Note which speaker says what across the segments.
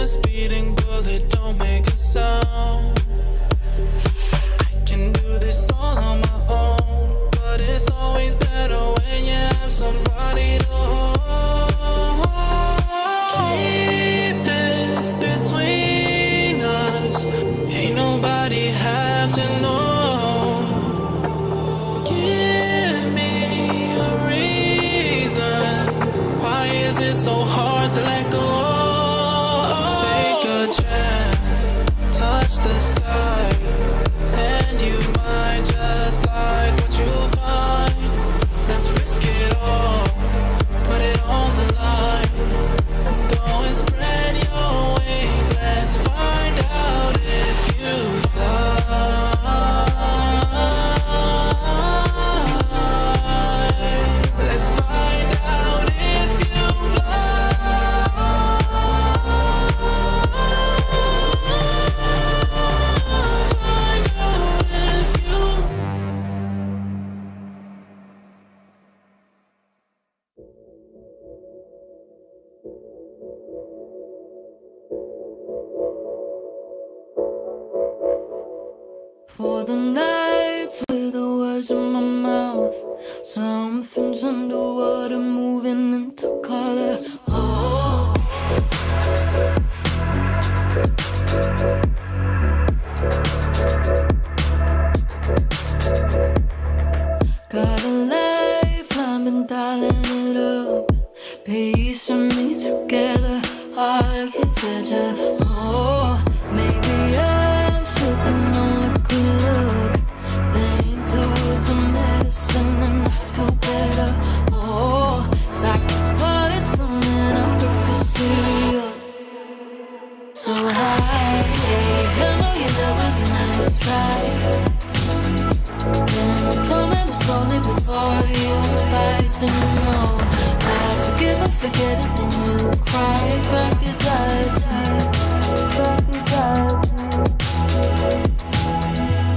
Speaker 1: speeding bullet don't make a sound. I can do this all on my own, but it's always better when you have somebody to hold. Keep this between us, ain't nobody have to know. Give me a reason, why is it so hard to let go? Take a chance, touch the sky, and you might just like what you find. Let's risk it all, put it on the line. Go and spread your wings, let's find out if you fly. Let's find out if you
Speaker 2: For the nights with the words in my mouth, something's underwater moving into color. Oh. Got a lifeline, been dialing it up, piecing me together, architecture. Oh, maybe I'm slipping on liquid love. Think those are medicine and I feel better. Oh, it's like a part something I'm perfect. So high, I know you love was a nice try. Been coming slowly before you rise and you know I forgive and forget it, then you cry, crocodile tears.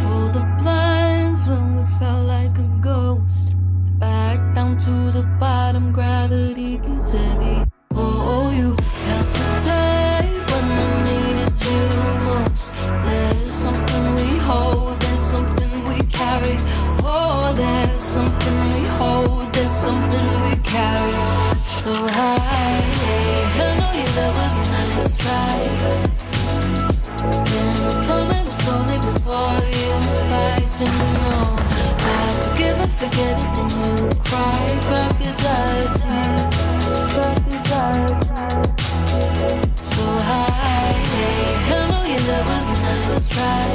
Speaker 2: Pull the blinds when we felt like a ghost. Back down to the bottom, gravity gets heavy. Oh, you held too tight when I needed you most. There's something we hold, there's something we carry. Oh, there's something we hold, there's something we carry. So high, I know your love was a nice try. Been coming up slowly before you rise and you know I forgive and forget it, then you cry, crocodile tears. So high, I know your love was a nice try.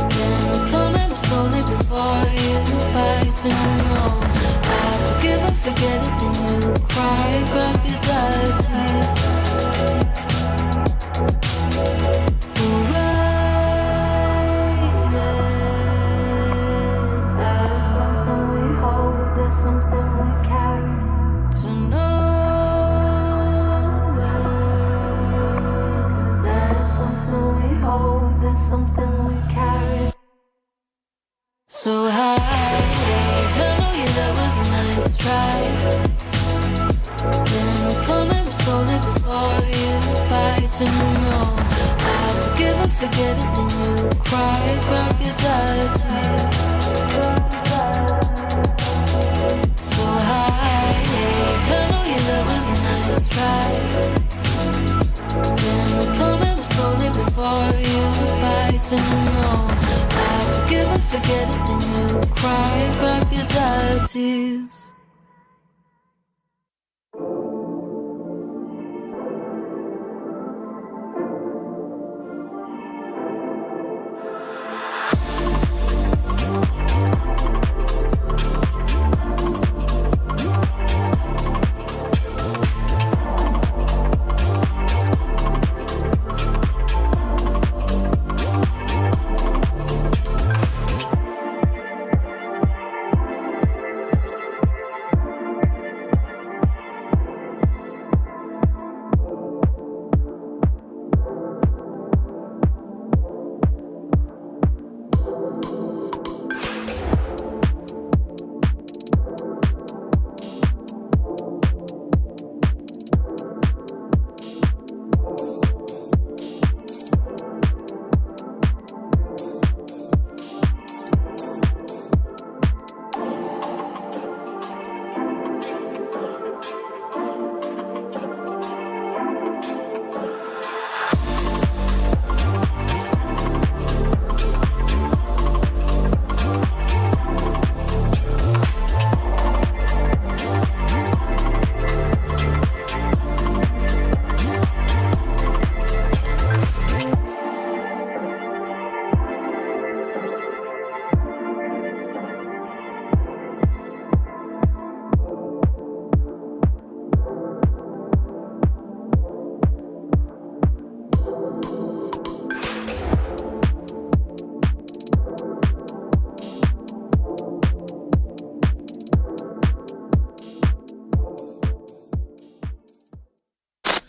Speaker 2: Been coming up slowly before you rise and you know I forgive and forget it, then you cry, crocodile tears. So high, I know your love was a nice try. Been coming slowly before you rise and you know I forgive and forget it, then you cry, crocodile tears. So high, I know your love was a nice try. Been coming slowly before you rise and you know I forgive and forget it, then you cry, crocodile tears.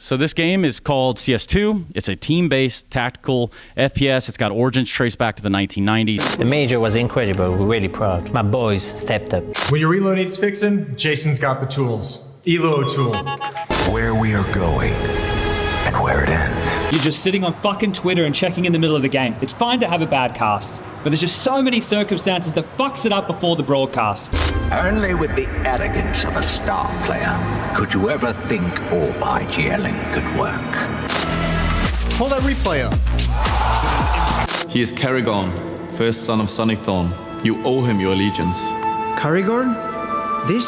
Speaker 3: So this game is called CS2. It's a team-based tactical FPS. It's got origins traced back to the 1990s.
Speaker 4: The major was incredible. We're really proud. My boys stepped up.
Speaker 5: When your reload needs fixing, Jason's got the tools. Elo tool.
Speaker 6: Where we are going and where it ends.
Speaker 7: You're just sitting on fucking Twitter and checking in the middle of the game. It's fine to have a bad cast, but there's just so many circumstances that fucks it up before the broadcast.
Speaker 6: Only with the arrogance of a star player could you ever think all by GLing could work.
Speaker 5: Pull that replay up.
Speaker 8: He is Carragorn, first son of Sonic Thorn. You owe him your allegiance.
Speaker 5: Carragorn? This?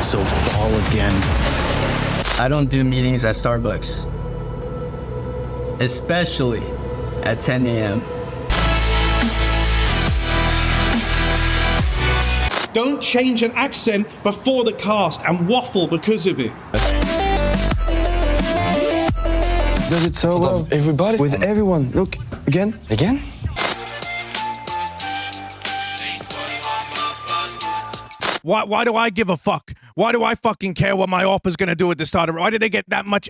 Speaker 9: So fall again.
Speaker 10: I don't do meetings at Starbucks, especially at 10 a.m.
Speaker 11: Don't change an accent before the cast and waffle because of it.
Speaker 12: Does it so well? Everybody? With everyone. Look, again. Again?
Speaker 11: Why do I give a fuck? Why do I fucking care what my oppa's gonna do at the start of it? Why did they get that much?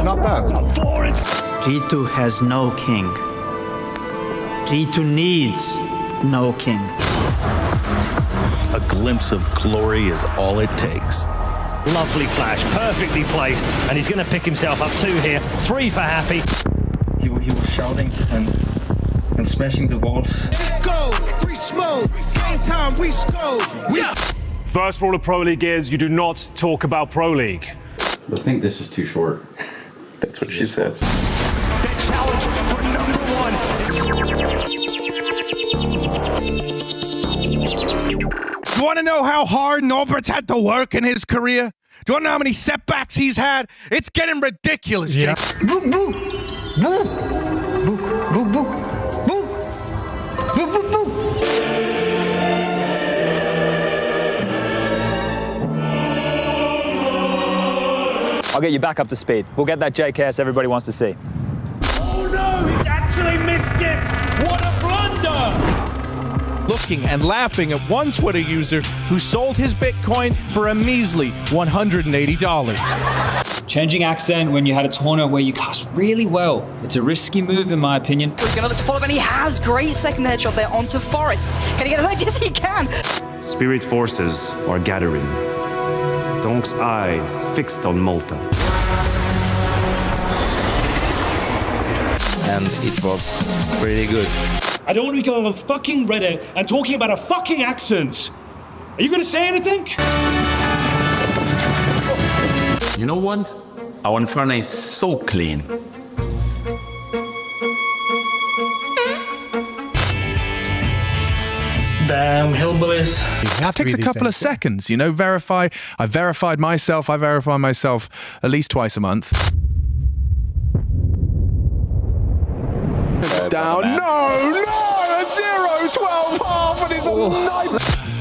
Speaker 5: Not bad.
Speaker 4: G2 has no king. G2 needs no king.
Speaker 9: A glimpse of glory is all it takes.
Speaker 13: Lovely flash, perfectly placed, and he's going to pick himself up 2 here. 3 for Happy.
Speaker 10: He was shouting and smashing the walls.
Speaker 1: Go, free smoke, game time, we score.
Speaker 11: First rule of Pro League is you do not talk about Pro League.
Speaker 3: I think this is too short.
Speaker 12: That's what she said.
Speaker 13: The challenge for number 1.
Speaker 11: Do you want to know how hard Norbert's had to work in his career? Do you want to know how many setbacks he's had? It's getting ridiculous, Jake.
Speaker 10: Boo, boo, boo, boo, boo, boo, boo, boo, boo, boo.
Speaker 7: I'll get you back up to speed. We'll get that JKS everybody wants to see.
Speaker 11: Oh no, he's actually missed it! What a blunder! Looking and laughing at one Twitter user who sold his Bitcoin for a measly $180.
Speaker 7: Changing accent when you had a tournament where you cast really well. It's a risky move in my opinion.
Speaker 14: We're going to look to follow, and he has great second headshot there onto Forest. Can he get it? Yes, he can.
Speaker 13: Spirit forces are gathering. Donk's eyes fixed on Malta.
Speaker 12: And it was pretty good.
Speaker 11: I don't want to be going on fucking Reddit and talking about a fucking accent. Are you going to say anything?
Speaker 6: You know what? Our Inferno is so clean.
Speaker 10: Damn hillbillies.
Speaker 5: It takes a couple of seconds, you know, verify. I verified myself at least twice a month.
Speaker 12: Down. No! 0-12 half, and it's a night.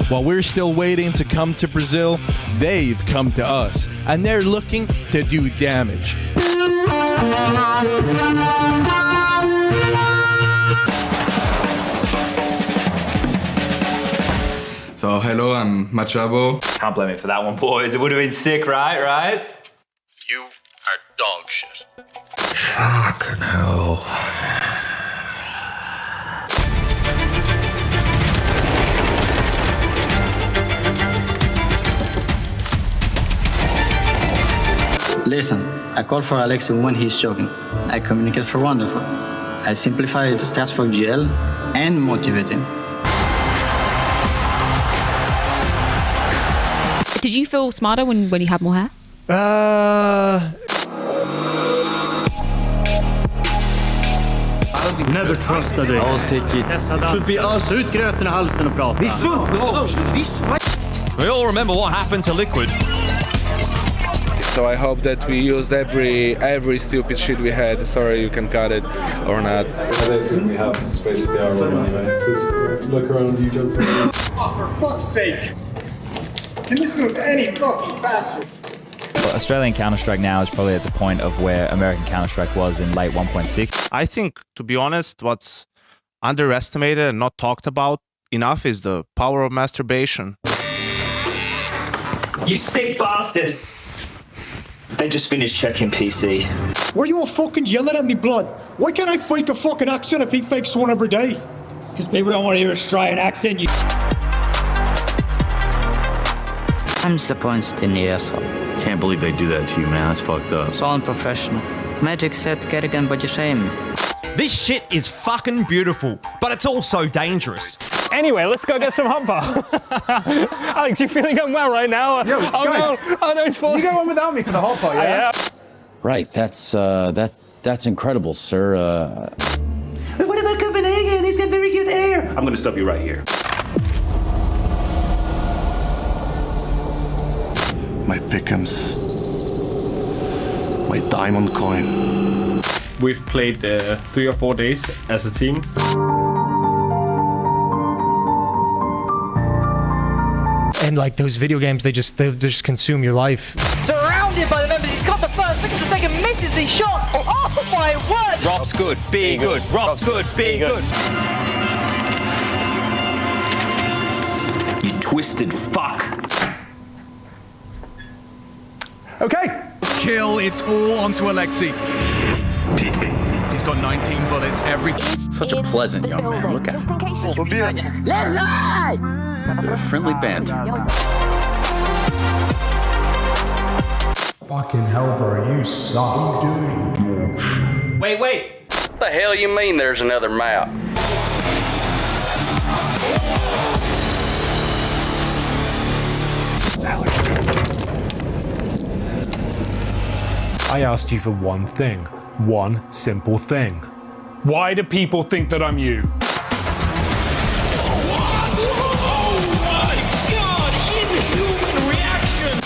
Speaker 11: While we're still waiting to come to Brazil, they've come to us, and they're looking to do damage.
Speaker 8: So hello, I'm Machabo.
Speaker 7: Can't blame me for that one, boys. It would have been sick, right?
Speaker 9: You are dog shit.
Speaker 10: Fucking hell. Listen, I call for Alex when he's joking. I communicate for wonderful. I simplify the stats for GL and motivate him.
Speaker 15: Did you feel smarter when you had more hair?
Speaker 10: Never trusted it.
Speaker 12: I'll take it.
Speaker 10: Should be us. Ut gröten I halsen och prata.
Speaker 6: We all remember what happened to Liquid.
Speaker 12: So I hope that we used every stupid shit we had. Sorry, you can cut it or not.
Speaker 8: I don't think we have space for the hour anyway. Please look around you, Johnson.
Speaker 5: Oh, for fuck's sake! Can this move any fucking faster?
Speaker 7: Well, Australian Counter-Strike now is probably at the point of where American Counter-Strike was in late 1.6.
Speaker 11: I think, to be honest, what's underestimated and not talked about Enough is the power of masturbation.
Speaker 7: You sick bastard! They just finished checking PC.
Speaker 16: Why are you all fucking yelling at me, blood? Why can't I fake a fucking accent if he fakes one every day?
Speaker 7: Because people don't want to hear an Australian accent, you...
Speaker 10: I'm disappointed in the asshole.
Speaker 17: Can't believe they do that to you, man. That's fucked up.
Speaker 10: It's all unprofessional. Magic said, Kerrigan, but you shame me.
Speaker 18: This shit is fucking beautiful, but it's also dangerous.
Speaker 19: Anyway, let's go get some hot bar. Alex, you feeling unwell right now?
Speaker 20: Yo, guys,
Speaker 19: it's fine.
Speaker 20: You go on without me for the hot bar, yeah?
Speaker 17: Right, that's incredible, sir.
Speaker 20: But what about Copenhagen? He's got very good air.
Speaker 13: I'm gonna stop you right here. My pick'ems. My diamond coin.
Speaker 8: We've played 3 or 4 days as a team.
Speaker 16: And like those video games, they just consume your life.
Speaker 14: Surrounded by the members, he's got the first, look at the second, misses the shot. Oh my word!
Speaker 7: Rob's good, be good. Rob's good, be good. You twisted fuck.
Speaker 5: Okay. Kill, it's all onto Alexei. He's got 19 bullets, everything.
Speaker 17: Such a pleasant young man. Look at him.
Speaker 14: Let's ride!
Speaker 17: What a friendly banter.
Speaker 16: Fucking hell, bro, you suck. What are you doing?
Speaker 7: Wait.
Speaker 21: What the hell you mean there's another map?
Speaker 19: I asked you for one thing. One simple thing. Why do people think that I'm you?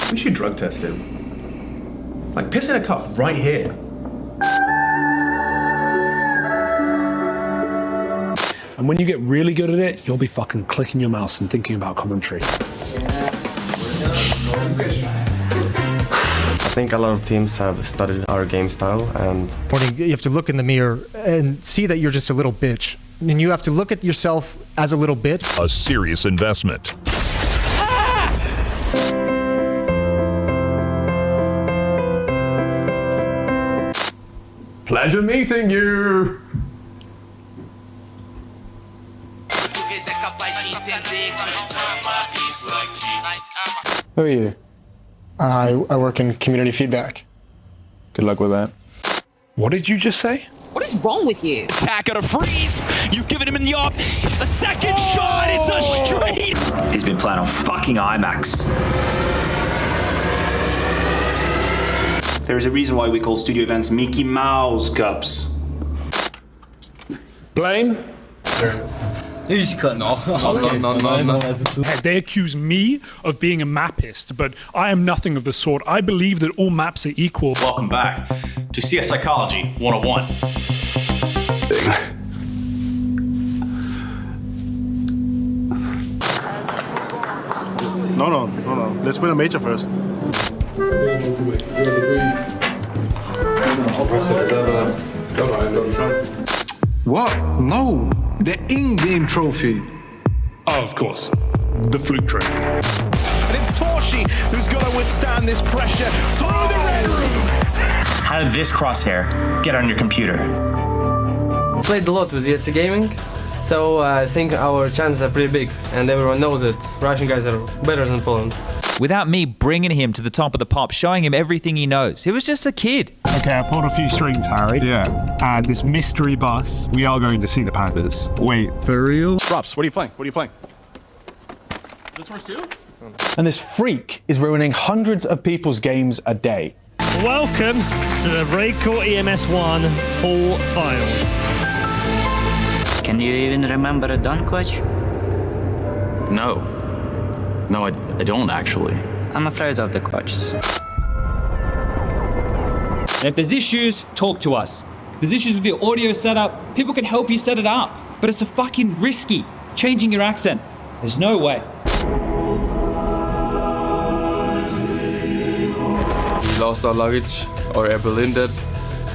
Speaker 20: We should drug test him. Like, piss in a cup right here.
Speaker 19: And when you get really good at it, you'll be fucking clicking your mouse and thinking about commentary.
Speaker 22: I think a lot of teams have studied our game style and...
Speaker 16: You have to look in the mirror and see that you're just a little bitch. And you have to look at yourself as a little bitch.
Speaker 23: A serious investment.
Speaker 20: Pleasure meeting you.
Speaker 24: Who are you? I work in community feedback.
Speaker 20: Good luck with that.
Speaker 19: What did you just say?
Speaker 15: What is wrong with you?
Speaker 18: Attack out of freeze. You've given him in the op. A second shot. It's a straight.
Speaker 7: He's been playing on fucking IMAX.
Speaker 13: There's a reason why we call studio events Mickey Mouse Cups.
Speaker 19: Blame?
Speaker 20: He's cutting off.
Speaker 19: They accuse me of being a mappist, but I am nothing of the sort. I believe that all maps are equal.
Speaker 3: Welcome back to CS Psychology 101.
Speaker 8: No. Let's win a major first.
Speaker 25: What? No! The in-game trophy.
Speaker 19: Oh, of course. The fluke trophy.
Speaker 11: And it's Torshi who's got to withstand this pressure through the red room.
Speaker 7: How did this crosshair get on your computer?
Speaker 26: I played a lot with ESC Gaming, so I think our chances are pretty big, and everyone knows that Russian guys are better than Poland.
Speaker 27: Without me bringing him to the top of the pop, showing him everything he knows. He was just a kid.
Speaker 19: Okay, I pulled a few strings, Harry.
Speaker 20: Yeah.
Speaker 19: And this mystery bus, we are going to see the Panthers.
Speaker 20: Wait, for real?
Speaker 3: Robs, what are you playing? This horse too?
Speaker 20: And this freak is ruining hundreds of people's games a day.
Speaker 28: Welcome to the Breakcore EMS1 full final.
Speaker 10: Can you even remember a Don coach?
Speaker 17: No, I don't actually.
Speaker 10: I'm afraid of the coaches.
Speaker 7: And if there's issues, talk to us. If there's issues with your audio setup, people can help you set it up. But it's a fucking risky, changing your accent. There's no way.
Speaker 12: We lost our luggage, our Air Berlin did,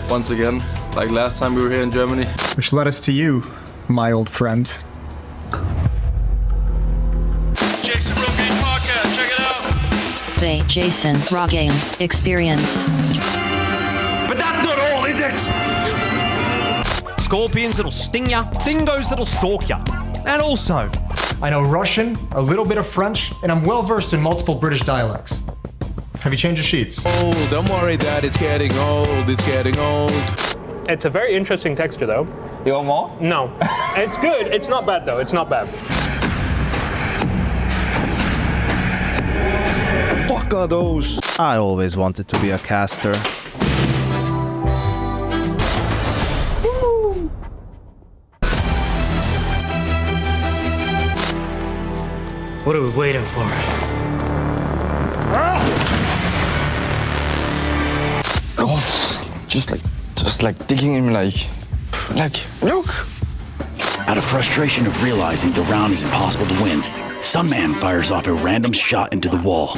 Speaker 12: once again, like last time we were here in Germany.
Speaker 16: Which led us to you, my old friend.
Speaker 1: Jason Rogaine podcast. Check it out.
Speaker 2: The Jason Rogaine Experience.
Speaker 18: But that's not all, is it? Scorpions that'll sting ya, dingoes that'll stalk ya. And also,
Speaker 16: I know Russian, a little bit of French, and I'm well versed in multiple British dialects. Have you changed your sheets?
Speaker 12: Oh, don't worry, Dad. It's getting old. It's getting old.
Speaker 4: It's a very interesting texture, though.
Speaker 5: You want more?
Speaker 4: No. It's good. It's not bad, though. It's not bad.
Speaker 18: fuck are those?
Speaker 6: I always wanted to be a caster.
Speaker 28: What are we waiting for?
Speaker 5: Oh, just like digging him like, look.
Speaker 9: Out of frustration of realizing the round is impossible to win, Sunman fires off a random shot into the wall.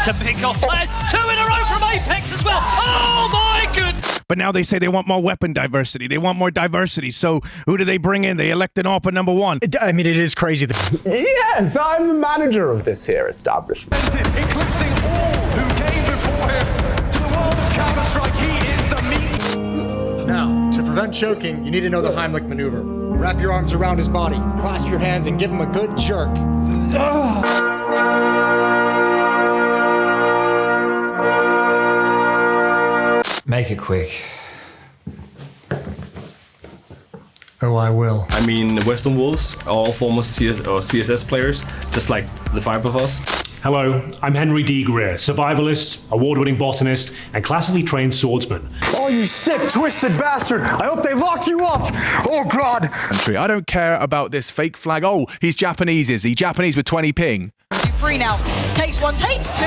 Speaker 18: To pick off players, 2 in a row from Apex as well. Oh my goodness!
Speaker 11: But now they say they want more weapon diversity. They want more diversity. So who do they bring in? They elect an AWP number 1.
Speaker 16: I mean, it is crazy.
Speaker 14: Yes, I'm the manager of this here establishment.
Speaker 18: Eclipsing all who came before him to the world of Counter-Strike. He is the meat.
Speaker 16: Now, to prevent choking, you need to know the Heimlich maneuver. Wrap your arms around his body, clasp your hands, and give him a good jerk.
Speaker 27: Make it quick.
Speaker 16: Oh, I will.
Speaker 8: I mean, the Western Wolves are all former CSS players, just like the 5 of us.
Speaker 21: Hello, I'm Henry D. Greer, survivalist, award-winning botanist, and classically trained swordsman.
Speaker 14: Oh, you sick, twisted bastard! I hope they lock you up! Oh, God!
Speaker 11: Country. I don't care about this fake flag. Oh, he's Japanese, is he? Japanese with 20 ping.
Speaker 29: Do 3 now. Takes 1, takes 2,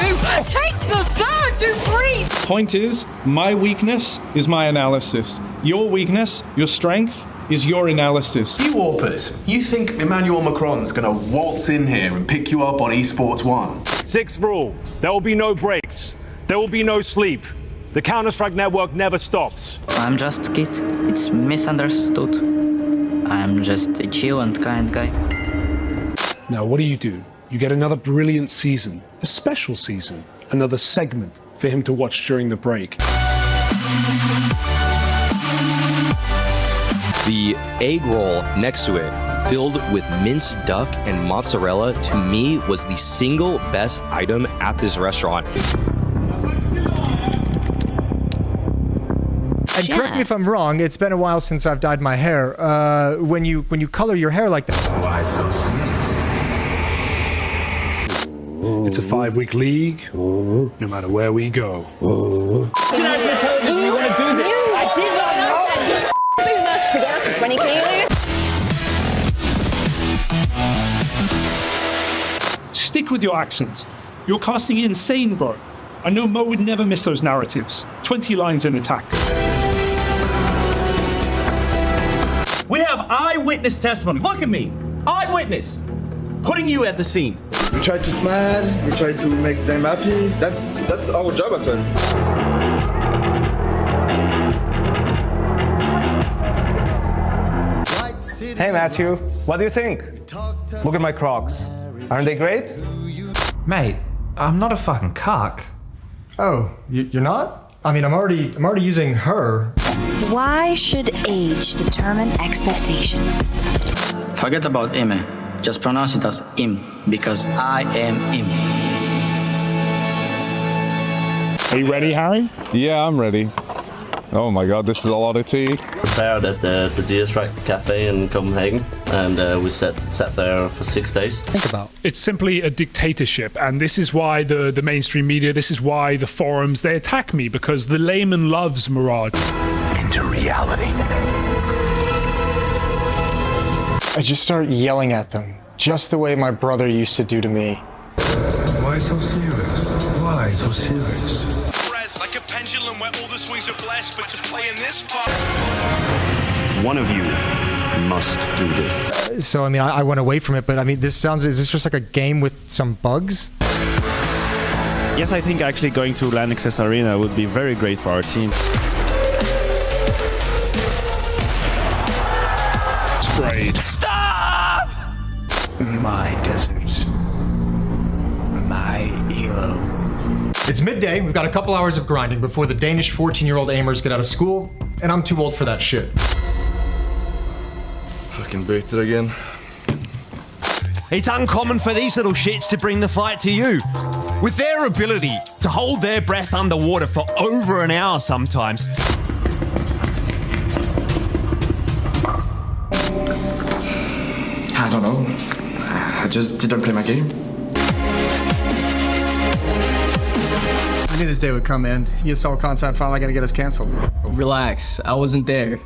Speaker 29: takes the 3rd, do 3!
Speaker 30: Point is, my weakness is my analysis. Your weakness, your strength, is your analysis.
Speaker 20: You Warpers, you think Emmanuel Macron's gonna waltz in here and pick you up on Esports 1?
Speaker 21: 6th rule, there will be no breaks. There will be no sleep. The Counter-Strike network never stops.
Speaker 10: I'm just a kid. It's misunderstood. I'm just a chill and kind guy.
Speaker 19: Now, what do? You get another brilliant season, a special season, another segment for him to watch during the break.
Speaker 31: The egg roll next to it, filled with minced duck and mozzarella, to me was the single best item at this restaurant.
Speaker 16: And correct me if I'm wrong, it's been a while since I've dyed my hair. When you color your hair like that.
Speaker 19: Why so serious? It's a 5-week league, no matter where we go.
Speaker 28: International television, you want to do this? I did not know!
Speaker 19: Stick with your accent. You're casting insane, bro. I know Mo would never miss those narratives. 20 lines in attack.
Speaker 18: We have eyewitness testimony. Look at me. Eyewitness. Putting you at the scene.
Speaker 25: We try to smile, we try to make them happy. That's our job as well.
Speaker 26: Hey Matthew, what do you think? Look at my Crocs. Aren't they great?
Speaker 27: Mate, I'm not a fucking cock.
Speaker 16: Oh, you're not? I mean, I'm already using her.
Speaker 2: Why should age determine expectation?
Speaker 10: Forget about Ime. Just pronounce it as Im, because I am Im.
Speaker 14: Are you ready, Harry?
Speaker 8: Yeah, I'm ready. Oh my god, this is a lot of tea.
Speaker 32: Prepared at the DS-Track Cafe in Copenhagen, and we sat there for 6 days.
Speaker 16: Think about.
Speaker 19: It's simply a dictatorship, and this is why the mainstream media, this is why the forums, they attack me, because the layman loves Mirage.
Speaker 14: Into reality.
Speaker 24: I just start yelling at them, just the way my brother used to do to me.
Speaker 14: Why so serious? Why so serious?
Speaker 18: Like a pendulum where all the swings are blessed, but to play in this part.
Speaker 13: One of you must do this.
Speaker 16: So, I mean, I went away from it, but I mean, is this just like a game with some bugs?
Speaker 6: Yes, I think actually going to Lanxess Arena would be very great for our team.
Speaker 19: upgrade.
Speaker 1: Stop!
Speaker 16: My desert. My elo. It's midday, we've got a couple hours of grinding before the Danish 14-year-old aimers get out of school, and I'm too old for that shit.
Speaker 3: Fucking booted again.
Speaker 4: It's uncommon for these little shits to bring the fight to you. With their ability to hold their breath underwater for over an hour sometimes.
Speaker 25: I don't know. I just didn't play my game.
Speaker 24: I knew this day would come in. ESL content finally gonna get us canceled.
Speaker 10: Relax, I wasn't there.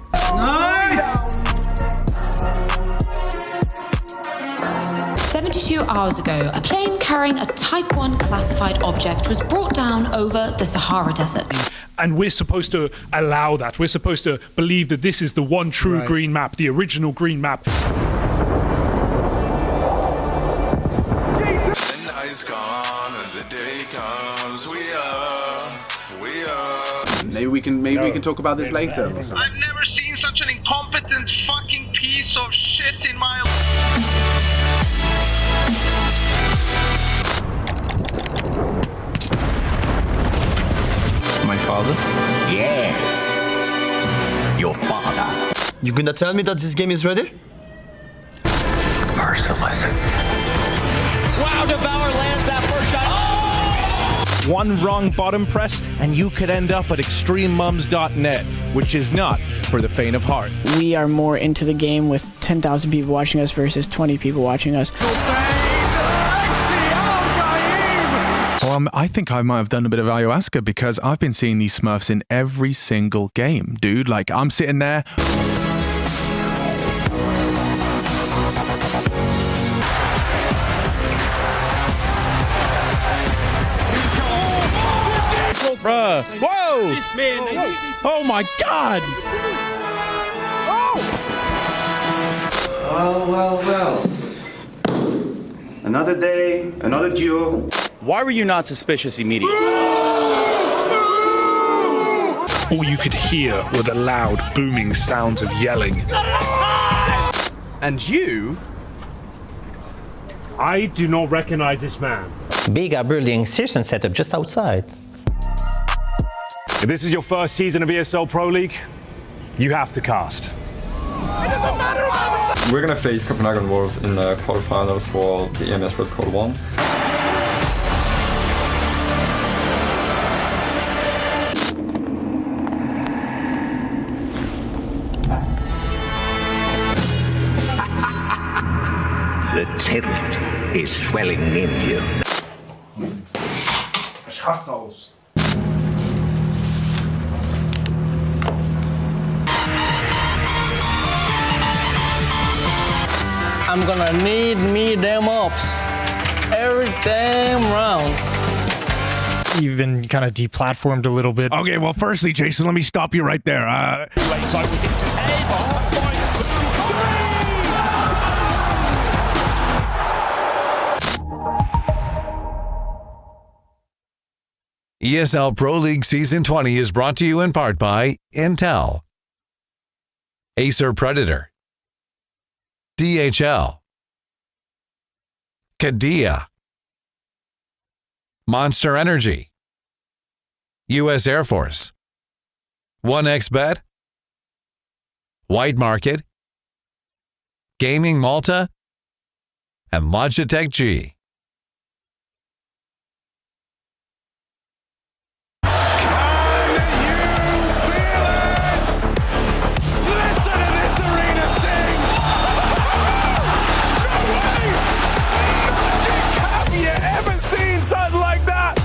Speaker 5: 72 hours ago, a plane carrying a Type 1 classified object was brought down over the Sahara Desert.
Speaker 19: And we're supposed to allow that. We're supposed to believe that this is the one true green map, the original green map.
Speaker 20: Maybe we can talk about this later.
Speaker 7: I've never seen such an incompetent fucking piece of shit in my life.
Speaker 31: My father? Yes. Your father. You gonna tell me that this game is ready? Merciless.
Speaker 18: Wow, Devour lands that first shot.
Speaker 7: One wrong bottom press, and you could end up at extrememums.net, which is not for the faint of heart.
Speaker 9: We are more into the game with 10,000 people watching us versus 20 people watching us.
Speaker 11: Well, I think I might have done a bit of ayahuasca because I've been seeing these Smurfs in every single game, dude. Like, I'm sitting there.
Speaker 7: Bruh. Whoa! Oh my god!
Speaker 13: Well. Another day, another duel.
Speaker 12: Why were you not suspicious immediately?
Speaker 19: All you could hear were the loud, booming sounds of yelling.
Speaker 9: And you?
Speaker 21: I do not recognize this man.
Speaker 15: Big are building Searson setup just outside.
Speaker 21: If this is your first season of ESL Pro League, you have to cast.
Speaker 25: We're gonna face Copenhagen Wolves in the quarterfinals for the EMS World Code 1.
Speaker 31: The tilt is swelling in you.
Speaker 9: Ich raste aus.
Speaker 26: I'm gonna need me them ups every damn round.
Speaker 16: Even kind of deplatformed a little bit.
Speaker 7: Okay, well, firstly, Jason, let me stop you right there.
Speaker 17: ESL Pro League Season 20 is brought to you in part by Intel, Acer Predator, DHL, Kadia, Monster Energy, U.S. Air Force, 1xBet, White Market, Gaming Malta, and Logitech G.
Speaker 18: Something like that.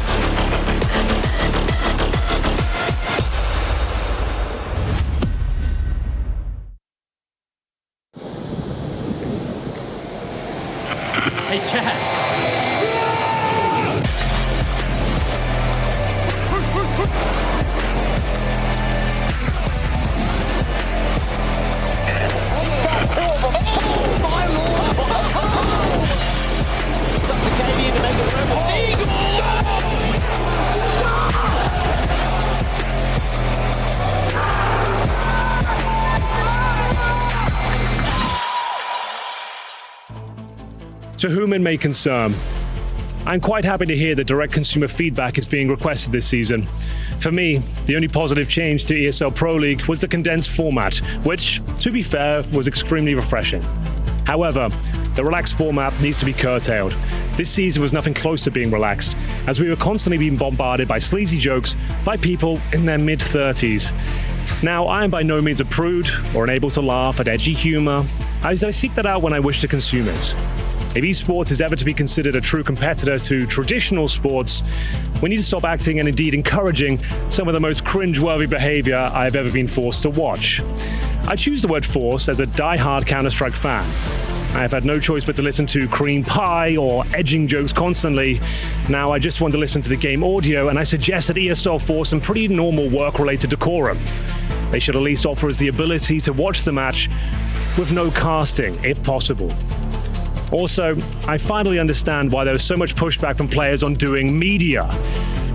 Speaker 28: Hey, Chad.
Speaker 21: To whom it may concern, I'm quite happy to hear that direct consumer feedback is being requested this season. For me, the only positive change to ESL Pro League was the condensed format, which, to be fair, was extremely refreshing. However, the relaxed format needs to be curtailed. This season was nothing close to being relaxed, as we were constantly being bombarded by sleazy jokes by people in their mid-30s. Now, I am by no means a prude or unable to laugh at edgy humor, as I seek that out when I wish to consume it. If esports is ever to be considered a true competitor to traditional sports, we need to stop acting and indeed encouraging some of the most cringe-worthy behavior I have ever been forced to watch. I choose the word forced as a die-hard Counter-Strike fan. I have had no choice but to listen to cream pie or edging jokes constantly. Now I just want to listen to the game audio, and I suggest that ESL force some pretty normal work-related decorum. They should at least offer us the ability to watch the match with no casting, if possible. Also, I finally understand why there was so much pushback from players on doing media.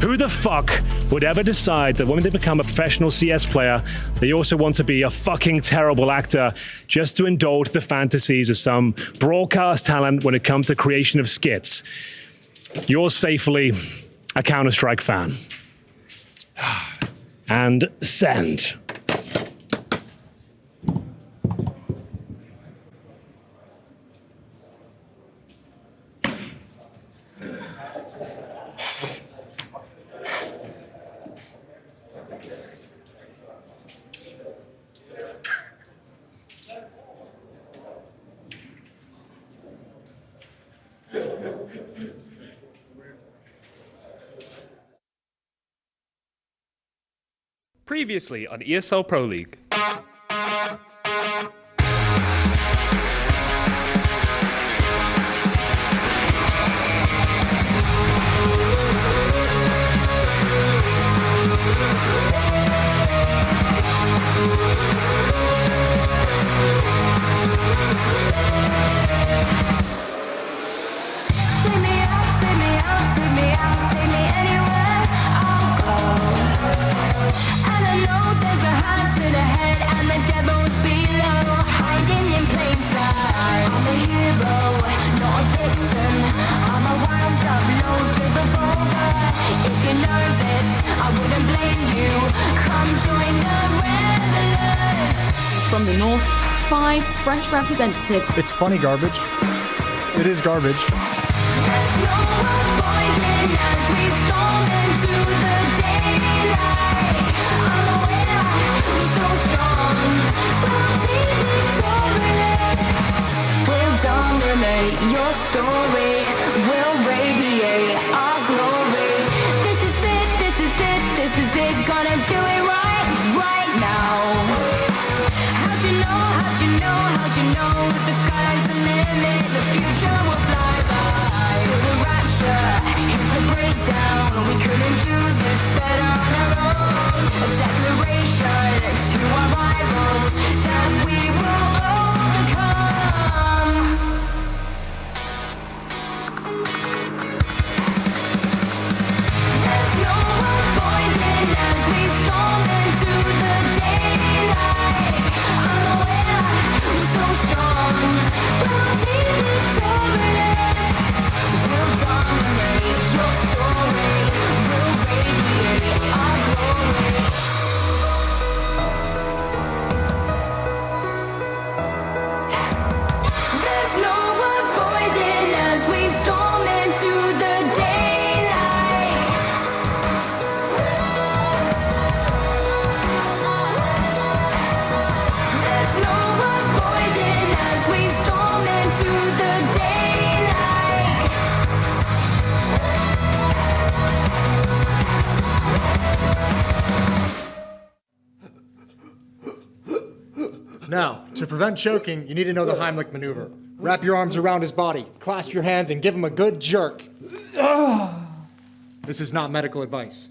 Speaker 21: Who the fuck would ever decide that when they become a professional CS player, they also want to be a fucking terrible actor just to indulge the fantasies of some broadcast talent when it comes to creation of skits? Yours faithfully, a Counter-Strike fan. And send.
Speaker 1: Previously on ESL Pro League.
Speaker 5: From the north, 5 French representatives.
Speaker 24: It's funny garbage. It is garbage.
Speaker 5: We'll dominate your story. We'll radiate our glory. This is it, this is it, this is it. Gonna do it right now. How'd you know, how'd you know, how'd you know? The sky's the limit, the future will fly by. Feel the rapture, here's the breakdown. We couldn't do this better on our own. A declaration to our rivals that we will overcome. There's no avoiding as we storm into the daylight. I'm aware we're so strong, we'll be victorious. We'll dominate your story. We'll radiate our glory. There's no avoiding as we storm into the daylight. There's no avoiding as we storm into the daylight.
Speaker 16: Now, to prevent choking, you need to know the Heimlich maneuver. Wrap your arms around his body, clasp your hands, and give him a good jerk. This is not medical advice.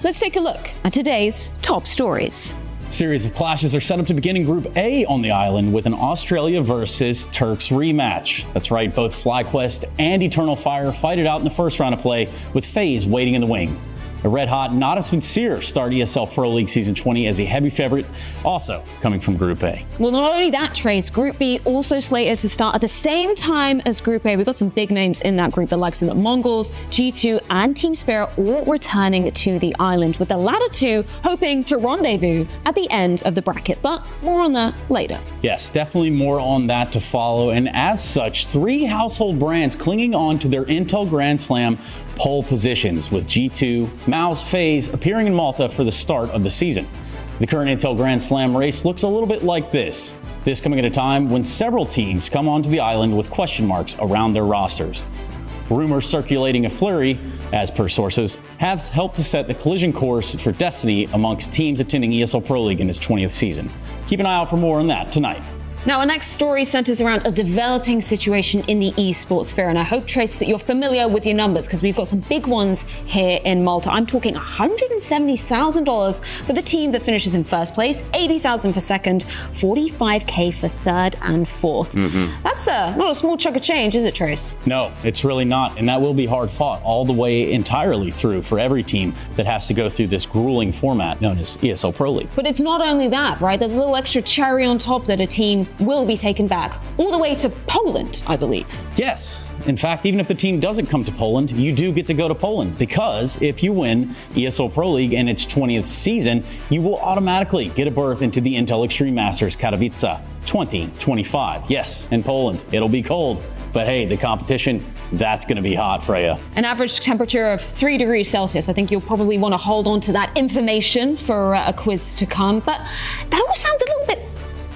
Speaker 2: Let's take a look at today's top stories.
Speaker 3: Series of clashes are set up to begin in Group A on the island with an Australia versus Turks rematch. That's right, both FlyQuest and Eternal Fire fight it out in the first round of play with FaZe waiting in the wing. The red-hot, not as sincere start ESL Pro League Season 20 as a heavy favorite, also coming from Group A.
Speaker 2: Well, not only that, Trace, Group B also slated to start at the same time as Group A. We've got some big names in that group, the likes of the Mongols, G2, and Team Spirit all returning to the island, with the latter two hoping to rendezvous at the end of the bracket. But more on that later.
Speaker 3: Yes, definitely more on that to follow. And as such, 3 household brands clinging on to their Intel Grand Slam pole positions, with G2, Mao's FaZe appearing in Malta for the start of the season. The current Intel Grand Slam race looks a little bit like this. This coming at a time when several teams come onto the island with question marks around their rosters. Rumors circulating a flurry, as per sources, have helped to set the collision course for destiny amongst teams attending ESL Pro League in its 20th season. Keep an eye out for more on that tonight.
Speaker 2: Now, our next story centers around a developing situation in the esports sphere, and I hope, Trace, that you're familiar with your numbers, because we've got some big ones here in Malta. I'm talking $170,000 for the team that finishes in first place, $80,000 for second, $45K for third and fourth. That's not a small chunk of change, is it, Trace?
Speaker 3: No, it's really not, and that will be hard fought all the way entirely through for every team that has to go through this grueling format known as ESL Pro League.
Speaker 2: But it's not only that, right? There's a little extra cherry on top that a team will be taken back all the way to Poland, I believe.
Speaker 3: Yes. In fact, even if the team doesn't come to Poland, you do get to go to Poland, because if you win ESL Pro League in its 20th season, you will automatically get a berth into the Intel Extreme Masters Katowice 2025. Yes, in Poland. It'll be cold, but hey, the competition, that's going to be hot, Freya.
Speaker 2: An average temperature of 3 degrees Celsius. I think you'll probably want to hold on to that information for a quiz to come, but that all sounds a little bit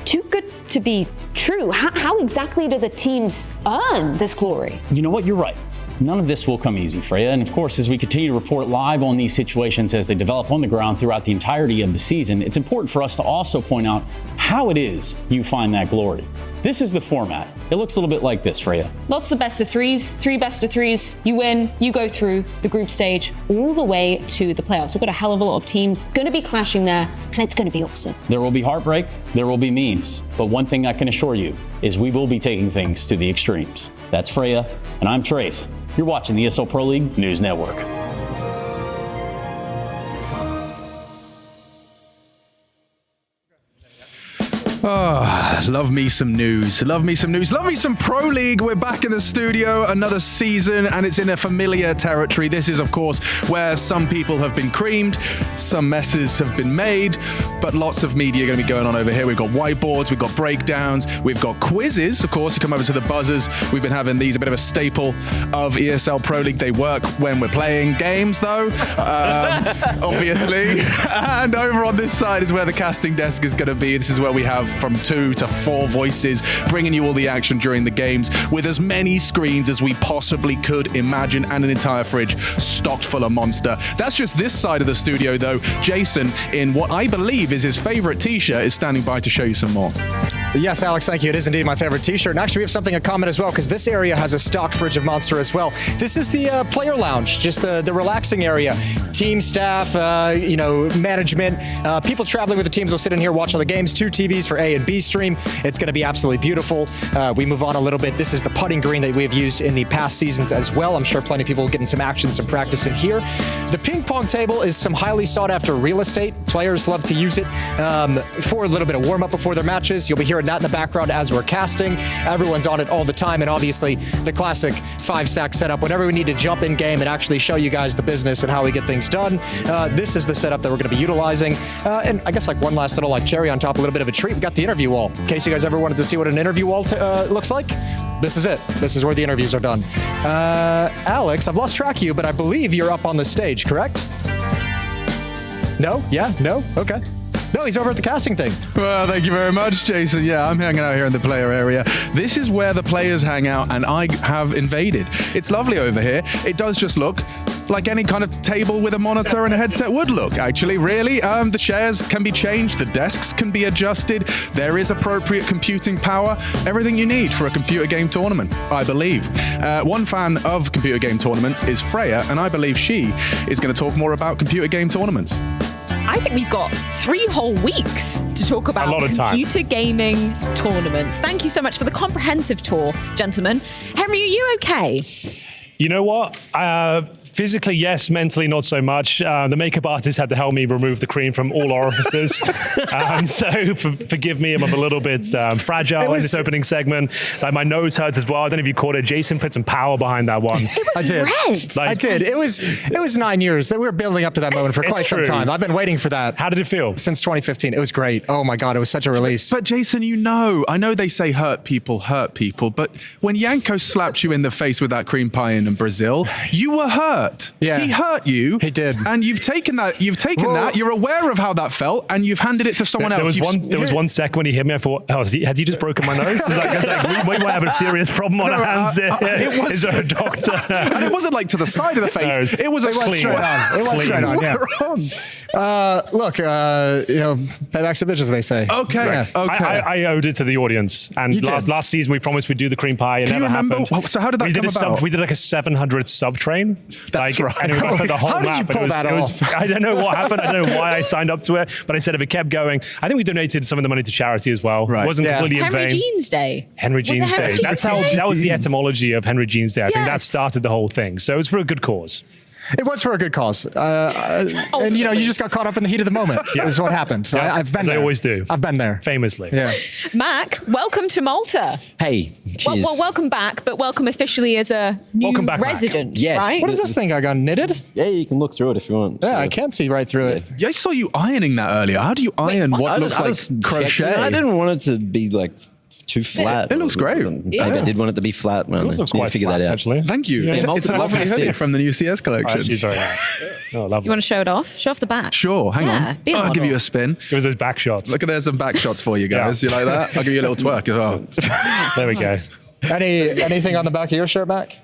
Speaker 2: too good to be true. How exactly do the teams earn this glory?
Speaker 3: You know what? You're right. None of this will come easy, Freya. And of course, as we continue to report live on these situations as they develop on the ground throughout the entirety of the season, it's important for us to also point out how it is you find that glory. This is the format. It looks a little bit like this, Freya.
Speaker 2: Lots of best of threes, 3 best of threes. You win, you go through the group stage all the way to the playoffs. We've got a hell of a lot of teams going to be clashing there, and it's going to be awesome.
Speaker 3: There will be heartbreak, there will be memes, but one thing I can assure you is we will be taking things to the extremes. That's Freya, and I'm Trace. You're watching the ESL Pro League News Network.
Speaker 11: Oh, love me some news. Love me some news. Love me some Pro League. We're back in the studio, another season, and it's in a familiar territory. This is, of course, where some people have been creamed, some messes have been made, but lots of media are going to be going on over here. We've got whiteboards, we've got breakdowns, we've got quizzes. Of course, you come over to the buzzers. We've been having these, a bit of a staple of ESL Pro League. They work when we're playing games, though, obviously. And over on this side is where the casting desk is going to be. This is where we have from 2 to 4 voices, bringing you all the action during the games with as many screens as we possibly could imagine, and an entire fridge stocked full of Monster. That's just this side of the studio, though. Jason, in what I believe is his favorite t-shirt, is standing by to show you some more.
Speaker 16: Yes, Alex, thank you. It is indeed my favorite t-shirt. And actually, we have something in common as well, because this area has a stocked fridge of Monster as well. This is the player lounge, just the relaxing area. Team, staff, management, people traveling with the teams will sit in here, watch all the games. 2 TVs for A and B stream. It's going to be absolutely beautiful. We move on a little bit. This is the putting green that we have used in the past seasons as well. I'm sure plenty of people getting some action, some practice in here. The ping pong table is some highly sought after real estate. Players love to use it for a little bit of warm up before their matches. You'll be hearing that in the background as we're casting. Everyone's on it all the time, and obviously the classic 5-stack setup. Whenever we need to jump in game and actually show you guys the business and how we get things done, this is the setup that we're going to be utilizing. And I guess like one last little cherry on top, a little bit of a treat. We got the interview wall. In case you guys ever wanted to see what an interview wall looks like, this is it. This is where the interviews are done. Alex, I've lost track of you, but I believe you're up on the stage, correct? No? Yeah? No? Okay. No, he's over at the casting thing.
Speaker 11: Well, thank you very much, Jason. Yeah, I'm hanging out here in the player area. This is where the players hang out, and I have invaded. It's lovely over here. It does just look like any kind of table with a monitor and a headset would look, actually, really. The chairs can be changed, the desks can be adjusted, there is appropriate computing power, everything you need for a computer game tournament, I believe. One fan of computer game tournaments is Freya, and I believe she is going to talk more about computer game tournaments.
Speaker 4: I think we've got 3 whole weeks to talk about computer gaming tournaments. Thank you so much for the comprehensive tour, gentlemen. Henry, are you okay?
Speaker 21: You know what? Physically, yes. Mentally, not so much. The makeup artist had to help me remove the cream from all orifices. So forgive me, I'm a little bit fragile in this opening segment. Like my nose hurts as well. I don't know if you caught it. Jason put some power behind that one.
Speaker 16: I did. I did. It was 9 years that we were building up to that moment for quite some time. I've been waiting for that.
Speaker 21: How did it feel?
Speaker 16: Since 2015. It was great. Oh my God, it was such a release.
Speaker 11: But Jason, I know they say hurt people, but when Yanko slapped you in the face with that cream pie in Brazil, you were hurt.
Speaker 16: Yeah.
Speaker 11: He hurt you.
Speaker 16: He did.
Speaker 11: And you've taken that, you're aware of how that felt, and you've handed it to someone else.
Speaker 21: There was one second when he hit me, I thought, had he just broken my nose? We might have a serious problem on our hands here. Is there a doctor?
Speaker 11: And it wasn't like to the side of the face. It was
Speaker 16: straight on. It was straight on, yeah. Look, payback's a bitch, as they say.
Speaker 11: Okay.
Speaker 16: Yeah.
Speaker 21: I owed it to the audience. And last season, we promised we'd do the cream pie. It never happened.
Speaker 11: So how did that come about?
Speaker 21: We did like a 700 sub train.
Speaker 11: That's right.
Speaker 21: And it was like the whole
Speaker 16: how
Speaker 21: map.
Speaker 16: did you pull that off?
Speaker 21: I don't know what happened. I don't know why I signed up to it. But I said if it kept going, I think we donated some of the money to charity as well. Right. It wasn't completely in vain.
Speaker 4: Henry Jeans Day.
Speaker 21: Henry Jeans Day. That was the etymology of Henry Jeans Day. I think that started the whole thing. So it was for a good cause.
Speaker 16: It was for a good cause. And you just got caught up in the heat of the moment. Yeah. This is what happened. So I've been there.
Speaker 21: I always do.
Speaker 16: I've been there.
Speaker 21: Famously.
Speaker 16: Yeah.
Speaker 4: Mac, welcome to Malta.
Speaker 31: Hey, cheers.
Speaker 4: Well, welcome back, but welcome officially as a new resident,
Speaker 31: Yes.
Speaker 4: right?
Speaker 16: What is this thing I got knitted?
Speaker 31: Yeah, you can look through it if you want.
Speaker 16: Yeah, I can see right through it.
Speaker 11: Yeah, I saw you ironing that earlier. How do you iron what looks like crochet?
Speaker 31: I didn't want it to be like too flat.
Speaker 11: It looks great.
Speaker 31: I did want it to be flat. Man.
Speaker 21: It looks quite
Speaker 31: figure
Speaker 21: flat,
Speaker 31: that out.
Speaker 21: actually.
Speaker 11: Thank you.
Speaker 21: Yeah.
Speaker 11: It's a lovely hoodie from the new CS collection.
Speaker 21: Actually, very nice. Oh, lovely.
Speaker 4: You want to show it off? Show off the back.
Speaker 11: Sure, hang on.
Speaker 4: Be a
Speaker 11: I'll give
Speaker 4: model.
Speaker 11: you a spin.
Speaker 21: Give us those back shots.
Speaker 11: Look, there's some back shots for you guys. You like that? I'll give you a little twerk as well.
Speaker 21: There we go.
Speaker 16: Anything on the back of your shirt, Mac?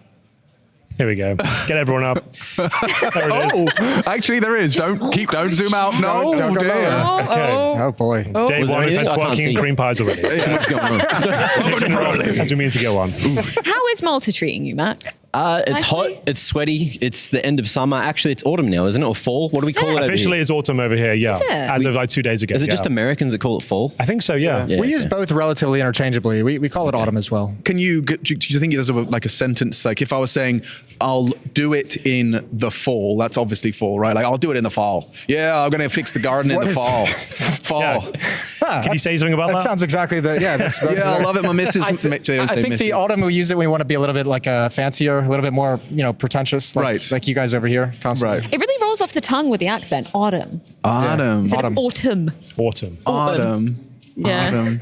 Speaker 21: Here we go. Get everyone up. There it is.
Speaker 11: Actually, there is. Don't zoom out. No,
Speaker 16: Don't go
Speaker 11: dear.
Speaker 16: lower.
Speaker 21: Okay.
Speaker 16: Oh boy.
Speaker 21: It's day one of Defense Working and Cream Pies already.
Speaker 31: Too much going on.
Speaker 21: As we mean to go on.
Speaker 4: How is Malta treating you, Mac?
Speaker 31: It's hot. It's sweaty. It's the end of summer. Actually, it's autumn now, isn't it? Or fall? What do we call it?
Speaker 21: Officially, it's autumn over here. Yeah.
Speaker 4: Is it?
Speaker 21: As of like 2 days ago.
Speaker 31: Is it just Americans that call it fall?
Speaker 21: I think so. Yeah.
Speaker 16: We use both relatively interchangeably. We call it autumn as well.
Speaker 11: Do you think there's a sentence, like if I was saying, I'll do it in the fall, that's obviously fall, right? Like, I'll do it in the fall. Yeah, I'm going to fix the garden in the fall. Fall.
Speaker 21: Can you say something about that?
Speaker 16: That sounds exactly that's
Speaker 11: I love it. My missus.
Speaker 16: I think the autumn we use it when we want to be a little bit like fancier, a little bit more, pretentious, like you guys over here constantly.
Speaker 4: It really rolls off the tongue with the accent. Autumn.
Speaker 11: Autumn.
Speaker 4: Instead of autumn.
Speaker 21: Autumn.
Speaker 4: Yeah.
Speaker 11: Autumn.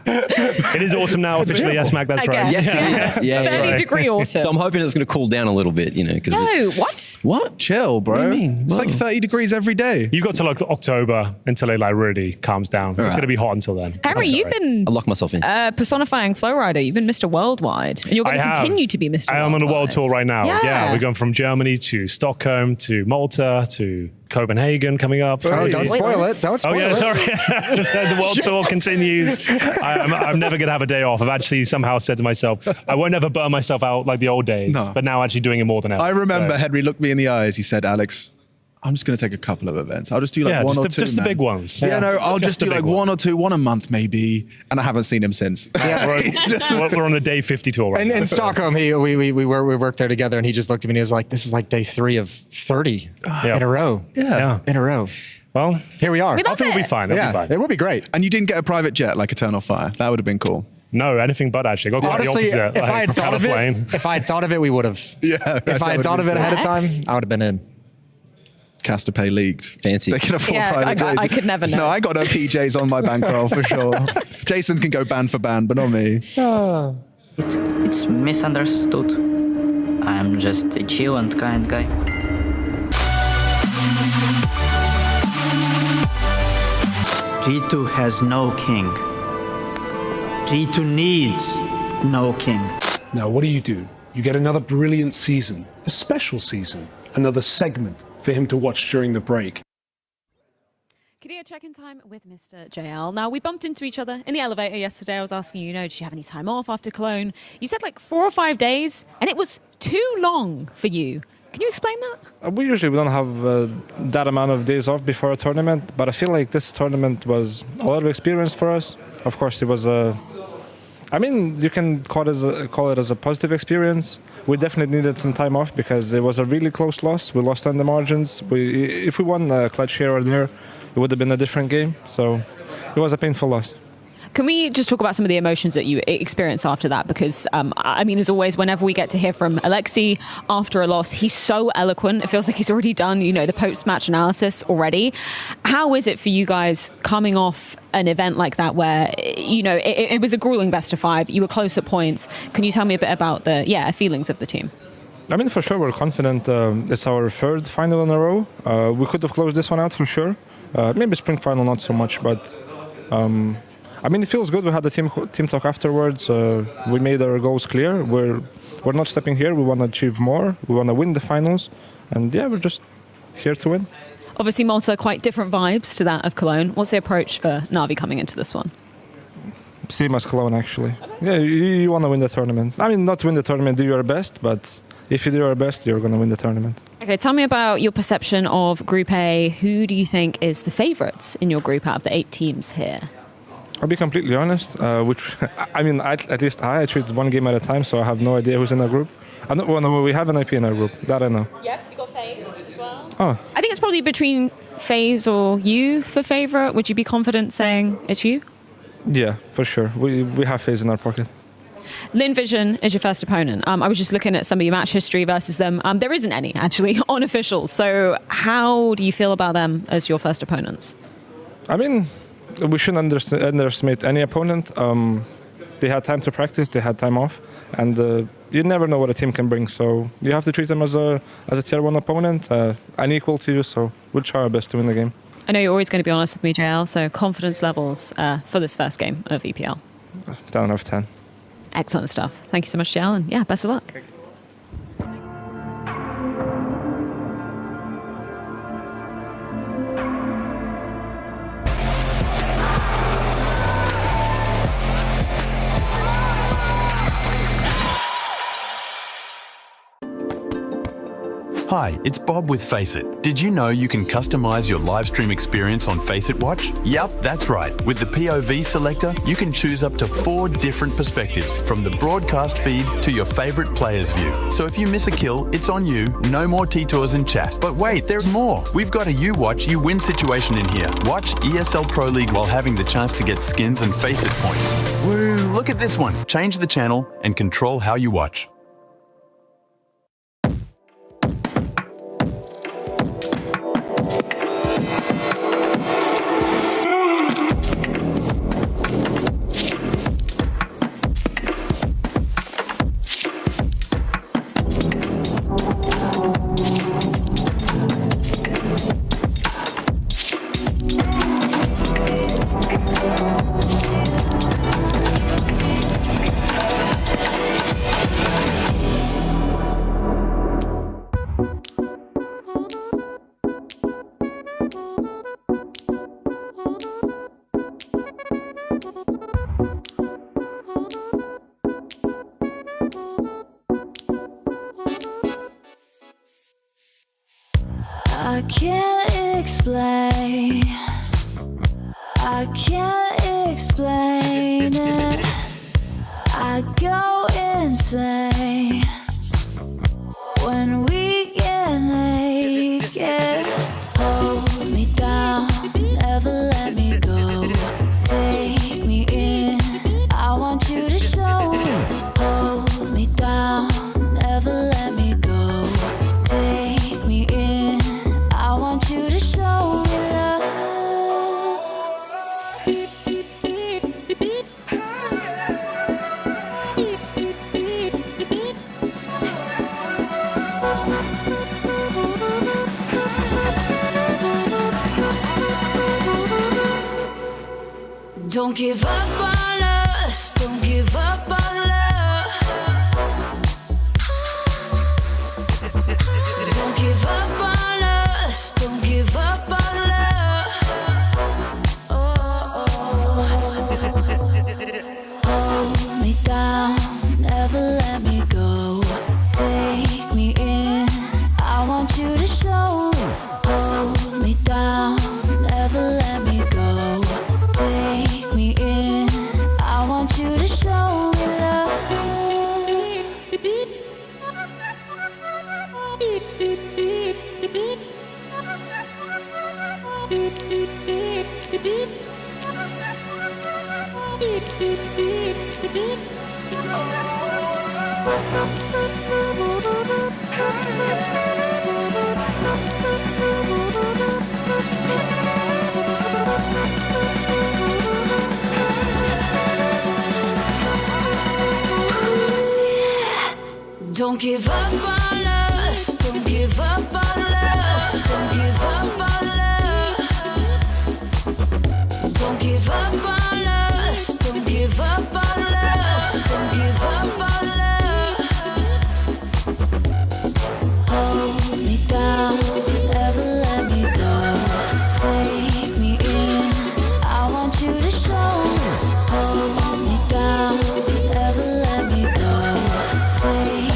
Speaker 21: It is autumn now officially. Yes, Mac, that's
Speaker 4: I
Speaker 21: right.
Speaker 4: guess,
Speaker 31: Yeah.
Speaker 4: 30-degree autumn.
Speaker 31: So I'm hoping it's going to cool down a little bit, Cause
Speaker 4: No, what?
Speaker 31: What?
Speaker 11: Chill, bro.
Speaker 31: What do you mean?
Speaker 11: It's like 30 degrees every day.
Speaker 21: You've got to like October until it like really calms down. It's going to be hot until then.
Speaker 4: Henry, you've been
Speaker 31: I lock myself in.
Speaker 4: personifying Flowrider. You've been Mr. Worldwide. And you're going to continue to be Mr. Worldwide.
Speaker 21: I am on a world tour right now.
Speaker 4: Yeah.
Speaker 21: We're going from Germany to Stockholm to Malta to Copenhagen coming up.
Speaker 16: Oh, don't spoil it. Don't spoil it.
Speaker 21: Oh, yeah, sorry. The world tour continues. I'm never going to have a day off. I've actually somehow said to myself, I won't ever burn myself out like the old days, but now actually doing it more than ever.
Speaker 11: I remember Henry looked me in the eyes. He said, Alex, I'm just going to take a couple of events. I'll just do like one or two.
Speaker 21: Just the big ones.
Speaker 11: Yeah, no, I'll just do like one or two, one a month maybe. And I haven't seen him since.
Speaker 21: Yeah, we're on the day 50 tour right now.
Speaker 16: In Stockholm, we worked there together, and he just looked at me and he was like, "This is like day 3 of 30 in a row."
Speaker 11: Yeah,
Speaker 16: in a row.
Speaker 21: Well,
Speaker 16: here we are.
Speaker 21: I think we'll be fine. It'll be fine.
Speaker 16: It would be great.
Speaker 11: And you didn't get a private jet like Eternal Fire. That would have been cool.
Speaker 21: No, anything but actually.
Speaker 16: Honestly,
Speaker 21: the opposite,
Speaker 16: if I had thought of it, we would have.
Speaker 11: Yeah.
Speaker 16: If I had thought of it ahead of time, I would have been in.
Speaker 11: Castapay leaked.
Speaker 31: Fancy.
Speaker 11: They can afford private jets.
Speaker 4: I could never know.
Speaker 11: No, I got a PJs on my bankroll for sure. Jason can go band for band, but not me.
Speaker 6: It's misunderstood. I'm just a chill and kind guy. G2 has no king. G2 needs no king.
Speaker 8: Now, what do? You get another brilliant season, a special season, another segment for him to watch during the break.
Speaker 4: Kadia, check-in time with Mr. JL. Now, we bumped into each other in the elevator yesterday. I was asking you, did you have any time off after Cologne? You said like 4 or 5 days, and it was too long for you. Can you explain that?
Speaker 10: We usually don't have that amount of days off before a tournament, but I feel like this tournament was a lot of experience for us. Of course, it was a I mean, you can call it as a positive experience. We definitely needed some time off because it was a really close loss. We lost on the margins. If we won a clutch here or there, it would have been a different game. So it was a painful loss.
Speaker 4: Can we just talk about some of the emotions that you experienced after that? Because, I mean, as always, whenever we get to hear from Alexei after a loss, he's so eloquent. It feels like he's already done, the post-match analysis already. How is it for you guys coming off an event like that where, it was a grueling best of 5, you were close at points. Can you tell me a bit about the feelings of the team?
Speaker 10: I mean, for sure, we're confident. It's our 3rd final in a row. We could have closed this one out for sure. Maybe spring final, not so much, but... I mean, it feels good. We had the team talk afterwards. We made our goals clear. We're not stepping here. We want to achieve more. We want to win the finals. And we're just here to win.
Speaker 4: Obviously, Malta, quite different vibes to that of Cologne. What's the approach for Navi coming into this one?
Speaker 10: Same as Cologne, actually. Yeah, you want to win the tournament. I mean, not win the tournament, do your best. But if you do your best, you're going to win the tournament.
Speaker 4: Okay, tell me about your perception of Group A. Who do you think is the favourites in your group out of the 8 teams here?
Speaker 10: I'll be completely honest, at least I treat one game at a time, so I have no idea who's in our group. We have an IP in our group, that I know.
Speaker 4: Yep, you got FaZe as well.
Speaker 10: Oh.
Speaker 4: I think it's probably between FaZe or you for favourite. Would you be confident saying it's you?
Speaker 10: Yeah, for sure. We have FaZe in our pocket.
Speaker 4: Lin Vision is your first opponent. I was just looking at some of your match history versus them. There isn't any, actually, on officials. So how do you feel about them as your first opponents?
Speaker 10: I mean... We shouldn't underestimate any opponent. They had time to practice, they had time off, and you never know what a team can bring. So you have to treat them as a tier 1 opponent, unequal to you. So we'll try our best to win the game.
Speaker 4: I know you're always going to be honest with me, JL. So confidence levels for this first game of EPL?
Speaker 10: 10 out of 10.
Speaker 4: Excellent stuff. Thank you so much, JL, and best of luck.
Speaker 18: Hi, it's Bob with Faceit. Did you know you can customize your live stream experience on Faceit Watch? Yep, that's right. With the POV selector, you can choose up to 4 different perspectives, from the broadcast feed to your favorite player's view. So if you miss a kill, it's on you, no more T-Tours and chat. But wait, there's more. We've got a You Watch, You Win situation in here. Watch ESL Pro League while having the chance to get skins and Faceit points. Woo, look at this one. Change the channel and control how you watch.
Speaker 5: I can't explain. I can't explain it. I go insane when we get naked. Hold me down, never let me go. Take me in, I want you to show. Hold me down, never let me go. Take me in, I want you to show me love. Don't give up on us, don't give up on love. Don't give up on us, don't give up on love. Hold me down, never let me go. Take me in, I want you to show. Hold me down, never let me go. Take me in, I want you to show. Don't give up on us, don't give up on us, don't give up on love. Don't give up on us, don't give up on us, don't give up on love. Hold me down, never let me go. Take me in, I want you to show. Hold me down, never let me go. Take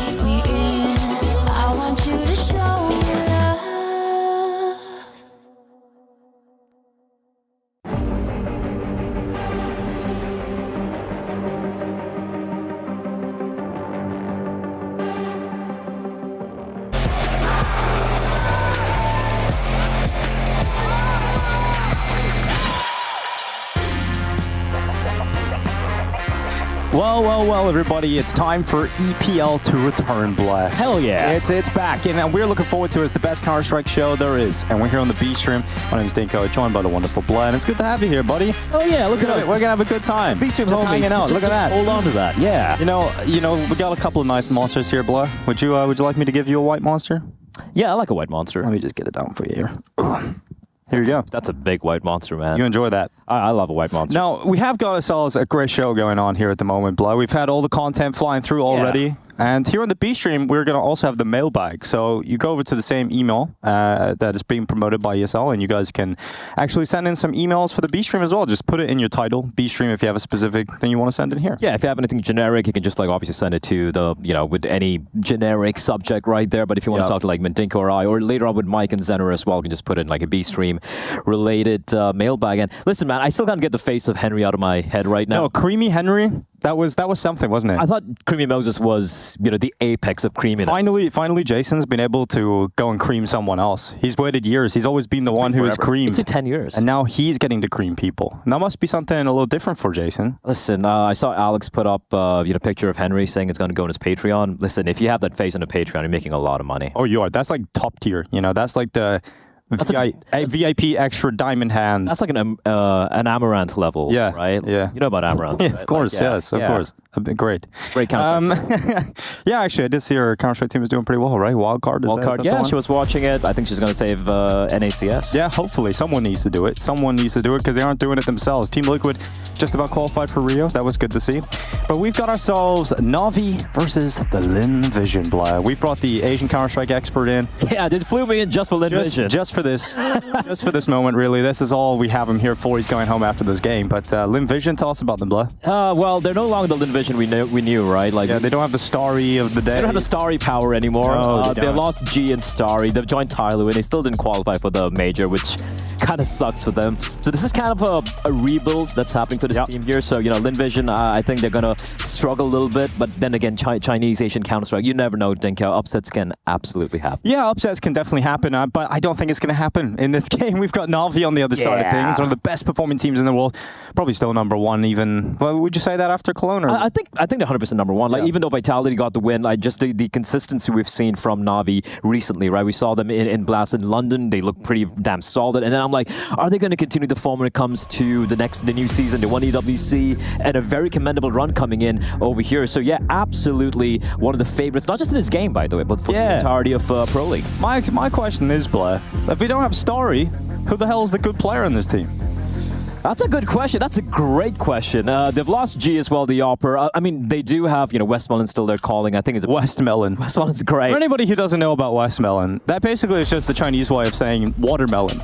Speaker 12: Well, everybody, it's time for EPL to return, Black.
Speaker 13: Hell yeah.
Speaker 12: It's back, and we're looking forward to it. It's the best Counter-Strike show there is, and we're here on the B stream. My name is Dinko, joined by the wonderful Black, and it's good to have you here, buddy.
Speaker 13: Oh yeah, look at us.
Speaker 12: We're gonna have a good time.
Speaker 13: B stream's
Speaker 12: just hanging out. Look at that.
Speaker 13: Hold on to that. Yeah.
Speaker 12: You know, we got a couple of nice monsters here, Black. Would you like me to give you a white monster?
Speaker 13: Yeah, I like a white monster.
Speaker 12: Let me just get it down for you here. Here you go.
Speaker 13: That's a big white monster, man.
Speaker 12: You enjoy that?
Speaker 13: I love a white monster.
Speaker 12: Now, we have got ourselves a great show going on here at the moment, Blood. We've had all the content flying through already. Yeah. And here on the B stream, we're going to also have the mailbag. So you go over to the same email that is being promoted by ESL, and you guys can actually send in some emails for the B stream as well. Just put it in your title, B stream, if you have a specific thing you want to send in here.
Speaker 13: Yeah, if you have anything generic, you can just obviously send it to the, with any generic subject right there. But if you want to talk to Mendinko or I, or later on with Mike and Zenner as well, you can just put in a B stream related mailbag. And listen, man, I still can't get the face of Henry out of my head right now.
Speaker 12: No, Creamy Henry. That was something, wasn't it?
Speaker 13: I thought Creamy Moses was, the apex of creaminess.
Speaker 12: Finally, Jason's been able to go and cream someone else. He's waited years. He's always been the one who has creamed.
Speaker 13: It took 10 years.
Speaker 12: And now he's getting to cream people. And that must be something a little different for Jason.
Speaker 13: Listen, I saw Alex put up, a picture of Henry saying it's going to go on his Patreon. Listen, if you have that face on a Patreon, you're making a lot of money.
Speaker 12: Oh, you are. That's like top tier. That's like the VIP extra diamond hands.
Speaker 13: That's like an Amaranth level, right?
Speaker 12: Yeah.
Speaker 13: You know about Amaranth,
Speaker 12: yeah,
Speaker 13: right?
Speaker 12: Of course, yes, of course. Great Counter-Strike. Yeah, actually, I did see her Counter-Strike team was doing pretty well, right? Wildcard,
Speaker 13: yeah, she was watching it. I think she's going to save NACS.
Speaker 12: Yeah, hopefully. Someone needs to do it. Because they aren't doing it themselves. Team Liquid just about qualified for Rio. That was good to see. But we've got ourselves Navi versus the Lin Vision, Blah. We brought the Asian Counter-Strike expert in.
Speaker 13: Yeah, they flew me in just for Lin Vision.
Speaker 12: Just for this. Just for this moment, really. This is all we have him here for. He's going home after this game. But Lin Vision, tell us about them, Blah.
Speaker 13: Well, they're no longer the Lin Vision we knew, right?
Speaker 12: Yeah, they don't have the Starry of the day.
Speaker 13: They don't have the Starry power anymore.
Speaker 12: No,
Speaker 13: they lost G and Starry. They've joined Tyloo, and they still didn't qualify for the major, which kind of sucks for them. So this is kind of a rebuild that's happening to this team here. So, Lin Vision, I think they're going to struggle a little bit. But then again, Chinese, Asian Counter-Strike, you never know, Dinko. Upsets can absolutely happen.
Speaker 12: Yeah, upsets can definitely happen, but I don't think it's going to happen in this game. We've got Navi on the other side of things. One of the best performing teams in the world. Probably still number one even. Well, would you say that after Cologne? Or?
Speaker 13: I think they're 100% number one. Even though Vitality got the win, just the consistency we've seen from Navi recently, right? We saw them in Blast in London. They look pretty damn solid. And then I'm like, are they going to continue the form when it comes to the new season? They won EWC and a very commendable run coming in over here. So yeah, absolutely one of the favorites, not just in this game, by the way, but for the entirety of Pro League.
Speaker 12: My question is, Blair, if we don't have Starry, who the hell is the good player in this team?
Speaker 13: That's a good question. That's a great question. They've lost G as well, the Opera. They do have, Westmelon still there calling. I think it's
Speaker 12: Westmelon.
Speaker 13: Westmelon's great.
Speaker 12: For anybody who doesn't know about Westmelon, that basically is just the Chinese way of saying watermelon.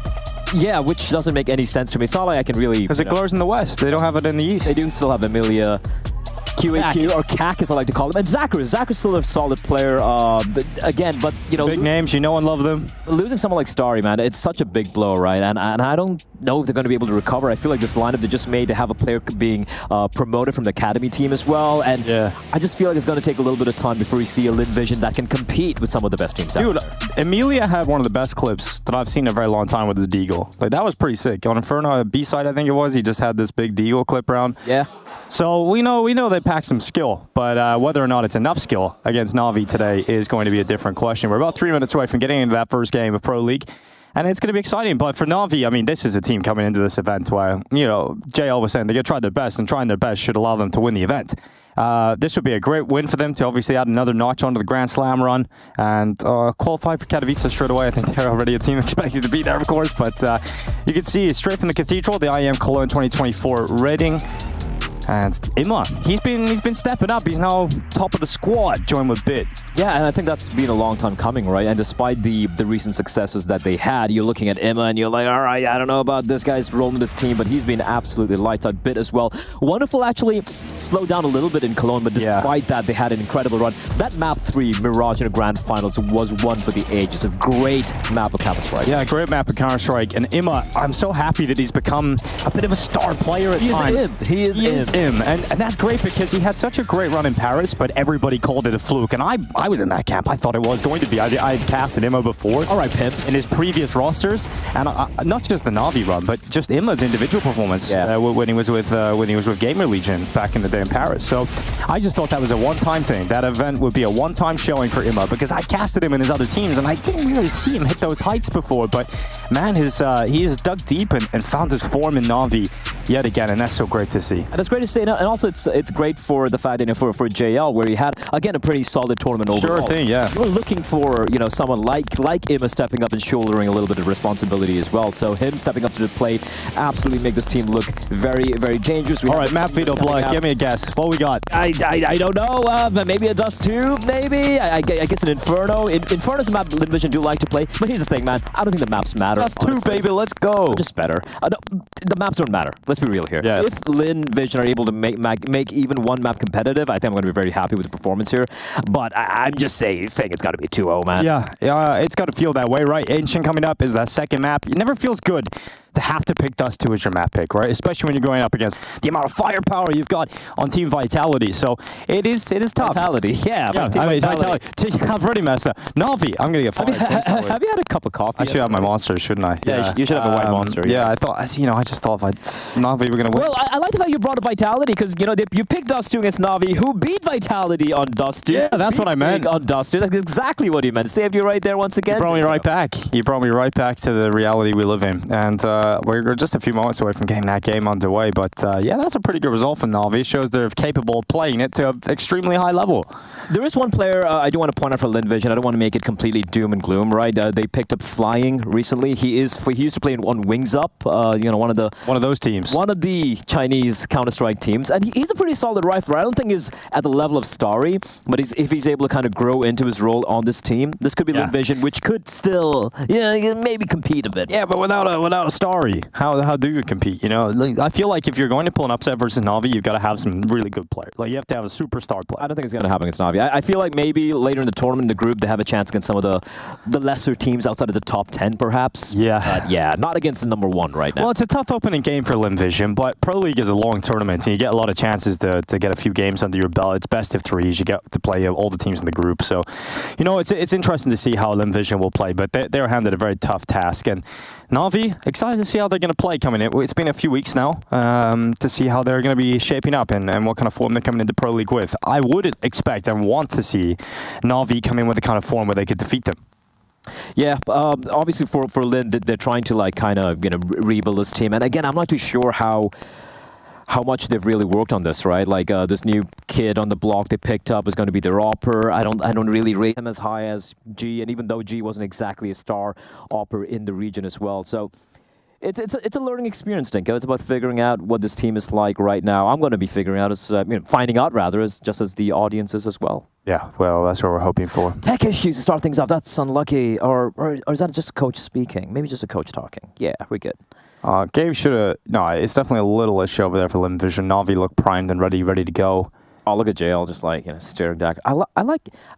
Speaker 13: Yeah, which doesn't make any sense to me. It's not like I can really...
Speaker 12: Because it glows in the West. They don't have it in the East.
Speaker 13: They do still have Emilia... QAQ or macaque, as I like to call him, and Zachary. Zachary's still a solid player, but you know,
Speaker 12: big names, you know and love them.
Speaker 13: Losing someone like Starry, man, it's such a big blow, right? And I don't know if they're going to be able to recover. I feel like this lineup they just made to have a player being promoted from the academy team as well, and I just feel like it's going to take a little bit of time before we see a Lin Vision that can compete with some of the best teams out there.
Speaker 12: Emilia had one of the best clips that I've seen in a very long time with his deagle. Like, that was pretty sick. On Inferno B-side, I think it was, he just had this big deagle clip round.
Speaker 13: Yeah.
Speaker 12: So we know they pack some skill, but whether or not it's enough skill against Na'Vi today is going to be a different question. We're about 3 minutes away from getting into that first game of Pro League, and it's going to be exciting. But for Na'Vi, I mean, this is a team coming into this event where, you know, JL was saying they're going to try their best, and trying their best should allow them to win the event. This would be a great win for them to obviously add another notch onto the Grand Slam run and qualify for Katowice straight away. I think they're already a team expected to be there, of course, but you can see straight from the Cathedral, the IEM Cologne 2024 rating. And Imma, he's been stepping up. He's now top of the squad, joined with Bit.
Speaker 13: Yeah, and I think that's been a long time coming, right? And despite the recent successes that they had, you're looking at Imma and you're like, all right, I don't know about this guy's role in this team, but he's been absolutely lights out. Bit as well. Wonderful actually slowed down a little bit in Cologne, but despite that, they had an incredible run. That map 3, Mirage in the Grand Finals, was one for the ages. A great map of Counter-Strike.
Speaker 12: Yeah, great map of Counter-Strike. And Imma, I'm so happy that he's become a bit of a star player at times.
Speaker 13: He is
Speaker 12: him. And that's great because he had such a great run in Paris, but everybody called it a fluke. And I was in that camp. I thought it was going to be. I had casted Imma before.
Speaker 13: All right, Pimp.
Speaker 12: In his previous rosters. And not just the Na'Vi run, but just Imma's individual performance when he was with Gamer Legion back in the day in Paris. So I just thought that was a one-time thing. That event would be a one-time showing for Imma because I casted him in his other teams and I didn't really see him hit those heights before. But man, he has dug deep and found his form in Na'Vi yet again, and that's so great to see.
Speaker 13: And it's great to see, and also it's great for the fact that for JL, where he had again a pretty solid tournament overall.
Speaker 12: Sure thing, yeah.
Speaker 13: You're looking for someone like Imma stepping up and shouldering a little bit of responsibility as well. So him stepping up to the plate absolutely make this team look very, very dangerous.
Speaker 12: All right, Map Vito Blood, give me a guess. What we got?
Speaker 13: I don't know. Maybe a Dust 2, maybe. I guess an Inferno. Inferno's a map Lin Vision do like to play, but here's the thing, man. I don't think the maps matter.
Speaker 12: Dust 2, baby. Let's go.
Speaker 13: Just better. No, the maps don't matter. Let's be real here.
Speaker 12: Yeah.
Speaker 13: If Lin Vision are able to make even one map competitive, I think I'm going to be very happy with the performance here. But I'm just saying it's got to be 2-0, man.
Speaker 12: Yeah, it's got to feel that way, right? Ancient coming up is that second map. It never feels good to have to pick Dust 2 as your map pick, right? Especially when you're going up against the amount of firepower you've got on Team Vitality. So it is tough.
Speaker 13: Vitality,
Speaker 12: Vitality. I've already messed up. Na'Vi, I'm going to get fired.
Speaker 13: Have you had a cup of coffee?
Speaker 12: I should have my monster, shouldn't I?
Speaker 13: Yeah, you should have a white monster.
Speaker 12: Yeah, I just thought Na'Vi were going to win.
Speaker 13: Well, I like the fact you brought up Vitality because, you picked Dust 2 against Na'Vi, who beat Vitality on Dust 2.
Speaker 12: Yeah, that's what I meant.
Speaker 13: On Dust 2. That's exactly what you meant. Saved you right there once again.
Speaker 12: You brought me right back. You brought me right back to the reality we live in. And we're just a few moments away from getting that game underway. But that's a pretty good result for Na'Vi. Shows they're capable of playing it to an extremely high level.
Speaker 13: There is one player I do want to point out for Lin Vision. I don't want to make it completely doom and gloom, right? They picked up Flying recently. He used to play on Wings Up, one of
Speaker 12: those teams.
Speaker 13: One of the Chinese Counter-Strike teams. And he's a pretty solid rifler. I don't think he's at the level of Starry, but if he's able to kind of grow into his role on this team, this could be Lin Vision, which could still maybe compete a bit.
Speaker 12: Yeah, but without a Starry, how do you compete? I feel like if you're going to pull an upset versus Na'Vi, you've got to have some really good players. Like, you have to have a superstar player.
Speaker 13: I don't think it's going to happen against Na'Vi. I feel like maybe later in the tournament, the group, they have a chance against some of the lesser teams outside of the top 10, perhaps.
Speaker 12: Yeah.
Speaker 13: But not against the number 1 right now.
Speaker 12: Well, it's a tough opening game for Lin Vision, but Pro League is a long tournament, and you get a lot of chances to get a few games under your belt. It's best of 3s. You get to play all the teams in the group. So, it's interesting to see how Lin Vision will play, but they're handed a very tough task. And Na'Vi, excited to see how they're going to play coming in. It's been a few weeks now to see how they're going to be shaping up and what kind of form they're coming into Pro League with. I would expect and want to see Na'Vi come in with the kind of form where they could defeat them.
Speaker 13: Yeah, obviously for Lin, they're trying to rebuild this team. And again, I'm not too sure how much they've really worked on this, right? Like this new kid on the block they picked up is going to be their opper. I don't really rate him as high as G, and even though G wasn't exactly a star opper in the region as well. So it's a learning experience, Dinko. It's about figuring out what this team is like right now. I'm going to be figuring out finding out just as the audience is as well.
Speaker 12: Yeah, well, that's what we're hoping for.
Speaker 13: Tech issues to start things off. That's unlucky, or is that just a coach speaking? Maybe just a coach talking. Yeah, we're good.
Speaker 12: Gabe should have... No, it's definitely a little issue over there for Lin Vision. Na'Vi look primed and ready to go.
Speaker 13: Oh, look at JL just like, staring back. I love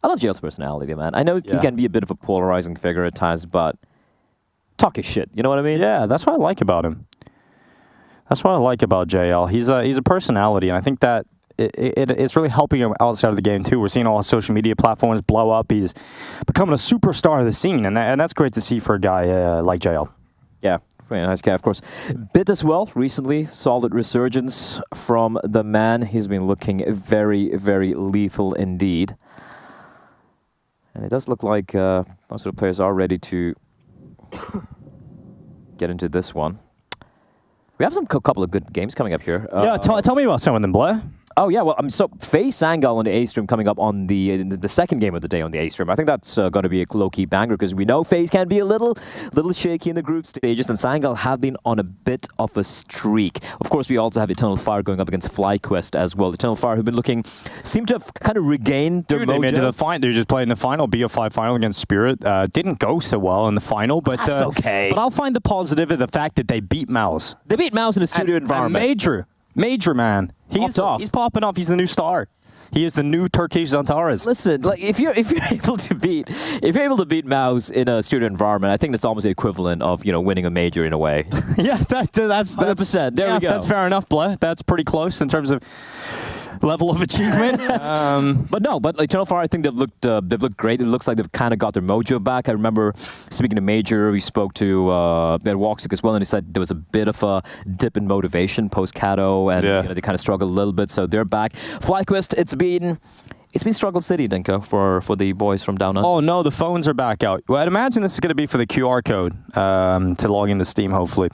Speaker 13: JL's personality, man. I know he can be a bit of a polarizing figure at times, but talk his shit. You know what I mean?
Speaker 12: Yeah, that's what I like about him. That's what I like about JL. He's a personality, and I think that it's really helping him outside of the game too. We're seeing all his social media platforms blow up. He's becoming a superstar of the scene, and that's great to see for a guy like JL.
Speaker 13: Yeah, very nice guy, of course. Bit as well recently. Solid resurgence from the man. He's been looking very, very lethal indeed. And it does look like most of the players are ready to get into this one. We have some couple of good games coming up here.
Speaker 12: Yeah, tell me about some of them, Blair.
Speaker 13: Oh, yeah. Well, so FaZe Sangal on the A stream coming up on the second game of the day on the A stream. I think that's going to be a low-key banger because we know FaZe can be a little shaky in the group stages, and Sangal have been on a bit of a streak. Of course, we also have Eternal Fire going up against FlyQuest as well. Eternal Fire, who've been seem to have kind of regained their mojo.
Speaker 12: They made it to the final. They just played in the final, BO5 final against Spirit. Didn't go so well in the final, but
Speaker 13: that's okay.
Speaker 12: But I'll find the positive in the fact that they beat Mouse.
Speaker 13: They beat Mouse in a studio environment.
Speaker 12: Major man. He's popping off. He's the new star. He is the new Turkish Zantares.
Speaker 13: Listen, like if you're able to beat Mouse in a studio environment, I think that's almost the equivalent of winning a major in a way.
Speaker 12: Yeah, that's
Speaker 13: 100%. There we go.
Speaker 12: That's fair enough, Bleh. That's pretty close in terms of level of achievement.
Speaker 13: But Eternal Fire, I think they've looked great. It looks like they've kind of got their mojo back. I remember speaking to Major, we spoke to Walksick as well, and he said there was a bit of a dip in motivation post Kato, and they kind of struggled a little bit, so they're back. FlyQuest, it's been struggle city, Denko, for the boys from down under.
Speaker 12: Oh no, the phones are back out. Well, I'd imagine this is going to be for the QR code to log into Steam, hopefully.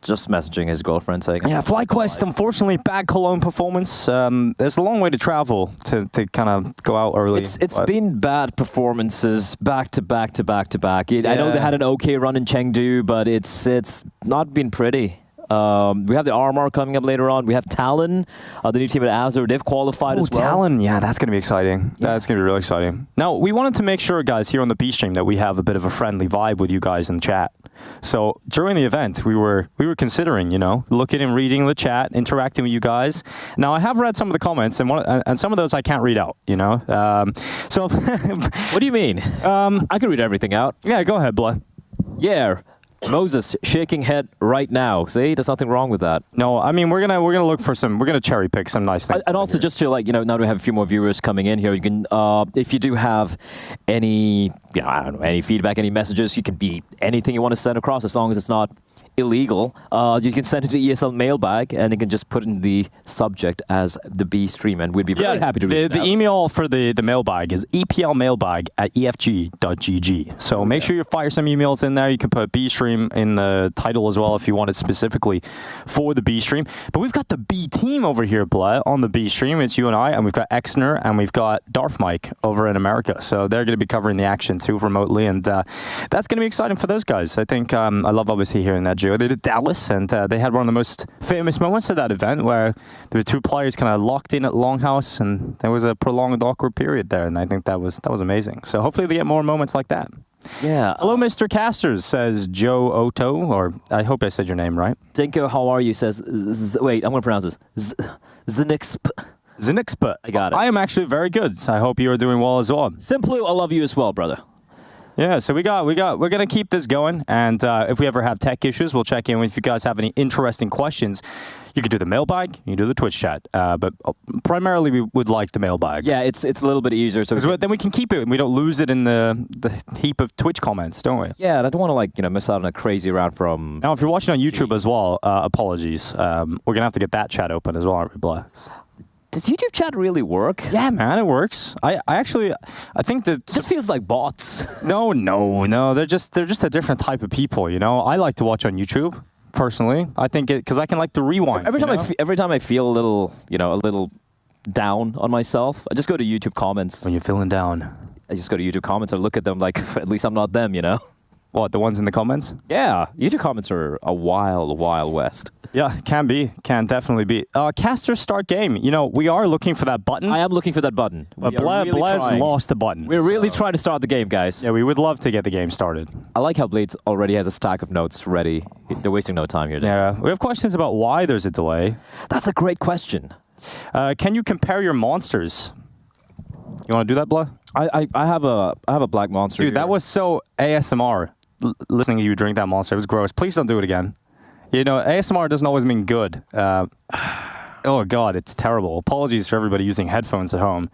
Speaker 13: Just messaging his girlfriend saying...
Speaker 12: Yeah, FlyQuest, unfortunately, bad Cologne performance. There's a long way to travel to kind of go out early.
Speaker 13: It's been bad performances back to back to back to back. I know they had an okay run in Chengdu, but it's not been pretty. We have the RMR coming up later on. We have Talon, the new team at Azure. They've qualified as well.
Speaker 12: Talon, yeah, that's going to be exciting. That's going to be really exciting. Now, we wanted to make sure, guys, here on the B stream that we have a bit of a friendly vibe with you guys in the chat. So during the event, we were considering, looking and reading the chat, interacting with you guys. Now, I have read some of the comments, and some of those I can't read out, So,
Speaker 13: what do you mean? I can read everything out.
Speaker 12: Yeah, go ahead, Blah.
Speaker 13: Yeah. Moses shaking head right now. See, there's nothing wrong with that.
Speaker 12: No, I mean we're gonna look for we're gonna cherry pick some nice things.
Speaker 13: And also here. Just to now that we have a few more viewers coming in here, you can if you do have any any feedback, any messages, you can be anything you want to send across as long as it's not illegal. You can send it to ESL mailbag, and you can just put in the subject as the B stream, and we'd be very happy to read it.
Speaker 12: The email for the mailbag is eplmailbag@efg.gg. So make sure you fire some emails in there. You can put B stream in the title as well if you want it specifically for the B stream. But we've got the B team over here, Bleh, on the B stream. It's you and I, and we've got Exner, and we've got Darth Mike over in America. So they're going to be covering the action too remotely, and that's going to be exciting for those guys. I think I love obviously hearing that. They did Dallas, and they had one of the most famous moments of that event where there was two players kind of locked in at Longhouse, and there was a prolonged awkward period there, and I think that was amazing. So hopefully they get more moments like that.
Speaker 13: Yeah.
Speaker 12: Hello, Mr. Casters, says Joe Oto, or I hope I said your name right.
Speaker 13: Dinko, how are you? Says, wait, I'm going to pronounce this.
Speaker 12: Zinixpa.
Speaker 13: I got it.
Speaker 12: I am actually very good. So I hope you are doing well as well.
Speaker 13: Simplu, I love you as well, brother.
Speaker 12: Yeah, so we're gonna keep this going, and if we ever have tech issues, we'll check in. If you guys have any interesting questions, you can do the mailbag, you can do the Twitch chat, but primarily we would like the mailbag.
Speaker 13: Yeah, it's a little bit easier, so
Speaker 12: then we can keep it and we don't lose it in the heap of Twitch comments, don't we?
Speaker 13: Yeah, I don't want to miss out on a crazy round from.
Speaker 12: Now, if you're watching on YouTube as well, apologies. We're gonna have to get that chat open as well, aren't we, Blah?
Speaker 13: Does YouTube chat really work?
Speaker 12: Yeah, man, it works. I think that
Speaker 13: it just feels like bots.
Speaker 12: No. They're just a different type of people, I like to watch on YouTube personally. I think because I can like the rewind.
Speaker 13: Every time I feel a little down on myself, I just go to YouTube comments.
Speaker 12: When you're feeling down,
Speaker 13: I just go to YouTube comments and look at them like at least I'm not them,
Speaker 12: What, the ones in the comments?
Speaker 13: Yeah, YouTube comments are a wild west.
Speaker 12: Yeah, can definitely be. Caster start game. We are looking for that button.
Speaker 13: I am looking for that button.
Speaker 12: But Blaz lost the button.
Speaker 13: We're really trying to start the game, guys.
Speaker 12: Yeah, we would love to get the game started.
Speaker 13: I like how Blades already has a stack of notes ready. They're wasting no time here.
Speaker 12: Yeah, we have questions about why there's a delay.
Speaker 13: That's a great question.
Speaker 12: Can you compare your monsters? You want to do that, Blah?
Speaker 13: I have a black monster.
Speaker 12: Dude,
Speaker 13: here.
Speaker 12: that was so ASMR. Listening to you drink that monster, it was gross. Please don't do it again. You know, ASMR doesn't always mean good. Oh God, it's terrible. Apologies for everybody using headphones at home.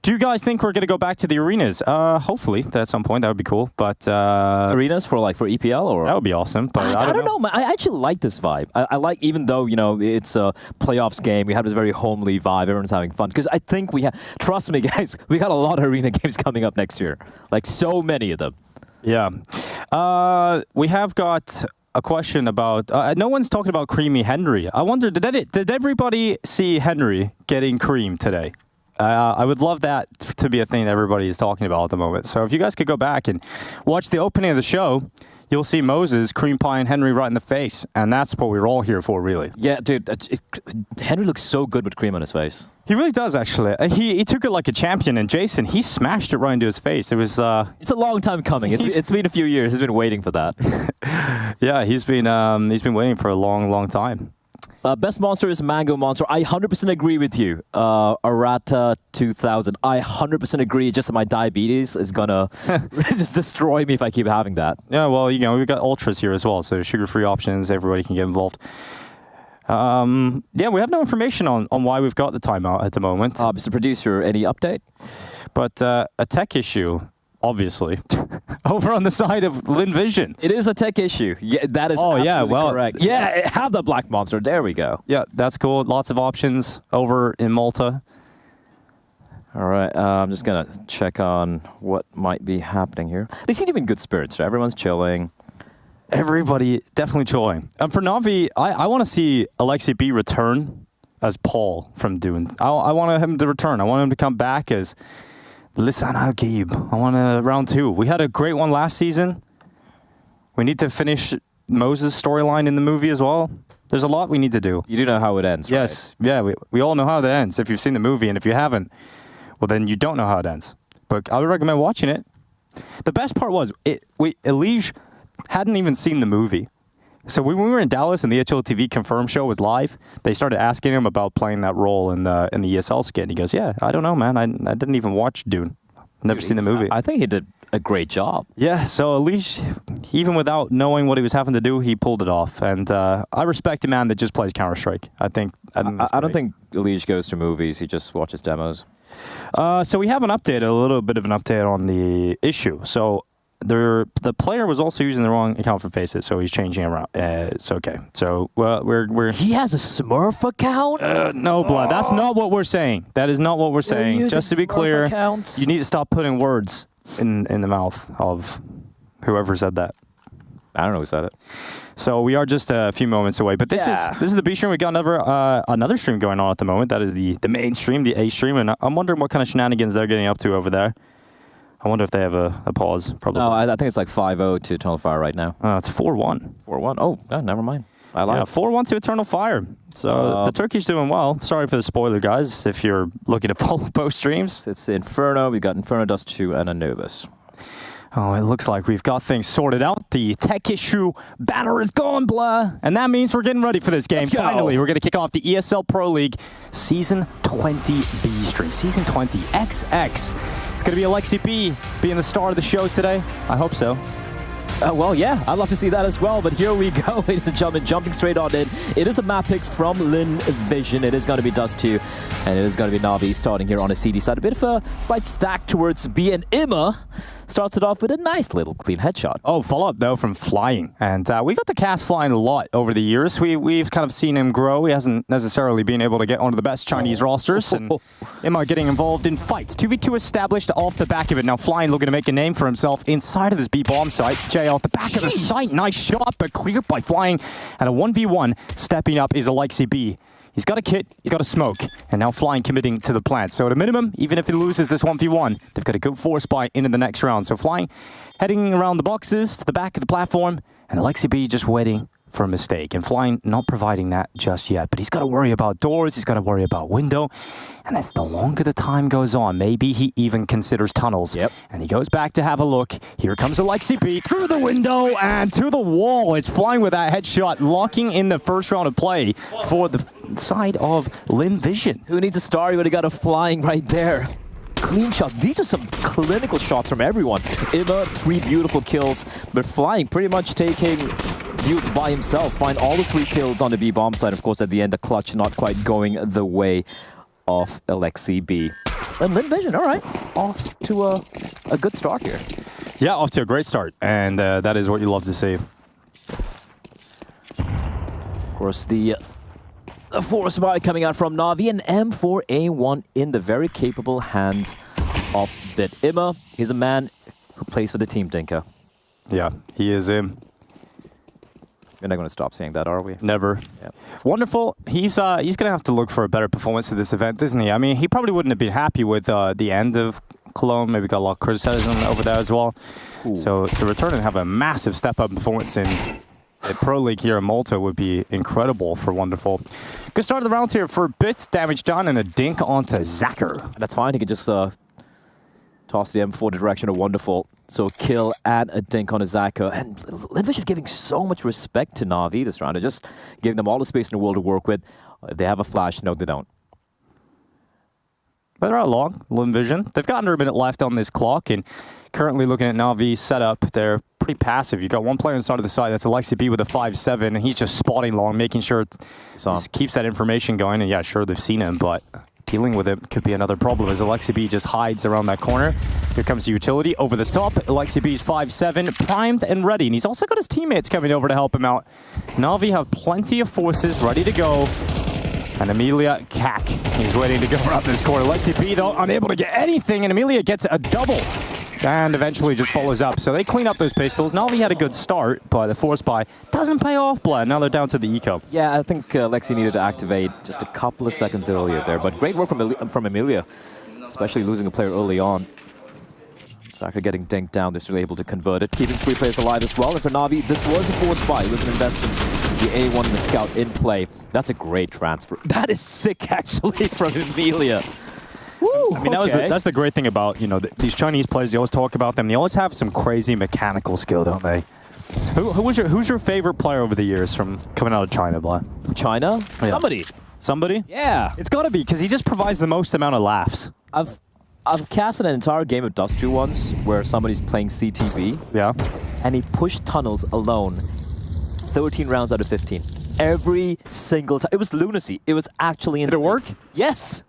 Speaker 12: Do you guys think we're going to go back to the arenas? Hopefully, at some point. That would be cool. But
Speaker 13: arenas for EPL or
Speaker 12: that would be awesome. But
Speaker 13: I don't know, man. I actually like this vibe. I like, even though it's a playoffs game, we have this very homely vibe. Everyone's having fun because I think we have. Trust me, guys, we got a lot of arena games coming up next year. Like so many of them.
Speaker 12: Yeah, we have got a question about. No one's talking about Creamy Henry. I wonder, did everybody see Henry getting cream today? I would love that to be a thing that everybody is talking about at the moment. So if you guys could go back and watch the opening of the show, you'll see Moses cream pieing Henry right in the face. And that's what we're all here for, really.
Speaker 13: Yeah, dude. Henry looks so good with cream on his face.
Speaker 12: He really does, actually. He took it like a champion. And Jason, he smashed it right into his face. It was...
Speaker 13: It's a long time coming. It's been a few years. He's been waiting for that.
Speaker 12: Yeah, he's been waiting for a long, long time.
Speaker 13: Best monster is Mango Monster. I 100% agree with you. Arata 2000. I 100% agree. Just that my diabetes is gonna just destroy me if I keep having that.
Speaker 12: Yeah, well, we've got ultras here as well, so sugar-free options. Everybody can get involved. Yeah, we have no information on why we've got the timeout at the moment.
Speaker 13: Mr. Producer, any update?
Speaker 12: But a tech issue. Obviously, over on the side of Linvision.
Speaker 13: It is a tech issue. Yeah, that is absolutely correct. Yeah, have the black monster. There we go.
Speaker 12: Yeah, that's cool. Lots of options over in Malta.
Speaker 13: All right, I'm just going to check on what might be happening here. They seem to be in good spirits. Right? Everyone's chilling.
Speaker 12: Everybody definitely chilling. For Navi, I want to see Alexi B return as Paul from Dune. I want him to return. I want him to come back as... Lisan Al-Gaib. I want round 2. We had a great one last season. We need to finish Moses' storyline in the movie as well. There's a lot we need to do.
Speaker 13: You do know how it ends, right?
Speaker 12: Yes. Yeah, we all know how that ends if you've seen the movie. And if you haven't, well, then you don't know how it ends. But I would recommend watching it. The best part was, Elige hadn't even seen the movie. So when we were in Dallas and the HLTV Confirmed show was live, they started asking him about playing that role in the ESL skit. He goes, yeah, I don't know, man. I didn't even watch Dune. Never seen the movie.
Speaker 13: I think he did a great job.
Speaker 12: Yeah, so at least, even without knowing what he was having to do, he pulled it off. And I respect a man that just plays Counter-Strike. I don't think
Speaker 13: Elige goes to movies. He just watches demos.
Speaker 12: So we have a little bit of an update on the issue. So... The player was also using the wrong account for Faces, so he's changing around. It's okay. So we're
Speaker 13: he has a Smurf account?
Speaker 12: No, Blood. That's not what we're saying. That is not what we're saying. Just to be clear,
Speaker 13: accounts?
Speaker 12: You need to stop putting words in the mouth of whoever said that.
Speaker 13: I don't know who said it.
Speaker 12: So we are just a few moments away, but this is the B stream. We got another stream going on at the moment. That is the main stream, the A stream, and I'm wondering what kind of shenanigans they're getting up to over there. I wonder if they have a pause. Probably.
Speaker 13: No, I think it's like 5-0 to Eternal Fire right now.
Speaker 12: It's 4-1.
Speaker 13: 4-1. Oh, never mind. I lied.
Speaker 12: Yeah, 4-1 to Eternal Fire. So the Turkey's doing well. Sorry for the spoiler, guys, if you're looking to follow both streams.
Speaker 13: It's Inferno. We've got Inferno, Dust 2, and Anubis.
Speaker 12: Oh, it looks like we've got things sorted out. The tech issue banner is gone, blah. And that means we're getting ready for this game. Finally, we're going to kick off the ESL Pro League Season 20 B stream. Season 20 XX. It's going to be Alexi B being the star of the show today. I hope so.
Speaker 13: Well, yeah, I'd love to see that as well, but here we go, ladies and gentlemen, jumping straight on in. It is a map pick from Linvision. It is going to be Dust 2, and it is going to be Navi starting here on a CD side. A bit of a slight stack towards B, and Imma starts it off with a nice little clean headshot.
Speaker 12: Oh, follow-up, though, from Flying. And we got to cast Flying a lot over the years. We've kind of seen him grow. He hasn't necessarily been able to get onto the best Chinese rosters, and Imma getting involved in fights. 2v2 established off the back of it. Now Flying looking to make a name for himself inside of this B-bomb site. JL at the back of the site. Nice shot, but cleared by Flying. And a 1v1 stepping up is Alexi B. He's got a kit, he's got a smoke, and now Flying committing to the plant. So at a minimum, even if he loses this 1v1, they've got a good force buy into the next round. So Flying heading around the boxes to the back of the platform, and Alexi B just waiting for a mistake, and Flying not providing that just yet. But he's got to worry about doors, he's got to worry about window, and as the longer the time goes on, maybe he even considers tunnels.
Speaker 13: Yep.
Speaker 12: And he goes back to have a look. Here comes Alexi B through the window and to the wall. It's Flying with that headshot, locking in the first round of play for the side of Lin Vision.
Speaker 13: Who needs a star when he got a Flying right there? Clean shot. These are some clinical shots from everyone. Ima, 3 beautiful kills, but Flying pretty much taking deals by himself. Find all the 3 kills on the B bomb side. Of course, at the end, the clutch not quite going the way of Alexi B. And Lin Vision, all right, off to a good start here.
Speaker 12: Yeah, off to a great start, and that is what you love to see.
Speaker 13: Of course, the force buy coming out from Na'Vi, and M4A1 in the very capable hands of Bit. Ima, he's a man who plays for the team, Dinka.
Speaker 12: Yeah, he is him.
Speaker 13: We're not going to stop saying that, are we?
Speaker 12: Never.
Speaker 13: Yep.
Speaker 12: Wonderful. He's going to have to look for a better performance at this event, isn't he? I mean, he probably wouldn't have been happy with the end of Cologne. Maybe got a lot of criticism over there as well.
Speaker 13: Ooh.
Speaker 12: So to return and have a massive step-up performance in the Pro League here in Malta would be incredible for Wonderful. Good start of the round here for Bit. Damage done and a dink onto Zacher.
Speaker 13: That's fine. He can just toss the M4 in the direction of Wonderful. So kill and a dink on a Zacher. And Lin Vision giving so much respect to Na'Vi this round. They're just giving them all the space in the world to work with. They have a flash. No, they don't.
Speaker 12: But they're out long, Lin Vision. They've got under a minute left on this clock, and currently looking at Na'Vi's setup, they're pretty passive. You've got one player inside of the side, that's Alexi B with a 5-7, and he's just spotting long, making sure it keeps that information going. And yeah, sure, they've seen him, but dealing with it could be another problem as Alexi B just hides around that corner. Here comes the utility over the top. Alexi B's 5-7, primed and ready. And he's also got his teammates coming over to help him out. Na'Vi have plenty of forces ready to go. And Amelia Kak, he's waiting to go around this corner. Alexi B, though, unable to get anything, and Amelia gets a double. And eventually just follows up. So they clean up those pistols. Na'Vi had a good start, but the force buy doesn't pay off, Blad. Now they're down to the eco.
Speaker 13: Yeah, I think Lexi needed to activate just a couple of seconds earlier there. But great work from Amelia, especially losing a player early on. Zacher getting dinked down, they're still able to convert it. Keeping 3 players alive as well. And for Na'Vi, this was a force buy. It was an investment. The A1 and the scout in play. That's a great transfer. That is sick, actually, from Amelia. Woo,
Speaker 12: I mean, that's the great thing about, you know, these Chinese players. You always talk about them. They always have some crazy mechanical skill, don't they? Who's your favorite player over the years from coming out of China, Blad?
Speaker 13: From China? Yeah. Somebody.
Speaker 12: Somebody?
Speaker 13: Yeah.
Speaker 12: It's got to be, because he just provides the most amount of laughs.
Speaker 13: I've casted an entire game of Dust 2 once where somebody's playing CTB.
Speaker 12: Yeah.
Speaker 13: And he pushed tunnels alone 13 rounds out of 15. Every single time. It was lunacy. It was actually insane.
Speaker 12: Did it work?
Speaker 13: Yes.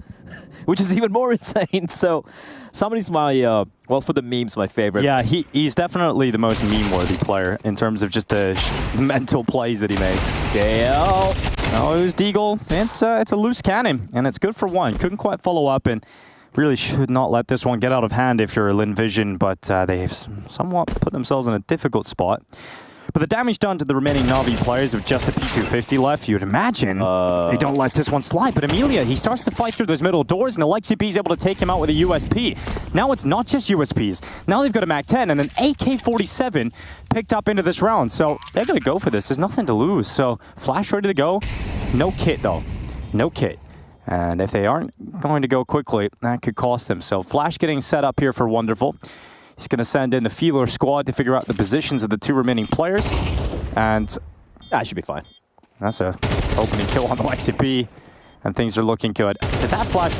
Speaker 13: Which is even more insane. So somebody's my, well, for the memes, my favorite.
Speaker 12: Yeah, he's definitely the most meme-worthy player in terms of just the mental plays that he makes.
Speaker 13: JL.
Speaker 12: Oh, it was Deagle. It's a loose cannon, and it's good for one. Couldn't quite follow up, and really should not let this one get out of hand if you're a Lin Vision, but they've somewhat put themselves in a difficult spot. But the damage done to the remaining Na'Vi players with just a P250 left, you'd imagine they don't let this one slide. But Amelia, he starts to fight through those middle doors, and Alexi B is able to take him out with a USP. Now it's not just USPs. Now they've got a MAC-10 and an AK-47 picked up into this round. So they're going to go for this. There's nothing to lose. So Flash ready to go. No kit, though. No kit. And if they aren't going to go quickly, that could cost them. So Flash getting set up here for Wonderful. He's going to send in the feeler squad to figure out the positions of the 2 remaining players. And
Speaker 13: that should be fine.
Speaker 12: That's a opening kill on Alexi B. And things are looking good. Did that Flash...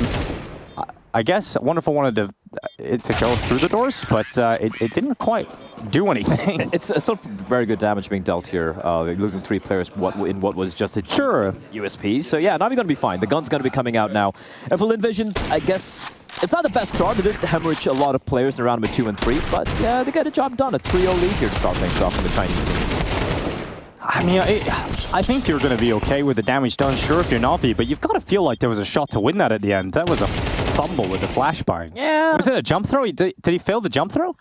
Speaker 12: I guess Wonderful wanted it to go through the doors, but it didn't quite do anything.
Speaker 13: It's sort of very good damage being dealt here. They're losing 3 players in what was just a USP. So yeah, Na'Vi going to be fine. The gun's going to be coming out now. And for Lin Vision, I guess it's not the best start. They did hemorrhage a lot of players in around number 2 and 3, but yeah, they got a job done. A 3-0 lead here to start things off on the Chinese team.
Speaker 12: I mean, I think you're going to be okay with the damage done, sure, if you're Na'Vi, but you've got to feel like there was a shot to win that at the end. That was a fumble with the flash buying.
Speaker 13: Yeah.
Speaker 12: Was it a jump throw? Did he fail the jump throw?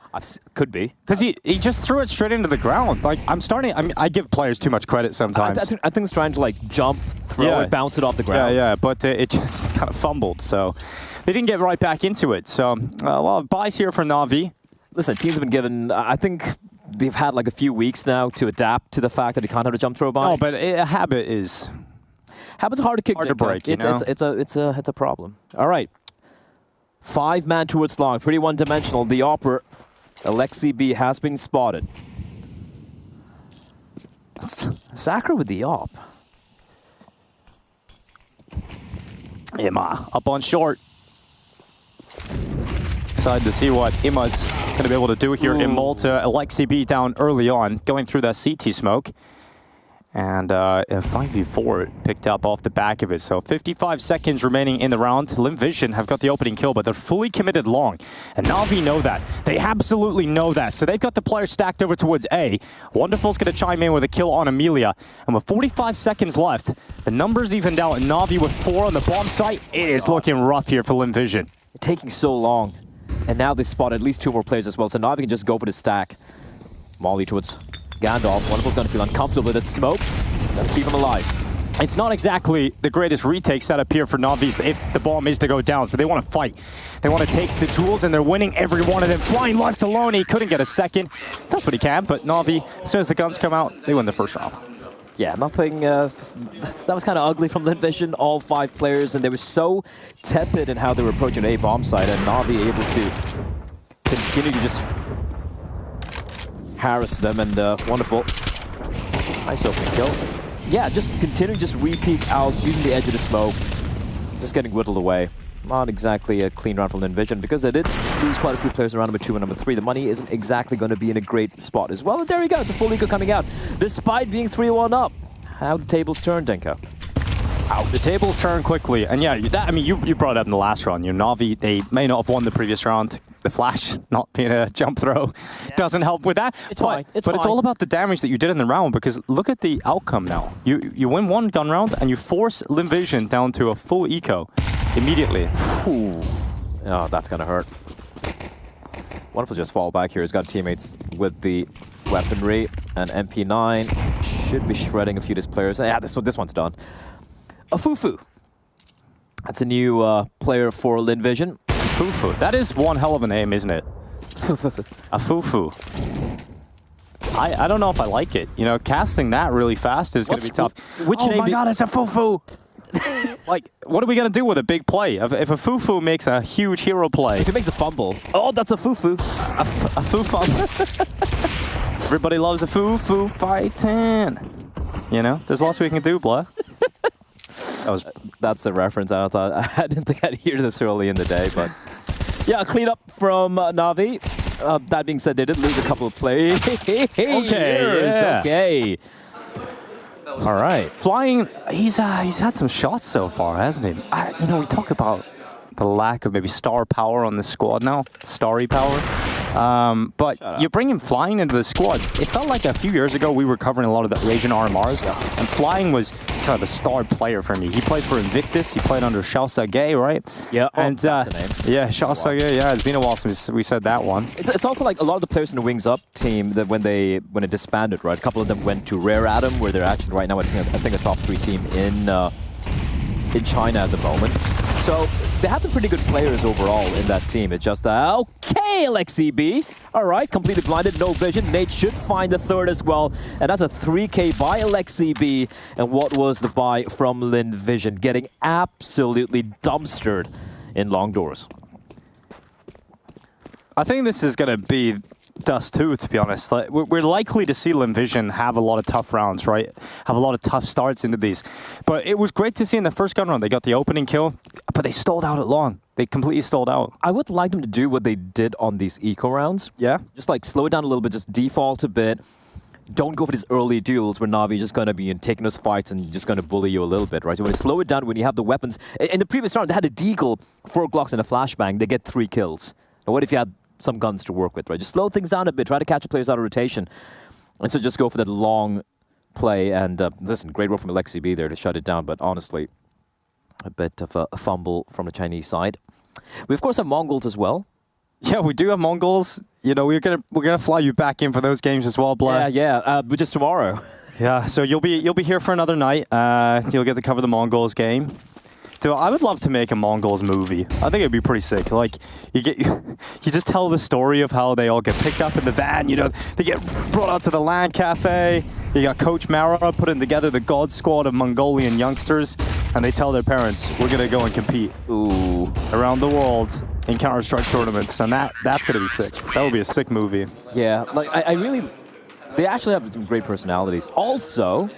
Speaker 13: Could be.
Speaker 12: Because he just threw it straight into the ground. Like, I give players too much credit sometimes.
Speaker 13: I think it's trying to, like, jump, throw it, bounce it off the ground.
Speaker 12: Yeah, but it just kind of fumbled, so they didn't get right back into it. So, well, buys here for Na'Vi.
Speaker 13: Listen, teams have been given, I think... they've had like a few weeks now to adapt to the fact that they can't have a jump throw bind.
Speaker 12: No, but a habit is...
Speaker 13: Habit's hard to kick.
Speaker 12: Hard to break, you know?
Speaker 13: It's a problem. All right. 5-man towards long. Pretty one-dimensional. The Opera, Alexi B has been spotted. Sakura with the op.
Speaker 12: Imma up on short. Excited to see what Imma's going to be able to do here in Malta. Alexi B down early on, going through that CT smoke. And a 5v4 picked up off the back of it. So 55 seconds remaining in the round. Lim Vision have got the opening kill, but they're fully committed long. And Na'Vi know that. They absolutely know that. So they've got the players stacked over towards A. Wonderful's going to chime in with a kill on Amelia. And with 45 seconds left, the numbers evened out. And Na'Vi with 4 on the bomb site. It is looking rough here for Lim Vision.
Speaker 13: Taking so long. And now they spot at least 2 more players as well. So Na'Vi can just go for the stack. Molly towards Gandalf. Wonderful's going to feel uncomfortable with it. Smoke. It's going to keep him alive.
Speaker 12: It's not exactly the greatest retake setup here for Na'Vi if the bomb is to go down, so they want to fight. They want to take the jewels, and they're winning every one of them. Flying left alone, he couldn't get a second. Does what he can, but Na'Vi, as soon as the guns come out, they win the first round.
Speaker 13: Yeah, nothing. That was kind of ugly from the Vision, all 5 players, and they were so tepid in how they were approaching A bomb site, and Na'Vi able to continue to just harass them, and wonderful. Nice opening kill. Yeah, just continue, just re-peek out, using the edge of the smoke, just getting whittled away. Not exactly a clean round from the Vision, because they did lose quite a few players in round number 2 and number 3. The money isn't exactly going to be in a great spot as well. And there you go, it's a full eco coming out, despite being 3-1 up. How the tables turn, Denko.
Speaker 12: The tables turn quickly, and yeah, you brought it up in the last round. Na'Vi, they may not have won the previous round. The flash not being a jump throw doesn't help with that.
Speaker 13: It's fine.
Speaker 12: It's all about the damage that you did in the round, because look at the outcome now. You win 1 gun round, and you force Lim Vision down to a full eco immediately.
Speaker 13: Oh, that's gonna hurt. Wonderful just fall back here. He's got teammates with the weaponry, and MP9 should be shredding a few of his players. Yeah, this one's done. A Fufu. That's a new player for Lin Vision.
Speaker 12: Fufu. That is one hell of a name, isn't it? A Fufu. I don't know if I like it. You know, casting that really fast is going to be tough. Oh my God, it's a Fufu! Like, what are we going to do with a big play? If a Fufu makes a huge hero play.
Speaker 13: If he makes a fumble. Oh, that's a Fufu.
Speaker 12: A Fufu. Everybody loves a Fufu fighting. You know, there's lots we can do, blah.
Speaker 13: That's the reference. I didn't think I'd hear this early in the day, but yeah, a clean up from Na'Vi. That being said, they did lose a couple of players. Okay. All right.
Speaker 12: Flying, he's had some shots so far, hasn't he? We talk about the lack of maybe star power on the squad now, starry power. But you bring him Flying into the squad. It felt like a few years ago we were covering a lot of the Asian RMRs, and Flying was kind of the star player for me. He played for Invictus. He played under Xiao Sage, right?
Speaker 13: Yeah,
Speaker 12: and
Speaker 13: that's the name.
Speaker 12: Yeah, Xiao Sage. Yeah, it's been a while since we said that one.
Speaker 13: It's also like a lot of the players in the Wings Up team that when it disbanded, right? A couple of them went to Rare Atom, where they're actually right now I think a top 3 team in China at the moment. So they had some pretty good players overall in that team. It's just, okay, Alexi B. All right, completely blinded, no vision. Nate should find the 3rd as well. And that's a 3K by Alexi B. And what was the buy from Lin Vision? Getting absolutely dumpstered in long doors.
Speaker 12: I think this is going to be Dust too, to be honest. Like, we're likely to see Lim Vision have a lot of tough rounds, right? Have a lot of tough starts into these. But it was great to see in the first gun round, they got the opening kill, but they stalled out at long. They completely stalled out.
Speaker 13: I would like them to do what they did on these eco rounds.
Speaker 12: Yeah.
Speaker 13: Just like slow it down a little bit, just default a bit. Don't go for these early duels where Na'Vi is just going to be taking those fights and just going to bully you a little bit, right? So when you slow it down, when you have the weapons. In the previous round, they had a Deagle, 4 Glocks and a flashbang. They get 3 kills. Now what if you had some guns to work with, right? Just slow things down a bit, try to catch the players out of rotation. And so just go for that long play. And listen, great work from Alexi B there to shut it down, but honestly, a bit of a fumble from the Chinese side. We, of course, have Mongols as well.
Speaker 12: Yeah, we do have Mongols. You know, we're gonna fly you back in for those games as well, Blair.
Speaker 13: Yeah, but just tomorrow.
Speaker 12: Yeah, so you'll be here for another night. You'll get to cover the Mongols game. Dude, I would love to make a Mongols movie. I think it'd be pretty sick. Like, you just tell the story of how they all get picked up in the van. You know, they get brought out to the land cafe. You got Coach Mara putting together the God Squad of Mongolian youngsters, and they tell their parents, "We're gonna go and compete around the world in Counter-Strike tournaments," and that's gonna be sick. That would be a sick movie.
Speaker 13: Yeah, like I really, they actually have some great personalities. Also,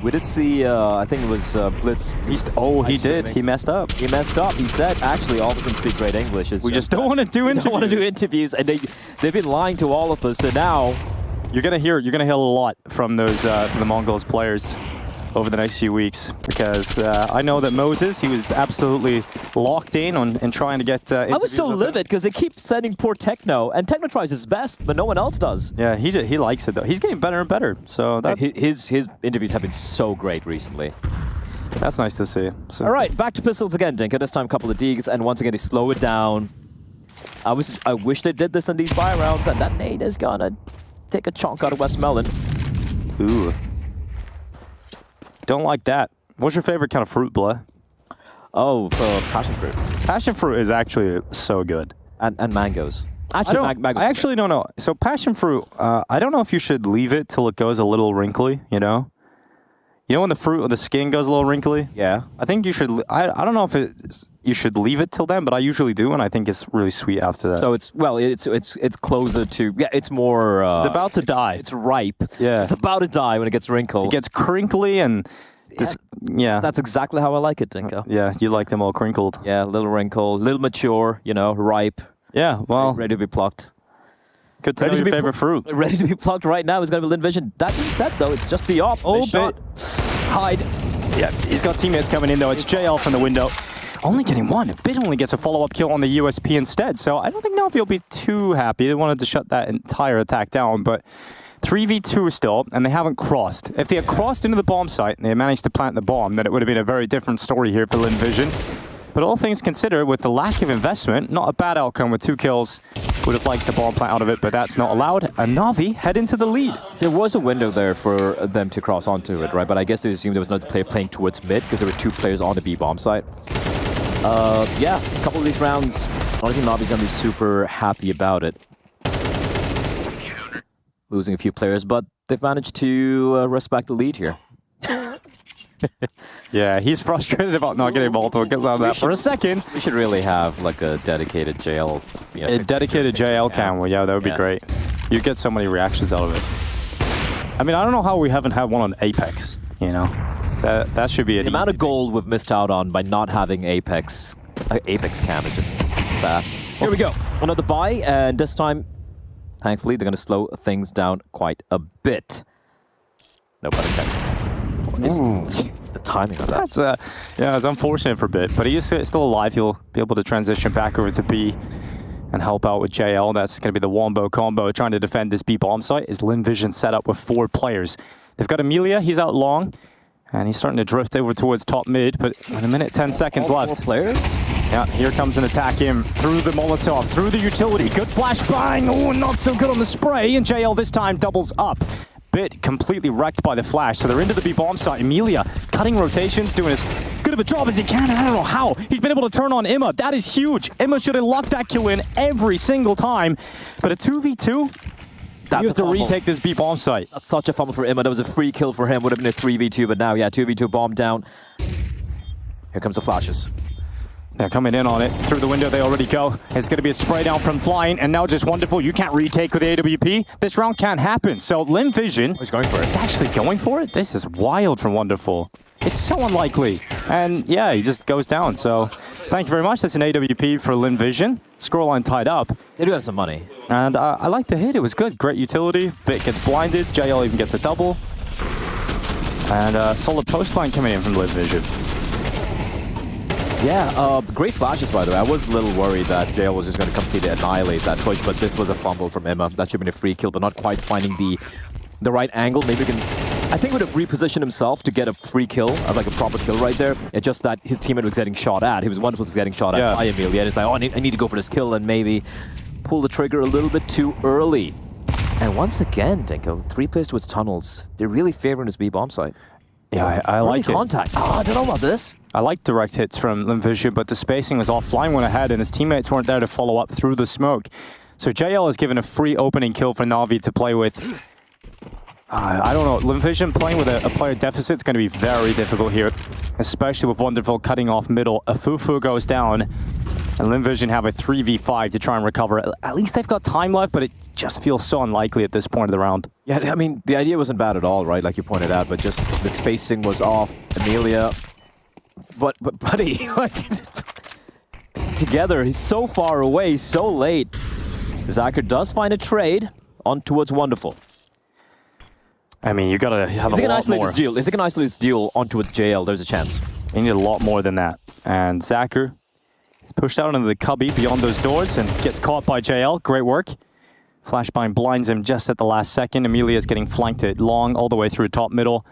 Speaker 13: we did see, I think it was Blitz.
Speaker 12: He did. He messed up.
Speaker 13: He messed up. He said, actually, all of us can speak great English.
Speaker 12: We just don't want to do interviews.
Speaker 13: Don't want to do interviews, and they've been lying to all of us. So now
Speaker 12: you're gonna hear a lot from those from the Mongols players over the next few weeks, because I know that Moses, he was absolutely locked in on and trying to get
Speaker 13: I was so livid because they keep sending poor Techno, and Techno tries his best, but no one else does.
Speaker 12: Yeah, he likes it though. He's getting better and better. So that
Speaker 13: his interviews have been so great recently.
Speaker 12: That's nice to see. So.
Speaker 13: All right, back to pistols again, Dinka. This time a couple of digs, and once again they slow it down. I wish they did this in these buy rounds, and that nade is gonna take a chunk out of West Melon.
Speaker 12: Ooh. Don't like that. What's your favorite kind of fruit, Blah?
Speaker 13: Oh, passion fruit.
Speaker 12: Passion fruit is actually so good.
Speaker 13: And mangoes. Actually, mangoes.
Speaker 12: I actually don't know. So passion fruit, I don't know if you should leave it till it goes a little wrinkly, you know? You know when the fruit or the skin goes a little wrinkly?
Speaker 13: Yeah.
Speaker 12: I think you should, I don't know if you should leave it till then, but I usually do, and I think it's really sweet after that.
Speaker 13: So it's closer to, it's more...
Speaker 12: it's about to die.
Speaker 13: It's ripe.
Speaker 12: Yeah.
Speaker 13: It's about to die when it gets wrinkled.
Speaker 12: It gets crinkly and... Yeah.
Speaker 13: That's exactly how I like it, Dinko.
Speaker 12: Yeah, you like them all crinkled.
Speaker 13: Yeah, a little wrinkled, a little mature, you know, ripe.
Speaker 12: Yeah, well...
Speaker 13: Ready to be plucked.
Speaker 12: Good to know your favorite fruit.
Speaker 13: Ready to be plucked right now is going to be Lin Vision. That being said, though, it's just the op.
Speaker 12: Oh, bit. Hide. Yeah, he's got teammates coming in, though. It's JL from the window. Only getting one. Bit only gets a follow-up kill on the USP instead, so I don't think Navi will be too happy. They wanted to shut that entire attack down, but 3v2 still, and they haven't crossed. If they had crossed into the bomb site and they had managed to plant the bomb, then it would have been a very different story here for Lin Vision. But all things considered, with the lack of investment, not a bad outcome with 2 kills. Would have liked the bomb plant out of it, but that's not allowed. And Navi head into the lead.
Speaker 13: There was a window there for them to cross onto it, right? But I guess they assumed there was another player playing towards mid because there were 2 players on the B bomb site. Yeah, a couple of these rounds, I don't think Navi's going to be super happy about it. Losing a few players, but they've managed to respect the lead here.
Speaker 12: Yeah, he's frustrated about not getting multiple kills out of that for a second.
Speaker 13: We should really have like a dedicated JL. You know,
Speaker 12: a dedicated JL cam. Well, yeah, that would be great. You get so many reactions out of it. I mean, I don't know how we haven't had one on Apex, you know? That should be an
Speaker 13: The amount of gold we've missed out on by not having Apex cam is just sad. Here we go. Another buy, and this time, thankfully, they're going to slow things down quite a bit. No pun intended. The timing of that.
Speaker 12: That's yeah, it's unfortunate for a bit, but he is still alive. He'll be able to transition back over to B and help out with JL. That's going to be the Wombo combo trying to defend this B bomb site. Is Lin Vision set up with 4 players? They've got Amelia. He's out long, and he's starting to drift over towards top mid. But in a minute, 10 seconds left.
Speaker 13: 4 players.
Speaker 12: Yeah, here comes an attack in through the Molotov, through the utility. Good flashbang. Oh, not so good on the spray, and JL this time doubles up. Bit completely wrecked by the flash, so they're into the B bomb site. Emilia cutting rotations, doing as good of a job as he can, and I don't know how. He's been able to turn on Imma. That is huge. Imma should have locked that kill in every single time, but a 2v2, that's you have to retake this B bomb site.
Speaker 13: That's such a fumble for Imma. That was a free kill for him. Would have been a 3v2, but now, yeah, 2v2 bomb down. Here comes the flashes.
Speaker 12: They're coming in on it. Through the window they already go. It's going to be a spray down from Flying, and now just Wonderful. You can't retake with the AWP. This round can't happen. So Lin Vision
Speaker 13: he's going for it.
Speaker 12: He's actually going for it? This is wild from Wonderful. It's so unlikely. And yeah, he just goes down. So thank you very much. That's an AWP for Lin Vision. Scoreline tied up.
Speaker 13: They do have some money.
Speaker 12: And I like the hit. It was good. Great utility. Bit gets blinded. JL even gets a double. And solid post plan coming in from Lin Vision.
Speaker 13: Yeah, great flashes, by the way. I was a little worried that JL was just going to completely annihilate that push, but this was a fumble from Imma. That should have been a free kill, but not quite finding the right angle. Maybe we can... I think he would have repositioned himself to get a free kill, like a proper kill right there. It's just that his teammate was getting shot at. He was Wonderful was getting shot at by Amelia. And it's like, oh, I need to go for this kill and maybe pull the trigger a little bit too early. And once again, Dinko, 3 players towards tunnels. They're really favoring this B bomb site.
Speaker 12: Yeah, I like it.
Speaker 13: Contact. I don't know about this.
Speaker 12: I like direct hits from Limvision, but the spacing was off. Flying went ahead, and his teammates weren't there to follow up through the smoke. So JL has given a free opening kill for Na'Vi to play with. I don't know. Limvision playing with a player deficit is going to be very difficult here, especially with Wonderful cutting off middle. Afufu goes down, and Limvision have a 3v5 to try and recover. At least they've got time left, but it just feels so unlikely at this point of the round.
Speaker 13: Yeah, I mean, the idea wasn't bad at all, right? Like you pointed out, but just the spacing was off. Amelia, but buddy, like together, he's so far away, so late. Zacher does find a trade on towards Wonderful.
Speaker 12: I mean, you gotta have a lot more.
Speaker 13: If they can isolate this duel onto its JL, there's a chance.
Speaker 12: You need a lot more than that. And Zacher is pushed out into the cubby beyond those doors and gets caught by JL. Great work. Flashbang blinds him just at the last second. Amelia's getting flanked at long all the way through top middle.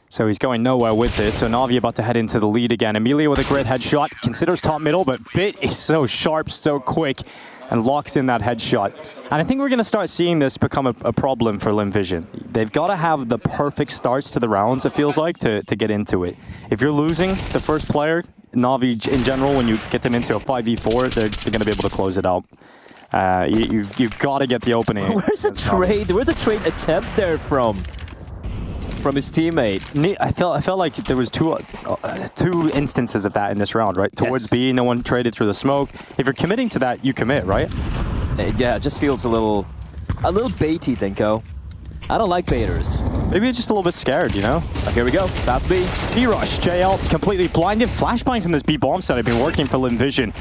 Speaker 12: So he's going nowhere with this. So Na'Vi about to head into the lead again. Amelia with a great headshot. Considers top middle, but Bit is so sharp, so quick, and locks in that headshot. And I think we're going to start seeing this become a problem for Limvision. They've got to have the perfect starts to the rounds, it feels like, to get into it. If you're losing the first player, Na'Vi in general, when you get them into a 5v4, they're going to be able to close it out. You've got to get the opening.
Speaker 13: Where's the trade? Where's a trade attempt there from his teammate?
Speaker 12: I felt like there was two instances of that in this round, right? Towards B, no one traded through the smoke. If you're committing to that, you commit, right?
Speaker 13: Yeah, it just feels a little baity, Dinko. I don't like baiters.
Speaker 12: Maybe you're just a little bit scared, you know?
Speaker 13: Here we go. Fast B.
Speaker 12: B-rush. JL completely blinded. Flashbangs in this B-bomb set have been working for Limvision.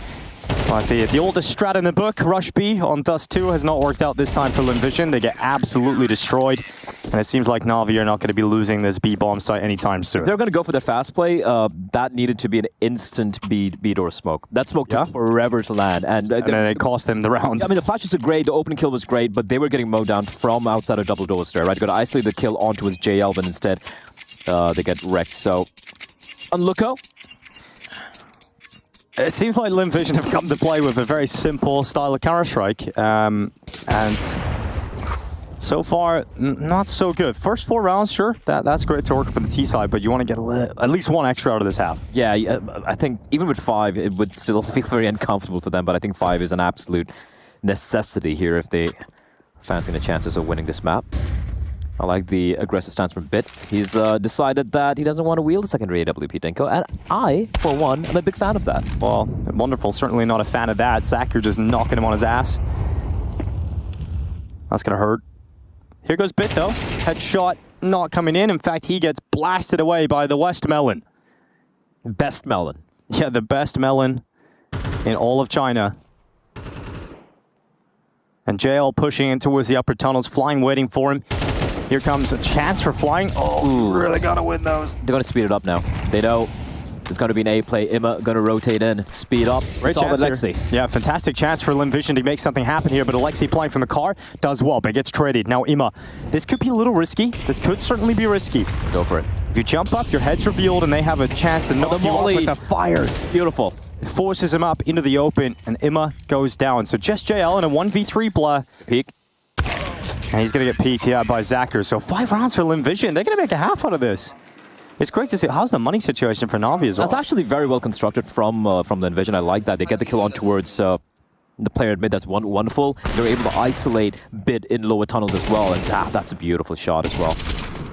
Speaker 12: But the oldest strat in the book, Rush B on Dust 2, has not worked out this time for Limvision. They get absolutely destroyed. And it seems like Na'Vi are not going to be losing this B-bomb site anytime soon.
Speaker 13: If they're going to go for the fast play, that needed to be an instant B-door smoke. That smoke took forever to land. And
Speaker 12: then it cost them the round.
Speaker 13: I mean, the flashes are great, the opening kill was great, but they were getting mowed down from outside of double doors there, right? Got to isolate the kill onto his JL, but instead they get wrecked. So, on Luco.
Speaker 12: It seems like Limvision have come to play with a very simple style of Counter-Strike. And so far, not so good. First 4 rounds, sure, that's great to work for the T side, but you want to get at least one extra out of this half.
Speaker 13: Yeah, I think even with 5, it would still feel very uncomfortable for them, but I think 5 is an absolute necessity here if they fancy the chances of winning this map. I like the aggressive stance from Bit. He's decided that he doesn't want to wield the secondary AWP, Dinko, and I, for one, am a big fan of that.
Speaker 12: Well, Wonderful, certainly not a fan of that. Zacher just knocking him on his ass. That's going to hurt. Here goes Bit, though. Headshot not coming in. In fact, he gets blasted away by the West Melon.
Speaker 13: Best Melon.
Speaker 12: Yeah, the best melon in all of China. And JL pushing in towards the upper tunnels. Flying waiting for him. Here comes a chance for Flying. Oh, really got to win those.
Speaker 13: They're going to speed it up now. They know there's going to be an A play. Imma going to rotate in, speed up.
Speaker 12: Great chance Alexi. Yeah, fantastic chance for Limvision to make something happen here, but Alexi playing from the car does well, but gets traded. Now Imma, this could be a little risky. This could certainly be risky.
Speaker 13: Go for it.
Speaker 12: If you jump up, your head's revealed, and they have a chance to knock you off with the fire.
Speaker 13: Beautiful.
Speaker 12: It forces him up into the open, and Imma goes down. So just JL in a 1v3 blah.
Speaker 13: Peek.
Speaker 12: And he's going to get PT'd by Zacher. So 5 rounds for Limvision. They're going to make a half out of this. It's great to see. How's the money situation for Na'Vi as well?
Speaker 13: That's actually very well constructed from Limvision. I like that. They get the kill on towards the player at mid. That's wonderful. They're able to isolate Bit in lower tunnels as well. And that's a beautiful shot as well.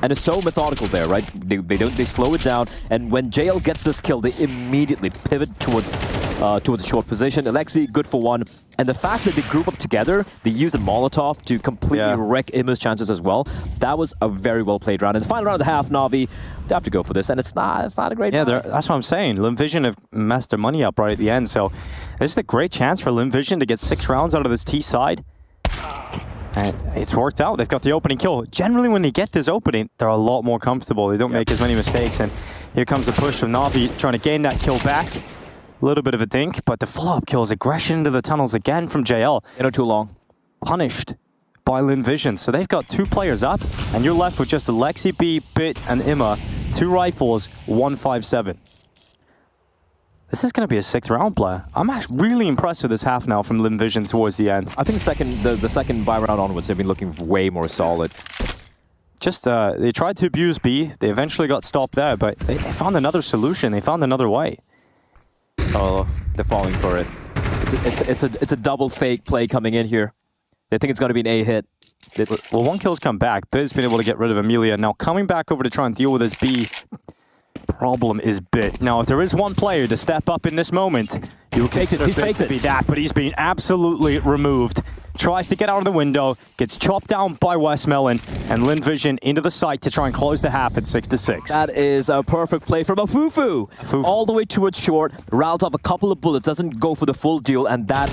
Speaker 13: And it's so methodical there, right? They slow it down, and when JL gets this kill, they immediately pivot towards a short position. Alexi, good for 1. And the fact that they group up together, they used a Molotov to completely wreck Imma's chances as well. That was a very well played round. In the final round of the half, Na'Vi, they have to go for this, and it's not a great round.
Speaker 12: That's what I'm saying. Limvision have messed their money up right at the end, so this is a great chance for Limvision to get 6 rounds out of this T side. And it's worked out. They've got the opening kill. Generally, when they get this opening, they're a lot more comfortable. They don't make as many mistakes. And here comes the push from Na'Vi trying to gain that kill back. A little bit of a dink, but the follow-up kill is aggression into the tunnels again from JL.
Speaker 13: Not too long.
Speaker 12: Punished by Limvision. So they've got 2 players up, and you're left with just Alexi B, Bit, and Imma. 2 rifles, 157. This is going to be a 6th round play. I'm actually really impressed with this half now from Limvision towards the end.
Speaker 13: I think the second buy round onwards, they've been looking way more solid.
Speaker 12: just they tried to abuse B. They eventually got stopped there, but they found another solution. They found another way.
Speaker 13: Oh, they're falling for it. It's a double fake play coming in here. They think it's going to be an A hit.
Speaker 12: Well, one kill's come back. Bid's been able to get rid of Amelia. Now coming back over to try and deal with this B problem is Bid. Now, if there is one player to step up in this moment, you would consider Bid to be that, but he's being absolutely removed. Tries to get out of the window, gets chopped down by Westmelon, and Lin Vision into the site to try and close the half at 6-6.
Speaker 13: That is a perfect play from Afufu. All the way towards short, rattles off a couple of bullets, doesn't go for the full duel, and that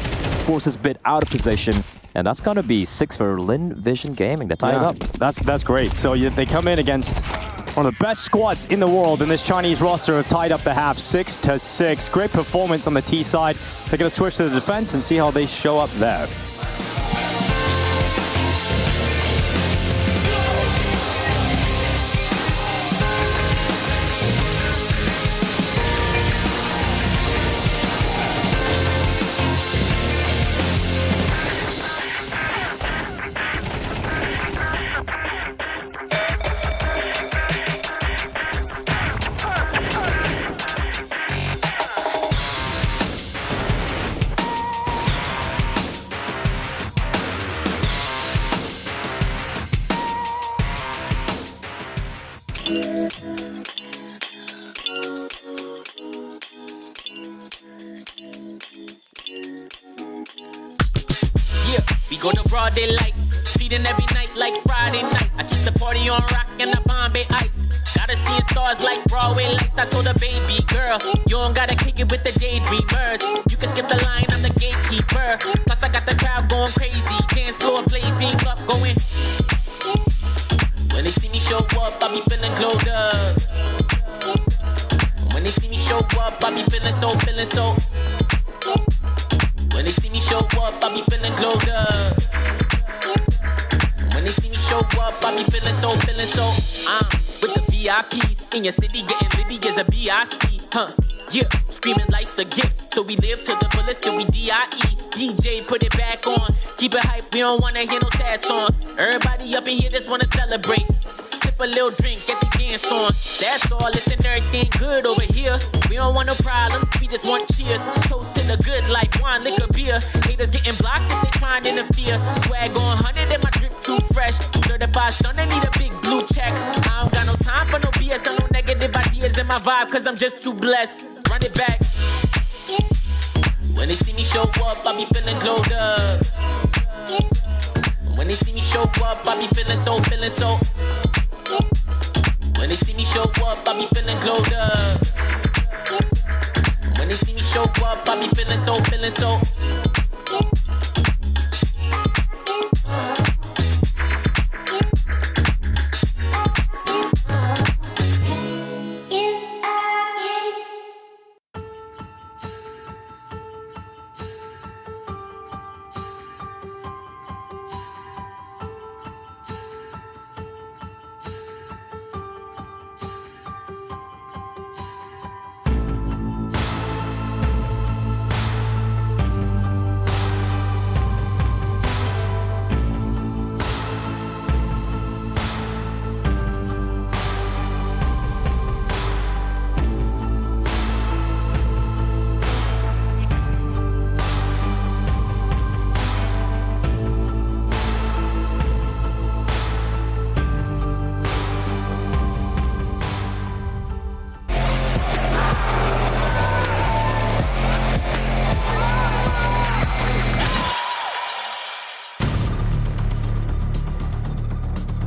Speaker 13: forces Bid out of position. And that's going to be 6 for Lin Vision Gaming. They tie it up.
Speaker 12: That's great. So they come in against one of the best squads in the world, and this Chinese roster have tied up the half 6-6. Great performance on the T side. They're going to switch to the defense and see how they show up there.
Speaker 9: We go to broad daylight, feeding every night like Friday night. I keep the party on rock and the Bombay ice. Gotta see stars like Broadway lights. I told a baby girl, you don't gotta kick it with the daydreamers. You can skip the line, I'm the gatekeeper. Plus I got the crowd going crazy, dance floor blazing up, going. When they see me show up, I be feeling glowed up. When they see me show up, I be feeling so. When they see me show up, I be feeling glowed up. When they see me show up, I be feeling so. With the VIPs in your city, getting litty as a BIC, yeah, screaming life's a gift, so we live to the fullest till we DIE. DJ, put it back on, keep it hype, we don't wanna hear no sad songs. Everybody up in here just wanna celebrate. Sip a little drink, get the dance on. That's all, listen, everything good over here. We don't want no problems, we just want cheers. Toast to the good life, wine, liquor, beer. Haters getting blocked if they trying to interfere. Swag on 100 and my drip too fresh. Certified stunner, need a big blue check. I don't got no time for no BS or no negative ideas in my vibe, cause I'm just too blessed. Run it back. When they see me show up, I be feeling glowed up. When they see me show up, I be feeling so. When they see me show up, I be feeling glowed up. When they see me show up, I be feeling so.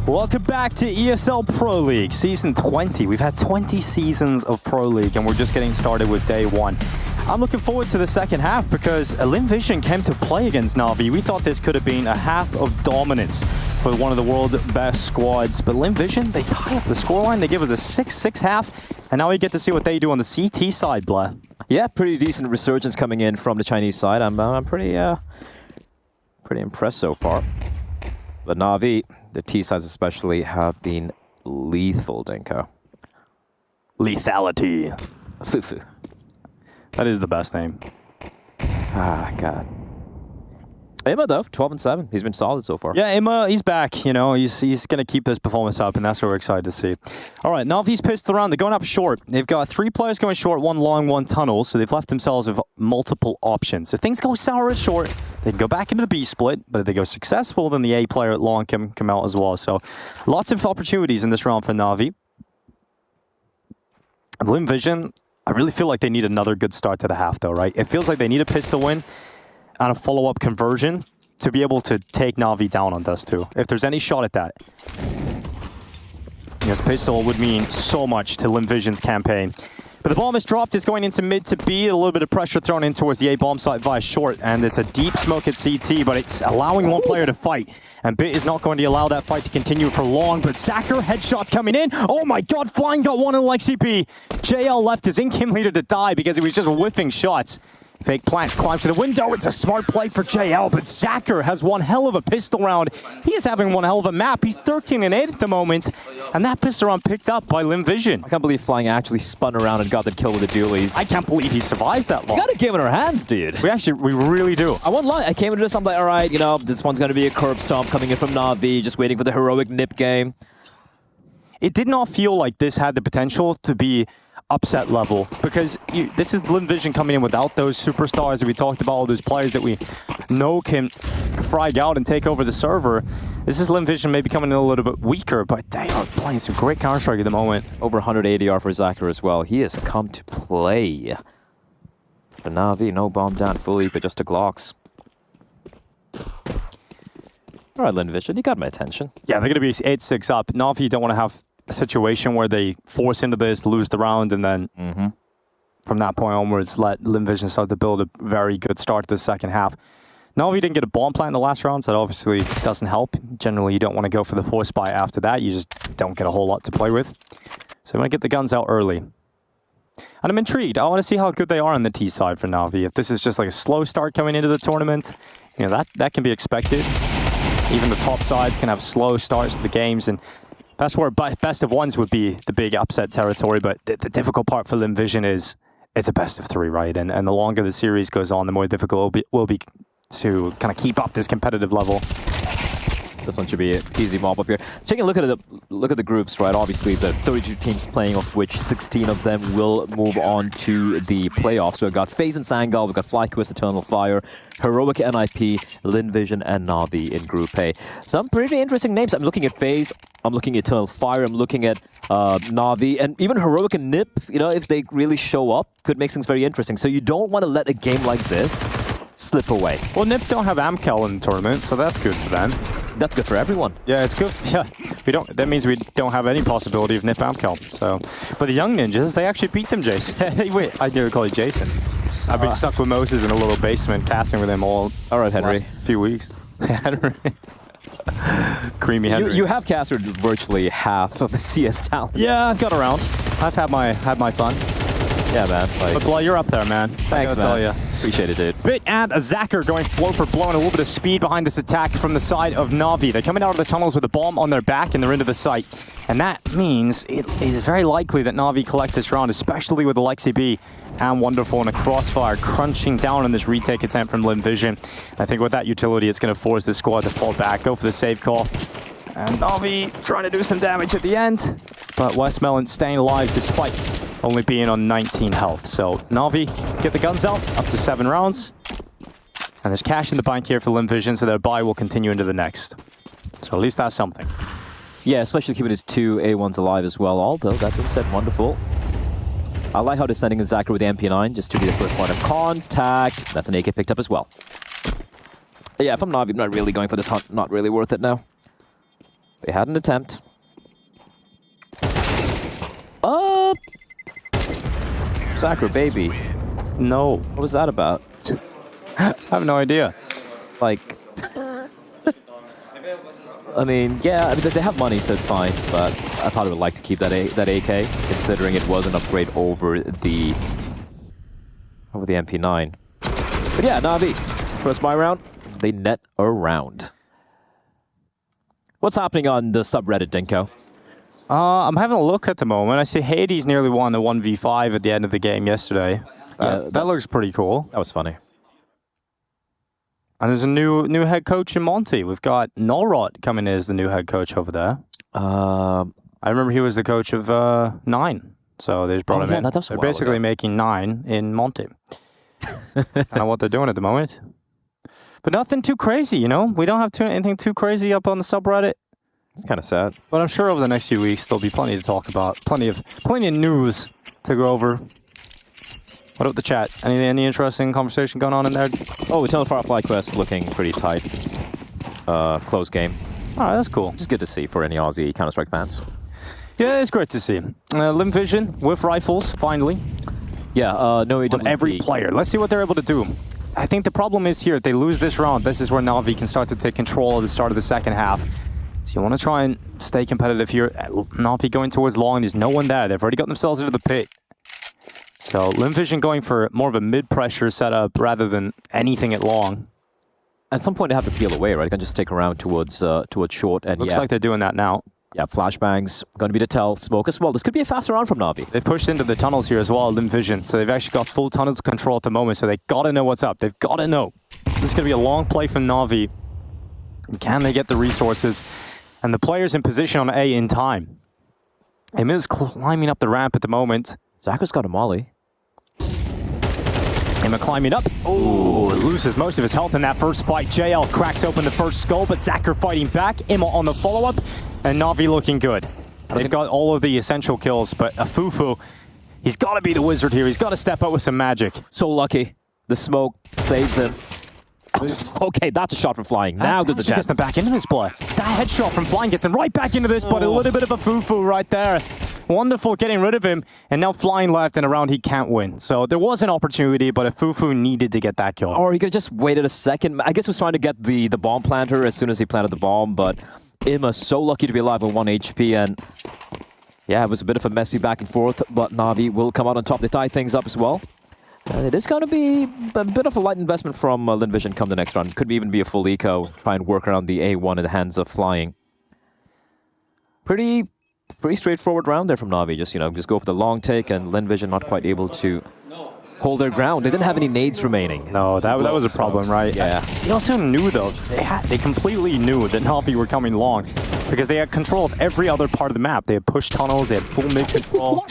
Speaker 12: Welcome back to ESL Pro League, Season 20. We've had 20 seasons of Pro League, and we're just getting started with Day 1. I'm looking forward to the second half because Lin Vision came to play against Na'Vi. We thought this could have been a half of dominance for one of the world's best squads. But Lin Vision, they tie up the scoreline. They give us a 6-6 half, and now we get to see what they do on the CT side, Blair.
Speaker 13: Yeah, pretty decent resurgence coming in from the Chinese side. I'm pretty impressed so far. But Na'Vi, the T sides especially, have been lethal, Dinko.
Speaker 12: Lethality. Fufu. That is the best name.
Speaker 13: Ah, God. Emma, though, 12-7. He's been solid so far.
Speaker 12: Yeah, Emma, he's back. You know, he's going to keep this performance up, and that's what we're excited to see. All right, Navi's pissed around. They're going up short. They've got 3 players going short, 1 long, 1 tunnel, so they've left themselves with multiple options. If things go sour at short, they can go back into the B split, but if they go successful, then the A player at long can come out as well. So lots of opportunities in this round for Navi. Lim Vision, I really feel like they need another good start to the half, though, right? It feels like they need a pistol win and a follow-up conversion to be able to take Navi down on Dust 2. If there's any shot at that. Yes, pistol would mean so much to Lim Vision's campaign. But the bomb is dropped. It's going into mid to B. A little bit of pressure thrown in towards the A bomb site via short. And it's a deep smoke at CT, but it's allowing one player to fight. And Bit is not going to allow that fight to continue for long. But Sacker, headshots coming in. Oh my god, Flying got one in the CP. JL left his in-game leader to die because he was just whiffing shots. Fake plants, climbs to the window. It's a smart play for JL, but Sacker has one hell of a pistol round. He is having one hell of a map. He's 13-8 at the moment, and that pistol round picked up by Lim Vision.
Speaker 13: I can't believe Flying actually spun around and got the kill with the dualies.
Speaker 12: I can't believe he survives that long.
Speaker 13: We got a game in our hands, dude.
Speaker 12: We really do.
Speaker 13: I won't lie. I came into this, I'm like, all right, you know, this one's going to be a curb stomp coming in from Navi, just waiting for the heroic nip game.
Speaker 12: It did not feel like this had the potential to be upset level, because this is Lim Vision coming in without those superstars that we talked about, all those players that we know can frag out and take over the server. This is Lim Vision maybe coming in a little bit weaker, but they are playing some great Counter-Strike at the moment.
Speaker 13: Over 100 ADR for Zacher as well. He has come to play. For Navi, no bomb down fully, but just a Glocks. All right, Lim Vision, you got my attention.
Speaker 12: Yeah, they're going to be 8-6 up. Navi don't want to have a situation where they force into this, lose the round, and then from that point onwards, let Lim Vision start to build a very good start to the second half. Navi didn't get a bomb plant in the last round, so that obviously doesn't help. Generally, you don't want to go for the force buy after that. You just don't get a whole lot to play with. So I'm going to get the guns out early. And I'm intrigued. I want to see how good they are on the T side for Navi. If this is just like a slow start coming into the tournament, you know, that can be expected. Even the top sides can have slow starts to the games, and that's where best of ones would be the big upset territory. But the difficult part for Lim Vision is it's a best of 3, right? And the longer the series goes on, the more difficult it will be to kind of keep up this competitive level.
Speaker 13: This one should be an easy mob up here. Taking a look at the groups, right? Obviously, the 32 teams playing, of which 16 of them will move on to the playoffs. So we've got FaZe and Sangal, we've got FlyQuest, Eternal Fire, Heroic NIP, Lim Vision, and Navi in Group A. Some pretty interesting names. I'm looking at FaZe, I'm looking at Eternal Fire, I'm looking at Navi, and even Heroic and NIP, you know, if they really show up, could make things very interesting. So you don't want to let a game like this slip away.
Speaker 12: Well, NIP don't have Amcal in the tournament, so that's good for them.
Speaker 13: That's good for everyone.
Speaker 12: Yeah, it's good. Yeah, that means we don't have any possibility of NIP Amcal. So, but the Young Ninjas, they actually beat them, Jason. Hey, wait, I nearly called you Jason. I've been stuck with Moses in a little basement, casting with him all
Speaker 13: right, Henry.
Speaker 12: Last few weeks. Henry. Creamy Henry.
Speaker 13: You have casted virtually half of the CS talent.
Speaker 12: Yeah, I've got around. I've had my fun.
Speaker 13: Yeah, man.
Speaker 12: But Blah, you're up there, man.
Speaker 13: Thanks, man.
Speaker 12: Tell you.
Speaker 13: Appreciate it, dude.
Speaker 12: Bit and a Zacher going blow for blow and a little bit of speed behind this attack from the side of Navi. They're coming out of the tunnels with a bomb on their back and they're into the site. And that means it is very likely that Navi collect this round, especially with Alexi B and Wonderful and a crossfire crunching down on this retake attempt from Lim Vision. I think with that utility, it's going to force the squad to fall back, go for the save call. And Navi trying to do some damage at the end, but Westmelon staying alive despite only being on 19 health. So Navi get the guns out, up to 7 rounds. And there's cash in the bank here for Lim Vision, so their buy will continue into the next. So at least that's something.
Speaker 13: Yeah, especially keeping his 2 A1s alive as well. Although, that being said, Wonderful. I like how they're sending in Zacher with the MP9 just to be the first point of contact. That's an AK picked up as well. Yeah, if I'm Navi, I'm not really going for this hunt. Not really worth it now. They had an attempt. Zacher, baby.
Speaker 12: No.
Speaker 13: What was that about?
Speaker 12: I have no idea.
Speaker 13: Like, I mean, yeah, I mean, they have money, so it's fine. But I probably would like to keep that AK, considering it was an upgrade over the MP9. But yeah, Navi, first buy round, they net a round. What's happening on the subreddit, Dinko?
Speaker 12: I'm having a look at the moment. I see Hades nearly won a 1v5 at the end of the game yesterday.
Speaker 13: Yeah,
Speaker 12: that looks pretty cool.
Speaker 13: That was funny.
Speaker 12: And there's a new head coach in Monty. We've got Nolrod coming in as the new head coach over there. I remember he was the coach of 9. So they just brought him in. They're basically making 9 in Monty. Kind of what they're doing at the moment. But nothing too crazy, you know? We don't have anything too crazy up on the subreddit.
Speaker 13: It's kind of sad.
Speaker 12: But I'm sure over the next few weeks there'll be plenty to talk about. Plenty of news to go over. What about the chat? Any interesting conversation going on in there?
Speaker 13: Oh, Eternal Firefly Quest looking pretty tight. Close game.
Speaker 12: All right, that's cool.
Speaker 13: Just good to see for any Aussie Counter-Strike fans.
Speaker 12: Yeah, it's great to see. Limb Vision with rifles, finally.
Speaker 13: Yeah, no AWP.
Speaker 12: On every player. Let's see what they're able to do. I think the problem is here, if they lose this round, this is where Na'Vi can start to take control at the start of the second half. So you want to try and stay competitive here. Na'Vi going towards long, there's no one there. They've already got themselves into the pit. So Limb Vision going for more of a mid-pressure setup rather than anything at long.
Speaker 13: At some point they have to peel away, right? They can just take around towards short. And
Speaker 12: Looks like they're doing that now.
Speaker 13: Yeah, flashbangs going to be the tell. Smoke as well. This could be a faster round from Na'Vi.
Speaker 12: They've pushed into the tunnels here as well, Limb Vision. So they've actually got full tunnels control at the moment. So they got to know what's up. They've got to know. This is going to be a long play from Na'Vi. Can they get the resources? And the players in position on A in time. Emil is climbing up the ramp at the moment.
Speaker 13: Zacha's got a molly.
Speaker 12: Emma climbing up. Oh, loses most of his health in that first fight. JL cracks open the first skull, but Zachar fighting back. Emma on the follow-up, and Na'Vi looking good. They've got all of the essential kills, but Afufu, he's got to be the wizard here. He's got to step up with some magic.
Speaker 13: So lucky. The smoke saves him. Okay, that's a shot from Flying. Now there's a chance.
Speaker 12: Gets them back into this play. That headshot from Flying gets them right back into this, but a little bit of a Afufu right there. Wonderful getting rid of him, and now Flying left in a round he can't win. So there was an opportunity, but Afufu needed to get that kill.
Speaker 13: Or he could have just waited a second. I guess he was trying to get the bomb planter as soon as he planted the bomb, but Emma so lucky to be alive with 1 HP, and yeah, it was a bit of a messy back and forth, but Na'Vi will come out on top. They tie things up as well. And it is going to be a bit of a light investment from Limb Vision come the next round. Could even be a full eco, try and work around the A1 in the hands of Flying. Pretty straightforward round there from Na'Vi. Just go for the long take, and Limb Vision not quite able to hold their ground. They didn't have any nades remaining.
Speaker 12: No, that was a problem, right?
Speaker 13: Yeah.
Speaker 12: They also knew, though, they completely knew that Na'Vi were coming long because they had control of every other part of the map. They had push tunnels, they had full mid control.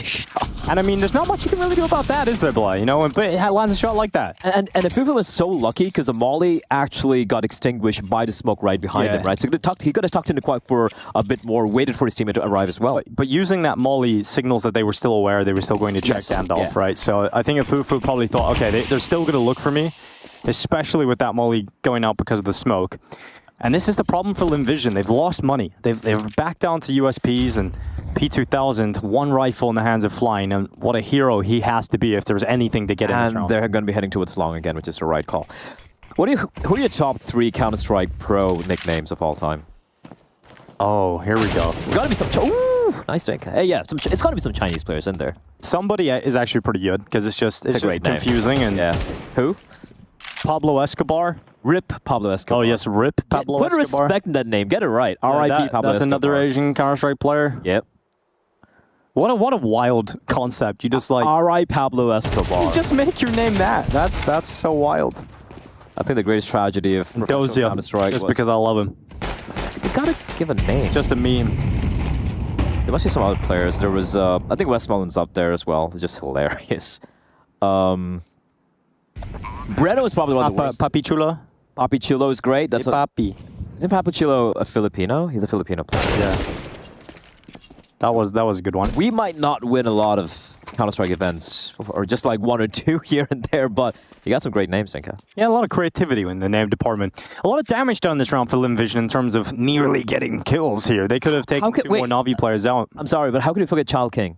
Speaker 12: And I mean, there's not much you can really do about that, is there, Bly? But it lands a shot like that.
Speaker 13: And Afufu was so lucky because the molly actually got extinguished by the smoke right behind him, right? So he could have tucked into quite for a bit more, waited for his teammate to arrive as well.
Speaker 12: But using that molly signals that they were still aware, they were still going to check Gandalf, right? So I think Afufu probably thought, okay, they're still going to look for me, especially with that molly going out because of the smoke. And this is the problem for Limb Vision. They've lost money. They've backed down to USPs and P2000, 1 rifle in the hands of Flying, and what a hero he has to be if there's anything to get in this round.
Speaker 13: And they're going to be heading towards long again, which is the right call. Who are your top 3 Counter-Strike Pro nicknames of all time?
Speaker 12: Oh, here we go.
Speaker 13: Got to be some... Ooh, nice take. Hey, yeah, it's got to be some Chinese players in there.
Speaker 12: Somebody is actually pretty good because it's just confusing. And
Speaker 13: yeah. Who?
Speaker 12: Pablo Escobar.
Speaker 13: Rip Pablo Escobar.
Speaker 12: Oh, yes, Rip Pablo Escobar.
Speaker 13: Put respect in that name. Get it right. R.I.P. Pablo Escobar.
Speaker 12: That's another Asian Counter-Strike player.
Speaker 13: Yep.
Speaker 12: What a wild concept. You just like...
Speaker 13: R.I.P. Pablo Escobar.
Speaker 12: You just make your name that. That's so wild.
Speaker 13: I think the greatest tragedy of professional Counter-Strike
Speaker 12: just because I love him.
Speaker 13: You gotta give a name.
Speaker 12: Just a meme.
Speaker 13: There must be some other players. There was, I think Westmoreland's up there as well. Just hilarious. Breno is probably one of the worst.
Speaker 12: Papi Chulo?
Speaker 13: Papi Chulo is great. That's
Speaker 12: Papi.
Speaker 13: Isn't Papi Chulo a Filipino? He's a Filipino player.
Speaker 12: Yeah. That was a good one.
Speaker 13: We might not win a lot of Counter-Strike events, or just like 1 or 2 here and there, but you got some great names, Zinka.
Speaker 12: Yeah, a lot of creativity in the name department. A lot of damage done this round for Limb Vision in terms of nearly getting kills here. They could have taken 2 more Na'Vi players out.
Speaker 13: I'm sorry, but how could you forget Child King?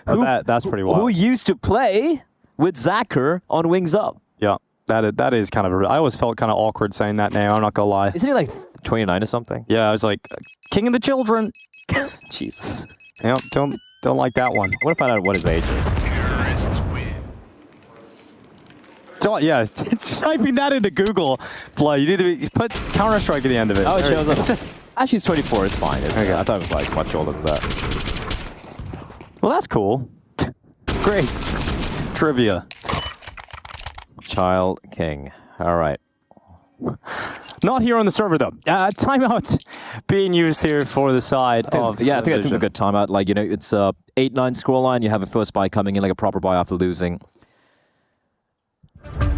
Speaker 12: That's pretty wild.
Speaker 13: Who used to play with Zachar on Wings Up.
Speaker 12: Yeah, that is kind of I always felt kind of awkward saying that name, I'm not gonna lie.
Speaker 13: Isn't he like 29 or something?
Speaker 12: Yeah, I was like, King of the Children.
Speaker 13: Jesus.
Speaker 12: You know, don't like that one.
Speaker 13: I want to find out what his age is.
Speaker 12: Yeah, typing that into Google. Play. You need to put Counter-Strike at the end of it.
Speaker 13: Oh, it shows up. Actually, it's 24. It's fine. Okay. I thought it was like much older than that.
Speaker 12: Well, that's cool. Great. Trivia.
Speaker 13: Child King. All right.
Speaker 12: Not here on the server, though. Timeout being used here for the side of...
Speaker 13: Yeah, I think it's a good timeout. Like, you know, it's a 8-9 scoreline. You have a first buy coming in, like a proper buy after losing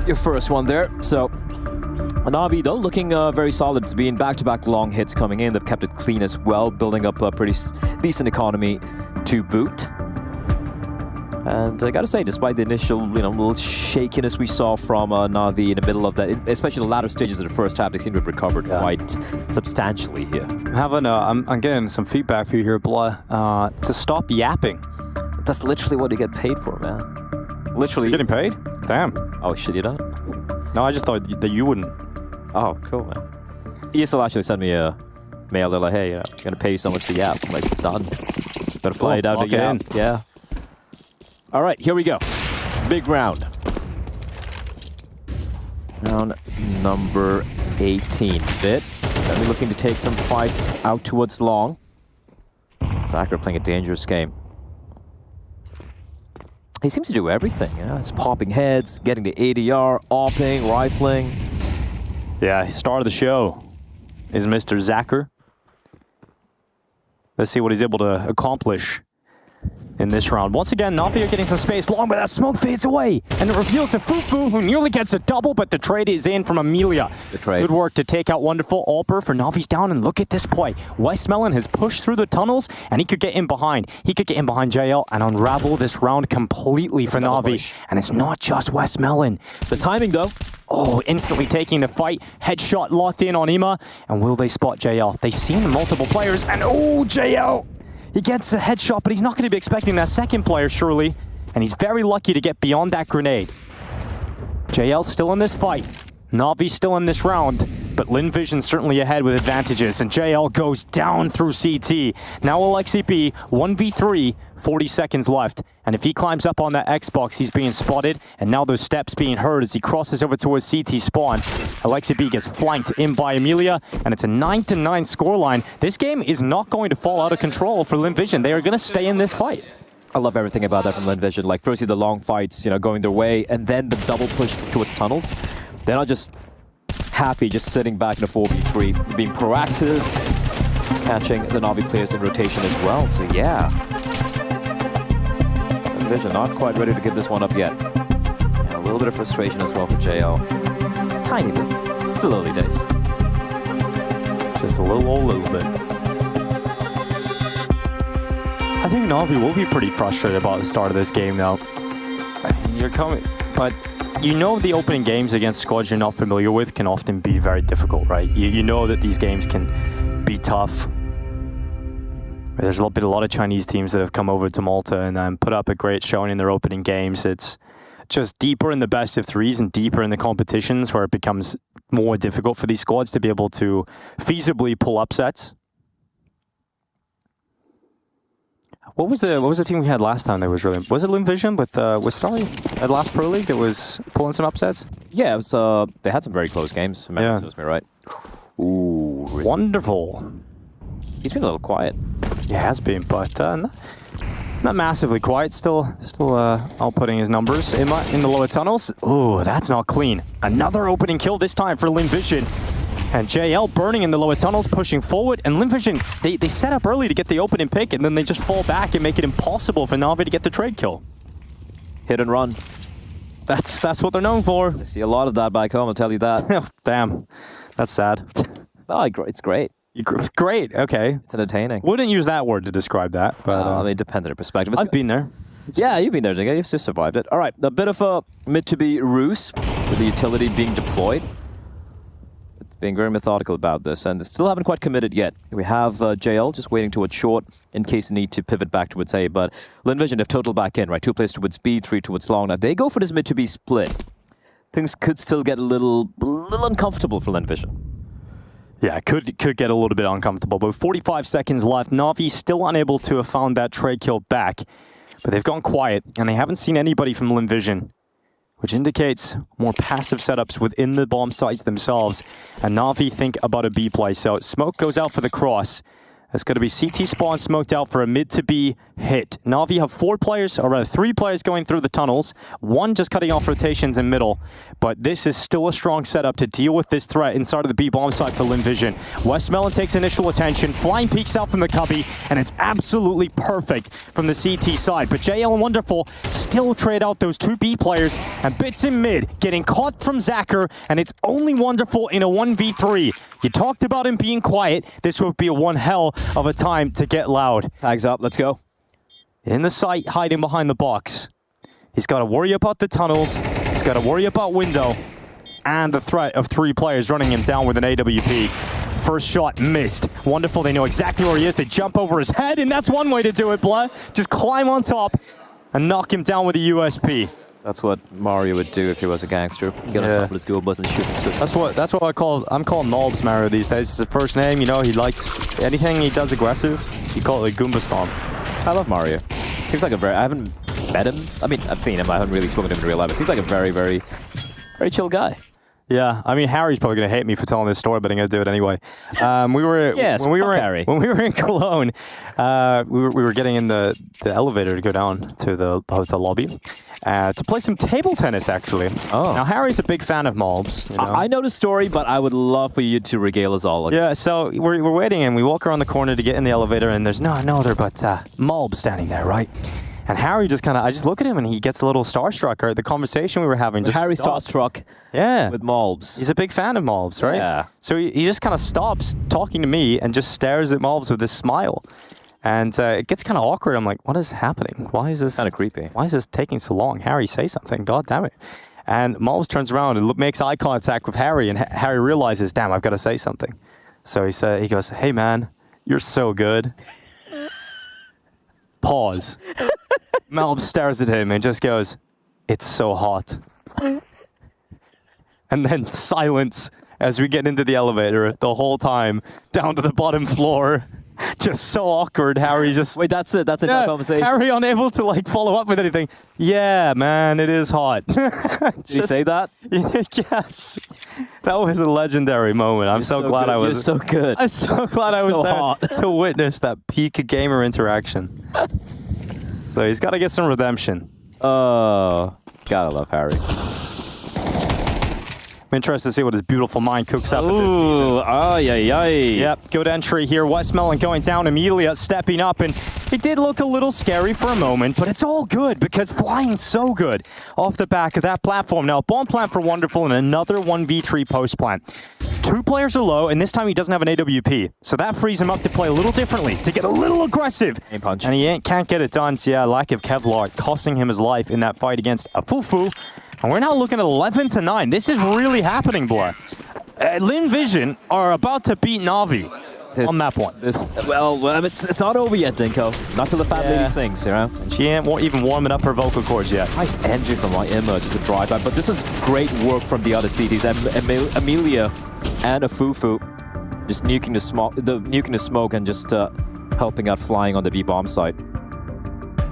Speaker 13: your first one there. So, Na'Vi, though, looking very solid. It's been back-to-back long hits coming in. They've kept it clean as well, building up a pretty decent economy to boot. And I gotta say, despite the initial, little shakiness we saw from Na'Vi in the middle of that, especially the latter stages of the first half, they seem to have recovered quite substantially here.
Speaker 12: I'm getting some feedback for you here, Blah. To stop yapping.
Speaker 13: That's literally what you get paid for, man.
Speaker 12: Literally, you're getting paid? Damn.
Speaker 13: Oh shit, you don't?
Speaker 12: No, I just thought that you wouldn't.
Speaker 13: Oh, cool, man. ESL actually sent me a mail. They're like, hey, I'm gonna pay you so much to yap. I'm like, done. Better fly it out to yap. Yeah. All right, here we go. Big round. Round number 18. Bit. Gonna be looking to take some fights out towards long. Zachar playing a dangerous game. He seems to do everything, It's popping heads, getting the ADR, AWPing, rifling.
Speaker 12: Yeah, star of the show is Mr. Zachar. Let's see what he's able to accomplish in this round. Once again, Na'Vi are getting some space long, but that smoke fades away. And it reveals to Fufu, who nearly gets a double, but the trade is in from Amelia. Good work to take out Wonderful. Alper for Na'Vi's down, and look at this play. Westmelon has pushed through the tunnels, and he could get in behind. He could get in behind JL and unravel this round completely for Na'Vi. And it's not just Westmelon.
Speaker 13: The timing, though.
Speaker 12: Oh, instantly taking the fight. Headshot locked in on Ima. And will they spot JL? They see multiple players, and oh, JL! He gets a headshot, but he's not going to be expecting that second player, surely. And he's very lucky to get beyond that grenade. JL's still in this fight. Na'Vi's still in this round. But LinVision's certainly ahead with advantages. And JL goes down through CT. Now Alexi B, 1v3, 40 seconds left. And if he climbs up on that Xbox, he's being spotted. And now those steps being heard as he crosses over towards CT spawn. Alexi B gets flanked in by Amelia. And it's a 9-9 scoreline. This game is not going to fall out of control for LinVision. They are going to stay in this fight.
Speaker 13: I love everything about that from LinVision. Like, firstly, the long fights, going their way. And then the double push towards tunnels. They're not just happy just sitting back in a 4v3, being proactive, catching the Na'Vi players in rotation as well. So yeah, Vision not quite ready to give this one up yet. And a little bit of frustration as well for JL. Tiny bit. It's still early days.
Speaker 12: Just a little bit. I think Na'Vi will be pretty frustrated about the start of this game, though. You're coming, but the opening games against squads you're not familiar with can often be very difficult, right? You know that these games can be tough. There's a lot of Chinese teams that have come over to Malta and put up a great showing in their opening games. It's just deeper in the best of threes and deeper in the competitions where it becomes more difficult for these squads to be able to feasibly pull upsets. What was the team we had last time that was really... Was it LinVision with Starry at last Pro League that was pulling some upsets?
Speaker 13: Yeah, it was, they had some very close games.
Speaker 12: Yeah.
Speaker 13: Serves me right.
Speaker 12: Ooh, wonderful.
Speaker 13: He's been a little quiet.
Speaker 12: Yeah, has been, but not massively quiet. Still outputting his numbers. Ima in the lower tunnels. Ooh, that's not clean. Another opening kill this time for LinVision. And JL burning in the lower tunnels, pushing forward. And LinVision, they set up early to get the opening pick, and then they just fall back and make it impossible for Na'Vi to get the trade kill.
Speaker 13: Hit and run.
Speaker 12: That's what they're known for.
Speaker 13: I see a lot of that back home, I'll tell you that.
Speaker 12: Damn. That's sad.
Speaker 13: Oh, it's great.
Speaker 12: Great, okay.
Speaker 13: It's entertaining.
Speaker 12: Wouldn't use that word to describe that, but...
Speaker 13: it depends on your perspective.
Speaker 12: I've been there.
Speaker 13: Yeah, you've been there, Jigga. You've just survived it. All right, a bit of a mid-to-be ruse with the utility being deployed. It's being very methodical about this, and they still haven't quite committed yet. We have JL just waiting towards short in case they need to pivot back towards A, but LinVision have total back in, right? 2 players towards B, 3 towards long. Now, they go for this mid-to-be split. Things could still get a little uncomfortable for LinVision.
Speaker 12: Yeah, it could get a little bit uncomfortable, but 45 seconds left. Na'Vi still unable to have found that trade kill back, but they've gone quiet, and they haven't seen anybody from LinVision, which indicates more passive setups within the bomb sites themselves, and Na'Vi think about a B play. So smoke goes out for the cross. That's going to be CT spawn smoked out for a mid to B hit. Na'Vi have 4 players, or rather 3 players going through the tunnels, 1 just cutting off rotations in middle, but this is still a strong setup to deal with this threat inside of the B-bomb side for Linvision. Westmelon takes initial attention, flying peeks out from the cubby, and it's absolutely perfect from the CT side, but JL and Wonderful still trade out those 2 B players, and Bits in mid, getting caught from Zacher, and it's only Wonderful in a 1v3. You talked about him being quiet, this would be one hell of a time to get loud.
Speaker 13: Tags up, let's go.
Speaker 12: In the site, hiding behind the box. He's got to worry about the tunnels. He's got to worry about window. And the threat of 3 players running him down with an AWP. First shot missed. Wonderful, they know exactly where he is. They jump over his head, and that's one way to do it, Blah. Just climb on top and knock him down with a USP.
Speaker 13: That's what Mario would do if he was a gangster. Get on top of his go bus and shoot him straight.
Speaker 12: That's what I'm calling Nobs Mario these days. It's the first name, you know, he likes anything he does aggressive. You call it a Goomba Stomp.
Speaker 13: I love Mario. Seems like I haven't met him. I mean, I've seen him. I haven't really spoken to him in real life. It seems like a very, very, very chill guy.
Speaker 12: Yeah, I mean, Harry's probably going to hate me for telling this story, but I'm going to do it anyway. When we were in Cologne, we were getting in the elevator to go down to the hotel lobby to play some table tennis, actually.
Speaker 13: Oh.
Speaker 12: Now, Harry's a big fan of Malbs. You know?
Speaker 13: I know the story, but I would love for you to regale us all.
Speaker 12: Yeah, so we're waiting, and we walk around the corner to get in the elevator, and there's no other but Malb standing there, right? And Harry just I just look at him and he gets a little starstruck. Or the conversation we were having just
Speaker 13: Harry
Speaker 12: stopped.
Speaker 13: starstruck with Malbs.
Speaker 12: He's a big fan of Malbs, right?
Speaker 13: Yeah.
Speaker 12: So he just kind of stops talking to me and just stares at Malbs with this smile. And it gets kind of awkward. I'm like, what is happening? Why is this
Speaker 13: kind of creepy?
Speaker 12: Why is this taking so long? Harry, say something. God damn it. And Malbs turns around and makes eye contact with Harry. And Harry realizes, damn, I've got to say something. So he goes, hey, man, you're so good. Pause. Malb stares at him and just goes, it's so hot. And then silence as we get into the elevator the whole time, down to the bottom floor. Just so awkward. Harry just...
Speaker 13: Wait, that's it? That's a conversation?
Speaker 12: Harry unable to follow up with anything. Yeah, man, it is hot.
Speaker 13: Did he say that?
Speaker 12: Yes. That was a legendary moment. I'm so glad I was...
Speaker 13: You're so good.
Speaker 12: I'm so glad I was there to witness that peak gamer interaction. So he's got to get some redemption.
Speaker 13: Oh, gotta love Harry.
Speaker 12: I'm interested to see what his beautiful mind cooks up this season.
Speaker 13: Ay.
Speaker 12: Yep, good entry here. Westmelon going down, Amelia stepping up, and it did look a little scary for a moment, but it's all good because flying so good off the back of that platform. Now, bomb plant for Wonderful and another 1v3 post plant. 2 players are low, and this time he doesn't have an AWP. So that frees him up to play a little differently, to get a little aggressive.
Speaker 13: Aim punch.
Speaker 12: And he can't get it done. So yeah, lack of Kevlar costing him his life in that fight against a Fufu. And we're now looking at 11-9. This is really happening, boy. Linvision are about to beat Na'Vi on map 1.
Speaker 13: Well, it's not over yet, Dinko. Not till the fat lady sings, you know?
Speaker 12: And she ain't even warming up her vocal cords yet.
Speaker 13: Nice entry from Emma, just a drive-by. But this is great work from the other CTs. Amelia and a Fufu just nuking the smoke and just helping out flying on the B-bomb site.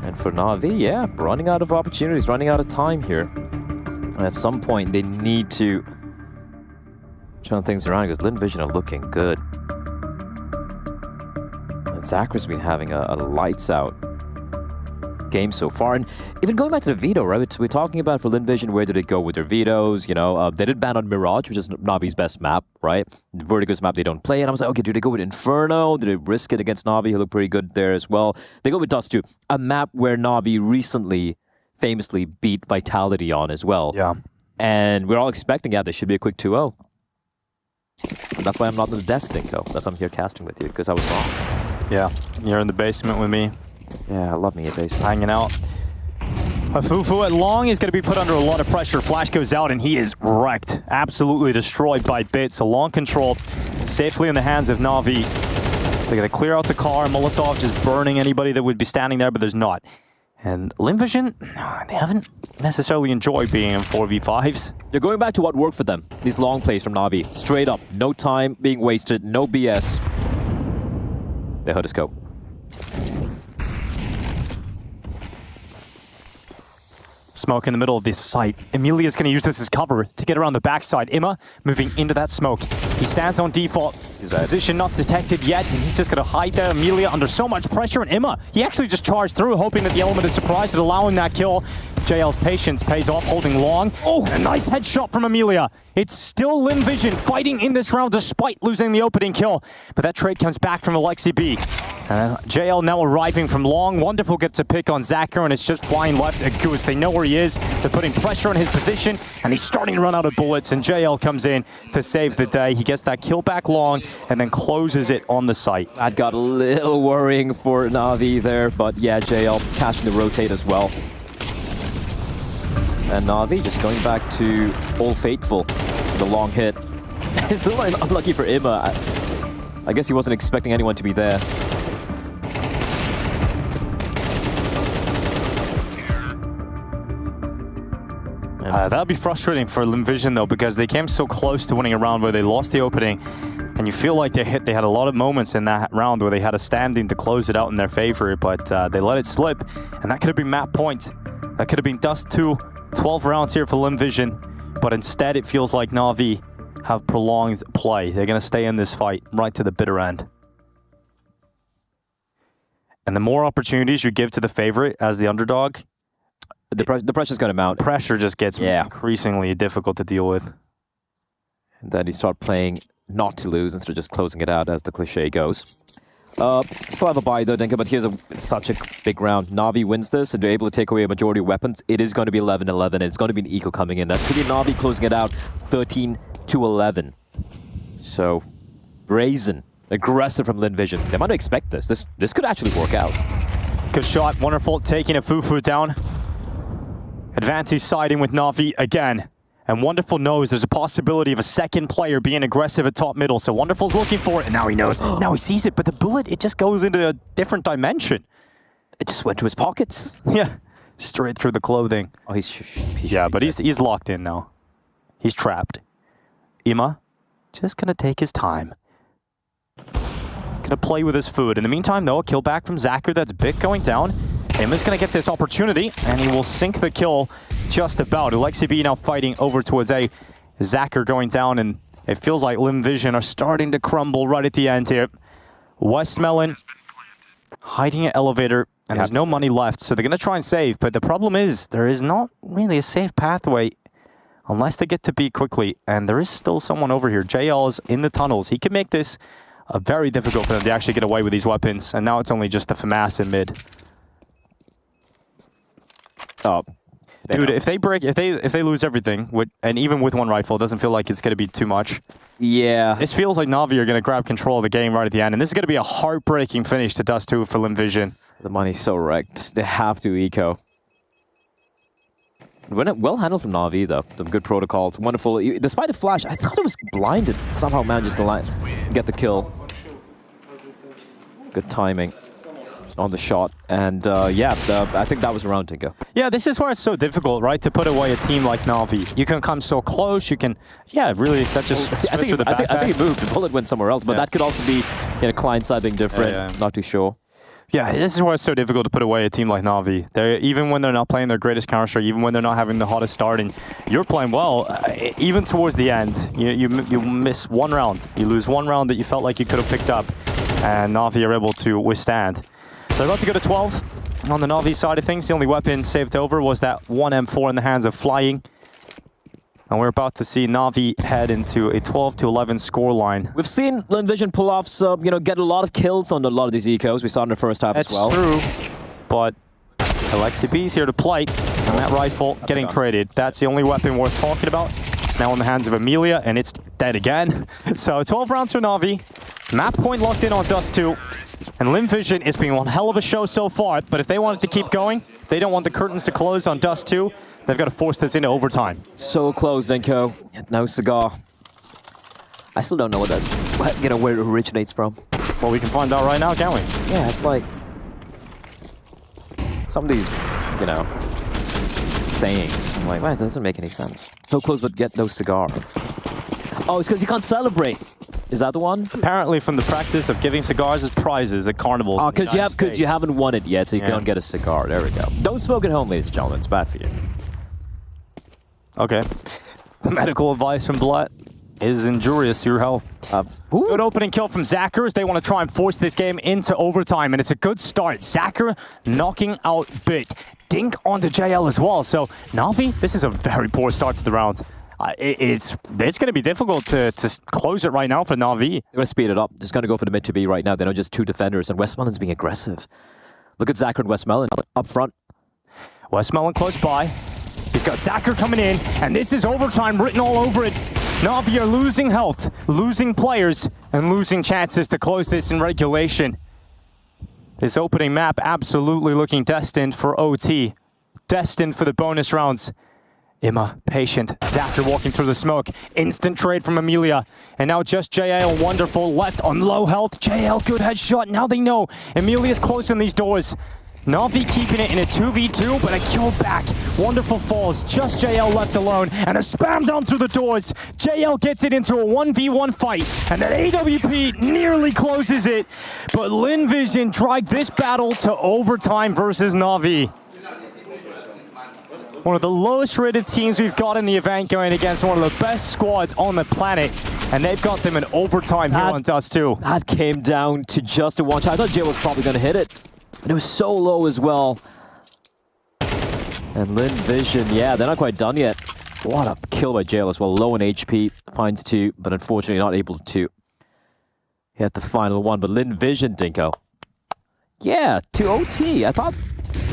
Speaker 13: And for Na'Vi, running out of opportunities, running out of time here. And at some point, they need to turn things around because Linvision are looking good. And Zacher's been having a lights-out game so far. And even going back to the veto, right? We're talking about for Linvision, where did they go with their vetoes? You know, they did ban on Mirage, which is Navi's best map, right? Vertigo's map they don't play. And I was like, okay, do they go with Inferno? Do they risk it against Na'Vi, who look pretty good there as well? They go with Dust 2, a map where Na'Vi recently famously beat Vitality on as well.
Speaker 12: Yeah.
Speaker 13: And we're all expecting, this should be a quick 2-0. And that's why I'm not in the desk, Dinko. That's why I'm here casting with you, because I was wrong.
Speaker 12: Yeah, you're in the basement with me.
Speaker 13: Yeah, I love me a basement.
Speaker 12: Hanging out. Fufu at long is going to be put under a lot of pressure. Flash goes out and he is wrecked. Absolutely destroyed by Bits. A long control safely in the hands of Na'Vi. They're going to clear out the car. Molotov just burning anybody that would be standing there, but there's not. And Linvision, they haven't necessarily enjoyed being in 4v5s.
Speaker 13: They're going back to what worked for them. These long plays from Na'Vi. Straight up. No time being wasted. No BS. They heard a scope.
Speaker 12: Smoke in the middle of this site. Emilia's going to use this as cover to get around the backside. Imma moving into that smoke. He stands on default. Position not detected yet, and he's just going to hide there. Amelia under so much pressure, and Imma, he actually just charged through, hoping that the element of surprise would allow him that kill. JL's patience pays off, holding long. Oh, a nice headshot from Amelia. It's still Lim Vision fighting in this round despite losing the opening kill. But that trade comes back from Alexi B. JL now arriving from long. Wonderful gets a pick on Zacher, and it's just flying left at Goose. They know where he is. They're putting pressure on his position, and he's starting to run out of bullets, and JL comes in to save the day. He gets that kill back long, and then closes it on the site.
Speaker 13: That got a little worrying for Na'Vi there, but yeah, JL catching the rotate as well. And Na'Vi just going back to Old Faithful, the long hit. It's a little unlucky for Imma. I guess he wasn't expecting anyone to be there.
Speaker 12: That'd be frustrating for Lim Vision though, because they came so close to winning a round where they lost the opening, and you feel like they had a lot of moments in that round where they had a standing to close it out in their favor, but they let it slip, and that could have been map point. That could have been Dust 2, 12 rounds here for Lim Vision, but instead it feels like Na'Vi have prolonged play. They're going to stay in this fight right to the bitter end. And the more opportunities you give to the favorite as the underdog,
Speaker 13: the pressure's going to mount.
Speaker 12: Pressure just gets increasingly difficult to deal with.
Speaker 13: And then you start playing not to lose instead of just closing it out, as the cliche goes. Still have a buy though, Denka, but here's such a big round. Na'Vi wins this, and they're able to take away a majority of weapons. It is going to be 11-11, and it's going to be an eco coming in. That could be Na'Vi closing it out 13-11. So, brazen, aggressive from Lim Vision. They might not expect this. This could actually work out.
Speaker 12: Good shot, Wonderful taking a Fufu down. Advantage siding with Na'Vi again. And Wonderful knows there's a possibility of a second player being aggressive at top middle. So Wonderful's looking for it, and now he knows. Now he sees it, but the bullet, it just goes into a different dimension.
Speaker 13: It just went to his pockets.
Speaker 12: Yeah, straight through the clothing.
Speaker 13: Oh, he's
Speaker 12: but he's locked in now. He's trapped. Imma, just gonna take his time. Gonna play with his food. In the meantime, though, a kill back from Zacher. That's Bick going down. Imma's going to get this opportunity, and he will sink the kill just about. Alexi B now fighting over towards A. Zacher going down, and it feels like Lim Vision are starting to crumble right at the end here. Westmelon hiding at elevator, and there's no money left, so they're going to try and save. But the problem is, there is not really a safe pathway unless they get to B quickly, and there is still someone over here. JL is in the tunnels. He can make this very difficult for them to actually get away with these weapons, and now it's only just the FAMAS in mid.
Speaker 13: Oh,
Speaker 12: dude! If they lose everything, and even with one rifle, it doesn't feel like it's going to be too much.
Speaker 13: Yeah.
Speaker 12: This feels like Na'Vi are going to grab control of the game right at the end, and this is going to be a heartbreaking finish to Dust 2 for Lim Vision.
Speaker 13: The money's so wrecked. They have to eco. Well handled from Na'Vi though. Some good protocols. Wonderful. Despite the flash, I thought it was blinded. Somehow manages to get the kill. Good timing on the shot, and I think that was around Tinko.
Speaker 12: Yeah, this is why it's so difficult, right? To put away a team like Na'Vi. You can come so close, you can, really, that just
Speaker 13: I think it moved. The bullet went somewhere else, but that could also be client side being different. Not too sure.
Speaker 12: Yeah, this is why it's so difficult to put away a team like Na'Vi. Even when they're not playing their greatest Counter-Strike, even when they're not having the hottest start, and you're playing well, even towards the end, you miss one round. You lose one round that you felt like you could have picked up, and Na'Vi are able to withstand. They're about to go to 12. On the Na'Vi side of things, the only weapon saved over was that one M4 in the hands of Flying. And we're about to see Na'Vi head into a 12-11 scoreline.
Speaker 13: We've seen Lim Vision pull off some, get a lot of kills on a lot of these ecos. We saw in the first half as well.
Speaker 12: That's true, but Alexi B's here to play, and that rifle getting traded. That's the only weapon worth talking about. It's now in the hands of Amelia, and it's dead again. So 12 rounds for Na'Vi. Map point locked in on Dust 2. And Lim Vision is being one hell of a show so far, but if they want it to keep going, they don't want the curtains to close on Dust 2, they've got to force this into overtime.
Speaker 13: So close, Denko. No cigar. I still don't know where it originates from.
Speaker 12: Well, we can find out right now, can't we?
Speaker 13: Yeah, it's like some of these, sayings. I'm like, that doesn't make any sense. So close, but get no cigar. Oh, it's because you can't celebrate. Is that the one?
Speaker 12: Apparently from the practice of giving cigars as prizes at carnivals.
Speaker 13: Oh, because you haven't won it yet, so you can't get a cigar. There we go. Don't smoke at home, ladies and gentlemen. It's bad for you.
Speaker 12: Okay. Medical advice from Blatt. is injurious to your health. Good opening kill from Zacher as they want to try and force this game into overtime, and it's a good start. Zacher knocking out Bit. Dink onto JL as well. So, Na'Vi, this is a very poor start to the round. It's going to be difficult to close it right now for Na'Vi.
Speaker 13: They're going to speed it up. Just going to go for the mid to B right now. They know just 2 defenders, and Westmoreland's being aggressive. Look at Zacher and Westmoreland up front.
Speaker 12: Westmoreland close by. He's got Zacher coming in, and this is overtime written all over it. Na'Vi are losing health, losing players, and losing chances to close this in regulation. This opening map absolutely looking destined for OT. Destined for the bonus rounds. Imma, patient. Zacher walking through the smoke. Instant trade from Amelia. And now just JL, wonderful. Left on low health. JL, good headshot. Now they know Amelia's close in these doors. Na'Vi keeping it in a 2v2, but a kill back. Wonderful falls. Just JL left alone. And a spam down through the doors. JL gets it into a 1v1 fight. And then AWP nearly closes it. But Linvision dragged this battle to overtime versus Na'Vi. One of the lowest rated teams we've got in the event going against one of the best squads on the planet. And they've got them in overtime here on Dust 2.
Speaker 13: That came down to just a one shot. I thought Jay was probably going to hit it. And it was so low as well. And Linvision, yeah, they're not quite done yet. What a kill by JL as well. Low in HP, finds 2, but unfortunately not able to hit the final one. But Linvision, Dinko. Yeah, 2 OT. I thought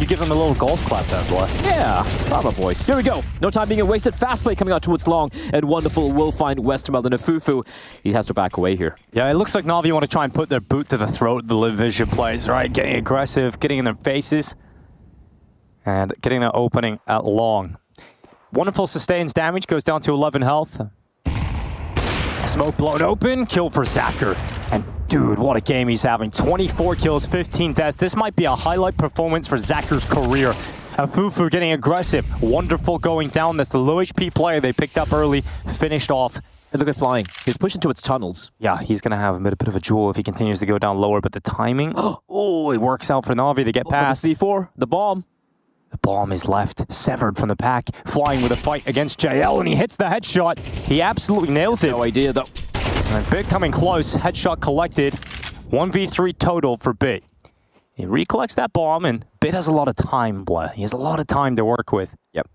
Speaker 12: you give him a little golf clap there, boy.
Speaker 13: Yeah, bravo, boys. Here we go. No time being wasted. Fast play coming out towards long, and wonderful will find Westmoreland and Fufu. He has to back away here.
Speaker 12: Yeah, it looks like Na'Vi want to try and put their boot to the throat of the Linvision plays, right? Getting aggressive, getting in their faces, and getting the opening at long. Wonderful sustains damage, goes down to 11 health. Smoke blown open, kill for Zacher. And dude, what a game he's having. 24 kills, 15 deaths. This might be a highlight performance for Zacher's career. Fufu getting aggressive. Wonderful going down. That's the low HP player they picked up early, finished off.
Speaker 13: And look at flying. He's pushing towards tunnels.
Speaker 12: Yeah, he's going to have a bit of a jewel if he continues to go down lower, but the timing, oh, it works out for Na'Vi to get past.
Speaker 13: The C4, the bomb.
Speaker 12: The bomb is left, severed from the pack, flying with a fight against JL, and he hits the headshot. He absolutely nails it.
Speaker 13: No idea, though.
Speaker 12: And Bit coming close, headshot collected. 1v3 total for Bit. He recollects that bomb, and Bit has a lot of time, Blah. He has a lot of time to work with.
Speaker 13: Yep.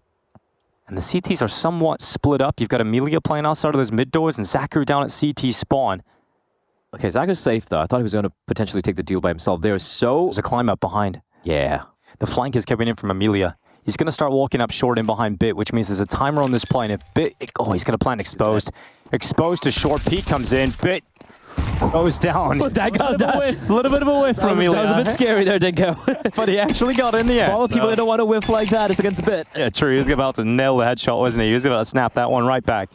Speaker 12: And the CTs are somewhat split up. You've got Amelia playing outside of those mid doors, and Zacher down at CT spawn.
Speaker 13: Okay, Zacher's safe, though. I thought he was going to potentially take the deal by himself. There's
Speaker 12: a climb up behind.
Speaker 13: Yeah.
Speaker 12: The flank is coming in from Amelia. He's going to start walking up short in behind Bit, which means there's a timer on this play. And if Bit... Oh, he's going to plant exposed. Exposed to short. Peak comes in. Bit goes down.
Speaker 13: That got
Speaker 12: a little bit of a whiff from Amelia.
Speaker 13: That was a bit scary there, Dinko.
Speaker 12: But he actually got in the end.
Speaker 13: For all the people that don't want to whiff like that, it's against Bit.
Speaker 12: Yeah, true. He was about to nail the headshot, wasn't he? He was about to snap that one right back.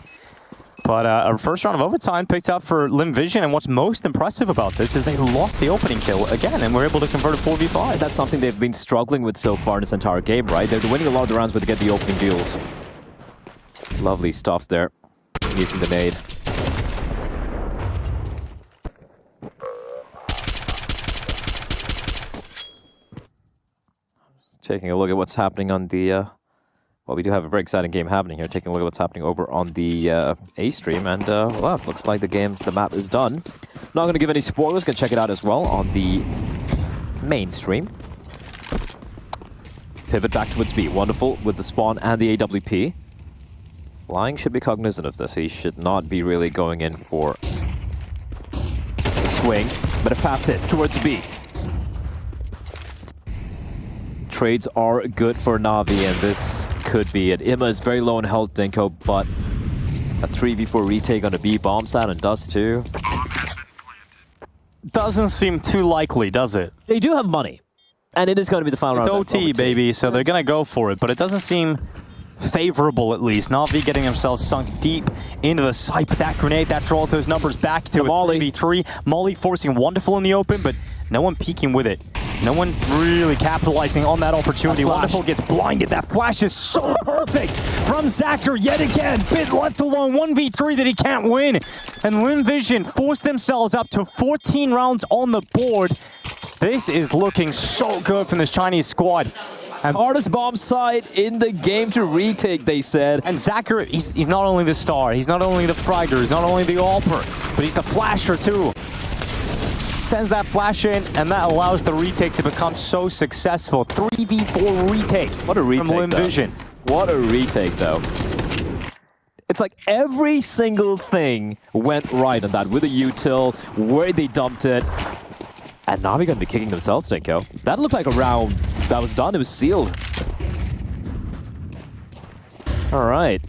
Speaker 12: But our first round of overtime picked up for Linvision, and what's most impressive about this is they lost the opening kill again, and were able to convert a 4v5.
Speaker 13: That's something they've been struggling with so far in this entire game, right? They're winning a lot of the rounds, but they get the opening deals. Lovely stuff there. Muting the nade. Taking a look at what's happening on the... Well, we do have a very exciting game happening here. Taking a look at what's happening over on the A stream, and well, it looks like the map is done. Not going to give any spoilers. Going to check it out as well on the main stream. Pivot back towards B. Wonderful with the spawn and the AWP. Flying should be cognizant of this. He should not be really going in for a swing, but a fast hit towards B. Trades are good for Na'Vi, and this could be it. Imma is very low in health, Dinko, but a 3v4 retake on a B bomb side and Dust 2.
Speaker 12: Doesn't seem too likely, does it?
Speaker 13: They do have money, and it is going to be the final round.
Speaker 12: It's OT, baby, so they're going to go for it, but it doesn't seem favorable, at least. Na'Vi getting themselves sunk deep into the site, but that grenade, that draws those numbers back to a 3v3. Molly forcing wonderful in the open, but no one peeking with it. No one really capitalizing on that opportunity. Wonderful gets blinded. That flash is so perfect from Zacher yet again. Bit left alone. 1v3 that he can't win. And Linvision forced themselves up to 14 rounds on the board. This is looking so good from this Chinese squad.
Speaker 13: Hardest bomb site in the game to retake, they said.
Speaker 12: And Zachary, he's not only the star, he's not only the fragger, he's not only the all-per, but he's the flasher too. Sends that flash in, and that allows the retake to become so successful. 3v4 retake.
Speaker 13: What a retake,
Speaker 12: from Vision.
Speaker 13: What a retake, though. It's like every single thing went right on that with the util, where they dumped it. And now we're going to be kicking themselves, Tinko. That looked like a round that was done. It was sealed. All right.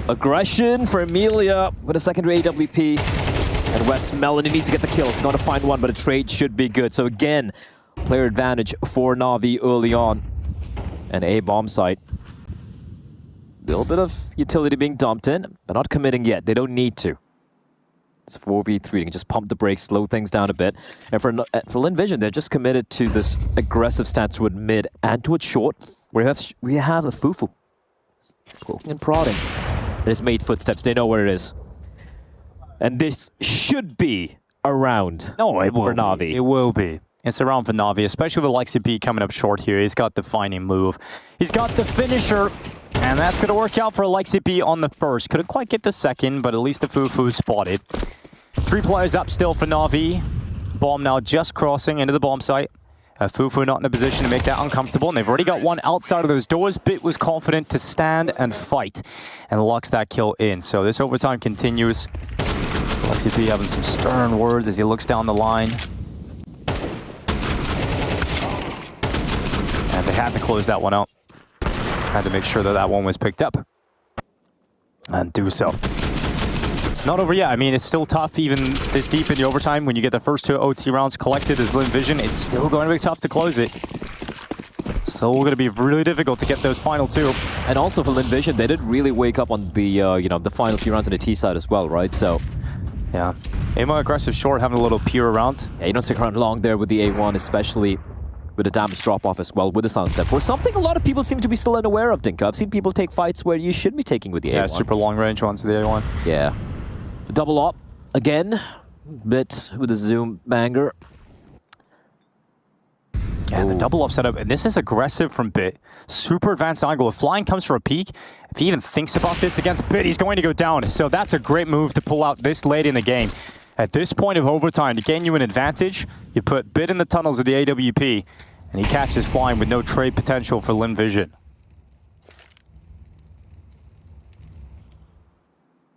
Speaker 13: Aggression for Emilia with a secondary AWP. And West Melanie needs to get the kill. It's not a fine one, but a trade should be good. So again, player advantage for Na'Vi early on. And a bomb site. Little bit of utility being dumped in, but not committing yet. They don't need to. It's 4v3. They can just pump the brakes, slow things down a bit. And for Lin Vision, they're just committed to this aggressive stance toward mid and toward short, where we have a Fufu poking and prodding. There's made footsteps. They know where it is. And this should be a round.
Speaker 12: No, it will
Speaker 13: for Na'Vi.
Speaker 12: Be. It will be. It's a round for Na'Vi, especially with Lexi P coming up short here. He's got the defining move. He's got the finisher. And that's going to work out for Lexi P on the first. Couldn't quite get the second, but at least the Fufu spotted. 3 players up still for Na'Vi. Bomb now just crossing into the bomb site. Fufu not in a position to make that uncomfortable, and they've already got one outside of those doors. Bit was confident to stand and fight, and locks that kill in. So this overtime continues. Lexi P having some stern words as he looks down the line. And they had to close that one out. Had to make sure that that one was picked up. And do so. Not over yet. I mean, it's still tough even this deep in the overtime. When you get the first 2 OT rounds collected as Lin Vision, it's still going to be tough to close it. So going to be really difficult to get those final 2.
Speaker 13: And also for Lin Vision, they did really wake up on the the final few rounds on the T side as well, right? So
Speaker 12: yeah, Amo aggressive short, having a little peer around.
Speaker 13: Yeah, you don't stick around long there with the A1, especially with a damage drop-off as well with the silent set. For something a lot of people seem to be still unaware of, Dinka. I've seen people take fights where you should be taking with the A1.
Speaker 12: Yeah, super long range ones with the A1.
Speaker 13: Yeah. Double up again. Bit with a zoom banger.
Speaker 12: And the double up setup, and this is aggressive from Bit. Super advanced angle. If flying comes for a peek, if he even thinks about this against Bit, he's going to go down. So that's a great move to pull out this late in the game. At this point of overtime, to gain you an advantage, you put Bit in the tunnels of the AWP, and he catches flying with no trade potential for Lin Vision.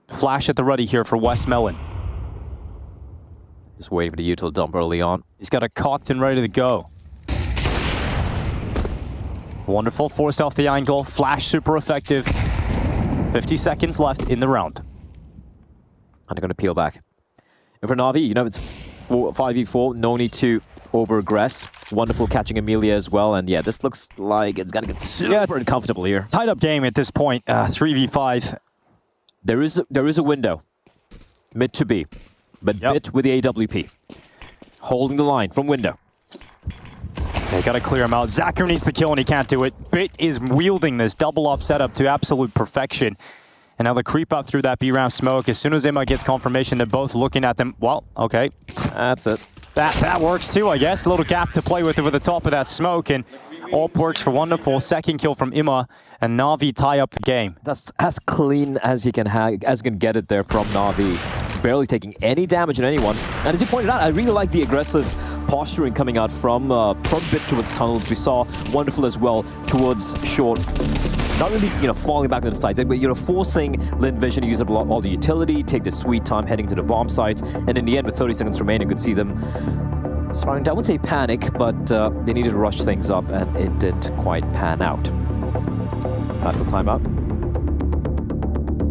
Speaker 12: Flash at the ready here for West Melon.
Speaker 13: Just waiting for the util dump early on.
Speaker 12: He's got a cocked and ready to go. Wonderful, forced off the angle. Flash super effective. 50 seconds left in the round.
Speaker 13: And they're going to peel back. And for Na'Vi, it's 5v4, no need to over-aggress. Wonderful catching Emilia as well, and yeah, this looks like it's gonna get super uncomfortable here.
Speaker 12: Tied up game at this point, 3v5.
Speaker 13: There is a window, mid to B, but Bit with the AWP. Holding the line from window.
Speaker 12: They gotta clear him out. Zachary needs the kill and he can't do it. Bit is wielding this double up setup to absolute perfection. And now the creep up through that B-round smoke. As soon as Emma gets confirmation, they're both looking at them. Well, okay.
Speaker 13: That's it.
Speaker 12: That works too, I guess. A little gap to play with over the top of that smoke. And all works for wonderful. Second kill from Emma. And Na'Vi tie up the game.
Speaker 13: That's as clean as you can get it there from Na'Vi. Barely taking any damage on anyone. And as you pointed out, I really like the aggressive posturing coming out from Bit towards tunnels. We saw wonderful as well towards short. Not really, falling back to the sides, but, forcing Lin Vision to use up all the utility, take the sweet time heading to the bomb sites, and in the end, with 30 seconds remaining, you could see them starting to, I wouldn't say panic, but they needed to rush things up, and it didn't quite pan out. Tactical timeout.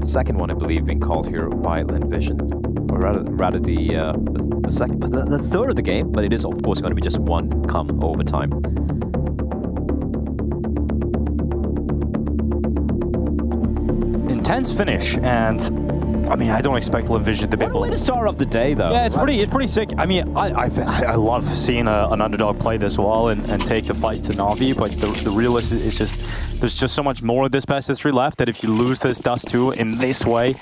Speaker 13: Second one, I believe, being called here by Lin Vision, or rather the second, but the third of the game, but it is, of course, going to be just one come overtime.
Speaker 12: Intense finish, and I mean, I don't expect Lin Vision to be.
Speaker 13: What a way to start off the day, though.
Speaker 12: Yeah, it's pretty sick. I mean, I love seeing an underdog play this well and take the fight to Na'Vi, but the realist is just there's just so much more of this best of 3 left that if you lose this Dust 2 in this way,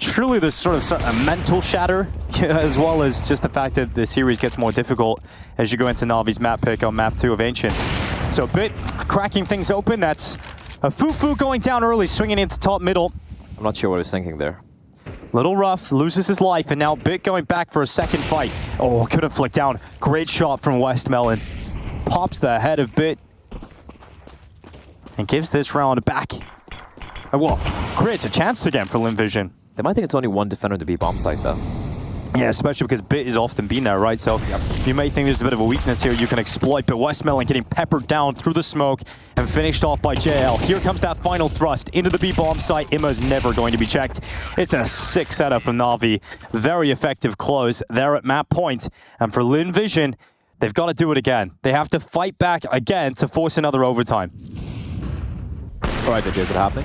Speaker 12: truly there's sort of a mental shatter, as well as just the fact that the series gets more difficult as you go into Na'Vi's map pick on map 2 of Ancient. So Bit cracking things open. That's a Fufu going down early, swinging into top middle.
Speaker 13: I'm not sure what he's thinking there.
Speaker 12: Little rough, loses his life, and now Bit going back for a second fight. Oh, couldn't flick down. Great shot from Westmelon. Pops the head of Bit. And gives this round back. Well, creates a chance again for Linvision.
Speaker 13: They might think it's only one defender to be bomb site, though.
Speaker 12: Yeah, especially because Bit is often been there, right? So you may think there's a bit of a weakness here you can exploit, but Westmelon getting peppered down through the smoke and finished off by JL. Here comes that final thrust into the B bomb site. Imma's never going to be checked. It's a sick setup from Na'Vi. Very effective close there at map point. And for Linvision, they've got to do it again. They have to fight back again to force another overtime.
Speaker 13: All right, is it happening?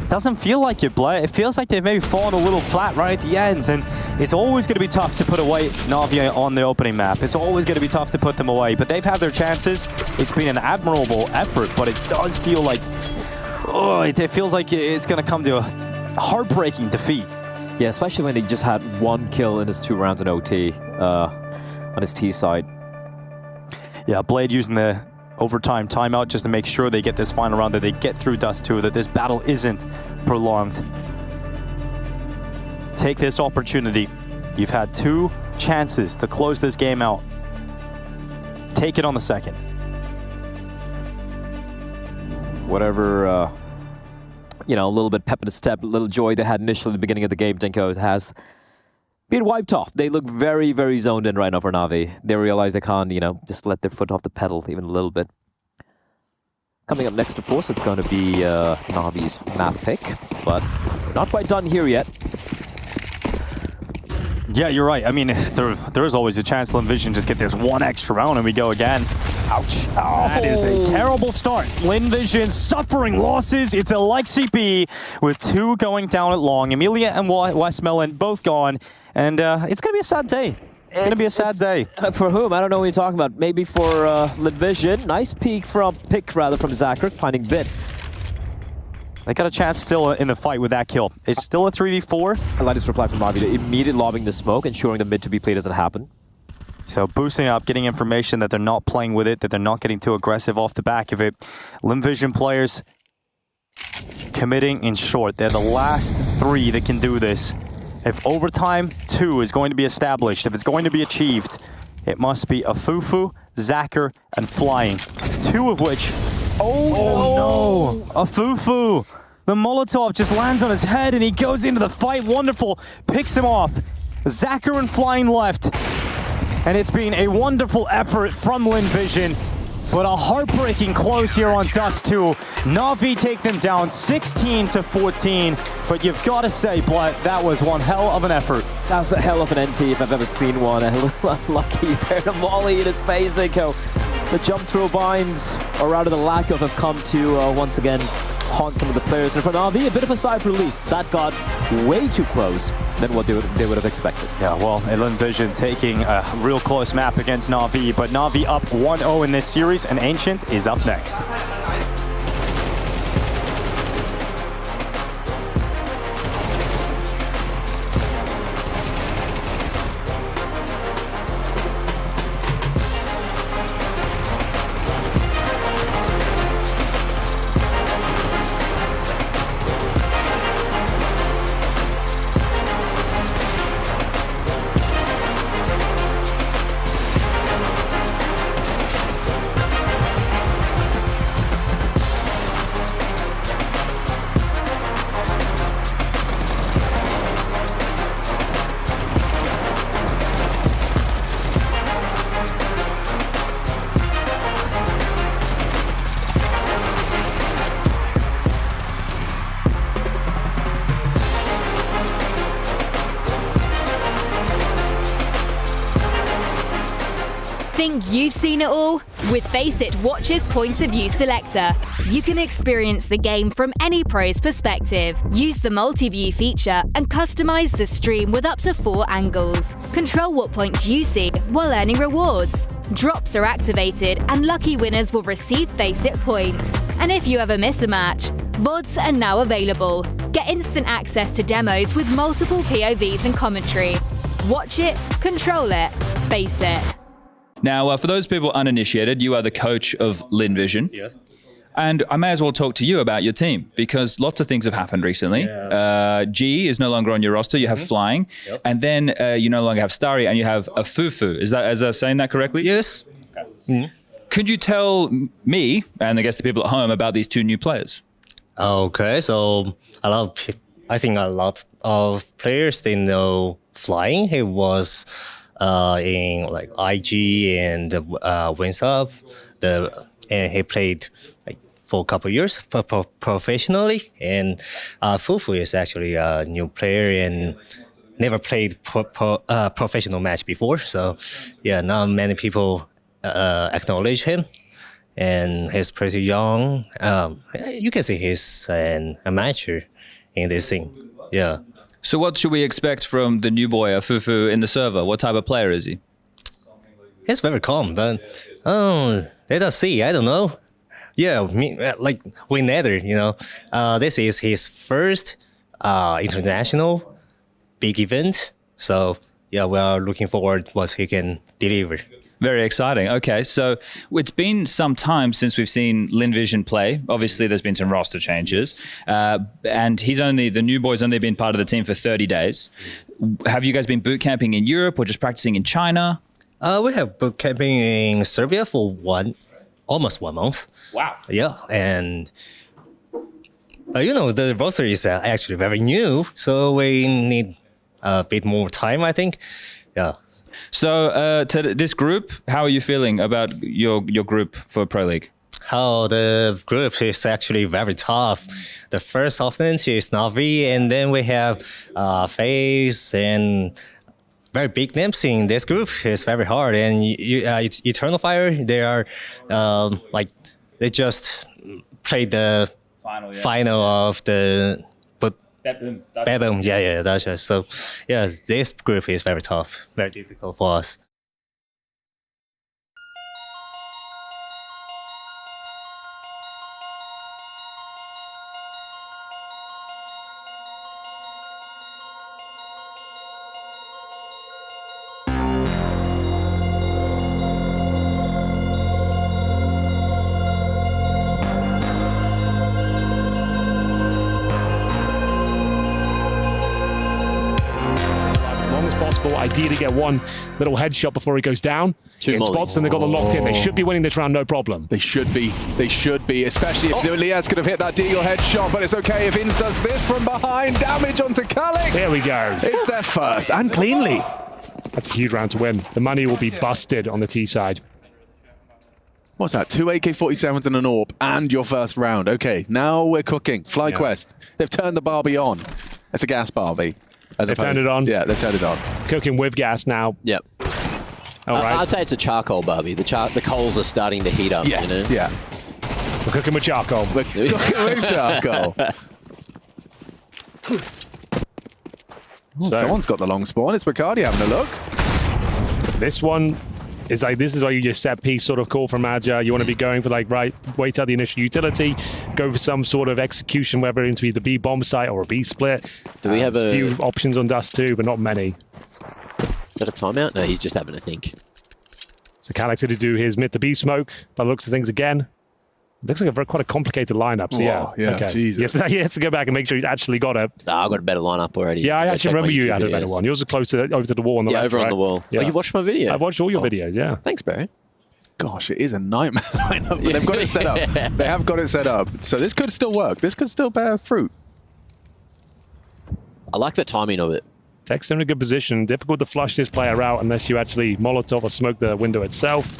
Speaker 12: Doesn't feel like it, Blair. It feels like they've maybe fallen a little flat right at the end, and it's always going to be tough to put away Na'Vi on the opening map. It's always going to be tough to put them away, but they've had their chances. It's been an admirable effort, but it does feel like, it feels like it's going to come to a heartbreaking defeat.
Speaker 13: Yeah, especially when they just had one kill in his 2 rounds in OT on his T side.
Speaker 12: Yeah, Blade using the overtime timeout just to make sure they get this final round, that they get through Dust 2, that this battle isn't prolonged. Take this opportunity. You've had 2 chances to close this game out. Take it on the second.
Speaker 13: Whatever, a little bit pep in the step, a little joy they had initially at the beginning of the game, Dinko has been wiped off. They look very, very zoned in right now for Na'Vi. They realize they can't, just let their foot off the pedal even a little bit. Coming up next, of course, it's going to be Na'Vi's map pick, but not quite done here yet.
Speaker 12: Yeah, you're right. I mean, there is always a chance Linvision just get this one extra round and we go again. Ouch. Oh, that is a terrible start. Linvision suffering losses. It's a Lexi B with 2 going down at long. Amelia and Westmelon both gone. And it's going to be a sad day. It's going to be a sad day.
Speaker 13: For whom? I don't know what you're talking about. Maybe for Linvision. Nice pick from Zachary, finding Bit.
Speaker 12: They got a chance still in the fight with that kill. It's still a 3v4.
Speaker 13: I like this reply from Na'Vi. Immediately lobbing the smoke, ensuring the mid to be played doesn't happen.
Speaker 12: So boosting up, getting information that they're not playing with it, that they're not getting too aggressive off the back of it. Linvision players committing in short. They're the last 3 that can do this. If overtime 2 is going to be established, if it's going to be achieved, it must be a Fufu, Zacher, and Flying. 2 of which... Oh no! A Fufu! The Molotov just lands on his head and he goes into the fight. Wonderful. Picks him off. Zacher and Flying left. And it's been a wonderful effort from Linvision. But a heartbreaking close here on Dust 2. Na'Vi take them down 16-14. But you've got to say, Blatt, that was one hell of an effort.
Speaker 13: That's a hell of an NT if I've ever seen one. A little unlucky there. The molly in his face, Echo. The jump throw binds, or rather the lack of, have come to once again haunt some of the players. And for Na'Vi, a bit of a sigh of relief. That got way too close than what they would have expected.
Speaker 12: Yeah, well, Linvision taking a real close map against Na'Vi, but Na'Vi up 1-0 in this series, and Ancient is up next.
Speaker 14: Think you've seen it all? With Faceit Watch's Point of View Selector, you can experience the game from any pro's perspective. Use the multi-view feature and customize the stream with up to 4 angles. Control what points you see while earning rewards. Drops are activated and lucky winners will receive Faceit points. And if you ever miss a match, VODs are now available. Get instant access to demos with multiple POVs and commentary. Watch it, control it, Faceit.
Speaker 7: Now, for those people uninitiated, you are the coach of Lin Vision.
Speaker 15: Yes.
Speaker 7: And I may as well talk to you about your team because lots of things have happened recently.
Speaker 15: Yes.
Speaker 7: G is no longer on your roster. You have Flying.
Speaker 15: Yep.
Speaker 7: And then you no longer have Starry and you have a Fufu. Is I saying that correctly?
Speaker 15: Yes.
Speaker 7: Could you tell me, and I guess the people at home, about these two new players?
Speaker 15: Okay, so I think a lot of players, they know Flying. He was in like IG and Wins Up, and he played like for a couple of years professionally. And Fufu is actually a new player and never played professional match before. So yeah, not many people acknowledge him. And he's pretty young. You can see he's an amateur in this thing. Yeah.
Speaker 7: So what should we expect from the new boy, Fufu, in the server? What type of player is he?
Speaker 15: He's very calm, but let us see. I don't know. Yeah, like we neither. This is his first international big event. So yeah, we are looking forward to what he can deliver.
Speaker 7: Very exciting. Okay, so it's been some time since we've seen Lin Vision play. Obviously, there's been some roster changes, and the new boy's only been part of the team for 30 days. Have you guys been boot camping in Europe or just practicing in China?
Speaker 15: We have boot camping in Serbia for almost 1 month.
Speaker 7: Wow.
Speaker 15: Yeah, and the roster is actually very new, so we need a bit more time, I think. Yeah.
Speaker 7: So to this group, how are you feeling about your group for Pro League?
Speaker 15: The group is actually very tough. The first opponent is Navi, and then we have FaZe and very big names in this group. It's very hard. And Eternal Fire, they are they just played the final of the Bedboom, yeah, that's it. So, yeah, this group is very tough, very difficult for us.
Speaker 21: Ideally get one little headshot before he goes down.
Speaker 19: Two
Speaker 21: spots and they've got them locked in. They should be winning this round, no problem.
Speaker 11: They should be, especially if Liaz could have hit that Deagle headshot, but it's okay if Inns does this from behind. Damage onto Calix.
Speaker 21: There we go.
Speaker 11: It's their first, and cleanly.
Speaker 21: That's a huge round to win. The money will be busted on the T side.
Speaker 11: What's that? 2 AK-47s and an AWP, and your first round. Okay, now we're cooking. FlyQuest, they've turned the Barbie on. It's a gas Barbie.
Speaker 21: They've turned it on?
Speaker 11: Yeah, they've turned it on.
Speaker 21: Cooking with gas now.
Speaker 19: Yep.
Speaker 21: All right.
Speaker 19: I'd say it's a charcoal Barbie. The coals are starting to heat up.
Speaker 11: Yes, yeah.
Speaker 21: We're cooking with charcoal.
Speaker 11: We're cooking with charcoal. Someone's got the long spawn. It's Bacardi having a look.
Speaker 21: This one is this is your set piece sort of call from Adja. You want to be going for wait out the initial utility, go for some sort of execution, whether it's either B bomb site or a B split.
Speaker 19: Do we have
Speaker 21: a few options on Dust too, but not many.
Speaker 19: Is that a timeout? No, he's just having a think.
Speaker 21: So Calix going to do his mid to B smoke. By the looks of things again. Looks like quite a complicated lineup. So
Speaker 11: yeah,
Speaker 21: okay.
Speaker 11: Jesus.
Speaker 21: Yes, he has to go back and make sure he's actually got it.
Speaker 19: I got a better lineup already.
Speaker 21: Yeah, I actually remember you had a better one. Yours was closer over to the wall on the left.
Speaker 19: Over on the wall.
Speaker 21: Yeah.
Speaker 19: Oh, you watched my video?
Speaker 21: I watched all your videos, yeah.
Speaker 19: Thanks, Barry.
Speaker 11: Gosh, it is a nightmare lineup, but they've got it set up. They have got it set up. So this could still work. This could still bear fruit.
Speaker 19: I like the timing of it.
Speaker 21: Tech's in a good position. Difficult to flush this player out unless you actually Molotov or smoke the window itself.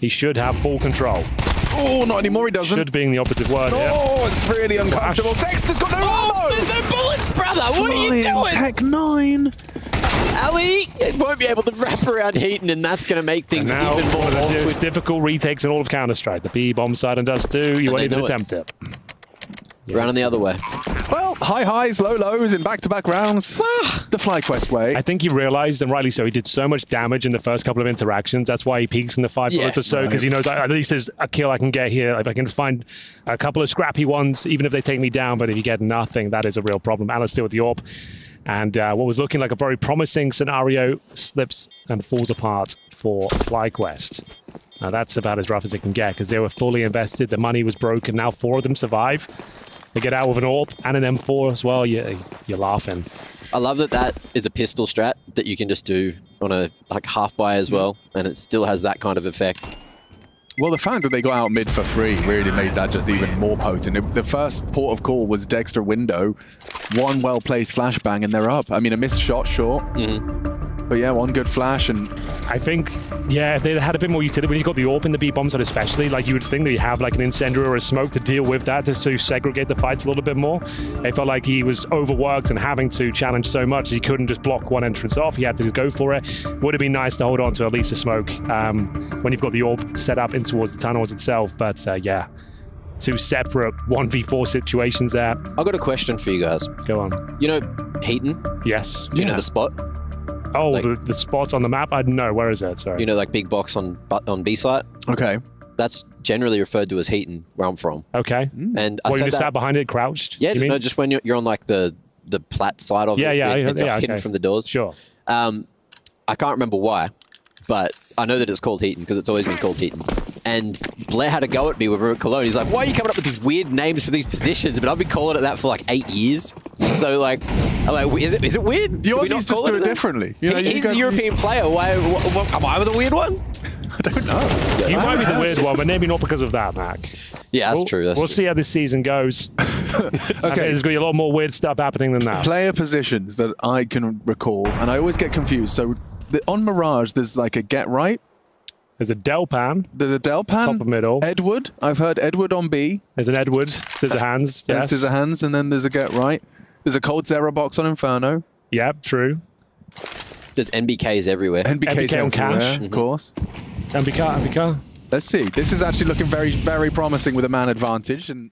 Speaker 21: He should have full control.
Speaker 11: Oh, not anymore, he doesn't.
Speaker 21: Should being the operative word,
Speaker 11: Oh, it's really uncomfortable. Dexter's got no ammo!
Speaker 19: There's no bullets, brother! What are you doing?
Speaker 11: Tech 9.
Speaker 19: Ali won't be able to wrap around Heaton, and that's going to make things even more awkward.
Speaker 21: It's difficult retakes in all of Counter-Strike. The B bomb side and Dust 2, you won't even attempt it.
Speaker 19: Running the other way.
Speaker 11: Well, high highs, low lows in back-to-back rounds. The FlyQuest way.
Speaker 21: I think he realized, and rightly so, he did so much damage in the first couple of interactions. That's why he peaks in the 5 bullets or so, because he knows at least there's a kill I can get here. If I can find a couple of scrappy ones, even if they take me down, but if you get nothing, that is a real problem. Alistair with the AWP. And what was looking like a very promising scenario slips and falls apart for FlyQuest. Now that's about as rough as it can get because they were fully invested. The money was broken. Now 4 of them survive. They get out with an AWP and an M4 as well. You're laughing.
Speaker 19: I love that is a pistol strat that you can just do on a half buy as well, and it still has that kind of effect.
Speaker 11: Well, the fact that they got out mid for free really made that just even more potent. The first port of call was Dexter window, one well-placed flashbang, and they're up. I mean, a missed shot, sure. But yeah, one good flash, and
Speaker 21: I think, yeah, if they had a bit more utility, when you've got the AWP and the B-bomb side especially, like you would think that you have like an incendiary or a smoke to deal with that, just to segregate the fights a little bit more. It felt like he was overworked and having to challenge so much, he couldn't just block one entrance off. He had to go for it. Would have been nice to hold on to at least a smoke when you've got the AWP set up in towards the tunnels itself. But yeah, 2 separate 1v4 situations there.
Speaker 19: I've got a question for you guys.
Speaker 21: Go on.
Speaker 19: You know Heaton?
Speaker 21: Yes.
Speaker 19: You know the spot?
Speaker 21: Oh, like, the spots on the map? I don't know. Where is it? Sorry.
Speaker 19: You know, like big box on B site?
Speaker 11: Okay.
Speaker 19: That's generally referred to as Heaton, where I'm from.
Speaker 21: Okay.
Speaker 19: And
Speaker 21: you just sat behind it, crouched?
Speaker 19: Yeah, no, just when you're on like the plat side of it.
Speaker 21: Yeah,
Speaker 19: hidden from the doors.
Speaker 21: Sure.
Speaker 19: I can't remember why, but I know that it's called Heaton because it's always been called Heaton. And Blair had a go at me when we were at Cologne. He's like, why are you coming up with these weird names for these positions? But I've been calling it that for like 8 years. So like, I'm like, is it weird?
Speaker 11: The Aussies just do it differently. You know,
Speaker 19: he's a European player. Why am I the weird one?
Speaker 11: I don't know.
Speaker 21: You might be the weird one, but maybe not because of that, Mac.
Speaker 19: Yeah, that's true.
Speaker 21: We'll see how this season goes. Okay, there's going to be a lot more weird stuff happening than that.
Speaker 11: Player positions that I can recall, and I always get confused. So on Mirage, there's like a get right.
Speaker 21: There's a Delpan.
Speaker 11: There's a Delpan.
Speaker 21: Top of middle.
Speaker 11: Edward. I've heard Edward on B.
Speaker 21: There's an Edward. Scissor hands. Yes.
Speaker 11: Scissor hands, and then there's a get right. There's a cold Zera box on Inferno.
Speaker 21: Yep, true.
Speaker 19: There's NBKs everywhere.
Speaker 11: NBKs
Speaker 21: on
Speaker 11: everywhere,
Speaker 21: cash.
Speaker 11: of course.
Speaker 21: NBK.
Speaker 11: Let's see. This is actually looking very, very promising with a man advantage. And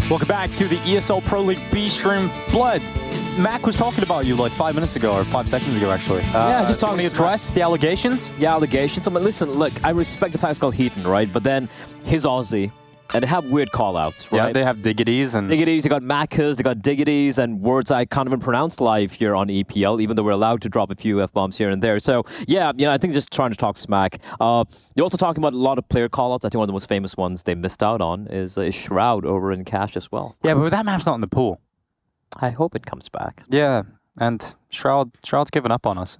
Speaker 12: Welcome back to the ESL Pro League B stream. Blood, Mac was talking about you like 5 minutes ago, or 5 seconds ago, actually.
Speaker 13: Yeah, just talking
Speaker 12: to address the allegations.
Speaker 13: Yeah, allegations. I mean, listen, look, I respect the fact it's called Heaton, right? But then he's Aussie. And they have weird call-outs, right?
Speaker 12: Yeah, they have diggities.
Speaker 13: Diggities, they got Macas, they got diggities, and words I can't even pronounce live here on EPL, even though we're allowed to drop a few F-bombs here and there. So, yeah, you know, I think just trying to talk smack. You're also talking about a lot of player call-outs. I think one of the most famous ones they missed out on is Shroud over in Cash as well.
Speaker 12: Yeah, but that map's not in the pool.
Speaker 13: I hope it comes back.
Speaker 12: Yeah, and Shroud's given up on us.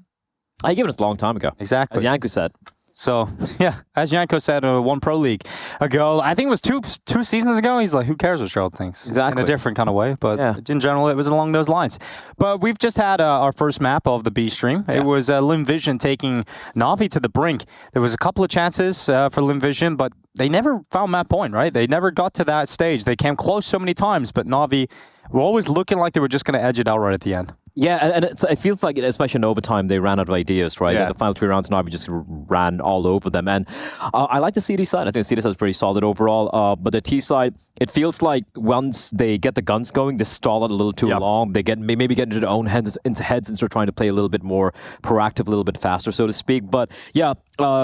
Speaker 13: I gave it a long time ago.
Speaker 12: Exactly.
Speaker 13: As Yanko said.
Speaker 12: So, yeah, as Yanko said, one Pro League ago, I think it was two seasons ago, he's like, who cares what Shroud thinks?
Speaker 13: Exactly.
Speaker 12: In a different kind of way, but in general, it was along those lines. But we've just had our first map of the B stream. Yeah. It was Limvision taking Na'Vi to the brink. There was a couple of chances for Limvision, but they never found map point, right? They never got to that stage. They came close so many times, but Na'Vi were always looking like they were just going to edge it out right at the end.
Speaker 13: Yeah, and it feels like, especially in overtime, they ran out of ideas, right? Yeah. The final 3 rounds, Na'Vi just ran all over them. And I like the CD side. I think the CD side is pretty solid overall. But the T side, it feels like once they get the guns going, they stall it a little too long. They maybe get into their own heads and start trying to play a little bit more proactive, a little bit faster, so to speak. But yeah,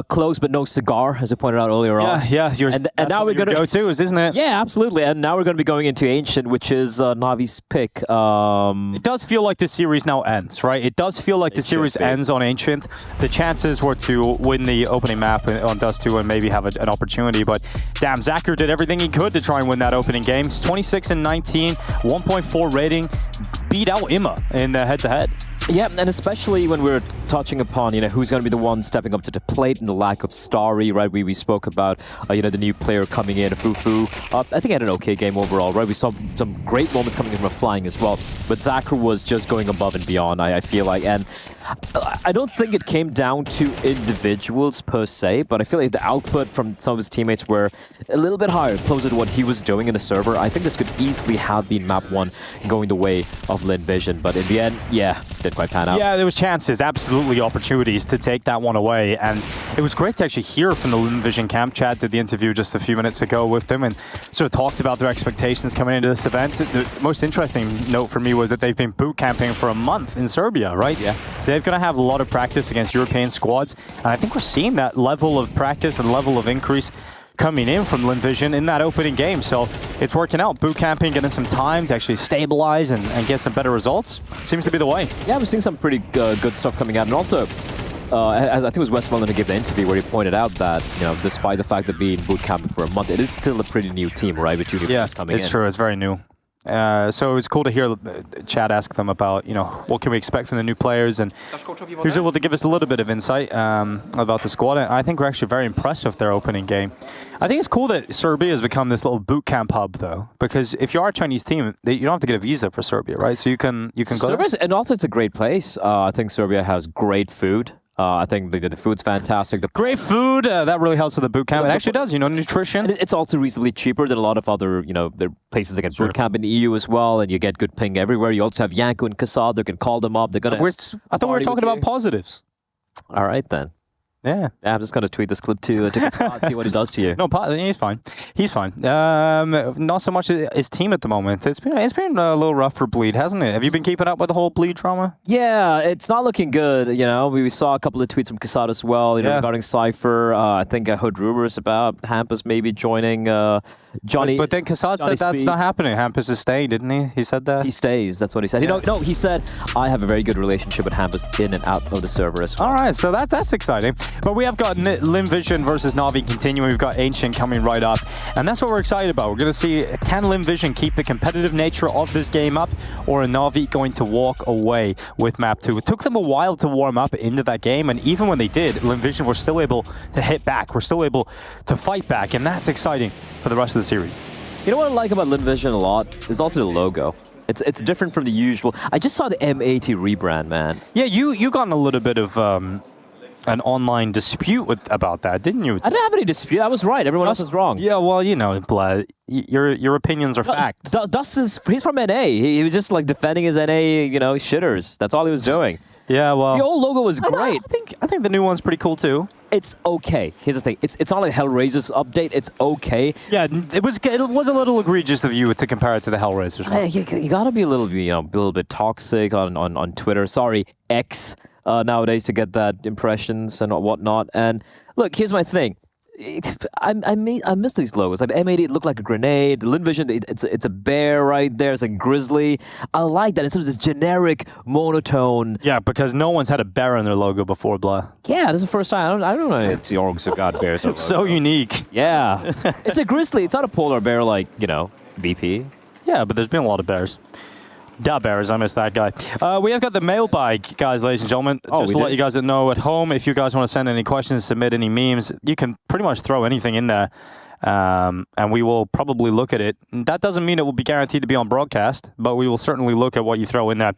Speaker 13: close but no cigar, as I pointed out earlier on.
Speaker 12: Yeah,
Speaker 13: and now we're going to
Speaker 12: go to, isn't it?
Speaker 13: Yeah, absolutely. And now we're going to be going into Ancient, which is Na'Vi's pick.
Speaker 12: It does feel like this series now ends, right? It does feel like the series ends on Ancient. The chances were to win the opening map on Dust 2 and maybe have an opportunity, but damn, Zacher did everything he could to try and win that opening game. 26-19, 1.4 rating, beat out Imma in the head-to-head.
Speaker 13: Yeah, and especially when we're touching upon, who's going to be the one stepping up to the plate and the lack of Starry, right? We spoke about, the new player coming in, Fufu. I think he had an okay game overall, right? We saw some great moments coming in from flying as well. But Zacher was just going above and beyond, I feel like. And I don't think it came down to individuals per se, but I feel like the output from some of his teammates were a little bit higher, closer to what he was doing in the server. I think this could easily have been map 1 going the way of Limvision. But in the end, yeah, didn't quite pan out.
Speaker 12: Yeah, there was chances, absolutely opportunities to take that one away. And it was great to actually hear from the Limvision camp. Chad did the interview just a few minutes ago with them and sort of talked about their expectations coming into this event. The most interesting note for me was that they've been boot camping for a month in Serbia, right?
Speaker 13: Yeah.
Speaker 12: So they're going to have lot of practice against European squads, and I think we're seeing that level of practice and level of increase coming in from Linvision in that opening game. So it's working out. Boot camping, getting some time to actually stabilize and get some better results. Seems to be the way.
Speaker 13: Yeah, we're seeing some pretty good stuff coming out. And also, as I think it was Wes Mullen who gave the interview where he pointed out that, despite the fact that being boot camping for a month, it is still a pretty new team, right? With junior players coming in.
Speaker 12: It's true. It's very new. So it was cool to hear Chad ask them about, what can we expect from the new players, and he was able to give us a little bit of insight about the squad. And I think we're actually very impressed with their opening game. I think it's cool that Serbia has become this little boot camp hub, though, because if you are a Chinese team, you don't have to get a visa for Serbia, right? So you can go there.
Speaker 13: And also, it's a great place. I think Serbia has great food. I think the food's fantastic.
Speaker 12: Great food, that really helps with the boot camp. It actually does, nutrition.
Speaker 13: And it's also reasonably cheaper than a lot of other, there are places that get boot camp in the EU as well, and you get good ping everywhere. You also have Yanko and Kasad, you can call them up. They're gonna.
Speaker 12: I thought we were talking about positives.
Speaker 13: All right, then.
Speaker 12: Yeah,
Speaker 13: I'm just going to tweet this clip to Kasad, see what he does to you.
Speaker 12: No, he's fine. He's fine. Not so much his team at the moment. It's been a little rough for Bleed, hasn't it? Have you been keeping up with the whole Bleed drama?
Speaker 13: Yeah, it's not looking good. We saw a couple of tweets from Kasad as well, regarding Cypher. I think I heard rumors about Hampus maybe joining Johnny.
Speaker 12: But then Kasad said that's not happening. Hampus is staying, didn't he? He said that?
Speaker 13: He stays. That's what he said. No, he said, I have a very good relationship with Hampus in and out of the server as well.
Speaker 12: All right, so that's exciting. But we have got Linvision versus Na'Vi continuing. We've got Ancient coming right up. And that's what we're excited about. We're going to see, can Linvision keep the competitive nature of this game up, or are Na'Vi going to walk away with map 2? It took them a while to warm up into that game, and even when they did, Linvision were still able to hit back. We're still able to fight back, and that's exciting for the rest of the series.
Speaker 13: You know what I like about Linvision a lot is also the logo. It's different from the usual. I just saw the M80 rebrand, man.
Speaker 12: Yeah, you got in a little bit of an online dispute about that, didn't you?
Speaker 13: I didn't have any dispute. I was right. Everyone else was wrong.
Speaker 12: Yeah, well, Blad, your opinions are facts.
Speaker 13: Dust he's from NA. He was just like defending his NA, shitters. That's all he was doing.
Speaker 12: Yeah, well,
Speaker 13: the old logo was great.
Speaker 12: I think the new one's pretty cool too.
Speaker 13: It's okay. Here's the thing. It's not like Hellraiser's update. It's okay.
Speaker 12: Yeah, it was a little egregious of you to compare it to the Hellraiser's one.
Speaker 13: You gotta be a little bit toxic on Twitter. Sorry, X. Nowadays to get that impressions and whatnot. And look, here's my thing. I miss these logos. Like the M80, it looked like a grenade. The Linvision, it's a bear right there. It's a grizzly. I like that instead of this generic monotone.
Speaker 12: Yeah, because no one's had a bear in their logo before, blah.
Speaker 13: Yeah, this is the first time. I don't know. It's the orgs who got bears.
Speaker 12: It's so unique.
Speaker 13: Yeah, it's a grizzly. It's not a polar bear like VP.
Speaker 12: Yeah, but there's been a lot of bears. Da Bears, I missed that guy. We have got the mailbag, guys, ladies and gentlemen. Just to let you guys know at home, if you guys want to send any questions, submit any memes, you can pretty much throw anything in there. And we will probably look at it. That doesn't mean it will be guaranteed to be on broadcast, but we will certainly look at what you throw in there.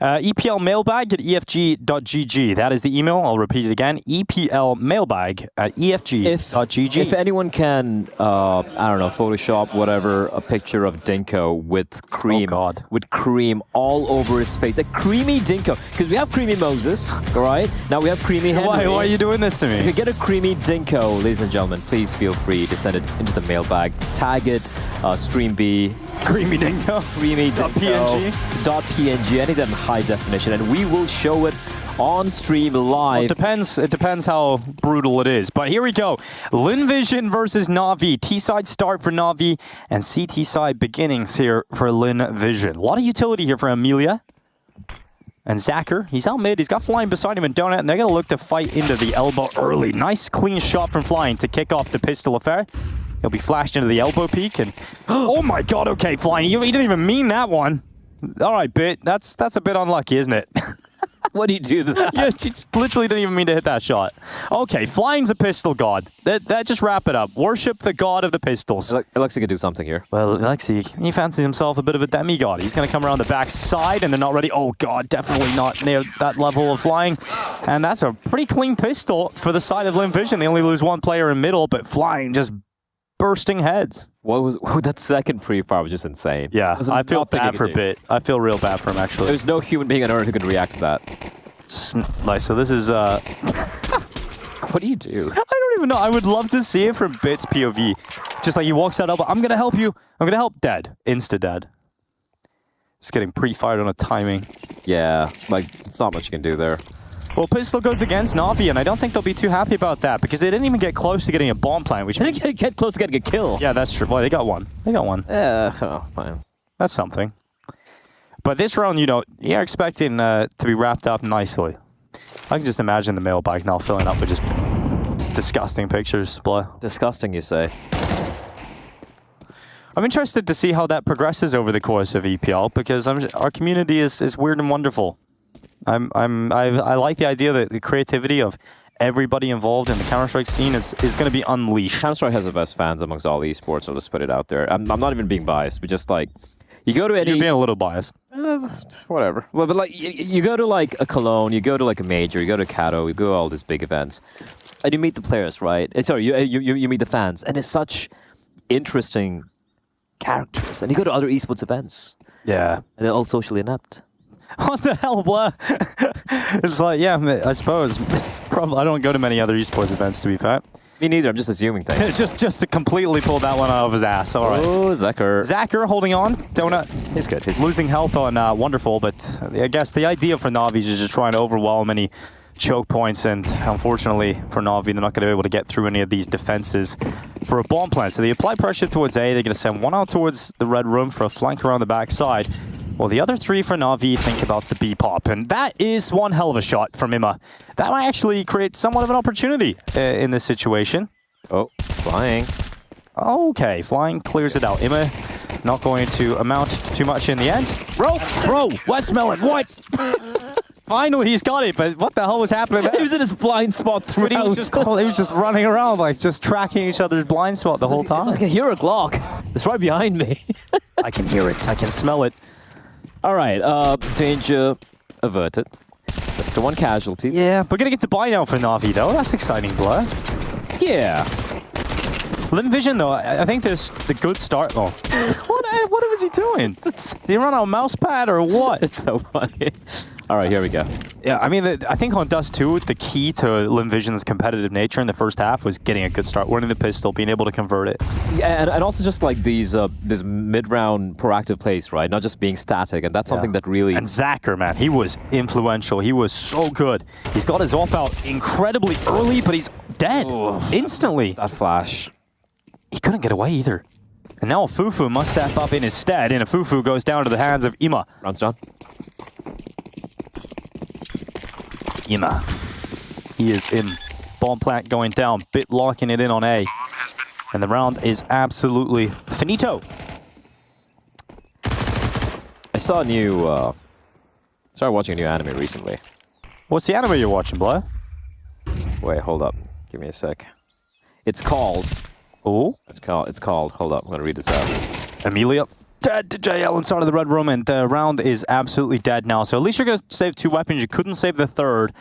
Speaker 12: EPL mailbag at efg.gg. That is the email. I'll repeat it again. EPL mailbag at efg.gg.
Speaker 13: If anyone can, Photoshop whatever, a picture of Dinko with cream, with cream all over his face, a creamy Dinko, because we have creamy Moses, all right? Now we have creamy Henry.
Speaker 12: Why are you doing this to me?
Speaker 13: If you get a creamy Dinko, ladies and gentlemen, please feel free to send it into the mailbag. Just tag it, StreamB,
Speaker 12: creamy Dinko,
Speaker 13: creamy Dinko, .png, anything in high definition, and we will show it on stream live.
Speaker 12: Well, it depends how brutal it is. But here we go. Linvision versus Na'Vi. T-side start for Na'Vi and CT side beginnings here for Linvision. A lot of utility here for Amelia. And Zacher, he's out mid. He's got Flying beside him and Donut, and they're going to look to fight into the elbow early. Nice clean shot from Flying to kick off the pistol affair. He'll be flashed into the elbow peak, and oh my god, okay, Flying, he didn't even mean that one. All right, Bit, that's a bit unlucky, isn't it?
Speaker 13: What do you do to that?
Speaker 12: Yeah, you literally didn't even mean to hit that shot. Okay, Flying's a pistol god. That just wrap it up. Worship the god of the pistols.
Speaker 13: Alexi could do something here.
Speaker 12: Well, Alexi, he fancies himself a bit of a demigod. He's going to come around the back side, and they're not ready. Oh god, definitely not near that level of Flying. And that's a pretty clean pistol for the side of Linvision. They only lose one player in middle, but Flying just bursting heads.
Speaker 13: That second pre-fire was just insane.
Speaker 12: Yeah, I feel bad for Bit. I feel real bad for him, actually.
Speaker 13: There's no human being on Earth who can react to that.
Speaker 12: So this is...
Speaker 13: What do you do?
Speaker 12: I don't even know. I would love to see it from Bit's POV. Just like he walks out, I'm going to help you. I'm going to help. Dead. Insta-dead. Just getting pre-fired on a timing.
Speaker 13: Yeah, it's not much you can do there.
Speaker 12: Well, pistol goes against Na'Vi, and I don't think they'll be too happy about that because they didn't even get close to getting a bomb plant. Which
Speaker 13: they didn't get close to getting a kill.
Speaker 12: Yeah, that's true. Well, they got one.
Speaker 13: Yeah, oh, fine.
Speaker 12: That's something. But this round, you're expecting to be wrapped up nicely. I can just imagine the mailbag now filling up with just disgusting pictures. Blah.
Speaker 13: Disgusting, you say?
Speaker 12: I'm interested to see how that progresses over the course of EPL because our community is weird and wonderful. I like the idea that the creativity of everybody involved in the Counter-Strike scene is going to be unleashed.
Speaker 13: Counter-Strike has the best fans amongst all esports, so let's put it out there. I'm not even being biased, but just like, you go to any...
Speaker 12: You're being a little biased.
Speaker 13: Whatever. Well, but like, you go to like a Cologne, you go to like a Major, you go to Cato, you go to all these big events, and you meet the players, right? Sorry, you meet the fans, and it's such interesting characters. And you go to other esports events.
Speaker 12: Yeah.
Speaker 13: And they're all socially inept.
Speaker 12: What the hell, blah? It's like, yeah, I suppose. Probably, I don't go to many other esports events, to be fair.
Speaker 13: Me neither, I'm just assuming things.
Speaker 12: just to completely pull that one out of his ass. All right.
Speaker 13: Oh,
Speaker 12: Zacher holding on. Donut.
Speaker 13: He's good.
Speaker 12: He's losing health on Wonderful, but I guess the idea for Na'Vi is just trying to overwhelm any choke points, and unfortunately for Na'Vi, they're not going to be able to get through any of these defenses for a bomb plant. So they apply pressure towards A. They're going to send one out towards the red room for a flank around the backside. Well, the other three for Na'Vi think about the B pop, and that is one hell of a shot from Imma. That might actually create somewhat of an opportunity in this situation.
Speaker 13: Oh, flying.
Speaker 12: Okay, flying clears it out. Imma not going to amount to too much in the end. Bro, Westmelon, what? Finally, he's got it, but what the hell was happening there?
Speaker 13: He was in his blind spot throughout.
Speaker 12: He was just running around, like, just tracking each other's blind spot the whole time.
Speaker 13: I can hear a Glock. It's right behind me.
Speaker 12: I can hear it. I can smell it.
Speaker 13: All right, danger averted. Just the one casualty.
Speaker 12: Yeah, we're going to get the buy now for Na'Vi, though. That's exciting, Blur.
Speaker 13: Yeah.
Speaker 12: Vision, though, I think there's the good start, though. What was he doing? Did he run out of mouse pad or what?
Speaker 13: It's so funny. All right, here we go.
Speaker 12: Yeah, I mean, I think on Dust 2, the key to Vision's competitive nature in the first half was getting a good start, winning the pistol, being able to convert it.
Speaker 13: Yeah, and also just like these mid-round proactive plays, right? Not just being static, and that's something that really...
Speaker 12: And Zacher, man, he was influential. He was so good. He's got his AWP out incredibly early, but he's dead instantly.
Speaker 13: That flash.
Speaker 12: He couldn't get away either. And now Fufu must step up in his stead, and Fufu goes down to the hands of Imma.
Speaker 13: Round's done.
Speaker 12: Imma. He is in. Bomb plant going down. Bit locking it in on A. And the round is absolutely finito.
Speaker 13: I saw a new... started watching a new anime recently.
Speaker 12: What's the anime you're watching, Blair?
Speaker 13: Wait, hold up. Give me a sec. It's called...
Speaker 12: Oh?
Speaker 13: It's called... Hold up, I'm gonna read this out.
Speaker 12: Amelia. Dead to JL inside of the red room, and the round is absolutely dead now. So at least you're going to save 2 weapons. You couldn't save the third.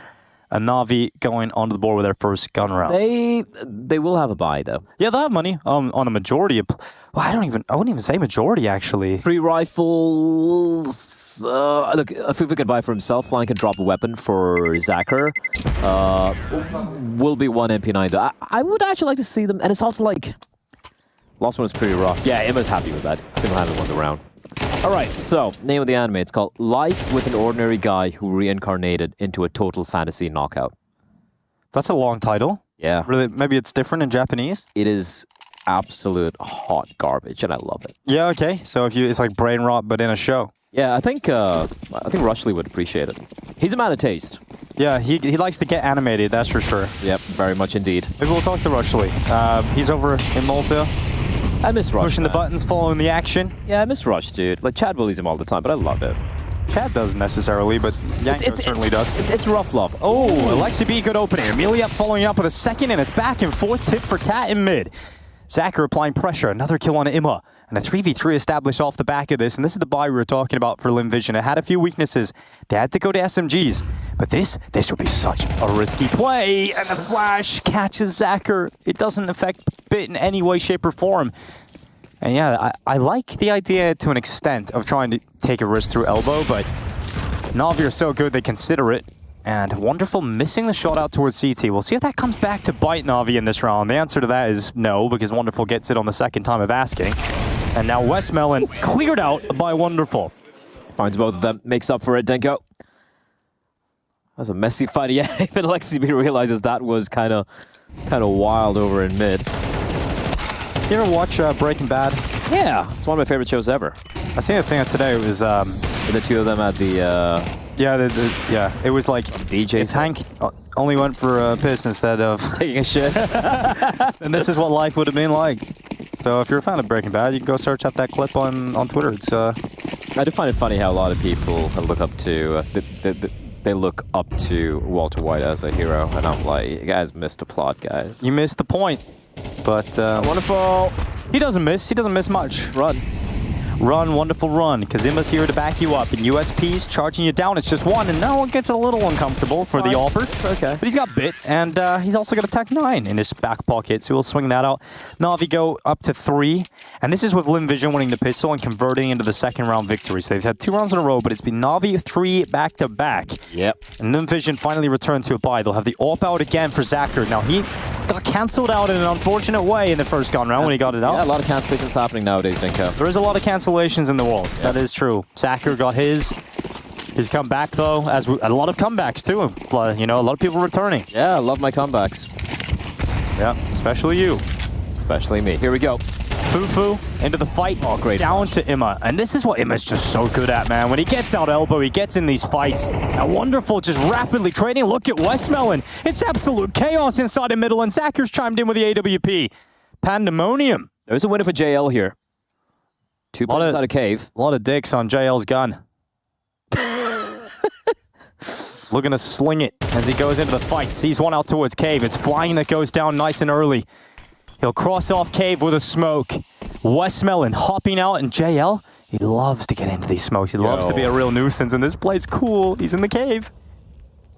Speaker 12: And Na'Vi going onto the board with their first gun round.
Speaker 13: They will have a buy, though.
Speaker 12: Yeah, they'll have money on a majority of... Well, I wouldn't even say majority, actually.
Speaker 13: 3 rifles... look, Fufu can buy for himself. Flying can drop a weapon for Zacher. Will be 1 MP9, though. I would actually like to see them... And it's also like... Last one was pretty rough. Yeah, Imma's happy with that. Single-handedly won the round. All right, so, name of the anime. It's called Life with an Ordinary Guy Who Reincarnated into a Total Fantasy Knockout.
Speaker 12: That's a long title.
Speaker 13: Yeah.
Speaker 12: Really, maybe it's different in Japanese?
Speaker 13: It is absolute hot garbage, and I love it.
Speaker 12: Yeah, okay. So it's like brain rot, but in a show.
Speaker 13: Yeah, I think Rushley would appreciate it. He's a man of taste.
Speaker 12: Yeah, he likes to get animated, that's for sure.
Speaker 13: Yep, very much indeed.
Speaker 12: Maybe we'll talk to Rushley. He's over in Malta.
Speaker 13: I miss Rush.
Speaker 12: Pushing the buttons, following the action.
Speaker 13: Yeah, I miss Rush, dude. Like, Chad bullies him all the time, but I love it.
Speaker 12: Chad doesn't necessarily, but Yanko certainly does.
Speaker 13: It's rough love.
Speaker 12: Oh, Alexi B, good opening. Amelia following up with a second, and it's back and forth tip for Tat in mid. Zacher applying pressure. Another kill on Imma. And a 3v3 established off the back of this, and this is the buy we were talking about for Vision. It had a few weaknesses. They had to go to SMGs. But this would be such a risky play, and the flash catches Zacher. It doesn't affect Bit in any way, shape, or form. And yeah, I like the idea to an extent of trying to take a risk through elbow, but Na'Vi are so good they consider it. And Wonderful missing the shot out towards CT. We'll see if that comes back to bite Na'Vi in this round. The answer to that is no, because Wonderful gets it on the second time of asking. And now Westmelon cleared out by Wonderful.
Speaker 13: Finds both of them, makes up for it, Denko. That's a messy fight. Yeah, even LexiB realizes that was kind of wild over in mid.
Speaker 12: You ever watch Breaking Bad?
Speaker 13: Yeah, it's one of my favorite shows ever.
Speaker 12: I seen a thing today. It was
Speaker 13: the two of them at the.
Speaker 12: Yeah, it was like
Speaker 13: DJ.
Speaker 12: If Hank only went for a piss instead of
Speaker 13: taking a shit,
Speaker 12: and this is what life would have been like. So if you're a fan of Breaking Bad, you can go search up that clip on Twitter. It's
Speaker 13: I do find it funny how a lot of people look up to they look up to Walter White as a hero, and I'm like, you guys missed the plot, guys.
Speaker 12: You missed the point. But
Speaker 13: wonderful.
Speaker 12: He doesn't miss much. Run, wonderful run, because Emma's here to back you up, and USP's charging you down. It's just one, and now it gets a little uncomfortable for the Alper.
Speaker 13: It's okay.
Speaker 12: But he's got bit, and he's also got a Tech 9 in his back pocket, so he'll swing that out. Na'Vi go up to 3, and this is with Lim Vision winning the pistol and converting into the second round victory. So they've had 2 rounds in a row, but it's been Na'Vi 3 back-to-back.
Speaker 13: Yep.
Speaker 12: And Lim Vision finally returned to a bye. They'll have the AWP out again for Zacher. Now, he got cancelled out in an unfortunate way in the first gun round when he got it out.
Speaker 13: Yeah, a lot of cancellations happening nowadays, Dinko.
Speaker 12: There is a lot of cancellations in the world. That is true. Zacher got his comeback, though, as a lot of comebacks, too. You know, a lot of people returning.
Speaker 13: Yeah, I love my comebacks.
Speaker 12: Yeah, especially you.
Speaker 13: Especially me. Here we go.
Speaker 12: Fufu into the fight.
Speaker 13: Oh, great.
Speaker 12: Down to Emma. And this is what Emma's just so good at, man. When he gets out elbow, he gets in these fights. And wonderful, just rapidly trading. Look at Westmelon. It's absolute chaos inside the middle, and Zacher's chimed in with the AWP. Pandemonium.
Speaker 13: There's a winner for JL here. 2 players inside a cave.
Speaker 12: A lot of dicks on JL's gun. Looking to sling it as he goes into the fight. Sees one out towards cave. It's flying that goes down nice and early. He'll cross off cave with a smoke. Westmelon hopping out, and JL, he loves to get into these smokes. He loves to be a real nuisance, and this play's cool. He's in the cave.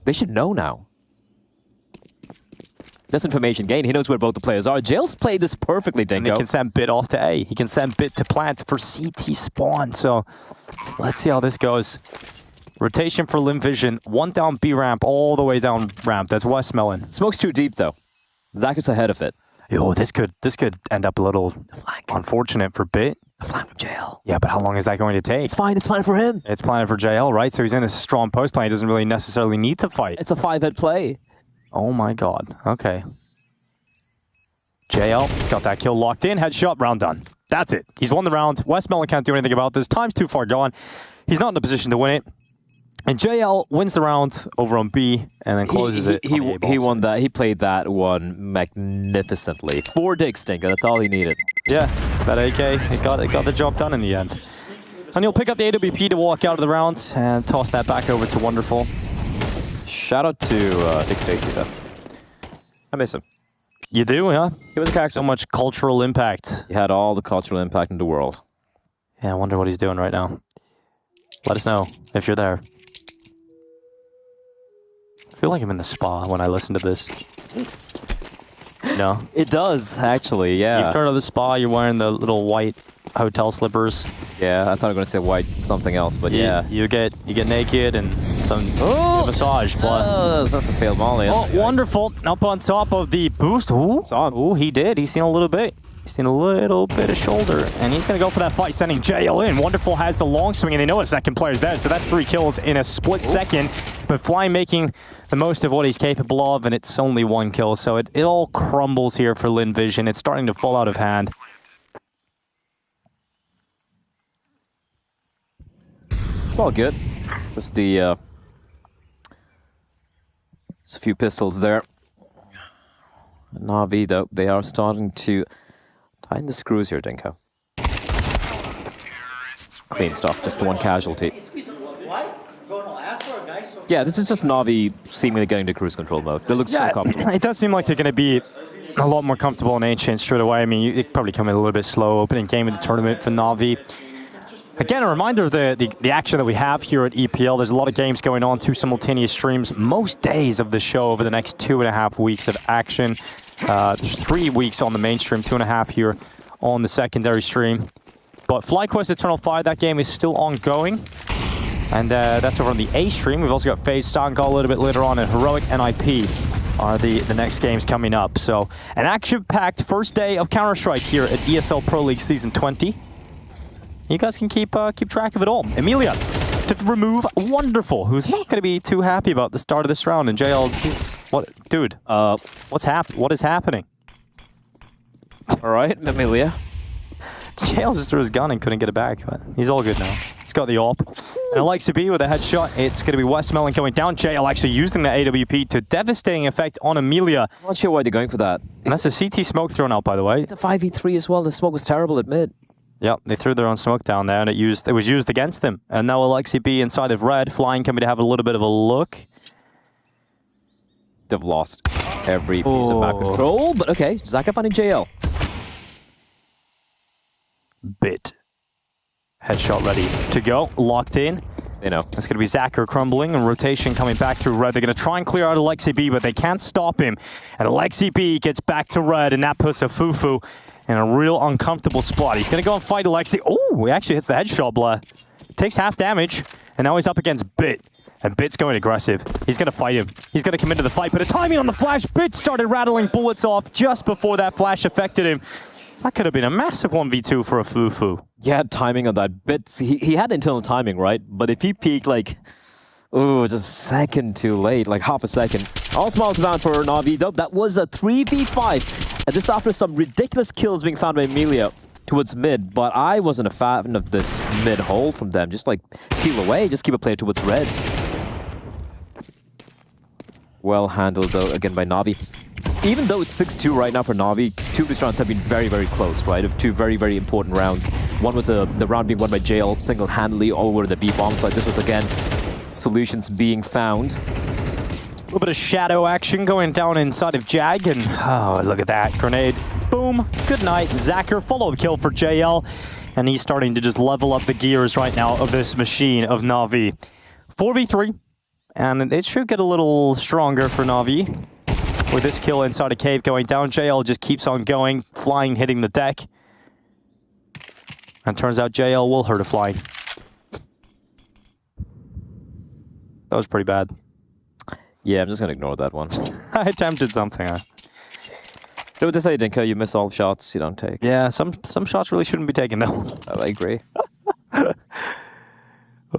Speaker 13: They should know now. That's information gain. He knows where both the players are. JL's played this perfectly, Dinko.
Speaker 12: And he can send Bit off to A. He can send Bit to plant for CT spawn. So let's see how this goes. Rotation for Lim Vision. 1 down B ramp, all the way down ramp. That's Westmelon.
Speaker 13: Smoke's too deep, though. Zacher's ahead of it.
Speaker 12: Yo, this could end up a little unfortunate for Bit.
Speaker 13: A flank from JL.
Speaker 12: Yeah, but how long is that going to take?
Speaker 13: It's fine for him.
Speaker 12: It's fine for JL, right? So he's in a strong post play. He doesn't really necessarily need to fight.
Speaker 13: It's a 5-head play.
Speaker 12: Oh my god. Okay. JL got that kill locked in. Headshot, round done. That's it. He's won the round. Westmelon can't do anything about this. Time's too far gone. He's not in a position to win it. And JL wins the round over on B and then closes it.
Speaker 13: He won that. He played that one magnificently. 4 dicks, Dinko. That's all he needed.
Speaker 12: Yeah, that AK, it got the job done in the end. And he'll pick up the AWP to walk out of the round and toss that back over to Wonderful.
Speaker 13: Shout out to Dick Stacy, though. I miss him.
Speaker 12: You do, huh?
Speaker 13: He was a character.
Speaker 12: So much cultural impact.
Speaker 13: He had all the cultural impact in the world.
Speaker 12: Yeah, I wonder what he's doing right now. Let us know if you're there. I feel like I'm in the spa when I listen to this. No?
Speaker 13: It does, actually, yeah.
Speaker 12: You've turned to the spa, you're wearing the little white hotel slippers.
Speaker 13: Yeah, I thought I was going to say white something else, but yeah.
Speaker 12: You get naked and some massage.
Speaker 13: Oh, that's a failed molly.
Speaker 12: Oh, wonderful. Up on top of the boost. Ooh, he did. He's seen a little bit. He's seen a little bit of shoulder, and he's going to go for that fight, sending JL in. Wonderful has the long swing, and they know a second player's there, so that 3 kills in a split second. But Fly making the most of what he's capable of, and it's only 1 kill, so it all crumbles here for Lin Vision. It's starting to fall out of hand.
Speaker 13: All good. Just the just a few pistols there. Na'Vi, though, they are starting to tighten the screws here, Dinko. Clean stuff, just the 1 casualty. Yeah, this is just Na'Vi seemingly getting to cruise control mode. It looks so comfortable.
Speaker 12: It does seem like they're going to be a lot more comfortable in Ancient straight away. I mean, it probably come in a little bit slow opening game of the tournament for Na'Vi. Again, a reminder of the action that we have here at EPL. There's a lot of games going on, 2 simultaneous streams, most days of the show over the next 2.5 weeks of action. There's 3 weeks on the main stream, 2.5 here on the secondary stream. But FlyQuest Eternal Fire, that game is still ongoing. And that's over on the A stream. We've also got FaZe Stangal a little bit later on, and Heroic NIP are the next games coming up. So an action-packed first day of Counter-Strike here at ESL Pro League Season 20. You guys can keep track of it all. Emilia to remove Wonderful, who's not going to be too happy about the start of this round. And JL, he's... What? Dude, what is happening?
Speaker 13: All right, Amelia.
Speaker 12: JL just threw his gun and couldn't get it back, but he's all good now. He's got the AWP. And Alexa B with a headshot. It's going to be Westmelon going down. JL actually using the AWP to devastating effect on Amelia.
Speaker 13: I'm not sure why they're going for that.
Speaker 12: And that's a CT smoke thrown out, by the way.
Speaker 13: It's a 5v3 as well. The smoke was terrible at mid.
Speaker 12: Yep, they threw their own smoke down there, and it was used against them. And now Alexi B inside of red, flying coming to have a little bit of a look.
Speaker 13: They've lost every piece of back control, but okay, Zaka finding JL.
Speaker 12: Bit. Headshot ready to go, locked in.
Speaker 13: You know.
Speaker 12: It's going to be Zacher crumbling and rotation coming back through red. They're going to try and clear out Alexi B, but they can't stop him. And Alexi B gets back to red, and that puts a Fufu in a real uncomfortable spot. He's going to go and fight Alexi. Oh, he actually hits the headshot, Blair. Takes half damage, and now he's up against Bit. And Bit's going aggressive. He's going to fight him. He's going to come into the fight, but the timing on the flash, Bit started rattling bullets off just before that flash affected him. That could have been a massive 1v2 for a Fufu.
Speaker 13: Yeah, timing on that. Bit, he had internal timing, right? But if he peaked like, ooh, just a second too late, like half a second. All small to bound for Na'Vi, though. That was a 3v5. And this after some ridiculous kills being found by Amelia towards mid. But I wasn't a fan of this mid hole from them. Just like peel away, just keep a player towards red. Well handled, though, again by Na'Vi. Even though it's 6-2 right now for Na'Vi, two of these rounds have been very, very close, right? Of two very, very important rounds. One was the round being won by JL single-handedly over the B-bomb side. This was, again, solutions being found.
Speaker 12: A little bit of shadow action going down inside of Jag, and oh, look at that. Grenade. Boom. Good night. Zacher, follow-up kill for JL, and he's starting to just level up the gears right now of this machine of Na'Vi. 4v3, and it should get a little stronger for Na'Vi. With this kill inside a cave going down, JL just keeps on going, flying, hitting the deck. And turns out JL will hurt a flying. That was pretty bad.
Speaker 13: Yeah, I'm just going to ignore that one.
Speaker 12: I attempted something.
Speaker 13: You know what they say, Dinka? You miss all shots you don't take.
Speaker 12: Yeah, some shots really shouldn't be taken, though.
Speaker 13: I agree.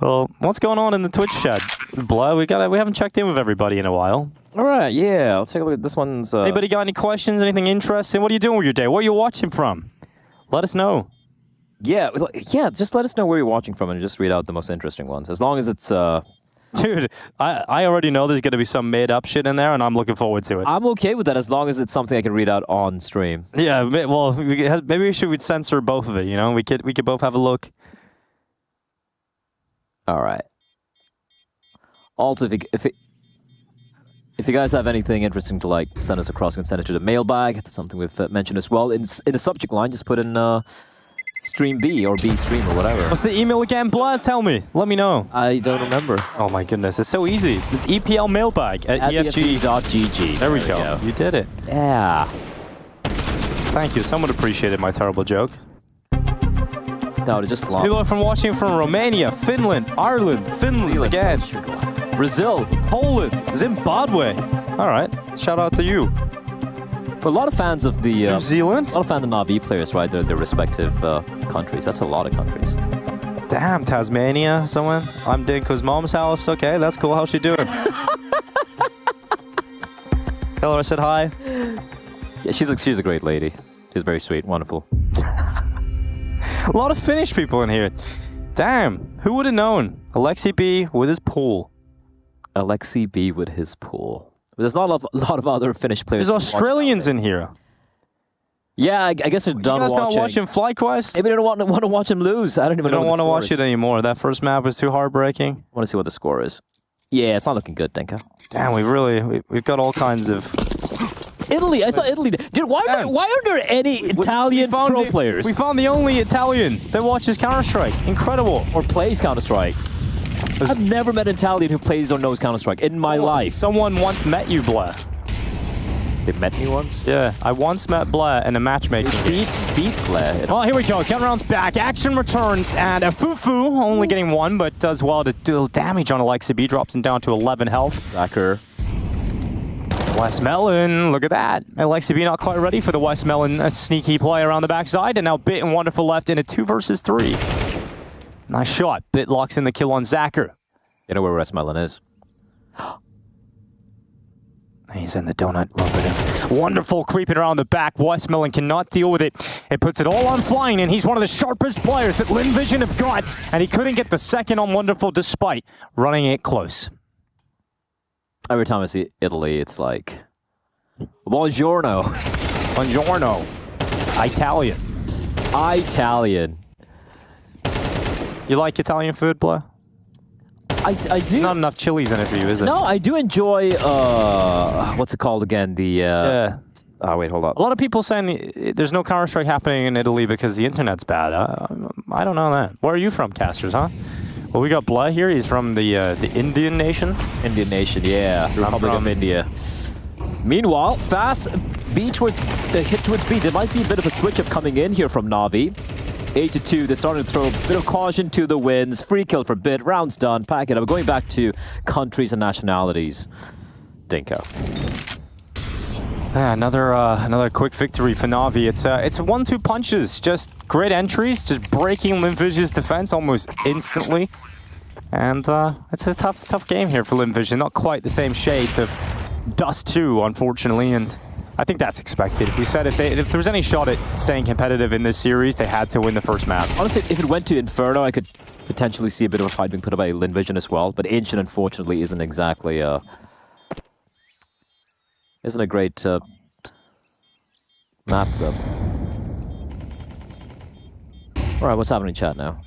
Speaker 12: Well, what's going on in the Twitch chat? Blood, we haven't checked in with everybody in a while.
Speaker 13: All right, yeah, let's take a look at this one's...
Speaker 12: Anybody got any questions, anything interesting? What are you doing with your day? Where are you watching from? Let us know.
Speaker 13: Yeah, just let us know where you're watching from and just read out the most interesting ones. As long as it's...
Speaker 12: Dude, I already know there's going to be some made-up shit in there, and I'm looking forward to it.
Speaker 13: I'm okay with that as long as it's something I can read out on stream.
Speaker 12: Yeah, well, maybe we'd censor both of it, you know? We could both have a look.
Speaker 13: All right. Also, if you guys have anything interesting to like send us across, you can send it to the mailbag. That's something we've mentioned as well. In the subject line, just put in stream B or B stream or whatever.
Speaker 12: What's the email again, Blood? Tell me. Let me know.
Speaker 13: I don't remember.
Speaker 12: Oh my goodness, it's so easy. It's EPL mailbag at
Speaker 13: EFG.gg.
Speaker 12: There we go. You did it.
Speaker 13: Yeah.
Speaker 12: Thank you. Someone appreciated my terrible joke.
Speaker 13: No, just
Speaker 12: people are watching from Romania, Finland, Ireland, Finland again,
Speaker 13: Brazil,
Speaker 12: Poland, Zimbabwe. All right, shout out to you.
Speaker 13: Well, a lot of fans of the
Speaker 12: New Zealand.
Speaker 13: A lot of fans of Na'Vi players, right? Their respective countries. That's a lot of countries.
Speaker 12: Damn, Tasmania, someone. I'm Dinko's mom's house. Okay, that's cool. How's she doing? Tell her I said hi.
Speaker 13: Yeah, she's a great lady. She's very sweet, wonderful.
Speaker 12: A lot of Finnish people in here. Damn, who would have known? Alexi B with his pool.
Speaker 13: Alexi B with his pool. There's not a lot of other Finnish players.
Speaker 12: There's Australians in here.
Speaker 13: Yeah, I guess they're done watching.
Speaker 12: You guys not watching FlyQuest?
Speaker 13: Maybe they don't want to watch him lose. I don't even know what the score is.
Speaker 12: I don't want to watch it anymore. That first map was too heartbreaking.
Speaker 13: I want to see what the score is. Yeah, it's not looking good, Dinka.
Speaker 12: Damn, we've got all kinds of...
Speaker 13: Italy, I saw Italy. Dude, why aren't there any Italian pro players?
Speaker 12: We found the only Italian that watches Counter-Strike. Incredible.
Speaker 13: Or plays Counter-Strike. I've never met an Italian who plays or knows Counter-Strike in my life.
Speaker 12: Someone once met you, Blair.
Speaker 13: They met me once?
Speaker 12: Yeah, I once met Blair in a matchmaking.
Speaker 13: Beat Blair.
Speaker 12: Well, here we go. Count rounds back. Action returns, and a Fufu only getting one, but does well to do damage on Alexa B. Drops him down to 11 health.
Speaker 13: Zacher.
Speaker 12: Westmelon, look at that. Alexa B not quite ready for the Westmelon sneaky play around the backside, and now Bit and Wonderful left in a 2 versus 3. Nice shot. Bit locks in the kill on Zacher.
Speaker 13: You know where Westmelon is.
Speaker 12: He's in the donut. A little bit of wonderful creeping around the back. Westmelon cannot deal with it. It puts it all on flying, and he's one of the sharpest players that Lin Vision have got, and he couldn't get the second on Wonderful despite running it close.
Speaker 13: Every time I see Italy, it's like, buongiorno.
Speaker 12: Buongiorno. Italian.
Speaker 13: Italian.
Speaker 12: You like Italian food, Blair?
Speaker 13: I do.
Speaker 12: Not enough chilies in it for you, is it?
Speaker 13: No, I do enjoy, what's it called again?
Speaker 12: Yeah.
Speaker 13: Oh, wait, hold up.
Speaker 12: A lot of people saying there's no Counter-Strike happening in Italy because the internet's bad. I don't know that. Where are you from, casters, huh? Well, we got Blair here. He's from the Indian nation.
Speaker 13: Indian nation, yeah. Republic of India. Meanwhile, fast hit towards B. There might be a bit of a switch-up coming in here from Na'Vi. 8-2, they're starting to throw a bit of caution to the winds. Free kill for Bit, rounds done, pack it up. Going back to countries and nationalities. Dinko.
Speaker 12: Another quick victory for Na'Vi. It's 1-2 punches, just great entries, just breaking Lin Vision's defense almost instantly. And it's a tough game here for Lin Vision. Not quite the same shades of Dust 2, unfortunately, and I think that's expected. We said if there was any shot at staying competitive in this series, they had to win the first map.
Speaker 13: Honestly, if it went to Inferno, I could potentially see a bit of a fight being put up by Lin Vision as well. But Ancient, unfortunately, isn't exactly isn't a great map for them. All right, what's happening in chat now?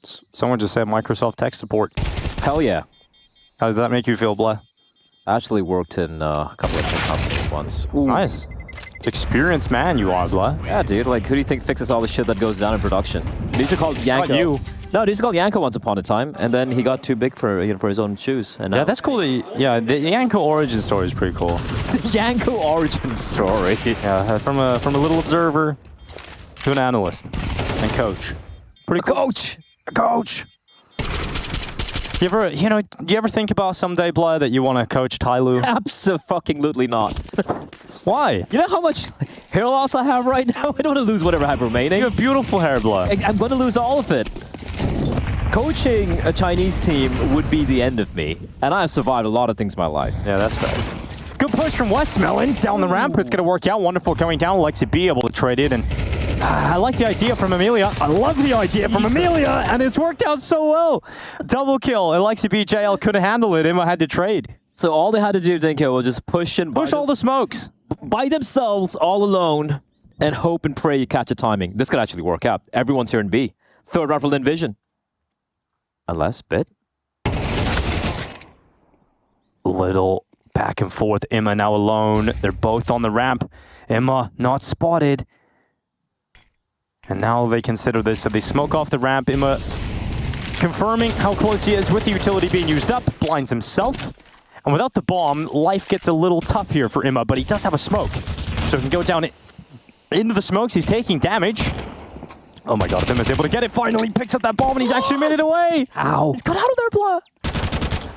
Speaker 12: Someone just said Microsoft tech support.
Speaker 13: Hell yeah.
Speaker 12: How does that make you feel, Blair?
Speaker 13: I actually worked in a couple of tech companies once.
Speaker 12: Ooh. Nice. Experienced man you are, Blair.
Speaker 13: Yeah, dude. Like, who do you think fixes all the shit that goes down in production? These are called Yanko.
Speaker 12: Not you.
Speaker 13: No, these are called Yanko once upon a time, and then he got too big for his own shoes. And
Speaker 12: yeah, that's cool. The Yanko origin story is pretty cool.
Speaker 13: The Yanko origin story.
Speaker 12: Yeah, from a little observer to an analyst and coach. Pretty cool.
Speaker 13: Coach.
Speaker 12: Coach. Do you ever think about someday, Blair, that you want to coach Tyloo?
Speaker 13: Absolutely not.
Speaker 12: Why?
Speaker 13: You know how much hair loss I have right now? I don't want to lose whatever I have remaining.
Speaker 12: You have beautiful hair, Blair.
Speaker 13: I'm going to lose all of it. Coaching a Chinese team would be the end of me, and I have survived a lot of things in my life.
Speaker 12: Yeah, that's fair. Good push from Westmelon down the ramp. It's going to work out. Wonderful coming down. Alexi B able to trade it, and I like the idea from Amelia. I love the idea from Amelia, and it's worked out so well. Double kill. Alexi B, JL couldn't handle it. Emma had to trade.
Speaker 13: So all they had to do, Dinko, was just push
Speaker 12: all the smokes
Speaker 13: by themselves, all alone, and hope and pray you catch a timing. This could actually work out. Everyone's here in B. Third round for Lin Vision. Unless Bit.
Speaker 12: Little back and forth. Emma now alone. They're both on the ramp. Emma not spotted. And now they consider this. So they smoke off the ramp. Emma confirming how close he is with the utility being used up. Blinds himself. And without the bomb, life gets a little tough here for Emma, but he does have a smoke. So he can go down into the smokes. He's taking damage. Oh my god, if Emma's able to get it, finally picks up that bomb, and he's actually made it away.
Speaker 13: Ow.
Speaker 12: He's got out of there, Blah.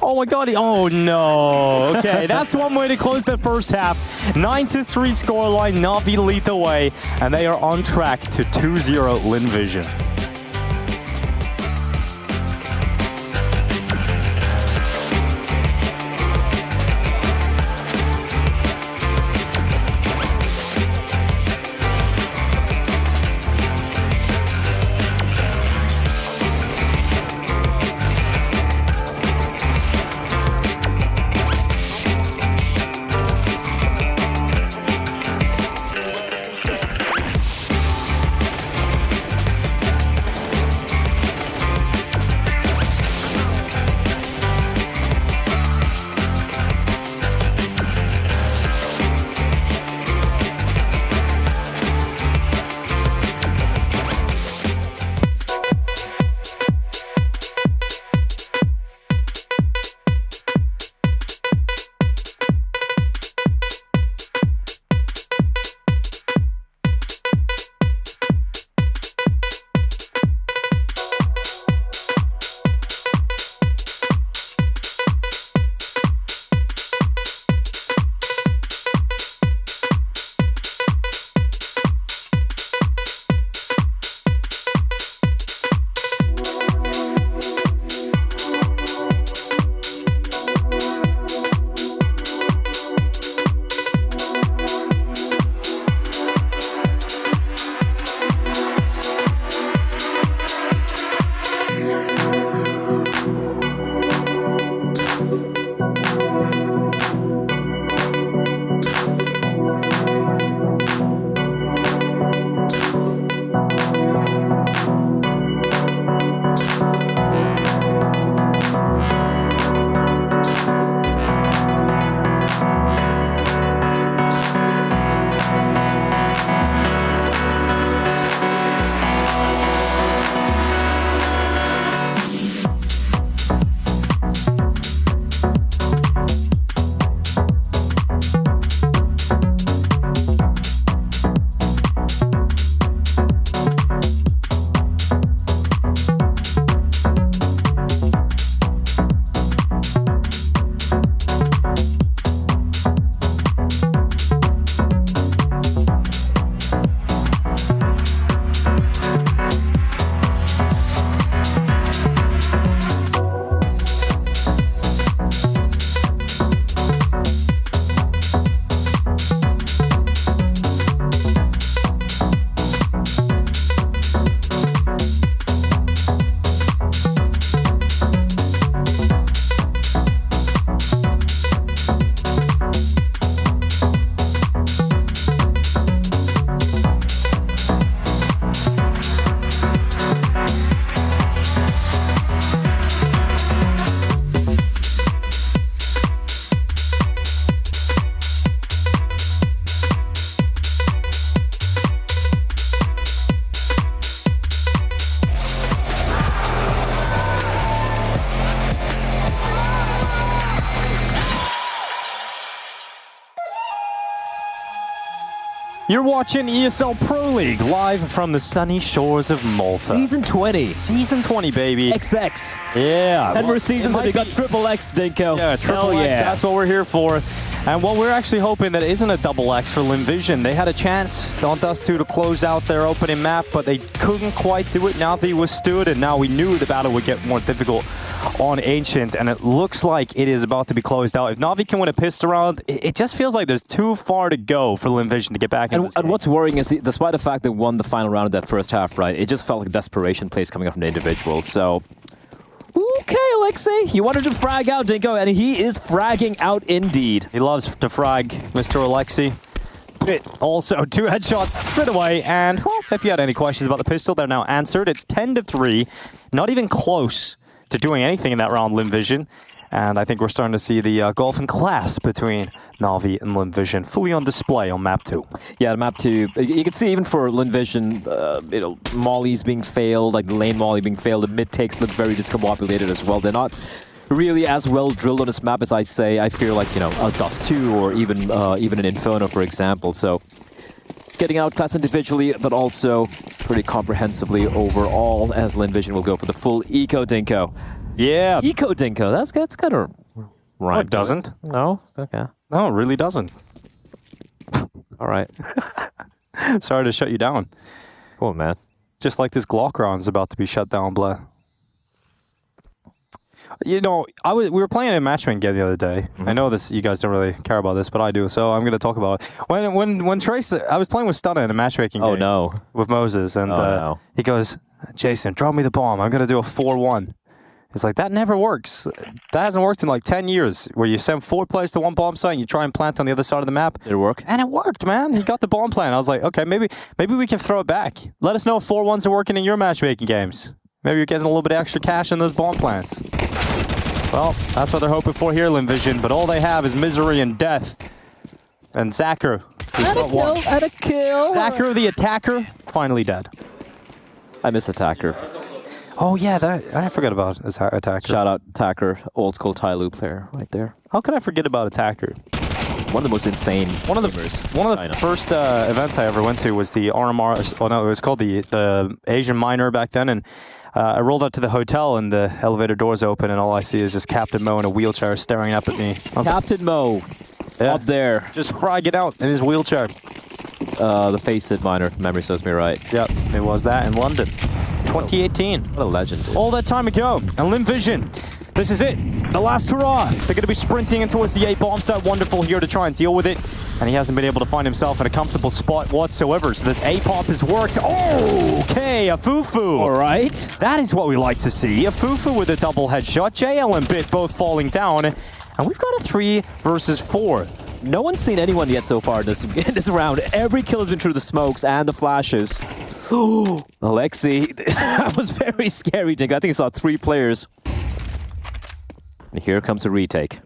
Speaker 12: Oh my god, oh no. Okay, that's one way to close the first half. 9-3 scoreline, Na'Vi lead the way, and they are on track to 2-0 Lin Vision. You're watching ESL Pro League live from the sunny shores of Malta.
Speaker 13: Season 20.
Speaker 12: Season 20, baby.
Speaker 13: XX.
Speaker 12: Yeah.
Speaker 13: 10 more seasons and we got triple X, Dinko.
Speaker 12: Yeah, triple X. That's what we're here for. And what we're actually hoping that isn't a double X for Linvision. They had a chance on Dust 2 to close out their opening map, but they couldn't quite do it. Navi withstood, and now we knew the battle would get more difficult on Ancient, and it looks like it is about to be closed out. If Navi can win a pistol round, it just feels like there's too far to go for Linvision to get back in.
Speaker 13: And what's worrying is, despite the fact they won the final round of that first half, right, it just felt like desperation plays coming up from the individuals. So, okay, Alexei, you wanted to frag out, Dinko, and he is fragging out indeed.
Speaker 12: He loves to frag, Mr. Alexei. Also, 2 headshots straight away, and well, if you had any questions about the pistol, they're now answered. It's 10-3, not even close to doing anything in that round, Linvision. And I think we're starting to see the golf in class between Navi and Linvision fully on display on map 2.
Speaker 13: Yeah, map 2. You can see even for Linvision, mollies being failed, like the lane molly being failed. The mid takes look very discombobulated as well. They're not really as well drilled on this map as I'd say. I feel like, a Dust 2 or even an Inferno, for example. So getting outclassed individually, but also pretty comprehensively overall, as Linvision will go for the full Eco Dinko.
Speaker 12: Yeah.
Speaker 13: Eco Dinko, that's kind of right.
Speaker 12: No, it doesn't.
Speaker 13: No? Okay.
Speaker 12: No, it really doesn't.
Speaker 13: All right.
Speaker 12: Sorry to shut you down.
Speaker 13: Cool, man.
Speaker 12: Just like this Glock round is about to be shut down, Blair. We were playing a matchmaking game the other day. I know this, you guys don't really care about this, but I do, so I'm going to talk about it. When Trace, I was playing with Stunna in a matchmaking game.
Speaker 13: Oh, no.
Speaker 12: With Moses, and he goes, Jason, drop me the bomb. I'm going to do a 4-1. It's like, that never works. That hasn't worked in like 10 years, where you send 4 players to one bomb site and you try and plant on the other side of the map.
Speaker 13: Did it work?
Speaker 12: And it worked, man. He got the bomb plant. I was like, okay, maybe we can throw it back. Let us know if 4-1s are working in your matchmaking games. Maybe you're getting a little bit of extra cash in those bomb plants. Well, that's what they're hoping for here, Linvision, but all they have is misery and death. And Zacher.
Speaker 13: And a kill.
Speaker 12: Zacher, the attacker, finally dead.
Speaker 13: I miss Attacker.
Speaker 12: Oh, yeah, I forgot about Attacker.
Speaker 13: Shout out Attacker, old school Tyloo player right there.
Speaker 12: How could I forget about Attacker?
Speaker 13: One of the most insane
Speaker 12: One of the first events I ever went to was the RMR, it was called the Asian Minor back then, and I rolled out to the hotel and the elevator doors open and all I see is just Captain Mo in a wheelchair staring up at me.
Speaker 13: Captain Mo, up there.
Speaker 12: Just fragging out in his wheelchair.
Speaker 13: The Face It Minor, if memory serves me right.
Speaker 12: Yep, it was that in London. 2018.
Speaker 13: What a legend, dude.
Speaker 12: All that time ago. And Linvision, this is it. The last hurrah. They're going to be sprinting in towards the A bomb site. Wonderful here to try and deal with it. And he hasn't been able to find himself in a comfortable spot whatsoever. So this A pop has worked. Oh, okay, a Fufu.
Speaker 13: All right.
Speaker 12: That is what we like to see. A Fufu with a double headshot. JL and Bit both falling down. And we've got a 3 versus 4.
Speaker 13: No one's seen anyone yet so far in this round. Every kill has been through the smokes and the flashes. Ooh, Alexei, that was very scary, Dink. I think I saw 3 players. And here comes a retake.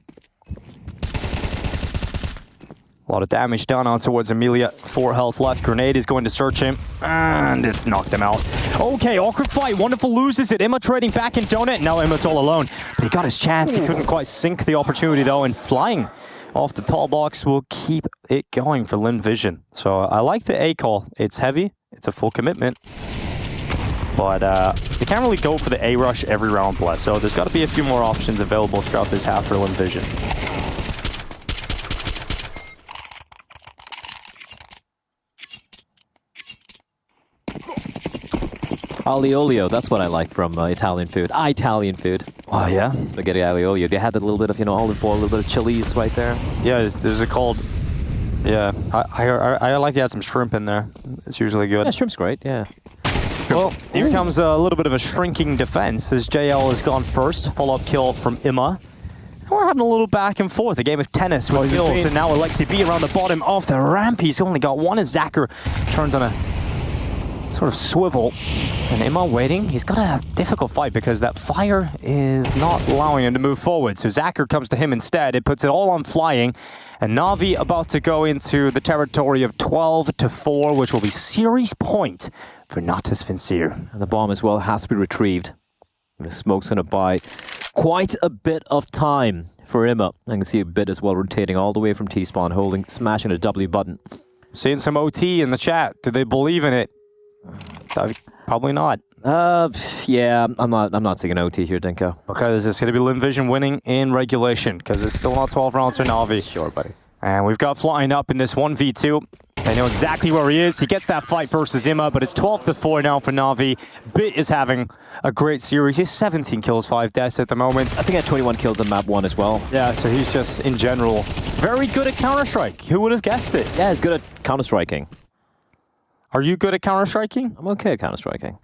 Speaker 12: A lot of damage done on towards Amelia. 4 health left. Grenade is going to search him. And it's knocked him out. Okay, awkward fight. Wonderful loses it. Imma trading back in Donut. Now Imma's all alone. But he got his chance. He couldn't quite sink the opportunity, though. And flying off the tall box will keep it going for Linvision. So I like the A call. It's heavy. It's a full commitment. But they can't really go for the A rush every round, Bless. So there's got to be a few more options available throughout this half for Linvision.
Speaker 13: Aliolio, that's what I like from Italian food. Italian food.
Speaker 12: Oh, yeah?
Speaker 13: Spaghetti aliolio. They had a little bit of, olive oil, a little bit of chilies right there.
Speaker 12: Yeah, there's a called... Yeah, I like to add some shrimp in there. It's usually good.
Speaker 13: Yeah, shrimp's great, yeah.
Speaker 12: Well, here comes a little bit of a shrinking defense as JL has gone first. Follow-up kill from Imma. And we're having a little back and forth. A game of tennis with kills, and now Alexei B around the bottom of the ramp. He's only got 1 as Zacher turns on a sort of swivel. And Imma waiting. He's got a difficult fight because that fire is not allowing him to move forward. So Zacher comes to him instead. It puts it all on flying. And Navi about to go into the territory of 12-4, which will be series point for Natas Vincere.
Speaker 13: And the bomb as well has to be retrieved. And the smoke's going to buy quite a bit of time for Imma. I can see a bit as well rotating all the way from T-spawn, smashing the W button.
Speaker 12: Seeing some OT in the chat. Do they believe in it? Probably not.
Speaker 13: Yeah, I'm not seeing an OT here, Dinko.
Speaker 12: Okay, this is going to be Linvision winning in regulation because it's still not 12 rounds for Na'Vi.
Speaker 13: Sure, buddy.
Speaker 12: And we've got Flying up in this 1v2. They know exactly where he is. He gets that fight versus Imma, but it's 12-4 now for Na'Vi. Bit is having a great series. He's 17 kills, 5 deaths at the moment.
Speaker 13: I think he had 21 kills on map 1 as well.
Speaker 12: Yeah, so he's just, in general, very good at Counter-Strike. Who would have guessed it?
Speaker 13: Yeah, he's good at Counter-Striking.
Speaker 12: Are you good at Counter-Striking?
Speaker 13: I'm okay at Counter-Striking.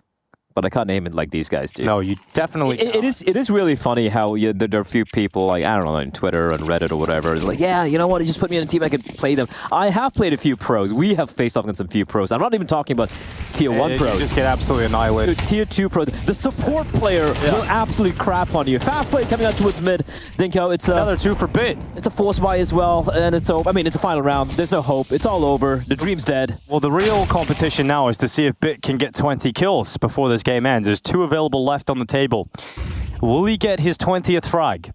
Speaker 13: But I can't name it like these guys do.
Speaker 12: No, you definitely
Speaker 13: It is really funny how there are a few people, like, I don't know, on Twitter and Reddit or whatever, like, yeah, you know what, just put me in a team, I could play them. I have played a few pros. We have faced off against some few pros. I'm not even talking about Tier 1 pros.
Speaker 12: You just get absolutely annihilated.
Speaker 13: Tier 2 pros. The support player will absolutely crap on you. Fast play coming out towards mid. Dinko, it's
Speaker 12: another 2 for Bit.
Speaker 13: It's a force buy as well, and it's a final round. There's no hope. It's all over. The dream's dead.
Speaker 12: Well, the real competition now is to see if Bit can get 20 kills before this game ends. There's 2 available left on the table. Will he get his 20th frag?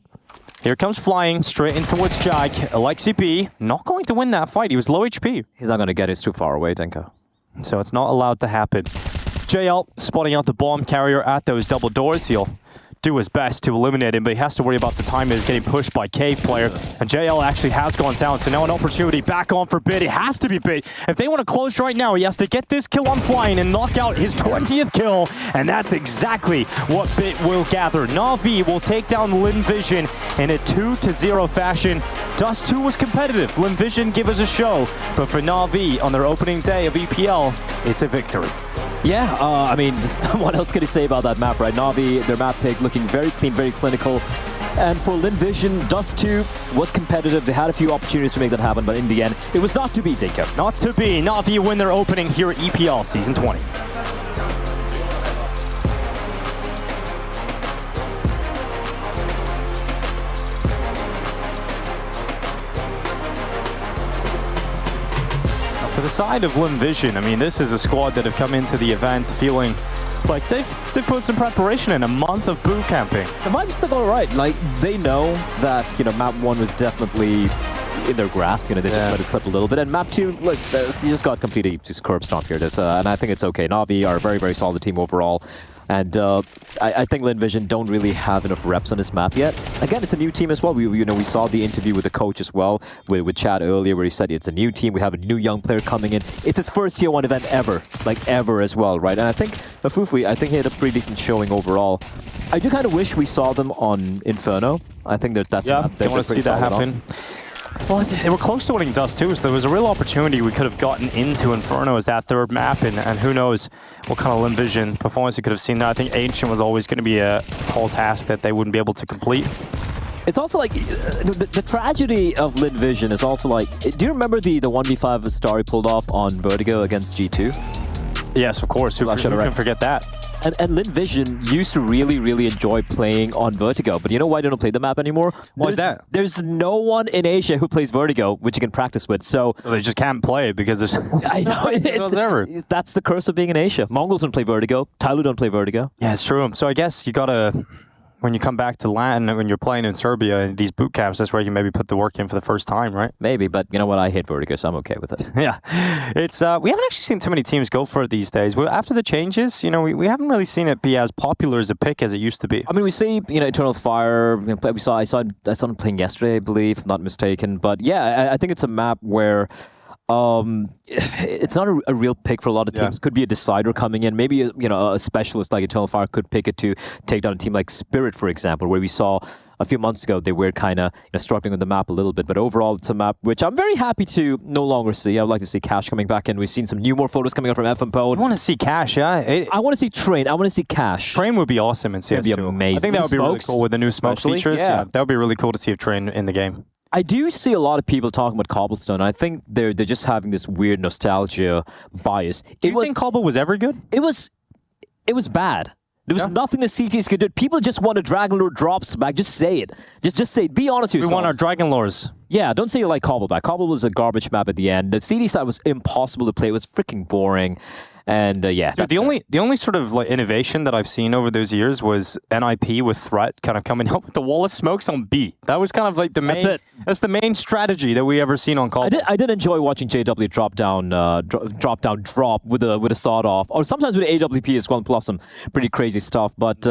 Speaker 12: Here comes Flying straight in towards Jag. Alexi B not going to win that fight. He was low HP.
Speaker 13: He's not going to get it. It's too far away, Dinko.
Speaker 12: So it's not allowed to happen. JL spotting out the bomb carrier at those double doors. He'll do his best to eliminate him, but he has to worry about the time he's getting pushed by Cave player. And JL actually has gone down, so now an opportunity back on for Bit. It has to be Bit. If they want to close right now, he has to get this kill on Flying and knock out his 20th kill, and that's exactly what Bit will gather. Na'Vi will take down Linvision in a 2-0 fashion. Dust 2 was competitive. Linvision give us a show, but for Na'Vi on their opening day of EPL, it's a victory.
Speaker 13: Yeah, I mean, what else can you say about that map, right? Na'Vi, their map pick, looking very clean, very clinical. And for Linvision, Dust 2 was competitive. They had a few opportunities to make that happen, but in the end, it was not to be, Dinko.
Speaker 12: Not to be. Na'Vi win their opening here at EPL Season 20. For the side of Linvision, I mean, this is a squad that have come into the event feeling like they've put some preparation in, a month of boot camping.
Speaker 13: The vibes still all right. Like, they know that, map 1 was definitely in their grasp. They just let it slip a little bit. And map 2, look, you just got completely just curb stomp here. And I think it's okay. Na'Vi are a very, very solid team overall. And I think Linvision don't really have enough reps on this map yet. Again, it's a new team as well. We saw the interview with the coach as well, with Chad earlier, where he said it's a new team. We have a new young player coming in. It's his first Tier 1 event ever, like ever as well, right? And I think Afufui, he had a pretty decent showing overall. I do kind of wish we saw them on Inferno. I think that's a map
Speaker 12: they want to see that happen. Well, they were close to winning Dust too, so there was a real opportunity we could have gotten into Inferno as that third map, and who knows what kind of Linvision performance we could have seen there. I think Ancient was always going to be a tall task that they wouldn't be able to complete.
Speaker 13: It's also like, the tragedy of Linvision is also like, do you remember the 1v5 Starry pulled off on Vertigo against G2?
Speaker 12: Yes, of course. Who can forget that?
Speaker 13: And Linvision used to really, really enjoy playing on Vertigo. But you know why they don't play the map anymore?
Speaker 12: Why is that?
Speaker 13: There's no one in Asia who plays Vertigo, which you can practice with. So
Speaker 12: they just can't play it because there's
Speaker 13: I know. That's the curse of being in Asia. Mongols don't play Vertigo. Thailand don't play Vertigo.
Speaker 12: Yeah, it's true. So I guess you got to... When you come back to LAN, when you're playing in Serbia, in these boot camps, that's where you can maybe put the work in for the first time, right?
Speaker 13: Maybe, but you know what? I hate Vertigo, so I'm okay with it.
Speaker 12: Yeah. It's we haven't actually seen too many teams go for it these days. After the changes, we haven't really seen it be as popular as a pick as it used to be.
Speaker 13: I mean, we see, Eternal Fire. I saw them playing yesterday, I believe, if I'm not mistaken. But yeah, I think it's a map where... it's not a real pick for a lot of teams. Could be a decider coming in. Maybe a specialist like Eternal Fire could pick it to take down a team like Spirit, for example, where we saw a few months ago they were kind of struggling with the map a little bit. But overall, it's a map which I'm very happy to no longer see. I would like to see Cash coming back in. We've seen some more photos coming out from FMPO.
Speaker 12: I want to see Cash, yeah.
Speaker 13: I want to see Train. I want to see Cash.
Speaker 12: Train would be awesome in CS2.
Speaker 13: It'd be amazing.
Speaker 12: I think that would be really cool with the new smoke features. Yeah, that would be really cool to see a Train in the game.
Speaker 13: I do see a lot of people talking about Cobblestone, and I think they're just having this weird nostalgia bias.
Speaker 12: Do you think Cobble was ever good?
Speaker 13: It was bad. There was nothing the CTs could do. People just want a Dragon Lore drops back. Just say it. Just say it. Be honest with yourself.
Speaker 12: We want our Dragon Lores.
Speaker 13: Yeah, don't say you like Cobble back. Cobble was a garbage map at the end. The CD side was impossible to play. It was freaking boring. And yeah,
Speaker 12: Dude, the only sort of like innovation that I've seen over those years was NIP with Threat kind of coming up with the wall of smokes on B. That was kind of like the main. That's the main strategy that we ever seen on Call.
Speaker 13: I did enjoy watching JW drop down with a sawed off, or sometimes with AWP as well, and plus some pretty crazy stuff. But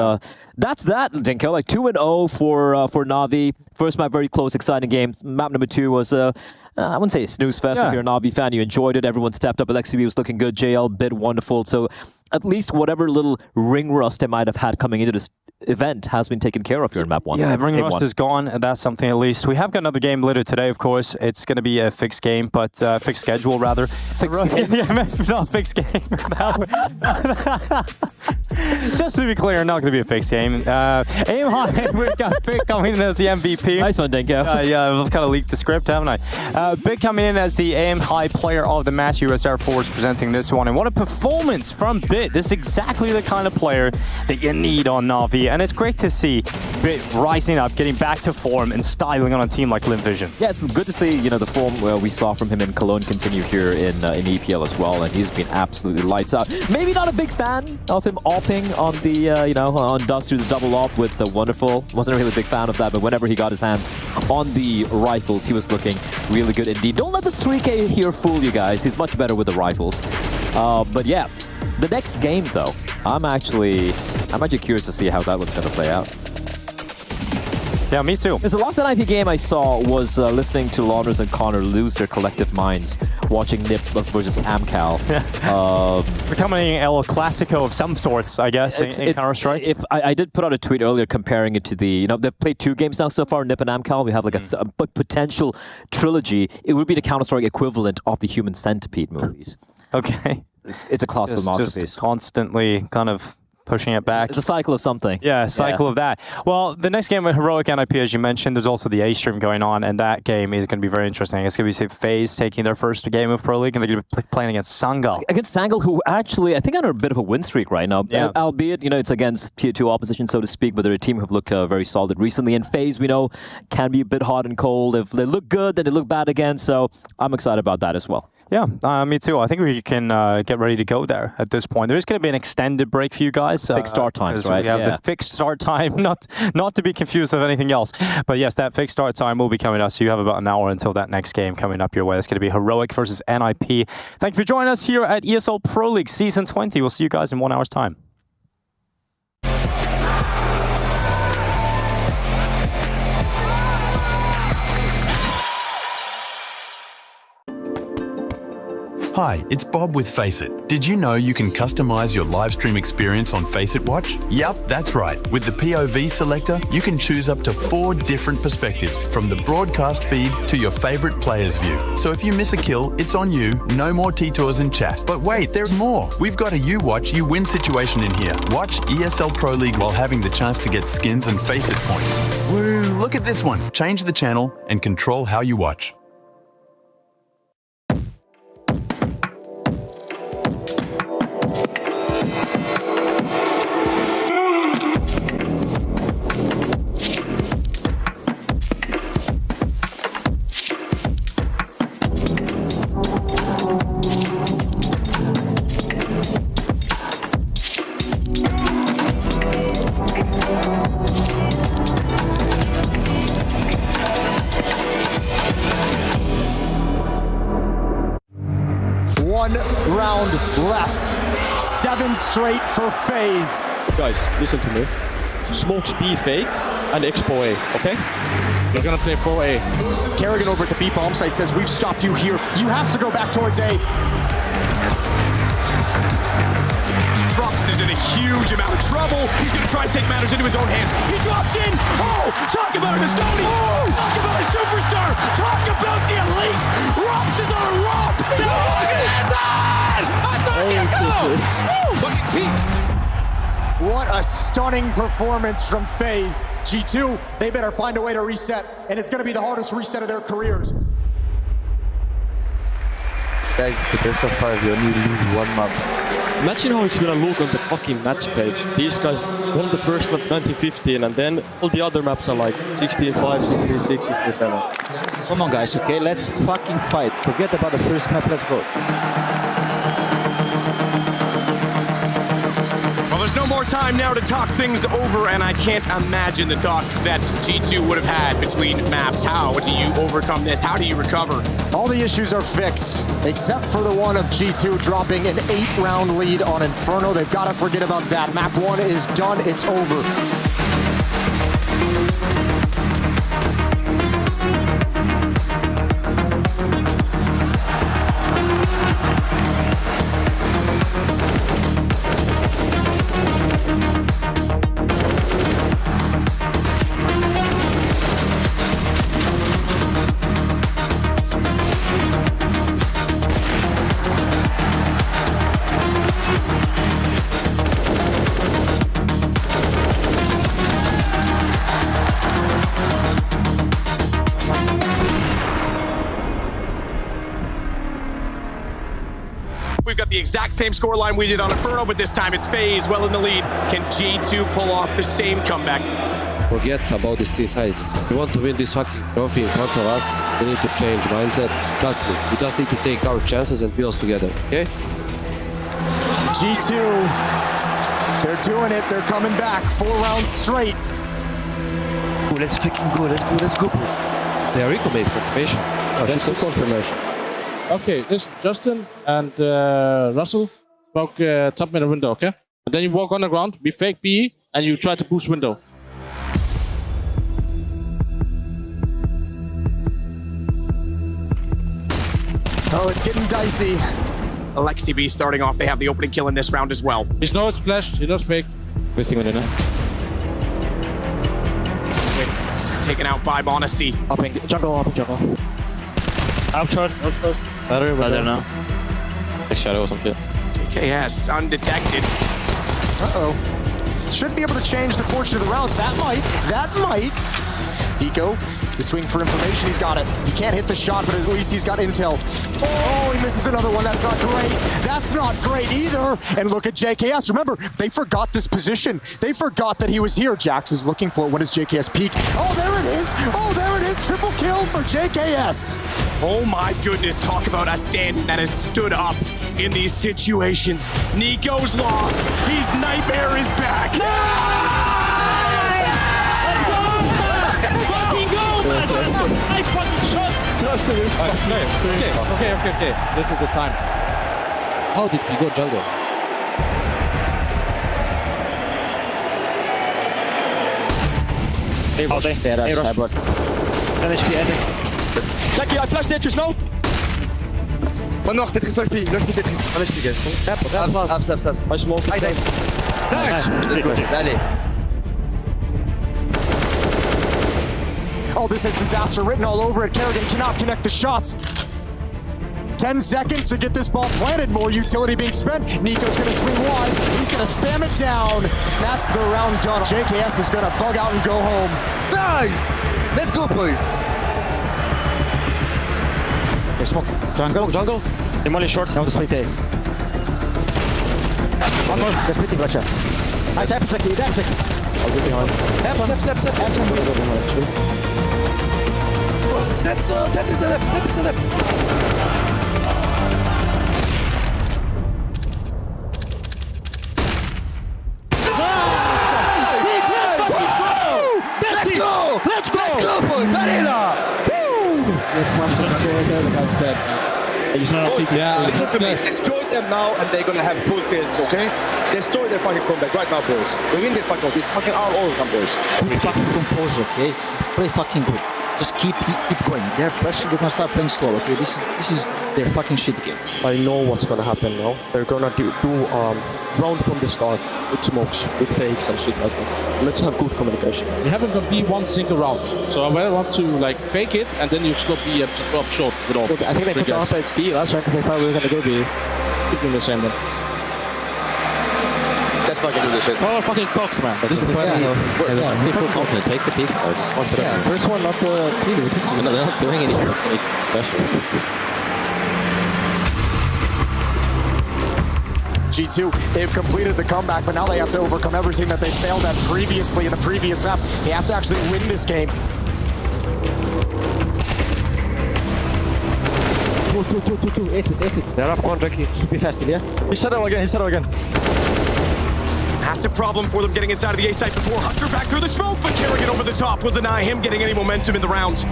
Speaker 13: that's that, Dinko. Like 2-0 for Na'Vi. First map, very close, exciting game. Map number 2 was I wouldn't say a snooze fest.
Speaker 12: Yeah.
Speaker 13: If you're a Na'Vi fan, you enjoyed it. Everyone stepped up. LXCB was looking good. JL bid wonderful. So at least whatever little ring rust they might have had coming into this event has been taken care of here in map 1.
Speaker 12: Yeah, ring rust is gone, and that's something at least. We have got another game later today, of course. It's going to be a fixed game, but fixed schedule, rather.
Speaker 13: Fixed game?
Speaker 12: Yeah, not fixed game. Just to be clear, not going to be a fixed game. Aim High, we've got Big coming in as the MVP.
Speaker 13: Nice one, Dinko.
Speaker 12: Yeah, I've kind of leaked the script, haven't I? Big coming in as the Aim High player of the match. US Air Force presenting this one. And what a performance from Bit. This is exactly the kind of player that you need on Na'Vi. And it's great to see Bit rising up, getting back to form, and styling on a team like LinVision.
Speaker 13: Yeah, it's good to see the form we saw from him in Cologne continue here in EPL as well, and he's been absolutely lights out. Maybe not a big fan of him opping on the on Dust through the double op with the wonderful. Wasn't a really big fan of that, but whenever he got his hands on the rifles, he was looking really good indeed. Don't let the 3K here fool you guys. He's much better with the rifles. But yeah. The next game, though, I'm actually curious to see how that one's going to play out.
Speaker 12: Yeah, me too.
Speaker 13: There's the last NIP game I saw was listening to Lauders and Connor lose their collective minds watching NIP versus Amcal.
Speaker 12: Becoming El Clasico of some sorts, I guess, in Counter-Strike.
Speaker 13: If I did put out a tweet earlier comparing it to the, they've played 2 games now so far, NIP and Amcal. We have like a potential trilogy. It would be the Counter-Strike equivalent of the Human Centipede movies.
Speaker 12: Okay.
Speaker 13: It's a classical masterpiece.
Speaker 12: Just constantly kind of pushing it back.
Speaker 13: It's a cycle of something.
Speaker 12: Yeah, a cycle of that. Well, the next game with Heroic NIP, as you mentioned, there's also the A stream going on, and that game is going to be very interesting. It's going to be FaZe taking their first game of Pro League, and they're going to be playing against Sangal.
Speaker 13: Against Sangal, who actually, I think, are on a bit of a win streak right now.
Speaker 12: Yeah.
Speaker 13: Albeit, it's against Tier 2 opposition, so to speak, but they're a team who've looked very solid recently. And FaZe, we know, can be a bit hot and cold. If they look good, then they look bad again, so I'm excited about that as well.
Speaker 12: Yeah, me too. I think we can get ready to go there at this point. There is going to be an extended break for you guys.
Speaker 13: Fixed start times, right?
Speaker 12: We have the fixed start time, not to be confused with anything else. But yes, that fixed start time will be coming up, so you have about an hour until that next game coming up your way. It's going to be Heroic versus NIP. Thank you for joining us here at ESL Pro League Season 20. We'll see you guys in 1 hour's time.
Speaker 18: Hi, it's Bob with Faceit. Did you know you can customize your live stream experience on Faceit Watch? Yup, that's right. With the POV selector, you can choose up to 4 different perspectives, from the broadcast feed to your favorite player's view. So if you miss a kill, it's on you. No more T-Tours and chat. But wait, there's more. We've got a you watch, you win situation in here. Watch ESL Pro League while having the chance to get skins and Faceit points. Woo, look at this one. Change the channel and control how you watch.
Speaker 1: Round left. 7 straight for FaZe.
Speaker 17: Guys, listen to me. Smokes B fake and Expo A, okay? We're gonna play Pro A.
Speaker 1: Kerrigan over at the B bomb site says, we've stopped you here. You have to go back towards A.
Speaker 20: Rops is in a huge amount of trouble. He's gonna try and take matters into his own hands. He drops in. Oh, talk about an Estoni. Oh, talk about a superstar. Talk about the elite. Rops is on a romp.
Speaker 1: What a stunning performance from FaZe. G2, they better find a way to reset, and it's going to be the hardest reset of their careers.
Speaker 17: Guys, it's the best of 5. You only lose 1 map. Imagine how it's gonna look on the fucking match page. These guys won the first map 1915, and then all the other maps are like 16-5, 16-6, 16-7.
Speaker 22: Come on guys, okay, let's fucking fight. Forget about the first map, let's go.
Speaker 20: more time now to talk things over, and I can't imagine the talk that G2 would have had between maps. How do you overcome this? How do you recover?
Speaker 1: All the issues are fixed, except for the one of G2 dropping an 8-round lead on Inferno. They've got to forget about that. Map 1 is done. It's over.
Speaker 20: We've got the exact same scoreline we did on Inferno, but this time it's FaZe well in the lead. Can G2 pull off the same comeback?
Speaker 17: Forget about these two sides. We want to win this fucking trophy in front of us. We need to change mindset. Trust me, we just need to take our chances and build together, okay?
Speaker 1: G2, they're doing it. They're coming back 4 rounds straight.
Speaker 17: Oh, let's freaking go. Let's go, please. They are eco-made confirmation. Oh, that's a confirmation.
Speaker 2: Okay, this Justin and Russell smoke top middle window, okay? And then you walk on the ground, we fake B, and you try to boost window.
Speaker 1: Oh, it's getting dicey.
Speaker 20: Alexi B starting off. They have the opening kill in this round as well.
Speaker 2: He knows flash, he knows fake.
Speaker 17: Wasting window now.
Speaker 20: Twist taken out by Bonacy.
Speaker 17: Upping, jungle.
Speaker 2: Out short.
Speaker 17: Better now. Shadow or something.
Speaker 20: JKS undetected.
Speaker 1: Uh-oh. Should be able to change the fortune of the rounds. That might. Eco, the swing for information, he's got it. He can't hit the shot, but at least he's got intel. Oh, he misses another one. That's not great. That's not great either. And look at JKS. Remember, they forgot this position. They forgot that he was here. Jax is looking for it. When does JKS peek? Oh, there it is. Triple kill for JKS.
Speaker 20: Oh my goodness, talk about a stand that has stood up in these situations. Nico's lost. His nightmare is back.
Speaker 2: Nice fucking shot!
Speaker 17: Trust me.
Speaker 2: Okay. This is the time.
Speaker 17: How did he go jungle?
Speaker 2: Hey, Rush.
Speaker 17: HP edit. Jackie, I flashed Tetris, no?
Speaker 3: One more, Tetris, one HP, Tetris. Un HP, guys. Abs.
Speaker 17: I smoke.
Speaker 3: I dive. Nice! Allez.
Speaker 1: Oh, this is disaster written all over it. Kerrigan cannot connect the shots. 10 seconds to get this ball planted. More utility being spent. Nico's gonna swing wide. He's gonna spam it down. That's the round done. JKS is gonna bug out and go home.
Speaker 3: Nice! Let's go, boys.
Speaker 17: Okay, smoke. Jungle.
Speaker 2: Demolish short.
Speaker 17: Now the split A. One more. The splitting, gotcha. Nice, I'll get behind.
Speaker 3: That is an F. Let's go, boys. Varela. Listen to me. Destroy them now, and they're gonna have full tilts, okay? Destroy their fucking comeback right now, boys. We win this fucking. This fucking our overcome, boys.
Speaker 22: Put fucking composure, okay? Play fucking good. Just keep going. They're pressure. They're gonna start playing slow, okay? This is their fucking shit game.
Speaker 17: I know what's gonna happen now. They're gonna do round from the start with smokes, with fakes and shit like that. Let's have good communication.
Speaker 2: We haven't got B one single round, so I want to like fake it and then you explode B up short with all.
Speaker 17: I think they put off at B last round because they thought we were gonna go B.
Speaker 2: Keep doing the same then.
Speaker 3: Let's fucking do this shit.
Speaker 2: Oh, fucking cocks, man.
Speaker 17: This is people confident. Take the peak side. First one, not the preview. They're not doing anything special.
Speaker 1: G2, they've completed the comeback, but now they have to overcome everything that they failed at previously in the previous map. They have to actually win this game.
Speaker 17: Two. Ace it. They're up one, Jackie. Be fast, yeah? He shadow again.
Speaker 20: Massive problem for them getting inside of the A site before Hunter back through the smoke, but Kerrigan over the top will deny him getting any momentum in the rounds.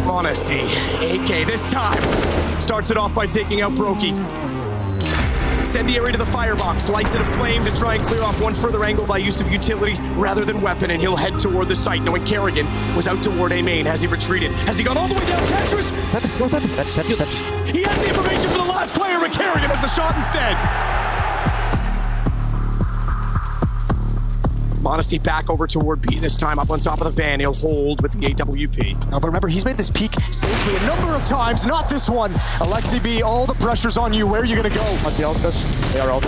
Speaker 20: Honesty, AK this time starts it off by taking out Brokey. Incendiary to the firebox, lights it aflame to try and clear off one further angle by use of utility rather than weapon, and he'll head toward the site, knowing Kerrigan was out toward A main. Has he retreated? Has he gone all the way down Tetris? He has the information for the last player, but Kerrigan has the shot instead. Modesty back over toward B, this time up on top of the van. He'll hold with the AWP.
Speaker 1: Now, but remember, he's made this peak safely a number of times, not this one. Alexi B, all the pressure's on you. Where are you going to go?
Speaker 6: At the outskirts, they are out.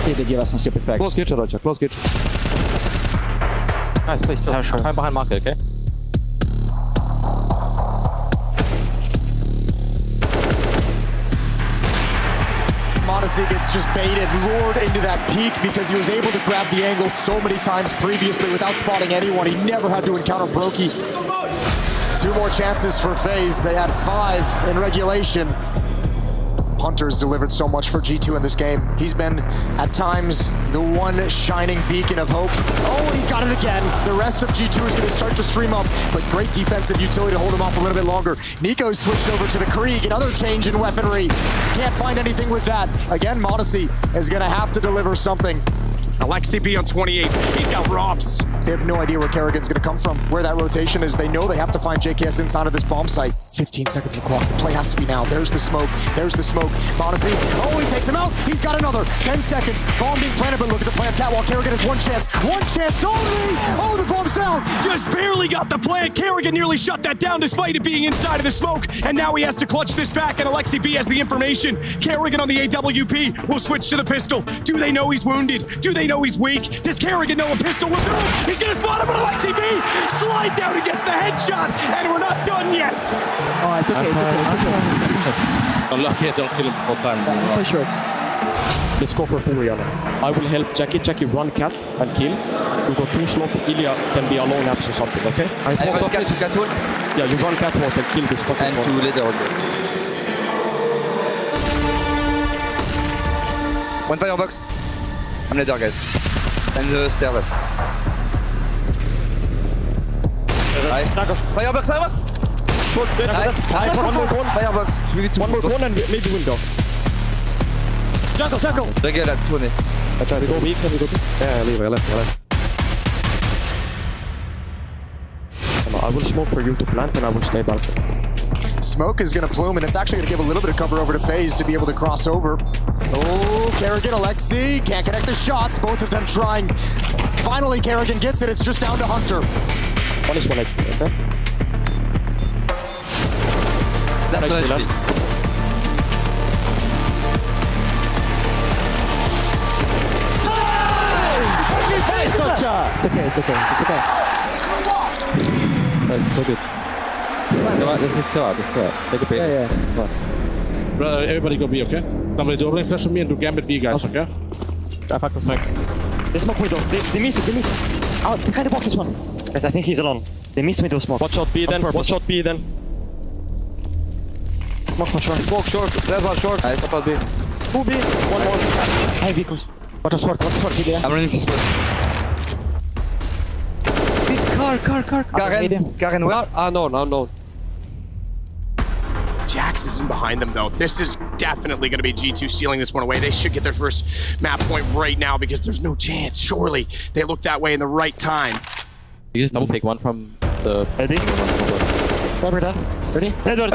Speaker 6: See, they give us some stupid facts.
Speaker 17: Close kitchen, Roger. Close kitchen.
Speaker 6: Guys, please, have sure. I'm behind market, okay?
Speaker 1: Modesty gets just baited, lured into that peak because he was able to grab the angle so many times previously without spotting anyone. He never had to encounter Brokey. 2 more chances for FaZe. They had 5 in regulation. Hunter's delivered so much for G2 in this game. He's been, at times, the one shining beacon of hope. Oh, and he's got it again. The rest of G2 is going to start to stream up, but great defensive utility to hold him off a little bit longer. Nico's switched over to the Krieg, another change in weaponry. Can't find anything with that. Again, Modesty is going to have to deliver something.
Speaker 20: Alexi B on 28. He's got Robs.
Speaker 1: They have no idea where Kerrigan's going to come from, where that rotation is. They know they have to find JKS inside of this bomb site. 15 seconds of the clock. The play has to be now. There's the smoke. There's the smoke. Modesty. Oh, he takes him out. He's got another. 10 seconds. Bomb being planted, but look at the plant catwalk. Kerrigan has one chance. One chance only. Oh, the bomb's down.
Speaker 20: Just barely got the plant. Kerrigan nearly shut that down despite it being inside of the smoke. And now he has to clutch this back, and Alexi B has the information. Kerrigan on the AWP will switch to the pistol. Do they know he's wounded? Do they know he's weak? Does Kerrigan know a pistol will do it? He's going to spot him, but Alexi B slides out and gets the headshot, and we're not done yet.
Speaker 6: Oh, it's okay, it's okay.
Speaker 2: Unlucky I don't kill him all time.
Speaker 6: For sure.
Speaker 17: Let's go for full Rihanna. I will help Jackie. Jackie run cat and kill. We go 2 slope. Ilya can be alone apps or something, okay? I run cat to catwalk. Yeah, you run catwalk and kill this fucking one. And to leader.
Speaker 16: One firebox. I'm leader, guys. And the stairs. Nice. Firebox, firebox!
Speaker 17: Short dead.
Speaker 16: Nice.
Speaker 17: One more cone.
Speaker 16: Firebox.
Speaker 17: One more cone and maybe window. Jungle.
Speaker 16: They get at 20.
Speaker 17: I try to go weak. Can we go weak? Yeah, leave. I left. I will smoke for you to plant and I will stay back.
Speaker 1: Smoke is going to plume, and it's actually going to give a little bit of cover over to FaZe to be able to cross over. Oh, Kerrigan, Alexi can't connect the shots. Both of them trying. Finally, Kerrigan gets it. It's just down to Hunter.
Speaker 17: One is 1 HP, okay?
Speaker 16: Left.
Speaker 6: It's okay.
Speaker 17: That's so good.
Speaker 6: This is chill out. Take a break. Yeah.
Speaker 2: Brother, everybody go B, okay? Somebody do opening flash for me and do gambit B, guys, okay?
Speaker 6: I fucked the smoke. They smoke window. They miss it. Oh, behind the box is one. Guys, I think he's alone. They missed window smoke.
Speaker 17: Watch out B then. Smoke for short.
Speaker 16: Smoke short. There's one short. I stop out B.
Speaker 6: 2 B. One more. High vehicles. Watch out short. I'm
Speaker 16: running to smoke. This car. Karen, where?
Speaker 17: No.
Speaker 20: Jax isn't behind them, though. This is definitely going to be G2 stealing this one away. They should get their first map point right now because there's no chance. Surely they look that way in the right time.
Speaker 6: You just double pick one from the... Ready? Ready? Edward.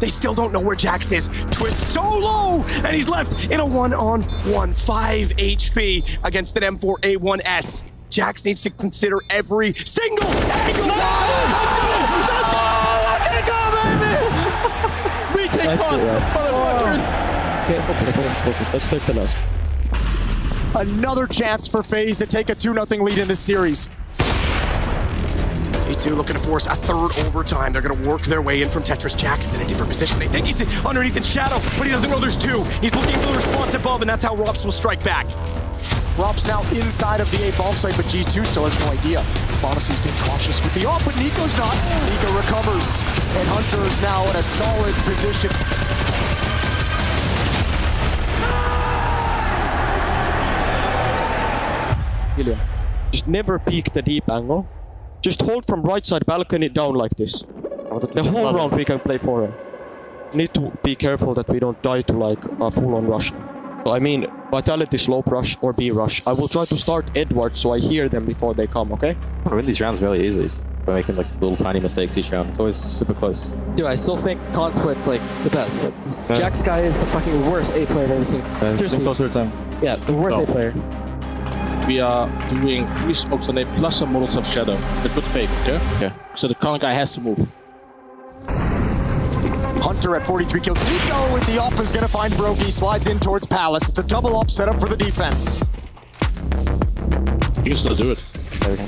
Speaker 20: They still don't know where Jax is. Twist so low, and he's left in a 1-on-1. 5 HP against an M4A1S. Jax needs to consider every single angle.
Speaker 17: We take cross. Let's take the last.
Speaker 1: Another chance for FaZe to take a 2-0 lead in this series.
Speaker 20: G2 looking to force a third overtime. They're going to work their way in from Tetris. Jax in a different position. They think he's underneath in shadow, but he doesn't know there's 2. He's looking for the response above, and that's how Robs will strike back.
Speaker 1: Rob's now inside of the A bomb site, but G2 still has no idea. Monacy's being cautious with the off, but Nico's not. Nico recovers, and Hunter is now in a solid position.
Speaker 17: William, just never peek the deep angle. Just hold from right side balcony down like this. The whole round we can play for him. Need to be careful that we don't die to like a full-on rush. I mean, Vitality slope rush or B rush. I will try to start Edward so I hear them before they come, okay?
Speaker 6: I win these rounds really easily by making like little tiny mistakes each round. It's always super close.
Speaker 8: Dude, I still think Consquit's like the best. Jack's guy is the fucking worst A player I've ever seen.
Speaker 6: It's been closer to time.
Speaker 8: Yeah, the worst A player.
Speaker 2: We are doing 3 smokes on A plus some models of shadow. The good fake, okay?
Speaker 6: Okay.
Speaker 2: So the con guy has to move.
Speaker 1: Hunter at 43 kills. Nico with the op is going to find Brokey. Slides in towards Palace. It's a double up setup for the defense.
Speaker 2: You can still do it.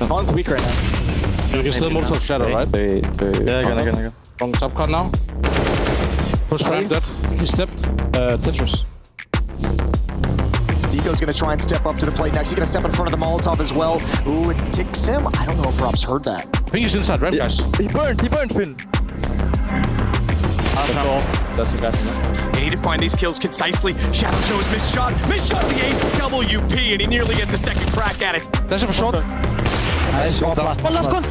Speaker 8: Con's weak right now.
Speaker 2: You can still move some shadow, right?
Speaker 6: Yeah, gonna go.
Speaker 2: Wrong subcon now. Push ramp that. He stepped. Tetris.
Speaker 1: Nico's going to try and step up to the plate next. He's going to step in front of the Molotov as well. Ooh, it ticks him. I don't know if Rob's heard that.
Speaker 2: I think he's inside ramp, guys.
Speaker 8: He burned, Finn.
Speaker 2: That's the guy from there.
Speaker 20: They need to find these kills concisely. Shadow shows missed shot the 8th WP, and he nearly gets a second crack at it.
Speaker 2: That's a shot.
Speaker 8: One last gun.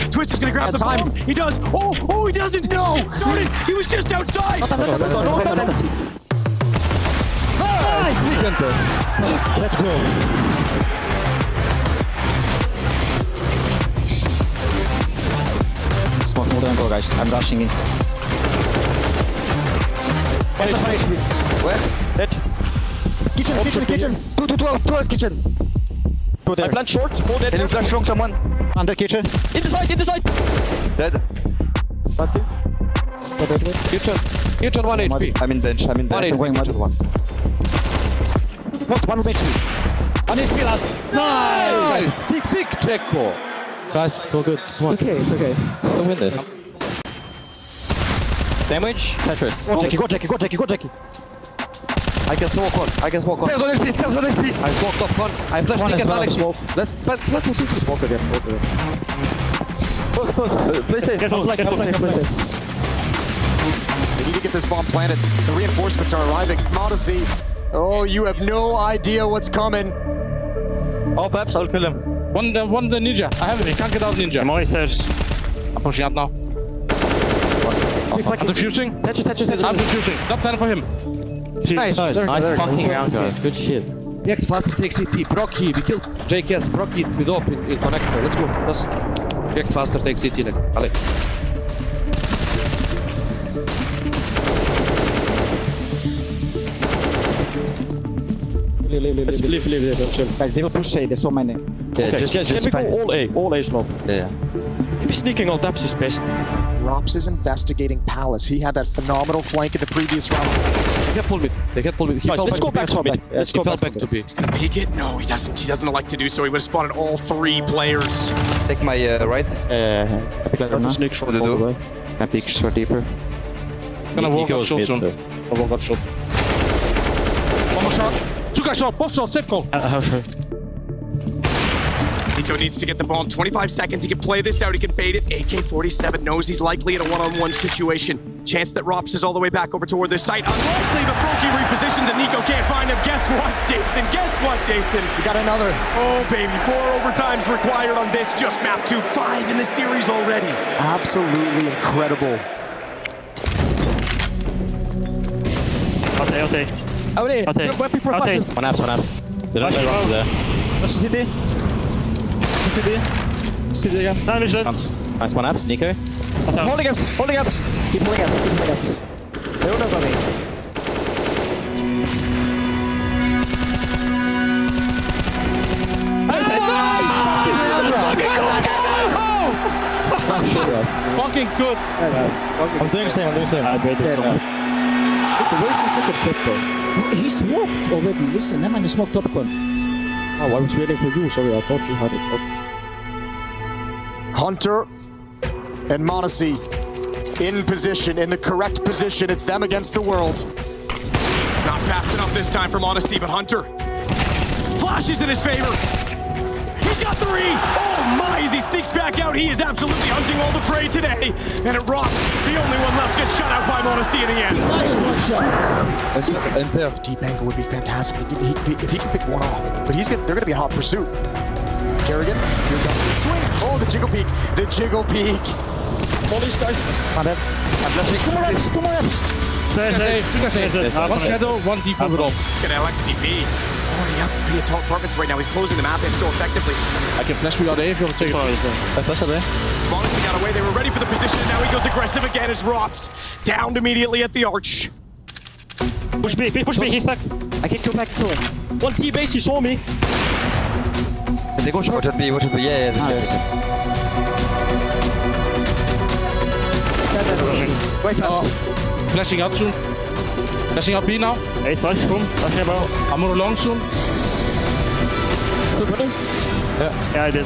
Speaker 20: Twister's gonna grab the bomb. He does. Oh, he doesn't. No. Started. He was just outside.
Speaker 8: Nice. Let's go.
Speaker 19: Hold on, go guys. I'm rushing inside.
Speaker 8: Where?
Speaker 17: Dead.
Speaker 8: Kitchen. 212 kitchen.
Speaker 17: I plant short. Hold dead.
Speaker 8: Can you flash long someone? Under kitchen.
Speaker 17: In the side.
Speaker 8: Dead.
Speaker 17: Kitchen 1 HP.
Speaker 8: I'm in bench.
Speaker 17: One HP.
Speaker 8: One HP. 1 HP last.
Speaker 17: Nice. Sick Checo.
Speaker 6: Guys, so good.
Speaker 8: It's okay.
Speaker 6: Still win this. Damage. Tetris.
Speaker 8: Go Jackie.
Speaker 17: I can smoke on.
Speaker 8: Stairs 1 HP.
Speaker 17: I smoked up con. I flashed ticket Alex. Let's see the smoke again.
Speaker 8: Play safe. Play safe.
Speaker 1: They need to get this bomb planted. The reinforcements are arriving. Monacy. Oh, you have no idea what's coming.
Speaker 2: Oh, perhaps I'll kill him. One ninja. I have him. He can't get out ninja. I'm always stairs. I'm pushing out now. I'm defusing. I'm defusing. Not plan for him.
Speaker 8: Nice
Speaker 6: fucking round, guys. Good shit.
Speaker 17: React faster, take CT. Brocky, we killed JKS. Brocky with op in connector. Let's go. Just react faster, take CT next. Allez.
Speaker 8: Leave. Guys, they will push A. There's so many.
Speaker 17: Yeah, okay, just go all A slow. Yeah. Maybe sneaking on taps is best.
Speaker 1: Rops is investigating Palace. He had that phenomenal flank in the previous round.
Speaker 17: They get full mid. Guys, let's go back to mid. Let's go back to B.
Speaker 20: He's gonna peek it. No, he doesn't. He doesn't like to do so. He would have spotted all 3 players.
Speaker 8: Take my right.
Speaker 17: Sneak short all the way.
Speaker 8: I peek short deeper.
Speaker 2: I'm gonna walk out short soon. I'll walk out short. One more shot. 2 guys short. Both short. Safe call.
Speaker 20: Nico needs to get the bomb. 25 seconds. He can play this out. He can bait it. AK-47 knows he's likely in a one-on-one situation. Chance that Rops is all the way back over toward this site. Unlikely, but Brokey repositions and Nico can't find him. Guess what, Jason?
Speaker 1: You got another.
Speaker 20: Oh, baby. 4 overtimes required on this. Just map 2-5 in the series already.
Speaker 1: Absolutely incredible.
Speaker 6: Okay.
Speaker 8: Went before flashes.
Speaker 6: One apps. They don't know Ross there.
Speaker 8: Let's CD. CD again.
Speaker 6: Nice one apps, Nico.
Speaker 8: Holding ups. Keep holding ups. They don't know about me.
Speaker 2: Fucking good.
Speaker 6: I'm doing the same. I made this so much.
Speaker 8: Where's the second step though? He smoked already. Listen, that man smoked up one. Oh, I was waiting for you. Sorry, I thought you had it.
Speaker 1: Hunter and Monacy in position, in the correct position. It's them against the world.
Speaker 20: Not fast enough this time for Monacy, but Hunter flashes in his favor. He got 3. Oh my, as he sneaks back out, he is absolutely hunting all the prey today. And it rocks. The only one left gets shut out by Monacy in the end.
Speaker 1: The deep angle would be fantastic if he can pick one off. But they're gonna be in hot pursuit. Kerrigan, here comes the swing. Oh, the jiggle peek. The jiggle peek.
Speaker 17: Molly's guys.
Speaker 22: I'm flashing. 2 more reps. 2 more reps.
Speaker 2: One shadow, one deep overall.
Speaker 20: Look at LXCP. Already up the PA apartments right now. He's closing the map in so effectively.
Speaker 2: I can flash without A if you want to take it.
Speaker 20: Monacy got away. They were ready for the position. And now he goes aggressive again as Rops downed immediately at the arch.
Speaker 6: Push me, he's stuck.
Speaker 22: I can go back to him.
Speaker 17: One T base, he saw me.
Speaker 16: They go short. Watch out B, yeah.
Speaker 22: Wait,
Speaker 2: Flashing out soon. Flashing out B now.
Speaker 6: 8 flash, boom. Flashing about.
Speaker 2: I'm gonna long soon.
Speaker 22: So good.
Speaker 6: Yeah, I did.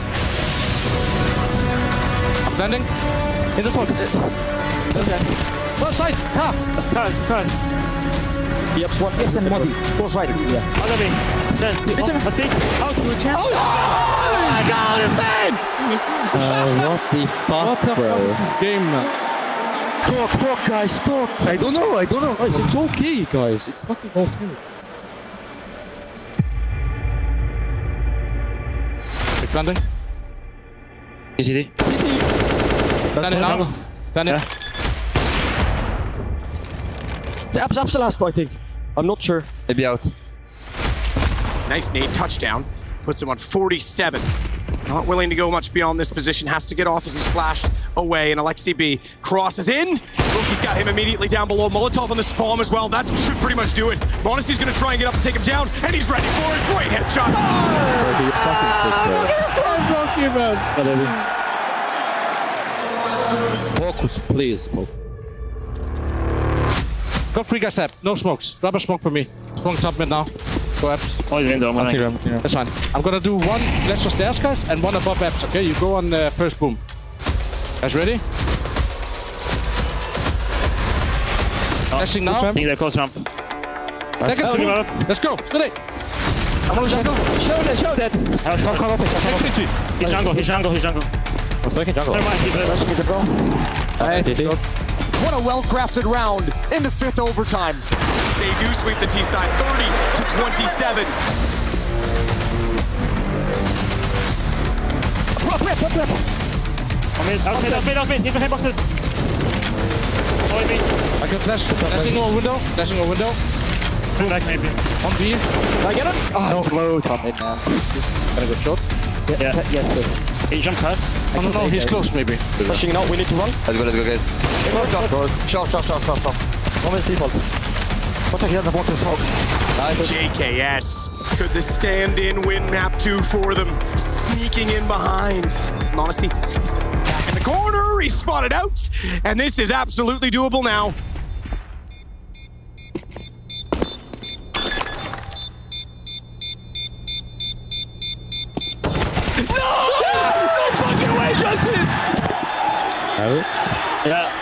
Speaker 2: I'm landing.
Speaker 22: In this one. Okay.
Speaker 2: One side. Ha!
Speaker 6: Turn.
Speaker 22: Yeps, one. Yeps and Monty. Goes right. Yeah.
Speaker 6: Under me. Then. Let's speak. Out.
Speaker 22: Oh, I got him, man!
Speaker 17: What the fuck, bro?
Speaker 2: What is this game, man?
Speaker 17: Talk, guys, talk.
Speaker 22: I don't know.
Speaker 17: Guys, it's okay, guys. It's fucking okay.
Speaker 2: Big landing.
Speaker 6: CT.
Speaker 2: Landing now. Landing.
Speaker 17: It's Apps last, I think. I'm not sure.
Speaker 16: Maybe out.
Speaker 20: Nice nade touchdown. Puts him on 47. Not willing to go much beyond this position. Has to get off as he's flashed away. And Alexi B crosses in. Rookie's got him immediately down below. Molotov on the spawn as well. That should pretty much do it. Monacy's going to try and get up and take him down. And he's ready for it. Great headshot.
Speaker 17: Focus, please.
Speaker 2: Got 3 guys up. No smokes. Grab a smoke for me. Smoke top mid now. Go apps.
Speaker 6: Oh, you're in there.
Speaker 2: That's fine. I'm gonna do 1 left for stairs, guys, and 1 above apps, okay? You go on first boom. Guys ready? Flashing now.
Speaker 6: I think they're close ramp.
Speaker 2: Second boom. Let's go. Steady.
Speaker 22: I'm on jungle. Show that.
Speaker 6: He's jungle.
Speaker 13: Oh, so I can jungle.
Speaker 6: Never mind, he's there.
Speaker 1: What a well-crafted round in the 5th overtime.
Speaker 20: They do sweep the T side 30-27.
Speaker 6: Out mid. He's behind boxes. Follow me.
Speaker 2: I can flash. Flashing over window.
Speaker 6: Come back maybe.
Speaker 2: On B.
Speaker 22: Did I get him?
Speaker 2: No.
Speaker 22: Slow top mid, man.
Speaker 2: Gonna go short.
Speaker 6: Yeah.
Speaker 22: Yes.
Speaker 6: He jumped hard.
Speaker 2: No, he's close maybe.
Speaker 17: Pushing now, we need to run.
Speaker 16: Let's go, guys.
Speaker 22: Short. One with default. Watch out, he doesn't block the smoke.
Speaker 20: JKS. Could the stand-in win map 2 for them? Sneaking in behind. Monacy, he's back in the corner. He's spotted out. And this is absolutely doable now. No fucking way, Justin!
Speaker 6: Yeah.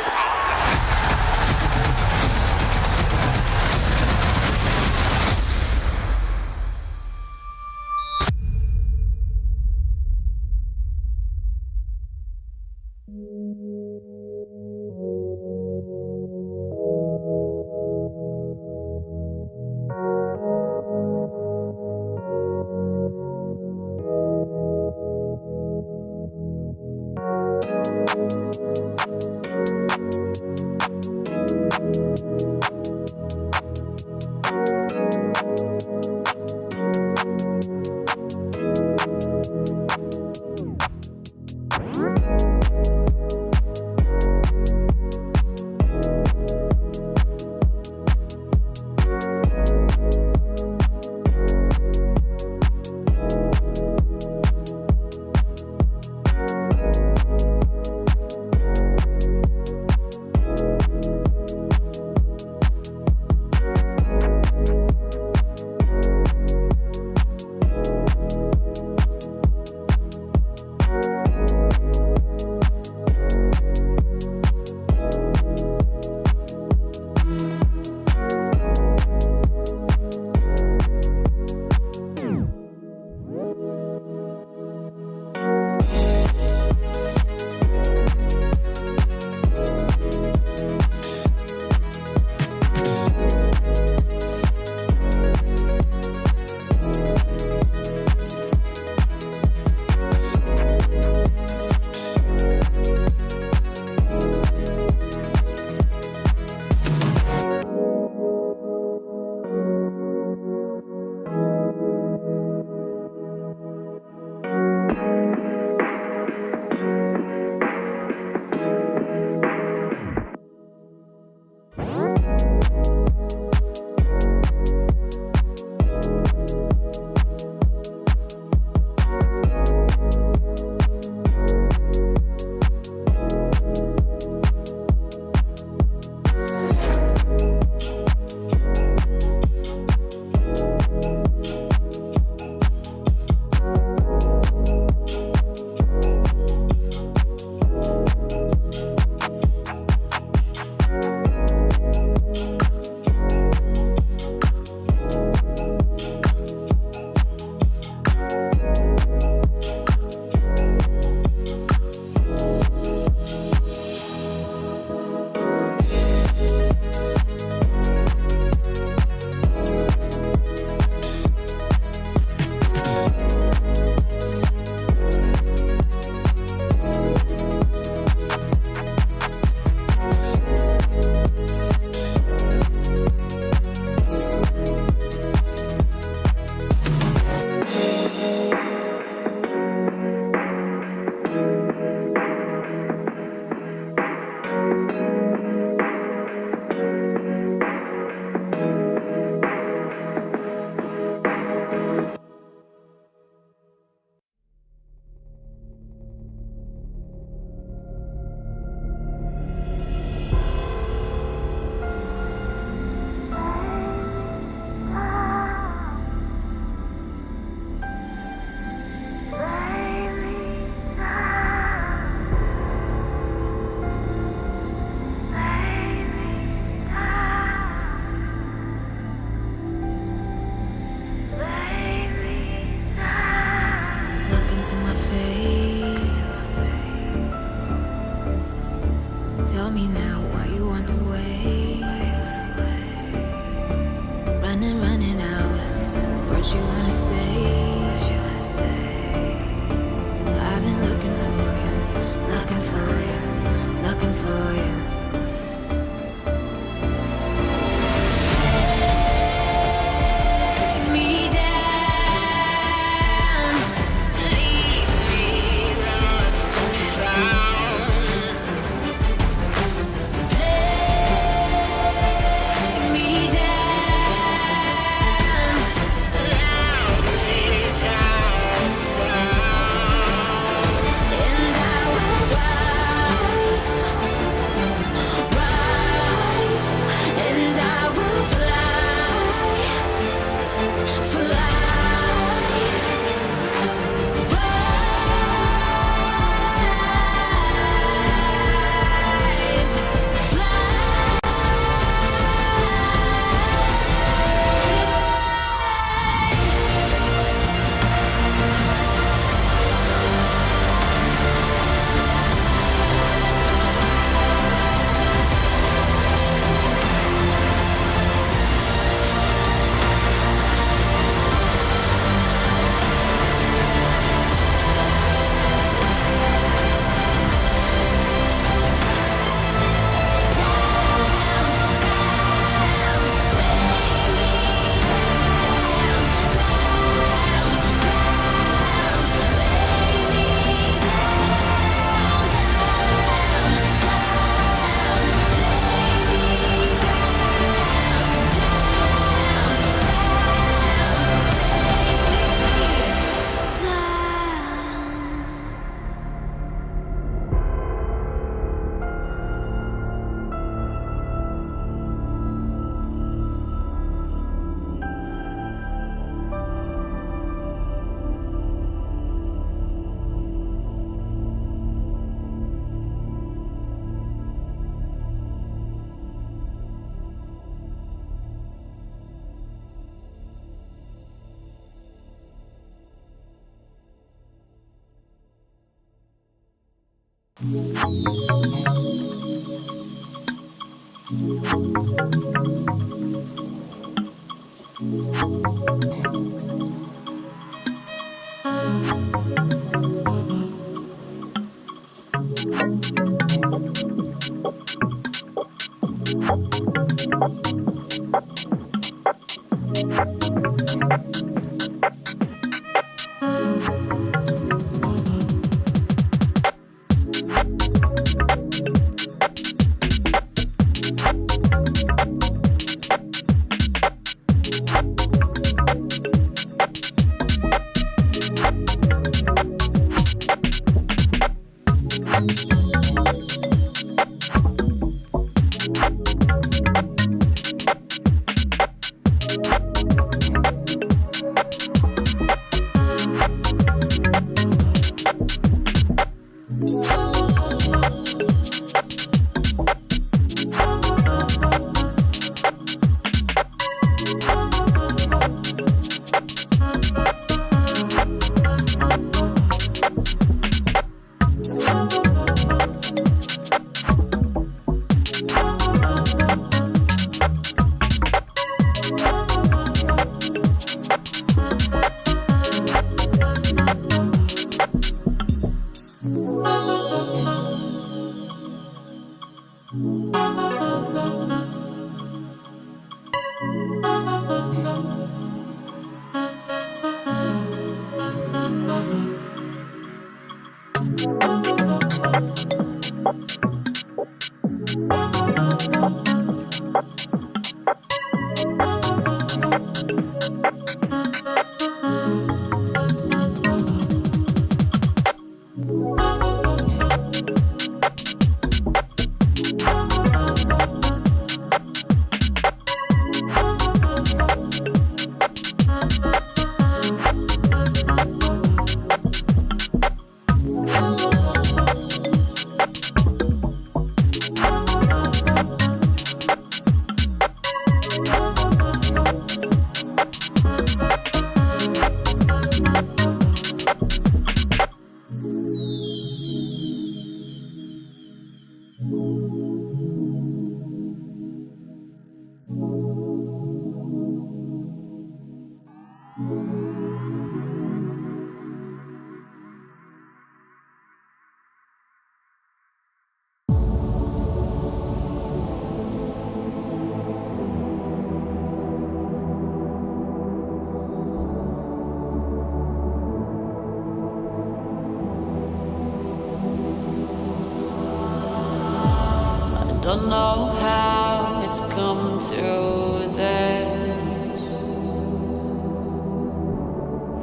Speaker 5: Don't know how it's come to this.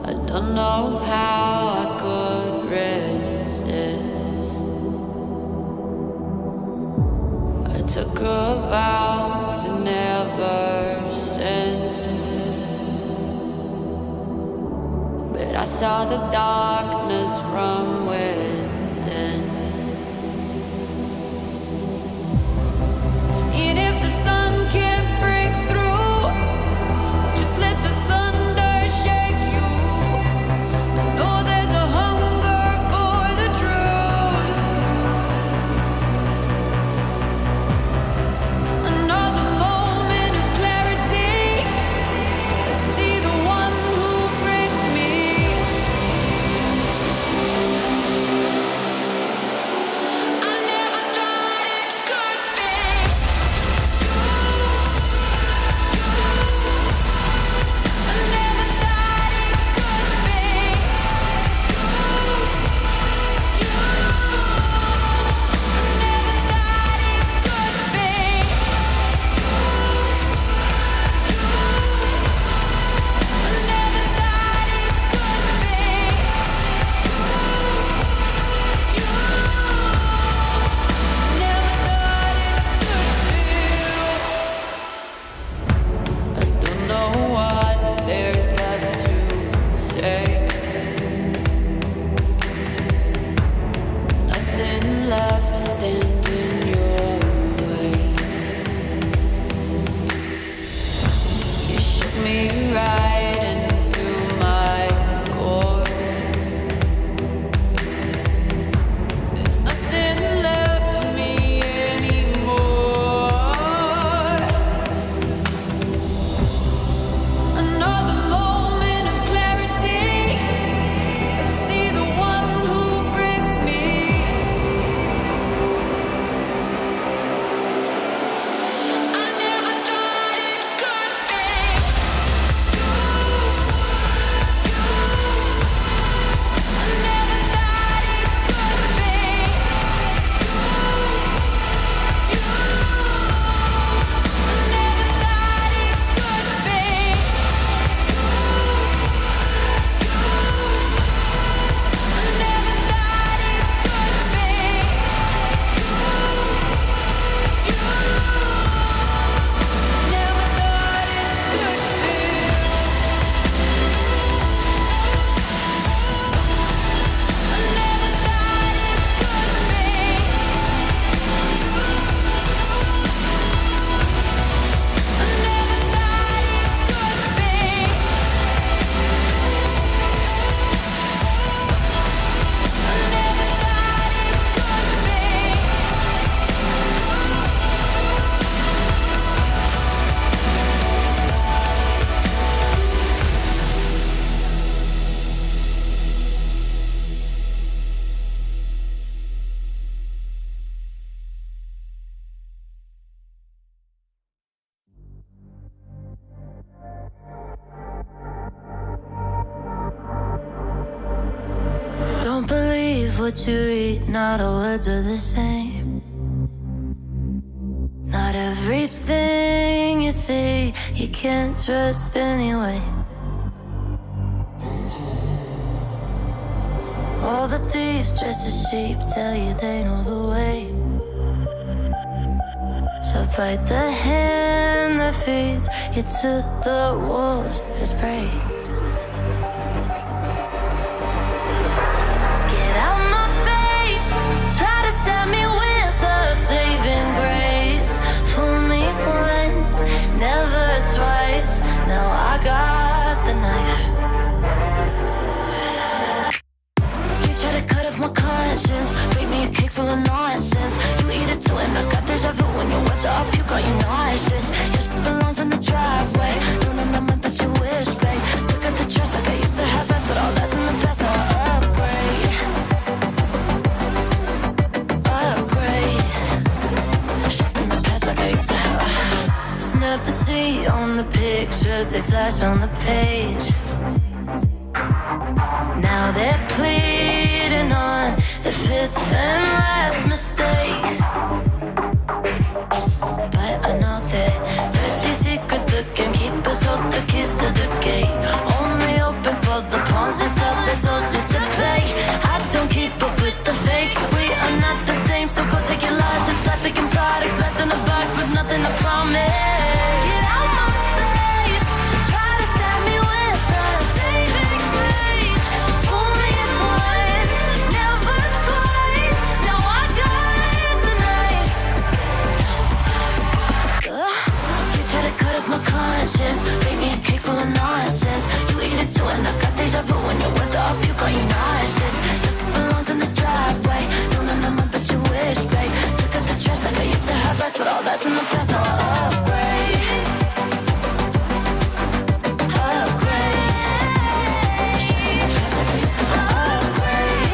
Speaker 5: I don't know how I could resist. I took a vow to never sin, but I saw the darkness from within. And if the sun can't break through, just let the thunder shake you. I know there's a hunger for the truth. Another moment of clarity. I see the one who breaks me. Don't believe what you read, not all words are the same. Not everything you see, you can't trust anyway. All the thieves dressed as sheep tell you they know the way. So bite the hand that feeds you to the wolves as prey. Get out my face, try to stab me with a saving grace. Fool me once, never twice, now I got the knife. You try to cut off my conscience, bake me a cake full of nonsense. You eat it too and I got deja vu when your words are up, you got you nauseous. Your shit belongs in the driveway, no, no, no, but you wish, babe. Took out the trust like I used to have rest, but all that's in the past, now I upgrade. Upgrade. Shit in the past like I used to have. Snap the C on the pictures, they flash on the page. Now they're pleading on the fifth and last mistake. But I know that dirty secrets the game keepers hold the keys to the gate. Only open for the pawns who sell their souls just to play. I don't keep up with the fake. We are not the same, so go take your license. Plastic and products left in a box with nothing to promise. Get out my face, try to stab me with a saving grace. Fool me once, never twice, now I got the knife. You try to cut off my conscience, bake me a cake full of nonsense. You eat it too and I got deja vu when your words are up, you got you nauseous. Your belongs in the driveway, no, no, no, but you wish, babe. Took out the trust like I used to have rest, but all that's in the past, now I upgrade. Upgrade. Shit in the past like I used to upgrade.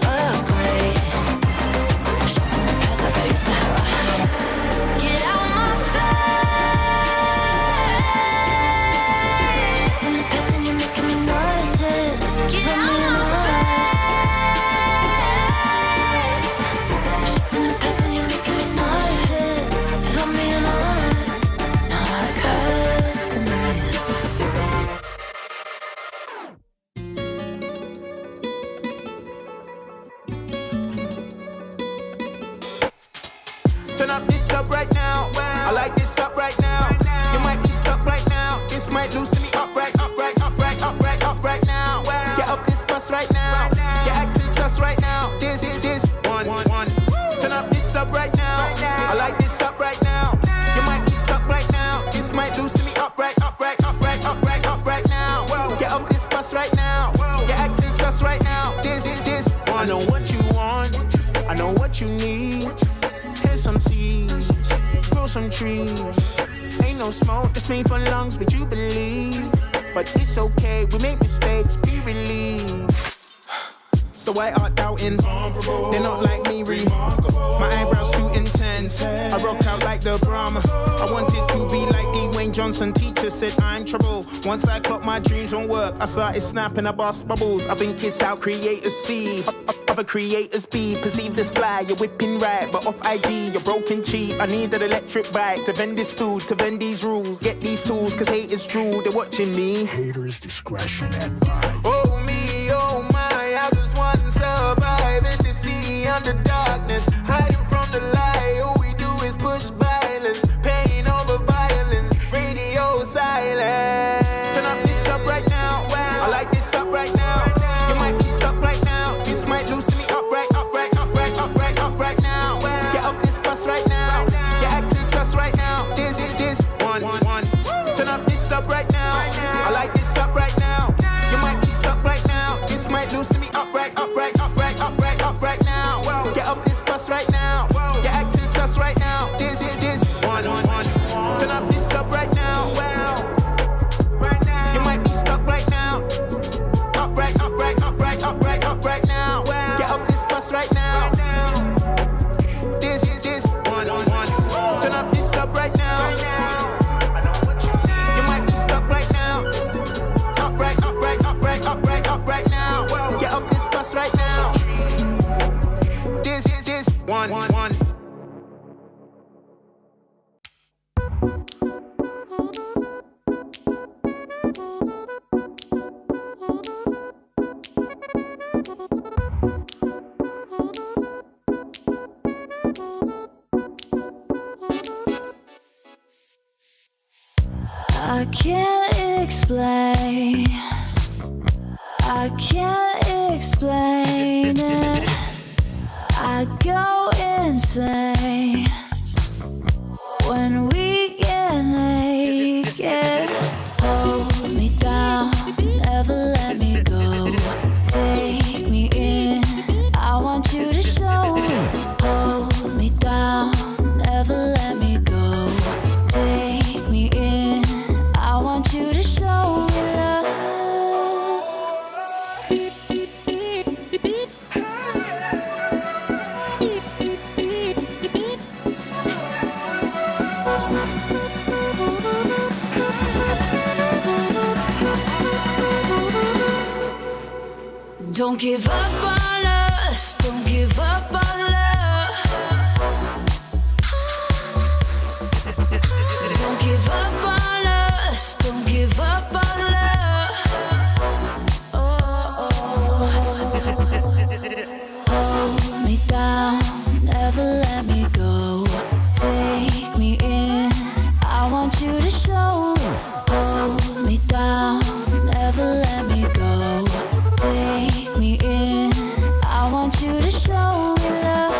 Speaker 5: Upgrade. Shit in the past like I used to have. Get out my face. Passing, you're making me nauseous. Get out my face. Shit in the past, and you're making me nauseous. If I'm being honest, now I got the knife.
Speaker 4: Turn up this up right now. I like this up right now. You might be stuck right now. This might loosen me up right, up right, up right, up right, up right now. Get off this bus right now. You're acting sus right now. This one. Turn up this up right now. I like this up right now. You might be stuck right now. This might loosen me up right, up right, up right, up right, up right now. Get off this bus right now. You're acting sus right now. This one. I know what you want. I know what you need. Here's some seeds, grow some trees. Ain't no smoke, it's made for lungs, but you believe. But it's okay, we make mistakes, be relieved. So why art doubting? They're not like me, remarkable. My eyebrows too intense. I rock out like the Brahma. I wanted to be like Dwayne Johnson. Teacher said I'm trouble. Once I clocked my dreams won't work, I started snapping, I bust bubbles. I think it's how creators see. Other creators be perceived as fly. You're whipping right, but off IG, you're broken cheap. I need an electric bike to vend this food, to vend these rules. Get these tools, cause haters drool, they're watching me. Haters discretion advised. Oh me, oh my, I just want to survive in the sea under darkness. Hiding from the light, all we do is push violence. Pain over violence, radio silence. Turn up this up right now, I like this up right now. You might be stuck right now, this might loosen me up right, up right, up right, up right, up right now. Get off this bus right now, you're acting sus right now. This one. Turn up this up right now, I like this up right now. You might be stuck
Speaker 5: can't explain. I can't explain it. I go insane when we get naked. Hold me down, never let me go. Take me in, I want you to show. Hold me down, never let me go. Take me in, I want you to show me love. Don't give up on us, don't give up on love. Don't give up on us, don't give up on love. Hold me down, never let me go. Take me in, I want you to show. Hold me down, never let me go. Take me in, I want you to show me love.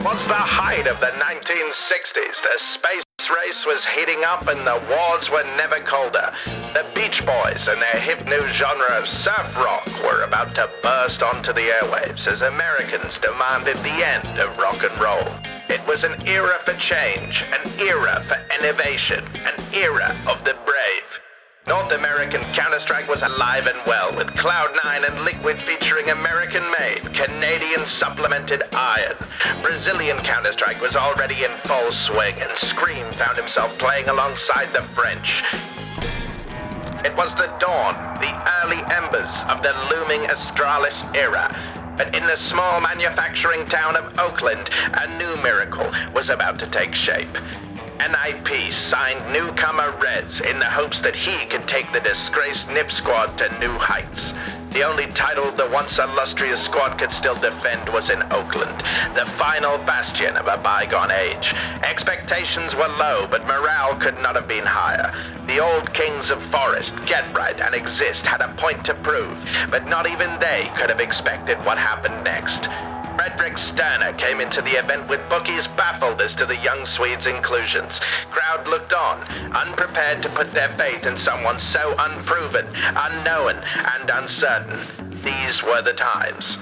Speaker 9: Was the height of the 1960s. The space race was heating up and the wars were never colder. The Beach Boys and their hip new genre of surf rock were about to burst onto the airwaves as Americans demanded the end of rock and roll. It was an era for change, an era for innovation, an era of the brave. North American Counter-Strike was alive and well, with Cloud9 and Liquid featuring American-made, Canadian-supplemented iron. Brazilian Counter-Strike was already in full swing, and Scream found himself playing alongside the French. It was the dawn, the early embers of the looming Astralis era. But in the small manufacturing town of Oakland, a new miracle was about to take shape. NIP signed newcomer Rez in the hopes that he could take the disgraced NIP squad to new heights. The only title the once illustrious squad could still defend was in Oakland, the final bastion of a bygone age. Expectations were low, but morale could not have been higher. The old kings of Forest, Get Right and Exist, had a point to prove, but not even they could have expected what happened next. Fredrik Sterner came into the event with bookies baffled as to the young Swede's inclusions. Crowd looked on, unprepared to put their faith in someone so unproven, unknown, and uncertain. These were the times.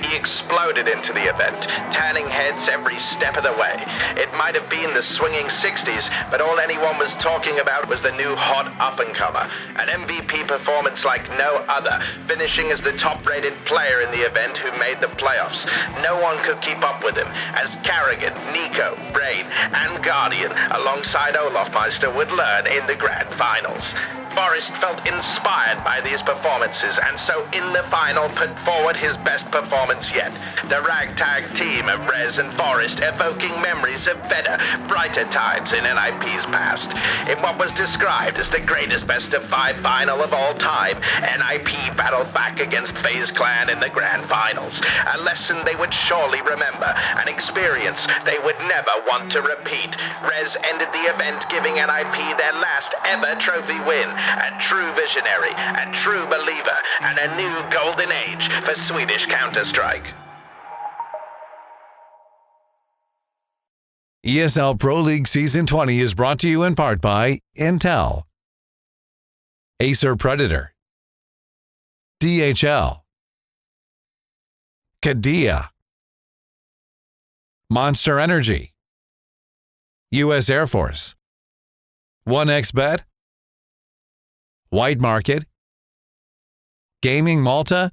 Speaker 9: He exploded into the event, turning heads every step of the way. It might have been the swinging 60s, but all anyone was talking about was the new hot up-and-comer. An MVP performance like no other, finishing as the top-rated player in the event who made the playoffs. No one could keep up with him, as Carrigan, Nico, Brain, and Guardian, alongside Olofmeister, would learn in the grand finals. Forrest felt inspired by these performances, and so in the final put forward his best performance yet. The ragtag team of Rez and Forrest evoking memories of better, brighter times in NIP's past. In what was described as the greatest best-of-5 final of all time, NIP battled back against FaZe Clan in the grand finals. A lesson they would surely remember, an experience they would never want to repeat. Rez ended the event giving NIP their last ever trophy win. A true visionary, a true believer, and a new golden age for Swedish Counter-Strike.
Speaker 10: ESL Pro League Season 20 is brought to you in part by Intel, Acer Predator, DHL, Kadia, Monster Energy, U.S. Air Force, 1xBet, White Market, Gaming Malta,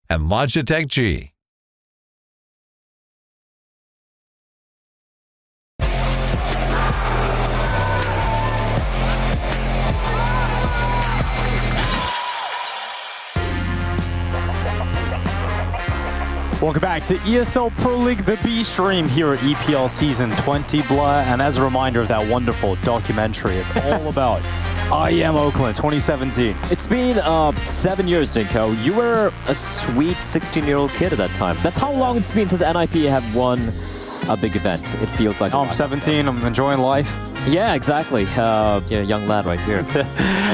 Speaker 10: and Logitech G.
Speaker 12: Welcome back to ESL Pro League, the B stream here at EPL Season 20, blah. And as a reminder of that wonderful documentary, it's all about I Am Oakland 2017.
Speaker 13: It's been 7 years, Dinko. You were a sweet 16-year-old kid at that time. That's how long it's been since NIP have won a big event. It feels like
Speaker 12: I'm 17. I'm enjoying life.
Speaker 13: Yeah, exactly. Yeah, young lad right here.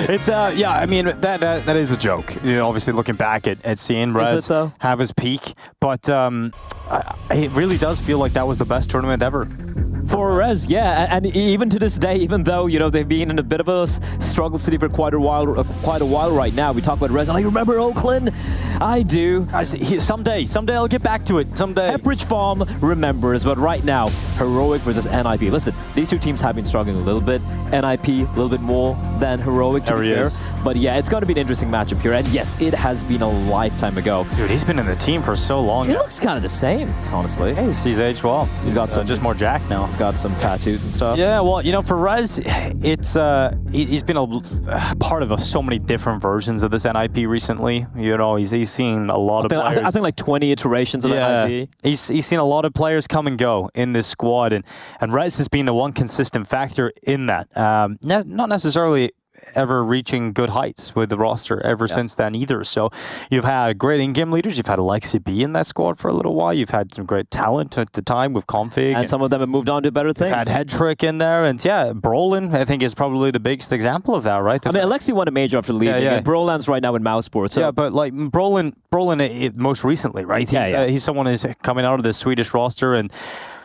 Speaker 12: It's yeah. I mean that is a joke. You know, obviously looking back at seeing Rez have his peak, but it really does feel like that was the best tournament ever.
Speaker 13: For Rez, yeah, and even to this day, even though they've been in a bit of a struggle city for quite a while right now. We talk about Rez, and I remember Oakland. I do.
Speaker 12: Someday I'll get back to it. Someday.
Speaker 13: Pepperidge Farm remembers, but right now, Heroic versus NIP. Listen, these two teams have been struggling a little bit. NIP a little bit more than Heroic, to be fair. But yeah, it's going to be an interesting matchup here. And yes, it has been a lifetime ago.
Speaker 12: Dude, he's been in the team for so long.
Speaker 13: He looks kind of the same, honestly.
Speaker 12: He's aged well.
Speaker 13: He's got some
Speaker 12: just more jacked now.
Speaker 13: He's got some tattoos and stuff.
Speaker 12: Yeah, well, for Rez, it's he's been a part of so many different versions of this NIP recently. He's seen a lot of players.
Speaker 13: I think like 20 iterations of NIP.
Speaker 12: He's seen a lot of players come and go in this squad, and Rez has been the one consistent factor in that. Not necessarily ever reaching good heights with the roster ever since then either. So you've had great in-game leaders. You've had Alexi B in that squad for a little while. You've had some great talent at the time with Config.
Speaker 13: And some of them have moved on to better things.
Speaker 12: You've had Headtrick in there. And yeah, Brolin, I think, is probably the biggest example of that, right?
Speaker 13: I mean, Alexi won a major after leaving.
Speaker 12: Yeah.
Speaker 13: And Brolan's right now in Mouseport. So.
Speaker 12: Yeah, but like Brolin most recently, right? He's someone who's coming out of the Swedish roster and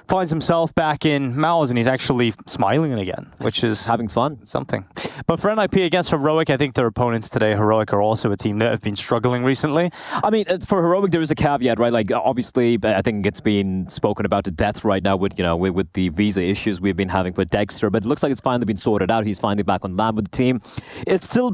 Speaker 12: finds himself back in Maus, and he's actually smiling again, which is
Speaker 13: having fun.
Speaker 12: Something. But for NIP against Heroic, I think their opponents today, Heroic, are also a team that have been struggling recently.
Speaker 13: I mean, for Heroic, there is a caveat, right? Like, obviously, I think it's been spoken about to death right now with the visa issues we've been having for Dexter, but it looks like it's finally been sorted out. He's finally back on land with the team. It's still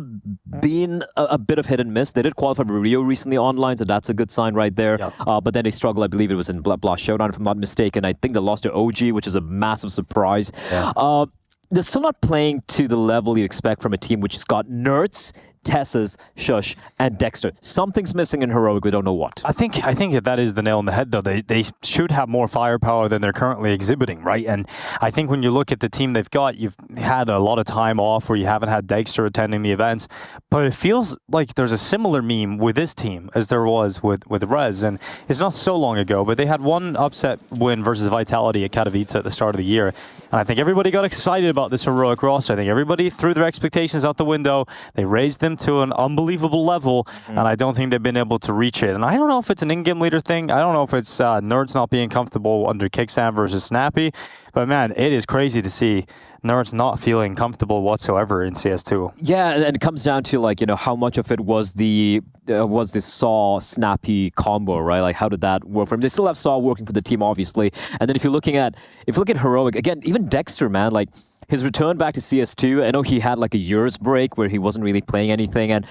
Speaker 13: been a bit of hit and miss. They did qualify for Rio recently online, so that's a good sign right there. Yeah. But then they struggled. I believe it was in Blast Showdown, if I'm not mistaken. I think they lost to OG, which is a massive surprise. Yeah. They're still not playing to the level you expect from a team which has got Nerds, Tess's, Shush, and Dexter. Something's missing in Heroic, we don't know what.
Speaker 12: I think that is the nail on the head, though. They should have more firepower than they're currently exhibiting, right? And I think when you look at the team they've got, you've had a lot of time off where you haven't had Dexter attending the events, but it feels like there's a similar meme with this team as there was with Rez, and it's not so long ago, but they had one upset win versus Vitality at Katowice at the start of the year, and I think everybody got excited about this Heroic roster. I think everybody threw their expectations out the window. They raised them to an unbelievable level, and I don't think they've been able to reach it. And I don't know if it's an in-game leader thing. I don't know if it's Nerds not being comfortable under Kicksan versus Snappy, but man, it is crazy to see Nerds not feeling comfortable whatsoever in CS2.
Speaker 13: Yeah, and it comes down to how much of it was the Saw Snappy combo, right? Like, how did that work for him? They still have Saw working for the team, obviously. And then if you look at Heroic again, even Dexter, man, like his return back to CS2, I know he had like a year's break where he wasn't really playing anything, and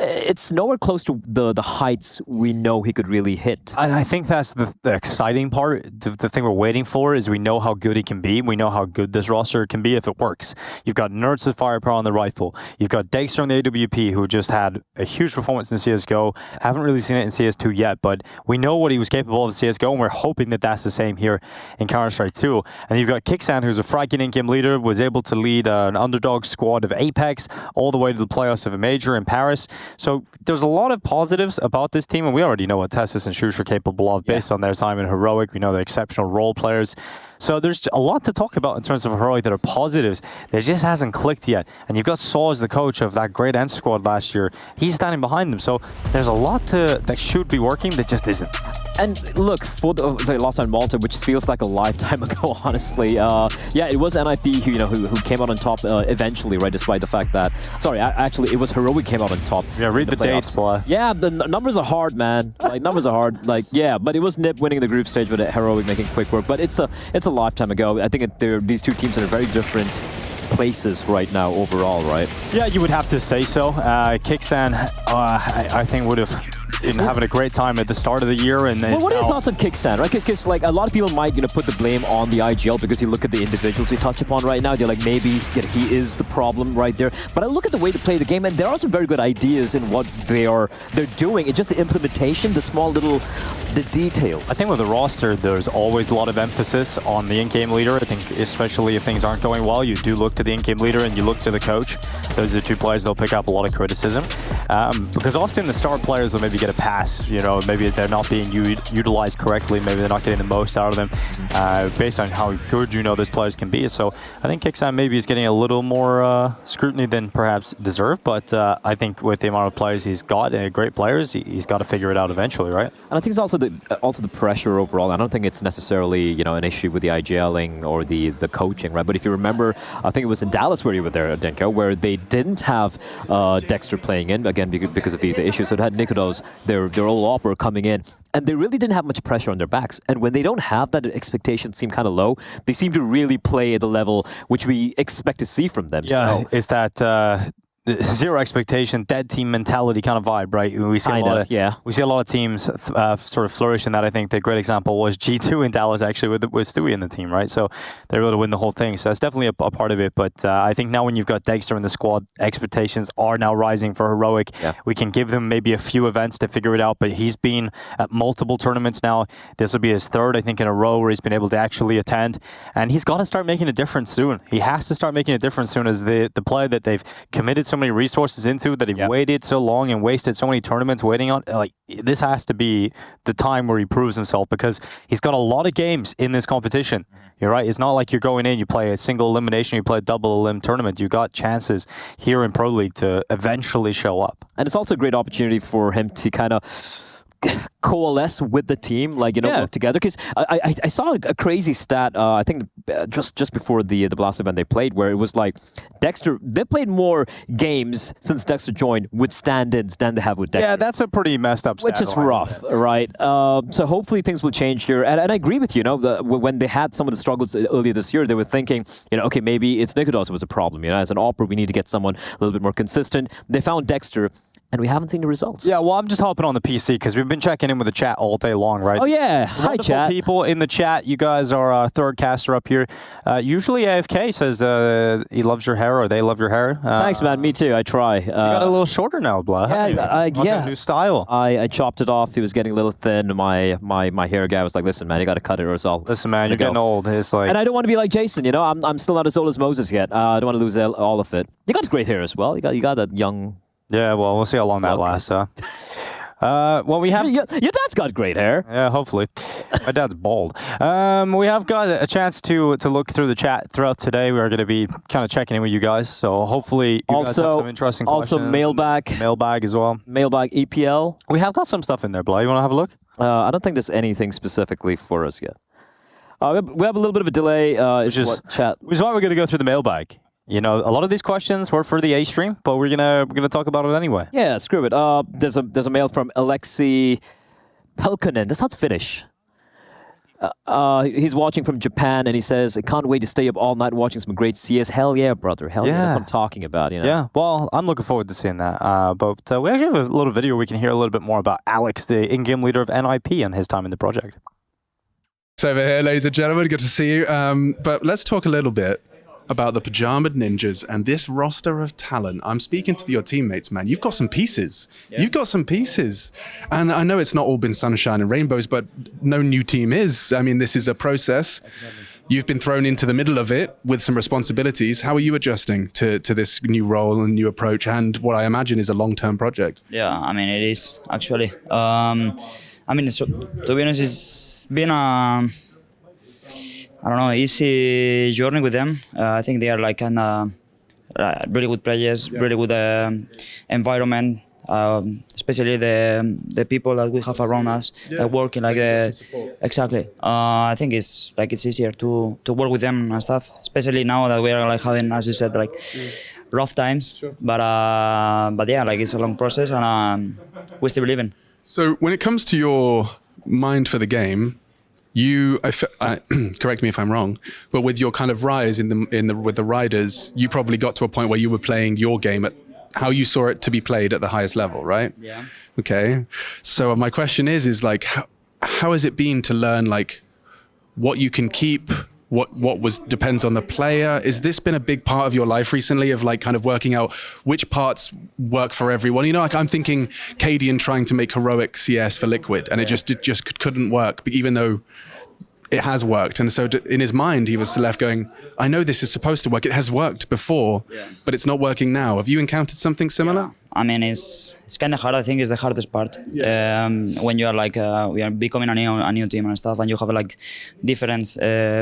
Speaker 13: it's nowhere close to the heights we know he could really hit.
Speaker 12: And I think that's the exciting part. The thing we're waiting for is we know how good he can be. We know how good this roster can be if it works. You've got Nerds with firepower on the rifle. You've got Dexter on the AWP, who just had a huge performance in CSGO. Haven't really seen it in CS2 yet, but we know what he was capable of in CSGO, and we're hoping that that's the same here in Counter-Strike 2. And you've got Kicksan, who's a fragging in-game leader, was able to lead an underdog squad of Apex all the way to the playoffs of a major in Paris. So there's a lot of positives about this team, and we already know what Tessus and Shush are capable of based on their time in Heroic. We know they're exceptional role players. So there's a lot to talk about in terms of Heroic that are positives. It just hasn't clicked yet. And you've got Saw as the coach of that great end squad last year. He's standing behind them. So there's a lot that should be working that just isn't.
Speaker 13: And look, for the loss on Malta, which feels like a lifetime ago, honestly. Yeah, it was NIP who came out on top eventually, right? Despite the fact that, actually, it was Heroic came out on top.
Speaker 12: Yeah, read the dates, boy.
Speaker 13: Yeah, the numbers are hard, man. Like, numbers are hard. Like, yeah, but it was NIP winning the group stage with Heroic making quick work. But it's a lifetime ago. I think these two teams are very different places right now overall, right?
Speaker 12: Yeah, you would have to say so. Kicksan, I think would have in having a great time at the start of the year. And
Speaker 13: well, what are your thoughts on Kickstand, right? Because like a lot of people might put the blame on the IGL because you look at the individuals we touch upon right now. They're like, maybe he is the problem right there. But I look at the way to play the game, and there are some very good ideas in what they're doing. It's just the implementation, the details.
Speaker 12: I think with the roster, there's always a lot of emphasis on the in-game leader. I think especially if things aren't going well, you do look to the in-game leader and you look to the coach. Those are two players that'll pick up a lot of criticism. Because often the star players will maybe get a pass, maybe they're not being utilized correctly, maybe they're not getting the most out of them based on how good those players can be. So I think Kickstand maybe is getting a little more scrutiny than perhaps deserved, but I think with the amount of players he's got, great players, he's got to figure it out eventually, right?
Speaker 13: And I think it's also the pressure overall. I don't think it's necessarily an issue with the IGLing or the coaching, right? But if you remember, I think it was in Dallas where you were there, Denko, where they didn't have Dexter playing in, again, because of visa issues. So it had Nikodos, their old opera, coming in. And they really didn't have much pressure on their backs. And when they don't have that, expectations seem kind of low. They seem to really play at the level which we expect to see from them.
Speaker 12: Yeah, it's that zero expectation, dead team mentality kind of vibe, right? We see we see a lot of teams sort of flourish in that. I think the great example was G2 in Dallas, actually, with Stewie in the team, right? So they're able to win the whole thing. So that's definitely a part of it. But I think now when you've got Dexter in the squad, expectations are now rising for Heroic. Yeah. We can give them maybe a few events to figure it out, but he's been at multiple tournaments now. This will be his third, I think, in a row where he's been able to actually attend. And he's got to start making a difference soon. He has to start making a difference soon as the player that they've committed so many resources into, that he waited so long and wasted so many tournaments waiting on. Like, this has to be the time where he proves himself, because he's got a lot of games in this competition. You're right. It's not like you're going in, you play a single elimination, you play a double elim tournament. You got chances here in Pro League to eventually show up.
Speaker 13: And it's also a great opportunity for him to kind of coalesce with the team, work together. Because I saw a crazy stat, I think just before the Blast event they played, where it was like Dexter, they played more games since Dexter joined with stand-ins than they have with Dexter.
Speaker 12: Yeah, that's a pretty messed up stat.
Speaker 13: Which is rough, right? So hopefully things will change here. And I agree with you, when they had some of the struggles earlier this year, they were thinking, okay, maybe it's Nikodos who was a problem. As an opera, we need to get someone a little bit more consistent. They found Dexter, and we haven't seen the results.
Speaker 12: Yeah, well, I'm just hopping on the PC because we've been checking in with the chat all day long, right?
Speaker 13: Oh, yeah. Hi, chat.
Speaker 12: People in the chat. You guys are our third caster up here. Usually AFK says he loves your hair, or they love your hair.
Speaker 13: Thanks, man. Me too. I try. You
Speaker 12: got a little shorter now, Blah.
Speaker 13: Yeah.
Speaker 12: New style.
Speaker 13: I chopped it off. It was getting a little thin. My hair guy was like, listen, man, you got to cut it or it's all.
Speaker 12: Listen, man, you're getting old. It's like...
Speaker 13: And I don't want to be like Jason, I'm still not as old as Moses yet. I don't want to lose all of it. You got great hair as well. You got that young...
Speaker 12: Yeah, well, we'll see how long that lasts. Well, we have...
Speaker 13: Your dad's got great hair.
Speaker 12: Yeah, hopefully. My dad's bald. We have got a chance to look through the chat throughout today. We are going to be kind of checking in with you guys. So hopefully you guys have some interesting questions.
Speaker 13: Also, mailbag.
Speaker 12: Mailbag as well.
Speaker 13: Mailbag EPL.
Speaker 12: We have got some stuff in there, Blah. You want to have a look?
Speaker 13: I don't think there's anything specifically for us yet. We have a little bit of a delay. Which is why
Speaker 12: we're going to go through the mailbag. A lot of these questions were for the A stream, but we're gonna talk about it anyway.
Speaker 13: Yeah, screw it. There's a mail from Alexei Pelkonen. That sounds Finnish. He's watching from Japan, and he says, "I can't wait to stay up all night watching some great CS." Hell yeah, brother. Hell yeah. That's what I'm talking about.
Speaker 12: Yeah. Well, I'm looking forward to seeing that. But we actually have a little video. We can hear a little bit more about Alex, the in-game leader of NIP, and his time in the project.
Speaker 11: So over here, ladies and gentlemen, good to see you. But let's talk a little bit about the Pajama Ninjas and this roster of talent. I'm speaking to your teammates, man. You've got some pieces. Yeah. You've got some pieces. And I know it's not all been sunshine and rainbows, but no new team is. I mean, this is a process. You've been thrown into the middle of it with some responsibilities. How are you adjusting to this new role and new approach and what I imagine is a long-term project?
Speaker 7: Yeah, I mean, it is, actually. To be honest, it's been a... easy journey with them. I think they are really good players, really good environment, especially the people that we have around us, working exactly. I think it's easier to work with them and stuff, especially now that we are having, as you said, rough times. Sure. But yeah, it's a long process, and we still believe in.
Speaker 11: So when it comes to your mind for the game, correct me if I'm wrong, but with your kind of rise with the riders, you probably got to a point where you were playing your game at how you saw it to be played at the highest level, right?
Speaker 7: Yeah.
Speaker 11: Okay. So my question is like, how has it been to learn like what you can keep, what depends on the player? Is this been a big part of your life recently, of like kind of working out which parts work for everyone? You know, like I'm thinking Cadian trying to make heroic CS for Liquid, and it just couldn't work, even though it has worked. And so in his mind, he was left going, I know this is supposed to work. It has worked before, but it's not working now. Have you encountered something similar?
Speaker 7: Yeah. I mean, it's kind of hard. I think it's the hardest part. When you are like, we are becoming a new team and stuff, and you have like different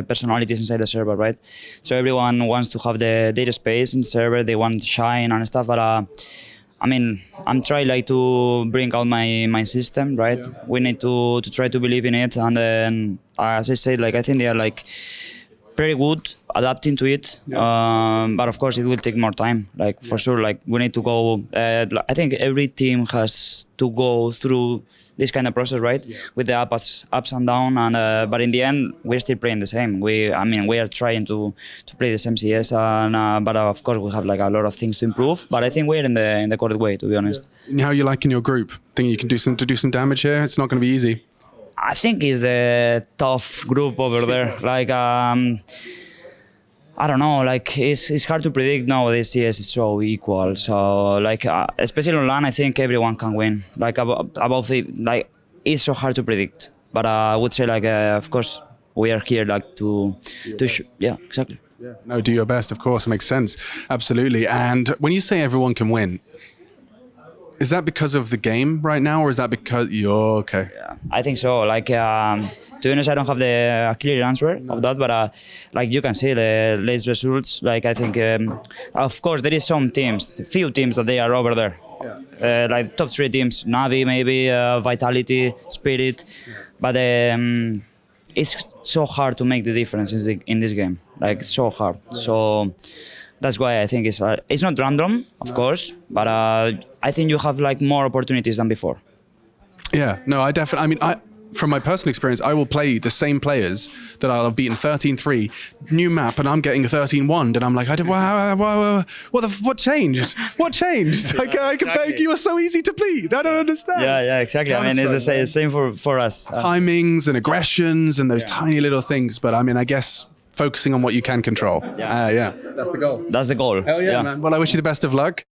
Speaker 7: personalities inside the server, right? So everyone wants to have the data space in the server. They want to shine and stuff, but I mean, I'm trying like to bring out my system, right? Yeah. We need to try to believe in it, and then as I said, like I think they are like pretty good adapting to it. Yeah. But of course, it will take more time. Like for sure, like we need to go. I think every team has to go through this kind of process, right? Yeah. With the ups and downs, and but in the end, we're still playing the same. We are trying to play the same CS, and but of course we have like a lot of things to improve. But I think we're in the correct way, to be honest.
Speaker 11: And how you like in your group? Think you can do some damage here? It's not going to be easy.
Speaker 7: I think it's the tough group over there. Like I don't know, like it's hard to predict nowadays. CS is so equal, so like especially on LAN, I think everyone can win. Like above it, like it's so hard to predict. But I would say like of course we are here like to yeah, exactly.
Speaker 11: Yeah. No, do your best, of course. It makes sense, absolutely. And when you say everyone can win, is that because of the game right now, or is that because you're okay?
Speaker 7: Yeah, I think so. Like, to be honest, I don't have the clear answer of that, but like you can see the latest results. Like I think, of course, there is some teams, few teams that they are over there. Yeah. Like top 3 teams, Navi maybe, Vitality, Spirit, but it's so hard to make the difference in this game. Like so hard. Yeah. So. That's why I think it's not random, of course, but I think you have like more opportunities than before.
Speaker 11: Yeah, no, I definitely. I mean, from my personal experience, I will play the same players that I'll have beaten 13-3, new map, and I'm getting 13-1, and I'm like, what changed? What changed? Like, exactly. You are so easy to beat. I don't understand.
Speaker 7: Yeah, exactly. I mean, it's the same for us.
Speaker 11: Timings and aggressions and those tiny little things, but I mean, I guess. Focusing on what you can control. Yeah. That's the goal.
Speaker 7: That's the goal.
Speaker 11: Hell yeah, man. Well, I wish you the best of luck.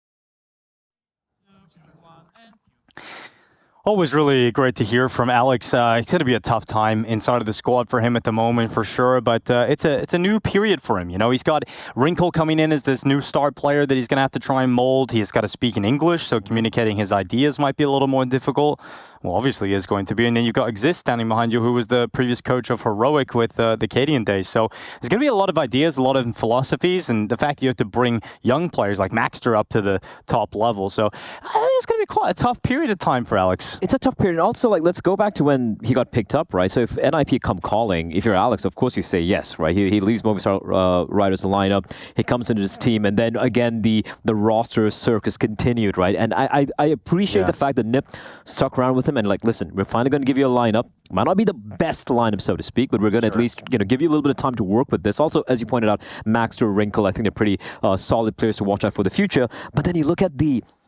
Speaker 12: Always really great to hear from Alex. It's going to be a tough time inside of the squad for him at the moment, for sure. But it's a new period for him. You know, he's got Wrinkle coming in as this new star player that he's going to have to try and mold. He's got to speak in English, so communicating his ideas might be a little more difficult. Well, obviously is going to be. And then you've got Exist standing behind you, who was the previous coach of Heroic with the Cadian days. So there's going to be a lot of ideas, a lot of philosophies, and the fact that you have to bring young players like Maxter up to the top level. So it's going to be quite a tough period of time for Alex.
Speaker 13: It's a tough period. Also, like, let's go back to when he got picked up, right? So if NIP come calling, if you're Alex, of course you say yes, right? He leaves Movistar Riders the lineup. He comes into his team, and then again the roster circus continued, right? And I appreciate the fact that Nip stuck around with him and like, listen, we're finally going to give you a lineup. Might not be the best lineup, so to speak, but we're going to at least give you a little bit of time to work with this. Also, as you pointed out, Maxter, Wrinkle, I think they're pretty solid players to watch out for the future. But then you look at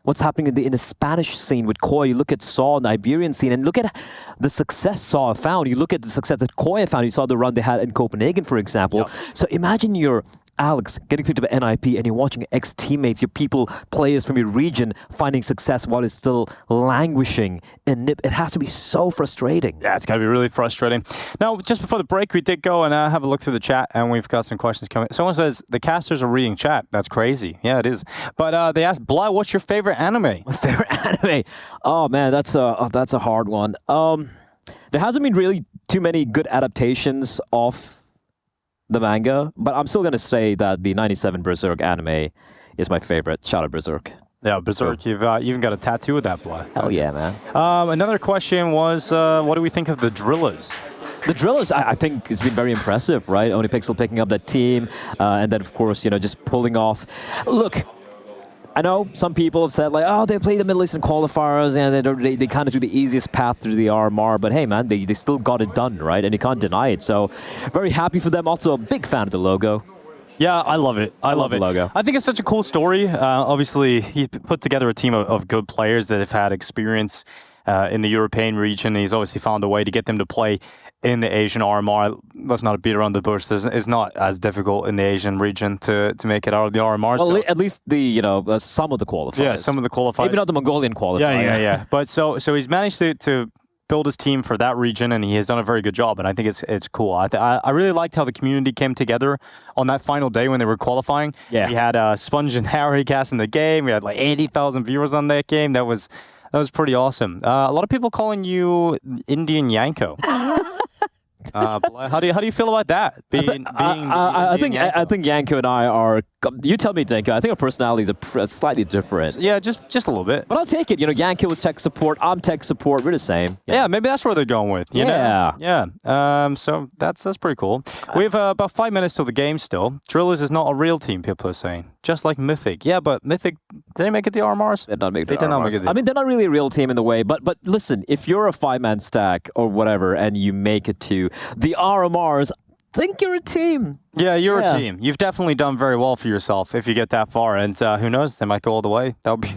Speaker 13: what's happening in the Spanish scene with Koi. You look at Saw in the Iberian scene, and look at the success Saw found. You look at the success that Koi found. You saw the run they had in Copenhagen, for example. Yep. So imagine you're Alex getting picked up at NIP, and you're watching ex-teammates, your people, players from your region finding success while it's still languishing in NIP. It has to be so frustrating.
Speaker 12: Yeah, it's got to be really frustrating. Now, just before the break, we did go and have a look through the chat, and we've got some questions coming. Someone says, the casters are reading chat. That's crazy. Yeah, it is. But they asked, Bly, what's your favorite anime?
Speaker 13: My favorite anime? Oh, man, that's a hard one. There hasn't been really too many good adaptations of the manga, but I'm still going to say that the 97 Berserk anime is my favorite. Shout out Berserk.
Speaker 12: Yeah, Berserk. You've even got a tattoo with that, Bly.
Speaker 13: Hell yeah, man.
Speaker 12: Another question was, what do we think of the Drillers?
Speaker 13: The Drillers, I think, has been very impressive, right? Onipixel picking up that team, and then, of course, just pulling off. Look, I know some people have said, like, oh, they play the Middle Eastern qualifiers and they kind of do the easiest path through the RMR, but hey, man, they still got it done, right? And you can't deny it. So very happy for them. Also a big fan of the logo.
Speaker 12: Yeah, I love it. I love
Speaker 13: the
Speaker 12: it.
Speaker 13: logo.
Speaker 12: I think it's such a cool story. Obviously, he put together a team of good players that have had experience in the European region. He's obviously found a way to get them to play in the Asian RMR. Let's not beat around the bush. It's not as difficult in the Asian region to make it out of the RMR.
Speaker 13: Well,
Speaker 12: so.
Speaker 13: at least some of the qualifiers.
Speaker 12: Yeah, some of the qualifiers.
Speaker 13: Maybe not the Mongolian qualifier.
Speaker 12: Yeah. But so he's managed to build his team for that region, and he has done a very good job. And I think it's cool. I really liked how the community came together on that final day when they were qualifying.
Speaker 13: Yeah.
Speaker 12: We had Sponge and Harry cast in the game. We had like 80,000 viewers on that game. That was pretty awesome. A lot of people calling you Indian Yanko. How do you feel about that?
Speaker 13: I think Yanko and I are. You tell me, Denko. I think our personalities are slightly different.
Speaker 12: Yeah, just a little bit.
Speaker 13: But I'll take it. Yanko is tech support. I'm tech support. We're the same.
Speaker 12: Yeah, maybe that's where they're going with. You know? Yeah. So that's pretty cool. We have about 5 minutes till the game still. Drillers is not a real team, people are saying. Just like Mythic. Yeah, but Mythic, did they make it the RMRs?
Speaker 13: They did not make
Speaker 12: it.
Speaker 13: I mean, they're not really a real team in the way. But listen, if you're a 5-man stack or whatever and you make it to the RMRs, think you're a team.
Speaker 12: Yeah, you're a team. You've definitely done very well for yourself if you get that far. And who knows, they might go all the way. That would be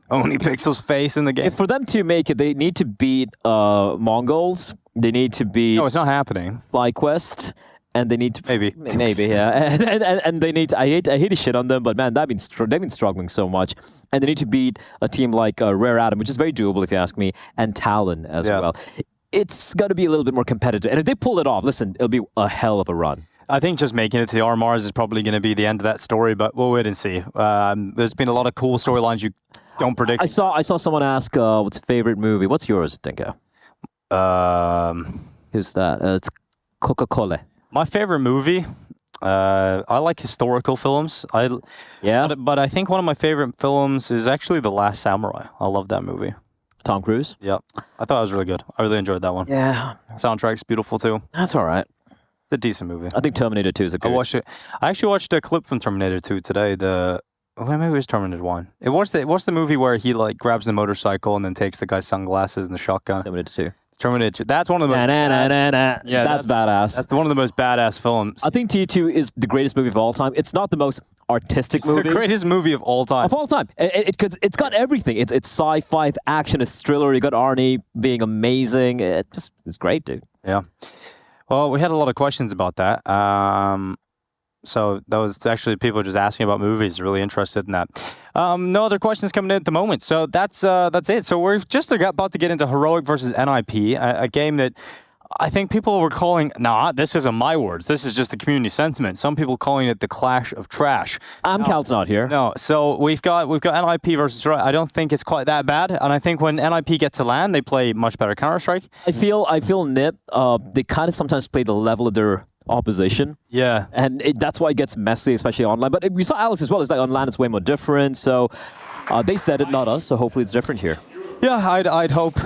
Speaker 12: only Pixel's face in the game.
Speaker 13: If for them to make it, they need to beat Mongols. They need to beat...
Speaker 12: No, it's not happening.
Speaker 13: FlyQuest. And they need to...
Speaker 12: Maybe,
Speaker 13: yeah. and they need to... I hate to shit on them, but man, they've been struggling so much. And they need to beat a team like Rare Atom, which is very doable if you ask me, and Talon as well. It's going to be a little bit more competitive. And if they pull it off, listen, it'll be a hell of a run.
Speaker 12: I think just making it to the RMRs is probably going to be the end of that story, but we'll wait and see. There's been a lot of cool storylines you don't predict.
Speaker 13: I saw someone ask, what's favorite movie? What's yours, Dinko? Who's that? It's Coca-Cola.
Speaker 12: My favorite movie, I like historical films. But I think one of my favorite films is actually The Last Samurai. I love that movie.
Speaker 13: Tom Cruise?
Speaker 12: Yeah. I thought it was really good. I really enjoyed that one.
Speaker 13: Yeah.
Speaker 12: Soundtrack's beautiful too.
Speaker 13: That's all right.
Speaker 12: It's a decent movie.
Speaker 13: I think Terminator 2 is a good
Speaker 12: I watched it. I actually watched a clip from Terminator 2 today. Maybe it was Terminator 1. What's the movie where he like grabs the motorcycle and then takes the guy's sunglasses and the shotgun?
Speaker 13: Terminator 2.
Speaker 12: Terminator 2. That's one of the most
Speaker 13: Yeah, that's badass.
Speaker 12: That's one of the most badass films.
Speaker 13: I think T2 is the greatest movie of all time. It's not the most artistic movie.
Speaker 12: It's the greatest movie of all time.
Speaker 13: Of all time. It's got everything. It's sci-fi, it's action, it's thriller. You got Arnie being amazing. It's great, dude.
Speaker 12: Yeah. Well, we had a lot of questions about that. So that was actually people just asking about movies, really interested in that. No other questions coming in at the moment. So that's it. So we're just about to get into Heroic versus NIP, a game that I think people were calling, this isn't my words. This is just the community sentiment. Some people calling it the clash of trash.
Speaker 13: Cal's not here.
Speaker 12: No. So we've got NIP versus Heroic. I don't think it's quite that bad. And I think when NIP get to land, they play much better Counter-Strike.
Speaker 13: I feel NIP, they kind of sometimes play the level of their opposition.
Speaker 12: Yeah.
Speaker 13: And that's why it gets messy, especially online. But we saw Alex as well. It's like on LAN, it's way more different. So they said it, not us. So hopefully it's different here.
Speaker 12: Yeah, I'd hope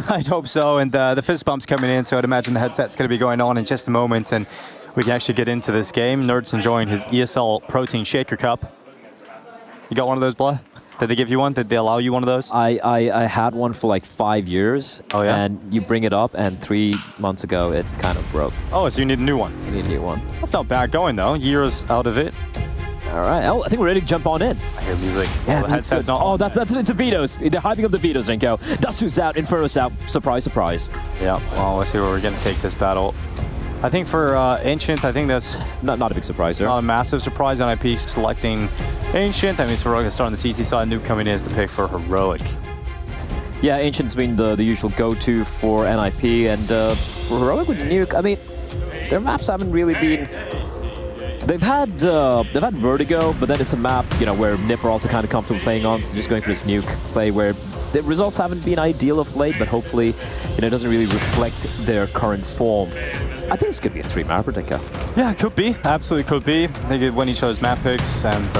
Speaker 12: so. And the fist bump's coming in, so I'd imagine the headset's going to be going on in just a moment, and we can actually get into this game. Nerd's enjoying his ESL Protein Shaker Cup. You got one of those, Blah? Did they give you one? Did they allow you one of those?
Speaker 13: I had one for like 5 years.
Speaker 12: Oh, yeah?
Speaker 13: And you bring it up, and 3 months ago, it kind of broke.
Speaker 12: Oh, so you need a new one?
Speaker 13: I need a new one.
Speaker 12: That's not bad going, though. Years out of it.
Speaker 13: All right. Oh, I think we're ready to jump on in.
Speaker 12: I hear music.
Speaker 13: Yeah,
Speaker 12: the headset's not.
Speaker 13: Oh, it's a Vito's. They're hyping up the Vito's, Zenko. Dust's out, Inferno's out. Surprise, surprise.
Speaker 12: Yeah. Well, let's see where we're going to take this battle. I think for Ancient, I think that's
Speaker 13: not a big surprise there.
Speaker 12: Not a massive surprise. NIP selecting Ancient. That means we're going to start on the CT side. Nuke coming in as the pick for Heroic.
Speaker 13: Yeah, Ancient's been the usual go-to for NIP, and for Heroic with Nuke, I mean, their maps haven't really been. They've had Vertigo, but then it's a map where NIP are also kind of comfortable playing on. So just going for this Nuke play where the results haven't been ideal of late, but hopefully it doesn't really reflect their current form. I think this could be a 3-mapper, Dinko.
Speaker 12: Yeah, it could be. Absolutely could be. They could win each other's map picks and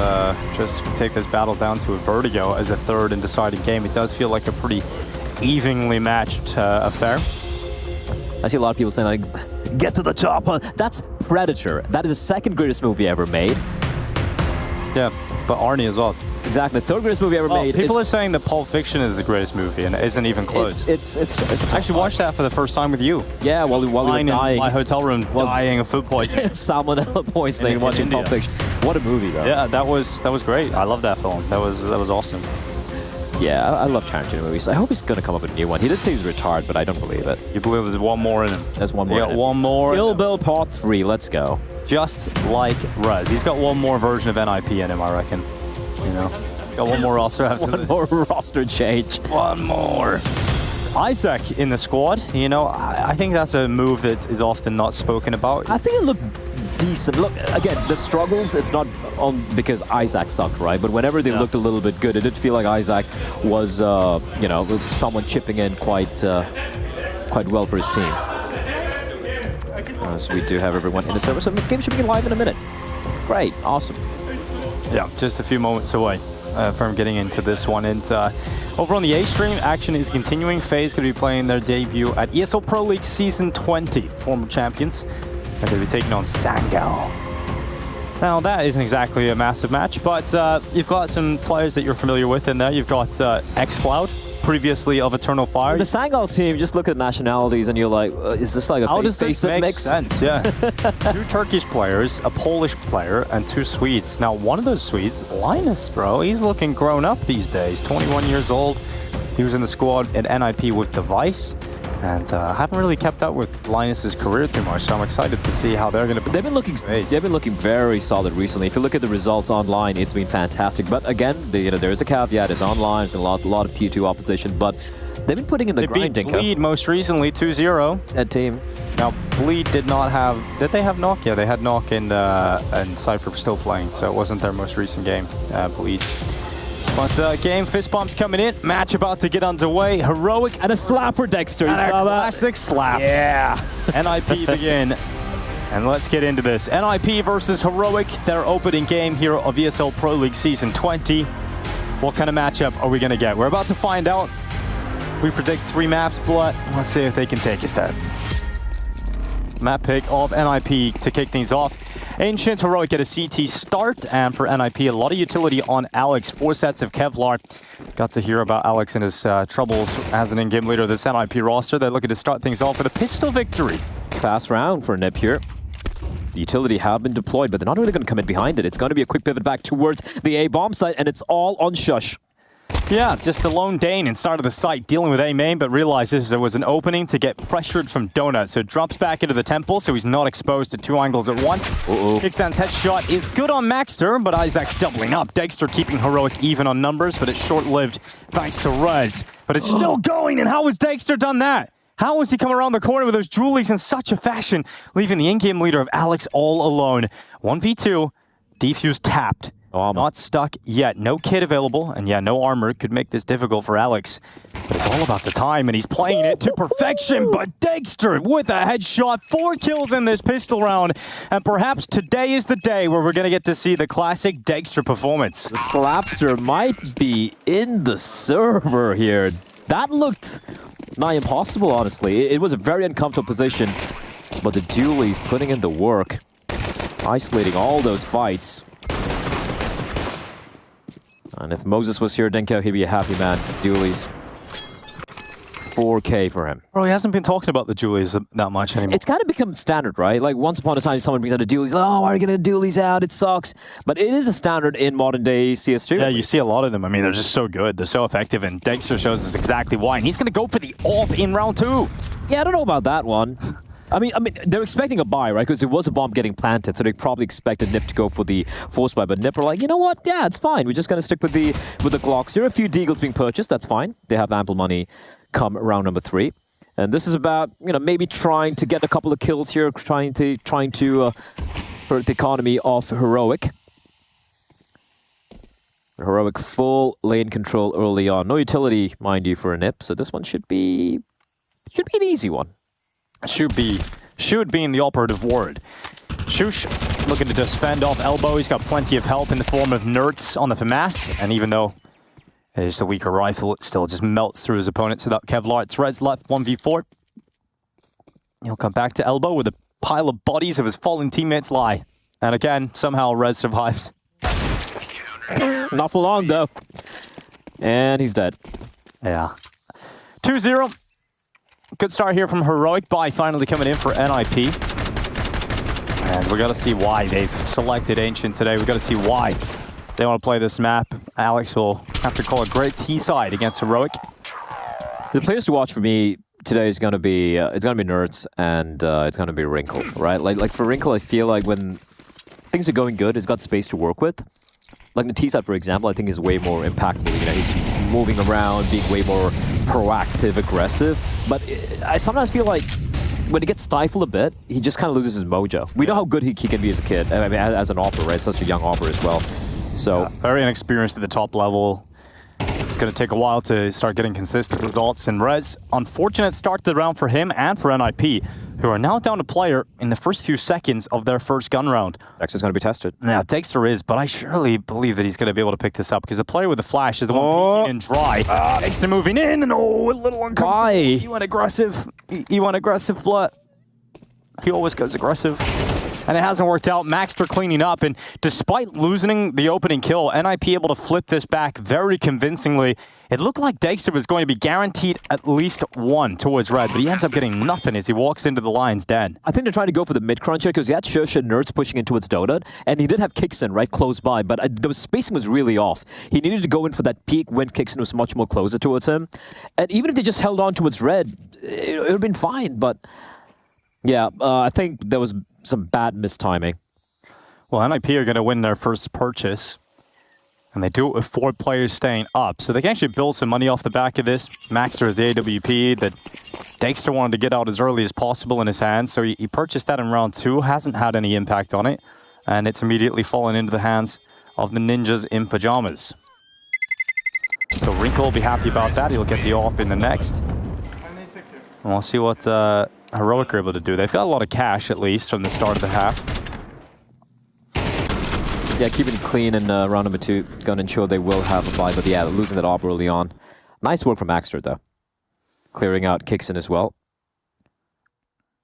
Speaker 12: just take this battle down to a Vertigo as a third and deciding game. It does feel like a pretty evenly matched affair.
Speaker 13: I see a lot of people saying, like, get to the chopper. That's Predator. That is the second greatest movie ever made.
Speaker 12: Yeah, but Arnie as well.
Speaker 13: Exactly. Third greatest movie ever made.
Speaker 12: People are saying that Pulp Fiction is the greatest movie, and it isn't even close.
Speaker 13: It's
Speaker 12: I actually watched that for the first time with you.
Speaker 13: Yeah, while we were dying.
Speaker 12: In my hotel room, dying of food poisoning.
Speaker 13: Salmonella poisoning watching Pulp Fiction. What a movie, though.
Speaker 12: Yeah, that was great. I love that film. That was awesome.
Speaker 13: Yeah, I love Tarantino movies. I hope he's going to come up with a new one. He did say he was retired, but I don't believe it.
Speaker 12: You believe there's one more in him?
Speaker 13: There's one more.
Speaker 12: Yeah, one more.
Speaker 13: Kill Bill Part 3. Let's go.
Speaker 12: Just like Rez, he's got one more version of NIP in him, I reckon. You know, got one more roster after
Speaker 13: this. One more roster change.
Speaker 12: One more. Isaac in the squad. You know, I think that's a move that is often not spoken about.
Speaker 13: I think it looked decent. Look, again, the struggles, it's not on because Isaac sucked, right? But whenever they looked a little bit good, it did feel like Isaac was, you know, someone chipping in quite well for his team. As we do have everyone in the server, so the game should be live in a minute. Great, awesome.
Speaker 12: Yeah, just a few moments away from getting into this one. And over on the A stream, action is continuing. FaZe going to be playing their debut at ESL Pro League Season 20, former champions. And they'll be taking on Sangal. Now, that isn't exactly a massive match, but you've got some players that you're familiar with in there. You've got X-Cloud, previously of Eternal Fire.
Speaker 13: The Sangal team, just look at nationalities and you're like, is this like a
Speaker 12: How does this make
Speaker 13: mix?
Speaker 12: sense? Yeah. 2 Turkish players, a Polish player, and 2 Swedes. Now, one of those Swedes, Linus, bro, he's looking grown up these days. 21 years old. He was in the squad at NIP with Device. And I haven't really kept up with Linus's career too much, so I'm excited to see how they're going to.
Speaker 13: They've been looking very solid recently. If you look at the results online, it's been fantastic. But again, there is a caveat. It's online. It's got a lot of Tier 2 opposition, but they've been putting in the grind.
Speaker 12: They beat Bleed most recently 2-0.
Speaker 13: That team.
Speaker 12: Now Bleed did not have. Did they have Knock? Yeah, they had Knock and Cypher still playing, so it wasn't their most recent game. Bleeds. But game fist bumps coming in. Match about to get underway. Heroic
Speaker 13: and a slap for Dexter. You saw that?
Speaker 12: Classic slap.
Speaker 13: Yeah.
Speaker 12: NIP begin. And let's get into this. NIP versus Heroic. Their opening game here of ESL Pro League Season 20. What kind of matchup are we going to get? We're about to find out. We predict 3 maps, but let's see if they can take us there. Map pick of NIP to kick things off. Ancient Heroic get a CT start, and for NIP, a lot of utility on Alex. 4 sets of Kevlar. Got to hear about Alex and his troubles as an in-game leader of this NIP roster. They're looking to start things off with a pistol victory.
Speaker 13: Fast round for NIP here. The utility have been deployed, but they're not really going to come in behind it. It's going to be a quick pivot back towards the A bomb site, and it's all on Shush.
Speaker 12: Yeah, just the lone Dane inside of the site dealing with A main, but realizes there was an opening to get pressured from Donut. So drops back into the temple, so he's not exposed to 2 angles at once. Kicksan's headshot is good on Maxter, but Isaac doubling up. Dexter keeping Heroic even on numbers, but it's short-lived thanks to Rez. But it's still going, and how has Dexter done that? How has he come around the corner with those Julies in such a fashion, leaving the in-game leader of Alex all alone? 1v2, defuse tapped. Not stuck yet. No kit available, and yeah, no armor. Could make this difficult for Alex. But it's all about the time, and he's playing it to perfection. But Dexter with a headshot. 4 kills in this pistol round. And perhaps today is the day where we're going to get to see the classic Dexter performance.
Speaker 13: The Slapster might be in the server here. That looked nigh impossible, honestly. It was a very uncomfortable position. But the Dooley's putting in the work. Isolating all those fights. And if Moses was here, Denko, he'd be a happy man. Dooley's 4K for him.
Speaker 12: Bro, he hasn't been talking about the Julies that much anymore.
Speaker 13: It's kind of become standard, right? Like, once upon a time, someone brings out the Doolies. Oh, why are you getting the Doolies out? It sucks. But it is a standard in modern-day CS2.
Speaker 12: Yeah, you see a lot of them. I mean, they're just so good. They're so effective, and Dexter shows us exactly why. And he's going to go for the AWP in round 2.
Speaker 13: Yeah, I don't know about that one. I mean, they're expecting a buy, right? Because there was a bomb getting planted, so they probably expected Nip to go for the force buy. But Nip are like, you know what? Yeah, it's fine. We're just going to stick with the Glocks. There are a few Deagles being purchased. That's fine. They have ample money come round number 3. And this is about, you know, maybe trying to get a couple of kills here, trying to hurt the economy of Heroic. Heroic full lane control early on. No utility, mind you, for a Nip. So this one should be an easy one.
Speaker 12: Should be in the operative word. Shush looking to just fend off Elbow. He's got plenty of help in the form of Nerds on the FAMAS. And even though it is a weaker rifle, it still just melts through his opponents without Kevlar. It's Red's left 1v4. He'll come back to Elbow with a pile of bodies of his fallen teammates lie. And again, somehow Red survives.
Speaker 13: Not for long, though. And he's dead.
Speaker 12: Yeah. 2-0. Good start here from Heroic by finally coming in for NIP. And we got to see why they've selected Ancient today. We got to see why they want to play this map. Alex will have to call a great T-side against Heroic.
Speaker 13: The players to watch for me today is going to be Nerds and it's going to be Wrinkle, right? Like for Wrinkle, I feel like when things are going good, he's got space to work with. Like the T-side, for example, I think is way more impactful. You know, he's moving around, being way more proactive, aggressive. But I sometimes feel like when he gets stifled a bit, he just kind of loses his mojo. We know how good he can be as a kid. I mean, as an Opera, right? Such a young Opera as well. So
Speaker 12: very inexperienced at the top level. It's going to take a while to start getting consistent results. And Rez, unfortunate start to the round for him and for NIP, who are now down a player in the first few seconds of their first gun round.
Speaker 13: Dexter's going to be tested.
Speaker 12: Now, Dexter is, but I surely believe that he's going to be able to pick this up because the player with the flash is the one peeking and dry. Dexter moving in, and a little uncomfortable.
Speaker 13: Why?
Speaker 12: He went aggressive. He went aggressive, but he always goes aggressive. And it hasn't worked out. Maxter cleaning up, and despite losing the opening kill, NIP able to flip this back very convincingly. It looked like Dexter was going to be guaranteed at least one towards red, but he ends up getting nothing as he walks into the lines dead.
Speaker 13: I think they're trying to go for the mid-crunch here because he had Shush and Nerds pushing in towards Donut, and he did have Kixen right close by, but the spacing was really off. He needed to go in for that peak when Kixen was much more closer towards him. And even if they just held on towards red, it would have been fine, but yeah, I think there was some bad mistiming.
Speaker 12: Well, NIP are going to win their first purchase, and they do it with 4 players staying up. So they can actually build some money off the back of this. Maxter is the AWP that Dexter wanted to get out as early as possible in his hands, so he purchased that in round 2, hasn't had any impact on it, and it's immediately fallen into the hands of the Ninjas in Pajamas. So Wrinkle will be happy about that. He'll get the AWP in the next. And we'll see what Heroic are able to do. They've got a lot of cash, at least, from the start of the half.
Speaker 13: Yeah, keeping it clean in round number 2. Going to ensure they will have a buy, but yeah, losing that AWP early on. Nice work from Maxter, though. Clearing out Kixen as well.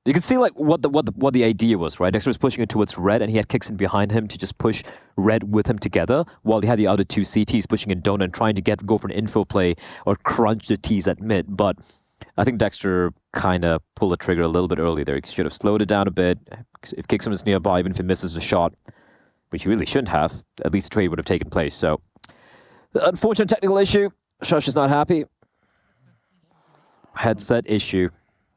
Speaker 13: You can see like what the idea was, right? Dexter was pushing it towards red, and he had Kixen behind him to just push red with him together, while he had the other 2 CTs pushing in Donut and trying to go for an info play or crunch the Ts at mid, but I think Dexter kind of pulled the trigger a little bit early there. He should have slowed it down a bit. If Kixen was nearby, even if he misses the shot, which he really shouldn't have, at least the trade would have taken place. So, unfortunate technical issue. Shush is not happy. Headset issue.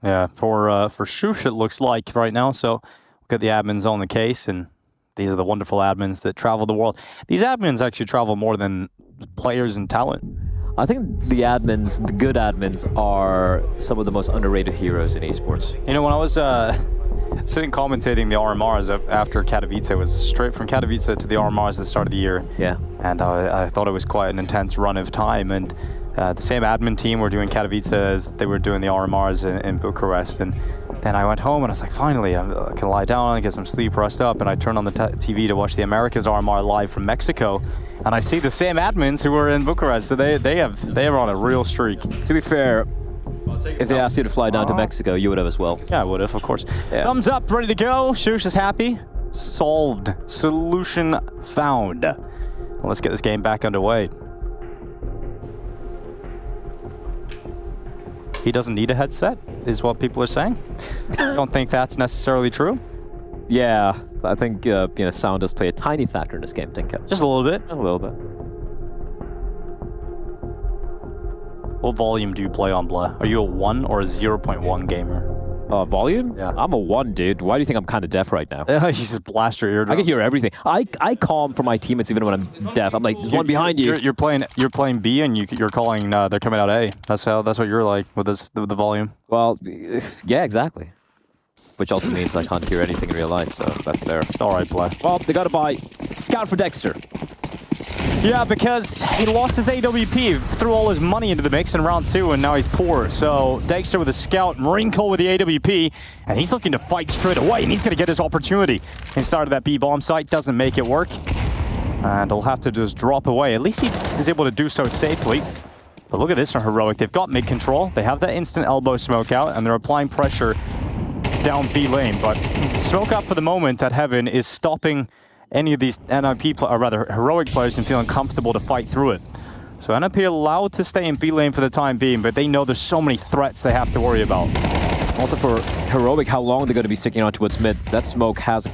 Speaker 12: Yeah, for Shush it looks like right now. So, we've got the admins on the case, and these are the wonderful admins that travel the world. These admins actually travel more than players and talent.
Speaker 13: I think the admins, the good admins, are some of the most underrated heroes in esports.
Speaker 12: You know, when I was sitting commentating the RMRs after Katowice, it was straight from Katowice to the RMRs at the start of the year.
Speaker 13: Yeah.
Speaker 12: And I thought it was quite an intense run of time. And the same admin team were doing Katowice as they were doing the RMRs in Bucharest. And then I went home and I was like, finally, I can lie down and get some sleep, rest up. And I turned on the TV to watch the Americas RMR live from Mexico. And I see the same admins who were in Bucharest. So they are on a real streak.
Speaker 13: To be fair, if they asked you to fly down to Mexico, you would have as well.
Speaker 12: Yeah, I would have, of course. Yeah. Thumbs up, ready to go. Shush is happy. Solved. Solution found. Well, let's get this game back underway. He doesn't need a headset, is what people are saying. I don't think that's necessarily true.
Speaker 13: Yeah, I think sound does play a tiny factor in this game, Tinka.
Speaker 12: Just a little bit.
Speaker 13: A little bit.
Speaker 12: What volume do you play on, Blah? Are you a 1 or a 0.1 gamer?
Speaker 13: Volume?
Speaker 12: Yeah.
Speaker 13: I'm a 1, dude. Why do you think I'm kind of deaf right now?
Speaker 12: You just blast your eardrums.
Speaker 13: I can hear everything. I calm for my teammates even when I'm deaf. I'm like, there's one behind you.
Speaker 12: You're playing B and you're calling they're coming out A. That's what you're like with the volume.
Speaker 13: Well, yeah, exactly. Which also means I can't hear anything in real life, so that's there.
Speaker 12: All right, Blah.
Speaker 13: Well, they got to buy Scout for Dexter.
Speaker 12: Yeah, because he lost his AWP, threw all his money into the mix in round 2, and now he's poor. So Dexter with a scout, Wrinkle with the AWP, and he's looking to fight straight away, and he's going to get his opportunity. Inside of that B-bomb site, doesn't make it work. And he'll have to just drop away. At least he is able to do so safely. But look at this from Heroic. They've got mid-control. They have that instant elbow smoke out, and they're applying pressure down B lane. But smoke up for the moment at Heaven is stopping any of these NIP, or rather heroic players, and feeling comfortable to fight through it. So NIP allowed to stay in B lane for the time being, but they know there's so many threats they have to worry about.
Speaker 13: Also for heroic, how long they're going to be sticking on towards mid. That smoke has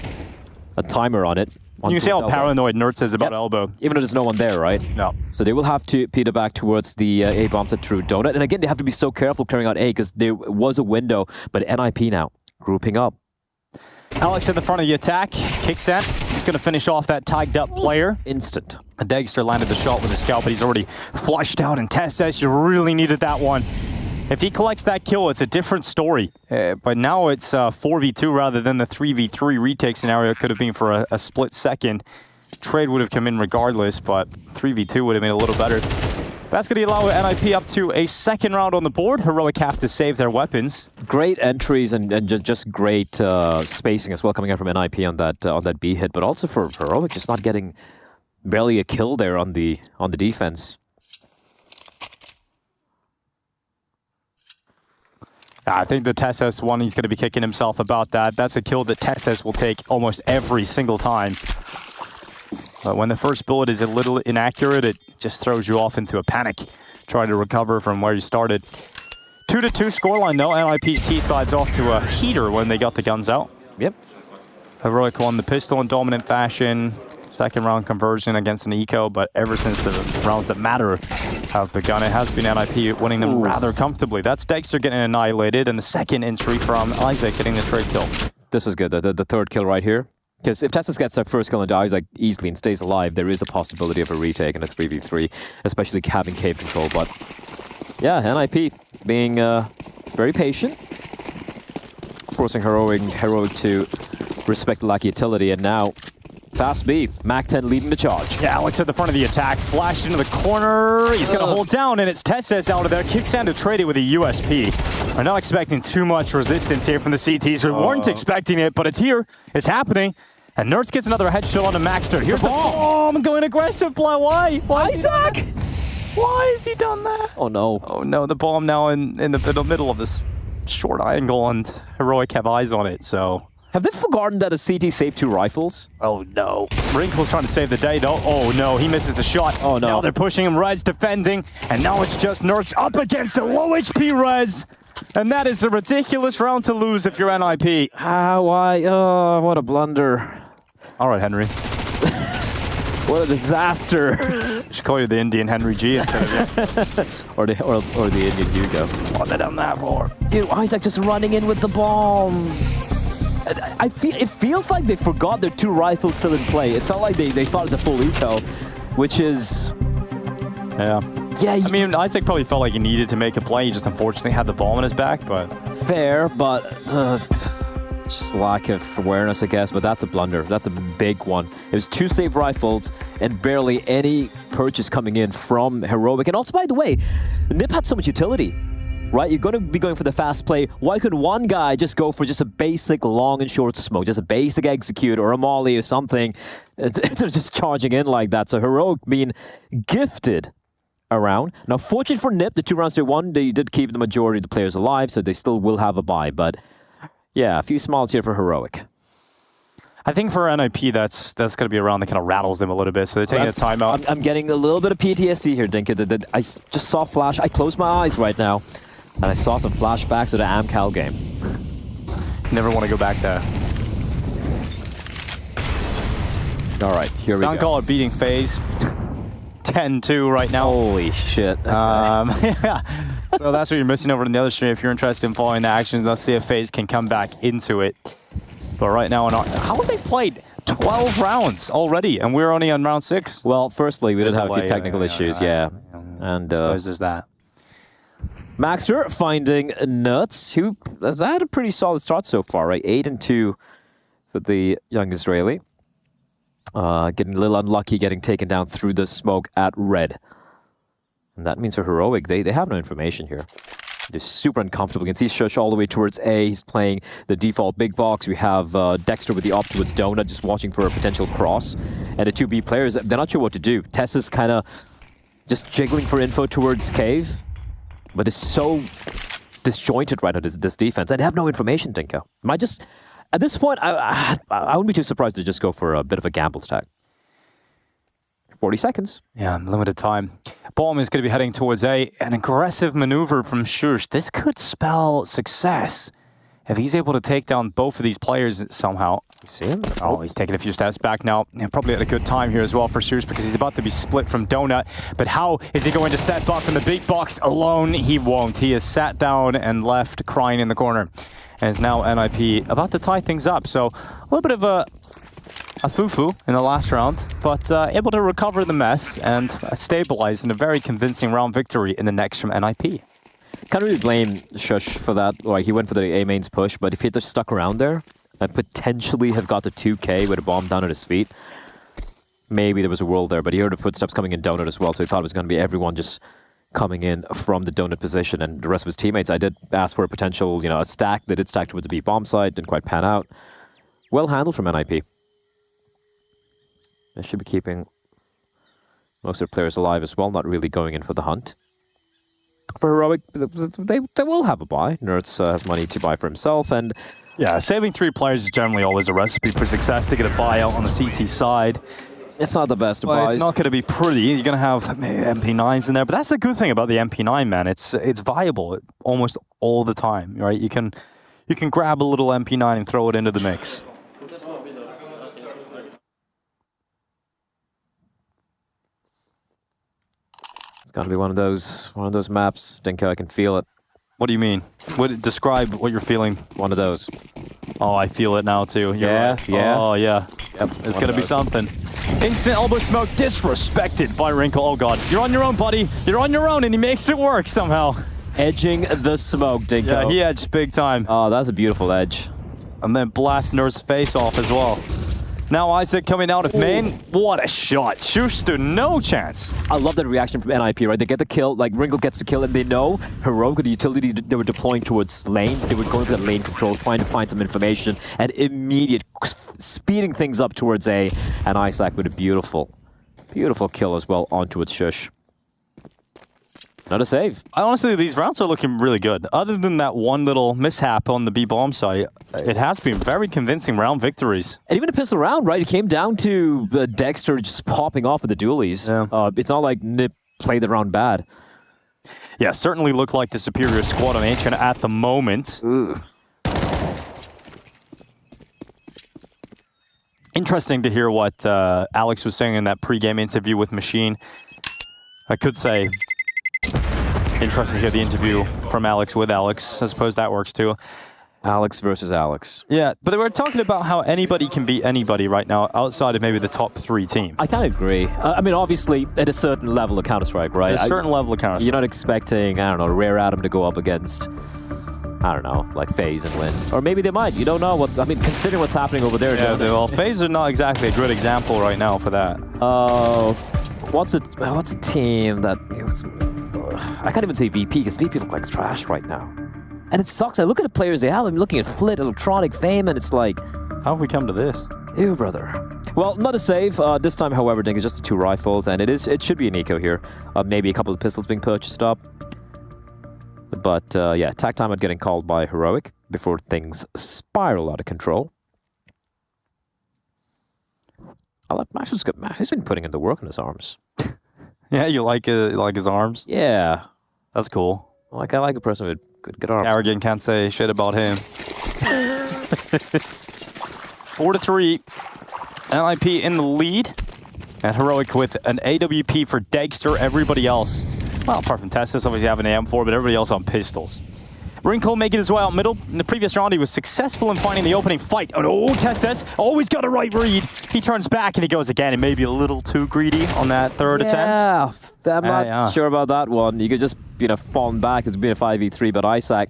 Speaker 13: a timer on it.
Speaker 12: You can see how paranoid Nerds is about elbow.
Speaker 13: Even though there's no one there, right?
Speaker 12: No.
Speaker 13: So they will have to peter back towards the A bombs at True Donut. And again, they have to be so careful clearing out A because there was a window, but NIP now grouping up.
Speaker 12: Alex in the front of the attack. Kicksent. He's going to finish off that tagged up player.
Speaker 13: Instant.
Speaker 12: Dagster landed the shot with a scout, but he's already flushed out. And Tess says you really needed that one. If he collects that kill, it's a different story. But now it's 4v2 rather than the 3v3 retake scenario. It could have been for a split second. Trade would have come in regardless, but 3v2 would have been a little better. That's going to allow NIP up to a second round on the board. Heroic have to save their weapons.
Speaker 13: Great entries and just great spacing as well coming out from NIP on that B hit, but also for Heroic just not getting barely a kill there on the defense.
Speaker 12: I think the Tessus one, he's going to be kicking himself about that. That's a kill that Tessus will take almost every single time. But when the first bullet is a little inaccurate, it just throws you off into a panic, trying to recover from where you started. 2-2 scoreline though. NIP's T-side's off to a heater when they got the guns out.
Speaker 13: Yep.
Speaker 12: Heroic won the pistol in dominant fashion. Second round conversion against an eco, but ever since the rounds that matter have begun, it has been NIP winning them rather comfortably. That's Dexter getting annihilated, and the second entry from Isaac getting the trade kill.
Speaker 13: This is good, the third kill right here. Because if Tessus gets that first kill and dies like easily and stays alive, there is a possibility of a retake in a 3v3, especially having cave control. But yeah, NIP being very patient, forcing Heroic to respect the lack of utility, and now Fast B, Mac-10 leading the charge.
Speaker 12: Yeah, Alex at the front of the attack, flashed into the corner. He's going to hold down, and it's Tessus out of there. Kicks down to trade it with a USP. We're not expecting too much resistance here from the CTs. We weren't expecting it, but it's here. It's happening. And Nerds gets another headshot on the Maxter. Here's the bomb going aggressive. Why?
Speaker 13: Isaac!
Speaker 12: Why has he done that?
Speaker 13: Oh no.
Speaker 12: Oh no, the bomb now in the middle of this short angle, and Heroic have eyes on it, so...
Speaker 13: Have they forgotten that a CT saved 2 rifles?
Speaker 12: Oh no. Wrinkle's trying to save the day though. Oh no, he misses the shot.
Speaker 13: Oh no.
Speaker 12: Now they're pushing him, Red's defending, and now it's just Nerds up against a low HP Rez. And that is a ridiculous round to lose if you're NIP.
Speaker 13: Why? Oh, what a blunder.
Speaker 12: Alright, Henry.
Speaker 13: What a disaster.
Speaker 12: I should call you the Indian Henry G instead of you.
Speaker 13: or the Indian Hugo.
Speaker 12: What they done that for?
Speaker 13: Dude, Isaac just running in with the bomb. It feels like they forgot their 2 rifles still in play. It felt like they thought it was a full eco, which is...
Speaker 12: Yeah.
Speaker 13: Yeah,
Speaker 12: I mean, Isaac probably felt like he needed to make a play. He just unfortunately had the ball in his back, but...
Speaker 13: Fair, but... just lack of awareness, I guess, but that's a blunder. That's a big one. It was 2 saved rifles and barely any purchase coming in from Heroic. And also, by the way, Nip had so much utility. Right, you're going to be going for the fast play. Why couldn't one guy just go for just a basic long and short smoke, just a basic execute or a molly or something? They're just charging in like that. So Heroic being gifted around. Now, fortunate for Nip, the 2 rounds they won, they did keep the majority of the players alive, so they still will have a bye. But yeah, a few smiles here for Heroic.
Speaker 12: I think for NIP, that's going to be a round that kind of rattles them a little bit, so they're taking a timeout.
Speaker 13: I'm getting a little bit of PTSD here, Dinka. I just saw Flash. I closed my eyes right now, and I saw some flashbacks of the AmCal game.
Speaker 12: Never want to go back there.
Speaker 13: All right, here we go.
Speaker 12: Sound call it beating FaZe. 10-2 right now.
Speaker 13: Holy shit. Okay.
Speaker 12: Yeah. So that's what you're missing over in the other stream. If you're interested in following the actions, let's see if FaZe can come back into it. But right now, how have they played 12 rounds already, and we're only on round 6?
Speaker 13: Well, firstly, we did have a few technical issues, yeah. And
Speaker 12: I suppose there's that.
Speaker 13: Maxter finding Nuts, who has had a pretty solid start so far, right? 8-2 for the young Israeli. Getting a little unlucky, getting taken down through the smoke at red. And that means for Heroic, they have no information here. They're super uncomfortable. You can see Shush all the way towards A. He's playing the default big box. We have Dexter with the op towards Donut, just watching for a potential cross. And the 2B players, they're not sure what to do. Tess is kind of just jiggling for info towards Cave. But it's so disjointed right now, this defense. And they have no information, Dinko. At this point, I wouldn't be too surprised to just go for a bit of a gamble stack. 40 seconds.
Speaker 12: Yeah, limited time. Bomb is going to be heading towards A. An aggressive maneuver from Shush. This could spell success if he's able to take down both of these players somehow.
Speaker 13: You see him?
Speaker 12: Oh, he's taking a few steps back now. And probably at a good time here as well for Shush because he's about to be split from Donut. But how is he going to step up in the big box alone? He won't. He is sat down and left crying in the corner. And is now NIP about to tie things up. So a little bit of a foo-foo in the last round, but able to recover the mess and stabilize in a very convincing round victory in the next from NIP.
Speaker 13: Can't really blame Shush for that. Like, he went for the A mains push, but if he had just stuck around there and potentially have got to 2K with a bomb down at his feet, maybe there was a world there. But he heard the footsteps coming in Donut as well, so he thought it was going to be everyone just coming in from the Donut position and the rest of his teammates. I did ask for a potential, a stack. They did stack towards the B bomb side, didn't quite pan out. Well handled from NIP. They should be keeping most of their players alive as well, not really going in for the hunt. For Heroic, they will have a buy. Nerds has money to buy for himself, and
Speaker 12: yeah, saving 3 players is generally always a recipe for success to get a buyout on the CT side.
Speaker 13: It's not the best
Speaker 12: well,
Speaker 13: buys.
Speaker 12: It's not going to be pretty. You're going to have maybe MP9s in there, but that's the good thing about the MP9, man. It's viable almost all the time, right? You can grab a little MP9 and throw it into the mix.
Speaker 13: It's going to be one of those maps, Dinko. I can feel it.
Speaker 12: What do you mean? Describe what you're feeling.
Speaker 13: One of those.
Speaker 12: Oh, I feel it now too.
Speaker 13: Yeah.
Speaker 12: Oh, yeah.
Speaker 13: Yep,
Speaker 12: it's going to be something. Instant elbow smoke disrespected by Wrinkle. Oh, God. You're on your own, buddy. You're on your own, and he makes it work somehow.
Speaker 13: Edging the smoke, Dinko.
Speaker 12: Yeah, he edged big time.
Speaker 13: Oh, that's a beautiful edge.
Speaker 12: And then blast Nerd's face off as well. Now Isaac coming out of main. What a shot. Shush stood no chance.
Speaker 13: I love that reaction from NIP, right? They get the kill, like Wrinkle gets the kill, and they know Heroic with the utility they were deploying towards lane. They were going for the lane control, trying to find some information, and immediate speeding things up towards A, and Isaac with a beautiful kill as well onto its Shush. Not a save.
Speaker 12: Honestly, these rounds are looking really good. Other than that one little mishap on the B bomb side, it has been very convincing round victories.
Speaker 13: And even a pistol round, right? It came down to Dexter just popping off with the dualies. Yeah. It's not like Nip played the round bad.
Speaker 12: Yeah, certainly looked like the superior squad on Ancient at the moment.
Speaker 13: Ooh.
Speaker 12: Interesting to hear what Alex was saying in that pre-game interview with Machine. I could say, interesting to hear the interview from Alex with Alex. I suppose that works too.
Speaker 13: Alex versus Alex.
Speaker 12: Yeah, but they were talking about how anybody can beat anybody right now outside of maybe the top 3 teams.
Speaker 13: I kind of agree. I mean, obviously, at a certain level of Counter-Strike, right?
Speaker 12: At a certain level of Counter-Strike.
Speaker 13: You're not expecting, I don't know, Rare Atom to go up against, I don't know, like FaZe and win. Or maybe they might. You don't know. Considering what's happening over there.
Speaker 12: Yeah, well, FaZe are not exactly a good example right now for that.
Speaker 13: What's a team that... I can't even say VP, because VP look like trash right now. And it sucks. I look at the players they have. I'm looking at Flit, Electronic, Fame, and it's like...
Speaker 12: How have we come to this?
Speaker 13: Ew, brother. Well, not a save. This time, however, Dink is just the 2 rifles, and it should be an eco here. Maybe a couple of pistols being purchased up. But, yeah, attack time getting called by Heroic before things spiral out of control. I like Max. He's been putting in the work on his arms.
Speaker 12: Yeah, you like his arms?
Speaker 13: Yeah.
Speaker 12: That's cool.
Speaker 13: I like a person with good arms.
Speaker 12: Arrogant can't say shit about him. 4-3. NIP in the lead. And Heroic with an AWP for Dexter. Everybody else, well, apart from Testis, obviously have an AM4, but everybody else on pistols. Wrinkle making his way out middle. In the previous round, he was successful in finding the opening fight. Oh, Testis always got a right read. He turns back and he goes again, and maybe a little too greedy on that third attempt.
Speaker 13: Yeah, I'm not sure about that one. You could just, fallen back. It's been a 5v3, but Isaac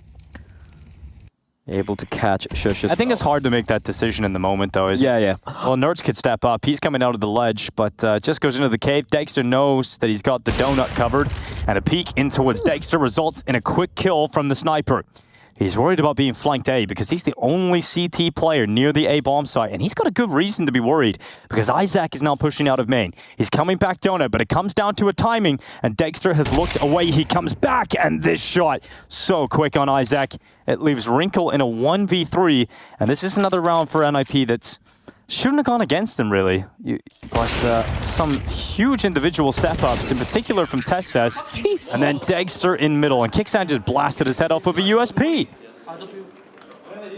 Speaker 13: able to catch Shush.
Speaker 12: I think it's hard to make that decision in the moment, though.
Speaker 13: Yeah.
Speaker 12: Well, Nerds could step up. He's coming out of the ledge, but just goes into the cave. Dexter knows that he's got the donut covered, and a peek in towards Dexter results in a quick kill from the sniper. He's worried about being flanked A because he's the only CT player near the A bomb site, and he's got a good reason to be worried because Isaac is now pushing out of main. He's coming back donut, but it comes down to a timing, and Dexter has looked away. He comes back, and this shot so quick on Isaac. It leaves Wrinkle in a 1v3, and this is another round for NIP that's shouldn't have gone against them, really. But some huge individual step-ups, in particular from Tesses, and then Dexter in middle, and Kickstand just blasted his head off with a USP.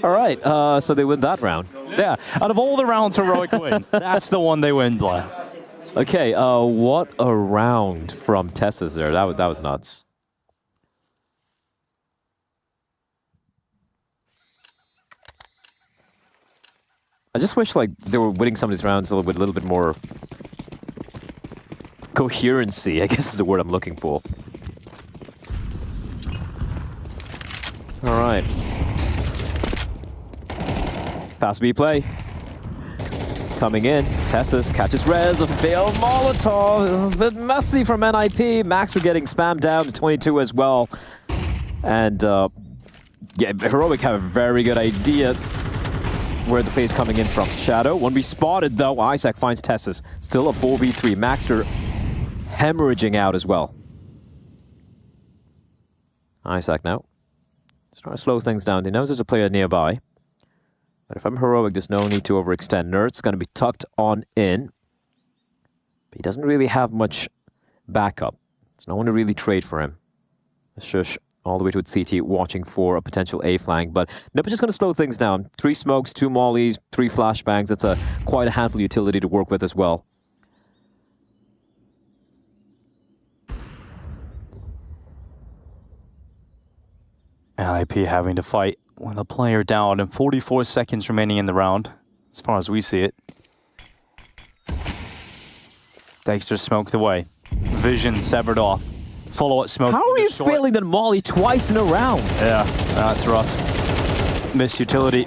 Speaker 13: All right, so they win that round.
Speaker 12: Yeah, out of all the rounds Heroic win, that's the one they win, Blair.
Speaker 13: Okay, what a round from Tesses there. That was nuts. I just wish like they were winning some of these rounds with a little bit more coherency, I guess is the word I'm looking for. All right. Fast B play. Coming in. Tessus catches Rez, a failed Molotov. This is a bit messy from NIP. Max are getting spammed down to 22 as well. And yeah, Heroic have a very good idea where the play is coming in from. Shadow, when we spotted though, Isaac finds Tessus. Still a 4v3. Maxter hemorrhaging out as well. Isaac now. Trying to slow things down. He knows there's a player nearby. But if I'm Heroic, there's no need to overextend. Nerd's going to be tucked on in. But he doesn't really have much backup. There's no one to really trade for him. Shush. All the way to its CT, watching for a potential A flank. But nope, just going to slow things down. 3 smokes, 2 mollies, 3 flashbangs. That's quite a handful of utility to work with as well.
Speaker 12: NIP having to fight with a player down and 44 seconds remaining in the round, as far as we see it. Dexter smoked away. Vision severed off. Follow-up smoke.
Speaker 13: How are you failing that molly twice in a round?
Speaker 12: Yeah, that's rough. Missed utility.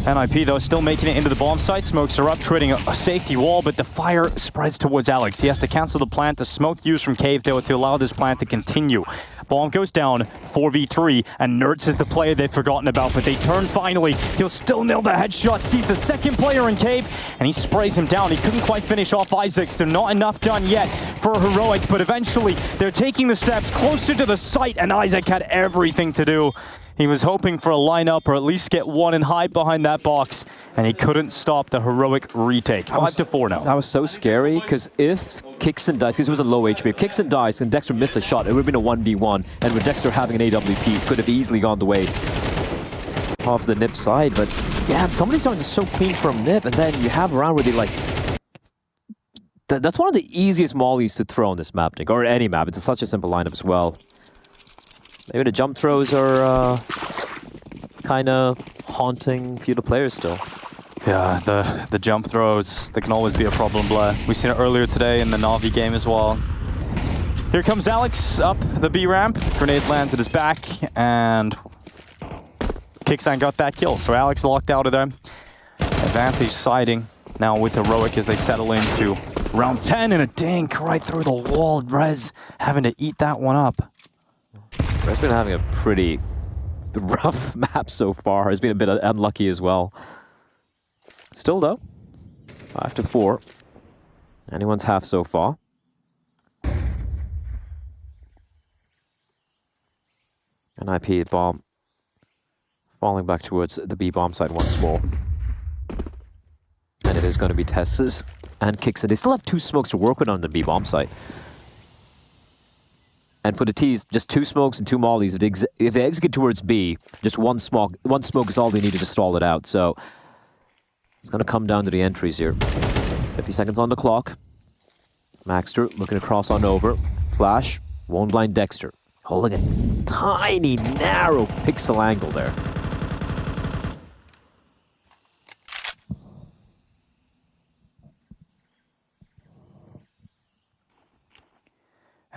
Speaker 12: NIP, though, still making it into the bomb site. Smokes are up, creating a safety wall, but the fire spreads towards Alex. He has to cancel the plant. The smoke used from Cave, though, to allow this plant to continue. Bomb goes down, 4v3, and Nerds is the player they've forgotten about, but they turn finally. He'll still nail the headshot, sees the second player in Cave, and he sprays him down. He couldn't quite finish off Isaac, so not enough done yet for Heroic, but eventually they're taking the steps closer to the site, and Isaac had everything to do. He was hoping for a lineup or at least get one and hide behind that box, and he couldn't stop the Heroic retake. 5-4 now.
Speaker 13: That was so scary, because if Kixon dies, because it was a low HP, if Kixon dies and Dexter missed a shot, it would have been a 1v1, and with Dexter having an AWP, could have easily gone the way off the NIP side. But yeah, some of these rounds are so clean from NIP, and then you have a round where they like... That's one of the easiest mollies to throw on this map, Nick, or any map. It's such a simple lineup as well. Maybe the jump throws are kind of haunting a few of the players still.
Speaker 12: Yeah, the jump throws, they can always be a problem, Blair. We've seen it earlier today in the Na'Vi game as well. Here comes Alex up the B ramp. Grenade lands at his back, and Kicksan got that kill. So Alex locked out of there. Advantage siding now with Heroic as they settle into round 10, and a dink right through the wall. Rez having to eat that one up.
Speaker 13: Red's been having a pretty rough map so far. He's been a bit unlucky as well. Still though, 5-4. Anyone's half so far. NIP bomb falling back towards the B bomb side once more. And it is going to be Tessus and Kixon. They still have 2 smokes to work with on the B bomb site. And for the T's, just 2 smokes and 2 mollies. If they execute towards B, just one smoke is all they need to stall it out. So it's going to come down to the entries here. 50 seconds on the clock. Maxter looking across on over. Flash, won't blind Dexter. Holding a tiny, narrow pixel angle there.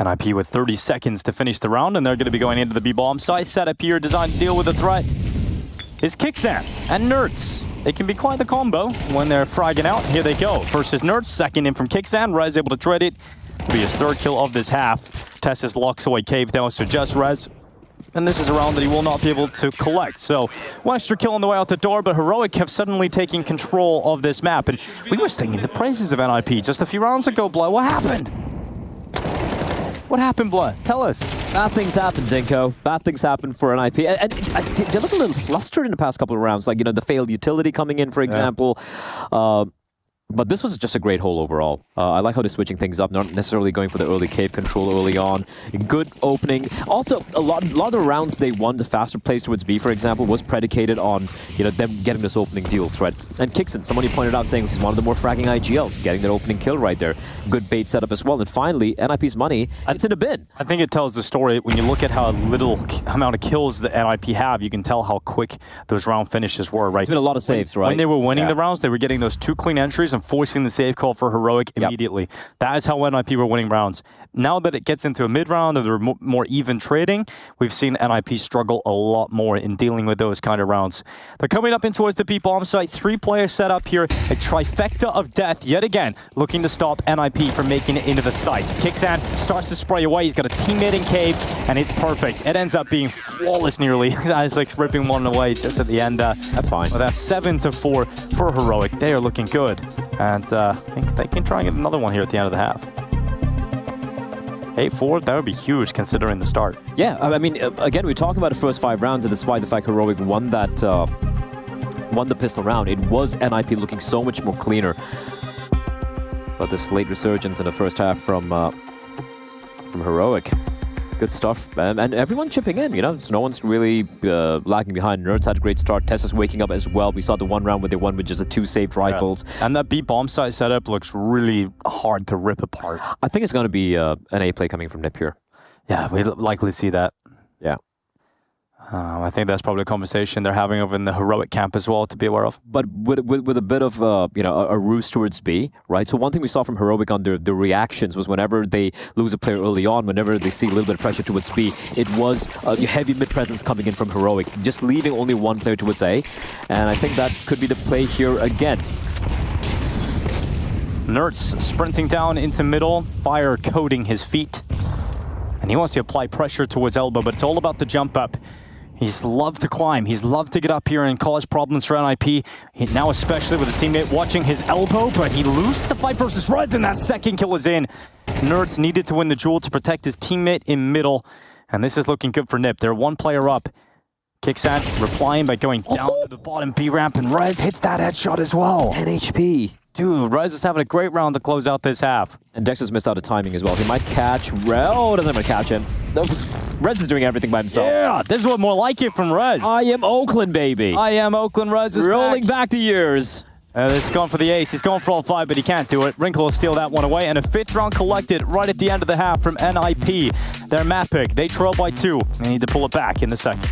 Speaker 12: NIP with 30 seconds to finish the round, and they're going to be going into the B-bomb site. Setup here designed to deal with the threat is Kicksan and Nerds. They can be quite the combo when they're fragging out. Here they go. First is Nerds, second in from Kicksan. Rez able to tread it. It'll be his 3rd kill of this half. Tessus locks away Cave though, so just Rez and this is a round that he will not be able to collect. So, one extra kill on the way out the door, but Heroic have suddenly taken control of this map. And we were singing the praises of NIP just a few rounds ago, Blood. What happened? What happened, Blood? Tell us.
Speaker 13: Bad things happen, Dinko. Bad things happen for NIP. And they look a little flustered in the past couple of rounds, like, you know, the failed utility coming in, for example. But this was just a great hole overall. I like how they're switching things up, not necessarily going for the early cave control early on. Good opening. Also, a lot of the rounds they won, the faster plays towards B, for example, was predicated on, you know, them getting this opening deals, right? And Kixon, someone you pointed out, saying he's one of the more fragging IGLs, getting that opening kill right there. Good bait setup as well. And finally, NIP's money, it's in the bin.
Speaker 12: I think it tells the story. When you look at how little amount of kills the NIP have, you can tell how quick those round finishes were, right?
Speaker 13: It's been a lot of saves, right?
Speaker 12: When they were winning the rounds, they were getting those 2 clean entries and forcing the save call for Heroic immediately. That is how NIP were winning rounds. Now that it gets into a mid-round or they're more even trading, we've seen NIP struggle a lot more in dealing with those kind of rounds. They're coming up in towards the B bomb site. 3-player setup here. A trifecta of death yet again, looking to stop NIP from making it into the site. Kixan starts to spray away. He's got a teammate in cave, and it's perfect. It ends up being flawless nearly. It's like ripping one away just at the end.
Speaker 13: That's fine.
Speaker 12: Well, that's 7-4 for Heroic. They are looking good. And I think they can try and get another one here at the end of the half. 8-4, that would be huge considering the start.
Speaker 13: Yeah, I mean, again, we're talking about the first 5 rounds, and despite the fact Heroic won that, won the pistol round, it was NIP looking so much more cleaner. But this late resurgence in the first half from Heroic. Good stuff, and everyone chipping in, you know, so no one's really lagging behind. Nerds had a great start. Tess is waking up as well. We saw the one round where they won with just the 2 saved rifles.
Speaker 12: And that B bomb site setup looks really hard to rip apart.
Speaker 13: I think it's going to be an A play coming from Nip here.
Speaker 12: Yeah, we'll likely see that.
Speaker 13: Yeah.
Speaker 12: I think that's probably a conversation they're having over in the Heroic camp as well to be aware of.
Speaker 13: But with a bit of, you know, a ruse towards B, right? So one thing we saw from Heroic on the reactions was whenever they lose a player early on, whenever they see a little bit of pressure towards B, it was a heavy mid-presence coming in from Heroic, just leaving only one player towards A. And I think that could be the play here again.
Speaker 12: Nerds sprinting down into middle, fire coating his feet. And he wants to apply pressure towards elbow, but it's all about the jump up. He's loved to climb. He's loved to get up here and cause problems for NIP. Now especially with a teammate watching his elbow, but he loses the fight versus Reds, and that second kill is in. Nerds needed to win the duel to protect his teammate in middle, and this is looking good for Nip. They're 1 player up. Kixan replying by going down to the bottom B ramp, and Rez hits that headshot as well.
Speaker 13: 10 HP.
Speaker 12: Dude, Rez is having a great round to close out this half.
Speaker 13: And Dexter's missed out of timing as well. He might catch Rez. Oh, doesn't even catch him. Rez is doing everything by himself.
Speaker 12: Yeah, this is what more like it from Rez.
Speaker 13: I am Oakland, baby.
Speaker 12: I am Oakland. Rez is
Speaker 13: rolling back to years.
Speaker 12: He's gone for the ace. He's going for all 5, but he can't do it. Wrinkle will steal that one away, and a 5th round collected right at the end of the half from NIP. Their map pick. They trail by 2. They need to pull it back in the second.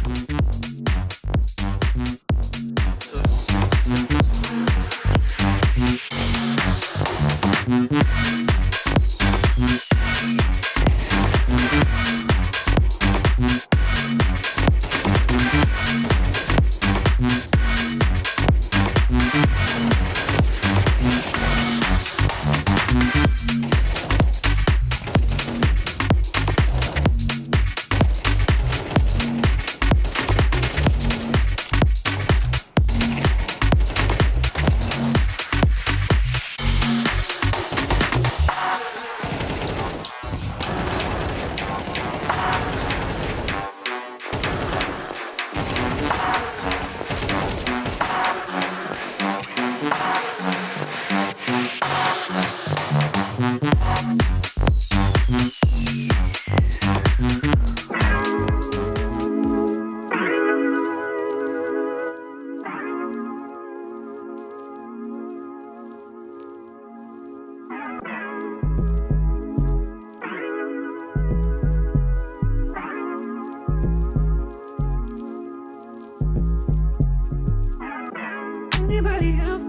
Speaker 4: Anybody else?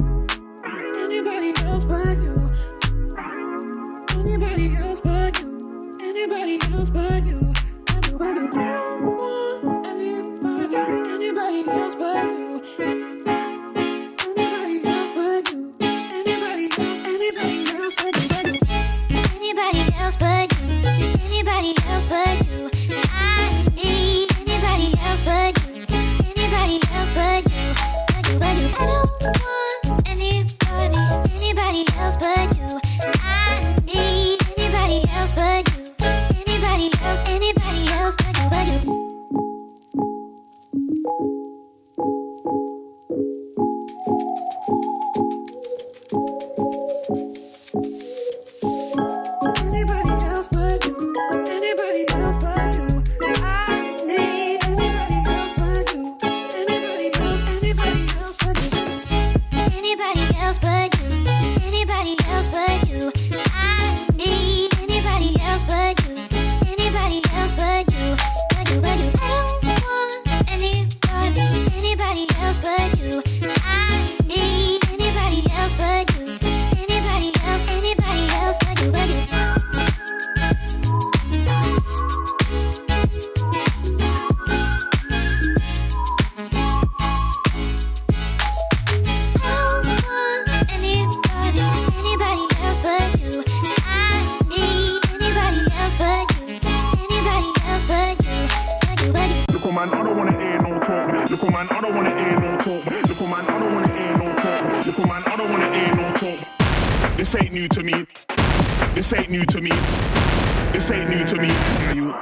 Speaker 4: Anybody else but you? Anybody else but you? Anybody else but you? Anybody else but you? Anybody else but you? Anybody else but you?
Speaker 5: Anybody else but you? Anybody else but you? I need anybody but you. Anybody else but you. I need anybody else but you. Anybody else but you. But you. I don't want anybody else but you. I need anybody else but you. Anybody else but you.
Speaker 14: This ain't new to me. This ain't new to me. This ain't new to me. You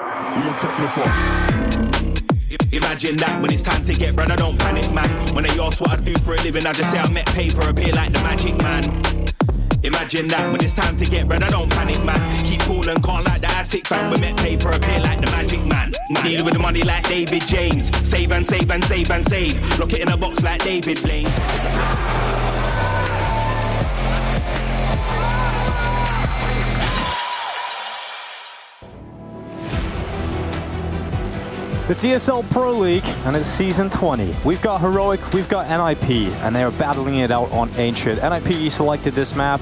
Speaker 14: took me for.
Speaker 20: Imagine that when it's time to get bread, I don't panic, man. When they ask what I do for a living, I just say I met paper, appear like the magic man. Imagine that when it's time to get bread, I don't panic, man. Keep cool and can't like the attic fan. We met paper, appear like the magic man. Deal with the money like David James. Save and save and save and save. Lock it in a box like David Blaine.
Speaker 12: The TSL Pro League, and it's Season 20. We've got Heroic, we've got NIP, and they are battling it out on Ancient. NIP selected this map,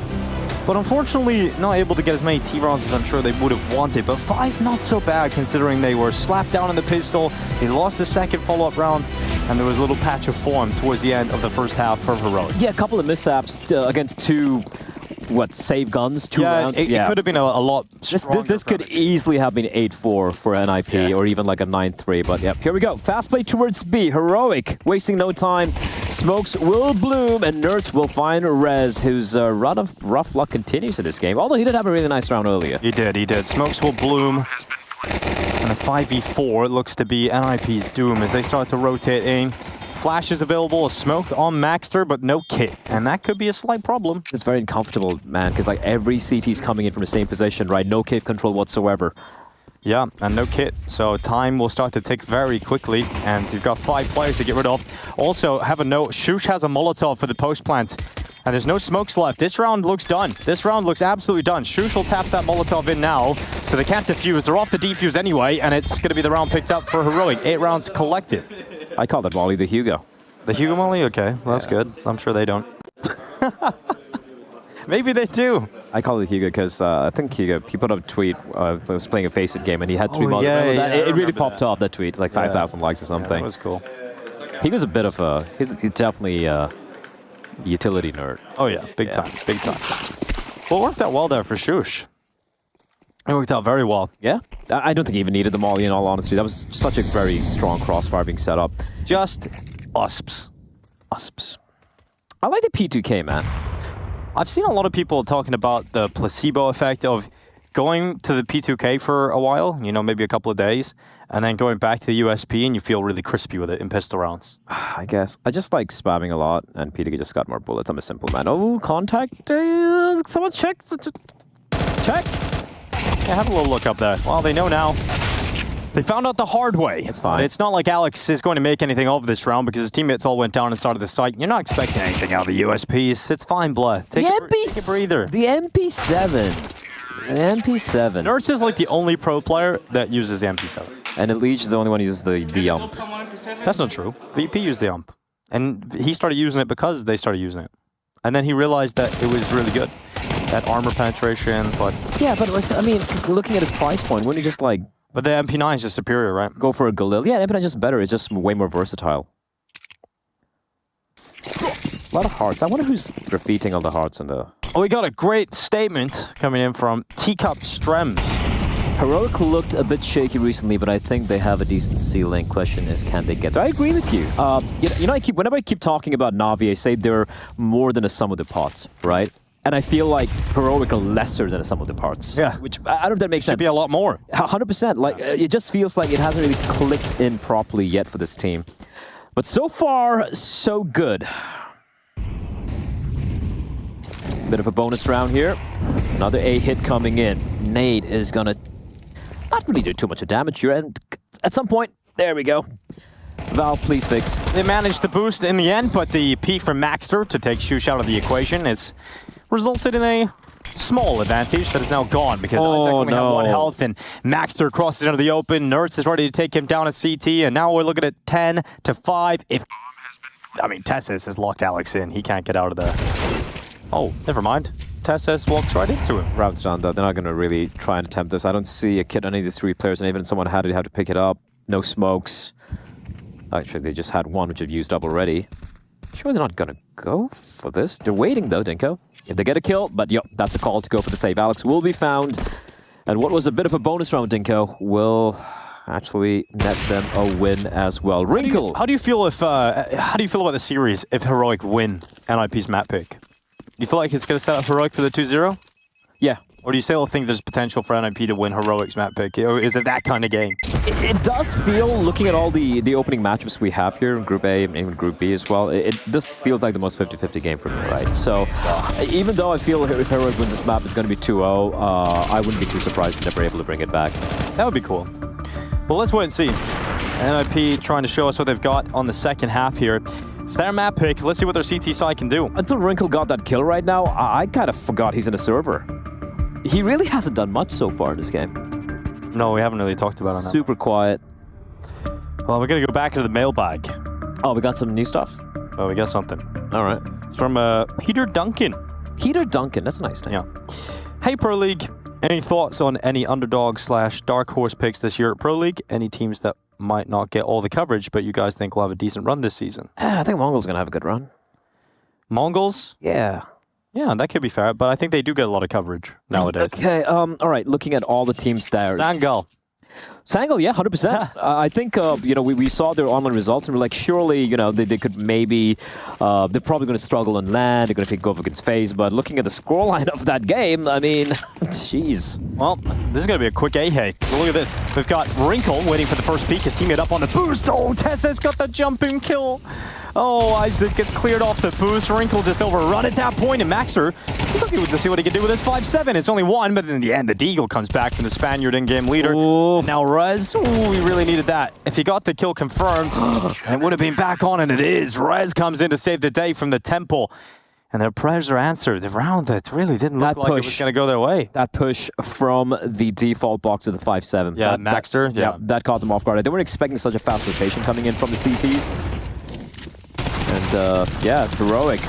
Speaker 12: but unfortunately not able to get as many T-rounds as I'm sure they would have wanted, but 5 not so bad considering they were slapped down in the pistol, they lost the second follow-up round, and there was a little patch of form towards the end of the first half for Heroic.
Speaker 13: Yeah, a couple of mishaps against two... save guns, 2 rounds?
Speaker 12: It could have been a lot stronger.
Speaker 13: This could easily have been 8-4 for NIP or even like a 9-3, but yeah, here we go. Fast play towards B. Heroic, wasting no time. Smokes will bloom and Nerds will find Rez, whose run of rough luck continues in this game, although he did have a really nice round earlier.
Speaker 12: He did. Smokes will bloom. And a 5v4 looks to be NIP's doom as they start to rotate in. Flash is available, a smoke on Maxter, but no kit, and that could be a slight problem.
Speaker 13: It's very uncomfortable, man, because like every CT is coming in from the same position, right? No cave control whatsoever.
Speaker 12: Yeah, and no kit, so time will start to tick very quickly, and you've got 5 players to get rid of. Also, have a note, Shush has a Molotov for the post plant, and there's no smokes left. This round looks done. This round looks absolutely done. Shush will tap that Molotov in now, so they can't defuse. They're off to defuse anyway, and it's going to be the round picked up for Heroic. 8 rounds collected.
Speaker 13: I call that Molly the Hugo.
Speaker 12: The Hugo Molly? Okay, well, that's good. I'm sure they don't. Maybe they do.
Speaker 13: I call it Hugo because I think Hugo, he put up a tweet, he was playing a Faceit game and he had 3 Molly. It really popped off, that tweet, like 5,000 likes or something.
Speaker 12: That was cool.
Speaker 13: Hugo's a bit of a, he's definitely a utility nerd.
Speaker 12: Oh yeah, big time. Well, it worked out well there for Shush. It worked out very well.
Speaker 13: Yeah, I don't think he even needed the Molly in all honesty. That was such a very strong crossfire being set up.
Speaker 12: Just USPs.
Speaker 13: I like the P2K, man.
Speaker 12: I've seen a lot of people talking about the placebo effect of going to the P2K for a while, you know, maybe a couple of days, and then going back to the USP and you feel really crispy with it in pistol rounds.
Speaker 13: I guess. I just like spamming a lot, and P2K just got more bullets. I'm a simple man. Oh, contact. Someone check. Check.
Speaker 12: Yeah, have a little look up there. Well, they know now. They found out the hard way.
Speaker 13: It's fine.
Speaker 12: It's not like Alex is going to make anything of this round because his teammates all went down and started the site. You're not expecting anything out of the USPs. It's fine, blood. Take a breather.
Speaker 13: The MP7. The MP7.
Speaker 12: Nerds is like the only pro player that uses the MP7.
Speaker 13: And Elige is the only one who uses the ump.
Speaker 12: That's not true. VP used the ump. And he started using it because they started using it. And then he realized that it was really good. That armor penetration, but...
Speaker 13: Yeah, but I mean, looking at his price point, wouldn't you just like...
Speaker 12: But the MP9 is just superior, right?
Speaker 13: Go for a Galil. Yeah, the MP9 is just better. It's just way more versatile. A lot of hearts. I wonder who's graffitiing all the hearts in the...
Speaker 12: Oh, we got a great statement coming in from Teacup Strems.
Speaker 13: Heroic looked a bit shaky recently, but I think they have a decent ceiling. Question is, can they get there? I agree with you. You know, whenever I keep talking about Na'Vi, I say they're more than a sum of the parts, right? And I feel like Heroic are lesser than a sum of the parts.
Speaker 12: Yeah.
Speaker 13: Which, I don't know if that makes sense.
Speaker 12: Should be a lot more.
Speaker 13: 100%. Like, it just feels like it hasn't really clicked in properly yet for this team. But so far, so good. Bit of a bonus round here. Another A hit coming in. Nade is gonna not really do too much of damage here. And at some point, there we go. Valve, please fix.
Speaker 12: They managed the boost in the end, but the peek from Maxter to take Shush out of the equation has resulted in a small advantage that is now gone because Isaac only had 1 health and Maxter crosses into the open. Nerds is ready to take him down at CT, and now we're looking at 10-5. Tessus has locked Alex in. He can't get out of there. Oh, never mind. Tessus walks right into him.
Speaker 13: Routes down though. They're not going to really try and attempt this. I don't see a kit on any of these 3 players, and even if someone had it, they have to pick it up. No smokes. Actually, they just had one, which they've used up already. Sure, they're not going to go for this. They're waiting though, Dinko. If they get a kill, but yep, that's a call to go for the save. Alex will be found. And what was a bit of a bonus round, Dinko, will actually net them a win as well. Wrinkle.
Speaker 12: How do you feel about the series if Heroic win NIP's map pick? You feel like it's going to set up Heroic for the 2-0?
Speaker 13: Yeah.
Speaker 12: Or do you still think there's potential for NIP to win Heroic's map pick? Or is it that kind of game?
Speaker 13: It does feel, looking at all the opening matchups we have here in Group A and even Group B as well, it just feels like the most 50-50 game for me, right? So even though I feel if Heroic wins this map, it's going to be 2-0, I wouldn't be too surprised if they're able to bring it back.
Speaker 12: That would be cool. Well, let's wait and see. NIP trying to show us what they've got on the second half here. It's their map pick. Let's see what their CT side can do.
Speaker 13: Until Wrinkle got that kill right now, I kind of forgot he's in a server. He really hasn't done much so far in this game.
Speaker 12: No, we haven't really talked about it.
Speaker 13: Super quiet.
Speaker 12: Well, we're going to go back into the mailbag.
Speaker 13: Oh, we got some new stuff?
Speaker 12: Oh, we got something.
Speaker 13: All right.
Speaker 12: It's from Peter Duncan.
Speaker 13: Peter Duncan, that's a nice name.
Speaker 12: Yeah. Hey, Pro League. Any thoughts on any underdog/dark horse picks this year at Pro League? Any teams that might not get all the coverage, but you guys think will have a decent run this season?
Speaker 13: I think Mongols going to have a good run.
Speaker 12: Mongols?
Speaker 13: Yeah.
Speaker 12: Yeah, that could be fair, but I think they do get a lot of coverage nowadays.
Speaker 13: Okay, all right, looking at all the teams there. Sangal, yeah, 100%. I think, we saw their online results and we're like, surely, they could maybe, they're probably going to struggle on land, they're going to go up against FaZe, but looking at the scoreline of that game, I mean, jeez.
Speaker 12: Well, this is going to be a quick A-hey. Look at this. We've got Wrinkle waiting for the first peek, his teammate up on the boost. Oh, Tessa's got the jumping kill. Oh, Isaac gets cleared off the boost. Wrinkle just overrun at that point, and Maxer, he's looking to see what he can do with his 5-7. It's only 1, but in the end, the Deagle comes back from the Spaniard in-game leader. Now Rez, we really needed that. If he got the kill confirmed, it would have been back on, and it is. Rez comes in to save the day from the Temple. And their prayers are answered. The round, it really didn't look like it was going to go their way.
Speaker 13: That push from the default box of the 5-7.
Speaker 12: Yeah, Maxter. Yeah,
Speaker 13: that caught them off guard. They weren't expecting such a fast rotation coming in from the CTs. And, Heroic.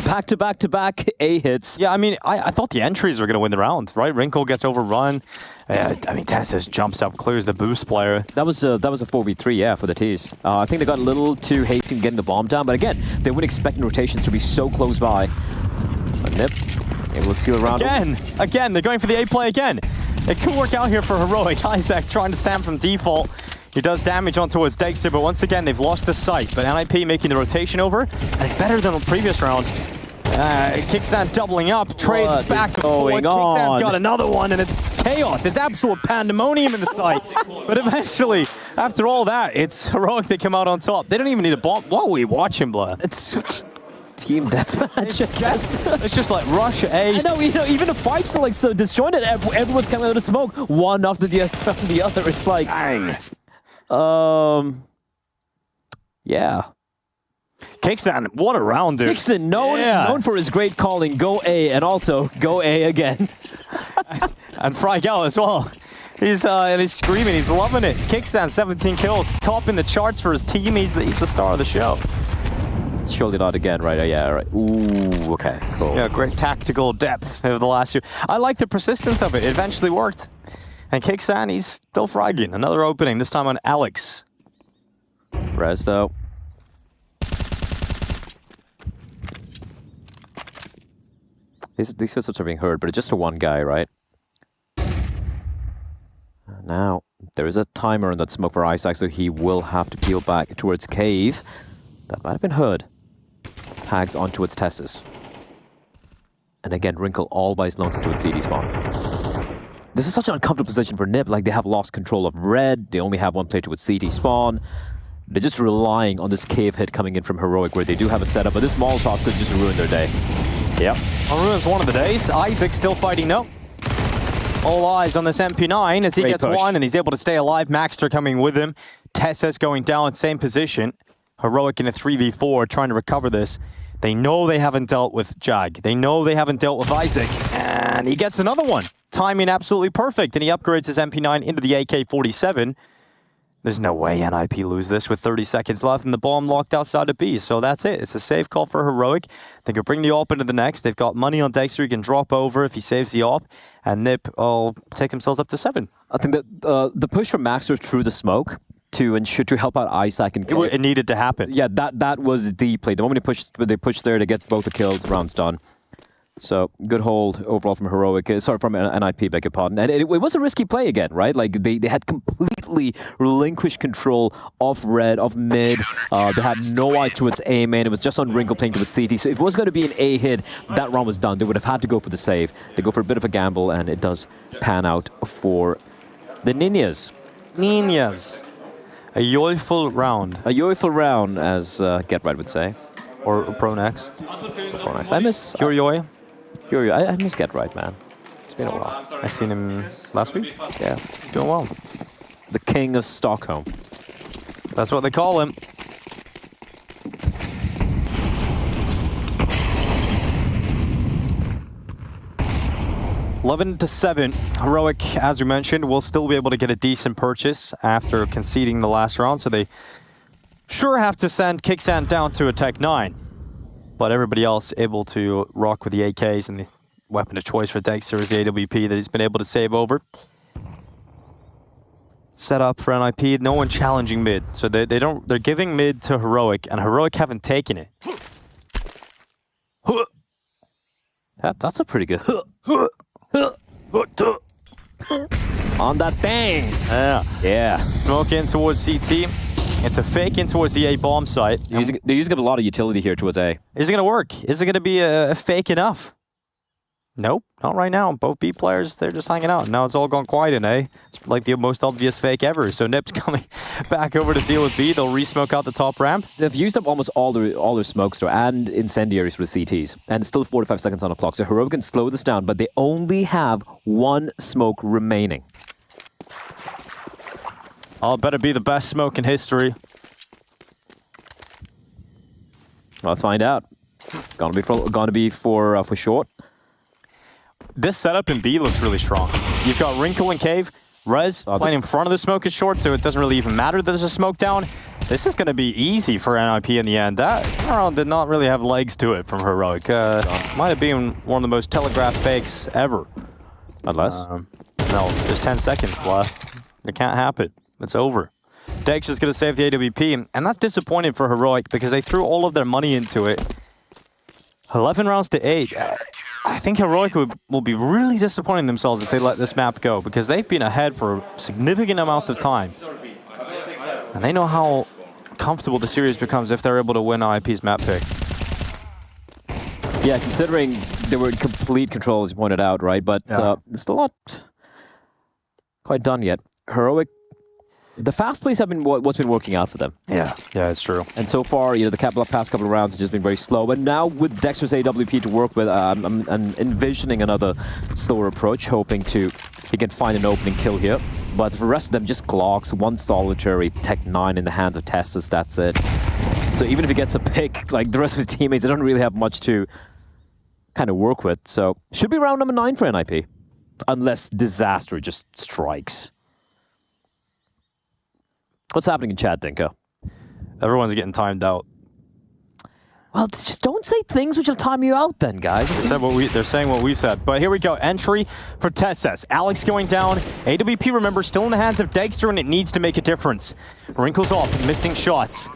Speaker 13: Back-to-back A hits.
Speaker 12: Yeah, I mean, I thought the entries were going to win the round, right? Wrinkle gets overrun. Tessus jumps up, clears the boost player.
Speaker 13: That was a 4v3, yeah, for the T's. I think they got a little too hasty in getting the bomb down, but again, they weren't expecting rotations to be so close by. A Nip, able to steal around.
Speaker 12: Again, they're going for the A play again. It could work out here for Heroic. Isaac trying to stand from default. He does damage on towards Dexter, but once again, they've lost the sight. But NIP making the rotation over, and it's better than the previous round. Kickstand doubling up, trades back and forth. Kickstand's got another one, and it's chaos. It's absolute pandemonium in the site. But eventually, after all that, it's Heroic that come out on top. They don't even need a bomb. What are we watching, Blair?
Speaker 13: It's team deathmatch, I guess.
Speaker 12: It's just like rush A.
Speaker 13: I know, even the fights are like so disjointed. Everyone's coming out of smoke, one after the other. It's like,
Speaker 12: dang.
Speaker 13: Yeah.
Speaker 12: Kickstand, what a round, dude.
Speaker 13: Kickstand, known for his great calling, go A, and also go A again.
Speaker 12: And Frygel as well. He's screaming, he's loving it. Kickstand, 17 kills, top in the charts for his team. He's the star of the show.
Speaker 13: Surely not again, right? Yeah, right. Ooh, okay, cool.
Speaker 12: Yeah, great tactical depth over the last year. I like the persistence of it. It eventually worked. And Kickstand, he's still fragging. Another opening, this time on Alex.
Speaker 13: Rez, though. These footsteps are being heard, but it's just a one guy, right? Now, there is a timer on that smoke for Isaac, so he will have to peel back towards Cave. That might have been heard. Tags on towards Tessus. And again, Wrinkle all by his lonesome towards CD spawn. This is such an uncomfortable position for Nib. Like, they have lost control of red. They only have one player towards CT spawn. They're just relying on this cave hit coming in from Heroic, where they do have a setup, but this Molotov could just ruin their day. Yep.
Speaker 12: Well, ruins one of the days. Isaac still fighting, no. All eyes on this MP9 as he gets one, and he's able to stay alive. Maxter coming with him. Tess's going down, same position. Heroic in a 3v4 trying to recover this. They know they haven't dealt with Jag. They know they haven't dealt with Isaac. And he gets another one. Timing absolutely perfect. And he upgrades his MP9 into the AK-47. There's no way NIP lose this with 30 seconds left and the bomb locked outside of B. So that's it. It's a safe call for Heroic. They can bring the AWP into the next. They've got money on Dexter. He can drop over if he saves the AWP. And Nip will take themselves up to 7.
Speaker 13: I think that the push from Maxter through the smoke to ensure to help out Isaac and
Speaker 12: it needed to happen.
Speaker 13: Yeah, that was the play. The moment they pushed there to get both the kills, the round's done. So good hold overall from Heroic. Sorry, from NIP, beg your pardon. And it was a risky play again, right? Like they had completely relinquished control of red, of mid. They had no eye towards A main. It was just on Wrinkle playing towards CT. So if it was going to be an A hit, that round was done. They would have had to go for the save. They go for a bit of a gamble, and it does pan out for the Ninjas.
Speaker 12: Ninjas. A joyful round.
Speaker 13: A joyful round, as Get Right would say.
Speaker 12: Or Pronex.
Speaker 13: Pronex. I miss...
Speaker 12: Yoy.
Speaker 13: I miss Get Right, man. It's been a while.
Speaker 12: I seen him last week.
Speaker 13: Yeah.
Speaker 12: He's doing well.
Speaker 13: The King of Stockholm.
Speaker 12: That's what they call him. $11-7. Heroic, as we mentioned, will still be able to get a decent purchase after conceding the last round, so they sure have to send Kicksand down to a Tech 9. But everybody else able to rock with the AKs, and the weapon of choice for Dexter is the AWP that he's been able to save over. Set up for NIP, no one challenging mid. So they're giving mid to Heroic, and Heroic haven't taken it.
Speaker 13: That's a pretty good on that thing. Yeah.
Speaker 12: Smoke in towards CT. It's a fake in towards the A bomb site.
Speaker 13: They're using up a lot of utility here towards A.
Speaker 12: Is it going to work? Is it going to be a fake enough? Nope, not right now. Both B players, they're just hanging out. Now it's all gone quiet in A. It's like the most obvious fake ever. So Nip's coming back over to deal with B. They'll re-smoke out the top ramp.
Speaker 13: They've used up almost all their smokes and incendiaries for the CTs. And it's still 45 seconds on the clock. So Heroic can slow this down, but they only have one smoke remaining.
Speaker 12: Oh, it better be the best smoke in history.
Speaker 13: Let's find out. Gonna be for short.
Speaker 12: This setup in B looks really strong. You've got Wrinkle and Cave, Rez playing in front of the smoke is short, so it doesn't really even matter that there's a smoke down. This is going to be easy for NIP in the end. That round did not really have legs to it from Heroic. Might have been one of the most telegraphed fakes ever.
Speaker 13: Unless?
Speaker 12: No, there's 10 seconds, blah. It can't happen. It's over. Dex is going to save the AWP, and that's disappointing for Heroic because they threw all of their money into it. 11 rounds to 8. I think Heroic will be really disappointing themselves if they let this map go because they've been ahead for a significant amount of time. And they know how comfortable the series becomes if they're able to win IP's map pick.
Speaker 13: Yeah, considering they were in complete control, as you pointed out, right? But it's still not quite done yet. Heroic, the fast plays have been what's been working out for them.
Speaker 12: Yeah, it's true.
Speaker 13: And so far, the past couple of rounds have just been very slow. But now with Dexter's AWP to work with, I'm envisioning another slower approach, hoping he can find an opening kill here. But for the rest of them, just Glocks, one solitary, Tech 9 in the hands of Testus, that's it. So even if he gets a pick, like the rest of his teammates, they don't really have much to kind of work with. So should be round number 9 for NIP. Unless disaster just strikes. What's happening in chat, Dinko?
Speaker 12: Everyone's getting timed out.
Speaker 13: Well, just don't say things which will time you out then, guys.
Speaker 12: They're saying what we said. But here we go. Entry for Tessus. Alex going down. AWP, remember, still in the hands of Dexter, and it needs to make a difference. Wrinkles off, missing shots.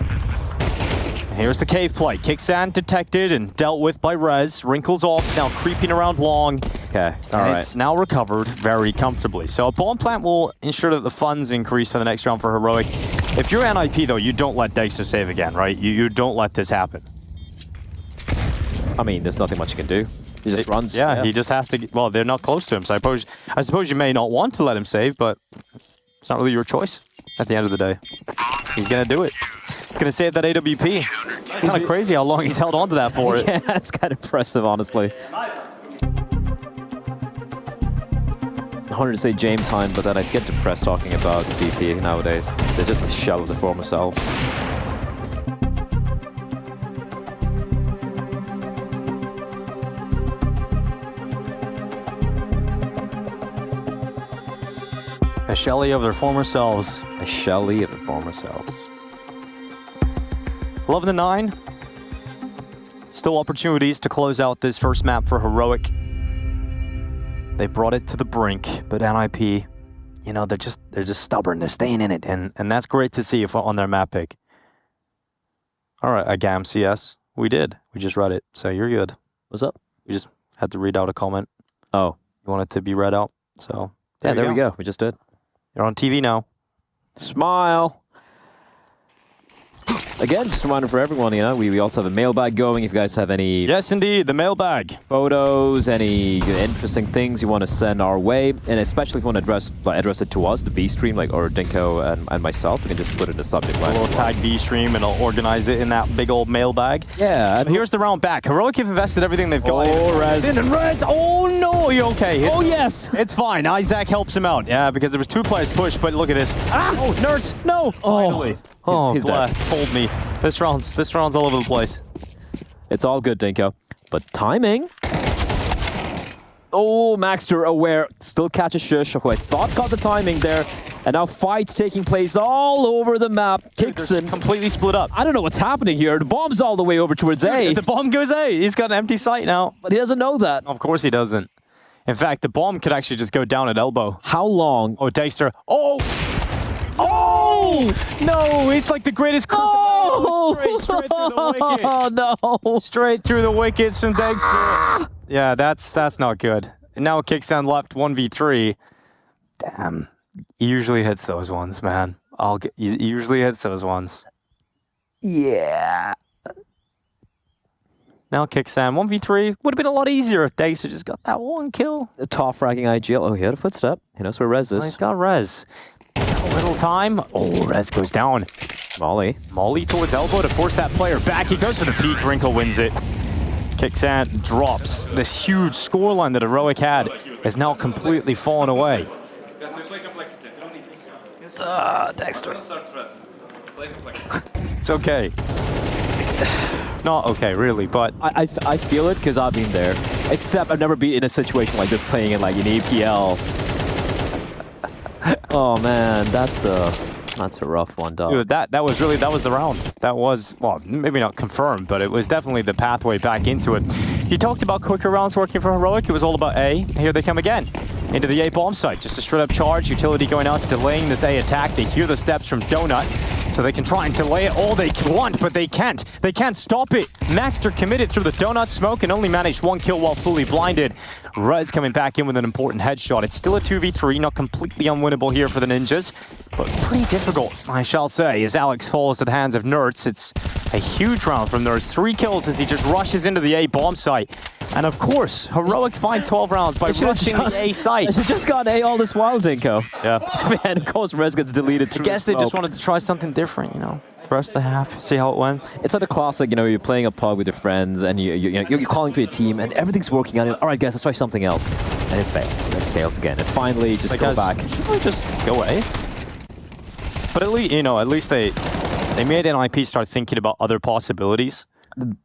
Speaker 12: Here's the cave play. Kicksand detected and dealt with by Rez. Wrinkles off, now creeping around long.
Speaker 13: Okay, all right.
Speaker 12: It's now recovered very comfortably. So a bomb plant will ensure that the funds increase for the next round for Heroic. If you're NIP, though, you don't let Dexter save again, right? You don't let this happen.
Speaker 13: I mean, there's nothing much you can do. He just runs.
Speaker 12: Yeah, he just has to... Well, they're not close to him, so I suppose you may not want to let him save, but it's not really your choice at the end of the day. He's going to do it. He's going to save that AWP. Kind of crazy how long he's held on to that for it.
Speaker 13: Yeah, that's kind of impressive, honestly. wanted to say James time, but then I get depressed talking about VP nowadays. They're just a shell of their former selves.
Speaker 12: A Shelly of their former selves.
Speaker 13: A Shelly of their former selves.
Speaker 12: 11-9. Still opportunities to close out this first map for Heroic. They brought it to the brink, but NIP, you know, they're just stubborn. They're staying in it, and that's great to see on their map pick. All right, Agam CS. We did. We just read it, so you're good.
Speaker 13: What's up?
Speaker 12: We just had to read out a comment.
Speaker 13: Oh.
Speaker 12: You want it to be read out, so...
Speaker 13: Yeah, there we go. We just did.
Speaker 12: You're on TV now.
Speaker 13: Smile. Again, just a reminder for everyone, you know, we also have a mailbag going. If you guys have any...
Speaker 12: Yes, indeed, the mailbag.
Speaker 13: Photos, any interesting things you want to send our way, and especially if you want to address it to us, the B-Stream, like, or Dinko and myself, we can just put it in the subject line.
Speaker 12: We'll tag B-Stream and I'll organize it in that big old mailbag.
Speaker 13: Yeah.
Speaker 12: And here's the round back. Heroic have invested everything they've got.
Speaker 13: Oh, Rez.
Speaker 12: And Rez. Oh, no, you're okay.
Speaker 13: Oh, yes.
Speaker 12: It's fine. Isaac helps him out. Yeah, because there was 2 players pushed, but look at this. Ah! Oh, nerds. No. Finally. Oh,
Speaker 13: he's dead.
Speaker 12: Hold me. This round's all over the place.
Speaker 13: It's all good, Dinko. But timing. Oh, Maxter aware. Still catches Shush, who I thought got the timing there. And now fights taking place all over the map. Kixon
Speaker 12: completely split up.
Speaker 13: I don't know what's happening here. The bomb's all the way over towards A.
Speaker 12: If the bomb goes A, he's got an empty site now.
Speaker 13: But he doesn't know that.
Speaker 12: Of course he doesn't. In fact, the bomb could actually just go down at elbow.
Speaker 13: How long?
Speaker 12: Oh, Dexter. Oh! Oh! No, he's like the greatest
Speaker 13: Oh!
Speaker 12: Straight through the wicket.
Speaker 13: Oh, no.
Speaker 12: Straight through the wickets from Dexter. Yeah, that's not good. And now Kicksound left 1v3. Damn. He usually hits those ones, man. He usually hits those ones. Yeah. Now Kicksound 1v3 would have been a lot easier if Dexter just got that one kill.
Speaker 13: The top fragging IGL. Oh, he had a footstep. He knows where Rez is.
Speaker 12: Oh, he's got Rez. A little time. Oh, Rez goes down.
Speaker 13: Molly
Speaker 12: towards elbow to force that player back. He goes to the peak. Wrinkle wins it. Kicksound drops. This huge scoreline that Heroic had has now completely fallen away.
Speaker 13: Dexter.
Speaker 12: It's okay. It's not okay, really, but...
Speaker 13: I feel it because I've been there. Except I've never been in a situation like this playing in like an EPL. Oh man, that's a rough one, dog.
Speaker 12: Dude, that was the round. That was, well, maybe not confirmed, but it was definitely the pathway back into it. He talked about quicker rounds working for Heroic. It was all about A. Here they come again. Into the A bomb site. Just a straight up charge. Utility going out, delaying this A attack. They hear the steps from Donut, so they can try and delay it all they want, but they can't. They can't stop it. Maxter committed through the Donut smoke and only managed 1 kill while fully blinded. Rez coming back in with an important headshot. It's still a 2v3, not completely unwinnable here for the Ninjas, but pretty difficult, I shall say, as Alex falls to the hands of Nerds. It's a huge round from Nerds. 3 kills as he just rushes into the A bomb site. And of course, Heroic find 12 rounds by rushing the A site.
Speaker 13: They just got A all this while, Dinko.
Speaker 12: Yeah.
Speaker 13: And of course, Rez gets deleted through
Speaker 12: I guess
Speaker 13: the
Speaker 12: they just wanted to try something different, you know. The rest of the half, see how it went.
Speaker 13: It's like a classic, you know, you're playing a pub with your friends and you're calling for your team and everything's working out. All right, guys, let's try something else. And it fails. It fails again. And finally, just go back.
Speaker 12: Should we just go away? But at least, you know, they made NIP start thinking about other possibilities.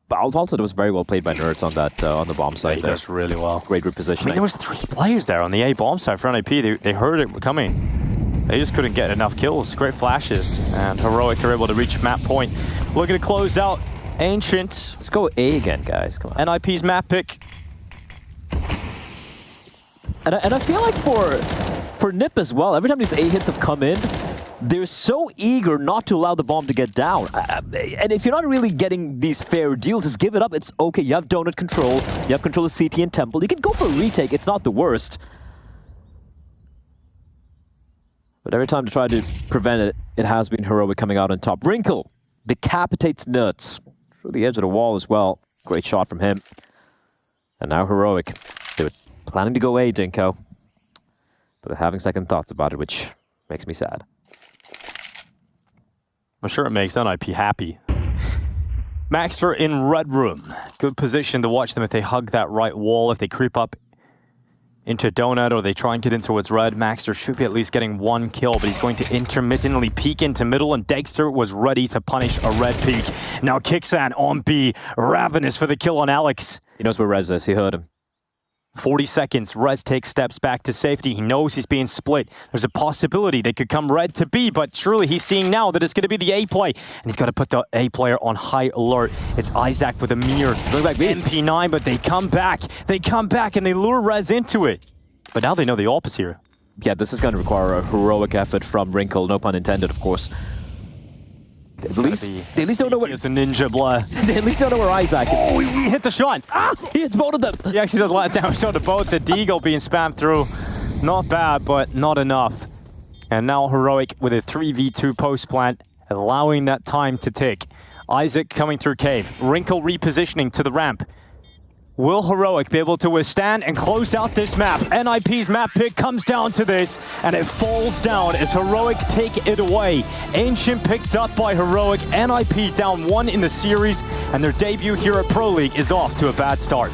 Speaker 13: Also, it was very well played by Nerds on that on the bomb site.
Speaker 12: He does really well.
Speaker 13: Great repositioning.
Speaker 12: I mean, there was 3 players there on the A bomb site for NIP. They heard it coming. They just couldn't get enough kills. Great flashes, and Heroic are able to reach map point. Looking to close out Ancient.
Speaker 13: Let's go A again, guys. Come on.
Speaker 12: NIP's map pick.
Speaker 13: And I feel like for Nip as well, every time these A hits have come in, they're so eager not to allow the bomb to get down. And if you're not really getting these fair deals, just give it up. It's okay. You have donut control. You have control of CT and Temple. You can go for a retake. It's not the worst. But every time to try to prevent it, it has been Heroic coming out on top. Wrinkle decapitates Nuts through the edge of the wall as well. Great shot from him. And now Heroic. They were planning to go A, Dinko. But they're having second thoughts about it, which makes me sad.
Speaker 12: I'm sure it makes NIP happy. Maxter in Red Room. Good position to watch them if they hug that right wall, if they creep up into Donut or they try and get in towards Red. Maxter should be at least getting one kill, but he's going to intermittently peek into middle, and Dexter was ready to punish a Red peek. Now Kixan on B, ravenous for the kill on Alex.
Speaker 13: He knows where Rez is, he heard him.
Speaker 12: 40 seconds, Rez takes steps back to safety. He knows he's being split. There's a possibility they could come Red to B, but surely he's seeing now that it's going to be the A play. And he's got to put the A player on high alert. It's Isaac with a mirror. Look like MP9, but they come back. They come back and they lure Rez into it. But now they know the AWP is here.
Speaker 13: Yeah, this is going to require a heroic effort from Wrinkle, no pun intended, of course. At least don't know where
Speaker 12: it's a ninja, blah.
Speaker 13: They at least don't know where Isaac is.
Speaker 12: Oh, he hit the shot.
Speaker 13: Ah, he hits both of them.
Speaker 12: He actually does let down shot to both. The Deagle being spammed through. Not bad, but not enough. And now Heroic with a 3v2 post plant, allowing that time to tick. Isaac coming through cave. Wrinkle repositioning to the ramp. Will Heroic be able to withstand and close out this map? NIP's map pick comes down to this, and it falls down as Heroic take it away. Ancient picked up by Heroic, NIP down 1 in the series, and their debut here at Pro League is off to a bad start.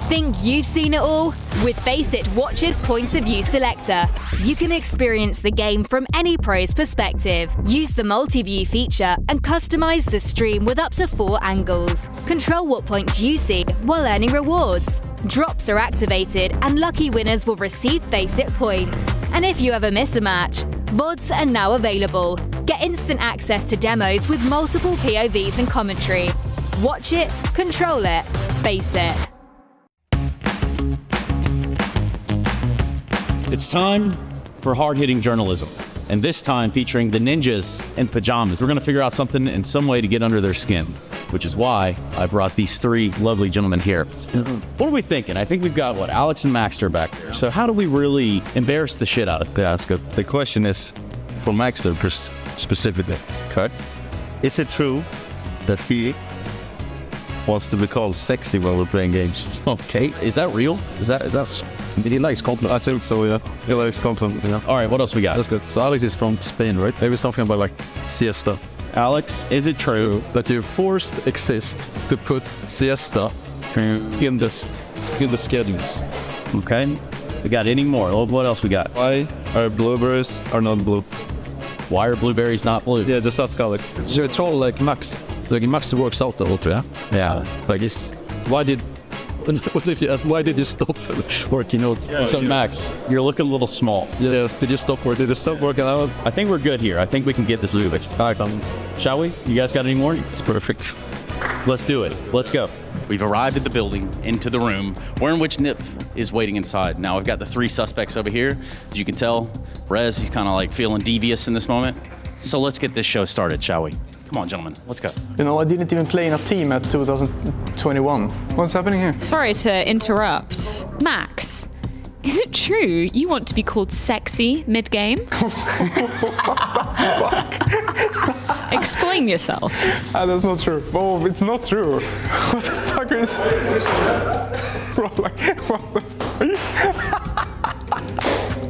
Speaker 15: Think you've seen it all? With Faceit Watch's Point of View Selector, you can experience the game from any pro's perspective. Use the multi-view feature and customize the stream with up to 4 angles. Control what points you see while earning rewards. Drops are activated and lucky winners will receive Faceit points. And if you ever miss a match, VODs are now available. Get instant access to demos with multiple POVs and commentary. Watch it, control it, Faceit.
Speaker 21: It's time for hard-hitting journalism, and this time featuring the ninjas in pajamas. We're going to figure out something in some way to get under their skin, which is why I brought these 3 lovely gentlemen here. What are we thinking? I think we've got, Alex and Maxter back there. So how do we really embarrass the shit out of them?
Speaker 23: Yeah, that's good. The question is for Maxter specifically.
Speaker 21: Okay.
Speaker 23: Is it true that he wants to be called sexy while we're playing games?
Speaker 21: Okay. Is that real? Is that he likes compliment?
Speaker 23: I think so, yeah. He likes compliment, yeah.
Speaker 21: All right, what else we got?
Speaker 23: That's good. So Alex is from Spain, right? Maybe something about siesta.
Speaker 21: Alex, is it true
Speaker 23: that you forced Exist to put siesta in the schedules?
Speaker 21: Okay. We got any more? What else we got?
Speaker 23: Why are blueberries not blue?
Speaker 21: Why are blueberries not blue?
Speaker 23: Yeah, just ask Alex.
Speaker 24: So it's all like Max works out the ultra,
Speaker 21: yeah?
Speaker 24: Yeah. Why did you stop working out?
Speaker 21: So Max, you're looking a little small.
Speaker 24: Yeah. Did you stop working? Did you stop working out?
Speaker 21: I think we're good here. I think we can get this moving.
Speaker 24: All right,
Speaker 21: shall we? You guys got any more?
Speaker 24: It's perfect.
Speaker 21: Let's do it. Let's go. We've arrived at the building, into the room, where in which Nip is waiting inside. Now, we've got the 3 suspects over here. As you can tell, Rez, he's kind of feeling devious in this moment. So let's get this show started, shall we? Come on, gentlemen, let's go.
Speaker 25: I didn't even play in a team at 2021. What's happening here?
Speaker 26: Sorry to interrupt. Max, is it true you want to be called sexy mid-game? Explain yourself.
Speaker 25: That's not true. Oh, it's not true. What the fuck is... Bro, what the fuck?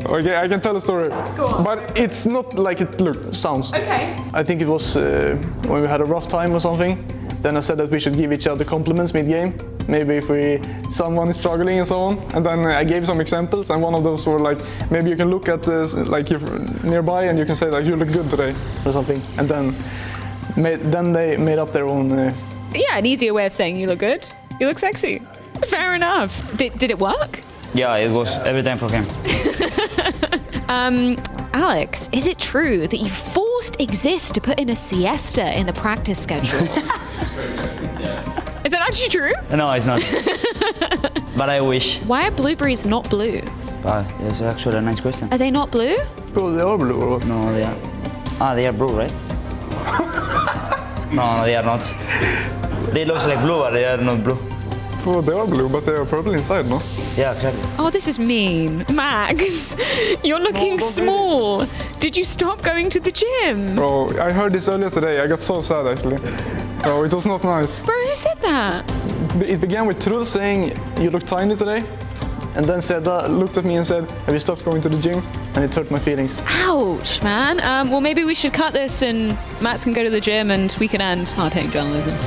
Speaker 25: Okay, I can tell a story.
Speaker 26: Go on.
Speaker 25: But it's not like it sounds.
Speaker 26: Okay.
Speaker 25: I think it was when we had a rough time or something. Then I said that we should give each other compliments mid-game. Maybe if someone is struggling and so on. And then I gave some examples, and one of those were like, maybe you can look at like you're nearby and you can say like, you look good today or something. And then they made up their own.
Speaker 26: Yeah, an easier way of saying you look good. You look sexy. Fair enough. Did it work?
Speaker 7: Yeah, it was every time for him.
Speaker 26: Alex, is it true that you forced Exist to put in a siesta in the practice schedule? Is that actually true?
Speaker 7: No, it's not. But I wish.
Speaker 26: Why are blueberries not blue?
Speaker 7: It's actually a nice question.
Speaker 26: Are they not blue?
Speaker 25: Well, they are blue or what?
Speaker 7: No, they are. They are blue, right? No, they are not. They look like blue, but they are not blue.
Speaker 25: Well, they are blue, but they are purple inside, no?
Speaker 7: Yeah, exactly.
Speaker 26: Oh, this is mean. Max, you're looking small. Did you stop going to the gym?
Speaker 25: Bro, I heard this earlier today. I got so sad, actually. Bro, it was not nice.
Speaker 26: Bro, who said that?
Speaker 25: It began with Truls saying, you look tiny today. And then Seda looked at me and said, have you stopped going to the gym? And it hurt my feelings.
Speaker 26: Ouch, man. Well, maybe we should cut this and Max can go to the gym and we can end hard-hitting journalism.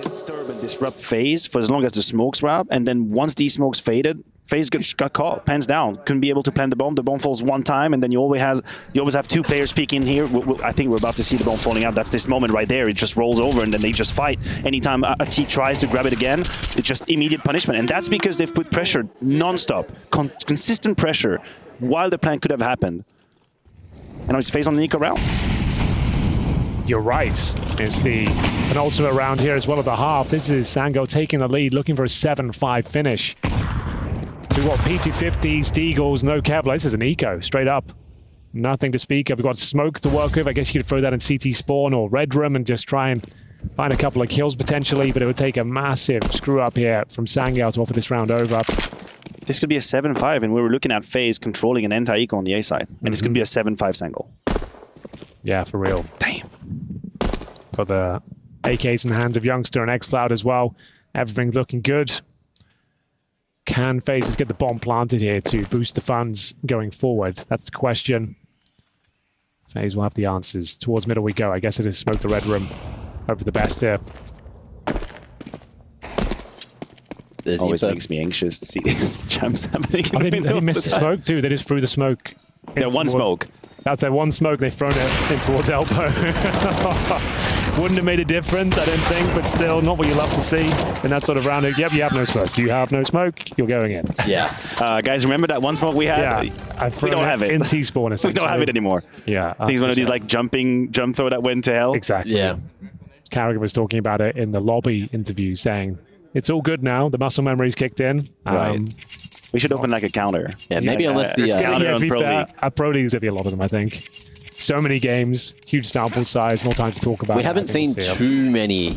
Speaker 1: Disturb and disrupt FaZe for as long as the smokes were up, and then once these smokes faded, FaZe got caught, pens down, couldn't be able to plant the bomb. The bomb falls one time, and then you always have two players peeking here. I think we're about to see the bomb falling out. That's this moment right there. It just rolls over, and then they just fight. Anytime a T tries to grab it again, it's just immediate punishment, and that's because they've put pressure non-stop, consistent pressure, while the plan could have happened. And now it's FaZe on the Nico round.
Speaker 2: You're right. It's the penultimate round here as well at the half. This is Sango taking the lead, looking for a 7-5 finish. So we've got P250s, Deagles, no Kevlar. This is an eco, straight up. Nothing to speak of. We've got smoke to work with. I guess you could throw that in CT spawn or red room and just try and find a couple of kills potentially, but it would take a massive screw up here from Sango to offer this round over.
Speaker 1: This could be a 7-5, and we were looking at FaZe controlling an anti-eco on the A side. And this could be a 7-5 Sango.
Speaker 2: Yeah, for real.
Speaker 1: Damn.
Speaker 2: Got the AKs in the hands of Youngster and X-Cloud as well. Everything's looking good. Can FaZe get the bomb planted here to boost the funds going forward? That's the question. FaZe will have the answers. Towards middle we go. I guess it is smoke the red room. Hope for the best here.
Speaker 1: Always makes me anxious to see these jumps happening.
Speaker 2: They missed the smoke too. They just threw the smoke.
Speaker 1: Yeah, one smoke.
Speaker 2: That's their one smoke. They've thrown it in towards Elbow. Wouldn't have made a difference, I don't think, but still not what you love to see in that sort of round. Yep, you have no smoke. You have no smoke, you're going in.
Speaker 1: Yeah. Guys, remember that one smoke we had?
Speaker 2: Yeah,
Speaker 1: we don't have it.
Speaker 2: In T-spawn,
Speaker 1: we don't have it anymore.
Speaker 2: Yeah.
Speaker 1: I think it's one of these like jump throw that went to hell.
Speaker 2: Exactly.
Speaker 13: Yeah.
Speaker 2: Carragher was talking about it in the lobby interview, saying, it's all good now. The muscle memory's kicked in.
Speaker 1: Right. We should open like a counter.
Speaker 13: Yeah, maybe unless the
Speaker 1: counter on Pro League.
Speaker 2: At Pro League, there'll be a lot of them, I think. So many games, huge sample size, more time to talk about.
Speaker 13: We haven't seen too many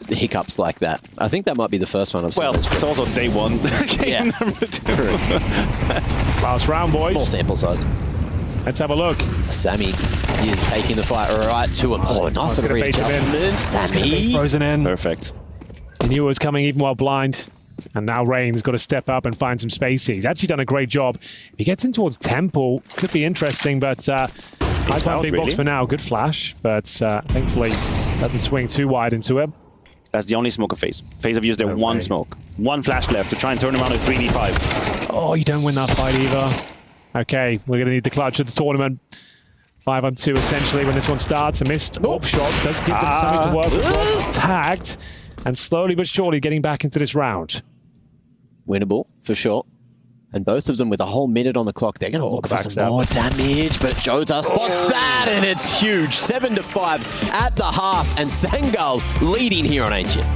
Speaker 13: hiccups like that. I think that might be the first one I've seen.
Speaker 1: Well, it's also day one. Game number 2.
Speaker 2: Last round, boys.
Speaker 13: Small sample size.
Speaker 2: Let's have a look.
Speaker 13: Sammy is taking the fight right to him. Oh, nice little readjustment. Sammy.
Speaker 2: Frozen in.
Speaker 1: Perfect.
Speaker 2: He knew it was coming even while blind. And now Rain's got to step up and find some space. He's actually done a great job. If he gets in towards Temple, could be interesting, but I found big box for now. Good flash, but thankfully doesn't swing too wide into him.
Speaker 1: That's the only smoke of FaZe. FaZe have used their one smoke. One flash left to try and turn around at 3v5.
Speaker 2: Oh, you don't win that fight either. Okay, we're going to need the clutch of the tournament. 5-on-2 essentially when this one starts. A missed AWP shot does give them something to work with. Rob's tagged and slowly but surely getting back into this round.
Speaker 13: Winnable, for sure. And both of them with a whole minute on the clock. They're going to look for some more damage, but Jota spots that, and it's huge. 7-5 at the half, and Sangal leading here on Ancient.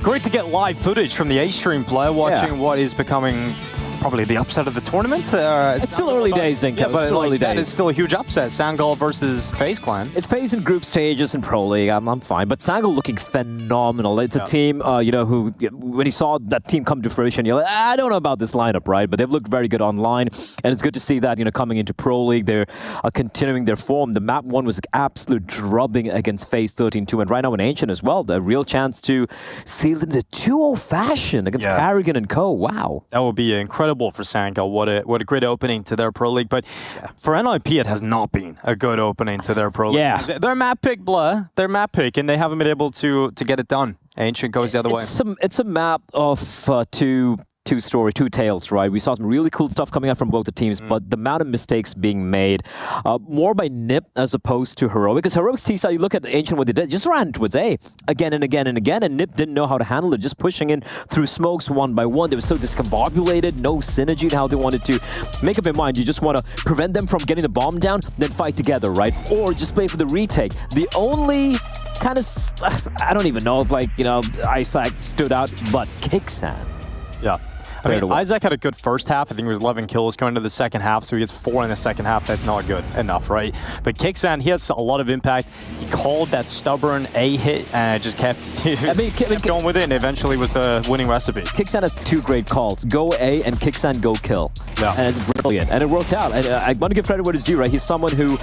Speaker 12: Great to get live footage from the A-Stream player watching what is becoming probably the upset of the tournament.
Speaker 13: It's still early days, Dinko.
Speaker 12: Yeah, but
Speaker 13: it's still early
Speaker 12: that
Speaker 13: days.
Speaker 12: is still a huge upset. Sangal versus FaZe Clan.
Speaker 13: It's FaZe in group stages in Pro League. I'm fine. But Sangal looking phenomenal. It's a team, who, when you saw that team come to fruition, you're like, I don't know about this lineup, right? But they've looked very good online. And it's good to see that, coming into Pro League, they're continuing their form. The map 1 was absolute drubbing against FaZe 13-2. And right now in Ancient as well, the real chance to seal it in a 2-0 fashion against Carrigan and co. Wow.
Speaker 12: That would be incredible for Sangal. What a great opening to their Pro League. But for NIP, it has not been a good opening to their Pro League.
Speaker 13: Yeah.
Speaker 12: They're map pick, blah. They're map pick, and they haven't been able to get it done. Ancient goes the other way.
Speaker 13: It's a map of two tales, right? We saw some really cool stuff coming out from both the teams, but the amount of mistakes being made, more by Nip as opposed to Heroic. Because Heroic's T-side, you look at Ancient, what they did, just ran towards A again and again and again, and Nip didn't know how to handle it, just pushing in through smokes one by one. They were so discombobulated, no synergy in how they wanted to make up their mind. You just want to prevent them from getting the bomb down, then fight together, right? Or just play for the retake. The only kind of, I don't even know if Isaac stood out, but Kixan.
Speaker 12: Yeah. I mean, Isaac had a good first half. I think it was 11 kills going into the second half, so he gets 4 in the second half. That's not good enough, right? But Kixan, he has a lot of impact. He called that stubborn A hit and it just kept going with it, and eventually was the winning recipe.
Speaker 13: Kixan has 2 great calls. Go A and Kixan go kill.
Speaker 12: Yeah.
Speaker 13: And it's brilliant. And it worked out. And I want to give credit where it's due, right? He's someone who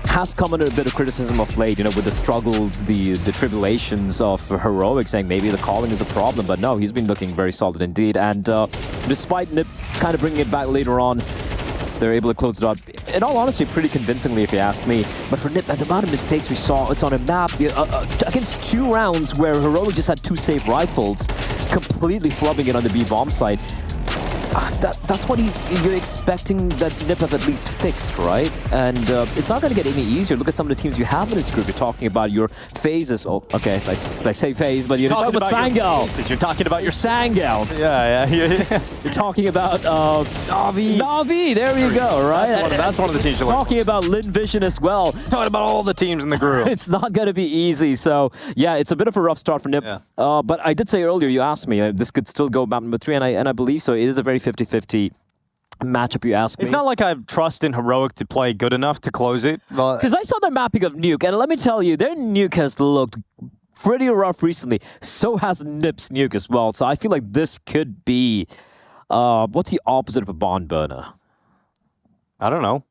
Speaker 13: has come under a bit of criticism of late, with the struggles, the tribulations of Heroic, saying maybe the calling is a problem. But no, he's been looking very solid indeed. And despite Nip kind of bringing it back later on, they're able to close it out. In all honesty, pretty convincingly, if you ask me. But for Nip, and the amount of mistakes we saw, it's on a map against 2 rounds where Heroic just had 2 safe rifles, completely flubbing it on the B bomb site. That's what you're expecting that Nip have at least fixed, right? And it's not going to get any easier. Look at some of the teams you have in this group. You're talking about your phases. Oh, okay, I say phase, but you're talking about Sangals.
Speaker 12: You're talking about your
Speaker 13: Sangals.
Speaker 12: Yeah.
Speaker 13: You're talking about Navi. Navi, there you go, right?
Speaker 12: That's one of the teams you're
Speaker 13: talking about Lin Vision as well.
Speaker 12: Talking about all the teams in the group.
Speaker 13: It's not going to be easy. So, yeah, it's a bit of a rough start for Nip. Yeah. But I did say earlier, you asked me, this could still go map number 3, and I believe so. It is a very 50-50 matchup, you ask me.
Speaker 12: It's not like I trust in Heroic to play good enough to close it.
Speaker 13: Because I saw their mapping of Nuke, and let me tell you, their Nuke has looked pretty rough recently. So has Nip's Nuke as well. So I feel like this could be, what's the opposite of a barn burner?
Speaker 12: I don't know.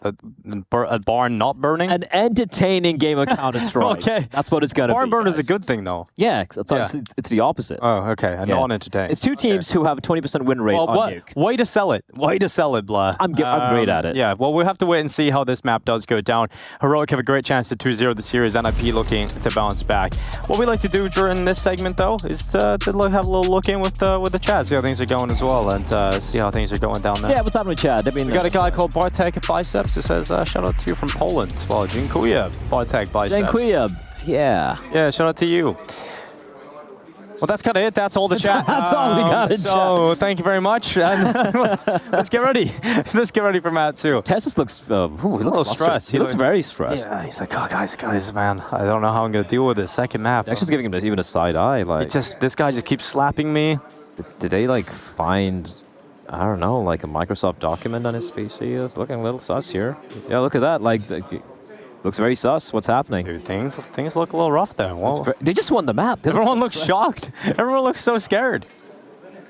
Speaker 12: A barn not burning?
Speaker 13: An entertaining game of Counter-Strike.
Speaker 12: Okay.
Speaker 13: That's what it's going to be.
Speaker 12: Barn burner is a good thing, though.
Speaker 13: Yeah, it's the opposite.
Speaker 12: Oh, okay. A non-entertaining.
Speaker 13: It's 2 teams who have a 20% win rate on Nuke.
Speaker 12: Way to sell it. Way to sell it, blah.
Speaker 13: I'm great at it.
Speaker 12: Yeah, well, we'll have to wait and see how this map does go down. Heroic have a great chance to 2-0 the series. NIP looking to bounce back. What we like to do during this segment, though, is to have a little look in with the chat, see how things are going as well, and see how things are going down there.
Speaker 13: Yeah, what's happening with Chad? I mean,
Speaker 12: we got a guy called Bartek at Biceps who says, shout out to you from Poland. Well, dziękuję, Bartek Biceps.
Speaker 13: Dziękuję, yeah.
Speaker 12: Yeah, shout out to you. Well, that's kind of it. That's all the chat.
Speaker 13: That's all we got in chat.
Speaker 12: So, thank you very much. And let's get ready. Let's get ready for Matt, too.
Speaker 13: Tessus looks, he looks
Speaker 12: a little stressed.
Speaker 13: He looks very stressed.
Speaker 12: Yeah, he's like, oh, guys, man, I don't know how I'm going to deal with this second map.
Speaker 13: Actually, giving him even a side eye. Like,
Speaker 12: this guy just keeps slapping me.
Speaker 13: Did they, find, I don't know, a Microsoft document on his PC? It's looking a little sus here. Yeah, look at that. Looks very sus. What's happening?
Speaker 12: Dude, things look a little rough there.
Speaker 13: They just won the map.
Speaker 12: Everyone looks shocked. Everyone looks so scared.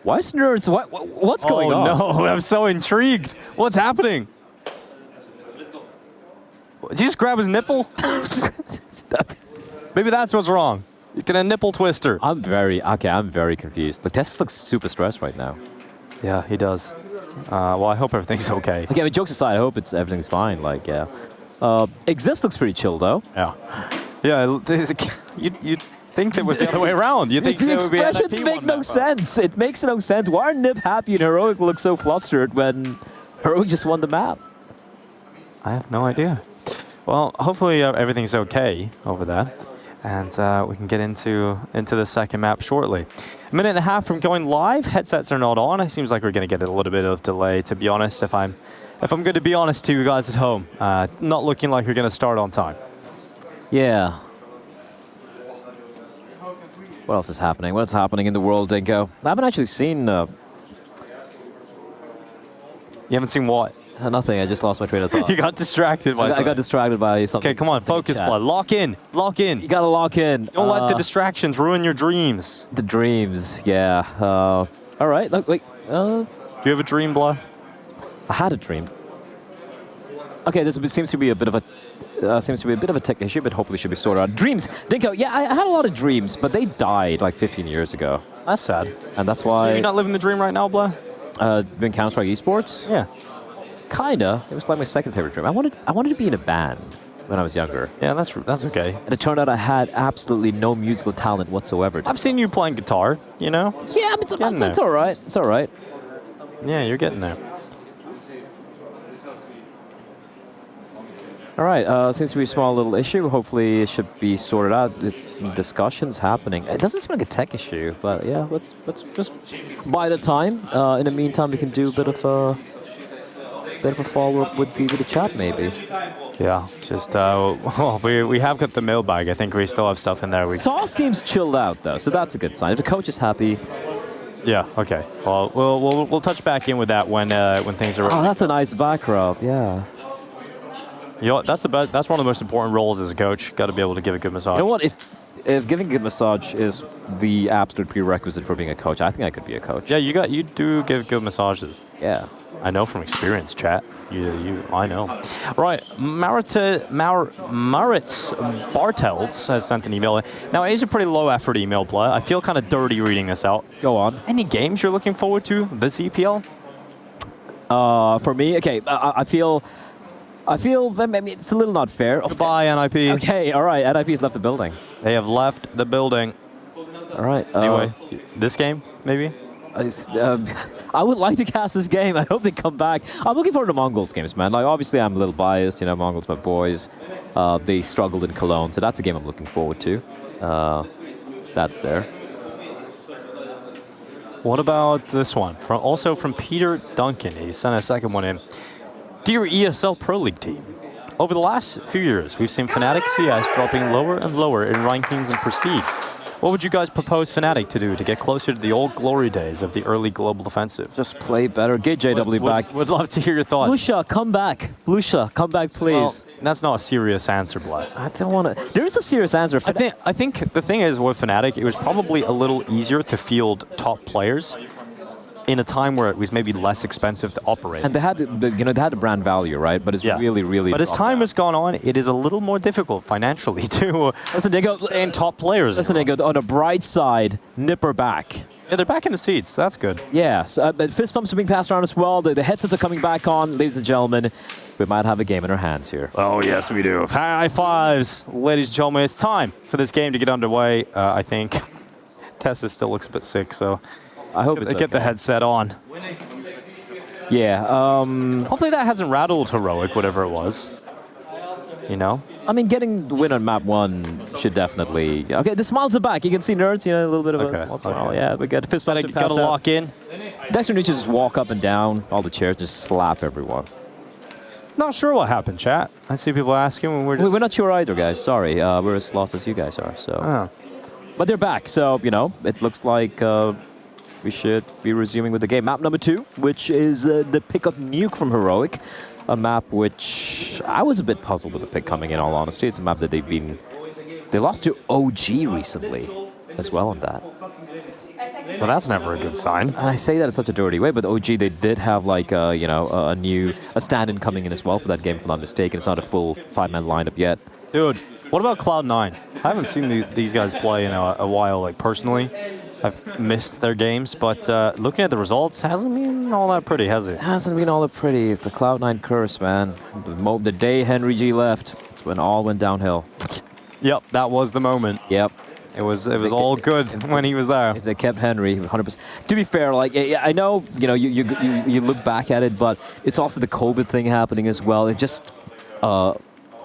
Speaker 13: Why is Nerds? What's going on?
Speaker 12: Oh, no. I'm so intrigued. What's happening? Did you just grab his nipple? Maybe that's what's wrong. He's getting a nipple twister.
Speaker 13: I'm very confused. Look, Tessus looks super stressed right now.
Speaker 12: Yeah, he does. Well, I hope everything's okay.
Speaker 13: Okay, I mean, jokes aside, I hope everything's fine. Yeah. Exist looks pretty chill, though.
Speaker 12: Yeah. Yeah, you'd think it was the other way around. You think
Speaker 13: the expressions make no sense. It makes no sense. Why are Nip happy and Heroic look so flustered when Heroic just won the map?
Speaker 12: I have no idea. Well, hopefully everything's okay over there. And we can get into the second map shortly. A minute and a half from going live. Headsets are not on. It seems like we're going to get a little bit of delay, to be honest, if I'm going to be honest to you guys at home. Not looking like we're going to start on time.
Speaker 13: Yeah. What else is happening? What's happening in the world, Dinko? I haven't actually seen
Speaker 12: You haven't seen what?
Speaker 13: Nothing. I just lost my train of thought.
Speaker 12: You got distracted by
Speaker 13: I
Speaker 12: something.
Speaker 13: got distracted by something.
Speaker 12: Okay, come on, focus, Blood. Lock in. Lock in.
Speaker 13: You gotta lock in.
Speaker 12: Don't let the distractions ruin your dreams.
Speaker 13: The dreams, yeah. All right. Look, wait.
Speaker 12: Do you have a dream, Blood?
Speaker 13: I had a dream. Okay, this seems to be a bit of a tech issue, but hopefully should be sorted out. Dreams, Dinko. Yeah, I had a lot of dreams, but they died like 15 years ago.
Speaker 12: That's sad.
Speaker 13: And that's why.
Speaker 12: So you're not living the dream right now, Blood?
Speaker 13: Been Counter-Strike Esports?
Speaker 12: Yeah.
Speaker 13: Kinda. It was like my second favorite dream. I wanted to be in a band when I was younger.
Speaker 12: Yeah, that's okay.
Speaker 13: And it turned out I had absolutely no musical talent whatsoever.
Speaker 12: I've seen you playing guitar, you know?
Speaker 13: Yeah, it's all right. It's all right.
Speaker 12: Yeah, you're getting there.
Speaker 13: All right, seems to be a small little issue. Hopefully it should be sorted out. It's discussions happening. It doesn't seem like a tech issue, but yeah, let's just bide the time. In the meantime, we can do a bit of a follow-up with the chat, maybe.
Speaker 12: Yeah, just well, we have got the mailbag. I think we still have stuff in there.
Speaker 13: Saul seems chilled out though, so that's a good sign. If the coach is happy.
Speaker 12: Yeah. Okay. Well, we'll touch back in with that when things are.
Speaker 13: Oh, that's a nice back rub. Yeah.
Speaker 12: You know, that's one of the most important roles as a coach. Got to be able to give a good massage.
Speaker 13: You know what? If giving a good massage is the absolute prerequisite for being a coach, I think I could be a coach.
Speaker 12: Yeah, you do give good massages.
Speaker 13: Yeah.
Speaker 12: I know from experience, chat. I know. Right, Maritz Bartels has sent an email. Now, it is a pretty low-effort email, Blood. I feel kind of dirty reading this out.
Speaker 13: Go on.
Speaker 12: Any games you're looking forward to this EPL?
Speaker 13: For me, okay, I feel, I mean, it's a little not fair.
Speaker 12: Goodbye, NIP.
Speaker 13: Okay, all right, NIP's left the building.
Speaker 12: They have left the building.
Speaker 13: All right.
Speaker 12: Anyway, this game, maybe?
Speaker 13: I would like to cast this game. I hope they come back. I'm looking forward to Mongols games, man. Like, obviously, I'm a little biased. You know, Mongols, my boys. They struggled in Cologne, so that's a game I'm looking forward to. That's there.
Speaker 12: What about this one? Also from Peter Duncan. He sent a second one in. Dear ESL Pro League team, over the last few years, we've seen Fnatic CS dropping lower and lower in rankings and prestige. What would you guys propose Fnatic to do to get closer to the old glory days of the early global offensive?
Speaker 13: Just play better. Get JW back.
Speaker 12: Would love to hear your thoughts.
Speaker 13: Lucia, come back. Lucia, come back, please.
Speaker 12: Well, that's not a serious answer, Blood.
Speaker 13: I don't want to. There is a serious answer.
Speaker 12: I think the thing is with Fnatic, it was probably a little easier to field top players in a time where it was maybe less expensive to operate.
Speaker 13: And they had the brand value, right? But it's really, really.
Speaker 12: But as time has gone on, it is a little more difficult financially to and top players.
Speaker 13: Listen, they go on the bright side. Nipper back.
Speaker 12: Yeah, they're back in the seats. That's good.
Speaker 13: Yeah, so, fist bumps are being passed around as well. The headsets are coming back on, ladies and gentlemen. We might have a game in our hands here.
Speaker 12: Oh, yes, we do. High fives, ladies and gentlemen. It's time for this game to get underway, I think. Tessa still looks a bit sick, so
Speaker 13: I hope it's
Speaker 12: get the headset on.
Speaker 13: Yeah.
Speaker 12: Hopefully that hasn't rattled Heroic, whatever it was. You know?
Speaker 13: I mean, getting the win on map 1 should definitely... Okay, the smiles are back. You can see nerds, a little bit of a smile. Yeah, we got fist bumps.
Speaker 12: Gotta lock in.
Speaker 13: Dexter needs to just walk up and down all the chairs, just slap everyone.
Speaker 12: Not sure what happened, chat. I see people asking when
Speaker 13: we're not sure either, guys. Sorry. We're as lost as you guys are, so...
Speaker 12: Oh.
Speaker 13: But they're back, so, it looks like we should be resuming with the game. Map number 2, which is the pick of Nuke from Heroic. A map which I was a bit puzzled with the pick coming in, all honesty. It's a map that they lost to OG recently as well on that.
Speaker 12: Well, that's never a good sign.
Speaker 13: And I say that in such a dirty way, but OG, they did have like a stand-in coming in as well for that game, if I'm not mistaken. It's not a full 5-man lineup yet.
Speaker 12: Dude, what about Cloud9? I haven't seen these guys play in a while, like personally. I've missed their games, but looking at the results, hasn't been all that pretty, has it?
Speaker 13: Hasn't been all that pretty. It's the Cloud9 curse, man. The day Henry G left, it's when all went downhill.
Speaker 12: Yep, that was the moment.
Speaker 13: Yep.
Speaker 12: It was all good when he was there.
Speaker 13: If they kept Henry, 100%. To be fair, like I know, you look back at it, but it's also the COVID thing happening as well. It just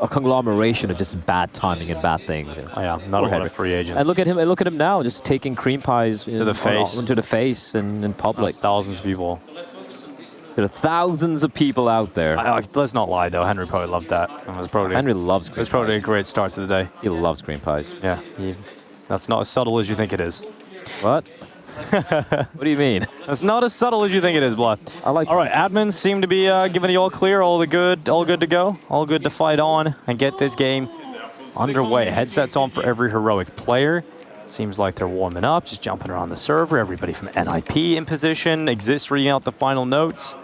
Speaker 13: a conglomeration of just bad timing and bad things.
Speaker 12: Oh, yeah, not a lot of free agents.
Speaker 13: And look at him now, just taking cream pies
Speaker 12: to the face,
Speaker 13: into the face in public.
Speaker 12: Thousands of people.
Speaker 13: There are thousands of people out there.
Speaker 12: Let's not lie, though. Henry probably loved that.
Speaker 13: Henry loves cream pies.
Speaker 12: It was probably a great start to the day.
Speaker 13: He loves cream pies.
Speaker 12: Yeah, that's not as subtle as you think it is.
Speaker 13: What?
Speaker 12: What do you mean? It's not as subtle as you think it is, Blood.
Speaker 13: I like.
Speaker 12: All right, admins seem to be giving the all clear, all good to go, all good to fight on and get this game underway. Headsets on for every heroic player. Seems like they're warming up, just jumping around the server. Everybody from NIP in position. Exists reading out the final notes.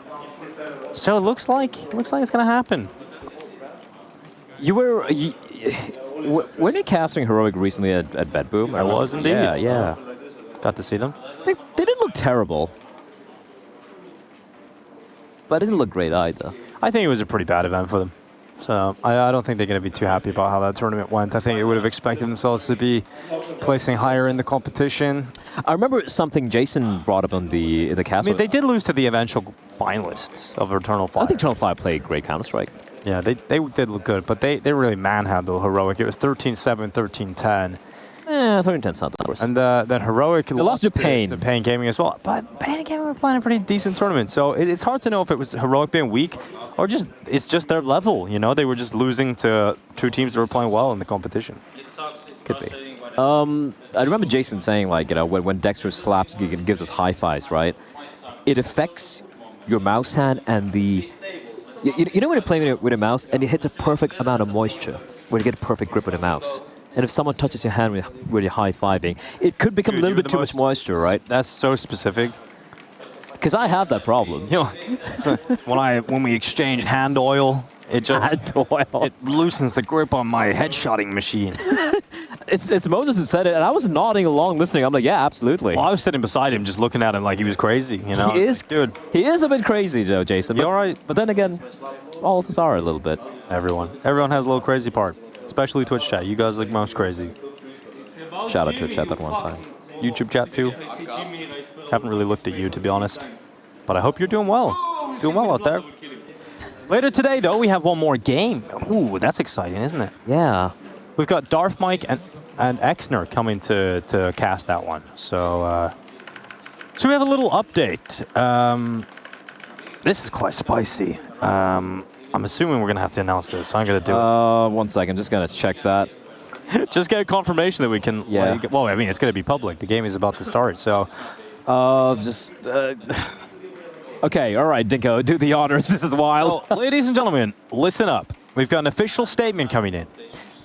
Speaker 12: So it looks like it's gonna happen.
Speaker 13: Weren't you casting heroic recently at Bedboom?
Speaker 12: I was indeed.
Speaker 13: Yeah.
Speaker 12: Got to see them.
Speaker 13: They didn't look terrible, but it didn't look great either.
Speaker 12: I think it was a pretty bad event for them. So I don't think they're going to be too happy about how that tournament went. I think they would have expected themselves to be placing higher in the competition.
Speaker 13: I remember something Jason brought up on the cast.
Speaker 12: I mean, they did lose to the eventual finalists of Eternal Fire.
Speaker 13: I think Eternal Fire played great Counter-Strike.
Speaker 12: Yeah, they did look good, but they really manhandled Heroic. It was 13-7, 13-10.
Speaker 13: Yeah, 13-10 sounds worse.
Speaker 12: And then Heroic
Speaker 13: lost to Pain.
Speaker 12: To Pain Gaming as well. But Pain Gaming were playing a pretty decent tournament, so it's hard to know if it was Heroic being weak or it's just their level. You know, they were just losing to two teams that were playing well in the competition. Could be.
Speaker 13: I remember Jason saying, like, you know, when Dexter slaps Gig and gives us high fives, right? It affects your mouse hand and the. You know when you're playing with a mouse and it hits a perfect amount of moisture, when you get a perfect grip with a mouse. And if someone touches your hand with your high-fiving, it could become a little bit too much moisture, right?
Speaker 12: That's so specific.
Speaker 13: Because I have that problem.
Speaker 12: You know, so when we exchange hand oil, it loosens the grip on my headshotting machine.
Speaker 13: It's Moses who said it, and I was nodding along, listening. I'm like, yeah, absolutely.
Speaker 12: Well, I was sitting beside him, just looking at him like he was crazy. You know,
Speaker 13: he is,
Speaker 12: like, dude.
Speaker 13: He is a bit crazy, though, Jason.
Speaker 12: You all right?
Speaker 13: But then again, all of us are a little bit.
Speaker 12: Everyone has a little crazy part. Especially Twitch chat. You guys look most crazy.
Speaker 13: Shout out Twitch chat that one time.
Speaker 12: YouTube chat too. Haven't really looked at you, to be honest. But I hope you're doing well. Doing well out there. Later today, though, we have one more game. Ooh, that's exciting, isn't it?
Speaker 13: Yeah.
Speaker 12: We've got Darth Mike and Exner coming to cast that one. So we have a little update. This is quite spicy. I'm assuming we're going to have to announce this, so I'm going to do it.
Speaker 13: 1 second, just going to check that.
Speaker 12: Just get confirmation that we can...
Speaker 13: Yeah.
Speaker 12: Well, I mean, it's going to be public. The game is about to start, so...
Speaker 13: Okay, all right, Dinko, do the honors. This is wild.
Speaker 12: So, ladies and gentlemen, listen up. We've got an official statement coming in.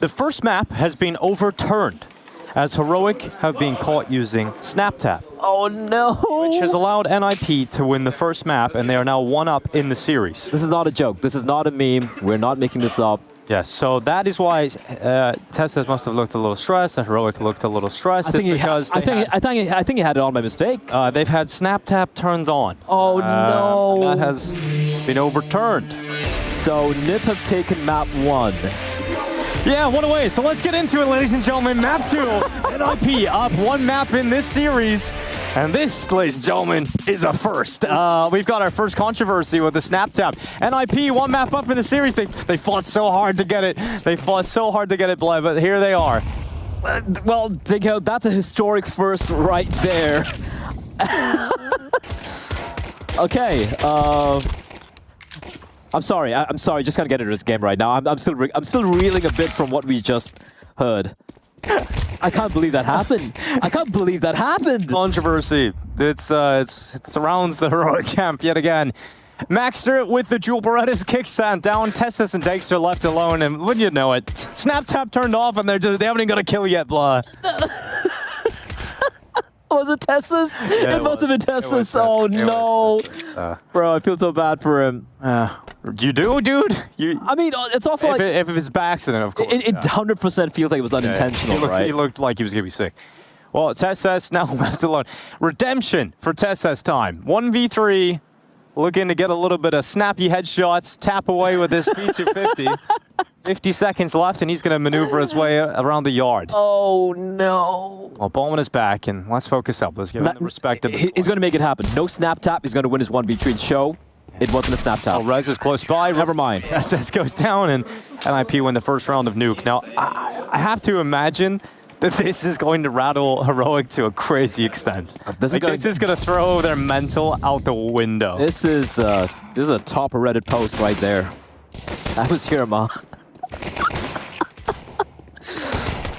Speaker 12: The first map has been overturned, as Heroic have been caught using SnapTap.
Speaker 13: Oh, no.
Speaker 12: Which has allowed NIP to win the first map, and they are now 1-up in the series.
Speaker 13: This is not a joke. This is not a meme. We're not making this up.
Speaker 12: Yes, so that is why Tessa must have looked a little stressed, and Heroic looked a little stressed.
Speaker 13: I think he had it on by mistake.
Speaker 12: They've had SnapTap turned on.
Speaker 13: Oh, no.
Speaker 12: That has been overturned.
Speaker 13: So NIP have taken map 1.
Speaker 12: Yeah, one away. So let's get into it, ladies and gentlemen. Map 2, NIP up 1 map in this series. And this, ladies and gentlemen, is a first. We've got our first controversy with the SnapTap. NIP 1 map up in the series. They fought so hard to get it. They fought so hard to get it, Bled, but here they are.
Speaker 13: Well, Dinko, that's a historic first right there. Okay. I'm sorry. Just gotta get into this game right now. I'm still reeling a bit from what we just heard. I can't believe that happened. I can't believe that happened.
Speaker 12: Controversy. It surrounds the Heroic camp yet again. Maxter with the dual Berettas kickstand down. Tessus and Dexter left alone, and wouldn't you know it, SnapTap turned off, and they haven't even got a kill yet. Blah.
Speaker 13: Was it Tessus? Yeah, it must have been Tessus. Oh no, bro! I feel so bad for him.
Speaker 12: You do, dude?
Speaker 13: I mean, it's also like
Speaker 12: if it's by accident, of course.
Speaker 13: It 100% feels like it was unintentional, right?
Speaker 12: He looked like he was gonna be sick. Well, Tessus now left alone. Redemption for Tessus time. 1v3, looking to get a little bit of snappy headshots. Tap away with this P250. 50 seconds left, and he's going to maneuver his way around the yard.
Speaker 13: Oh, no.
Speaker 12: Well, Bowman is back, and let's focus up. Let's give him the respect of the
Speaker 13: He's going to make it happen. No SnapTap. He's going to win his 1v3 and show it wasn't a SnapTap.
Speaker 12: Oh, Rez is close by.
Speaker 13: Never mind.
Speaker 12: SS goes down, and NIP win the first round of Nuke. Now, I have to imagine that this is going to rattle Heroic to a crazy extent. This is going to throw their mental out the window.
Speaker 13: This is a top Reddit post right there. I was here, ma.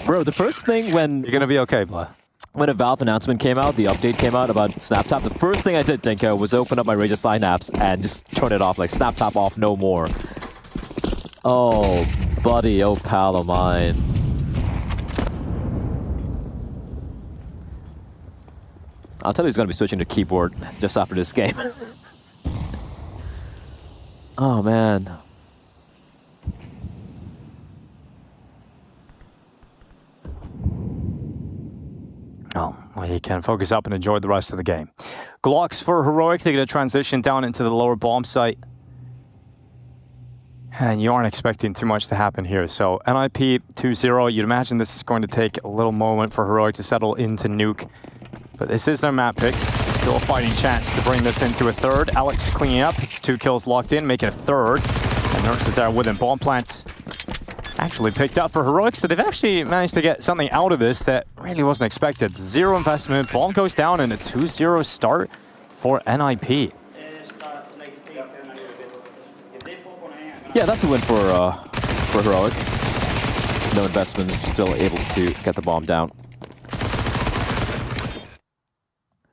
Speaker 13: Bro, the first thing when...
Speaker 12: You're going to be okay, Blah.
Speaker 13: when a Valve announcement came out, the update came out about SnapTap, the first thing I did, Dinko, was open up my Rager Synapse and just turn it off, like SnapTap off, no more. Oh, buddy, oh pal of mine. I'll tell you he's going to be switching to keyboard just after this game. Oh, man.
Speaker 12: Oh, well, he can focus up and enjoy the rest of the game. Glocks for Heroic. They're going to transition down into the lower bomb site. And you aren't expecting too much to happen here. So NIP 2-0. You'd imagine this is going to take a little moment for Heroic to settle into Nuke. But this is their map pick. Still a fighting chance to bring this into a third. Alex cleaning up. It's 2 kills locked in, making a third. And Nurse is there with him. Bomb plant actually picked up for Heroic, so they've actually managed to get something out of this that really wasn't expected. 0 investment, bomb goes down, and a 2-0 start for NIP.
Speaker 13: Yeah, that's a win for Heroic. No investment, still able to get the bomb down.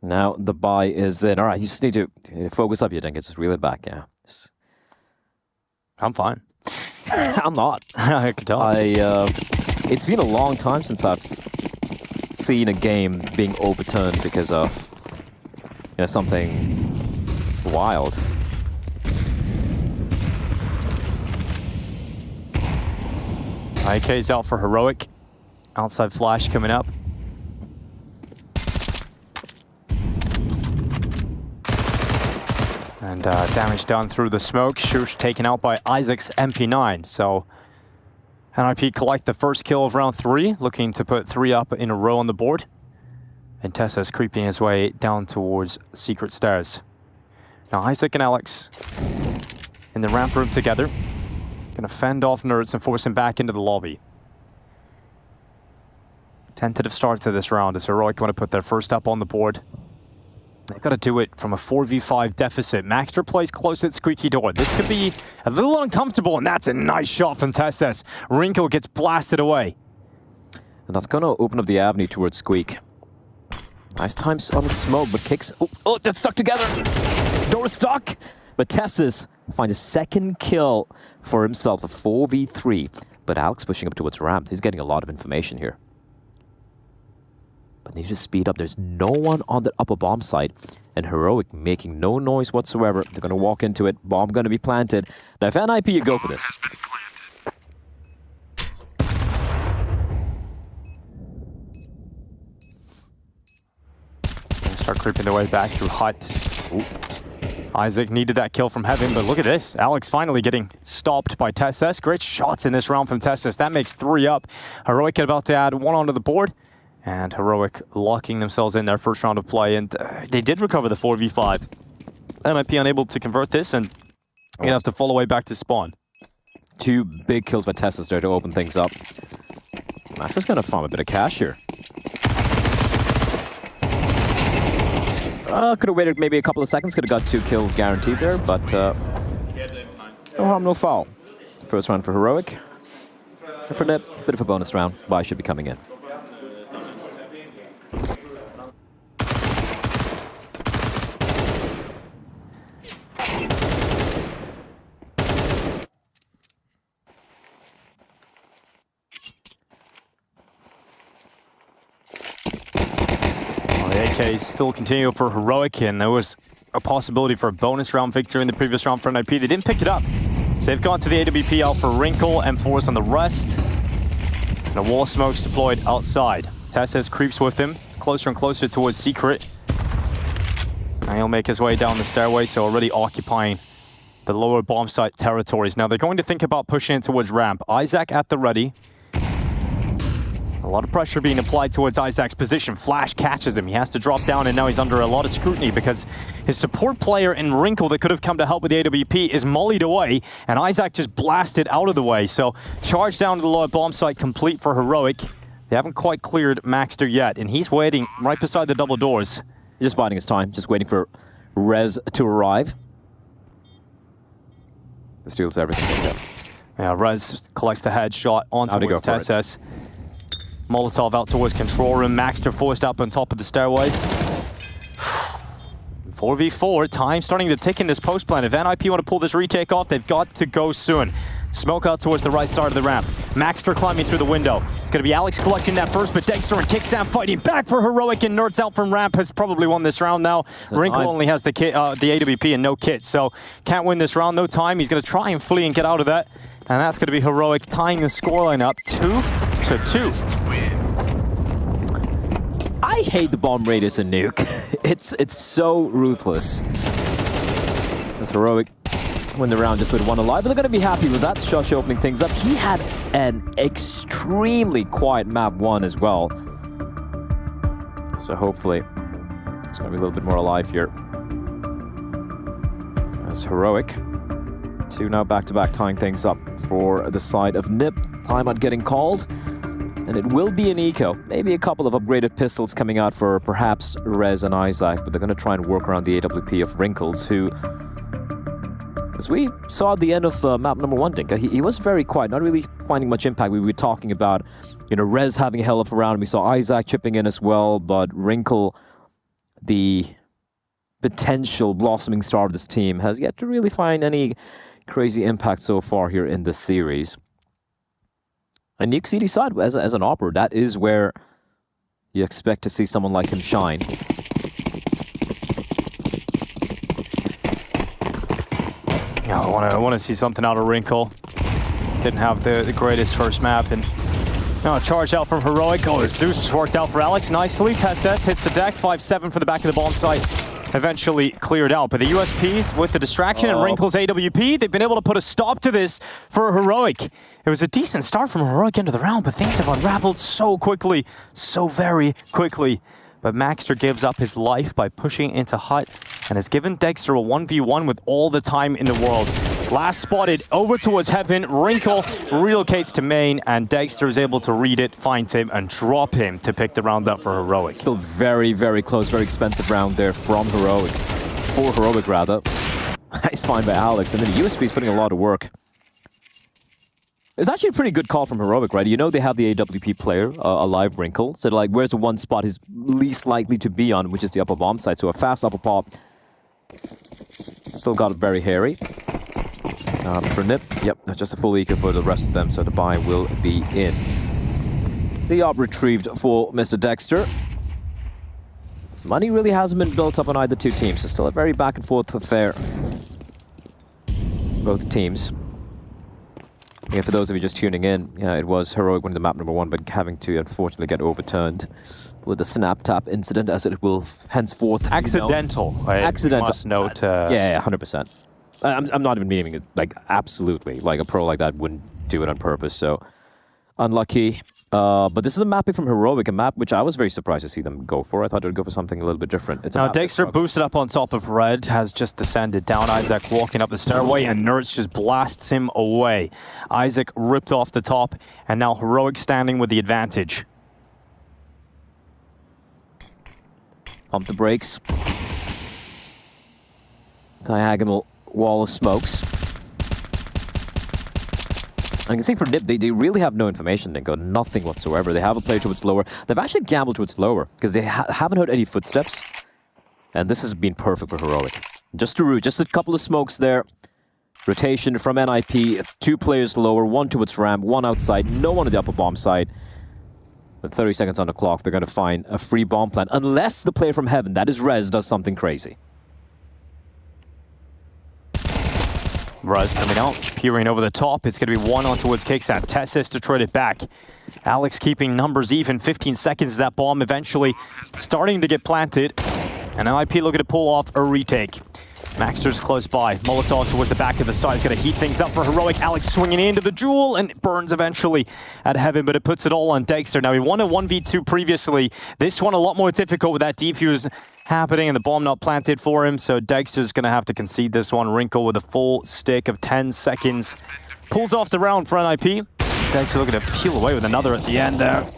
Speaker 13: Now the buy is in. All right, you just need to focus up. You think just reel it back. Yeah,
Speaker 12: I'm fine.
Speaker 13: I'm not.
Speaker 12: I could tell.
Speaker 13: It's been a long time since I've seen a game being overturned because of something wild.
Speaker 12: IK's out for Heroic. Outside flash coming up. And damage done through the smoke. Shush taken out by Isaac's MP9. So NIP collect the first kill of round 3, looking to put 3 up in a row on the board. And Tessa's creeping his way down towards secret stairs. Now Isaac and Alex in the ramp room together. Gonna fend off Nerds and force him back into the lobby. Tentative start to this round as Heroic want to put their first up on the board. They've got to do it from a 4v5 deficit. Maxter plays close at Squeaky Door. This could be a little uncomfortable, and that's a nice shot from Tesses. Wrinkle gets blasted away.
Speaker 13: And that's going to open up the avenue towards Squeak. Nice times on the smoke, but kicks... Oh, that's stuck together! Door stuck! But Tesses finds a second kill for himself, a 4v3. But Alex pushing up towards ramp. He's getting a lot of information here. But they need to speed up. There's no one on the upper bomb site. And Heroic making no noise whatsoever. They're going to walk into it. Bomb going to be planted. Now, if NIP, you go for this.
Speaker 12: Start creeping their way back through hut. Ooh. Isaac needed that kill from Heaven, but look at this. Alex finally getting stopped by Tesses. Great shots in this round from Tesses. That makes 3 up. Heroic about to add 1 onto the board. And Heroic locking themselves in their first round of play. And they did recover the 4v5. NIP unable to convert this, and you're going to have to fall away back to spawn.
Speaker 13: 2 big kills by Tesses there to open things up. Max is going to farm a bit of cash here. Could have waited maybe a couple of seconds. Could have got 2 kills guaranteed there, but no harm, no foul. First round for Heroic. And for that, bit of a bonus round. Buy should be coming in.
Speaker 12: AK still continue for Heroic, and there was a possibility for a bonus round victory in the previous round for NIP. They didn't pick it up. So they've gone to the AWP out for Wrinkle and Force on the rest. And a wall of smoke's deployed outside. Tesses creeps with him, closer and closer towards Secret. And he'll make his way down the stairway, so already occupying the lower bomb site territories. Now they're going to think about pushing it towards ramp. Isaac at the ready. A lot of pressure being applied towards Isaac's position. Flash catches him. He has to drop down, and now he's under a lot of scrutiny because his support player in Wrinkle that could have come to help with the AWP is mollied away, and Isaac just blasted out of the way. So charge down to the lower bomb site complete for Heroic. They haven't quite cleared Maxter yet, and he's waiting right beside the double doors.
Speaker 13: Just biding his time, just waiting for Rez to arrive. This steals everything.
Speaker 12: Yeah, Rez collects the headshot on towards Tesses. Molotov out towards control room. Maxter forced up on top of the stairway. 4v4, time starting to tick in this post plan. If NIP want to pull this retake off, they've got to go soon. Smoke out towards the right side of the ramp. Maxter climbing through the window. It's going to be Alex collecting that first, but Dexter and Kicksam fighting back for Heroic, and Nerds out from ramp has probably won this round now. Wrinkle only has the AWP and no kit, so can't win this round. No time. He's going to try and flee and get out of that. And that's going to be Heroic tying the scoreline up 2-2.
Speaker 13: I hate the bomb radius in Nuke. It's so ruthless. As Heroic win the round just with one alive, but they're going to be happy with that. Shush opening things up. He had an extremely quiet map 1 as well. So hopefully it's going to be a little bit more alive here. As Heroic, 2 now back-to-back tying things up for the side of Nip. Timeout getting called. And it will be an eco. Maybe a couple of upgraded pistols coming out for perhaps Rez and Isaac, but they're going to try and work around the AWP of Wrinkles, who, as we saw at the end of map number 1, Dinka, he was very quiet, not really finding much impact. We were talking about, Rez having a hell of a round. We saw Isaac chipping in as well, but Wrinkle, the potential blossoming star of this team, has yet to really find any crazy impact so far here in this series. And Nuke CD side, as an operator, that is where you expect to see someone like him shine.
Speaker 12: Yeah, I want to see something out of Wrinkle. Didn't have the greatest first map, and now charge out from Heroic. Oh, the Zeus worked out for Alex nicely. Tetses hits the deck, 5-7 for the back of the bomb site. Eventually cleared out, but the USPs with the distraction and Wrinkle's AWP, they've been able to put a stop to this for Heroic. It was a decent start from Heroic into the round, but things have unraveled so quickly, so very quickly. But Maxter gives up his life by pushing into Hut and has given Dexter a 1v1 with all the time in the world. Last spotted over towards Heaven. Wrinkle relocates to main, and Dexter is able to read it, find him, and drop him to pick the round up for Heroic.
Speaker 13: Still very, very close, very expensive round there from Heroic. For Heroic, rather. Nice find by Alex, and then the USP is putting a lot of work. It's actually a pretty good call from Heroic, right? You know they have the AWP player, a live Wrinkle. So, like, where's the one spot he's least likely to be on, which is the upper bomb site. So a fast upper pop. Still got it very hairy. For Nip, yep, that's just a full eco for the rest of them, so the buy will be in. The op retrieved for Mr. Dexter. Money really hasn't been built up on either two teams, so still a very back and forth affair for both teams. And for those of you just tuning in, it was Heroic winning the map number 1, but having to unfortunately get overturned with the snap tap incident, as it will henceforth
Speaker 12: accidental.
Speaker 13: Accidental.
Speaker 12: Must note.
Speaker 13: Yeah, 100%. I'm not even meaning it, like, absolutely. Like, a pro like that wouldn't do it on purpose, so unlucky. But this is a mapping from Heroic, a map which I was very surprised to see them go for. I thought they would go for something a little bit different. It's
Speaker 12: now Dexter boosted up on top of Red, has just descended down. Isaac walking up the stairway, and Nerds just blasts him away. Isaac ripped off the top, and now Heroic standing with the advantage.
Speaker 13: Pump the brakes. Diagonal wall of smokes. And you can see for Nip, they really have no information. They got nothing whatsoever. They have a player towards lower. They've actually gambled towards lower because they haven't heard any footsteps. And this has been perfect for Heroic. Just a couple of smokes there. Rotation from NIP. 2 players lower, 1 towards ramp, 1 outside. No one on the upper bomb side. With 30 seconds on the clock, they're going to find a free bomb plant. Unless the player from Heaven, that is Rez, does something crazy.
Speaker 12: Rez coming out, peering over the top. It's going to be 1 on towards Kicksat. Tessis to trade it back. Alex keeping numbers even. 15 seconds, that bomb eventually starting to get planted. And NIP looking to pull off a retake. Maxter's close by. Molotov towards the back of the side. It's going to heat things up for Heroic. Alex swinging into the jewel, and it burns eventually at Heaven, but it puts it all on Dexter. Now, he won a 1v2 previously. This one a lot more difficult with that defuse happening and the bomb not planted for him, so Dexter's going to have to concede this one. Wrinkle with a full stick of 10 seconds. Pulls off the round for NIP. Dexter looking to peel away with another at the end there.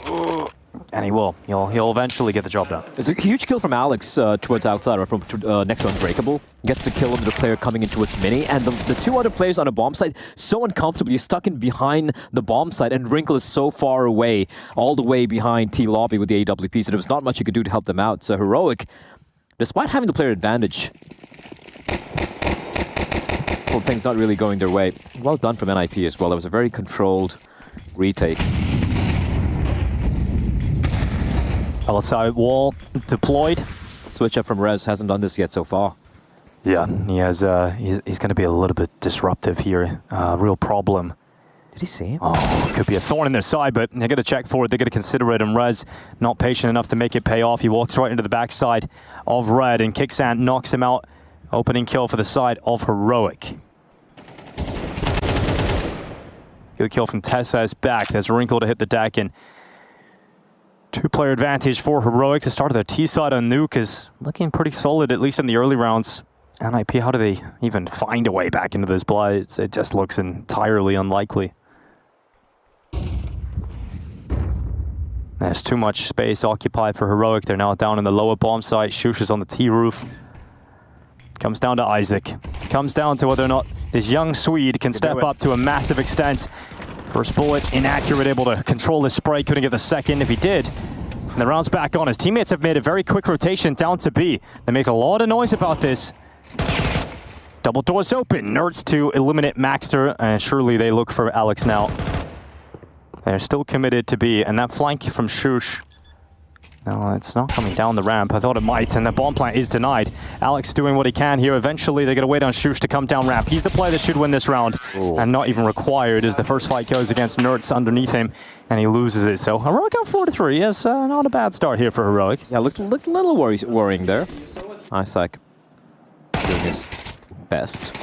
Speaker 12: And he will. He'll eventually get the job done.
Speaker 13: It's a huge kill from Alex towards outside, or from next to Unbreakable. Gets the kill on the player coming in towards Mini, and the two other players on the bomb site so uncomfortably stuck in behind the bomb site, and Wrinkle is so far away, all the way behind T-Lobby with the AWP, so there was not much you could do to help them out. So Heroic, despite having the player advantage, well, things not really going their way. Well done from NIP as well. It was a very controlled retake.
Speaker 12: Outside wall deployed.
Speaker 13: Switch up from Rez hasn't done this yet so far.
Speaker 12: Yeah, he has. He's going to be a little bit disruptive here. Real problem.
Speaker 13: Did he see him?
Speaker 12: Oh, could be a thorn in their side, but they're going to check for it. They're going to consider it, and Rez not patient enough to make it pay off. He walks right into the backside of Red, and Kicksand knocks him out. Opening kill for the side of Heroic. Good kill from Tessa's back. There's Wrinkle to hit the deck, and two-player advantage for Heroic. The start of their T side on Nuke is looking pretty solid, at least in the early rounds. NIP, how do they even find a way back into this blood? It just looks entirely unlikely. There's too much space occupied for Heroic. They're now down in the lower bomb site. Shush is on the T roof. Comes down to Isaac. Comes down to whether or not this young Swede can step up to a massive extent. First bullet, inaccurate, able to control the spray. Couldn't get the second if he did. And the round's back on. His teammates have made a very quick rotation down to B. They make a lot of noise about this. Double doors open. Nerds to eliminate Maxter, and surely they look for Alex now. They're still committed to B, and that flank from Shush. No, it's not coming down the ramp. I thought it might, and the bomb plant is denied. Alex doing what he can here. Eventually, they're going to wait on Shush to come down ramp. He's the player that should win this round, and not even required as the first fight goes against Nerds underneath him, and he loses it. So Heroic out 4-3. Yes, not a bad start here for Heroic.
Speaker 13: Yeah, looked a little worrying there. Isaac doing his best.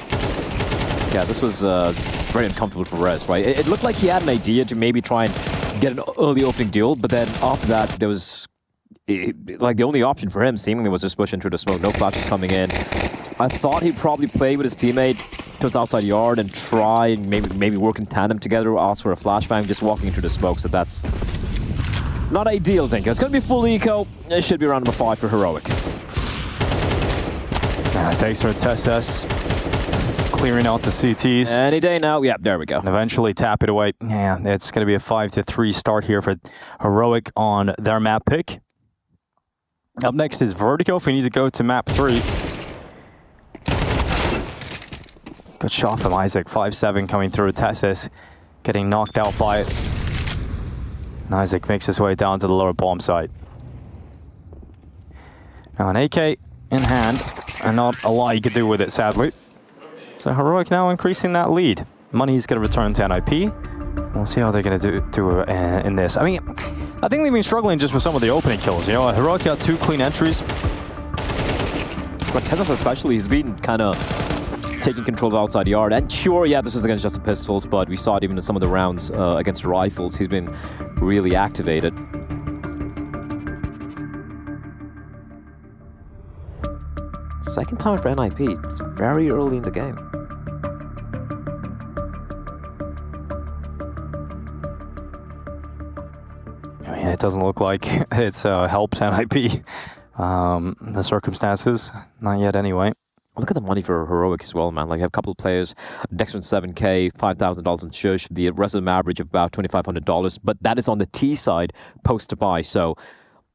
Speaker 13: Yeah, this was very uncomfortable for Rez, right? It looked like he had an idea to maybe try and get an early opening duel, but then after that, there was like the only option for him seemingly was just push into the smoke. No flashes coming in. I thought he'd probably play with his teammate towards outside yard and try and maybe work in tandem together or ask for a flashbang, just walking into the smoke. So that's not ideal, Dinko. It's going to be full eco. It should be round number 5 for Heroic.
Speaker 12: Thanks for Tessas. Clearing out the CTs.
Speaker 13: Any day now. Yeah, there we go.
Speaker 12: And eventually tap it away. Yeah, it's going to be a 5-3 start here for Heroic on their map pick. Up next is Vertigo if we need to go to map 3. Good shot from Isaac. 5-7 coming through. Tessis getting knocked out by it. And Isaac makes his way down to the lower bomb site. Now an AK in hand, and not a lot you could do with it, sadly. So Heroic now increasing that lead. Money's going to return to NIP. We'll see how they're going to do in this. I mean, I think they've been struggling just with some of the opening kills. You know, Heroic got 2 clean entries.
Speaker 13: But Tessas especially, he's been kind of taking control of outside yard. And sure, yeah, this is against just the pistols, but we saw it even in some of the rounds against rifles. He's been really activated. Second time for NIP. It's very early in the game.
Speaker 12: I mean, it doesn't look like it's helped NIP. The circumstances, not yet anyway.
Speaker 13: Look at the money for Heroic as well, man. Like, I have a couple of players, Dexter 7K, $5,000 in Shush, the rest of them average of about $2,500, but that is on the T side, post to buy, so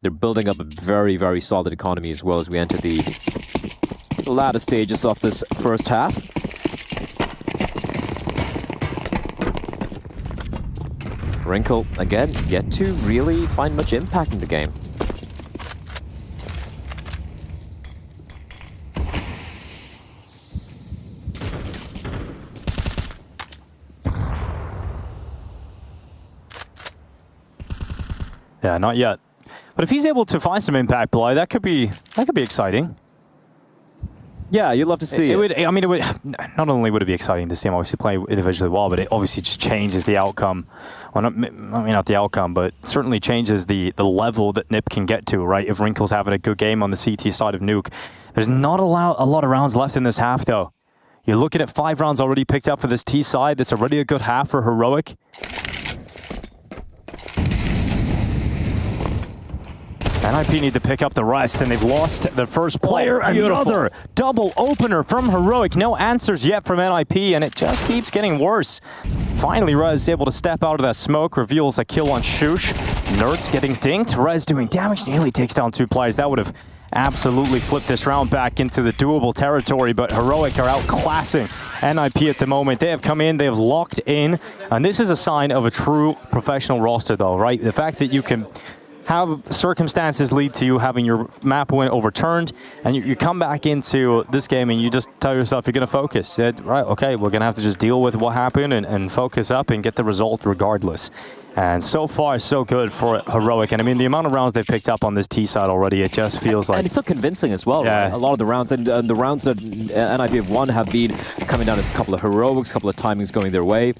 Speaker 13: they're building up a very, very solid economy as well as we enter the latter stages of this first half. Wrinkle, again, yet to really find much impact in the game.
Speaker 12: Yeah, not yet. But if he's able to find some impact play, that could be exciting.
Speaker 13: Yeah, you'd love to see it.
Speaker 12: I mean, it would, not only would it be exciting to see him obviously play individually well, but it obviously just changes the outcome. Well, not the outcome, but certainly changes the level that NIP can get to, right? If Wrinkle's having a good game on the CT side of Nuke. There's not a lot of rounds left in this half, though. You're looking at 5 rounds already picked up for this T side. That's already a good half for Heroic. NIP need to pick up the rest, and they've lost their first player. Another double opener from Heroic. No answers yet from NIP, and it just keeps getting worse. Finally, Rez is able to step out of that smoke, reveals a kill on Shush. Nerds getting dinked. Rez doing damage, nearly takes down 2 players. That would have absolutely flipped this round back into the doable territory, but Heroic are outclassing NIP at the moment. They have come in, they have locked in, and this is a sign of a true professional roster though, right? The fact that you can have circumstances lead to you having your map win overturned, and you come back into this game and you just tell yourself you're going to focus. Right, okay, we're going to have to just deal with what happened and focus up and get the result regardless. And so far, so good for Heroic. And I mean, the amount of rounds they've picked up on this T side already, it just feels like...
Speaker 13: And it's so convincing as well, right? A lot of the rounds, and the rounds that NIP have won have been coming down as a couple of heroics, a couple of timings going their way.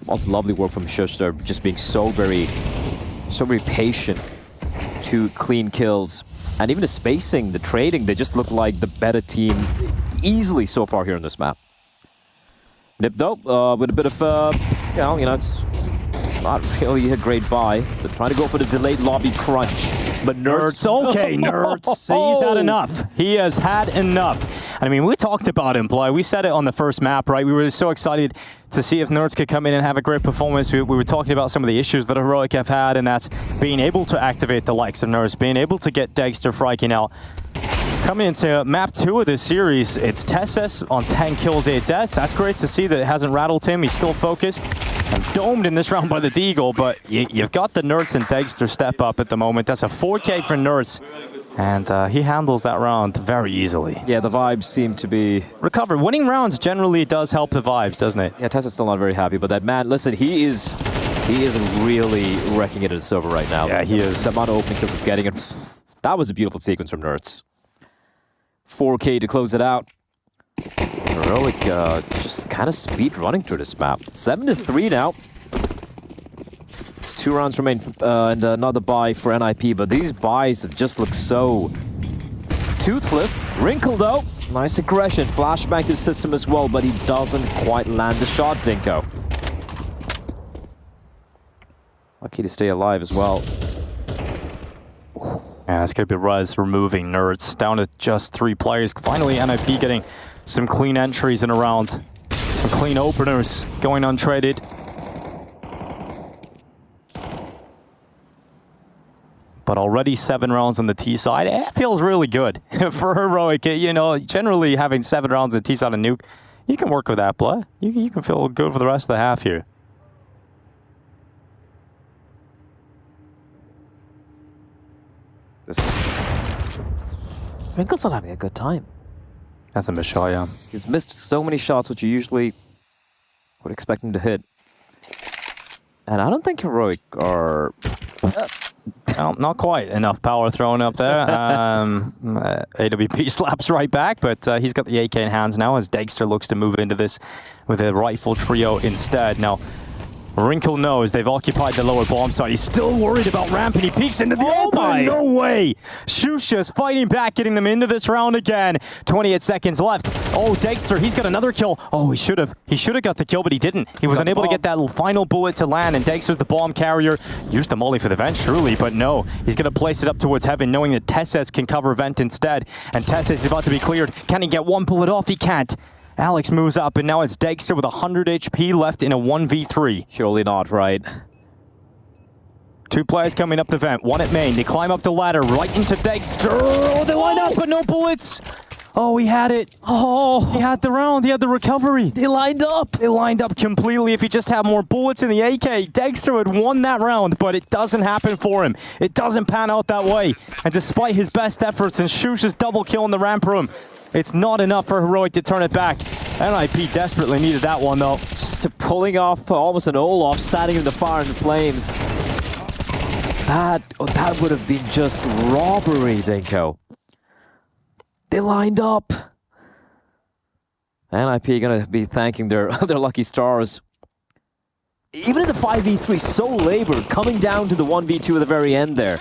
Speaker 13: Also lovely work from Shush. They're just being so very patient to clean kills. And even the spacing, the trading, they just look like the better team easily so far here on this map. Nip though, with a bit of, it's not really a great buy, but trying to go for the delayed lobby crunch. But Nerds,
Speaker 12: okay, Nerds. He's had enough. He has had enough. I mean, we talked about him, Bly. We said it on the first map, right? We were so excited to see if Nerds could come in and have a great performance. We were talking about some of the issues that Heroic have had, and that's being able to activate the likes of Nerds, being able to get Dexter Friking out. Coming into map 2 of this series, it's Tesses on 10 kills, 8 deaths. That's great to see that it hasn't rattled him. He's still focused and domed in this round by the Deagle, but you've got the Nerds and Dexter step up at the moment. That's a 4K for Nerds, and he handles that round very easily.
Speaker 13: Yeah, the vibes seem to be...
Speaker 12: recovered. Winning rounds generally does help the vibes, doesn't it?
Speaker 13: Yeah, Tessa's still not very happy, but that man, listen, he is really wrecking it in the server right now.
Speaker 12: Yeah, he is.
Speaker 13: The amount of opening kills he's getting, and that was a beautiful sequence from Nerds. 4K to close it out. Heroic just kind of speed running through this map. 7-3 now. There's 2 rounds remain and another buy for NIP, but these buys have just looked so toothless. Wrinkle though, nice aggression. Flashbang to the system as well, but he doesn't quite land the shot, Dinko. Lucky to stay alive as well.
Speaker 12: Yeah, it's going to be Rez removing Nerds. Down to just 3 players. Finally, NIP getting some clean entries in a round. Some clean openers going untraded. But already 7 rounds on the T side. It feels really good for Heroic. You know, generally having 7 rounds on the T side and nuke, you can work with that play. You can feel good for the rest of the half here.
Speaker 13: Wrinkle's not having a good time.
Speaker 12: That's a missed shot, yeah.
Speaker 13: He's missed so many shots which you usually would expect him to hit. And I don't think Heroic are...
Speaker 12: well, not quite enough power thrown up there. AWP slaps right back, but he's got the AK in hands now as Dexter looks to move into this with a rifle trio instead. Now, Wrinkle knows they've occupied the lower bomb site. He's still worried about ramp, and he peeks into the open. No way! Shusha's fighting back, getting them into this round again. 28 seconds left. Oh, Dexter, he's got another kill. Oh, he should have got the kill, but he didn't. He was unable to get that final bullet to land, and Dexter's the bomb carrier. Used the molly for the vent, surely, but no. He's going to place it up towards heaven, knowing that Tesses can cover vent instead. And Tesses is about to be cleared. Can he get one bullet off? He can't. Alex moves up, and now it's Dexter with 100 HP left in a 1v3.
Speaker 13: Surely not, right?
Speaker 12: 2 players coming up the vent, 1 at main. They climb up the ladder right into Dexter. Oh, they line up, but no bullets. Oh, he had it. Oh, he had the round. He had the recovery.
Speaker 13: They lined up.
Speaker 12: They lined up completely. If he just had more bullets in the AK, Dexter had won that round, but it doesn't happen for him. It doesn't pan out that way. And despite his best efforts and Shush's double kill in the ramp room, it's not enough for Heroic to turn it back. NIP desperately needed that one, though.
Speaker 13: Just pulling off almost an Olaf, standing in the fire and the flames. That would have been just robbery, Dinko. They lined up. NIP gonna be thanking their lucky stars. Even in the 5v3, so labored, coming down to the 1v2 at the very end there.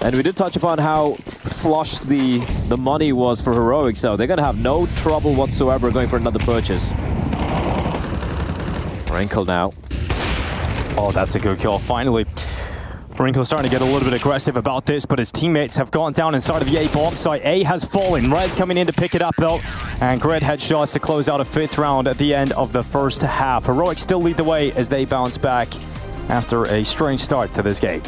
Speaker 13: And we did touch upon how flush the money was for Heroic, so they're going to have no trouble whatsoever going for another purchase. Wrinkle now.
Speaker 12: Oh, that's a good kill. Finally, Wrinkle's starting to get a little bit aggressive about this, but his teammates have gone down inside of the A bomb site. A has fallen. Red's coming in to pick it up, though. And great headshots to close out a 5th round at the end of the first half. Heroic still lead the way as they bounce back after a strange start to this game.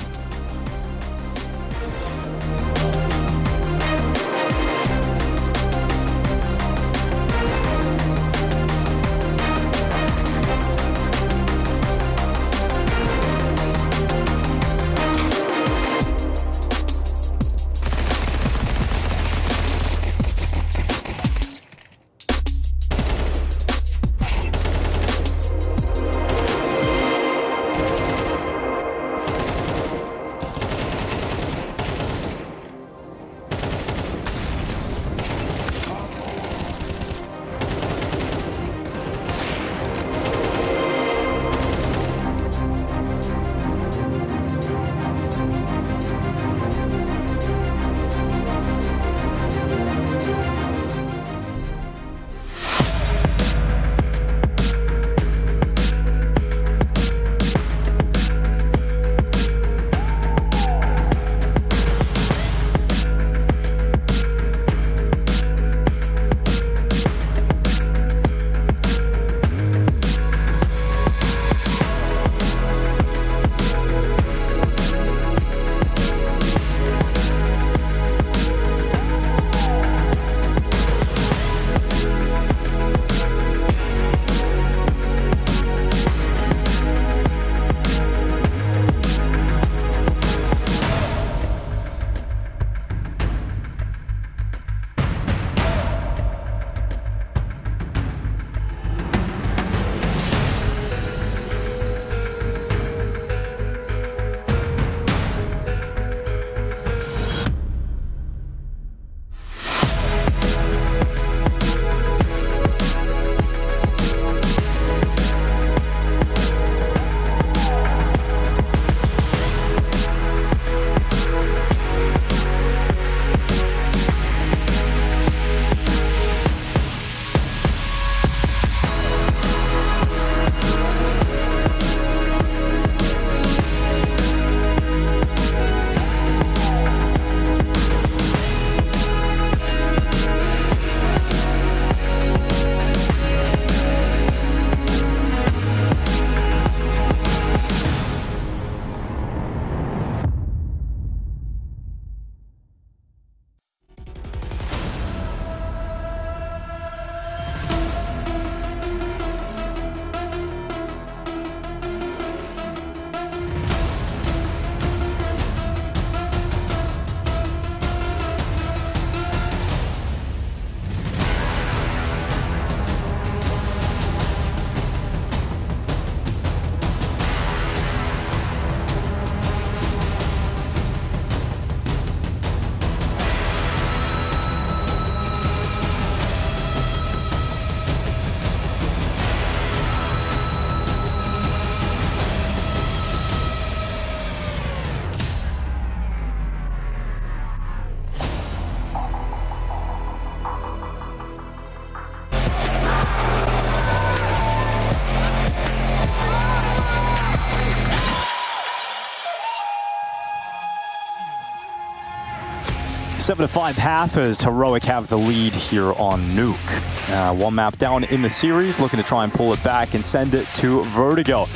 Speaker 12: Seven to 5 half as Heroic have the lead here on Nuke. One map down in the series, looking to try and pull it back and send it to Vertigo.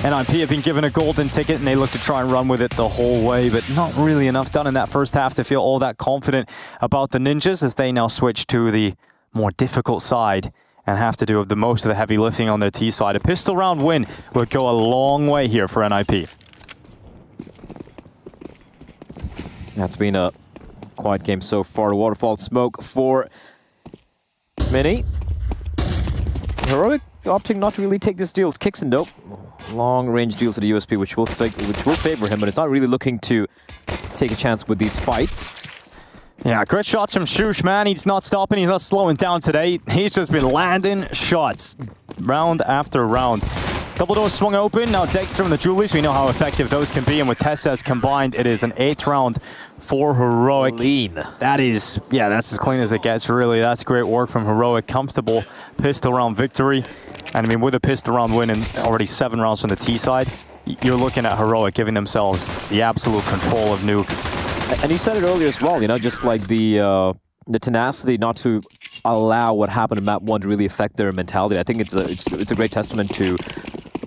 Speaker 12: NIP have been given a golden ticket and they look to try and run with it the whole way, but not really enough done in that first half to feel all that confident about the Ninjas as they now switch to the more difficult side and have to do the most of the heavy lifting on their T side. A pistol round win would go a long way here for NIP.
Speaker 13: That's been a quiet game so far. Waterfall smoke for Mini. Heroic opting not to really take this deal. Kicks and dope. Long range deal to the USP, which will favor him, but it's not really looking to take a chance with these fights.
Speaker 12: Yeah, great shots from Shush, man. He's not stopping. He's not slowing down today. He's just been landing shots round after round. Couple doors swung open. Now Dexter and the Julies. We know how effective those can be. And with Tessa's combined, it is an 8th round for Heroic.
Speaker 13: Clean.
Speaker 12: That is, yeah, that's as clean as it gets, really. That's great work from Heroic. Comfortable pistol round victory. And I mean, with a pistol round win and already 7 rounds from the T side, you're looking at Heroic giving themselves the absolute control of Nuke.
Speaker 13: And he said it earlier as well, you know, just like the tenacity not to allow what happened in Map 1 to really affect their mentality. I think it's a great testament to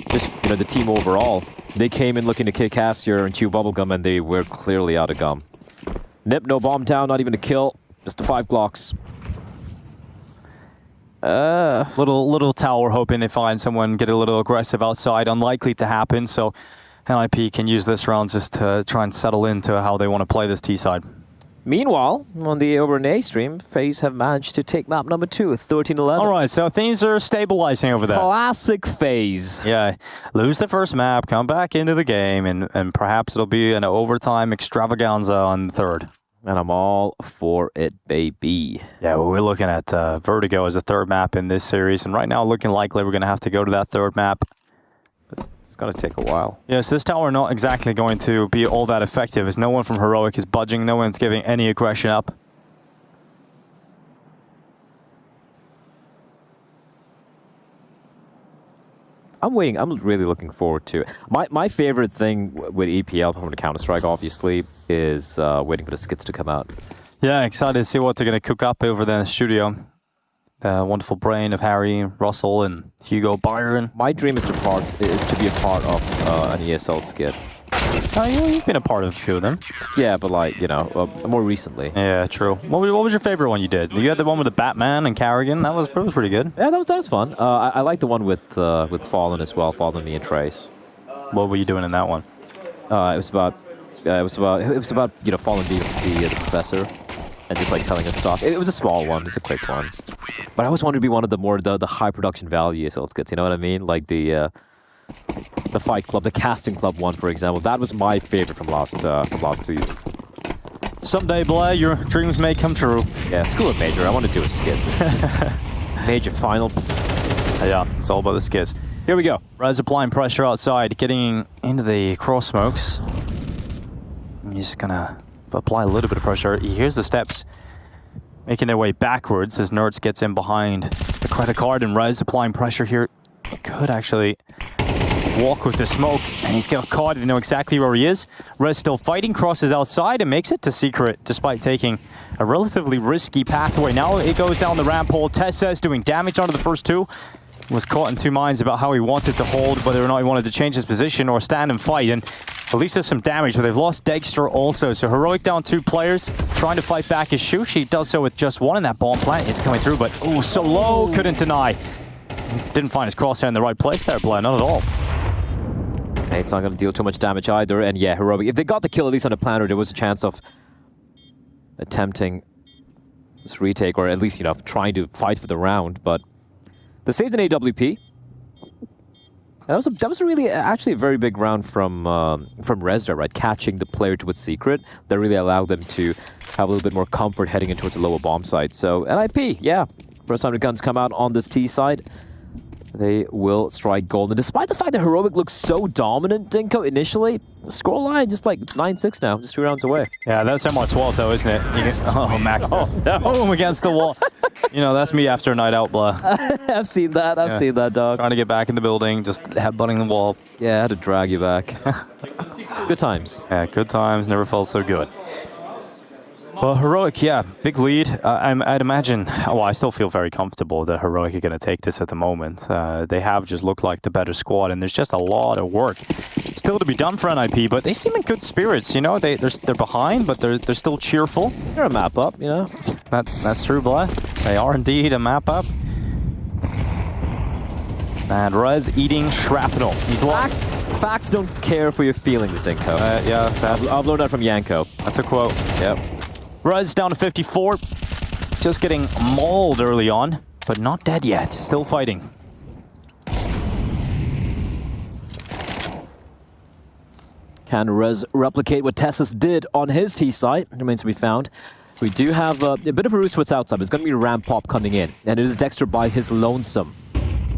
Speaker 13: just, you know, the team overall. They came in looking to kick ass here and chew bubblegum, and they were clearly out of gum. Nip, no bomb down, not even a kill, just the 5 Glocks.
Speaker 12: Little tower hoping they find someone, get a little aggressive outside. Unlikely to happen, so NIP can use this round just to try and settle into how they want to play this T side.
Speaker 13: Meanwhile, on the over in A stream, FaZe have managed to take map number 2 with 13-11.
Speaker 12: All right, so things are stabilizing over there.
Speaker 13: Classic FaZe.
Speaker 12: Yeah, lose the first map, come back into the game, and perhaps it'll be an overtime extravaganza on the third.
Speaker 13: And I'm all for it, baby.
Speaker 12: Yeah, well, we're looking at Vertigo as a third map in this series, and right now looking likely we're going to have to go to that third map.
Speaker 13: It's going to take a while.
Speaker 12: Yes, this tower not exactly going to be all that effective, as no one from Heroic is budging, no one's giving any aggression up.
Speaker 13: I'm waiting. I'm really looking forward to it. My favorite thing with EPL, from Counter-Strike, obviously, is waiting for the skits to come out.
Speaker 12: Yeah, excited to see what they're going to cook up over there in the studio. The wonderful brain of Harry, Russell, and Hugo Byron.
Speaker 13: My dream is to be a part of an ESL skit.
Speaker 12: You've been a part of a few of them.
Speaker 13: Yeah, but like, you know, more recently.
Speaker 12: Yeah, true. What was your favorite one you did? You had the one with the Batman and Carrigan. That was pretty good.
Speaker 13: Yeah, that was fun. I like the one with Fallen as well. Fallen, me and Trace.
Speaker 12: What were you doing in that one?
Speaker 13: It was about you know, Fallen the professor. And just like telling us stuff. It was a small one, it's a quick one. But I always wanted to be one of the high production value ESL skits, you know what I mean? Like the Fight Club, the Casting Club one, for example. That was my favorite from last season.
Speaker 12: Someday, Blair, your dreams may come true.
Speaker 13: Yeah, screw it, Major. I want to do a skit. Major final.
Speaker 12: Yeah, it's all about the skits.
Speaker 13: Here we go.
Speaker 12: Rez applying pressure outside, getting into the cross smokes. He's gonna apply a little bit of pressure. He hears the steps making their way backwards as Nerds gets in behind the credit card, and Rez applying pressure here. He could actually walk with the smoke, and he's got caught. They know exactly where he is. Rez still fighting, crosses outside and makes it to Secret despite taking a relatively risky pathway. Now it goes down the ramp hole. Tessa is doing damage onto the first two. Was caught in two minds about how he wanted to hold, whether or not he wanted to change his position or stand and fight, and at least there's some damage, but they've lost Dexter also. So Heroic down 2 players, trying to fight back his Shush. He does so with just one, and that bomb plant is coming through, but oh, so low, couldn't deny. Didn't find his crosshair in the right place there, Blair, not at all.
Speaker 13: Okay, it's not going to deal too much damage either, and yeah, Heroic, if they got the kill at least on the planter, there was a chance of attempting this retake, or at least, you know, trying to fight for the round, but they saved an AWP. That was really actually a very big round from Rezda, right? Catching the player to its secret. That really allowed them to have a little bit more comfort heading in towards the lower bomb site. So NIP, yeah. First time the guns come out on this T side, they will strike gold. And despite the fact that Heroic looks so dominant, Dinko, initially, the scoreline just like, it's 9-6 now, just 2 rounds away.
Speaker 12: Yeah, that's somewhat swallowed though, isn't it? Oh, Max.
Speaker 13: Oh, no.
Speaker 12: Boom, against the wall. You know, that's me after a night out, blah.
Speaker 13: I've seen that. I've seen that, dog.
Speaker 12: Trying to get back in the building, just headbutting the wall.
Speaker 13: Yeah, I had to drag you back. Good times.
Speaker 12: Yeah, good times. Never felt so good. Well, Heroic, yeah, big lead. I'd imagine, well, I still feel very comfortable that Heroic are going to take this at the moment. They have just looked like the better squad, and there's just a lot of work still to be done for NIP, but they seem in good spirits, you know? They're behind, but they're still cheerful.
Speaker 13: They're a map up, you know?
Speaker 12: That's true, Blair. They are indeed a map up. And Rez eating shrapnel. He's lost.
Speaker 13: Facts don't care for your feelings, Dinko.
Speaker 12: Yeah,
Speaker 13: I've learned that from Yanko.
Speaker 12: That's a quote.
Speaker 13: Yep.
Speaker 12: Rez down to 54. Just getting mauled early on, but not dead yet. Still fighting.
Speaker 13: Can Rez replicate what Tessus did on his T site? Remains to be found. We do have a bit of a roost what's outside. It's going to be a ramp pop coming in, and it is Dexter by his lonesome.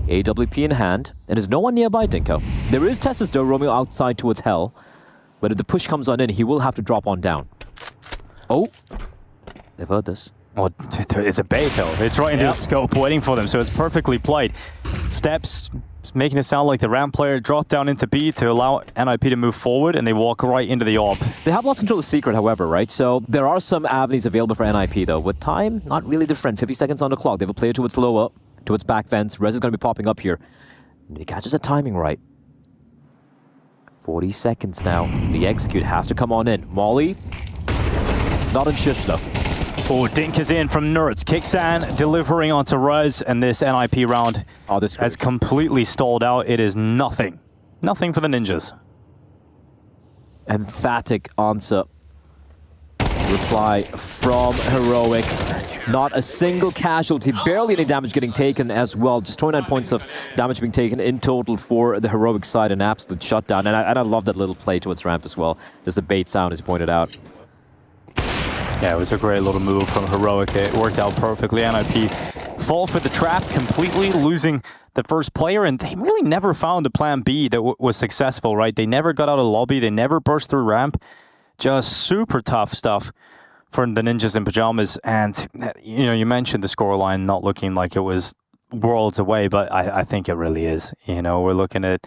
Speaker 13: AWP in hand, and there's no one nearby, Dinko. There is Tessus though roaming outside towards Hell, but if the push comes on in, he will have to drop on down. Oh, they've heard this.
Speaker 12: Well, it's a bait though. It's right into the scope waiting for them, so it's perfectly played. Steps It's making it sound like the ramp player dropped down into B to allow NIP to move forward, and they walk right into the AWP.
Speaker 13: They have lost control of the secret, however, right? So there are some avenues available for NIP, though. With time, not really different. 50 seconds on the clock. They have a player towards low up, towards back fence. Rez is going to be popping up here. And he catches the timing right. 40 seconds now. The execute has to come on in. Molly, not in Shish, though.
Speaker 12: Oh, Dink is in from Nerds. Kixan delivering onto Rez, and this NIP round has completely stalled out. It is nothing. Nothing for the Ninjas.
Speaker 13: Emphatic answer. Reply from Heroic. Not a single casualty, barely any damage getting taken as well. Just 29 points of damage being taken in total for the Heroic side, an absolute shutdown. And I love that little play towards ramp as well. There's the bait sound, as pointed out.
Speaker 12: Yeah, it was a great little move from Heroic. It worked out perfectly. NIP fall for the trap, completely losing the first player, and they really never found a plan B that was successful, right? They never got out of the lobby. They never burst through ramp. Just super tough stuff for the Ninjas in Pajamas. And, you know, you mentioned the scoreline not looking like it was worlds away, but I think it really is. You know, we're looking at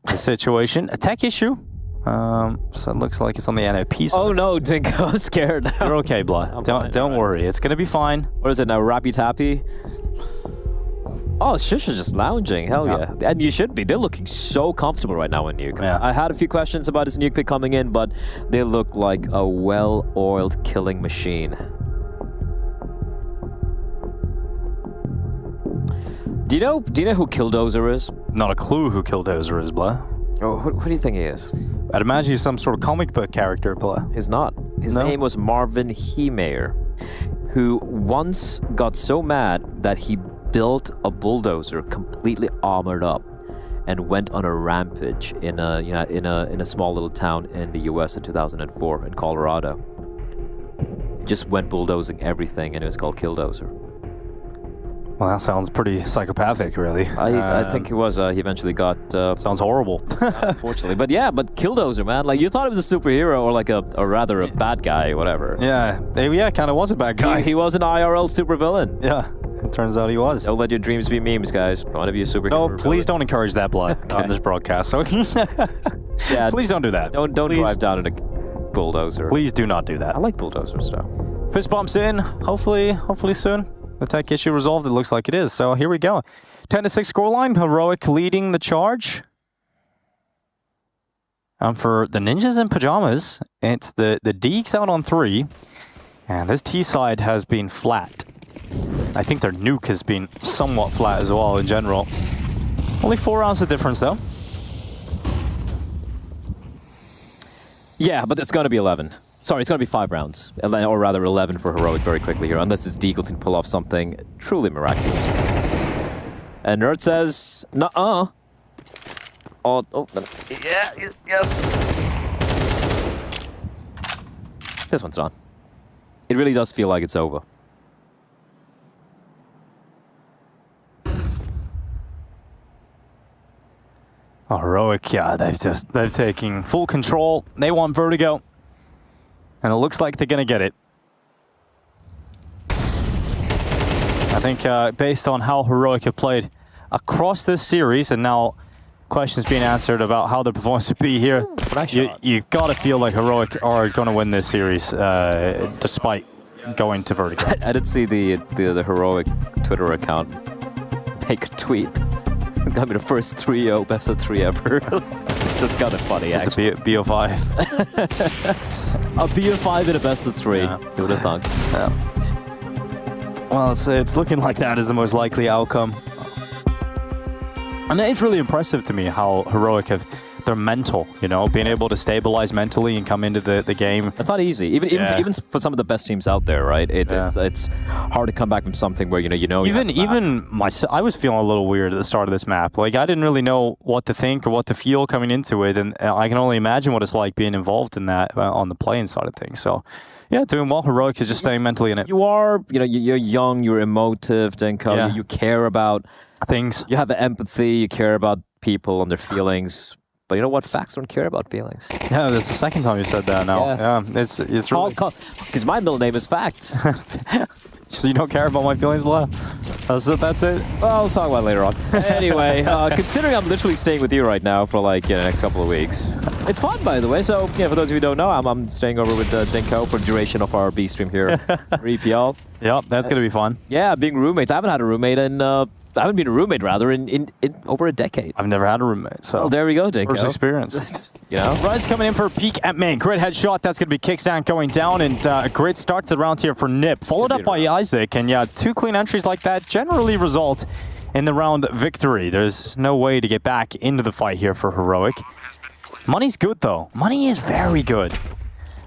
Speaker 12: the situation. A tech issue. So it looks like it's on the NIP side.
Speaker 13: Oh no, Dinko, scared now.
Speaker 12: You're okay, Blood. Don't worry. It's gonna be fine.
Speaker 13: What is it now, Rappy Tappy? Oh, Shush is just lounging. Hell yeah. And you should be. They're looking so comfortable right now in Nuke.
Speaker 12: Yeah.
Speaker 13: I had a few questions about his Nuke pick coming in, but they look like a well-oiled killing machine. Do you know who Killdozer is?
Speaker 12: Not a clue who Killdozer is, Blood.
Speaker 13: Oh, who do you think he is?
Speaker 12: I'd imagine he's some sort of comic book character, Blood.
Speaker 13: He's not. His name was Marvin Heemeyer, who once got so mad that he built a bulldozer completely armored up and went on a rampage in a small little town in the US in 2004 in Colorado. He just went bulldozing everything, and it was called Killdozer.
Speaker 12: Well, that sounds pretty psychopathic, really.
Speaker 13: I think he was. He eventually got...
Speaker 12: sounds horrible.
Speaker 13: Unfortunately. But yeah, Killdozer, man. Like, you thought he was a superhero or like a rather a bad guy, whatever.
Speaker 12: Yeah, kind of was a bad guy.
Speaker 13: He was an IRL supervillain.
Speaker 12: Yeah, it turns out he was.
Speaker 13: Don't let your dreams be memes, guys. Don't want to be a superhero.
Speaker 12: No, please don't encourage that, Blood, on this broadcast. So yeah, please don't do that.
Speaker 13: Don't drive down in a bulldozer.
Speaker 12: Please do not do that.
Speaker 13: I like bulldozers, though.
Speaker 12: Fist bumps in. Hopefully soon. The tech issue resolved, it looks like it is. So here we go. 10-6 scoreline. Heroic leading the charge. For the Ninjas in Pajamas, it's the Deeks out on 3. And this T side has been flat. I think their nuke has been somewhat flat as well in general. Only 4 rounds of difference though.
Speaker 13: Yeah, but it's got to be 11. Sorry, it's going to be 5 rounds, or rather 11 for Heroic very quickly here, unless it's Deagle can pull off something truly miraculous. And Nerd says, nuh-uh. Oh, yeah, yes. This one's done. It really does feel like it's over.
Speaker 12: Oh, Heroic, yeah, they've taken full control. They want Vertigo. And it looks like they're going to get it. I think based on how Heroic have played across this series, and now questions being answered about how the performance would be here, you got to feel like Heroic are going to win this series, despite going to Vertigo.
Speaker 13: I did see the Heroic Twitter account make a tweet. Got me the first 3-0, best of 3 ever. Just kind of funny, actually.
Speaker 12: It's the BO5.
Speaker 13: A BO5 and a best of 3.
Speaker 12: Yeah.
Speaker 13: You would have thought.
Speaker 12: Yeah. Well, it's looking like that is the most likely outcome. And it's really impressive to me how Heroic have their mental, you know, being able to stabilize mentally and come into the game.
Speaker 13: It's not easy, even for some of the best teams out there, right? It's hard to come back from something where
Speaker 12: I was feeling a little weird at the start of this map. Like, I didn't really know what to think or what to feel coming into it, and I can only imagine what it's like being involved in that on the playing side of things. So, yeah, doing well. Heroic is just staying mentally in it.
Speaker 13: You're young, you're emotive, Denko.
Speaker 12: Yeah.
Speaker 13: You care about
Speaker 12: things.
Speaker 13: You have the empathy. You care about people and their feelings. But you know what? Facts don't care about feelings.
Speaker 12: Yeah, that's the second time you said that now.
Speaker 13: Yes.
Speaker 12: Yeah, it's really...
Speaker 13: Because my middle name is Facts.
Speaker 12: So you don't care about my feelings, Blah? That's it?
Speaker 13: Well, we'll talk about it later on. Anyway, considering I'm literally staying with you right now for like the next couple of weeks. It's fun, by the way. So, yeah, for those of you who don't know, I'm staying over with Dinko for the duration of our B stream here for EPL.
Speaker 12: Yep, that's going to be fun.
Speaker 13: Yeah, being roommates. I haven't had a roommate in... I haven't been a roommate, rather, in over a decade.
Speaker 12: I've never had a roommate, so...
Speaker 13: Well, there we go, Dinko.
Speaker 12: First experience.
Speaker 13: You know?
Speaker 12: Rise coming in for a peek at main. Great headshot. That's going to be kickstand going down, and a great start to the round here for Nip. Followed up by Isaac, and yeah, 2 clean entries like that generally result in the round victory. There's no way to get back into the fight here for Heroic. Money's good, though. Money is very good.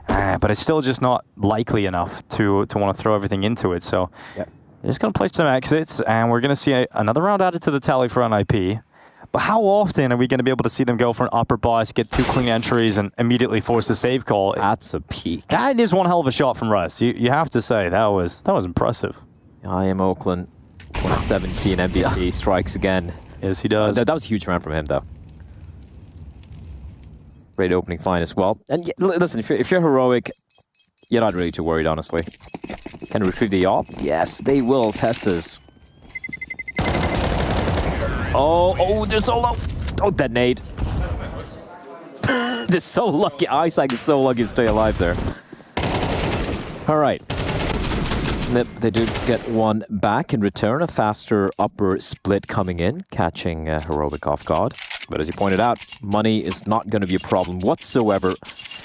Speaker 12: But it's still just not likely enough to want to throw everything into it, so... Yep. They're just going to play some exits, and we're going to see another round added to the tally for NIP. But how often are we going to be able to see them go for an upper boss, get 2 clean entries, and immediately force a save call?
Speaker 13: That's a peak.
Speaker 12: That is one hell of a shot from Russ. You have to say, that was impressive.
Speaker 13: I am Oakland. 17 MVP strikes again.
Speaker 12: Yes, he does.
Speaker 13: That was a huge round from him, though. Great opening find as well. And listen, if you're Heroic, you're not really too worried, honestly. Can retrieve the AWP? Yes, they will. Testas. Oh, they're so low. Don't detonate. They're so lucky. Isaac is so lucky to stay alive there. All right. They do get one back in return. A faster upper split coming in, catching Heroic off guard. But as you pointed out, money is not going to be a problem whatsoever.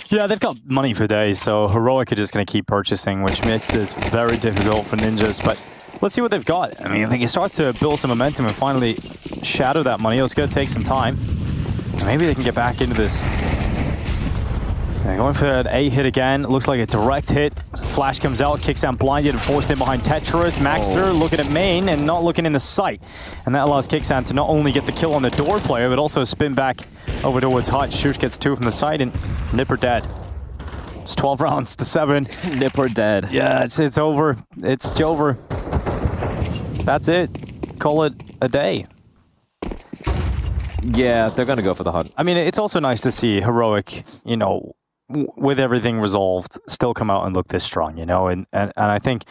Speaker 12: Yeah, they've got money for days, so Heroic are just going to keep purchasing, which makes this very difficult for Ninjas. But let's see what they've got. I mean, they can start to build some momentum and finally shadow that money. It's going to take some time. Maybe they can get back into this. They're going for that A hit again. Looks like a direct hit. Flash comes out, kicks out blinded and forced in behind Tetris. Maxter looking at main and not looking in the sight. And that allows Kicksan to not only get the kill on the door player, but also spin back over towards Hutch. Shush gets 2 from the side and Nipper dead. It's 12 rounds to 7.
Speaker 13: Nipper dead.
Speaker 12: Yeah, it's over. It's over. That's it. Call it a day.
Speaker 13: Yeah, they're going to go for the hunt.
Speaker 12: I mean, it's also nice to see Heroic, you know, with everything resolved, still come out and look this strong, you know, and I think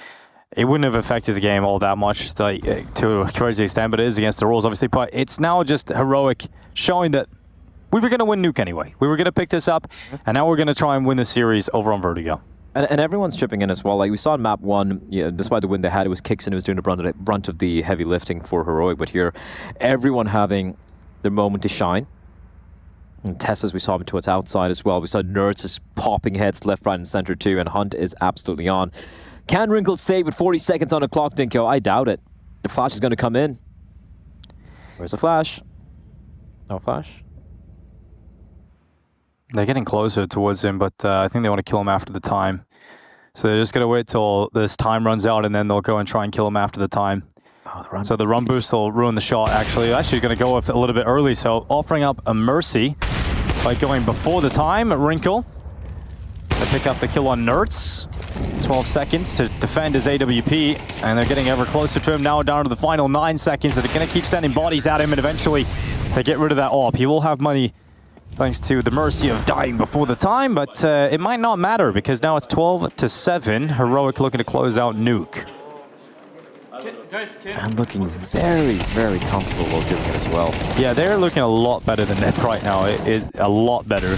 Speaker 12: it wouldn't have affected the game all that much to a crazy extent, but it is against the rules, obviously. But it's now just Heroic showing that we were going to win Nuke anyway. We were going to pick this up, and now we're going to try and win the series over on Vertigo.
Speaker 13: And everyone's chipping in as well. Like we saw in map 1, yeah, despite the win they had, it was Kixon who was doing the brunt of the heavy lifting for Heroic. But here, everyone having their moment to shine. And Tess, as we saw him towards outside as well. We saw Nerds just popping heads left, right, and center too, and Hunt is absolutely on. Can Wrinkle save with 40 seconds on the clock, Dinko? I doubt it. The flash is going to come in. Where's the flash? No flash.
Speaker 12: They're getting closer towards him, but I think they want to kill him after the time. So they're just going to wait till this time runs out, and then they'll go and try and kill him after the time. So the run boost will ruin the shot, actually. Actually going to go with a little bit early, so offering up a mercy by going before the time. Wrinkle. They pick up the kill on Nerds. 12 seconds to defend his AWP, and they're getting ever closer to him now, down to the final 9 seconds. They're going to keep sending bodies at him, and eventually they get rid of that AWP. He will have money thanks to the mercy of dying before the time, but it might not matter because now it's 12-7. Heroic looking to close out Nuke.
Speaker 13: And looking very, very comfortable while doing it as well.
Speaker 12: Yeah, they're looking a lot better than Nip right now. A lot better.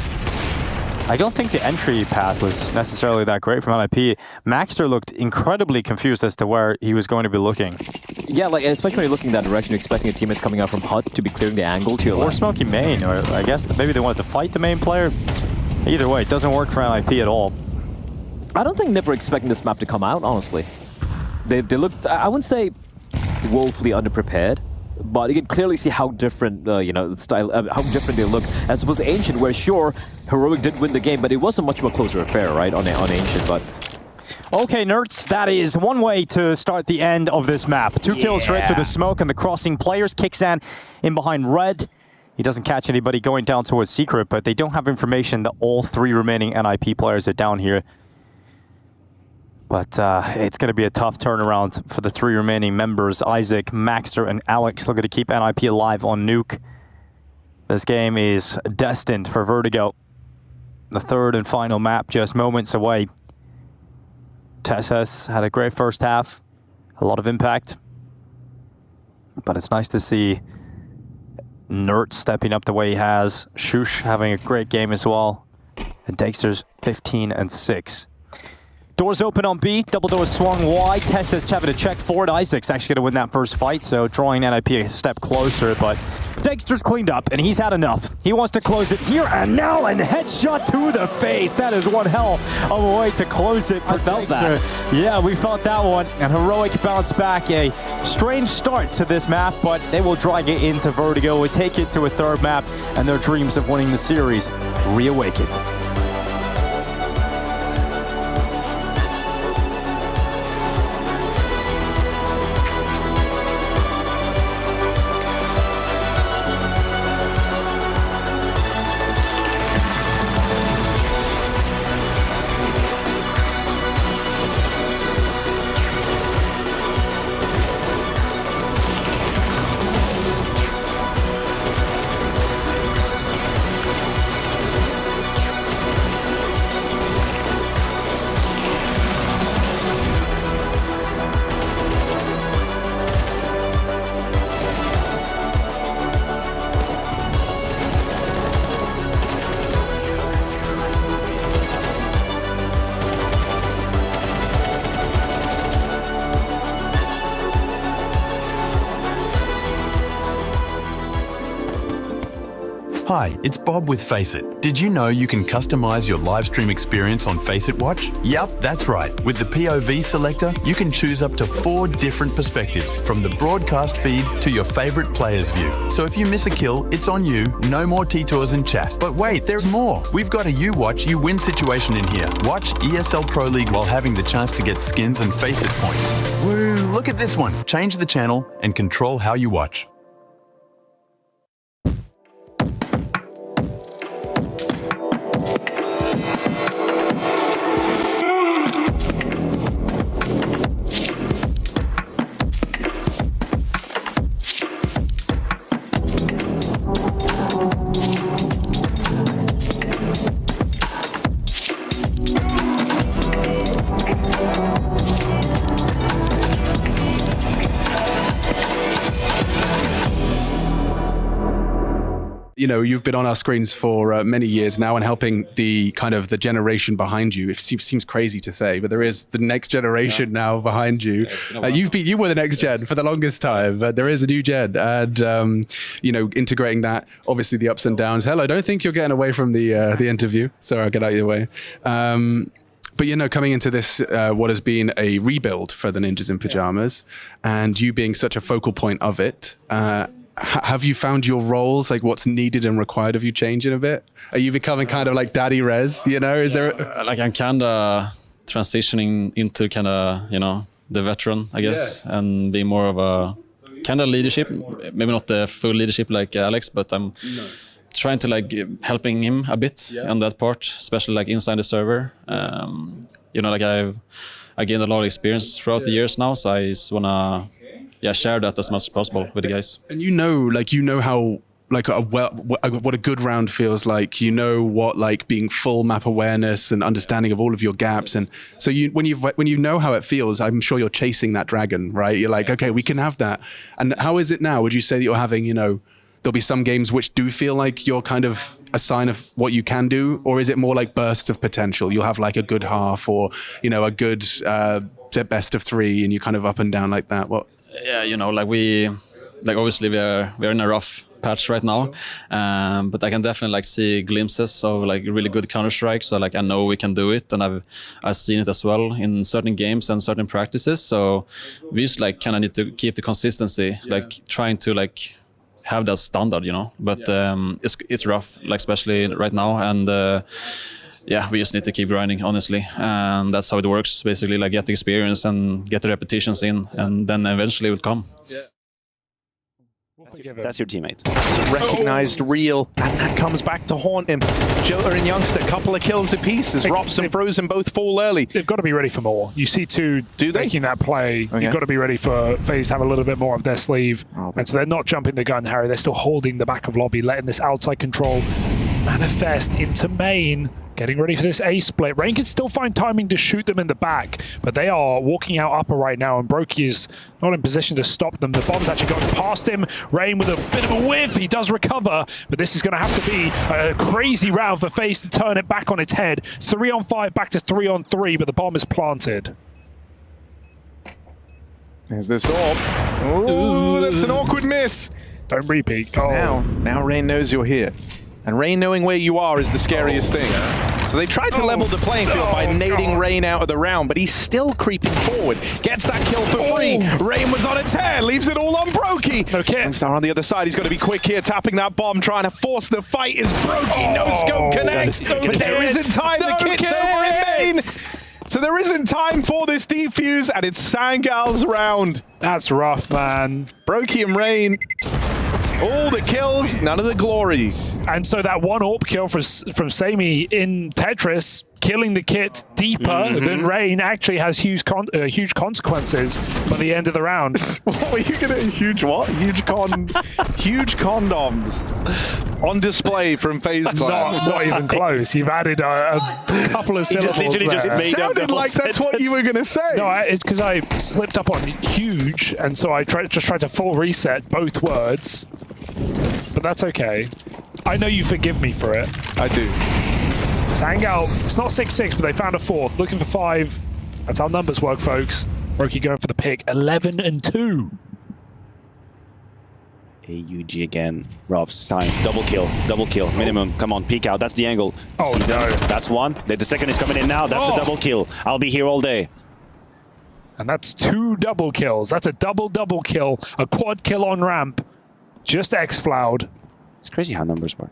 Speaker 12: I don't think the entry path was necessarily that great from NIP. Maxter looked incredibly confused as to where he was going to be looking.
Speaker 13: Yeah, like especially when you're looking that direction, expecting a teammate's coming out from Hut to be clearing the angle to your left.
Speaker 12: Or smoking main, or I guess maybe they wanted to fight the main player. Either way, it doesn't work for NIP at all.
Speaker 13: I don't think Nip were expecting this map to come out, honestly. They looked, I wouldn't say woefully underprepared, but you can clearly see how different, the style, how different they look as opposed to Ancient, where sure, Heroic did win the game, but it was a much more closer affair, right, on Ancient, but...
Speaker 12: Okay, Nerds, that is one way to start the end of this map. 2 kills straight through the smoke and the crossing players. Kixan in behind Red. He doesn't catch anybody going down towards Secret, but they don't have information that all 3 remaining NIP players are down here. But it's going to be a tough turnaround for the 3 remaining members. Isaac, Maxter, and Alex looking to keep NIP alive on Nuke. This game is destined for Vertigo. The 3rd and final map just moments away. Tesses had a great first half. A lot of impact. But it's nice to see Nert stepping up the way he has. Shush having a great game as well. And Dexter's 15-6. Doors open on B. Double doors swung wide. Tess has Chevy to check forward. Isaac's actually going to win that first fight, so drawing NIP a step closer. But Dexter's cleaned up, and he's had enough. He wants to close it here and now, and headshot to the face. That is one hell of a way to close it for
Speaker 13: felt
Speaker 12: Dexter.
Speaker 13: that.
Speaker 12: Yeah, we felt that one. And Heroic bounce back. A strange start to this map, but they will drag it into Vertigo. We take it to a third map, and their dreams of winning the series reawakened.
Speaker 3: Hi, it's Bob with Faceit. Did you know you can customize your live stream experience on Faceit Watch? Yep, that's right. With the POV selector, you can choose up to 4 different perspectives, from the broadcast feed to your favorite player's view. So if you miss a kill, it's on you, no more T-Tours and chat. But wait, there's more. We've got a You Watch, You Win situation in here. Watch ESL Pro League while having the chance to get skins and Faceit points. Woo, look at this one. Change the channel and control how you watch.
Speaker 11: You know, you've been on our screens for many years now and helping the kind of the generation behind you. It seems crazy to say, but there is the next generation now behind you. You were the next gen for the longest time, but there is a new gen, and you know, integrating that, obviously the ups and downs. Hell, I don't think you're getting away from the interview. Sorry, I'll get out of your way. But, you know, coming into this, what has been a rebuild for the Ninjas in Pajamas, and you being such a focal point of it, have you found your roles, like what's needed and required of you, changing a bit? Are you becoming kind of like Daddy Rez, you know? Is there
Speaker 24: like I'm kind of transitioning into kind of, you know, the veteran, I guess, and being more of a kind of leadership, maybe not the full leadership like Alex, but I'm trying to like helping him a bit on that part, especially like inside the server. You know, like I gained a lot of experience throughout the years now, so I just wanna share that as much as possible with the guys.
Speaker 11: And you know how like what a good round feels like. You know what like being full map awareness and understanding of all of your gaps, and so when you know how it feels, I'm sure you're chasing that dragon, right? You're like, okay, we can have that. And how is it now? Would you say that you're having, you know, there'll be some games which do feel like you're kind of a sign of what you can do, or is it more like bursts of potential? You'll have like a good half, or you know, a good best of 3, and you kind of up and down like that. What?
Speaker 24: Yeah, you know, like obviously we're in a rough patch right now, but I can definitely like see glimpses of like really good Counter-Strike. So like I know we can do it, and I've seen it as well in certain games and certain practices. So we just like kind of need to keep the consistency, like trying to like have that standard, you know. But it's rough, like especially right now, and we just need to keep grinding, honestly, and that's how it works. Basically, like get the experience and get the repetitions in, and then eventually it will come.
Speaker 8: That's your teammate. It's recognized, real, and that comes back to haunt him. Jota and Youngster, couple of kills apiece as Rops and Frozen both fall early.
Speaker 2: They've got to be ready for more. You see two making that play. Okay. You've got to be ready for FaZe to have a little bit more up their sleeve. And so they're not jumping the gun, Harry. They're still holding the back of lobby, letting this outside control manifest into main. Getting ready for this A split. Rain can still find timing to shoot them in the back, but they are walking out upper right now, and Brokey is not in position to stop them. The bomb's actually going past him. Rain with a bit of a whiff. He does recover, but this is going to have to be a crazy round for FaZe to turn it back on its head. 3-on-5 back to 3-on-3, but the bomb is planted.
Speaker 8: There's this orb. Ooh, that's an awkward miss.
Speaker 2: Don't repeat.
Speaker 8: Now Rain knows you're here. And Rain knowing where you are is the scariest thing. So they tried to level the playing field by nading Rain out of the round, but he's still creeping forward. Gets that kill for free. Rain was on a tear, leaves it all on Brokey.
Speaker 2: Okay.
Speaker 8: Star on the other side, he's got to be quick here, tapping that bomb, trying to force the fight is Brokey. No scope connects, but there isn't time. The kit's over in main. So there isn't time for this defuse, and it's Sangal's round.
Speaker 2: That's rough, man.
Speaker 8: Brokey and Rain, all the kills, none of the glory.
Speaker 2: And so that one AWP kill from Sammy in Tetris, killing the kit deeper than Rain, actually has huge consequences by the end of the round.
Speaker 8: What were you gonna? Huge what? Huge condoms on display from FaZe Clan.
Speaker 2: Not even close. You've added a couple of syllables.
Speaker 8: It sounded like that's what you were gonna say.
Speaker 2: No, it's because I slipped up on huge, and so I tried to full reset both words. But that's okay. I know you forgive me for it.
Speaker 8: I do.
Speaker 2: Sangal, it's not 6-6, but they found a fourth. Looking for 5. That's how numbers work, folks. Brokey going for the pick. 11-2.
Speaker 1: AUG again. Rob's time. Double kill. Minimum. Come on, peek out. That's the angle.
Speaker 2: Oh, no.
Speaker 1: That's one. The second is coming in now. That's the double kill. I'll be here all day.
Speaker 2: And that's 2 double kills. That's a double kill. A quad kill on ramp. Just X-Floud.
Speaker 1: It's crazy how numbers work.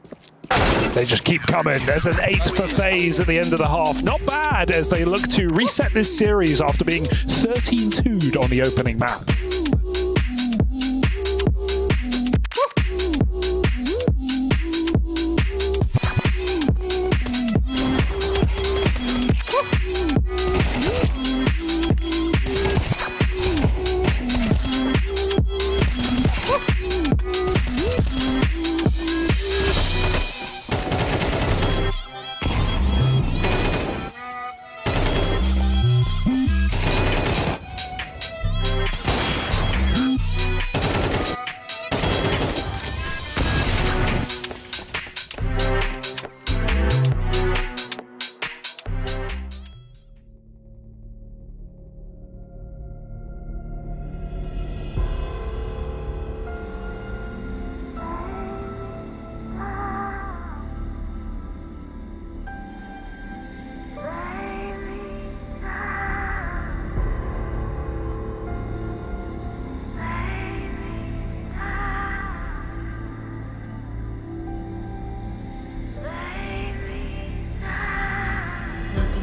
Speaker 2: They just keep coming. There's an 8 for FaZe at the end of the half. Not bad as they look to reset this series after being 13-2'd on the opening map.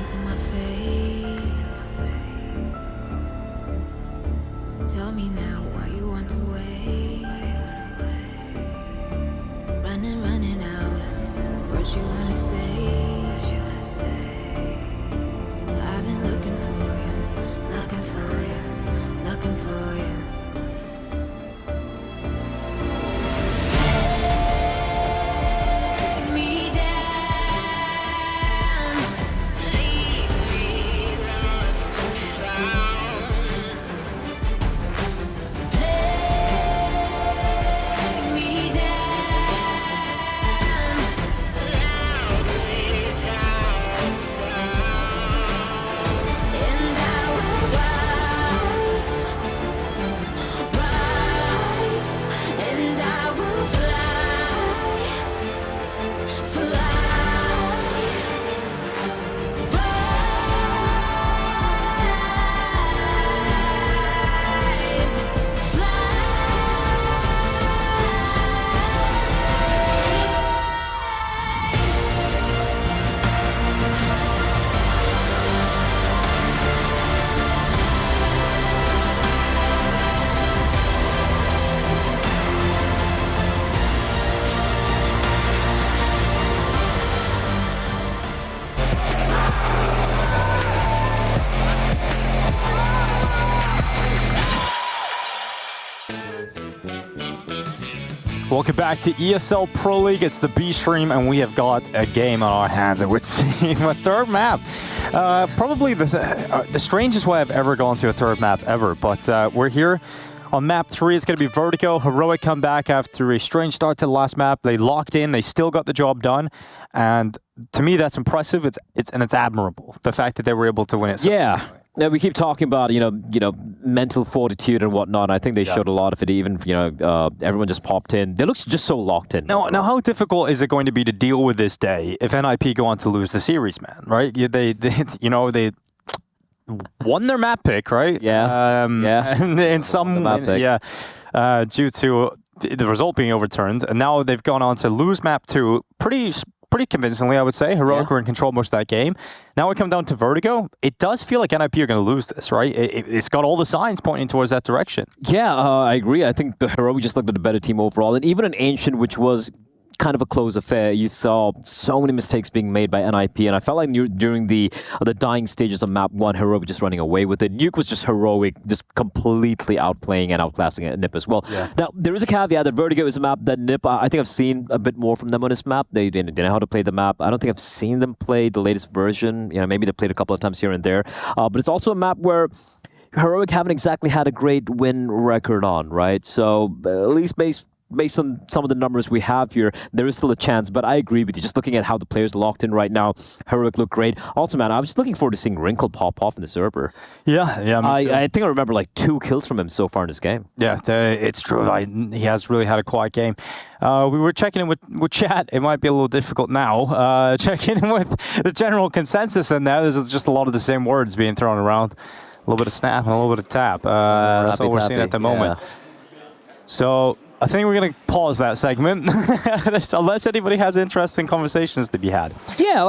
Speaker 5: To my face, tell me now why you want to wait. Running out of words you wanna say. I've been looking for you, looking for you, looking for you.
Speaker 12: Welcome back to ESL Pro League. It's the B stream, and we have got a game on our hands. It would seem a third map. Probably the strangest way I've ever gone to a third map ever. But we're here on map 3. It's going to be Vertigo. Heroic come back after a strange start to the last map. They locked in. They still got the job done. And to me, that's impressive. It's admirable. The fact that they were able to win it.
Speaker 13: Yeah. Now, we keep talking about, mental fortitude and whatnot. I think they showed a lot of it. Even, everyone just popped in. They look just so locked in.
Speaker 12: Now, how difficult is it going to be to deal with this day if NIP go on to lose the series, man? Right? They won their map pick, right?
Speaker 13: Yeah.
Speaker 12: And in some, due to the result being overturned, and now they've gone on to lose map 2 pretty convincingly, I would say. Heroic were in control most of that game. Now we come down to Vertigo. It does feel like NIP are going to lose this, right? It's got all the signs pointing towards that direction.
Speaker 13: Yeah, I agree. I think the Heroic just looked at the better team overall. And even an Ancient, which was kind of a close affair, you saw so many mistakes being made by NIP, and I felt like during the dying stages of map 1, Heroic just running away with it. Nuke was just Heroic, just completely outplaying and outclassing NIP as well. Yeah. Now, there is a caveat that Vertigo is a map that NIP, I think I've seen a bit more from them on this map. They know how to play the map. I don't think I've seen them play the latest version. Maybe they played a couple of times here and there. But it's also a map where Heroic haven't exactly had a great win record on, right? So at least based on some of the numbers we have here, there is still a chance, but I agree with you. Just looking at how the players are locked in right now, Heroic look great. Also, man, I was just looking forward to seeing Wrinkle pop off in the server.
Speaker 12: Yeah.
Speaker 13: I think I remember like 2 kills from him so far in this game.
Speaker 12: Yeah, it's true. He has really had a quiet game. We were checking in with chat. It might be a little difficult now. Checking in with the general consensus in there. There's just a lot of the same words being thrown around. A little bit of snap and a little bit of tap. That's what we're seeing at the moment. So I think we're going to pause that segment, unless anybody has interesting conversations to be had.
Speaker 13: Yeah,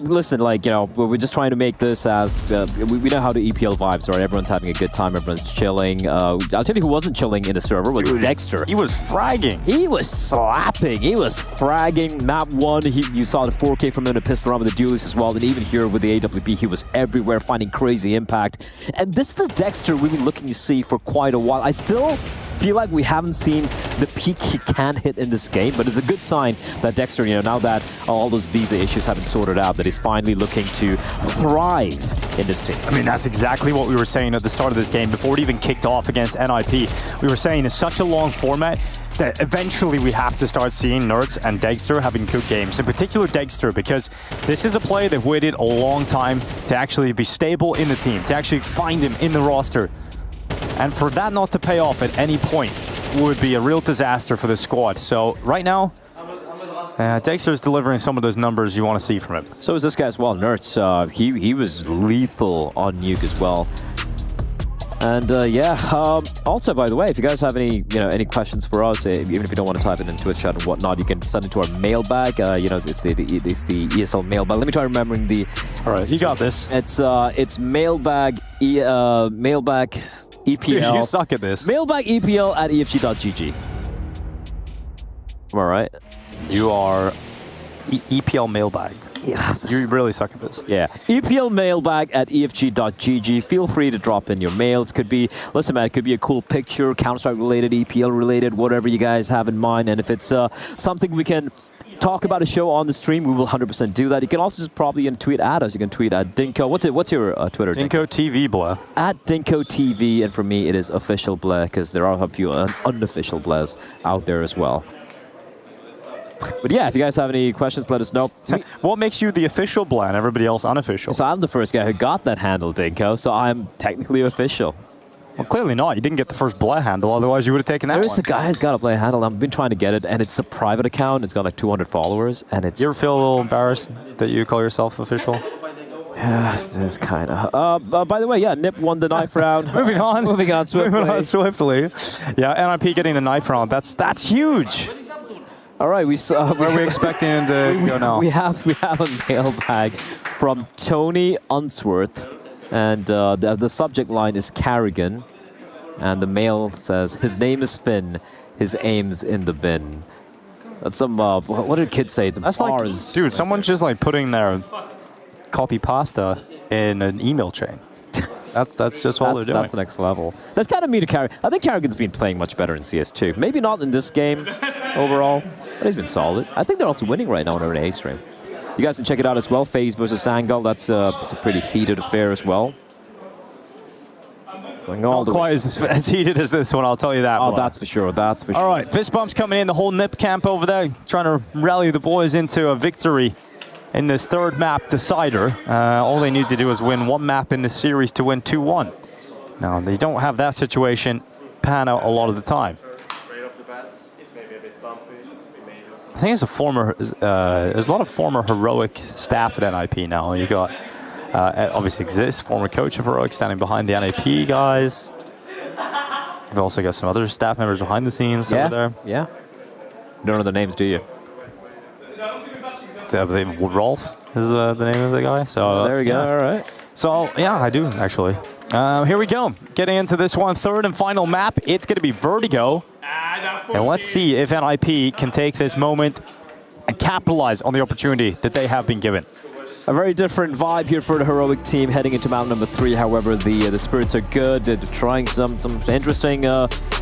Speaker 13: listen, we're just trying to make this as, we know how the EPL vibes are. Everyone's having a good time, everyone's chilling. I'll tell you who wasn't chilling in the server was Dexter.
Speaker 12: He was fragging.
Speaker 13: He was slapping. He was fragging. Map 1, you saw the 4K from him to pistol around with the duelists as well. And even here with the AWP, he was everywhere, finding crazy impact. And this is the Dexter we've been looking to see for quite a while. I still feel like we haven't seen the peak he can hit in this game, but it's a good sign that Dexter, now that all those visa issues have been sorted out, that he's finally looking to thrive in this team.
Speaker 12: I mean, that's exactly what we were saying at the start of this game, before it even kicked off against NIP. We were saying it's such a long format that eventually we have to start seeing Nerds and Dexter having good games. In particular, Dexter, because this is a player that waited a long time to actually be stable in the team, to actually find him in the roster. And for that not to pay off at any point would be a real disaster for the squad. So right now, Dexter is delivering some of those numbers you want to see from him.
Speaker 13: So is this guy as well, Nerds. He was lethal on Nuke as well. And also, by the way, if you guys have any questions for us, even if you don't want to type it into a chat and whatnot, you can send it to our mailbag. It's the ESL mailbag. Let me try remembering the.
Speaker 12: All right, you got this.
Speaker 13: It's mailbag mailbag EPL.
Speaker 12: Dude, you suck at this.
Speaker 13: Mailbag EPL at efg.gg. Am I right?
Speaker 12: You are EPL mailbag.
Speaker 13: Yes.
Speaker 12: You really suck at this.
Speaker 13: Yeah. EPL mailbag at efg.gg. Feel free to drop in your mails. Could be, listen, man, it could be a cool picture, Counter-Strike related, EPL related, whatever you guys have in mind. And if it's something we can talk about a show on the stream, we will 100% do that. You can also just probably tweet at us. You can tweet at Dinko. What's your Twitter?
Speaker 12: Dinko TV, blah.
Speaker 13: At Dinko TV. And for me, it is official blah, because there are a few unofficial blahs out there as well. But yeah, if you guys have any questions, let us know.
Speaker 12: What makes you the official blah and everybody else unofficial?
Speaker 13: So I'm the first guy who got that handle, Dinko, so I'm technically official.
Speaker 12: Well, clearly not. You didn't get the first blah handle, otherwise you would have taken that one.
Speaker 13: There is a guy who's got a blah handle. I've been trying to get it, and it's a private account. It's got like 200 followers, and it's...
Speaker 12: You ever feel a little embarrassed that you call yourself official?
Speaker 13: Yes, it's kind of. By the way, yeah, Nip won the knife round.
Speaker 12: Moving on swiftly.
Speaker 13: Moving on
Speaker 12: swiftly. Yeah, NIP getting the knife round. That's huge.
Speaker 13: All right, we saw.
Speaker 12: Where are we expecting him to go now?
Speaker 13: We have a mailbag from Tony Unsworth, and the subject line is Carrigan, and the mail says his name is Finn, his aim's in the bin. That's some. What did kids say?
Speaker 12: That's like, dude, someone's just like putting their copy pasta in an email chain. That's just all they're doing.
Speaker 13: That's next level. That's kind of me to Carrigan. I think Carrigan's been playing much better in CS2. Maybe not in this game. overall, but he's been solid. I think they're also winning right now on their A stream. You guys can check it out as well. FaZe versus Angle. That's a pretty heated affair as well.
Speaker 12: Not quite as heated as this one, I'll tell you that.
Speaker 13: Oh, that's for sure. That's for sure.
Speaker 12: All right, fist bumps coming in. The whole NIP camp over there, trying to rally the boys into a victory in this third map decider. All they need to do is win one map in this series to win 2-1. Now, they don't have that situation pan out a lot of the time. I think there's a lot of former Heroic staff at NIP now. You got obviously Exist, former coach of Heroic, standing behind the NIP guys. We've also got some other staff members behind the scenes over there.
Speaker 13: Yeah. You don't know the names, do you?
Speaker 12: I believe Rolf is the name of the guy. So
Speaker 13: there we go.
Speaker 12: Yeah.
Speaker 13: All right.
Speaker 12: So yeah, I do actually. Here we go. Getting into this one, third and final map. It's going to be Vertigo. And let's see if NIP can take this moment and capitalize on the opportunity that they have been given.
Speaker 13: A very different vibe here for the Heroic team heading into map number 3. However, the spirits are good. They're trying some interesting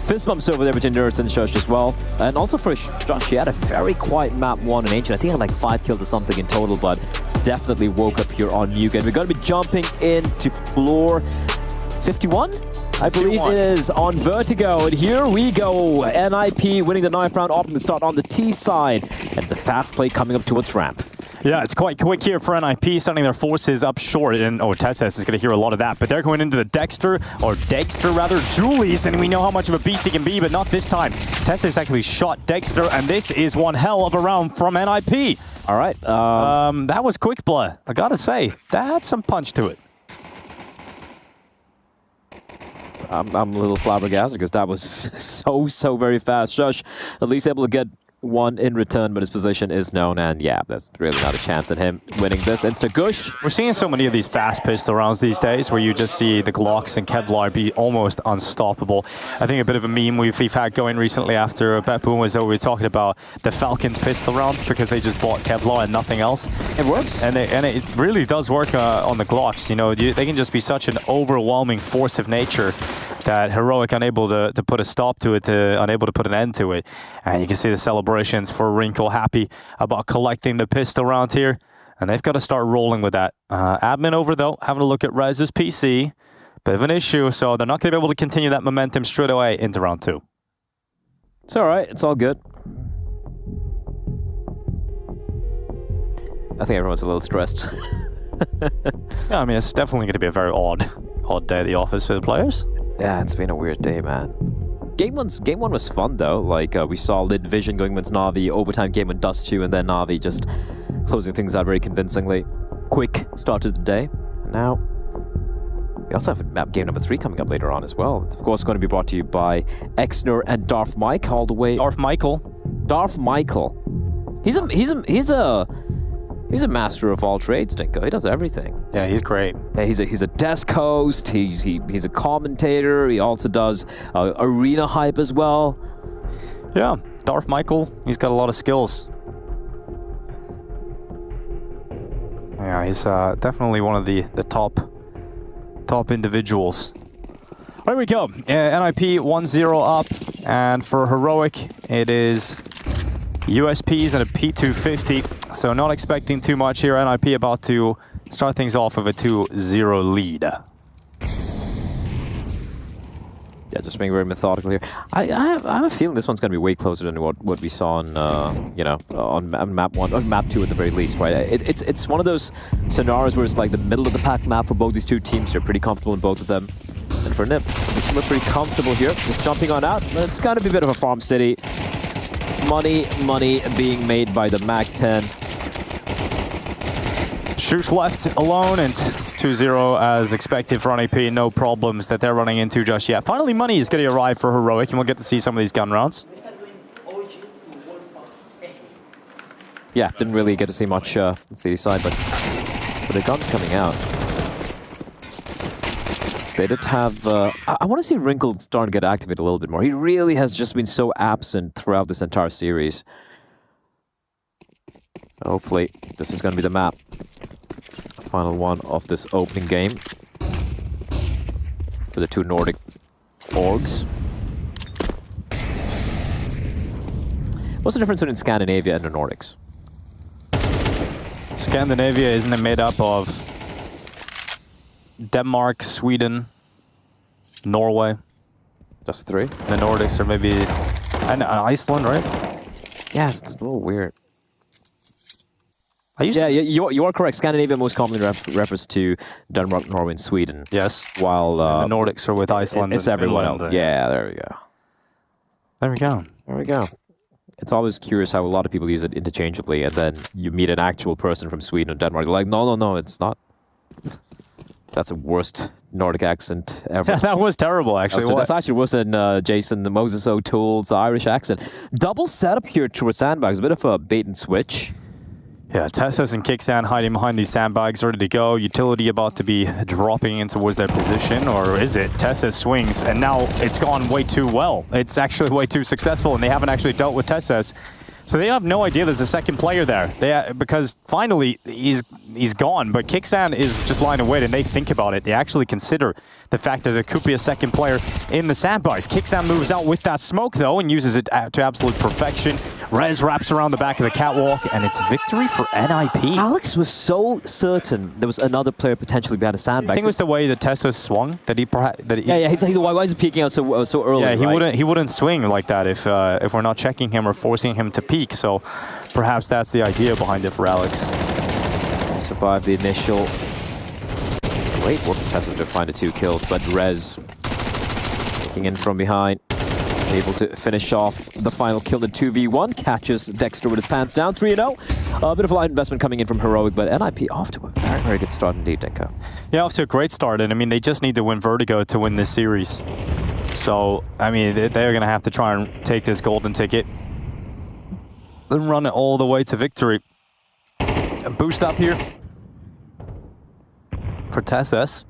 Speaker 13: fist bumps over there between Nerds and Shush as well. And also for Josh, he had a very quiet map 1 in Ancient. I think he had like 5 kills or something in total, but definitely woke up here on Newgate. We're going to be jumping into floor 51? I believe it is on Vertigo, and here we go. NIP winning the 9th round, opting to start on the T side, and it's a fast play coming up towards ramp.
Speaker 12: Yeah, it's quite quick here for NIP, sending their forces up short, and Tesses is going to hear a lot of that, but they're going into the Dexter rather, Julius, and we know how much of a beast he can be, but not this time. Tesses actually shot Dexter, and this is one hell of a round from NIP.
Speaker 13: All right.
Speaker 12: That was quick blood, I gotta say. That had some punch to it.
Speaker 13: I'm a little flabbergasted because that was so very fast. Shush at least able to get one in return, but his position is known, and yeah, there's really not a chance at him winning this. Insta-gush.
Speaker 12: We're seeing so many of these fast pistol rounds these days where you just see the Glocks and Kevlar be almost unstoppable. I think a bit of a meme we've had going recently after Bet Boom was that we were talking about the Falcons pistol round because they just bought Kevlar and nothing else.
Speaker 13: It works.
Speaker 12: And it really does work on the Glocks. You know, they can just be such an overwhelming force of nature that Heroic unable to put a stop to it, unable to put an end to it. And you can see the celebrations for Wrinkle, happy about collecting the pistol round here. And they've got to start rolling with that. Admin over, though, having a look at Rez's PC. Bit of an issue, so they're not going to be able to continue that momentum straight away into round 2.
Speaker 13: It's all right. It's all good. I think everyone's a little stressed.
Speaker 12: Yeah, I mean, it's definitely going to be a very odd day at the office for the players.
Speaker 13: Yeah, it's been a weird day, man. Game one was fun, though. Like, we saw Lid Vision going against Na'Vi, overtime game with Dust 2, and then Na'Vi just closing things out very convincingly. Quick start to the day. And now, we also have map game number 3 coming up later on as well. It's, of course, going to be brought to you by Exner and Darth Mike all the way.
Speaker 12: Darth Michael.
Speaker 13: He's a master of all trades, Dinko. He does everything.
Speaker 12: Yeah, he's great.
Speaker 13: Yeah, he's a desk host. He's a commentator. He also does arena hype as well.
Speaker 12: Yeah, Darth Michael. He's got a lot of skills. Yeah, he's definitely one of the top individuals. There we go. NIP 1-0 up, and for Heroic, it is USPs and a P250. So not expecting too much here. NIP about to start things off with a 2-0 lead.
Speaker 13: Yeah, just being very methodical here. I have a feeling this one's going to be way closer than what we saw on on map 1 or map 2 at the very least, right? It's one of those scenarios where it's like the middle of the pack map for both these two teams. They're pretty comfortable in both of them. And for NIP, they should look pretty comfortable here. Just jumping on out. It's got to be a bit of a farm city. Money being made by the MAC-10.
Speaker 12: Shoot left alone, and 2-0 as expected for NIP. No problems that they're running into just yet. Finally, money is going to arrive for Heroic, and we'll get to see some of these gun rounds.
Speaker 13: Yeah, didn't really get to see much on the city side, but the gun's coming out. They did have... I want to see Wrinkle starting to get activated a little bit more. He really has just been so absent throughout this entire series. Hopefully, this is going to be the map. Final one of this opening game for the two Nordic orgs. What's the difference between Scandinavia and the Nordics?
Speaker 12: Scandinavia isn't it made up of Denmark, Sweden, Norway?
Speaker 13: Just 3.
Speaker 12: The Nordics are maybe and Iceland, right?
Speaker 13: Yeah, it's a little weird. You are correct. Scandinavia most commonly refers to Denmark, Norway, and Sweden.
Speaker 12: Yes.
Speaker 13: While
Speaker 12: and the Nordics are with Iceland.
Speaker 13: It's
Speaker 12: and
Speaker 13: everyone
Speaker 12: Finland.
Speaker 13: else. Yeah, there we go.
Speaker 12: There we go.
Speaker 13: There we go. It's always curious how a lot of people use it interchangeably, and then you meet an actual person from Sweden or Denmark. They're like, no, it's not. That's the worst Nordic accent ever.
Speaker 12: That was terrible, actually.
Speaker 13: That's actually worse than Jason Moses O'Toole's Irish accent. Double setup here towards sandbags. A bit of a bait and switch.
Speaker 12: Yeah, Tessas and Kicksan hiding behind these sandbags, ready to go. Utility about to be dropping in towards their position, or is it? Tessas swings, and now it's gone way too well. It's actually way too successful, and they haven't actually dealt with Tessas. So they have no idea there's a second player there. Because finally he's gone, but Kicksan is just lying in wait, and they think about it. They actually consider the fact that there could be a second player in the sandbags. Kicksan moves out with that smoke though and uses it to absolute perfection. Rez wraps around the back of the catwalk, and it's victory for NIP.
Speaker 13: Alex was so certain there was another player potentially behind a sandbag.
Speaker 12: I think it was the way that Tessa swung that he.
Speaker 13: Yeah. He's like, why is he peeking out so early?
Speaker 12: Yeah,
Speaker 13: right?
Speaker 12: he wouldn't swing like that if we're not checking him or forcing him to peek. So perhaps that's the idea behind it for Alex.
Speaker 13: Survived the initial. Great work from Tessa to find the 2 kills, but Rez taking in from behind. Able to finish off the final kill in 2v1. Catches Dexter with his pants down, 3-0. A bit of a light investment coming in from Heroic, but NIP off to a very, very good start indeed, Dinko.
Speaker 12: Yeah, off to a great start, and I mean, they just need to win Vertigo to win this series. So, I mean, they're going to have to try and take this golden ticket and run it all the way to victory. A boost up here for Tessas.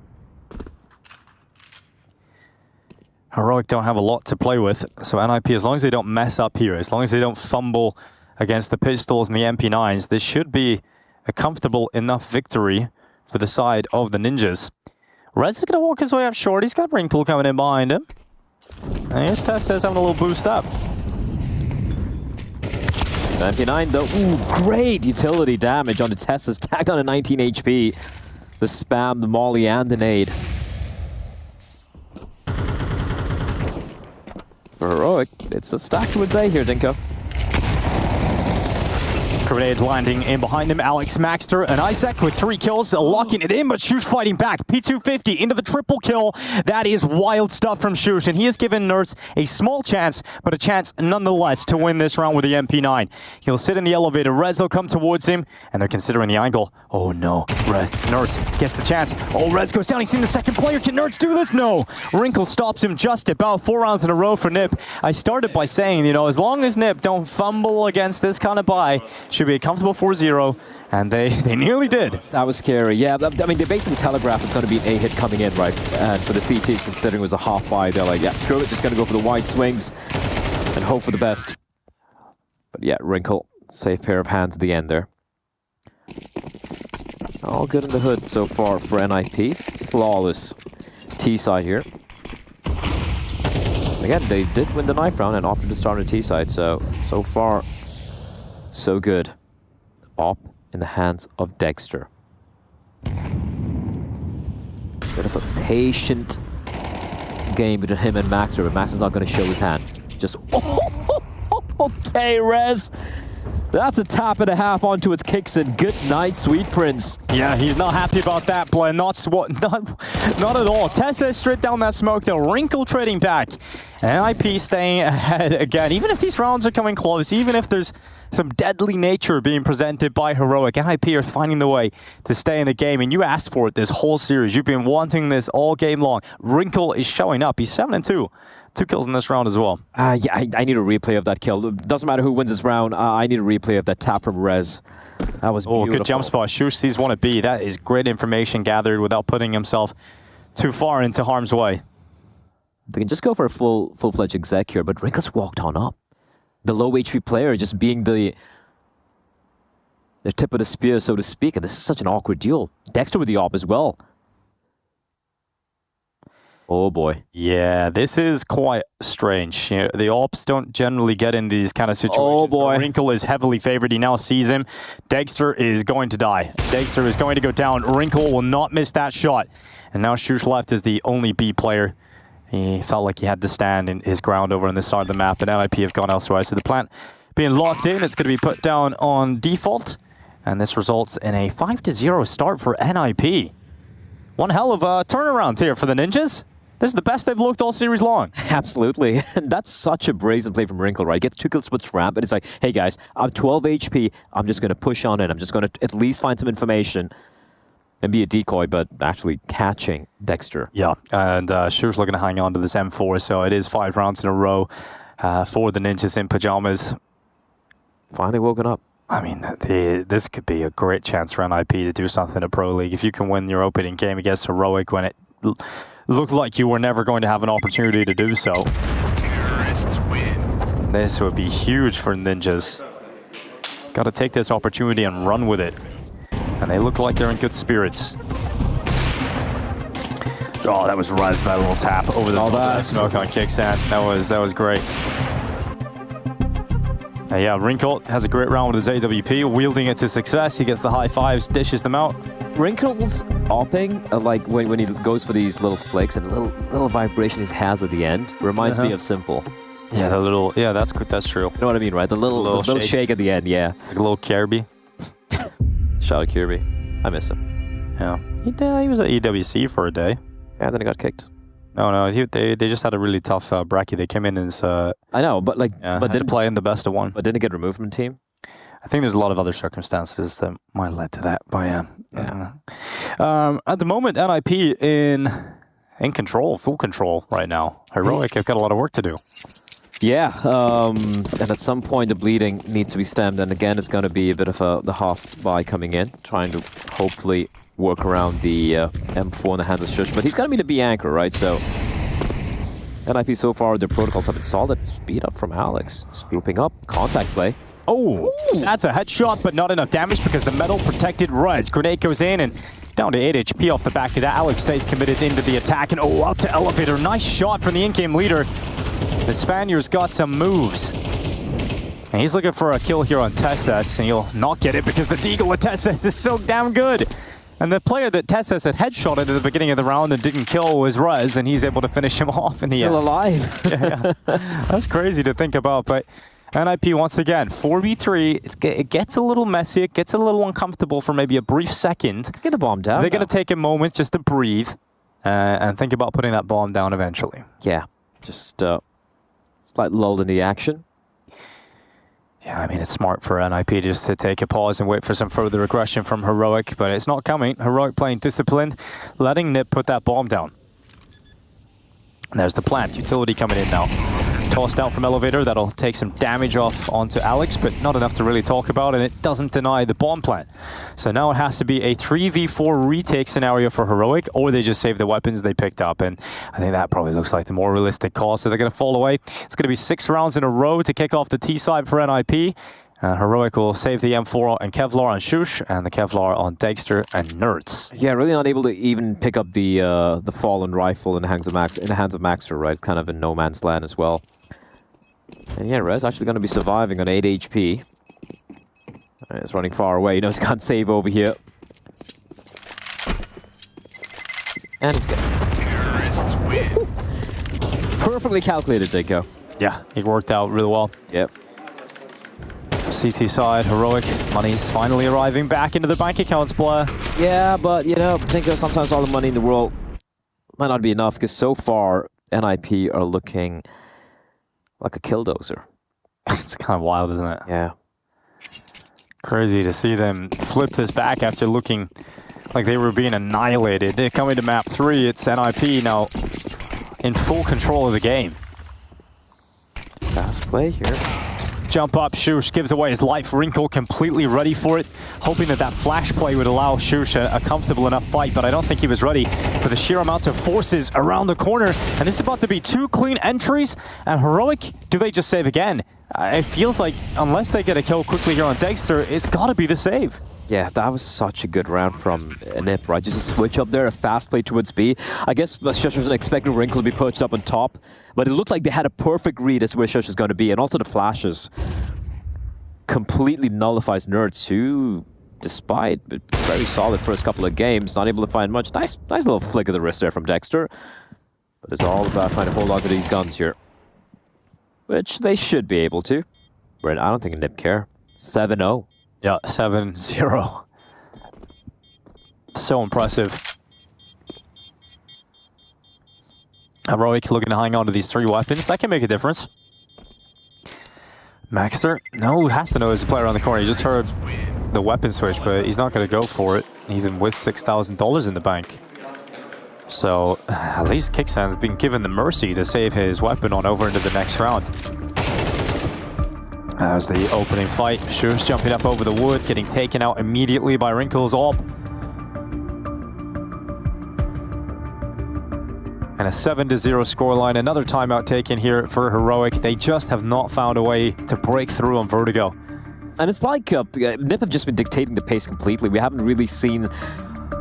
Speaker 12: Heroic don't have a lot to play with, so NIP, as long as they don't mess up here, as long as they don't fumble against the pistols and the MP9s, this should be a comfortable enough victory for the side of the Ninjas. Rez is going to walk his way up short. He's got Wrinkle coming in behind him. And here's Tessas having a little boost up.
Speaker 13: MP9 though, ooh, great utility damage on the Tessas, tagged on a 19 HP. The spam, the molly, and the nade. Heroic, it's a stacked would say here, Dinko.
Speaker 12: Grenade landing in behind him. Alex Maxter and Isaac with 3 kills, locking it in, but Shush fighting back. P250 into the triple kill. That is wild stuff from Shush, and he has given Nerds a small chance, but a chance nonetheless to win this round with the MP9. He'll sit in the elevator. Rez will come towards him, and they're considering the angle. Oh no, Nerds gets the chance. Oh, Rez goes down. He's seen the second player. Can Nerds do this? No. Wrinkle stops him just about 4 rounds in a row for Nip. I started by saying, you know, as long as Nip don't fumble against this kind of buy, should be a comfortable 4-0, and they nearly did.
Speaker 13: That was scary. Yeah, I mean, they basically telegraphed it's going to be an A-hit coming in, right? And for the CTs, considering it was a half buy, they're like, yeah, screw it, just going to go for the wide swings and hope for the best. But yeah, Wrinkle, safe pair of hands at the end there. All good in the hood so far for NIP. Flawless T-side here. Again, they did win the knife round and opted to start on T-side, so far, so good. Op in the hands of Dexter. Bit of a patient game between him and Maxter, but Max is not going to show his hand. Just, okay, Rez. That's a tap and a half onto its kicks, and good night, Sweet Prince.
Speaker 12: Yeah, he's not happy about that play. Not at all. Tessa straight down that smoke, though. Wrinkle trading back. And NIP staying ahead again. Even if these rounds are coming close, even if there's some deadly nature being presented by Heroic, NIP are finding the way to stay in the game. And you asked for it this whole series. You've been wanting this all game long. Wrinkle is showing up. He's 7-2. 2 kills in this round as well.
Speaker 13: Yeah, I need a replay of that kill. Doesn't matter who wins this round. I need a replay of that tap from Rez. That was beautiful.
Speaker 12: Good jump spot. Shush sees one at B. That is great information gathered without putting himself too far into harm's way.
Speaker 13: They can just go for a full-fledged exec here, but Wrinkle's walked on up. The low HP player just being the tip of the spear, so to speak. And this is such an awkward duel. Dexter with the op as well. Oh boy.
Speaker 12: Yeah, this is quite strange. You know, the Ops don't generally get in these kind of situations.
Speaker 13: Oh boy.
Speaker 12: Wrinkle is heavily favored. He now sees him. Dexter is going to die. Dexter is going to go down. Wrinkle will not miss that shot. And now Shush left as the only B player. He felt like he had to stand in his ground over on this side of the map, and NIP have gone elsewhere. So the plant being locked in, it's going to be put down on default. And this results in a 5-0 start for NIP. One hell of a turnaround here for the Ninjas. This is the best they've looked all series long.
Speaker 13: Absolutely. And that's such a brazen play from Wrinkle, right? Gets 2 kills with Ramp, and it's like, hey guys, I'm 12 HP. I'm just going to push on in. I'm just going to at least find some information and be a decoy, but actually catching Dexter.
Speaker 12: Yeah, and Shu's looking to hang on to this M4, so it is 5 rounds in a row for the Ninjas in pajamas.
Speaker 13: Finally woken up.
Speaker 12: I mean, this could be a great chance for NIP to do something at Pro League. If you can win your opening game against Heroic when it looked like you were never going to have an opportunity to do so.
Speaker 6: Terrorists win.
Speaker 12: This would be huge for Ninjas. Got to take this opportunity and run with it. And they look like they're in good spirits. Oh, that was Raz, that little tap over the smoke on Kickstand. That was great. Yeah, Wrinkle has a great round with his AWP, wielding it to success. He gets the high fives, dishes them out.
Speaker 13: Wrinkle's opping, like when he goes for these little flicks and little vibration he has at the end, reminds me of Simple.
Speaker 12: Yeah, that's true.
Speaker 13: You know what I mean, right? The little shake at the end, yeah.
Speaker 12: Like a little Kirby.
Speaker 13: Shout out Kirby. I miss him.
Speaker 12: Yeah. He was at EWC for a day.
Speaker 13: Yeah, then he got kicked.
Speaker 12: No, they just had a really tough bracket. They came in as...
Speaker 13: I know, but
Speaker 12: didn't play in the best of one.
Speaker 13: But didn't get removed from the team?
Speaker 12: I think there's a lot of other circumstances that might have led to that, but yeah. At the moment, NIP in control, full control right now. Heroic have got a lot of work to do.
Speaker 13: Yeah, and at some point the bleeding needs to be stemmed, and again it's going to be a bit of the half buy coming in, trying to hopefully work around the M4 in the hand of Shush, but he's going to be the B anchor, right? So NIP so far, their protocols have been solid. Speed up from Alex, swooping up, contact play.
Speaker 12: Oh, that's a headshot, but not enough damage because the metal protected Rez. Grenade goes in and down to 8 HP off the back of that. Alex stays committed into the attack and out to Elevator. Nice shot from the in-game leader. The Spaniard's got some moves. And he's looking for a kill here on Tesses, and he'll not get it because the Deagle with Tesses is so damn good. And the player that Tesses had headshotted at the beginning of the round and didn't kill was Rez, and he's able to finish him off in the end.
Speaker 13: Still alive.
Speaker 12: Yeah. That's crazy to think about, but NIP once again, 4v3. It gets a little messy, it gets a little uncomfortable for maybe a brief second.
Speaker 13: Get a bomb down.
Speaker 12: They're going to take a moment just to breathe and think about putting that bomb down eventually.
Speaker 13: Yeah, just slight lull in the action.
Speaker 12: Yeah, I mean, it's smart for NIP just to take a pause and wait for some further aggression from Heroic, but it's not coming. Heroic playing disciplined, letting Nip put that bomb down. And there's the plant. Utility coming in now. Tossed out from Elevator. That'll take some damage off onto Alex, but not enough to really talk about, and it doesn't deny the bomb plant. So now it has to be a 3v4 retake scenario for Heroic, or they just save the weapons they picked up, and I think that probably looks like the more realistic call. So they're going to fall away. It's going to be 6 rounds in a row to kick off the T side for NIP. Heroic will save the M4 and Kevlar on Shush, and the Kevlar on Dexter and Nerds.
Speaker 13: Yeah, really not able to even pick up the fallen rifle in the hands of Maxter, right? It's kind of in no man's land as well. And yeah, Rez actually going to be surviving on 8 HP. It's running far away. He knows he can't save over here. And it's good.
Speaker 6: Terrorists win.
Speaker 13: Perfectly calculated, Dako.
Speaker 12: Yeah, it worked out really well.
Speaker 13: Yep.
Speaker 12: CT side, Heroic, money's finally arriving back into the bank accounts, Blair.
Speaker 13: Yeah, but you know, think of sometimes all the money in the world might not be enough, because so far NIP are looking like a killdozer.
Speaker 12: It's kind of wild, isn't it?
Speaker 13: Yeah.
Speaker 12: Crazy to see them flip this back after looking like they were being annihilated. They're coming to map 3, it's NIP now in full control of the game.
Speaker 13: Fast play here.
Speaker 12: Jump up, Shush gives away his life. Wrinkle completely ready for it, hoping that that flash play would allow Shush a comfortable enough fight, but I don't think he was ready for the sheer amount of forces around the corner. And this is about to be 2 clean entries, and Heroic, do they just save again? It feels like unless they get a kill quickly here on Dexter, it's got to be the save.
Speaker 13: Yeah, that was such a good round from Nip, right? Just a switch up there, a fast play towards B. I guess Shush was expecting Wrinkle to be perched up on top, but it looked like they had a perfect read as to where Shush was going to be, and also the flashes completely nullifies Nerds, who, despite very solid first couple of games, not able to find much. Nice little flick of the wrist there from Dexter, but it's all about trying to hold on to these guns here, which they should be able to. But I don't think Nip care. 7-0.
Speaker 12: Yeah, 7-0. So impressive. Heroic looking to hang on to these 3 weapons. That can make a difference. Maxter, no, has to know there's a player on the corner. He just heard the weapon switch, but he's not going to go for it, even with $6,000 in the bank. So, at least Kicksan's been given the mercy to save his weapon on over into the next round. As the opening fight, Shush jumping up over the wood, getting taken out immediately by Wrinkle's AWP. And a 7-0 scoreline. Another timeout taken here for Heroic. They just have not found a way to break through on Vertigo.
Speaker 13: And it's like Nip have just been dictating the pace completely. We haven't really seen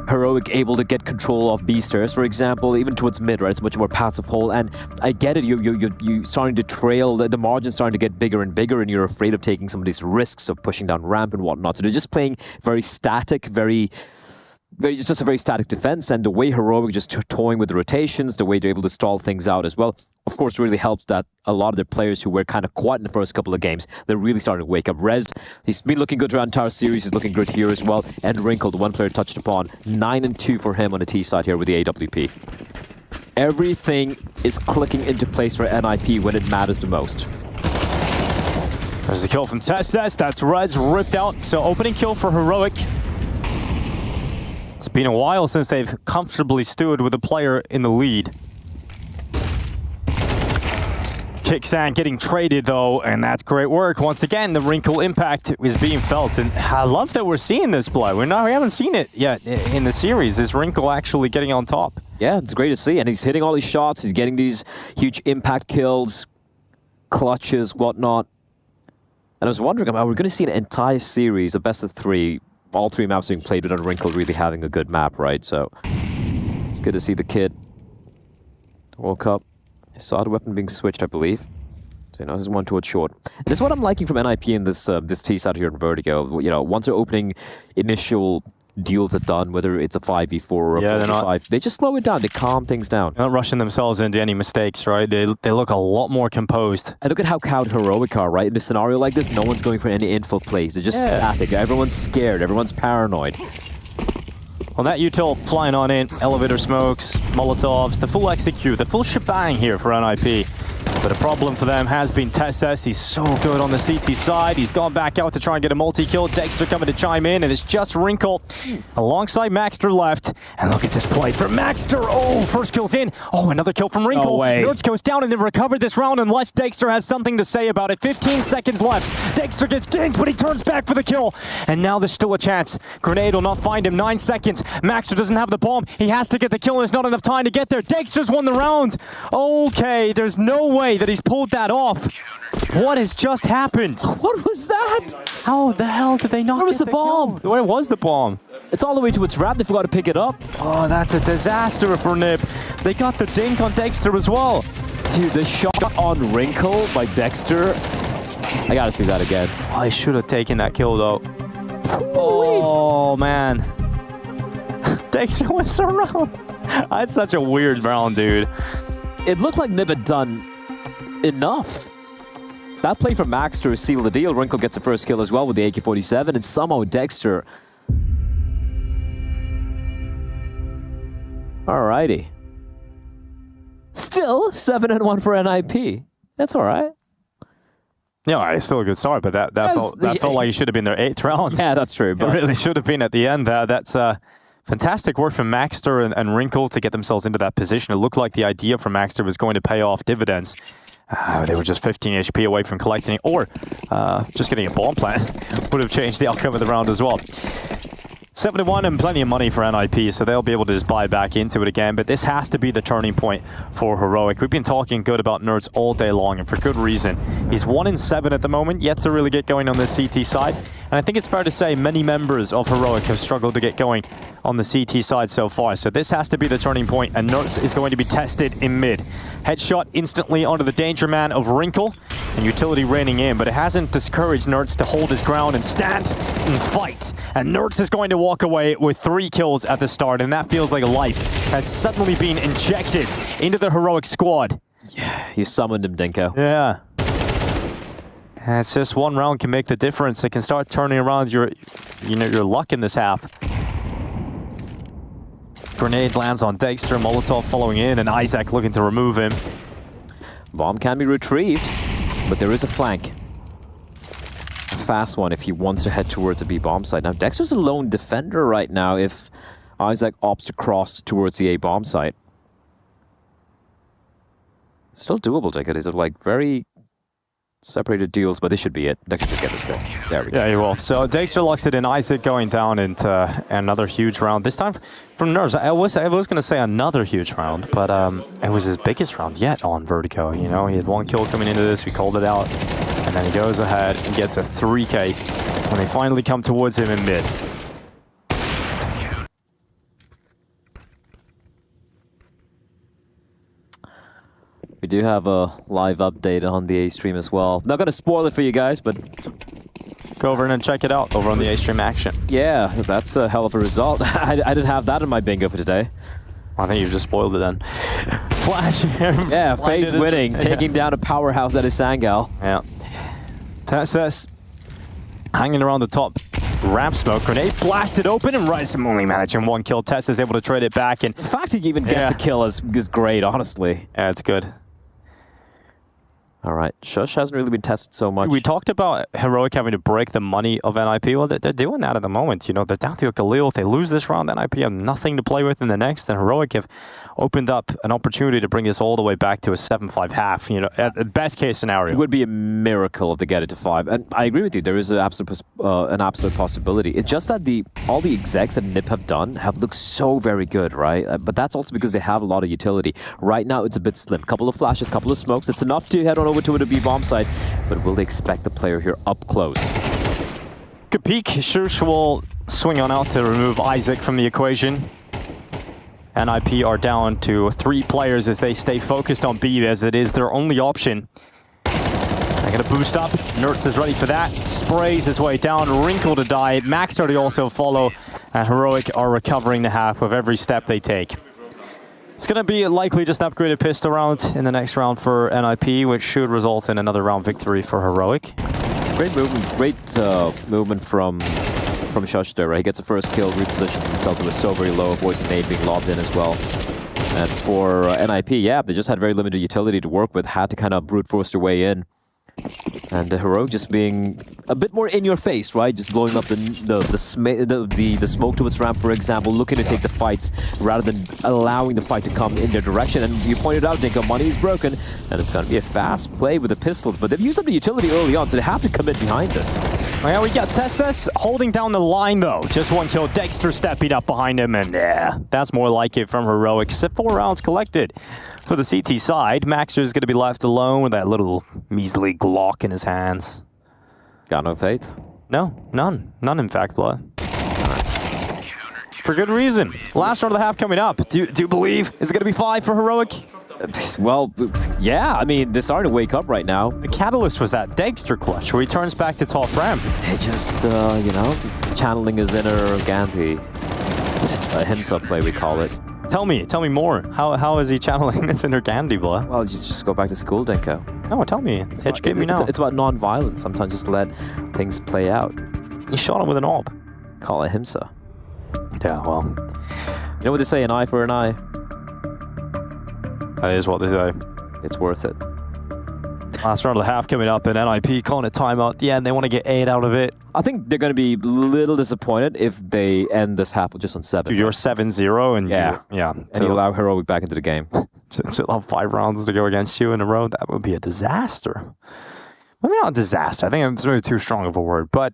Speaker 13: Heroic able to get control of B stairs, for example, even towards mid, right? It's much more passive hole, and I get it. You're starting to trail. The margin's starting to get bigger and bigger, and you're afraid of taking some of these risks of pushing down ramp and whatnot. So they're just playing very static, it's just a very static defense, and the way Heroic just toying with the rotations, the way they're able to stall things out as well, of course, really helps that a lot of the players who were kind of quiet in the first couple of games, they're really starting to wake up. Rez, he's been looking good throughout the entire series, he's looking good here as well, and Wrinkle, the one player touched upon, 9-2 for him on the T side here with the AWP. Everything is clicking into place for NIP when it matters the most.
Speaker 12: There's a kill from Testes, that's Rez ripped out, so opening kill for Heroic. It's been a while since they've comfortably stood with a player in the lead. Kicksan getting traded though, and that's great work. Once again, the Wrinkle impact is being felt, and I love that we're seeing this play. We haven't seen it yet in the series. Is Wrinkle actually getting on top?
Speaker 13: Yeah, it's great to see, and he's hitting all these shots. He's getting these huge impact kills, clutches, whatnot. And I was wondering, are we going to see an entire series, a best of 3? All 3 maps being played without Wrinkle really having a good map, right? So it's good to see the kid. World Cup. Saw the weapon being switched, I believe. So, there's one towards short. And this is what I'm liking from NIP in this T side here in Vertigo. Once they're opening initial deals are done, whether it's a 5v4 or a 4v5, they just slow it down. They calm things down.
Speaker 12: They're not rushing themselves into any mistakes, right? They look a lot more composed.
Speaker 13: And look at how cowed Heroic are, right? In a scenario like this, no one's going for any info plays. They're just static. Everyone's scared. Everyone's paranoid.
Speaker 12: Well, that util flying on in, elevator smokes, Molotovs, the full execute, the full shebang here for NIP. But a problem for them has been Testes. He's so good on the CT side. He's gone back out to try and get a multi-kill. Dexter coming to chime in, and it's just Wrinkle alongside Maxter left. And look at this play from Maxter. Oh, first kill's in. Oh, another kill from Wrinkle. Nerds goes down and then recovered this round unless Dexter has something to say about it. 15 seconds left. Dexter gets dinked, but he turns back for the kill. And now there's still a chance. Grenade will not find him. 9 seconds. Maxter doesn't have the bomb. He has to get the kill, and there's not enough time to get there. Dexter's won the round. Okay, there's no way that he's pulled that off. What has just happened?
Speaker 13: What was that?
Speaker 12: How the hell did they not
Speaker 13: Where was
Speaker 12: get
Speaker 13: the bomb?
Speaker 12: Kill? Where was the bomb?
Speaker 13: It's all the way to its wrap. They forgot to pick it up.
Speaker 12: Oh, that's a disaster for Nip. They got the dink on Dexter as well.
Speaker 13: Dude, the shot on Wrinkle by Dexter. I gotta see that again.
Speaker 12: Oh, I should have taken that kill though. Oh, man. Dexter wins the round. That's such a weird round, dude.
Speaker 13: It looked like Nip had done enough. That play from Maxter sealed the deal. Wrinkle gets the first kill as well with the AK-47, and somehow Dexter. Alrighty. Still 7-1 for NIP. That's alright.
Speaker 12: Yeah, it's still a good start, but that felt like he should have been their 8th round.
Speaker 13: Yeah, that's true. But
Speaker 12: it really should have been at the end. That's fantastic work from Maxter and Wrinkle to get themselves into that position. It looked like the idea from Maxter was going to pay off dividends. They were just 15 HP away from collecting it, or just getting a bomb plant would have changed the outcome of the round as well. 7-1 and plenty of money for NIP, so they'll be able to just buy back into it again. But this has to be the turning point for Heroic. We've been talking good about Nerds all day long, and for good reason. He's 1-7 at the moment, yet to really get going on the CT side. And I think it's fair to say many members of Heroic have struggled to get going on the CT side so far. So this has to be the turning point, and Nertz is going to be tested in mid. Headshot instantly onto the danger man of Wrinkle, and utility raining in, but it hasn't discouraged Nertz to hold his ground and stand and fight. And Nertz is going to walk away with 3 kills at the start, and that feels like life has suddenly been injected into the Heroic squad.
Speaker 13: Yeah, you summoned him, Dinko.
Speaker 12: Yeah. And it's just one round can make the difference. It can start turning around your luck in this half. Grenade lands on Dexter, Molotov following in, and Isaac looking to remove him.
Speaker 13: Bomb can be retrieved, but there is a flank. A fast one if he wants to head towards the B bomb site. Now, Dexter's a lone defender right now if Isaac opts to cross towards the A bomb site. Still doable, Dinko. These are like very separated deals, but this should be it. Dexter should get this kill. There we go.
Speaker 12: Yeah, he will. So Dexter locks it in. Isaac going down into another huge round. This time from Nertz. I was going to say another huge round, but it was his biggest round yet on Vertigo. You know, he had 1 kill coming into this. We called it out. And then he goes ahead and gets a 3K when they finally come towards him in mid.
Speaker 13: We do have a live update on the A stream as well. Not going to spoil it for you guys, but
Speaker 12: go over and check it out over on the A stream action.
Speaker 13: Yeah, that's a hell of a result. I didn't have that in my bingo for today.
Speaker 12: I think you've just spoiled it then. Flash here.
Speaker 13: Yeah, FaZe winning, taking down a powerhouse that is Sangal.
Speaker 12: Yeah. Tess hanging around the top. Ramp smoke, grenade blasted open, and Ryzen only managing 1 kill. Tess is able to trade it back, and
Speaker 13: the fact he even gets a kill is great, honestly.
Speaker 12: Yeah, it's good.
Speaker 13: All right, Shush hasn't really been tested so much.
Speaker 12: We talked about Heroic having to break the money of NIP. Well, they're doing that at the moment. You know, they're down to a Galil. If they lose this round, NIP have nothing to play with in the next. Then Heroic have opened up an opportunity to bring this all the way back to a 7-5 half. You know, at the best case scenario.
Speaker 13: It would be a miracle if they get it to 5. And I agree with you. There is an absolute possibility. It's just that all the execs that NIP have done have looked so very good, right? But that's also because they have a lot of utility. Right now, it's a bit slim. Couple of flashes, couple of smokes. It's enough to head on over to a B bomb site, but will they expect the player here up close?
Speaker 12: Good peek. Shush will swing on out to remove Isaac from the equation. NIP are down to 3 players as they stay focused on B, as it is their only option. They're going to boost up. Nertz is ready for that. Sprays his way down. Wrinkle to die. Max to also follow. And Heroic are recovering the half with every step they take. It's going to be likely just an upgraded pistol round in the next round for NIP, which should result in another round victory for Heroic.
Speaker 13: Great movement from Shush there, right? He gets the first kill, repositions himself. It was so very low, avoids the nade being lobbed in as well. And for NIP, yeah, they just had very limited utility to work with, had to kind of brute force their way in. And the Heroic just being a bit more in your face, right? Just blowing up the smoke to its ramp, for example, looking to take the fights rather than allowing the fight to come in their direction. And you pointed out, Dinko, money is broken, and it's going to be a fast play with the pistols. But they've used up the utility early on, so they have to commit behind this.
Speaker 12: Well, we got Tessus holding down the line, though. Just 1 kill. Dexter stepping up behind him, and yeah, that's more like it from Heroic. 4 rounds collected for the CT side. Maxer is going to be left alone with that little measly Glock in his hands.
Speaker 13: Got no faith?
Speaker 12: No, none. None, in fact, Blood. For good reason. Last round of the half coming up. Do you believe? Is it going to be 5 for Heroic?
Speaker 13: Well, yeah. I mean, they're starting to wake up right now.
Speaker 12: The catalyst was that Dexter clutch where he turns back to top ramp.
Speaker 13: It just, you know, channeling his inner Gandhi. Himsa play, we call it.
Speaker 12: Tell me more. How is he channeling this inner Gandhi, Blood?
Speaker 13: Well, you just go back to school, Dinko.
Speaker 12: No, tell me. Educate me now.
Speaker 13: It's about non-violence. Sometimes just let things play out.
Speaker 12: You shot him with an AWP.
Speaker 13: Call it Himsa.
Speaker 12: Yeah, well.
Speaker 13: You know what they say, an eye for an eye?
Speaker 12: That is what they say.
Speaker 13: It's worth it.
Speaker 12: Last round of the half coming up, and NIP calling a timeout at the end. They want to get 8 out of it.
Speaker 13: I think they're going to be a little disappointed if they end this half just on 7.
Speaker 12: Dude, you're 7-0, and
Speaker 13: yeah.
Speaker 12: And
Speaker 13: you allow Heroic back into the game.
Speaker 12: To have 5 rounds to go against you in a row, that would be a disaster. Maybe not a disaster. I think it's maybe too strong of a word, but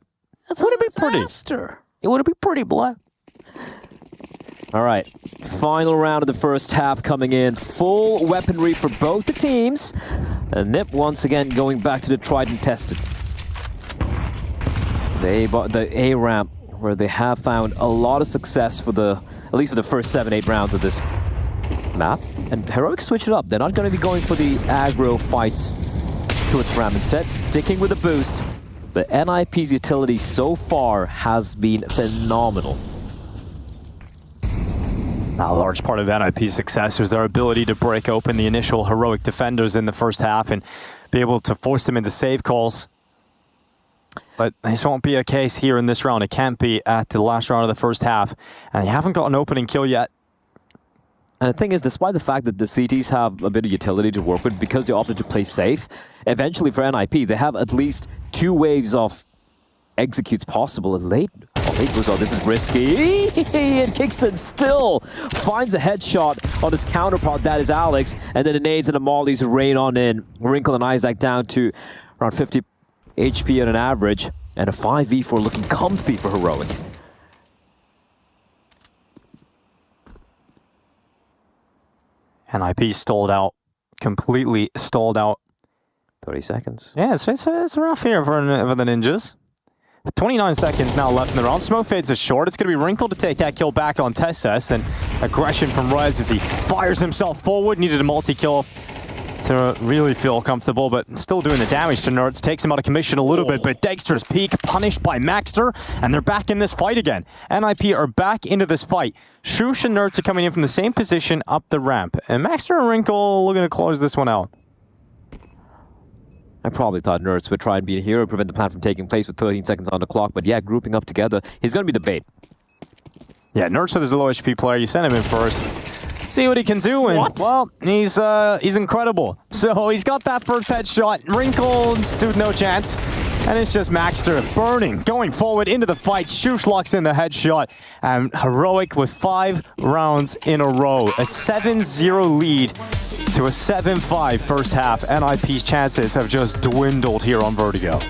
Speaker 13: it would be pretty.
Speaker 12: It would be pretty, Blood.
Speaker 13: All right, final round of the first half coming in. Full weaponry for both the teams. And NIP once again going back to the tried and tested. The A ramp, where they have found a lot of success for at least for the first 7-8 rounds of this map. And Heroic switch it up. They're not going to be going for the aggro fights towards ramp. Instead, sticking with the boost. But NIP's utility so far has been phenomenal.
Speaker 12: Now, a large part of NIP's success was their ability to break open the initial Heroic defenders in the first half and be able to force them into save calls. But this won't be a case here in this round. It can't be at the last round of the first half. And they haven't got an opening kill yet.
Speaker 13: And the thing is, despite the fact that the CTs have a bit of utility to work with because they opted to play safe, eventually for NIP, they have at least 2 waves of executes possible. And late goes, oh, this is risky. And Kickson still finds a headshot on his counterpart, that is Alex. And then the nades and the mollies rain on in. Wrinkle and Isaac down to around 50 HP on an average. And a 5v4 looking comfy for Heroic.
Speaker 12: NIP stalled out. Completely stalled out.
Speaker 13: 30 seconds.
Speaker 12: Yeah, it's rough here for the Ninjas. 29 seconds now left in the round. Smoke fades is short. It's going to be Wrinkle to take that kill back on Tessus. And aggression from Rez as he fires himself forward. Needed a multi-kill to really feel comfortable, but still doing the damage to Nerds. Takes him out of commission a little bit, but Dexter's peak punished by Maxter, and they're back in this fight again. NIP are back into this fight. Shush and Nerds are coming in from the same position up the ramp, and Maxter and Wrinkle looking to close this one out.
Speaker 13: I probably thought Nerds would try and be a hero, prevent the plan from taking place with 13 seconds on the clock, but yeah, grouping up together, he's going to be the bait. Yeah,
Speaker 12: Nerds is a low HP player. You send him in first. See what he can do, and well, he's incredible. So he's got that first headshot. Wrinkle stood no chance, and it's just Maxter burning, going forward into the fight. Shush locks in the headshot, and Heroic with 5 rounds in a row, a 7-0 lead to a 7-5 first half. NIP's chances have just dwindled here on Vertigo.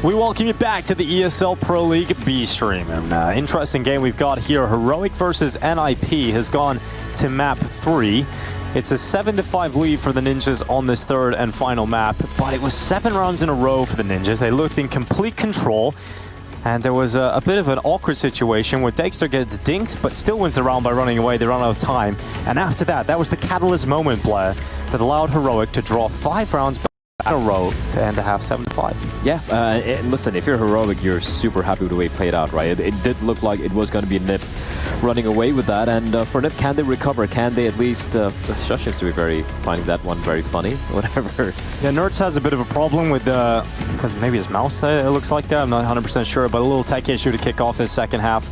Speaker 12: We welcome you back to the ESL Pro League B stream. An interesting game we've got here. Heroic versus NIP has gone to map 3. It's a 7-5 lead for the Ninjas on this third and final map, but it was 7 rounds in a row for the Ninjas. They looked in complete control, and there was a bit of an awkward situation where Dexter gets dinked, but still wins the round by running away. They run out of time, and after that, that was the catalyst moment, Blair, that allowed Heroic to draw 5 rounds in a row to end the half 7-5.
Speaker 13: Yeah, and listen, if you're Heroic, you're super happy with the way it played out, right? It did look like it was going to be NIP running away with that, and for NIP, can they recover? Can they at least... Shush seems to be finding that one very funny, whatever.
Speaker 12: Yeah, Nerds has a bit of a problem with maybe his mouse, it looks like that. I'm not 100% sure, but a little tech issue to kick off this second half.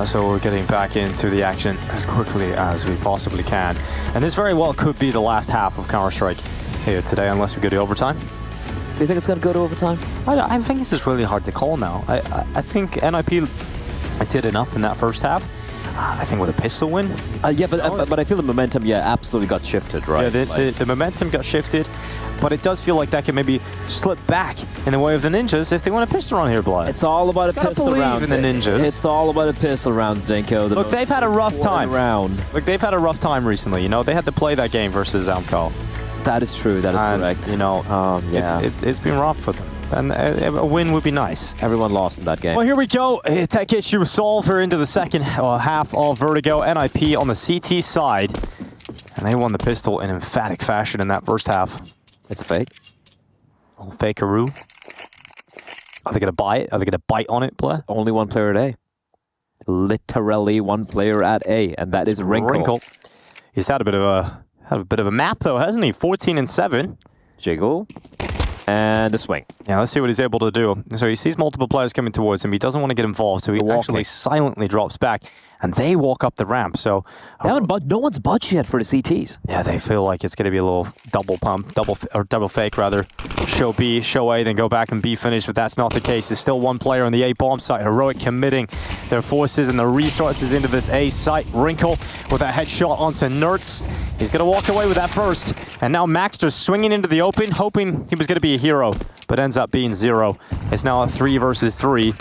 Speaker 12: So we're getting back into the action as quickly as we possibly can. And this very well could be the last half of Counter-Strike here today, unless we go to overtime.
Speaker 13: Do you think it's going to go to overtime?
Speaker 12: I think this is really hard to call now. I think NIP did enough in that first half. I think with a pistol win.
Speaker 13: Yeah, but I feel the momentum, absolutely got shifted, right?
Speaker 12: Yeah, the momentum got shifted, but it does feel like that could maybe slip back in the way of the Ninjas if they want a pistol round here, Blood.
Speaker 13: It's all about a pistol round.
Speaker 12: In the Ninjas.
Speaker 13: It's all about a pistol rounds, Dinko.
Speaker 12: Look, they've had a rough time. Look, they've had a rough time recently. You know, they had to play that game versus Amco.
Speaker 13: That is true. That is correct.
Speaker 12: You know, it's been rough for them. And a win would be nice.
Speaker 13: Everyone lost in that game.
Speaker 12: Well, here we go. Tech issue solved. We're into the second half of Vertigo. NIP on the CT side. And they won the pistol in emphatic fashion in that first half.
Speaker 13: It's a fake.
Speaker 12: A little fakeroo. Are they going to buy it? Are they going to bite on it, Blair?
Speaker 13: Only one player at A. Literally one player at A, and that is Wrinkle.
Speaker 12: He's had a bit of a map, though, hasn't he? 14-7.
Speaker 13: Jiggle. And the swing.
Speaker 12: Yeah, let's see what he's able to do. So he sees multiple players coming towards him. He doesn't want to get involved, so he actually silently drops back. And they walk up the ramp, so...
Speaker 13: No one's budged yet for the CTs.
Speaker 12: Yeah, they feel like it's going to be a little double pump, double fake, rather. Show B, show A, then go back and B finish, but that's not the case. There's still one player on the A bomb site. Heroic committing their forces and their resources into this A site. Wrinkle with a headshot onto Nertz. He's going to walk away with that first. And now Maxter swinging into the open, hoping he was going to be a hero, but ends up being 0. It's now a 3 versus 3.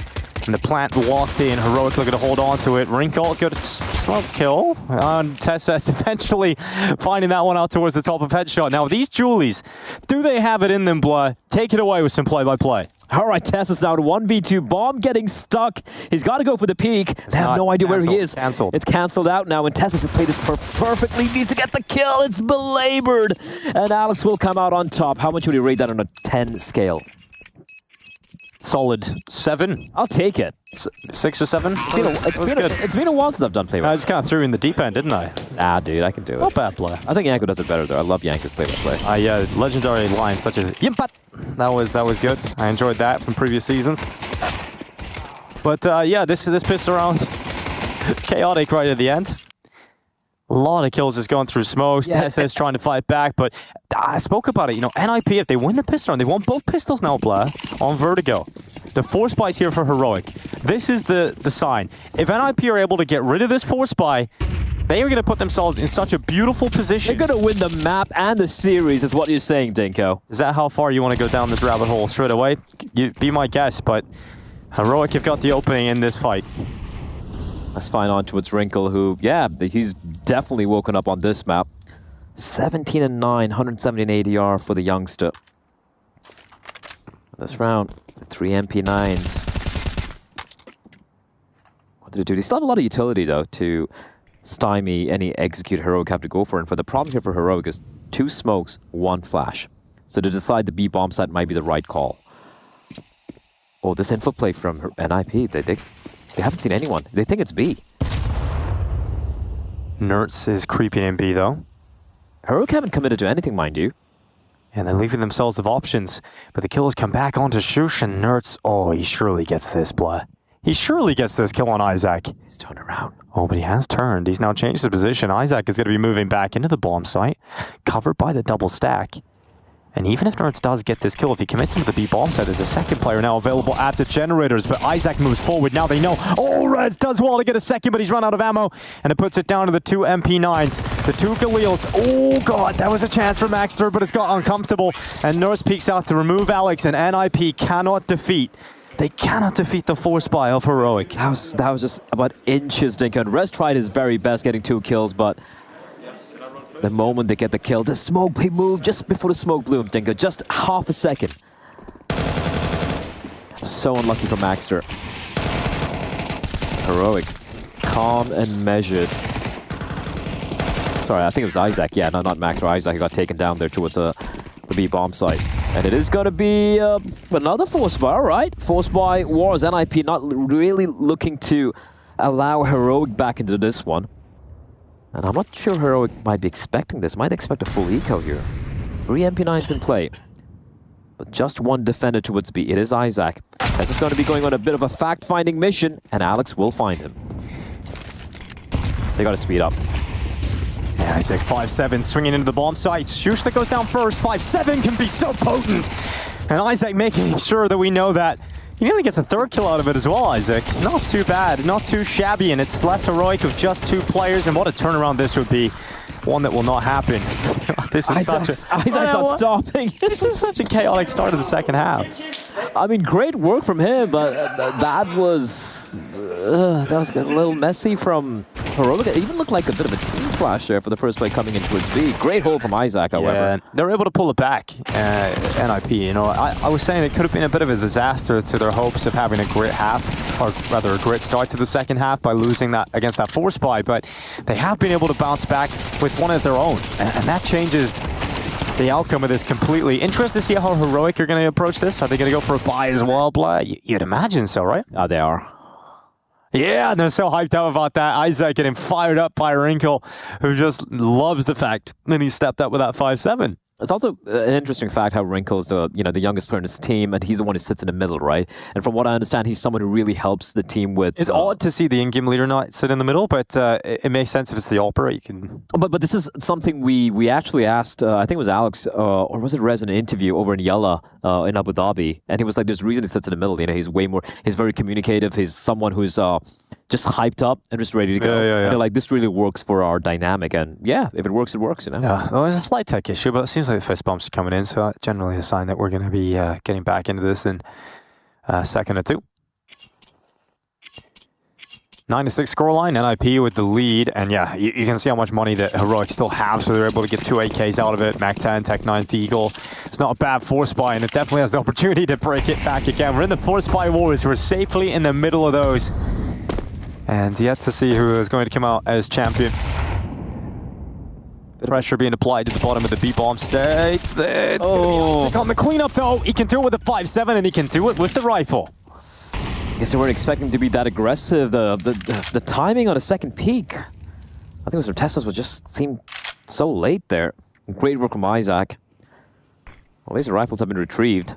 Speaker 12: And the plant locked in. Heroic looking to hold on to it. Wrinkle, good smoke kill. And Tessess eventually finding that one out towards the top of headshot. Now, these Julies, do they have it in them, Blood? Take it away with some play-by-play.
Speaker 13: All right, Tessess down 1v2. Bomb getting stuck. He's got to go for the peak. They have no idea where he is.
Speaker 12: Cancelled.
Speaker 13: It's cancelled out now, and Tessess has played this perfectly. Needs to get the kill. It's belabored. And Alex will come out on top. How much would you rate that on a 10 scale?
Speaker 12: Solid 7.
Speaker 13: I'll take it.
Speaker 12: 6 or 7?
Speaker 13: It's been a while since I've done play-by-play.
Speaker 12: I just kind of threw in the deep end, didn't I?
Speaker 13: Nah, dude, I can do it.
Speaker 12: Not bad play.
Speaker 13: I think Yanko does it better, though. I love Yanko's play-by-play.
Speaker 12: Yeah, legendary lines such as Yimpat. That was good. I enjoyed that from previous seasons. But yeah, this pistol round, chaotic right at the end. A lot of kills just going through smokes. Tess's trying to fight back, but I spoke about it. You know, NIP, if they win the pistol round, they won both pistols now, Blair, on Vertigo. The force buys here for Heroic. This is the sign. If NIP are able to get rid of this force buy, they are going to put themselves in such a beautiful position.
Speaker 13: They're going to win the map and the series, is what you're saying, Dinko.
Speaker 12: Is that how far you want to go down this rabbit hole straight away? Be my guest, but Heroic have got the opening in this fight.
Speaker 13: Let's find on towards Wrinkle, who, he's definitely woken up on this map. 17-9, 178 ADR for the youngster. This round, 3 MP9s. What did it do? They still have a lot of utility, though, to stymie any execute Heroic have to go for. And for the problem here for Heroic is 2 smokes, 1 flash. So to decide the B bomb site might be the right call. Oh, this info play from NIP, they haven't seen anyone. They think it's B.
Speaker 12: Nertz is creeping in B, though.
Speaker 13: Heroic haven't committed to anything, mind you.
Speaker 12: And they're leaving themselves with options. But the killers come back onto Shush, and Nertz, he surely gets this, Blood. He surely gets this kill on Isaac.
Speaker 13: He's turned around.
Speaker 12: Oh, but he has turned. He's now changed his position. Isaac is going to be moving back into the bomb site, covered by the double stack. And even if Nerds does get this kill, if he commits into the B bomb site, there's a second player now available at the generators, but Isaac moves forward. Now they know, oh, Rez does well to get a second, but he's run out of ammo, and it puts it down to the 2 MP9s, the 2 Galils. Oh, God, that was a chance for Maxter, but it's got uncomfortable, and Nurse peeks out to remove Alex, and NIP cannot defeat. They cannot defeat the force buy of Heroic.
Speaker 13: That was just about inches, Dinka. And Rez tried his very best getting 2 kills, but the moment they get the kill, the smoke, he moved just before the smoke bloomed, Dinka. Just half a second. So unlucky for Maxter. Heroic. Calm and measured. Sorry, I think it was Isaac. Yeah, no, not Maxter. Isaac got taken down there towards the B bomb site. And it is going to be another force buy, all right? Force buy Wars. NIP not really looking to allow Heroic back into this one. And I'm not sure Heroic might be expecting this. Might expect a full eco here. 3 MP9s in play. But just one defender towards B. It is Isaac. This is going to be going on a bit of a fact-finding mission, and Alex will find him. They got to speed up.
Speaker 12: Yeah, Isaac 5-7 swinging into the bomb site. Shush that goes down first. 5-7 can be so potent. And Isaac making sure that we know that. He nearly gets a 3rd kill out of it as well, Isaac. Not too bad, not too shabby, and it's left Heroic with just 2 players, and what a turnaround this would be. One that will not happen. This is
Speaker 13: Isaac's not stopping.
Speaker 12: This is such a chaotic start of the second half.
Speaker 13: I mean, great work from him, but that was a little messy from Heroic. It even looked like a bit of a team flash there for the first play coming in towards B. Great hold from Isaac, however.
Speaker 12: Yeah, they're able to pull it back, NIP. You know, I was saying it could have been a bit of a disaster to their hopes of having a great half, or rather a great start to the second half by losing that against that force buy, but they have been able to bounce back with one of their own, and that changes the outcome of this completely. Interested to see how Heroic are going to approach this. Are they going to go for a buy as well, Blah? You'd imagine so, right?
Speaker 13: They are.
Speaker 12: Yeah, and they're so hyped up about that. Isaac getting fired up by Wrinkle, who just loves the fact that he stepped up with that 5-7.
Speaker 13: It's also an interesting fact how Wrinkle is the youngest player in his team, and he's the one who sits in the middle, right? And from what I understand, he's someone who really helps the team with.
Speaker 12: It's odd to see the in-game leader not sit in the middle, but it makes sense if it's the opera. You can.
Speaker 13: But this is something we actually asked. I think it was Alex or was it Rez in an interview over in Yalla in Abu Dhabi, and he was like, "There's a reason he sits in the middle. You know, he's way more. He's very communicative. He's someone who's just hyped up and just ready to go.
Speaker 12: Yeah.
Speaker 13: And like, this really works for our dynamic, and yeah, if it works, it works. You know.
Speaker 12: Yeah, well, there's a slight tech issue, but it seems like the fist bumps are coming in, so generally a sign that we're going to be getting back into this in a second or two. 9-6 scoreline, NIP with the lead, and yeah, you can see how much money that Heroic still have, so they're able to get 2 AKs out of it. Mac 10, Tech 9, Deagle. It's not a bad force buy, and it definitely has the opportunity to break it back again. We're in the force buy wars. We're safely in the middle of those. And yet to see who is going to come out as champion. Pressure being applied to the bottom of the B-bomb state. It's going to be on the cleanup, though. He can do it with a 5-7, and he can do it with the rifle.
Speaker 13: I guess they weren't expecting to be that aggressive. The timing on a second peak, I think it was their Teslas would just seem so late there. Great work from Isaac. Well, at least the rifles have been retrieved.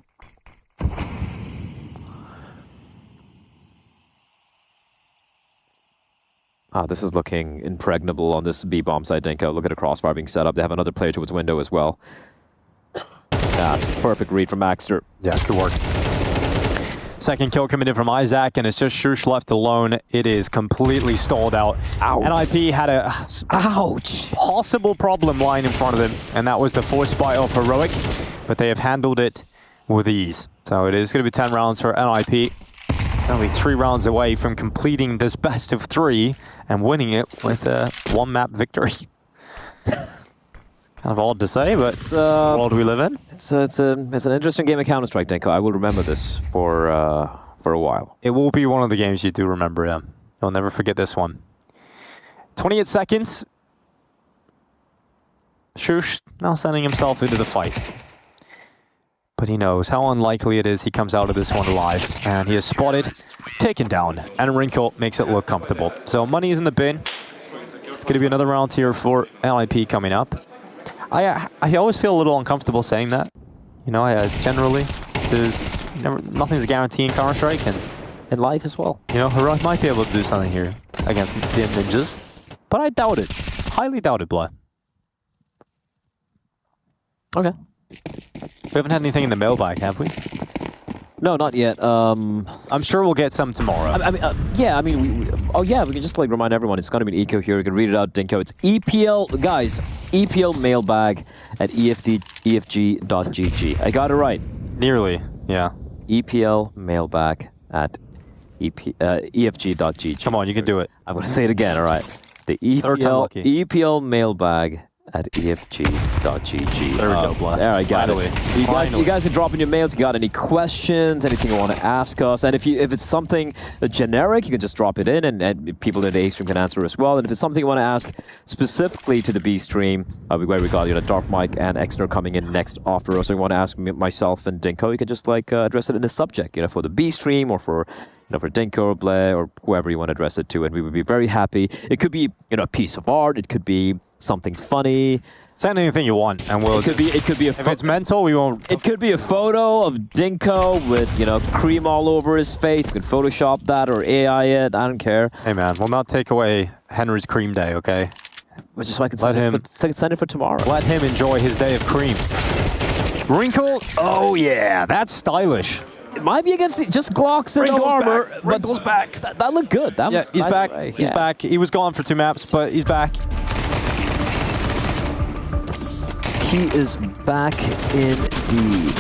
Speaker 13: This is looking impregnable on this B-bomb side, Dinko. Look at a crossfire being set up. They have another player towards window as well. Perfect read from Maxter.
Speaker 12: Yeah, good work. Second kill coming in from Isaac, and it's just Shush left alone. It is completely stalled out. NIP had a possible problem lying in front of them, and that was the force buy of Heroic, but they have handled it with ease. So it is going to be 10 rounds for NIP. Only 3 rounds away from completing this best of 3 and winning it with a 1-map victory. Kind of odd to say, but it's the world we live in.
Speaker 13: It's an interesting game of Counter-Strike, Denko. I will remember this for a while.
Speaker 12: It will be one of the games you do remember, yeah. You'll never forget this one. 28 seconds. Shush now sending himself into the fight. But he knows how unlikely it is he comes out of this one alive. And he is spotted, taken down, and Wrinkle makes it look comfortable. So money is in the bin. It's going to be another round here for NIP coming up. I always feel a little uncomfortable saying that. You know, generally, nothing's a guarantee in Counter-Strike, and
Speaker 13: in life as well.
Speaker 12: You know, Heroic might be able to do something here against the Ninjas, but I doubt it. Highly doubt it, Blood.
Speaker 13: Okay.
Speaker 12: We haven't had anything in the mailbag, have we?
Speaker 13: No, not yet.
Speaker 12: I'm sure we'll get some tomorrow.
Speaker 13: We can just like remind everyone, it's going to be an eco here. You can read it out, Dinko. It's EPL, guys, EPL mailbag at efg.gg. I got it right.
Speaker 12: Nearly, yeah.
Speaker 13: EPL mailbag at efg.gg.
Speaker 12: Come on, you can do it.
Speaker 13: I'm going to say it again, all right. The
Speaker 12: Third time lucky.
Speaker 13: EPL mailbag at efg.gg.
Speaker 12: There we go, Blood.
Speaker 13: There, I got
Speaker 12: Finally.
Speaker 13: it. You guys can drop in your mails. You got any questions, anything you want to ask us. And if it's something generic, you can just drop it in and people in the A stream can answer as well. And if it's something you want to ask specifically to the B stream, where we got Darth Mike and Exner coming in next after us. So you want to ask myself and Dinko, you can just address it in the subject, for the B stream or for for Dinko or Blair or whoever you want to address it to, and we would be very happy. It could be a piece of art. It could be something funny.
Speaker 12: Send anything you want, and we'll.
Speaker 13: It could be.
Speaker 12: If it's mental, we won't.
Speaker 13: It could be a photo of Dinko with cream all over his face. You can Photoshop that or AI it. I don't care.
Speaker 12: Hey man, we'll not take away Henry's cream day, okay?
Speaker 13: Which is why I can send it for tomorrow.
Speaker 12: Let him enjoy his day of cream. Wrinkle. Oh yeah, that's stylish.
Speaker 13: It might be against just Glocks and no armor, but
Speaker 12: Wrinkle's back.
Speaker 13: That looked good. That was
Speaker 12: he's
Speaker 13: nice
Speaker 12: back.
Speaker 13: play.
Speaker 12: He's back. He was gone for 2 maps, but he's back.
Speaker 13: He is back indeed.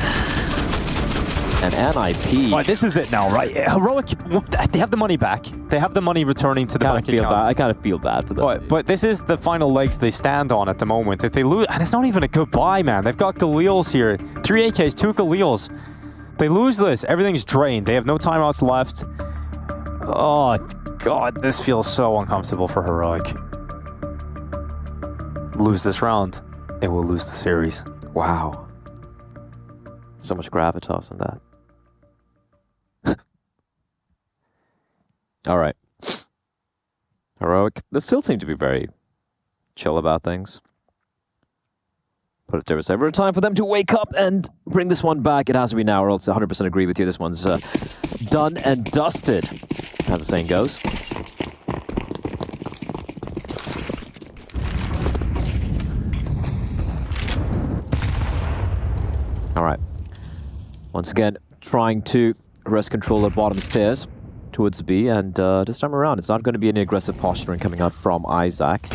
Speaker 13: And NIP.
Speaker 12: Right, this is it now, right? Heroic, they have the money back. They have the money returning to the bank account.
Speaker 13: I kind of feel bad for them.
Speaker 12: But this is the final legs they stand on at the moment. If they lose, and it's not even a goodbye, man. They've got Galils here. 3 AKs, 2 Galils. They lose this, everything's drained. They have no timeouts left. Oh, God, this feels so uncomfortable for Heroic. Lose this round, they will lose the series.
Speaker 13: Wow. So much gravitas in that. All right. Heroic. They still seem to be very chill about things. But if there was ever a time for them to wake up and bring this one back, it has to be now, or else I 100% agree with you. This one's done and dusted, as the saying goes. All right. Once again, trying to wrest control at bottom stairs towards B, and this time around, it's not going to be any aggressive posturing coming out from Isaac.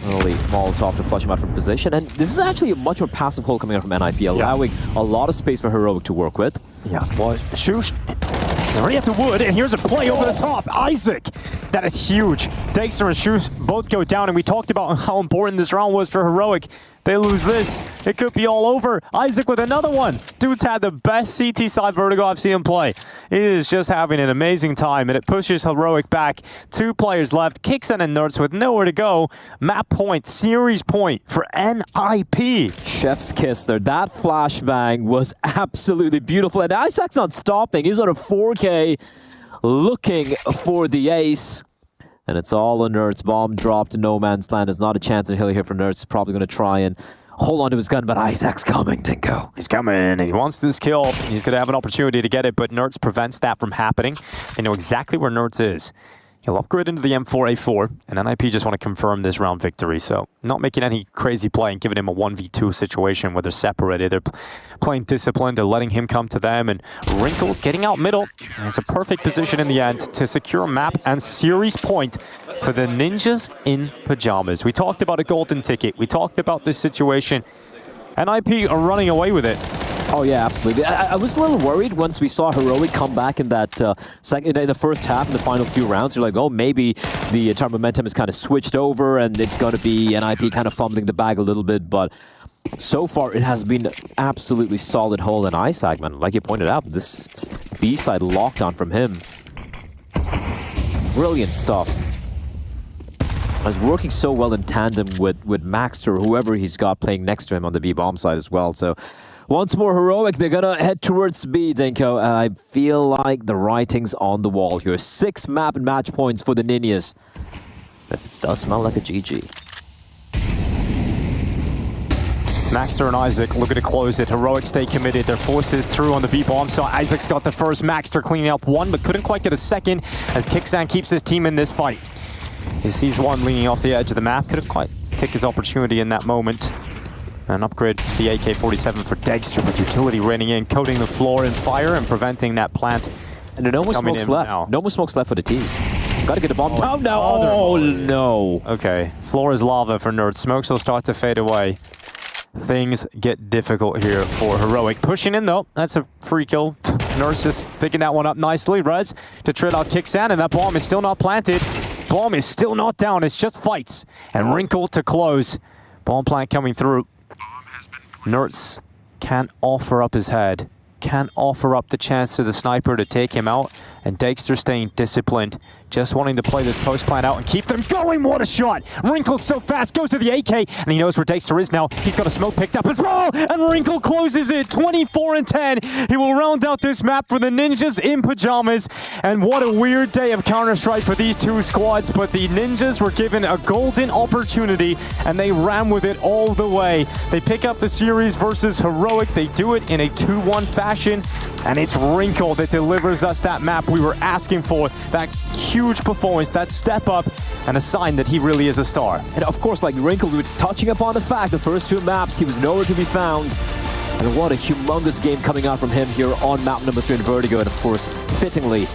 Speaker 13: Early Molotov to flush him out from position, and this is actually a much more passive hold coming out from NIP, allowing a lot of space for Heroic to work with.
Speaker 12: Yeah, well, Shush is already at the wood, and here's a play over the top. Isaac, that is huge. Dexter and Shush both go down, and we talked about how important this round was for Heroic. They lose this, it could be all over. Isaac with another one. Dude's had the best CT side vertigo I've seen him play. He is just having an amazing time, and it pushes Heroic back. 2 players left. Kixen and Nerds with nowhere to go. Map point, series point for NIP.
Speaker 13: Chef's kiss there. That flashbang was absolutely beautiful. And Isaac's not stopping. He's on a 4K looking for the ace. And it's all a Nerds. Bomb dropped to no man's land. There's not a chance in Hill here for Nerds. Probably going to try and hold on to his gun, but Isaac's coming, Dinko.
Speaker 12: He's coming, and he wants this kill. He's going to have an opportunity to get it, but Nerds prevents that from happening. They know exactly where Nerds is. He'll upgrade into the M4A4, and NIP just want to confirm this round victory. So not making any crazy play and giving him a 1v2 situation where they're separated. They're playing disciplined. They're letting him come to them. And Wrinkle getting out middle. And it's a perfect position in the end to secure a map and series point for the Ninjas in Pajamas. We talked about a golden ticket. We talked about this situation. NIP are running away with it.
Speaker 13: Oh yeah, absolutely. I was a little worried once we saw Heroic come back in that in the first half, in the final few rounds. You're like, oh, maybe the entire momentum is kind of switched over and it's going to be NIP kind of fumbling the bag a little bit. But so far, it has been absolutely solid hold in Isaac, man. Like you pointed out, this B-side lockdown from him. Brilliant stuff. I was working so well in tandem with Maxter or whoever he's got playing next to him on the B-bomb side as well. So once more Heroic, they're going to head towards B, Dinko, and I feel like the writing's on the wall here. 6 map and match points for the Ninjas. It does smell like a GG.
Speaker 12: Maxter and Isaac looking to close it. Heroic stay committed. Their forces through on the B-bomb. So Isaac's got the first. Maxter cleaning up 1, but couldn't quite get a second as Kixan keeps his team in this fight. He sees 1 leaning off the edge of the map. Couldn't quite take his opportunity in that moment. An upgrade to the AK-47 for Dexter, with utility raining in, coating the floor in fire and preventing that plant.
Speaker 13: And no more smokes left.
Speaker 12: Now.
Speaker 13: No more smokes left for the T's. Gotta get the bomb down now. Oh, no.
Speaker 12: Okay, floor is lava for Nerds. Smokes will start to fade away. Things get difficult here for Heroic. Pushing in though, that's a free kill. Nerds just picking that one up nicely. Rez to trade out Kicksan, and that bomb is still not planted. Bomb is still not down, it's just fights. And Wrinkle to close. Bomb plant coming through. Nerds can't offer up his head. Can't offer up the chance to the sniper to take him out. And Dexter staying disciplined, just wanting to play this post plant out and keep them going. What a shot! Wrinkle so fast, goes to the AK, and he knows where Dexter is now. He's got a smoke picked up as well, and Wrinkle closes it, 24-10. He will round out this map for the Ninjas in pajamas. And what a weird day of Counter-Strike for these two squads, but the Ninjas were given a golden opportunity, and they ran with it all the way. They pick up the series versus Heroic. They do it in a 2-1 fashion, and it's Wrinkle that delivers us that map we were asking for. That huge performance, that step up, and a sign that he really is a star.
Speaker 13: And of course, like Wrinkle, we were touching upon the fact the first 2 maps, he was nowhere to be found. And what a humongous game coming out from him here on map number 3 in Vertigo. And of course, fittingly,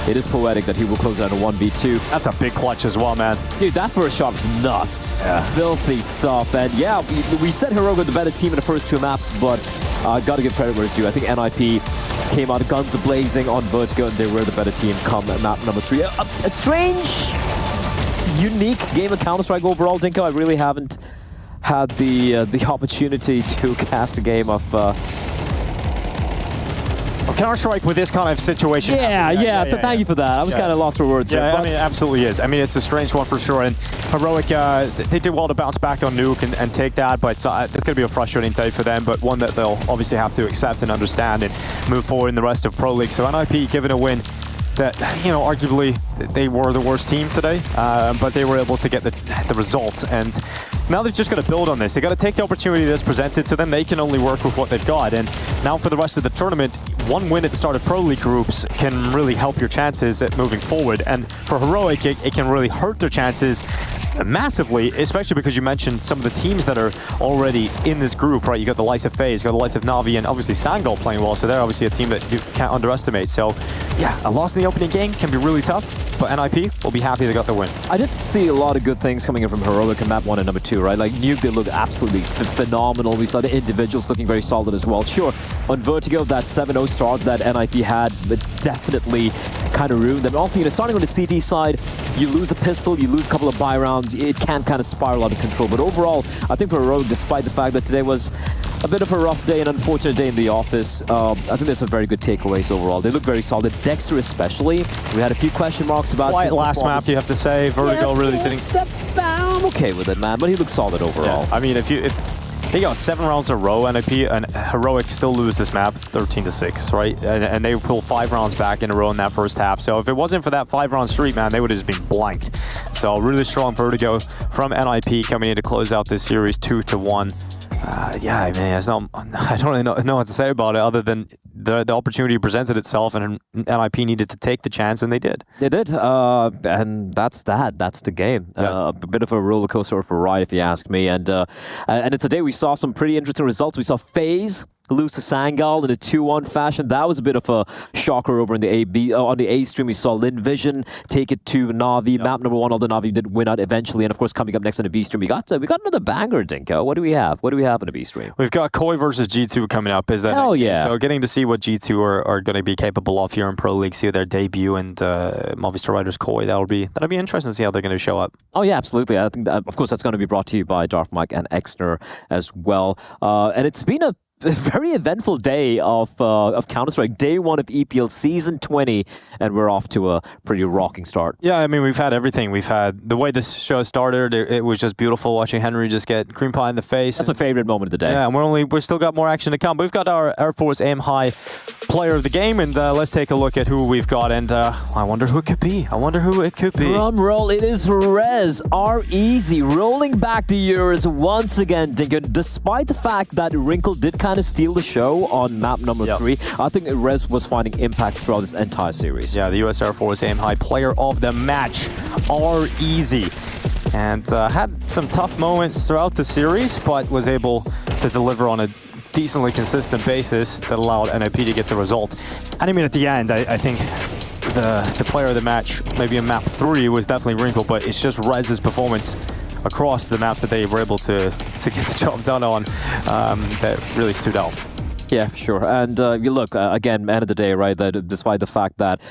Speaker 13: it is poetic that he will close out a 1v2.
Speaker 12: That's a big clutch as well, man.
Speaker 13: Dude, that first shot was nuts.
Speaker 12: Yeah.
Speaker 13: Filthy stuff. And yeah, we said Heroic were the better team in the first 2 maps, but gotta give credit where it's due. I think NIP came out guns blazing on Vertigo, and they were the better team come map number 3. A strange, unique game of Counter-Strike overall, Dinko. I really haven't had the opportunity to cast a game of
Speaker 12: Counter-Strike with this kind of situation.
Speaker 13: Thank you for that. I was kind of lost for words.
Speaker 12: Yeah,
Speaker 13: there,
Speaker 12: I mean, it absolutely is. I mean, it's a strange one for sure. And Heroic, they did well to bounce back on Nuke and take that, but it's going to be a frustrating day for them, but one that they'll obviously have to accept and understand and move forward in the rest of Pro League. So NIP given a win that, you know, arguably they were the worst team today, but they were able to get the result. And now they've just got to build on this. They got to take the opportunity that's presented to them. They can only work with what they've got. And now for the rest of the tournament, one win at the start of Pro League groups can really help your chances at moving forward. And for Heroic, it can really hurt their chances massively, especially because you mentioned some of the teams that are already in this group, right? You got the likes of FaZe, you got the likes of Na'Vi, and obviously Sangol playing well, so they're obviously a team that you can't underestimate. So yeah, a loss in the opening game can be really tough, but NIP will be happy they got the win.
Speaker 13: I did see a lot of good things coming in from Heroic in map 1 and number 2, right? Like Nuke, they looked absolutely phenomenal. We saw the individuals looking very solid as well. Sure, on Vertigo, that 7-0 start that NIP had, but definitely kind of ruined them. Also, you know, starting on the CT side, you lose a pistol, you lose a couple of buy rounds, it can kind of spiral out of control. But overall, I think for Heroic, despite the fact that today was a bit of a rough day, an unfortunate day in the office, I think there's some very good takeaways overall. They look very solid. Dexter especially. We had a few question marks about
Speaker 12: his last map, you have to say. Vertigo really didn't...
Speaker 13: I'm okay with it, man, but he looks solid overall.
Speaker 12: Yeah. I mean, if they got 7 rounds in a row, NIP and Heroic still lose this map 13-6, right? And they pull 5 rounds back in a row in that first half. So if it wasn't for that 5-round streak, man, they would have just been blanked. So really strong Vertigo from NIP coming in to close out this series 2-1. Yeah, I mean, I don't really know what to say about it other than the opportunity presented itself, and NIP needed to take the chance, and they did.
Speaker 13: They did, and that's that. That's the game. Yeah. A bit of a roller coaster of a ride, if you ask me. And today we saw some pretty interesting results. We saw FaZe lose to Sangol in a 2-1 fashion. That was a bit of a shocker over in the on the A stream. We saw Lin Vision take it to Na'Vi. Yep. Map number 1, although Na'Vi did win out eventually. And of course, coming up next on the B stream, we got another banger, Dinko. What do we have? What do we have on the B stream?
Speaker 12: We've got Koi versus G2 coming up. Is that
Speaker 13: Hell
Speaker 12: next
Speaker 13: yeah.
Speaker 12: Game. So getting to see what G2 are going to be capable of here in Pro League, see their debut, and Movistar Riders Koi. That'll be interesting to see how they're going to show up.
Speaker 13: Oh yeah, absolutely. I think that, of course, that's going to be brought to you by Darth Mike and Exner as well. And it's been a very eventful day of Counter-Strike, day 1 of EPL Season 20, and we're off to a pretty rocking start.
Speaker 12: Yeah, I mean, we've had everything. We've had the way this show started. It was just beautiful watching Henry just get cream pie in the face.
Speaker 13: That's my favorite moment of the day.
Speaker 12: Yeah, and we're still got more action to come. But we've got our Air Force Aim High player of the game, and let's take a look at who we've got. And I wonder who it could be.
Speaker 13: Drum roll, it is Rez, R-Easy, rolling back the years once again, Dinko. Despite the fact that Wrinkle did kind of steal the show on map number 3, I think Rez was finding impact throughout this entire series.
Speaker 12: Yeah, the US Air Force Aim High player of the match, R-Easy. And had some tough moments throughout the series, but was able to deliver on a decently consistent basis that allowed NIP to get the result. And I mean, at the end, I think the player of the match, maybe in map 3, was definitely Wrinkle, but it's just Rez's performance across the maps that they were able to get the job done on that really stood out.
Speaker 13: Yeah, for sure. And you look, again, end of the day, right, that despite the fact that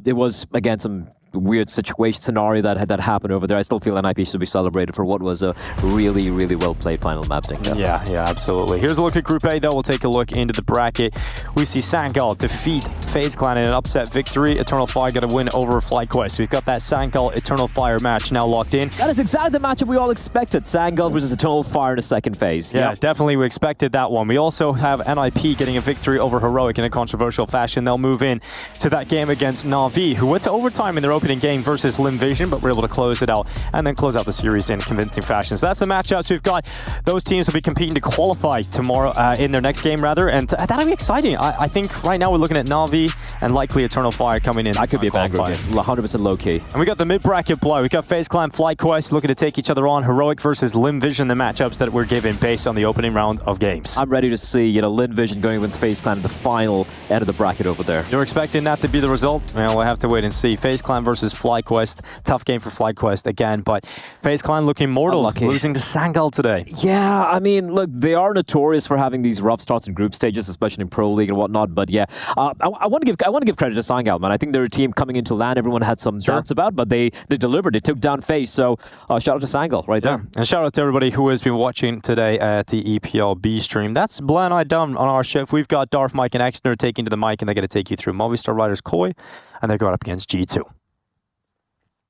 Speaker 13: it was, again, some weird scenario that happened over there, I still feel NIP should be celebrated for what was a really, really well-played final map.
Speaker 12: Yeah, absolutely. Here's a look at Group A, though. We'll take a look into the bracket. We see Sangal defeat FaZe Clan in an upset victory. Eternal Fire got a win over FlyQuest. We've got that Sangal Eternal Fire match now locked in.
Speaker 13: That is exactly the matchup we all expected. Sangal versus Eternal Fire in the second phase.
Speaker 12: Yeah, definitely we expected that one. We also have NIP getting a victory over Heroic in a controversial fashion. They'll move in to that game against Na'Vi, who went to overtime in their opening game versus Lim Vision, but were able to close it out and then close out the series in convincing fashion. So that's the matchups we've got. Those teams will be competing to qualify tomorrow in their next game, rather, and that'll be exciting. I think right now we're looking at Na'Vi and likely Eternal Fire coming in.
Speaker 13: That could be a banger game, 100% low-key.
Speaker 12: And we got the mid-bracket blow. We got FaZe Clan FlyQuest looking to take each other on. Heroic versus Lim Vision, the matchups that were given based on the opening round of games.
Speaker 13: I'm ready to see, Lim Vision going against FaZe Clan at the final end of the bracket over there.
Speaker 12: You're expecting that to be the result? Well, we'll have to wait and see. FaZe Clan versus FlyQuest. Tough game for FlyQuest again, but FaZe Clan looking mortal, losing to Sangal today.
Speaker 13: Yeah, I mean, look, they are notorious for having these rough starts in group stages, especially in Pro League and whatnot. But yeah, I want to give credit to Sangal, man. I think they're a team coming into LAN everyone had some doubts about, but they delivered. They took down FaZe. So shout out to Sangal right there.
Speaker 12: And shout out to everybody who has been watching today at the EPL B stream. That's Blah and I done on our shift. We've got Darth, Mike, and Exner taking to the mic, and they're going to take you through Movistar Riders Koi, and they're going up against G2.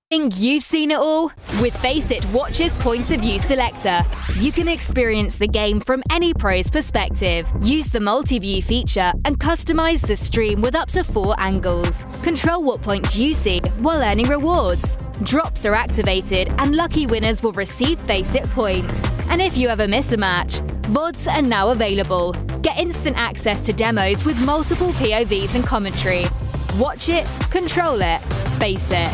Speaker 15: Think you've seen it all? With Faceit Watch's Point of View Selector, you can experience the game from any pro's perspective. Use the multi-view feature and customize the stream with up to 4 angles. Control what points you see while earning rewards. Drops are activated and lucky winners will receive Faceit points. And if you ever miss a match, VODs are now available. Get instant access to demos with multiple POVs and commentary. Watch it, control it, Faceit.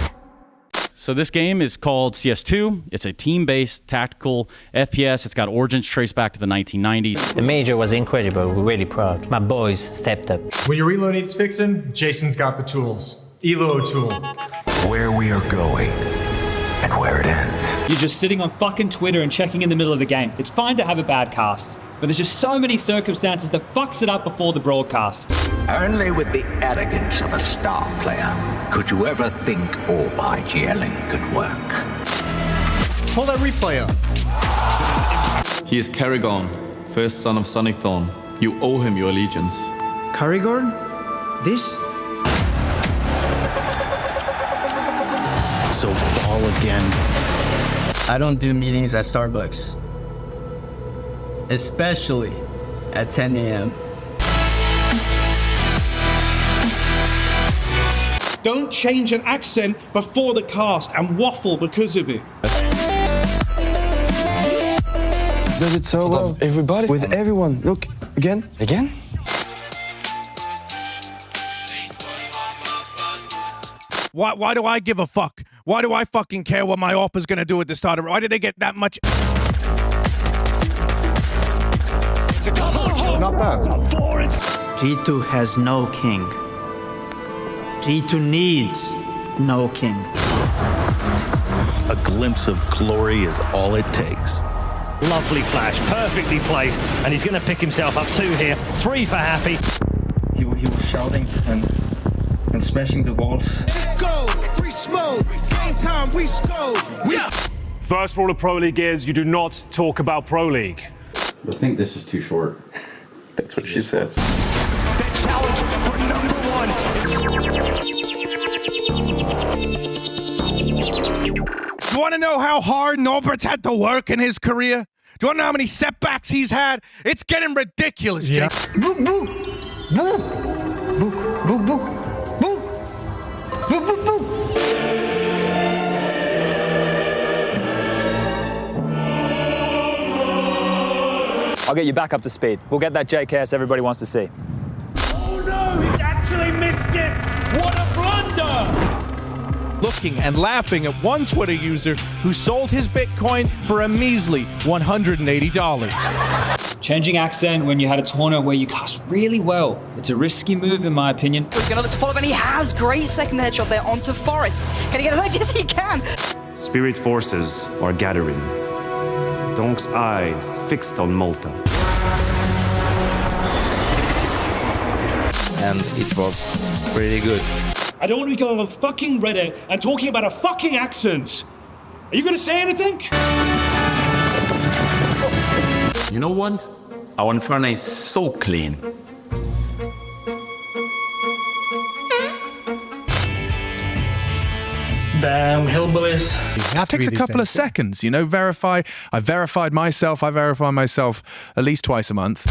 Speaker 21: So this game is called CS2. It's a team-based tactical FPS. It's got origins traced back to the 1990s.
Speaker 9: The major was incredible. We're really proud. My boys stepped up.
Speaker 16: When your reload needs fixing, Jason's got the tools. Elo tool.
Speaker 17: Where we are going and where it ends.
Speaker 18: You're just sitting on fucking Twitter and checking in the middle of the game. It's fine to have a bad cast, but there's just so many circumstances that fucks it up before the broadcast.
Speaker 17: Only with the arrogance of a star player could you ever think all by GLing could work.
Speaker 16: Pull that replay up.
Speaker 19: He is Karrigan, first son of Sonic Thorn. You owe him your allegiance.
Speaker 16: Karrigan? This?
Speaker 17: So fall again.
Speaker 22: I don't do meetings at Starbucks. Especially at 10 a.m.
Speaker 16: Don't change an accent before the cast and waffle because of it.
Speaker 27: Does it so well? Everybody? With everyone. Look, again. Again?
Speaker 28: Why do I give a fuck? Why do I fucking care what my op is going to do at the start of it? Why did they get that much?
Speaker 27: It's a couple. Not bad.
Speaker 29: G2 has no king. G2 needs no king.
Speaker 17: A glimpse of glory is all it takes.
Speaker 30: Lovely flash, perfectly placed, and he's going to pick himself up 2 here. 3 for Happy.
Speaker 22: He was shouting and smashing the walls.
Speaker 16: Go, free smoke, game time, we score.
Speaker 31: First rule of Pro League is you do not talk about Pro League.
Speaker 21: I think this is too short.
Speaker 27: That's what she said.
Speaker 28: The challenge for number 1. Do you want to know how hard Norbert's had to work in his career? Do you want to know how many setbacks he's had? It's getting ridiculous, Jake.
Speaker 22: Book, book, book, book, book, book, book, book, book, book.
Speaker 32: I'll get you back up to speed. We'll get that JKS everybody wants to see.
Speaker 28: Oh no, he's actually missed it! What a blunder! Looking and laughing at one Twitter user who sold his Bitcoin for a measly $180.
Speaker 18: Changing accent when you had a tournament where you cast really well. It's a risky move, in my opinion.
Speaker 3: We're gonna look to follow, and he has great second headshot there onto Forest. Can he get a third? Yes, he can.
Speaker 4: Spirit forces are gathering. Donk's eyes fixed on Malta.
Speaker 7: And it was pretty good.
Speaker 31: I don't want to be going on fucking Reddit and talking about a fucking accent. Are you gonna say anything?
Speaker 8: You know what? Our Inferno is so clean.
Speaker 10: Damn hillbillies.
Speaker 28: It takes a couple of seconds, you know, I verified myself at least twice a month.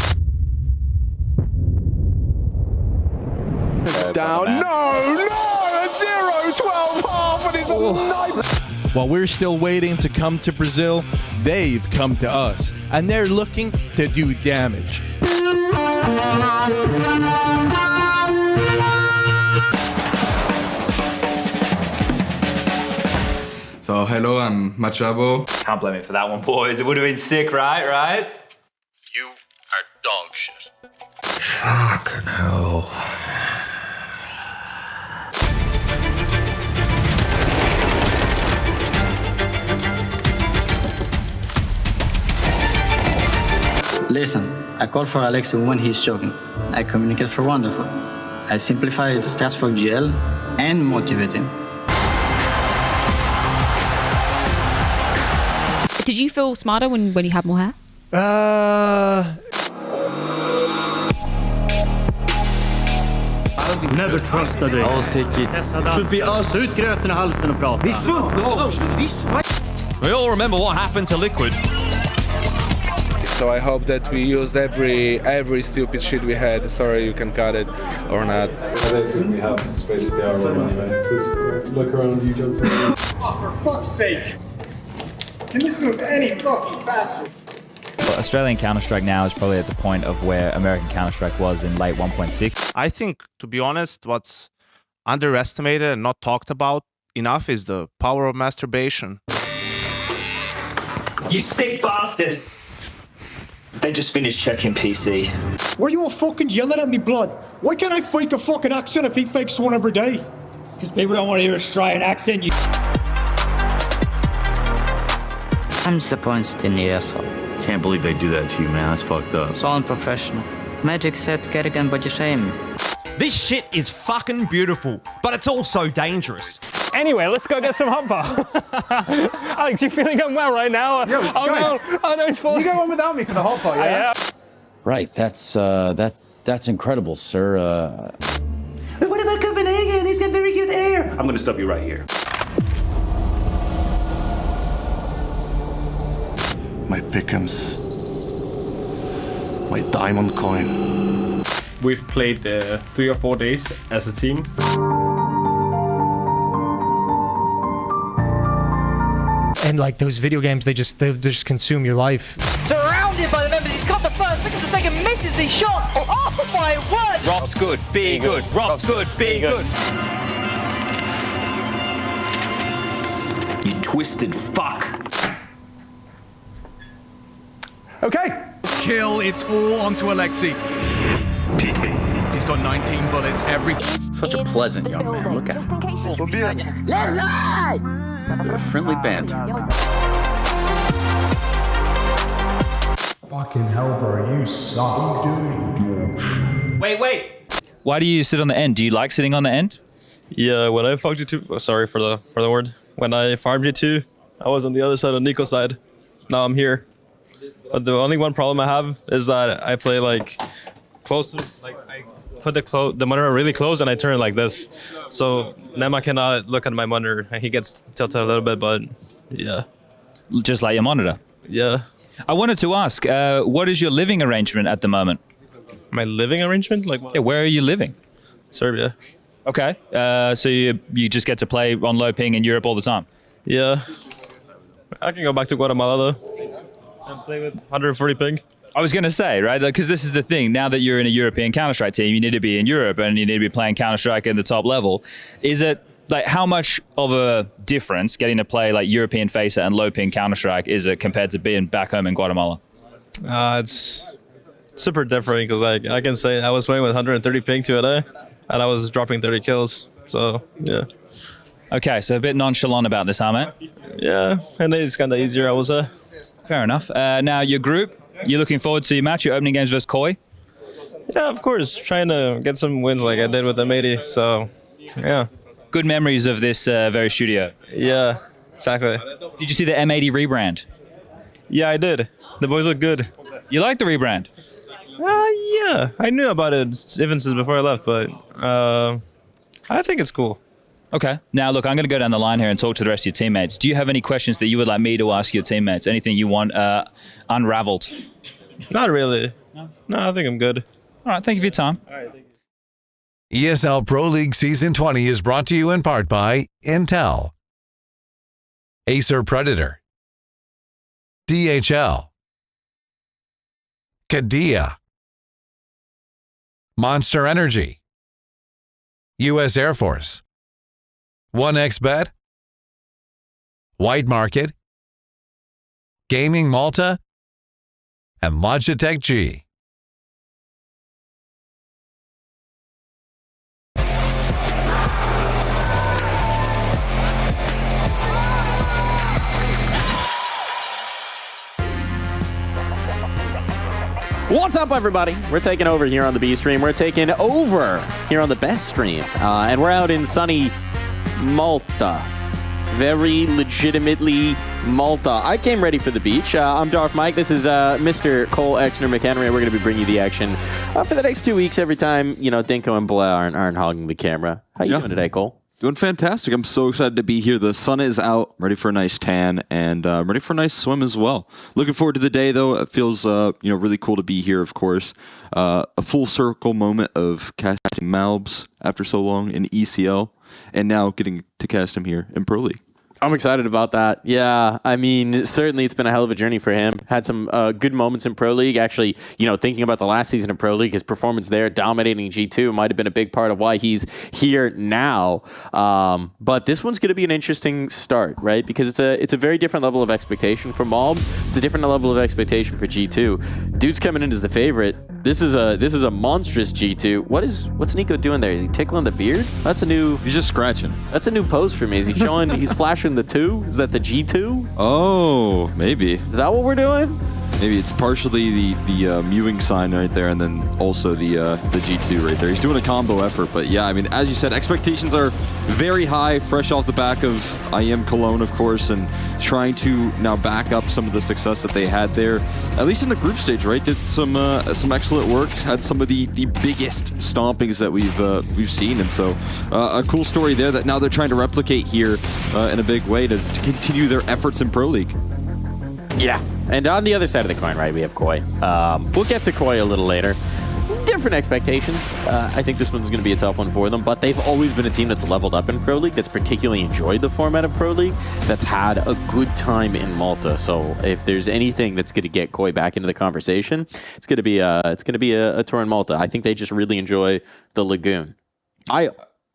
Speaker 28: Down, no, a 0-12 half, and it's a night. While we're still waiting to come to Brazil, they've come to us, and they're looking to do damage.
Speaker 11: So, hello, I'm Machabo.
Speaker 32: Can't blame me for that one, boys. It would have been sick, right?
Speaker 8: You are dog shit.
Speaker 10: Fucking hell.
Speaker 29: Listen, I call for Alexi when he's joking. I communicate for wonderful. I simplify the stats for GL and motivate him.
Speaker 14: Did you feel smarter when you had more hair?
Speaker 31: Never trust a dig.
Speaker 7: I'll take it.
Speaker 31: Should be us. Ut gröten i halsen och prata.
Speaker 20: We all remember what happened to Liquid.
Speaker 28: So I hope that we used every stupid shit we had. Sorry, you can cut it or not.
Speaker 27: I don't think we have space for the hour anyway. Please look around you, Johnson.
Speaker 23: Oh, for fuck's sake! Can this move any fucking faster?
Speaker 24: Well, Australian Counter-Strike now is probably at the point of where American Counter-Strike was in late 1.6.
Speaker 28: I think, to be honest, what's underestimated and not talked about enough is the power of masturbation.
Speaker 32: You sick bastard! They just finished checking PC.
Speaker 23: Why are you all fucking yelling at me, blood? Why can't I fake a fucking accent if he fakes one every day?
Speaker 18: Because people don't want to hear an Australian accent.
Speaker 29: I'm disappointed in the asshole.
Speaker 8: Can't believe they do that to you, man. That's fucked up.
Speaker 29: It's all unprofessional. Magic said, get again, but you shame me.
Speaker 20: This shit is fucking beautiful, but it's also dangerous.
Speaker 32: Anyway, let's go get some hot bar. Alex, you feeling unwell right now?
Speaker 28: Yo, guys,
Speaker 32: it's falling.
Speaker 28: You go on without me for the hot bar, yeah?
Speaker 25: Right, that's incredible, sir.
Speaker 23: But what about Copenhagen? He's got very good air.
Speaker 8: I'm gonna stop you right here. My pick'ems. My diamond coin.
Speaker 31: We've played 3 or 4 days as a team.
Speaker 26: And like those video games, they just consume your life.
Speaker 3: Surrounded by the members, he's got the first. Look at the second, misses the shot. Oh my word!
Speaker 32: Rob's good, be good. Rob's good, be good.
Speaker 8: You twisted fuck.
Speaker 28: Okay. Kill, it's all onto Alexi. PT. He's got 19 bullets, everything.
Speaker 7: Such a pleasant young man. Look at him.
Speaker 3: Let's ride!
Speaker 7: Friendly banter.
Speaker 27: Fucking hell, bro, you suck.
Speaker 32: Wait.
Speaker 24: Why do you sit on the end? Do you like sitting on the end?
Speaker 31: Yeah, when I fucked you too. Sorry for the word. When I farmed you too, I was on the other side of Nico's side. Now I'm here. But the only one problem I have is that I play like close to, like I put the monitor really close and I turn it like this. So Nema cannot look at my monitor and he gets tilted a little bit, but yeah.
Speaker 24: Just like your monitor?
Speaker 31: Yeah.
Speaker 24: I wanted to ask, what is your living arrangement at the moment?
Speaker 31: My living arrangement? Like what?
Speaker 24: Yeah, where are you living?
Speaker 31: Serbia.
Speaker 24: Okay. So you just get to play on low ping in Europe all the time?
Speaker 31: Yeah. I can go back to Guatemala though. And play with 140 ping.
Speaker 24: I was going to say, right, because this is the thing. Now that you're in a European Counter-Strike team, you need to be in Europe and you need to be playing Counter-Strike at the top level. Is it, like, how much of a difference getting to play, like, European Facer and low ping Counter-Strike is it compared to being back home in Guatemala?
Speaker 31: It's super different because I can say I was playing with 130 ping today, and I was dropping 30 kills. So yeah.
Speaker 24: Okay, so a bit nonchalant about this, huh, mate?
Speaker 31: Yeah, and it's kind of easier, I would say.
Speaker 24: Fair enough. Now, your group, you're looking forward to your match, your opening games versus Koi?
Speaker 31: Yeah, of course. Trying to get some wins like I did with M80, so yeah.
Speaker 24: Good memories of this very studio.
Speaker 31: Yeah, exactly.
Speaker 24: Did you see the M80 rebrand?
Speaker 31: Yeah, I did. The boys look good.
Speaker 24: You like the rebrand?
Speaker 31: Yeah. I knew about it even since before I left, but I think it's cool.
Speaker 24: Okay. Now, look, I'm going to go down the line here and talk to the rest of your teammates. Do you have any questions that you would like me to ask your teammates? Anything you want unraveled?
Speaker 31: Not really. No, I think I'm good.
Speaker 24: All right. Thank you for your time.
Speaker 31: All right. Thank you.
Speaker 1: ESL Pro League Season 20 is brought to you in part by Intel, Acer Predator, DHL, Kadia, Monster Energy, U.S. Air Force, 1xBet, White Market, Gaming Malta, and Logitech G.
Speaker 2: What's up, everybody? We're taking over here on the B stream. We're taking over here on the best stream. And we're out in sunny Malta. Very legitimately Malta. I came ready for the beach. I'm Darth Mike. This is Mr. Cole Exner McHenry. We're going to be bringing you the action for the next 2 weeks every time, you know, Dinko and Blah aren't hogging the camera. How you doing today, Cole?
Speaker 5: Doing fantastic. I'm so excited to be here. The sun is out, ready for a nice tan, and ready for a nice swim as well. Looking forward to the day, though. It feels really cool to be here, of course. A full circle moment of casting Malbs after so long in ECL, and now getting to cast him here in Pro League.
Speaker 2: I'm excited about that. Yeah, I mean, certainly it's been a hell of a journey for him. Had some good moments in Pro League. Actually, you know, thinking about the last season of Pro League, his performance there, dominating G2, might have been a big part of why he's here now. But this one's going to be an interesting start, right? Because it's a very different level of expectation for Mobs. It's a different level of expectation for G2. Dude's coming in as the favorite. This is a monstrous G2. What's Nico doing there? Is he tickling the beard? That's a new.
Speaker 5: He's just scratching.
Speaker 2: That's a new pose for me. Is he showing? He's flashing the 2? Is that the G2?
Speaker 5: Oh, maybe.
Speaker 2: Is that what we're doing?
Speaker 5: Maybe it's partially the mewing sign right there, and then also the G2 right there. He's doing a combo effort, but yeah, I mean, as you said, expectations are very high, fresh off the back of IEM Cologne, of course, and trying to now back up some of the success that they had there, at least in the group stage, right? Did some excellent work, had some of the biggest stompings that we've seen, and so a cool story there that now they're trying to replicate here in a big way to continue their efforts in Pro League.
Speaker 2: Yeah. And on the other side of the coin, right, we have Koi. We'll get to Koi a little later. Different expectations. I think this one's going to be a tough one for them, but they've always been a team that's leveled up in Pro League, that's particularly enjoyed the format of Pro League, that's had a good time in Malta. So if there's anything that's going to get Koi back into the conversation, it's going to be a tour in Malta. I think they just really enjoy the lagoon. I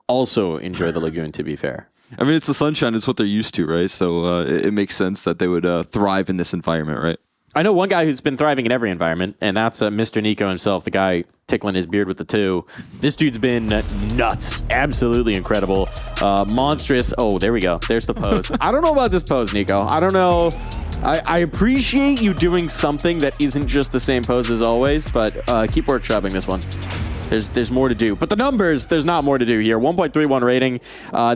Speaker 2: also enjoy the lagoon, to be fair.
Speaker 5: I mean, it's the sunshine. It's what they're used to, right? So it makes sense that they would thrive in this environment, right?
Speaker 2: I know one guy who's been thriving in every environment, and that's Mr. Nico himself, the guy tickling his beard with the 2. This dude's been nuts. Absolutely incredible. Monstrous. Oh, there we go. There's the pose. I don't know about this pose, Nico. I don't know. I appreciate you doing something that isn't just the same pose as always, but keep workshopping this one. There's more to do. But the numbers, there's not more to do here. 1.31 rating.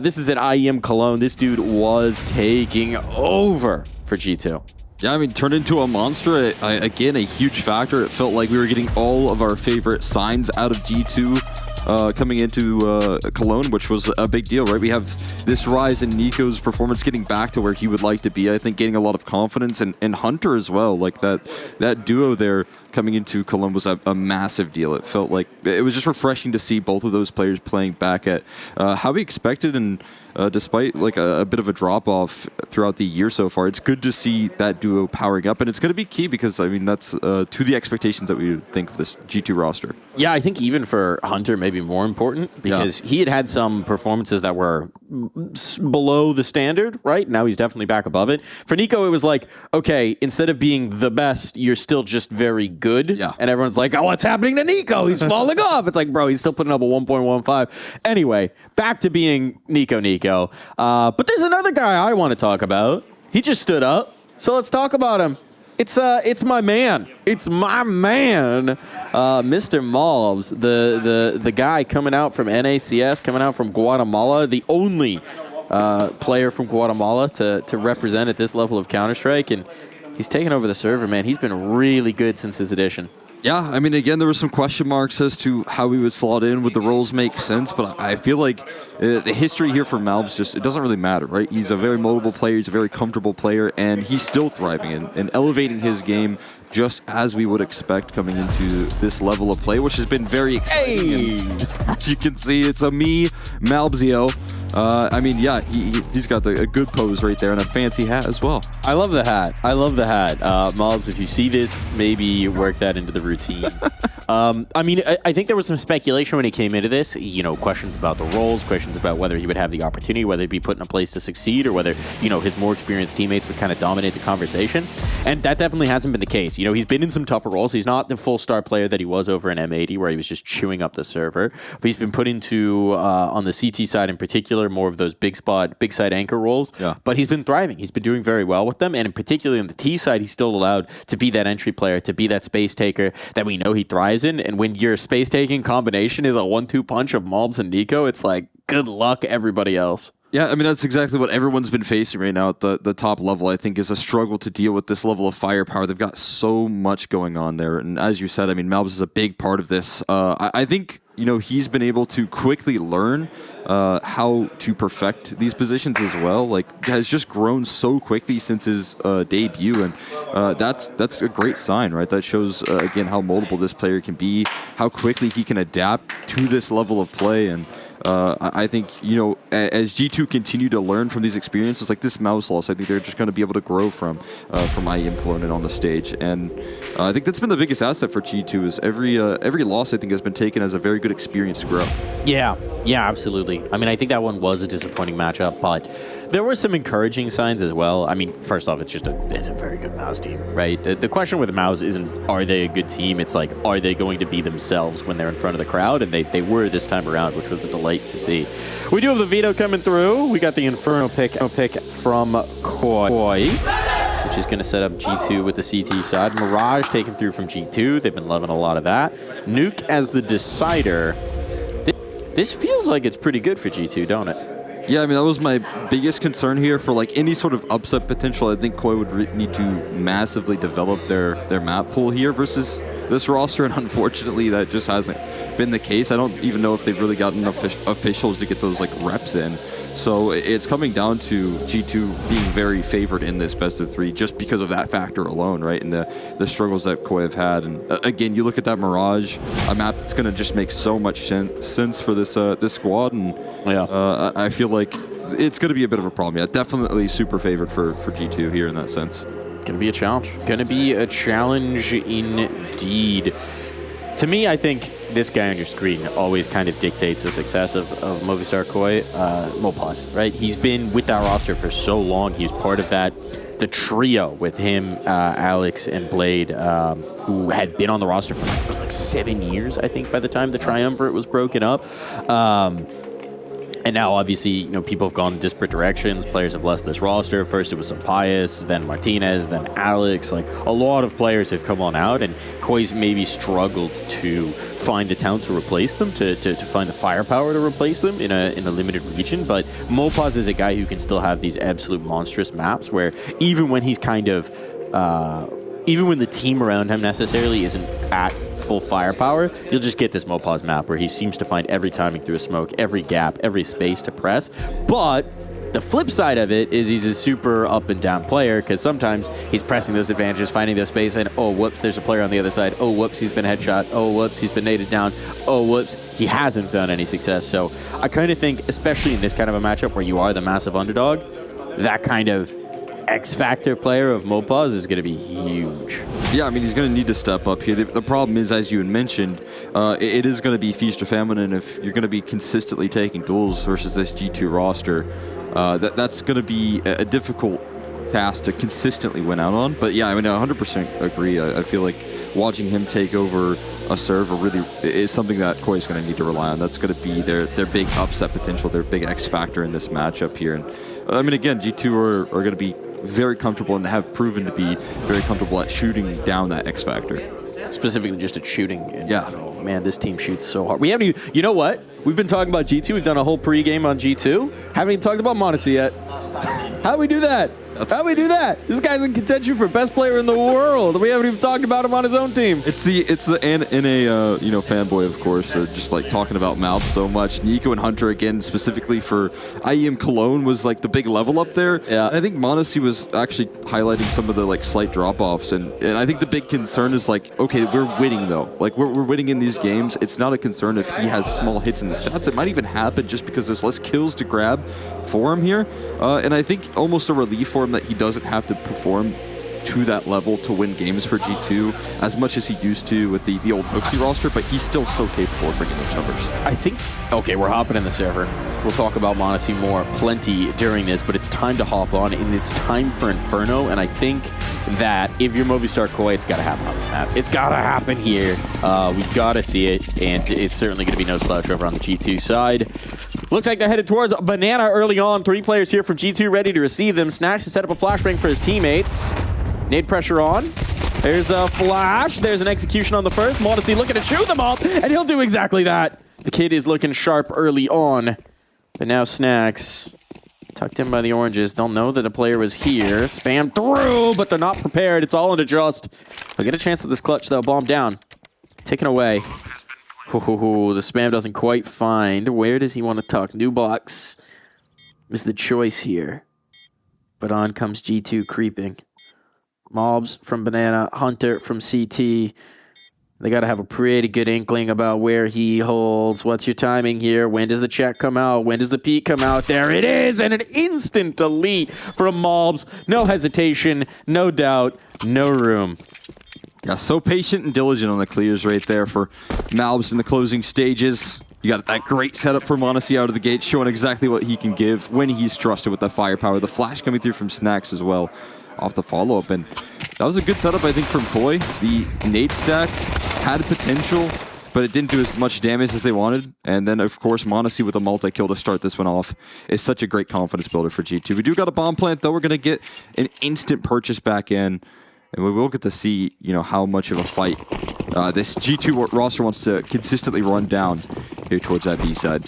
Speaker 2: This is at IEM Cologne. This dude was taking over for G2.
Speaker 5: Yeah, I mean, turned into a monster. Again, a huge factor. It felt like we were getting all of our favorite signs out of G2 coming into Cologne, which was a big deal, right? We have this rise in Nico's performance getting back to where he would like to be. I think getting a lot of confidence, and Hunter as well. Like that duo there coming into Cologne was a massive deal. It felt like it was just refreshing to see both of those players playing back at how we expected, and despite like a bit of a drop-off throughout the year so far, it's good to see that duo powering up, and it's going to be key because, I mean, that's to the expectations that we would think of this G2 roster.
Speaker 2: Yeah, I think even for Hunter, maybe more important, because he had some performances that were below the standard, right? Now he's definitely back above it. For Nico, it was like, okay, instead of being the best, you're still just very good.
Speaker 5: Yeah.
Speaker 2: And everyone's like, oh, what's happening to Nico? He's falling off. It's like, bro, he's still putting up a 1.15. Anyway, back to being Nico. But there's another guy I want to talk about. He just stood up. So let's talk about him. It's my man. It's my man, Mr. Malbs, the guy coming out from NACS, coming out from Guatemala, the only player from Guatemala to represent at this level of Counter-Strike, and he's taken over the server, man. He's been really good since his addition.
Speaker 5: Yeah, I mean, again, there were some question marks as to how we would slot in. Would the roles make sense? But I feel like the history here for Malbs just, it doesn't really matter, right? He's a very moldable player. He's a very comfortable player, and he's still thriving and elevating his game just as we would expect coming into this level of play, which has been very exciting. Hey. As you can see, it's a me, Malbzio. I mean, yeah, he's got a good pose right there and a fancy hat as well.
Speaker 2: I love the hat. Malbs, if you see this, maybe work that into the routine. I mean, I think there was some speculation when he came into this, you know, questions about the roles, questions about whether he would have the opportunity, whether he'd be put in a place to succeed, or whether, you know, his more experienced teammates would kind of dominate the conversation. And that definitely hasn't been the case. You know, he's been in some tougher roles. He's not the full star player that he was over in M80, where he was just chewing up the server. But he's been put into, on the CT side in particular, more of those big side anchor roles.
Speaker 5: Yeah.
Speaker 2: But he's been thriving. He's been doing very well with them. And in particular on the T side, he's still allowed to be that entry player, to be that space taker that we know he thrives in. And when your space taking combination is a 1-2 punch of Malbs and Nico, it's like, good luck, everybody else.
Speaker 5: Yeah, I mean, that's exactly what everyone's been facing right now at the top level, I think, is a struggle to deal with this level of firepower. They've got so much going on there. And as you said, I mean, Malbs is a big part of this. I think, you know, he's been able to quickly learn how to perfect these positions as well. Like, has just grown so quickly since his debut. And that's a great sign, right? That shows, again, how moldable this player can be, how quickly he can adapt to this level of play. And I think, you know, as G2 continue to learn from these experiences, like this mouse loss, I think they're just going to be able to grow from IEM Cologne and on the stage. And I think that's been the biggest asset for G2 is every loss, I think, has been taken as a very good experience to grow.
Speaker 2: Yeah, absolutely. I mean, I think that one was a disappointing matchup, but there were some encouraging signs as well. I mean, first off, it's a very good Mouse team, right? The question with the Mouse isn't, are they a good team? It's like, are they going to be themselves when they're in front of the crowd? And they were this time around, which was a delight to see. We do have the veto coming through. We got the Inferno pick from Koi, which is going to set up G2 with the CT side. Mirage taken through from G2. They've been loving a lot of that. Nuke as the decider. This feels like it's pretty good for G2, don't it?
Speaker 5: Yeah, I mean, that was my biggest concern here for like any sort of upset potential. I think Koi would need to massively develop their map pool here versus this roster, and unfortunately that just hasn't been the case. I don't even know if they've really gotten enough officials to get those like reps in. So it's coming down to G2 being very favored in this best of 3 just because of that factor alone, right? And the struggles that Koi have had. And again, you look at that Mirage, a map that's going to just make so much sense for this squad. And
Speaker 2: yeah.
Speaker 5: I feel like it's going to be a bit of a problem. Yeah, definitely super favored for G2 here in that sense.
Speaker 2: Going to be a challenge. Going to be a challenge indeed. To me, I think this guy on your screen always kind of dictates the success of Movistar Koi, Mopaz, right? He's been with that roster for so long. He's part of the trio with him, Alex, and Blade, who had been on the roster for it was like 7 years, I think, by the time the Triumvirate was broken up. And now, obviously, you know, people have gone in disparate directions. Players have left this roster. First, it was Sampaius, then Martinez, then Alex. Like, a lot of players have come on out, and Koi's maybe struggled to find the talent to replace them, to find the firepower to replace them in a limited region. But Mopaz is a guy who can still have these absolute monstrous maps where even when he's kind of... even when the team around him necessarily isn't at full firepower, you'll just get this Mopaz map where he seems to find every timing through a smoke, every gap, every space to press. But the flip side of it is he's a super up and down player because sometimes he's pressing those advantages, finding those space, and oh, whoops, there's a player on the other side. Oh, whoops, he's been headshot. Oh, whoops, he's been naded down. Oh, whoops, he hasn't found any success. So I kind of think, especially in this kind of a matchup where you are the massive underdog, that kind of X factor player of Mopaz is going to be huge.
Speaker 5: Yeah, I mean, he's going to need to step up here. The problem is, as you had mentioned, it is going to be feast or famine, and if you're going to be consistently taking duels versus this G2 roster, that's going to be a difficult task to consistently win out on. But yeah, I mean, I 100% agree. I feel like watching him take over a server really is something that Koi is going to need to rely on. That's going to be their big upset potential, their big X factor in this matchup here. And I mean, again, G2 are going to be very comfortable and have proven to be very comfortable at shooting down that X factor.
Speaker 2: Specifically just at shooting. And,
Speaker 5: yeah.
Speaker 2: Man, this team shoots so hard. We haven't even, you know what? We've been talking about G2. We've done a whole pregame on G2. Haven't even talked about Monacy yet. How'd we do that? How'd we do that? This guy's in contention for best player in the world. We haven't even talked about him on his own team.
Speaker 5: It's the NA fanboy, of course, just like talking about Malp so much. Nico and Hunter again, specifically for IEM Cologne, was like the big level up there.
Speaker 2: Yeah.
Speaker 5: And I think Monacy was actually highlighting some of the like slight drop offs, and I think the big concern is like, okay, we're winning though. Like we're winning in these games. It's not a concern if he has small hits in the stats. It might even happen just because there's less kills to grab for him here, and I think almost a relief for him that he doesn't have to perform to that level to win games for G2 as much as he used to with the old Hooksy roster, but he's still so capable of bringing those numbers.
Speaker 2: I think, okay, we're hopping in the server. We'll talk about Monacy more plenty during this, but it's time to hop on, and it's time for Inferno, and I think that if you're Movistar Koi, it's got to happen on this map. It's got to happen here. We've got to see it, and it's certainly going to be no slouch over on the G2 side. Looks like they're headed towards Banana early on. 3 players here from G2 ready to receive them. Snacks to set up a flashbang for his teammates. Nade pressure on. There's a flash. There's an execution on the first. Monacy looking to chew them up, and he'll do exactly that. The kid is looking sharp early on. But now Snacks, tucked in by the oranges. They'll know that the player was here. Spam through, but they're not prepared. It's all in adjust. They'll get a chance at this clutch, though. Bomb down. Taken away. Ooh, the spam doesn't quite find. Where does he want to tuck? New box is the choice here. But on comes G2 creeping. Mobs from Banana, Hunter from CT. They got to have a pretty good inkling about where he holds. What's your timing here? When does the check come out? When does the peek come out? There it is, and an instant delete from Mobs. No hesitation, no doubt, no room.
Speaker 5: Yeah, so patient and diligent on the clears right there for Malbs in the closing stages. You got that great setup for Monacy out of the gate, showing exactly what he can give when he's trusted with the firepower. The flash coming through from Snacks as well off the follow-up. And that was a good setup, I think, from Koi. The nade stack had potential, but it didn't do as much damage as they wanted. And then, of course, Monacy with a multi-kill to start this one off is such a great confidence builder for G2. We do got a bomb plant, though. We're going to get an instant purchase back in. And we will get to see, you know, how much of a fight this G2 roster wants to consistently run down here towards that B side.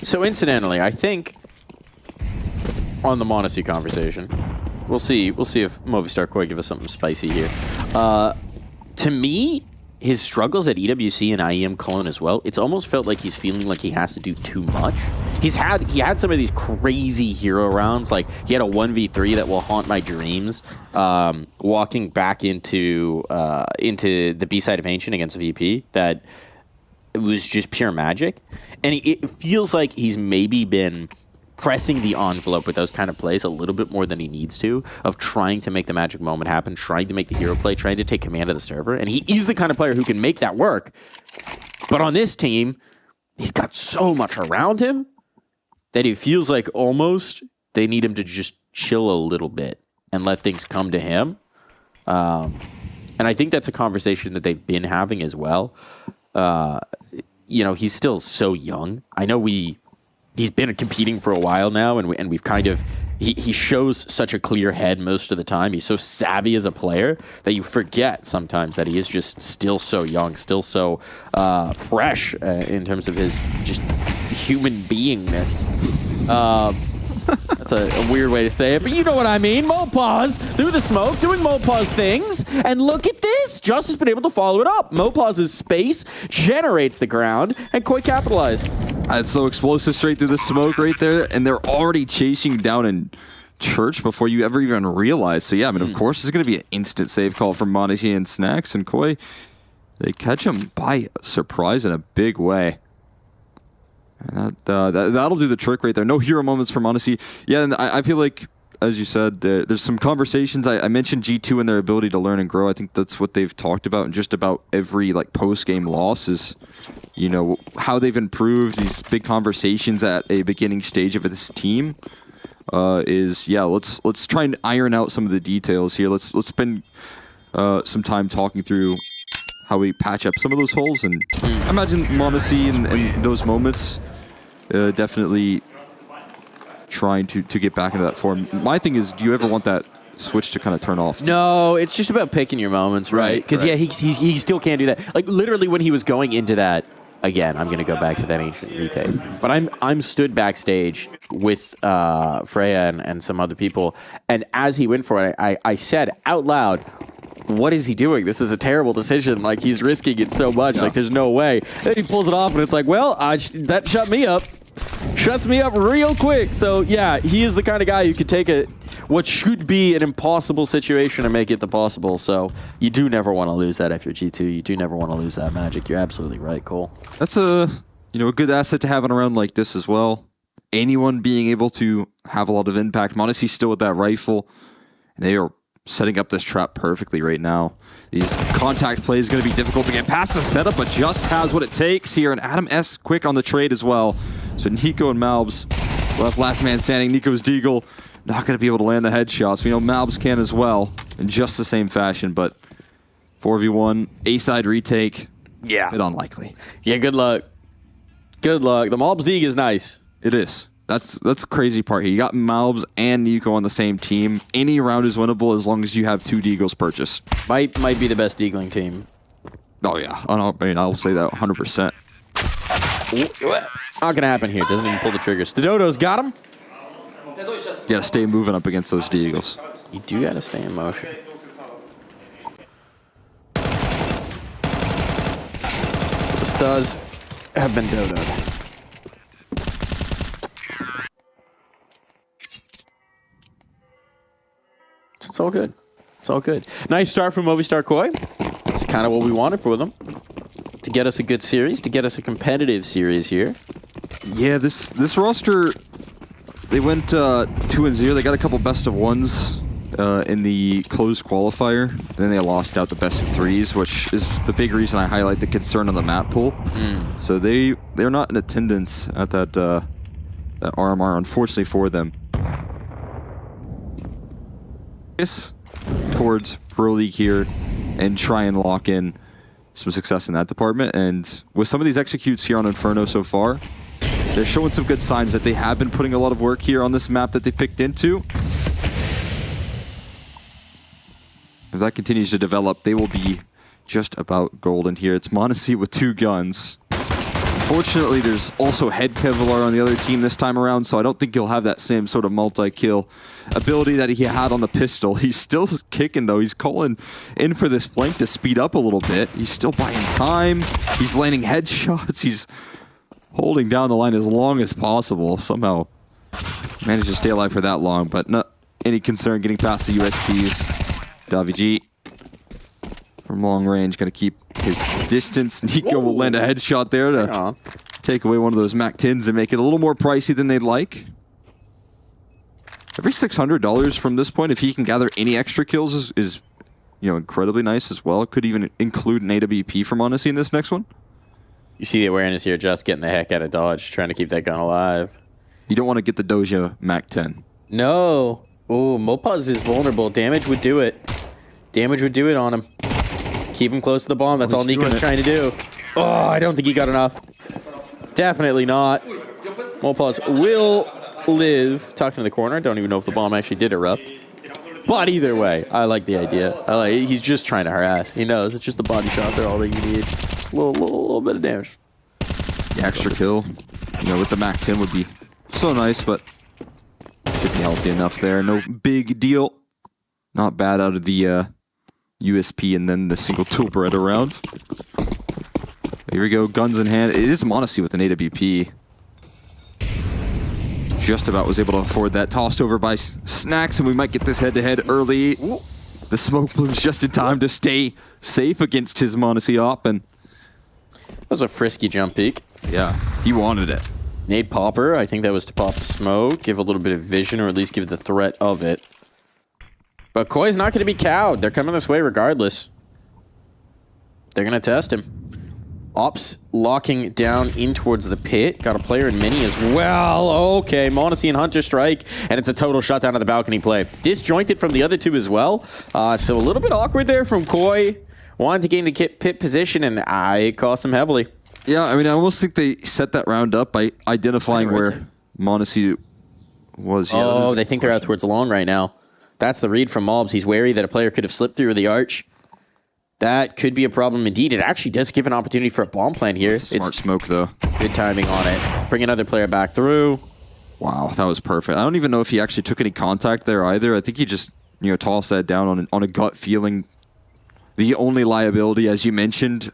Speaker 2: So incidentally, I think on the Monacy conversation, we'll see if Movistar Koi give us something spicy here. To me, his struggles at EWC and IEM Cologne as well, it's almost felt like he's feeling like he has to do too much. He had some of these crazy hero rounds, like he had a 1v3 that will haunt my dreams, walking back into the B-side of Ancient against VP, that it was just pure magic. And it feels like he's maybe been pressing the envelope with those kind of plays a little bit more than he needs to, of trying to make the magic moment happen, trying to make the hero play, trying to take command of the server. And he is the kind of player who can make that work. But on this team, he's got so much around him that it feels like almost they need him to just chill a little bit and let things come to him. And I think that's a conversation that they've been having as well. You know, he's still so young. I know he's been competing for a while now, and we've kind of, he shows such a clear head most of the time. He's so savvy as a player that you forget sometimes that he is just still so young, still so fresh in terms of his just human beingness. That's a weird way to say it, but you know what I mean. Mopaz through the smoke, doing Mopaz things, and look at this. Just has been able to follow it up. Mopaz's space generates the ground, and Koi capitalize.
Speaker 5: That's so explosive straight through the smoke right there, and they're already chasing down in Church before you ever even realize. So yeah, I mean, of course, there's going to be an instant save call from Monacy and Snacks, and Koi, they catch him by surprise in a big way. And that'll do the trick right there. No hero moments from Odyssey. Yeah, and I feel like, as you said, there's some conversations. I mentioned G2 and their ability to learn and grow. I think that's what they've talked about in just about every like post-game loss is, you know, how they've improved. These big conversations at a beginning stage of this team is, yeah, let's try and iron out some of the details here. Let's spend some time talking through how we patch up some of those holes. And I imagine m0NESY in those moments definitely trying to get back into that form. My thing is, do you ever want that switch to kind of turn off?
Speaker 2: No, it's just about picking your moments, right? Because yeah, he still can't do that. Like literally when he was going into that, again, I'm going to go back to that ancient retake. But I'm stood backstage with Freya and some other people, and as he went for it, I said out loud, what is he doing? This is a terrible decision. Like, he's risking it so much. Yeah. Like, there's no way. Then he pulls it off, and it's like, well, that shut me up. Shuts me up real quick. So, yeah, he is the kind of guy who could take what should be an impossible situation and make it the possible. So, you do never want to lose that if you're G2. You do never want to lose that magic. You're absolutely right, Cole.
Speaker 5: That's a good asset to have on a round like this as well. Anyone being able to have a lot of impact. m0NESY still with that rifle, and they are setting up this trap perfectly right now. These contact plays going to be difficult to get past the setup, but just has what it takes here. And Adam S quick on the trade as well. So Nico and Malbs left last man standing. Nico's Deagle not going to be able to land the headshots. We know Malbs can as well in just the same fashion, but 4v1, A-side retake,
Speaker 2: yeah,
Speaker 5: a bit unlikely.
Speaker 2: Yeah, good luck. Good luck. The Malbs Deag is nice.
Speaker 5: It is. That's the crazy part here. You got Malbs and Nico on the same team. Any round is winnable as long as you have 2 Deagles purchased.
Speaker 2: Might be the best Deagling team.
Speaker 5: Oh yeah, I'll say that 100%.
Speaker 2: Not gonna happen here. Doesn't even pull the trigger. Stadodo's got him.
Speaker 5: You gotta stay moving up against those Deagles.
Speaker 2: You do gotta stay in motion. The studs have been dodoed. It's all good. It's all good. Nice start from Movistar Koi. It's kind of what we wanted for them. To get us a good series, to get us a competitive series here.
Speaker 5: Yeah, this roster, they went 2-0. They got a couple best of ones in the closed qualifier. Then they lost out the best of threes, which is the big reason I highlight the concern on the map pool. So they're not in attendance at that RMR, unfortunately for them. Towards Pro League here and try and lock in some success in that department. And with some of these executes here on Inferno so far, they're showing some good signs that they have been putting a lot of work here on this map that they picked into. If that continues to develop, they will be just about golden here. It's m0NESY with 2 guns. Unfortunately, there's also Head Kevlar on the other team this time around, so I don't think he'll have that same sort of multi-kill ability that he had on the pistol. He's still kicking, though. He's calling in for this flank to speed up a little bit. He's still buying time. He's landing headshots. He's holding down the line as long as possible. Somehow managed to stay alive for that long, but not any concern getting past the USPs. Davig from long range, going to keep his distance. Nico will land a headshot there to take away one of those MAC-10s and make it a little more pricey than they'd like. Every $600 from this point, if he can gather any extra kills, is incredibly nice as well. It could even include an AWP from m0NESY in this next one.
Speaker 2: You see the awareness here, just getting the heck out of dodge, trying to keep that gun alive.
Speaker 5: You don't want to get the Doja MAC-10.
Speaker 2: No. Oh, Mopaz is vulnerable. Damage would do it. Damage would do it on him. Keep him close to the bomb. That's all Nico's trying to do. Oh, I don't think he got enough. Definitely not. Mopaz will live. Tucked in the corner. Don't even know if the bomb actually did erupt. But either way, I like the idea. He's just trying to harass. He knows it's just the body shots are all that you need. A little bit of damage.
Speaker 5: The extra kill, with the MAC-10 would be so nice, but should be healthy enough there. No big deal. Not bad out of the USP and then the single tool Beretta round. Here we go, guns in hand. It is m0NESY with an AWP. Just about was able to afford that. Tossed over by Snacks, and we might get this head-to-head early. The smoke blooms just in time to stay safe against his m0NESY op. And
Speaker 2: that was a frisky jump peek.
Speaker 5: Yeah, he wanted it.
Speaker 2: Nade popper. I think that was to pop the smoke, give a little bit of vision, or at least give the threat of it. But Koi's not going to be cowed. They're coming this way regardless. They're going to test him. Ops locking down in towards the pit. Got a player in mini as well. Okay, m0NESY and Hunter strike, and it's a total shutdown of the balcony play. Disjointed from the other two as well. So a little bit awkward there from Koi. Wanted to gain the pit position, and it cost them heavily.
Speaker 5: Yeah, I mean, I almost think they set that round up by identifying where m0NESY was.
Speaker 2: Oh, they think they're out towards long right now. That's the read from Mobs. He's wary that a player could have slipped through the arch. That could be a problem indeed. It actually does give an opportunity for a bomb plant here.
Speaker 5: It's a smart smoke, though.
Speaker 2: Good timing on it. Bring another player back through.
Speaker 5: Wow, that was perfect. I don't even know if he actually took any contact there either. I think he just, tossed that down on a gut feeling. The only liability, as you mentioned,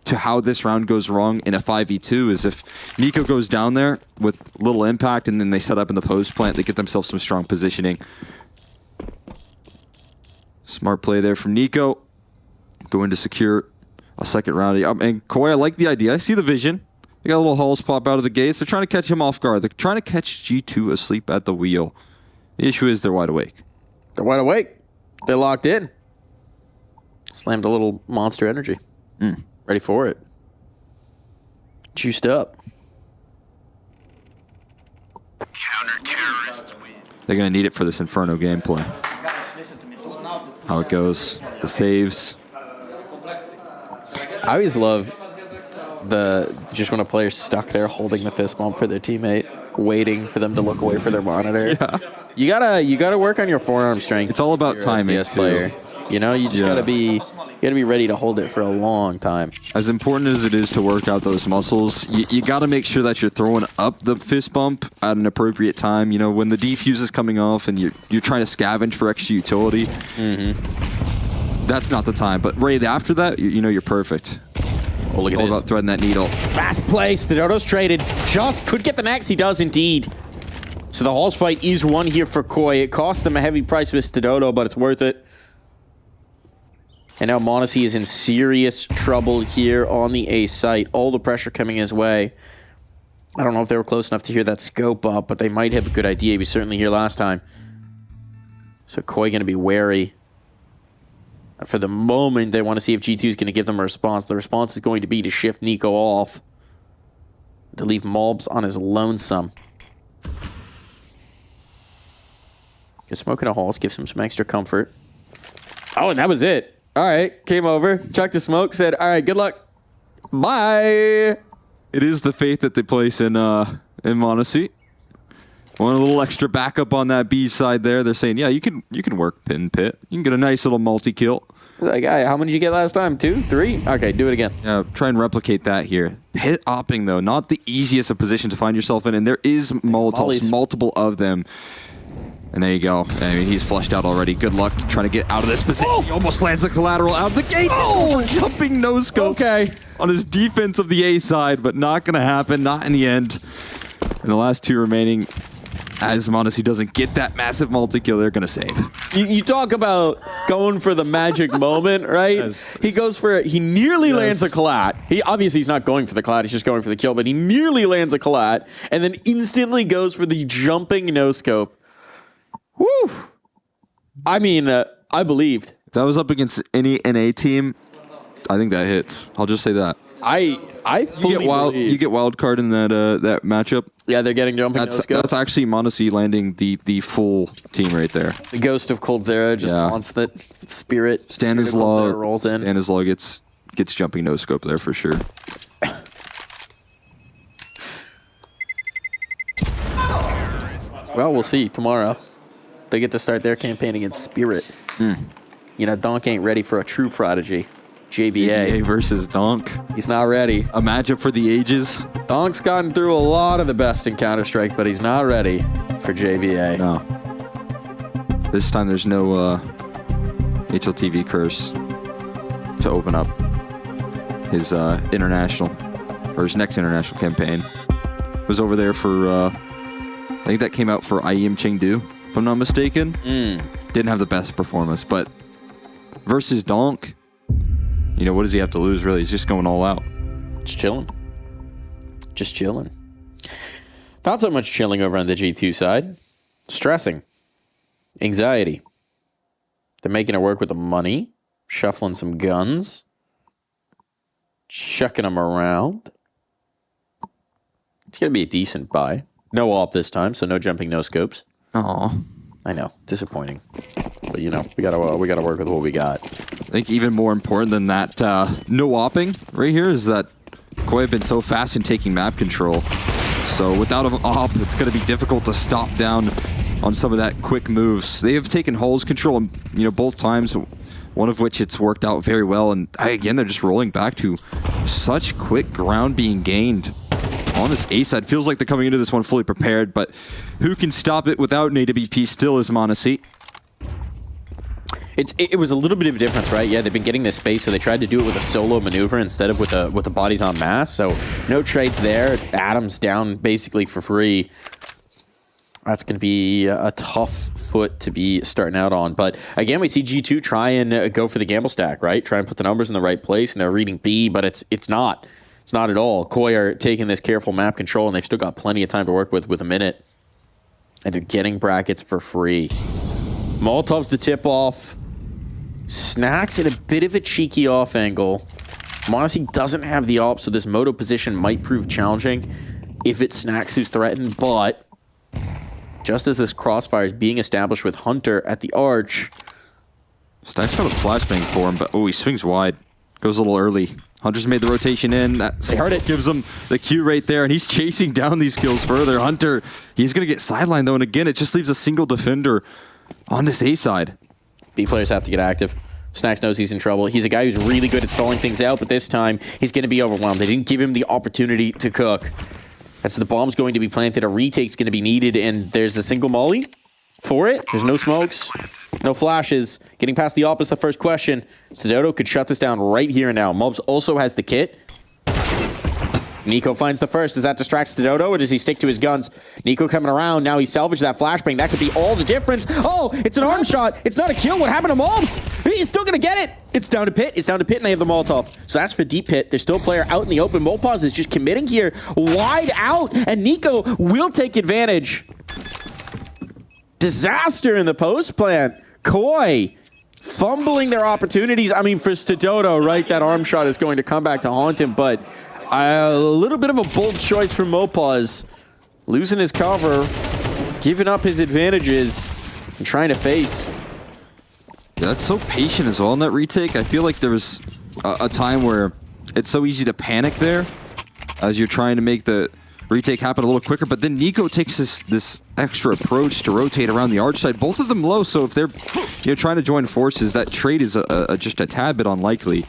Speaker 5: to how this round goes wrong in a 5v2 is if NiKo goes down there with little impact and then they set up in the post plant, they get themselves some strong positioning. Smart play there from NiKo. Going to secure a second round. And Koi, I like the idea. I see the vision. They got little holes pop out of the gates. They're trying to catch him off guard. They're trying to catch G2 asleep at the wheel. The issue is they're wide awake.
Speaker 2: They're wide awake. They're locked in. Slammed a little monster energy. Ready for it. Juiced up.
Speaker 5: They're going to need it for this Inferno gameplay. How it goes. The saves.
Speaker 2: I always love just when a player's stuck there holding the fist bump for their teammate, waiting for them to look away for their monitor.
Speaker 5: Yeah.
Speaker 2: You gotta work on your forearm strength.
Speaker 5: It's all about timing,
Speaker 2: player. You just gotta be ready to hold it for a long time.
Speaker 5: As important as it is to work out those muscles, you gotta make sure that you're throwing up the fist bump at an appropriate time. When the defuse is coming off and you're trying to scavenge for extra utility. That's not the time, but right after that, you're perfect.
Speaker 2: Oh, look at
Speaker 5: all
Speaker 2: this.
Speaker 5: about threading that needle.
Speaker 2: Fast play. Stadoto's traded. Just could get the next. He does indeed. So the Halls fight is won here for Koi. It cost them a heavy price with Stadoto, but it's worth it. And now m0NESY is in serious trouble here on the A site. All the pressure coming his way. I don't know if they were close enough to hear that scope up, but they might have a good idea. He was certainly here last time. So Koi going to be wary. For the moment, they want to see if G2 is going to give them a response. The response is going to be to shift NiKo off. To leave Mobs on his lonesome. Just smoking a Halls gives him some extra comfort. Oh, and that was it. All right, came over, chucked the smoke, said, all right, good luck. Bye.
Speaker 5: It is the faith that they place in m0NESY. Want a little extra backup on that B side there. They're saying, yeah, you can work pin pit. You can get a nice little multi-kill.
Speaker 2: Like, how many did you get last time? 2? 3? Okay, do it again.
Speaker 5: Yeah, try and replicate that here. Pit opping, though, not the easiest of position to find yourself in, and there is Molotovs, multiple of them. And there you go. I mean, he's flushed out already. Good luck trying to get out of this position. Oh! He almost lands the collateral out of the gates. Oh, jumping no-scope.
Speaker 2: Okay.
Speaker 5: On his defense of the A side, but not going to happen. Not in the end. And the last two remaining, as m0NESY doesn't get that massive multi-kill, they're going to save.
Speaker 2: You talk about going for the magic moment, right? Yes. He goes for it. He nearly lands a collat. He's not going for the collat. He's just going for the kill, but he nearly lands a collat and then instantly goes for the jumping no-scope. Woo! I mean, I believed.
Speaker 5: If that was up against any NA team, I think that hits. I'll just say that.
Speaker 2: I fully believe.
Speaker 5: You get wild card in that matchup.
Speaker 2: Yeah, they're getting jumping no-scope.
Speaker 5: That's actually m0NESY landing the full team right there.
Speaker 2: The ghost of coldzera just wants that spirit.
Speaker 5: Stanislaw
Speaker 2: rolls in.
Speaker 5: Stanislaw gets jumping no-scope there for sure.
Speaker 2: Well, we'll see tomorrow. They get to start their campaign against Spirit. Donk ain't ready for a true prodigy. JBA
Speaker 5: versus Donk.
Speaker 2: He's not ready.
Speaker 5: A matchup for the ages.
Speaker 2: Donk's gotten through a lot of the best in Counter-Strike, but he's not ready for JBA.
Speaker 5: No. This time there's no HLTV curse to open up his his next international campaign. Was over there for, I think that came out for IEM Chengdu, if I'm not mistaken. Didn't have the best performance, but versus Donk, what does he have to lose, really? He's just going all out.
Speaker 2: Just chilling. Not so much chilling over on the G2 side. Stressing. Anxiety. They're making it work with the money. Shuffling some guns. Chucking them around. It's going to be a decent buy. No op this time, so no jumping, no scopes.
Speaker 5: Aw.
Speaker 2: I know. Disappointing. But, you know, we gotta work with what we got.
Speaker 5: I think even more important than that, no opping right here is that Koi have been so fast in taking map control. So without an op, it's going to be difficult to stop down on some of that quick moves. They have taken Hull's control, you know, both times, one of which it's worked out very well. And again, they're just rolling back to such quick ground being gained on this A side. Feels like they're coming into this one fully prepared, but who can stop it without an AWP still is Monacy.
Speaker 2: It was a little bit of a difference, right? Yeah, they've been getting this space, so they tried to do it with a solo maneuver instead of with the bodies en masse. So no trades there. Adam's down basically for free. That's going to be a tough foot to be starting out on. But again, we see G2 try and go for the gamble stack, right? Try and put the numbers in the right place, and they're reading B, but it's not. It's not at all. Koi are taking this careful map control, and they've still got plenty of time to work with a minute. And they're getting brackets for free. Molotov's the tip-off. Snacks in a bit of a cheeky off angle. Monacy doesn't have the op, so this moto position might prove challenging if it's Snacks who's threatened, but just as this crossfire is being established with Hunter at the arch.
Speaker 5: Snacks got a flashbang for him, but he swings wide. Goes a little early. Hunter's made the rotation in.
Speaker 2: They heard it.
Speaker 5: Gives him the cue right there, and he's chasing down these kills further. Hunter, he's going to get sidelined, though, and again, it just leaves a single defender on this A side.
Speaker 2: B players have to get active. Snacks knows he's in trouble. He's a guy who's really good at stalling things out, but this time he's going to be overwhelmed. They didn't give him the opportunity to cook. That's the bomb's going to be planted. A retake's going to be needed, and there's a single molly for it. There's no smokes, no flashes. Getting past the op is the first question. Stododo could shut this down right here and now. Mobs also has the kit. Nico finds the first. Does that distract Stododo, or does he stick to his guns? Nico coming around. Now he salvaged that flashbang. That could be all the difference. Oh, it's an arm shot. It's not a kill. What happened to Mobs? He's still going to get it. It's down to Pit. It's down to Pit, and they have the Molotov. So that's for deep Pit. There's still a player out in the open. Mopaz is just committing here. Wide out, and Nico will take advantage. Disaster in the post plant. Koi fumbling their opportunities. I mean, for Stododo, right, that arm shot is going to come back to haunt him, but a little bit of a bold choice from Mopaz. Losing his cover, giving up his advantages, and trying to face.
Speaker 5: Yeah, that's so patient as well in that retake. I feel like there was a time where it's so easy to panic there as you're trying to make the retake happen a little quicker, but then Nico takes this extra approach to rotate around the arch side. Both of them low, so if they're trying to join forces, that trade is just a tad bit unlikely.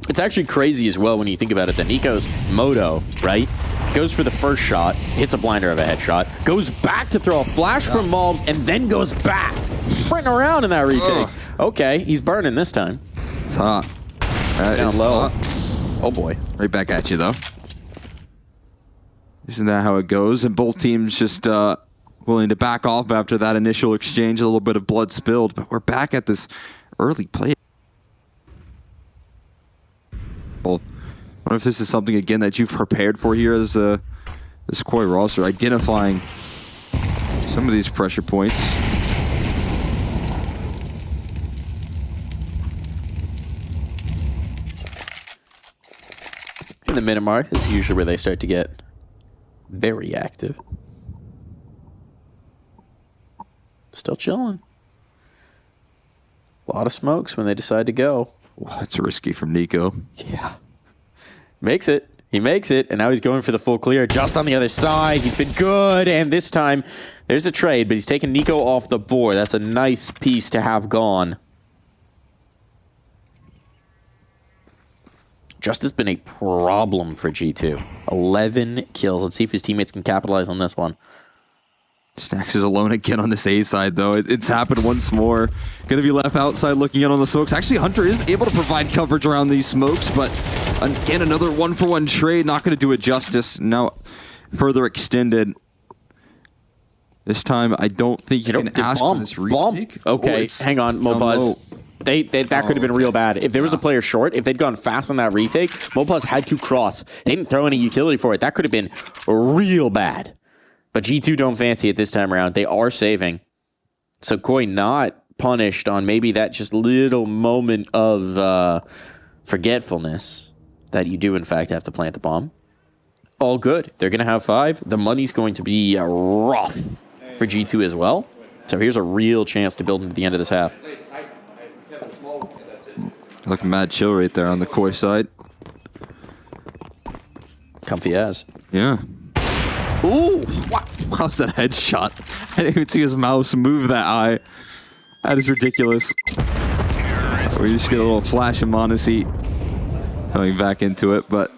Speaker 2: It's actually crazy as well when you think about it that Nico's moto, right, goes for the first shot, hits a blinder of a headshot, goes back to throw a flash from Mobs, and then goes back. Sprinting around in that retake. Okay, he's burning this time.
Speaker 5: It's hot.
Speaker 2: Down low. Hot. Oh boy.
Speaker 5: Right back at you, though. Isn't that how it goes? And both teams just willing to back off after that initial exchange. A little bit of blood spilled, but we're back at this early play. Well, I wonder if this is something, again, that you've prepared for here as this Koi roster, identifying some of these pressure points.
Speaker 2: In the minute mark, this is usually where they start to get very active. Still chilling. A lot of smokes when they decide to go.
Speaker 5: Well, that's risky from Nico.
Speaker 2: Yeah. Makes it. He makes it, and now he's going for the full clear just on the other side. He's been good, and this time there's a trade, but he's taking Nico off the board. That's a nice piece to have gone. Just has been a problem for G2. 11 kills. Let's see if his teammates can capitalize on this one.
Speaker 5: Snacks is alone again on this A side, though. It's happened once more. Going to be left outside looking in on the smokes. Actually, Hunter is able to provide coverage around these smokes, but again, another one-for-one trade. Not going to do it justice. Now further extended. This time, I don't think you can ask for this retake.
Speaker 2: Okay, hang on, Mopaz. That could have been real bad. If there was a player short, if they'd gone fast on that retake, Mopaz had to cross. They didn't throw any utility for it. That could have been real bad. But G2 don't fancy it this time around. They are saving. So Koi not punished on maybe that just little moment of forgetfulness that you do, in fact, have to plant the bomb. All good. They're going to have 5. The money's going to be rough for G2 as well. So here's a real chance to build into the end of this half.
Speaker 5: Looking mad chill right there on the Koi side.
Speaker 2: Comfy as.
Speaker 5: Yeah. Ooh! How's that headshot? I didn't even see his mouse move that eye. That is ridiculous. We just get a little flash of Monacy coming back into it, but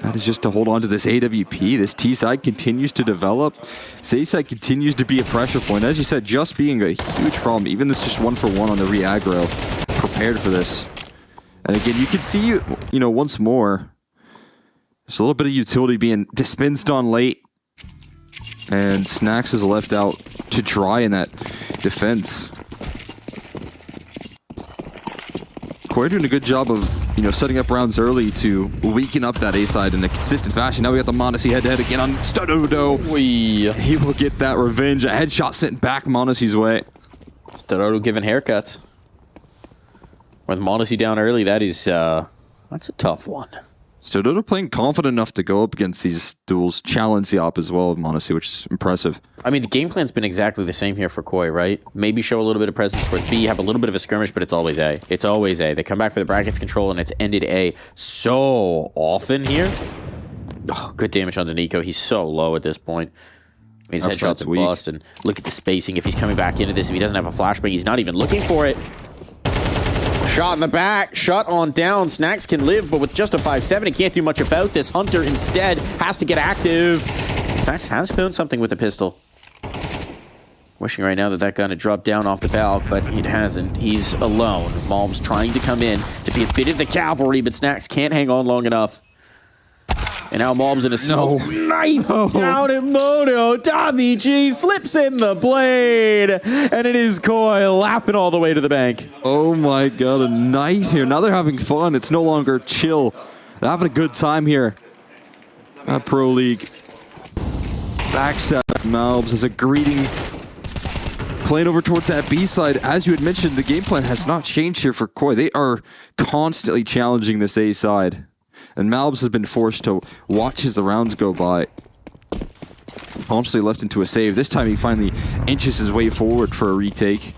Speaker 5: that is just to hold on to this AWP. This T side continues to develop. This A side continues to be a pressure point. As you said, just being a huge problem. Even this just 1-for-1 on the re-aggro. Prepared for this. And again, you can see, you know, once more, there's a little bit of utility being dispensed on late. And Snacks is left out to dry in that defense. Koi doing a good job of, you know, setting up rounds early to weaken up that A side in a consistent fashion. Now we got the Monacy head-to-head again on Studodo. He will get that revenge. A headshot sent back Monacy's way.
Speaker 2: Studodo giving haircuts. With Monacy down early, that's a tough one.
Speaker 5: Studodo playing confident enough to go up against these duels, challenge the op as well of Monacy, which is impressive.
Speaker 2: I mean, the game plan's been exactly the same here for Koi, right? Maybe show a little bit of presence towards B, have a little bit of a skirmish, but it's always A. It's always A. They come back for the brackets control, and it's ended A so often here. Oh, good damage on the Nico. He's so low at this point. I mean, his headshots are bust, and look at the spacing. If he's coming back into this, if he doesn't have a flashbang, he's not even looking for it. Shot in the back, shut on down. Snacks can live, but with just a 5-7, he can't do much about this. Hunter instead has to get active. Snacks has found something with the pistol. Wishing right now that that gun had dropped down off the balk, but it hasn't. He's alone. Malm's trying to come in to be a bit of the cavalry, but Snacks can't hang on long enough. And now Malm's in a smoke knife down at Mono. Davichi slips in the blade. And it is Koi laughing all the way to the bank.
Speaker 5: Oh my god, a knife here. Now they're having fun. It's no longer chill. They're having a good time here. Pro League. Backstab Malbs as a greeting. Playing over towards that B side. As you had mentioned, the game plan has not changed here for Koi. They are constantly challenging this A side. And Malbs has been forced to watch as the rounds go by. Constantly left into a save. This time he finally inches his way forward for a retake.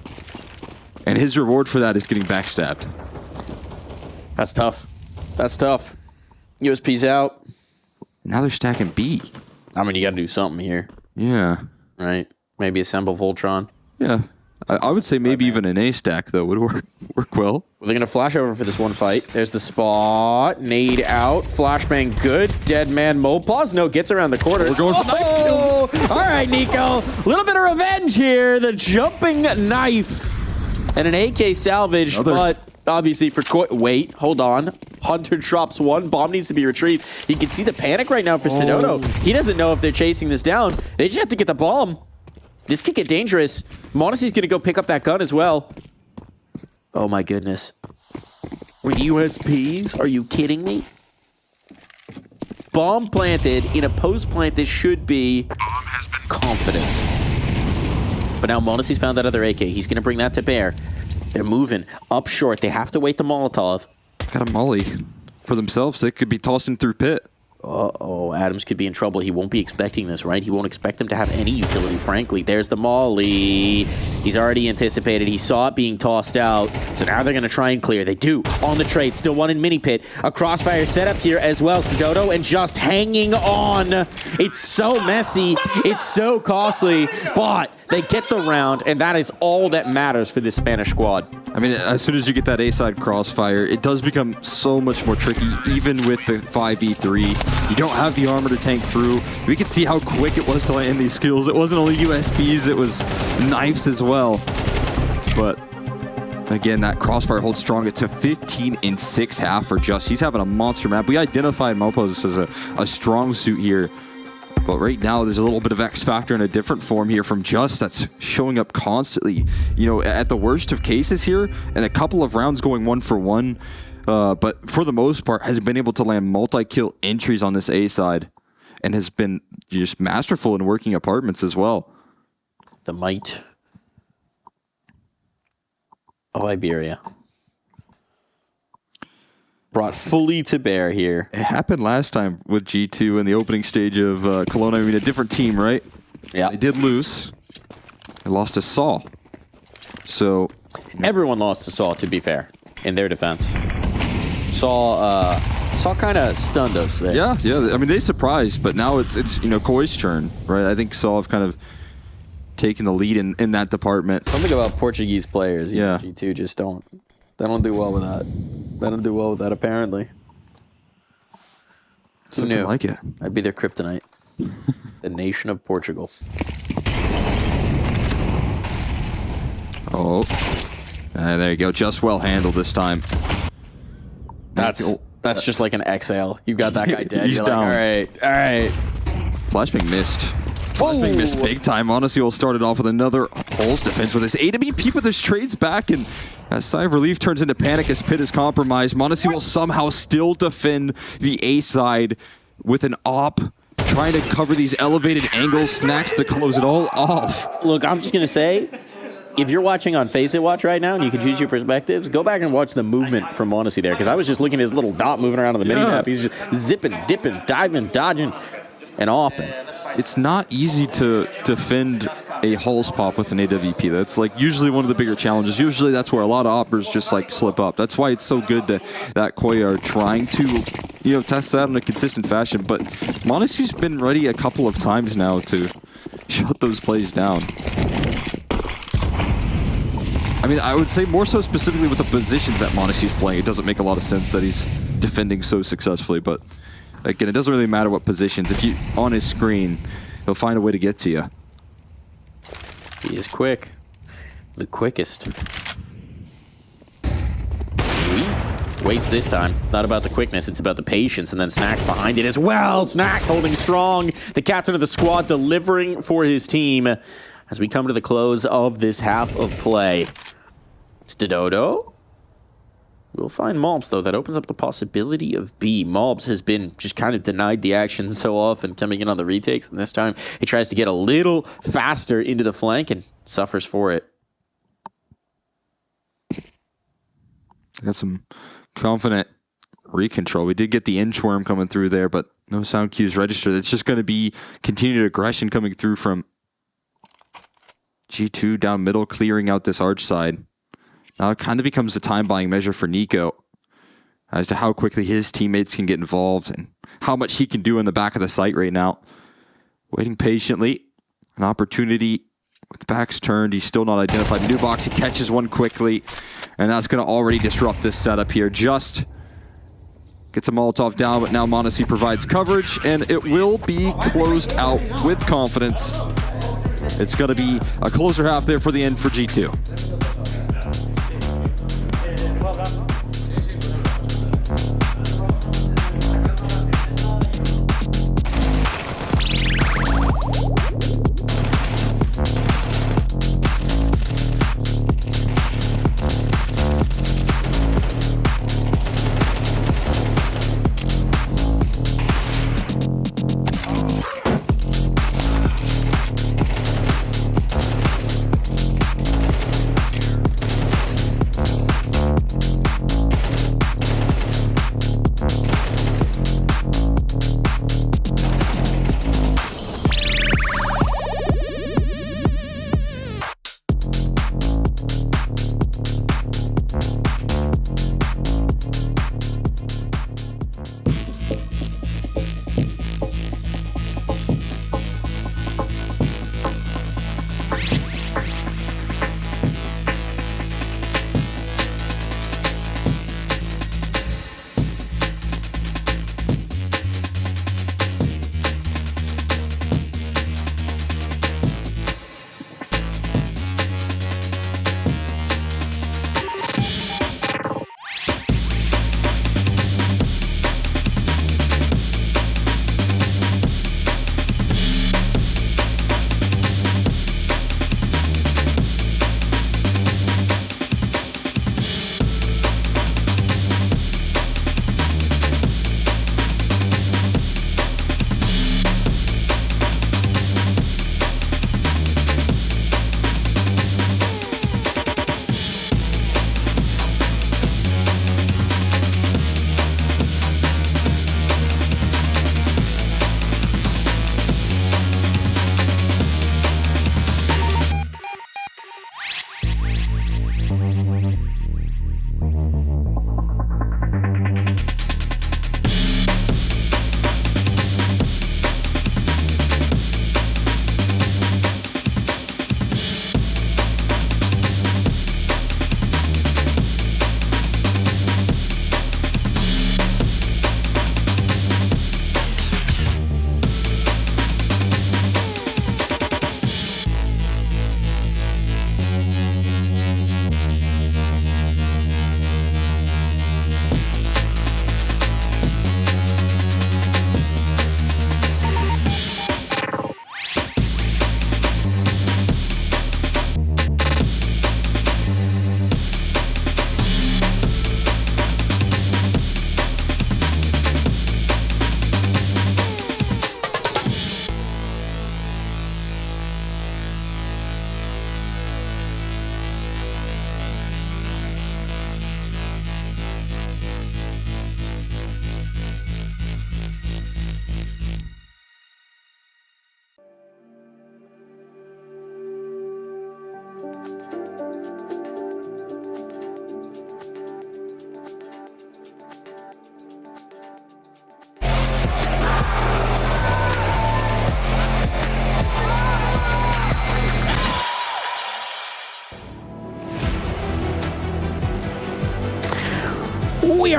Speaker 5: And his reward for that is getting backstabbed.
Speaker 2: That's tough. That's tough. USP's out.
Speaker 5: Now they're stacking B.
Speaker 2: I mean, you got to do something here.
Speaker 5: Yeah.
Speaker 2: Right? Maybe assemble Voltron.
Speaker 5: Yeah. I would say maybe even an A stack, though, would work well.
Speaker 2: They're going to flash over for this one fight. There's the spot. Nade out. Flashbang good. Dead man Mopaz. No, gets around the corner.
Speaker 5: We're going for knife kills.
Speaker 2: All right, Nico. Little bit of revenge here. The jumping knife. And an AK salvage, but obviously for Koi. Wait, hold on. Hunter drops one. Bomb needs to be retrieved. You can see the panic right now for Studodo. He doesn't know if they're chasing this down. They just have to get the bomb. This could get dangerous. Monacy's going to go pick up that gun as well. Oh my goodness. With USPs? Are you kidding me? Bomb planted in a post plant. This should be confident. But now Monacy's found that other AK. He's going to bring that to bear. They're moving up short. They have to wait the Molotov.
Speaker 5: Got a molly for themselves. They could be tossing through pit.
Speaker 2: Uh-oh, Adams could be in trouble. He won't be expecting this, right? He won't expect them to have any utility, frankly. There's the molly. He's already anticipated. He saw it being tossed out. So now they're going to try and clear. They do. On the trade. Still one in mini pit. A crossfire setup here as well. Studodo and just hanging on. It's so messy. It's so costly. But they get the round, and that is all that matters for this Spanish squad.
Speaker 5: I mean, as soon as you get that A-side crossfire, it does become so much more tricky, even with the 5v3. You don't have the armor to tank through. We could see how quick it was to land these skills. It wasn't only USBs, it was knives as well. But again, that crossfire holds strong. It's a 15-6 half for Just. He's having a monster map. We identified Mopos as a strong suit here. But right now, there's a little bit of X Factor in a different form here from Just that's showing up constantly. You know, at the worst of cases here, and a couple of rounds going 1-for-1. But for the most part, has been able to land multi-kill entries on this A side. and has been just masterful in working apartments as well.
Speaker 2: The might of Iberia brought fully to bear here.
Speaker 5: It happened last time with G2 in the opening stage of Cologne. I mean, a different team, right?
Speaker 2: Yeah.
Speaker 5: They did lose. They lost to Saw. So
Speaker 2: everyone lost to Saw, to be fair, in their defense. Saw kind of stunned us there.
Speaker 5: Yeah. I mean, they surprised, but now it's Koi's turn, right? I think Saw have kind of taken the lead in that department.
Speaker 2: Something about Portuguese players,
Speaker 5: yeah.
Speaker 2: G2 just don't do well with that. They don't do well with that, apparently. Who knew?
Speaker 5: Like it.
Speaker 2: I'd be their kryptonite. The nation of Portugal.
Speaker 5: Oh. There you go. Just well handled this time.
Speaker 2: That's just like an exhale. You got that guy dead.
Speaker 5: He's
Speaker 2: You're
Speaker 5: down.
Speaker 2: Like, all right.
Speaker 5: Flashbang missed. Flashbang missed big time. Honestly, will started off with another Hulls defense with his AWP with his trades back, and a sigh of relief turns into panic as Pit is compromised. Monacy will somehow still defend the A side with an op, trying to cover these elevated angles. Snacks to close it all off.
Speaker 2: Look, I'm just going to say, if you're watching on Face It Watch right now and you can choose your perspectives, go back and watch the movement from Monacy there, because I was just looking at his little dot moving around on the mini-map. He's just zipping, dipping, diving, dodging, and opping.
Speaker 5: It's not easy to defend a Hulls pop with an AWP. That's like usually one of the bigger challenges. Usually that's where a lot of oppers just like slip up. That's why it's so good that Koi are trying to test that in a consistent fashion. But Monacy's been ready a couple of times now to shut those plays down. I mean, I would say more so specifically with the positions that Monacy's playing. It doesn't make a lot of sense that he's defending so successfully, but again, it doesn't really matter what positions. If you on his screen, he'll find a way to get to you.
Speaker 2: He is quick. The quickest. Waits this time. Not about the quickness, it's about the patience, and then Snacks behind it as well. Snacks holding strong. The captain of the squad delivering for his team as we come to the close of this half of play. It's Dododo. We'll find Mobs, though. That opens up the possibility of B. Mobs has been just kind of denied the action so often coming in on the retakes, and this time he tries to get a little faster into the flank and suffers for it.
Speaker 5: Got some confident recontrol. We did get the inchworm coming through there, but no sound cues registered. It's just going to be continued aggression coming through from G2 down middle, clearing out this arch side. Now it kind of becomes a time-buying measure for Nico as to how quickly his teammates can get involved and how much he can do in the back of the site right now. Waiting patiently. An opportunity with the backs turned. He's still not identified. New box, he catches one quickly, and that's going to already disrupt this setup here. Just gets a Molotov down, but now Monacy provides coverage, and it will be closed out with confidence. It's going to be a closer half there for the end for G2.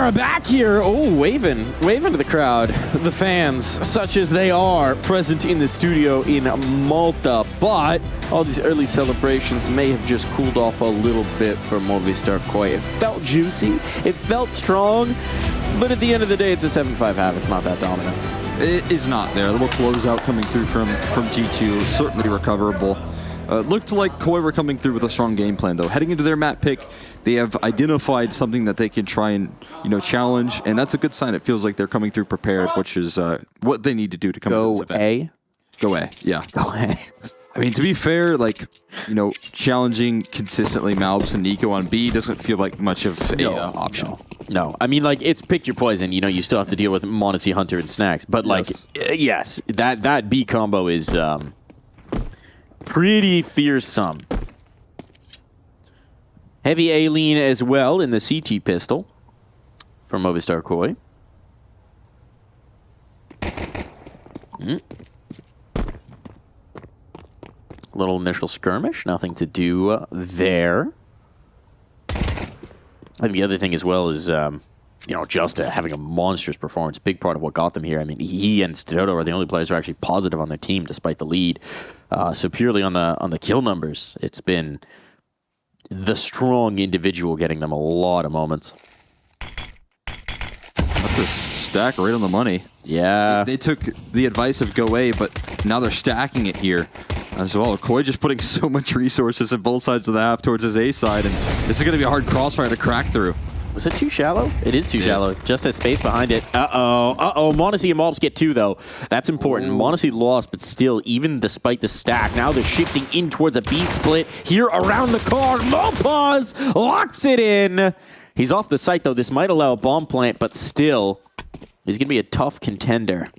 Speaker 2: are back here. Oh, waving to the crowd. The fans, such as they are, present in the studio in Malta. But all these early celebrations may have just cooled off a little bit for Movistar Koi. It felt juicy. It felt strong. But at the end of the day, it's a 7-5 half. It's not that dominant.
Speaker 5: It is not there. A little closeout coming through from G2. Certainly recoverable. Looked like Koi were coming through with a strong game plan, though. Heading into their map pick, they have identified something that they can try and challenge, and that's a good sign. It feels like they're coming through prepared, which is what they need to do to come to this event. Go A, yeah.
Speaker 2: Go A.
Speaker 5: I mean, to be fair, like, challenging consistently Malbs and Nico on B doesn't feel like much of an option.
Speaker 2: No, I mean, like, it's pick your poison. You still have to deal with Monacy, Hunter, and Snacks. But, yes, that B combo is pretty fearsome. Heavy A-lean as well in the CT pistol from Movistar Koi. Little initial skirmish, nothing to do there. I think the other thing as well is, just having a monstrous performance. Big part of what got them here. I mean, he and Stododo are the only players who are actually positive on their team despite the lead. So purely on the kill numbers, it's been the strong individual getting them a lot of moments.
Speaker 5: Got this stack right on the money.
Speaker 2: Yeah.
Speaker 5: They took the advice of go A, but now they're stacking it here as well. Koi just putting so much resources on both sides of the half towards his A side, and this is going to be a hard crossfire to crack through.
Speaker 2: Was it too shallow? It is too shallow. Just has space behind it. Uh-oh. Monacy and Malbs get 2, though. That's important. Monacy lost, but still, even despite the stack, now they're shifting in towards a B split here around the car. Mopaz locks it in. He's off the site, though. This might allow a bomb plant, but still, he's going to be a tough contender.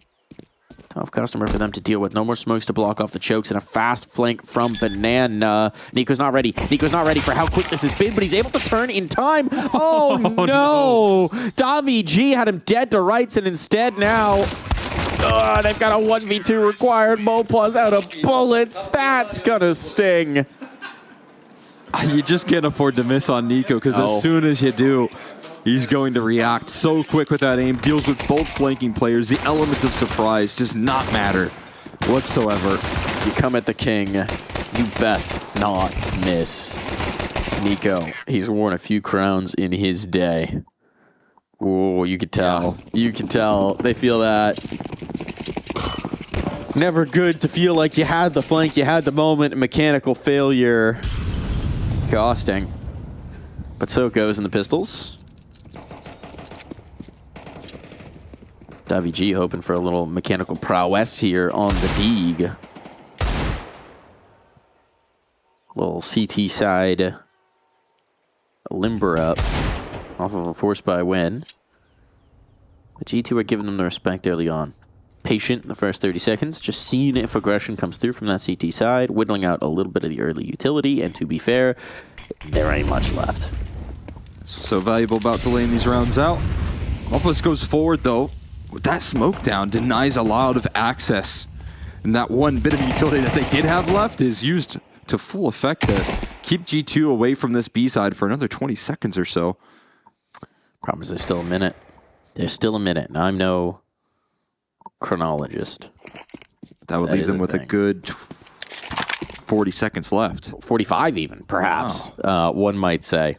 Speaker 2: Tough customer for them to deal with. No more smokes to block off the chokes, and a fast flank from Banana. Nico's not ready. Nico's not ready for how quick this has been, but he's able to turn in time. Oh, no. Davi G had him dead to rights, and instead now, they've got a 1v2 required. Mopaz out of bullets. That's going to sting.
Speaker 5: You just can't afford to miss on Nico, because as soon as you do, he's going to react so quick with that aim. Deals with both flanking players. The element of surprise does not matter whatsoever.
Speaker 2: You come at the king, you best not miss. Nico, he's worn a few crowns in his day. Oh, you could tell. Yeah. You can tell. They feel that. Never good to feel like you had the flank, you had the moment, mechanical failure. Costing. But so it goes in the pistols. Davi G hoping for a little mechanical prowess here on the Deeg. Little CT side limber up off of a force by win. But G2 are giving them the respect early on. Patient in the first 30 seconds, just seeing if aggression comes through from that CT side, whittling out a little bit of the early utility, and to be fair, there ain't much left.
Speaker 5: So valuable about delaying these rounds out. Opus goes forward, though. That smoke down denies a lot of access. And that one bit of utility that they did have left is used to full effect to keep G2 away from this B side for another 20 seconds or so.
Speaker 2: Problem is there's still a minute. There's still a minute, and I'm no chronologist.
Speaker 5: That would leave them with a good 40 seconds left.
Speaker 2: 45 even, perhaps, one might say.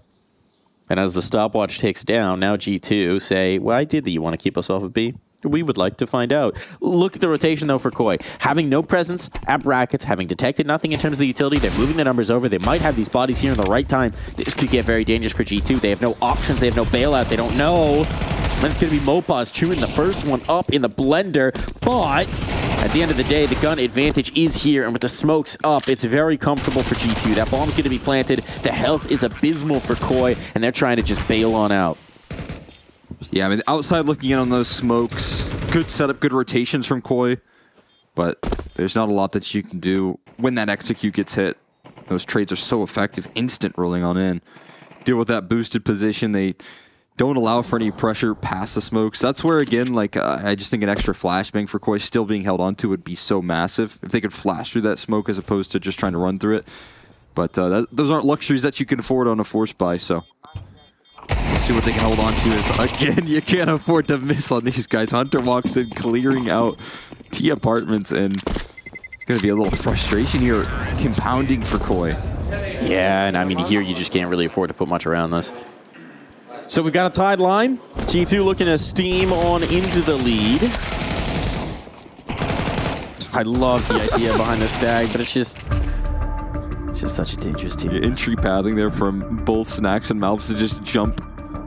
Speaker 2: And as the stopwatch ticks down, now G2 say, why did you want to keep us off of B? We would like to find out. Look at the rotation, though, for Koi. Having no presence at brackets, having detected nothing in terms of the utility, they're moving the numbers over. They might have these bodies here in the right time. This could get very dangerous for G2. They have no options. They have no bailout. They don't know. And it's going to be Mopaz chewing the first one up in the blender. But at the end of the day, the gun advantage is here. And with the smokes up, it's very comfortable for G2. That bomb's going to be planted. The health is abysmal for Koi, and they're trying to just bail on out.
Speaker 5: Yeah, I mean, outside looking in on those smokes, good setup, good rotations from Koi, but there's not a lot that you can do when that execute gets hit. Those trades are so effective, instant rolling on in. Deal with that boosted position. They don't allow for any pressure past the smokes. That's where, again, like, I just think an extra flashbang for Koi still being held onto would be so massive. If they could flash through that smoke as opposed to just trying to run through it. But those aren't luxuries that you can afford on a force buy, so see what they can hold on to. Is again, you can't afford to miss on these guys. Hunter walks in, clearing out T apartments, and it's going to be a little frustration here, compounding for Koi.
Speaker 2: Yeah, and I mean, here you just can't really afford to put much around this. So we've got a tied line. G2 looking to steam on into the lead. I love the idea behind the stag, but it's just such a dangerous team.
Speaker 5: Yeah, entry pathing there from both Snacks and Malps to just jump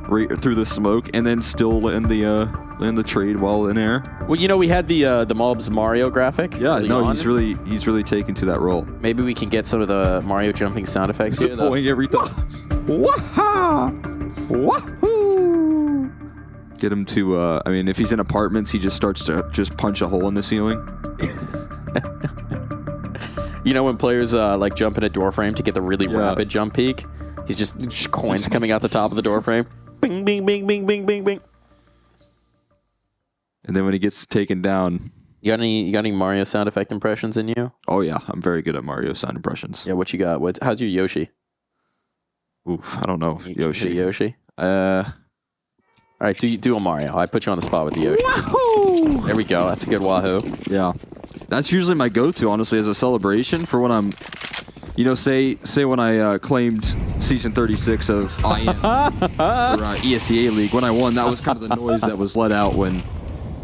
Speaker 5: right through the smoke and then still land the trade while in air.
Speaker 2: Well, you know, we had the Mobs Mario graphic.
Speaker 5: Yeah, no, he's really taken to that role.
Speaker 2: Maybe we can get some of the Mario jumping sound effects here.
Speaker 5: Going every time. Wah-ha! Wahoo! Get him to, I mean, if he's in apartments, he just starts to just punch a hole in the ceiling.
Speaker 2: You know when players like jump in a door frame to get the really rapid jump peak? He's just coins coming out the top of the door frame. Bing, bing, bing, bing, bing, bing, bing.
Speaker 5: And then when he gets taken down...
Speaker 2: You got any Mario sound effect impressions in you?
Speaker 5: Oh yeah, I'm very good at Mario sound impressions.
Speaker 2: Yeah, what you got? How's your Yoshi?
Speaker 5: Oof, I don't know.
Speaker 2: Yoshi? All right, do a Mario. I put you on the spot with the Yoshi.
Speaker 5: Wahoo!
Speaker 2: There we go. That's a good wahoo.
Speaker 5: Yeah. That's usually my go-to, honestly, as a celebration for when I'm, you know, say when I claimed season 36 of IM for ESEA League. When I won, that was kind of the noise that was let out when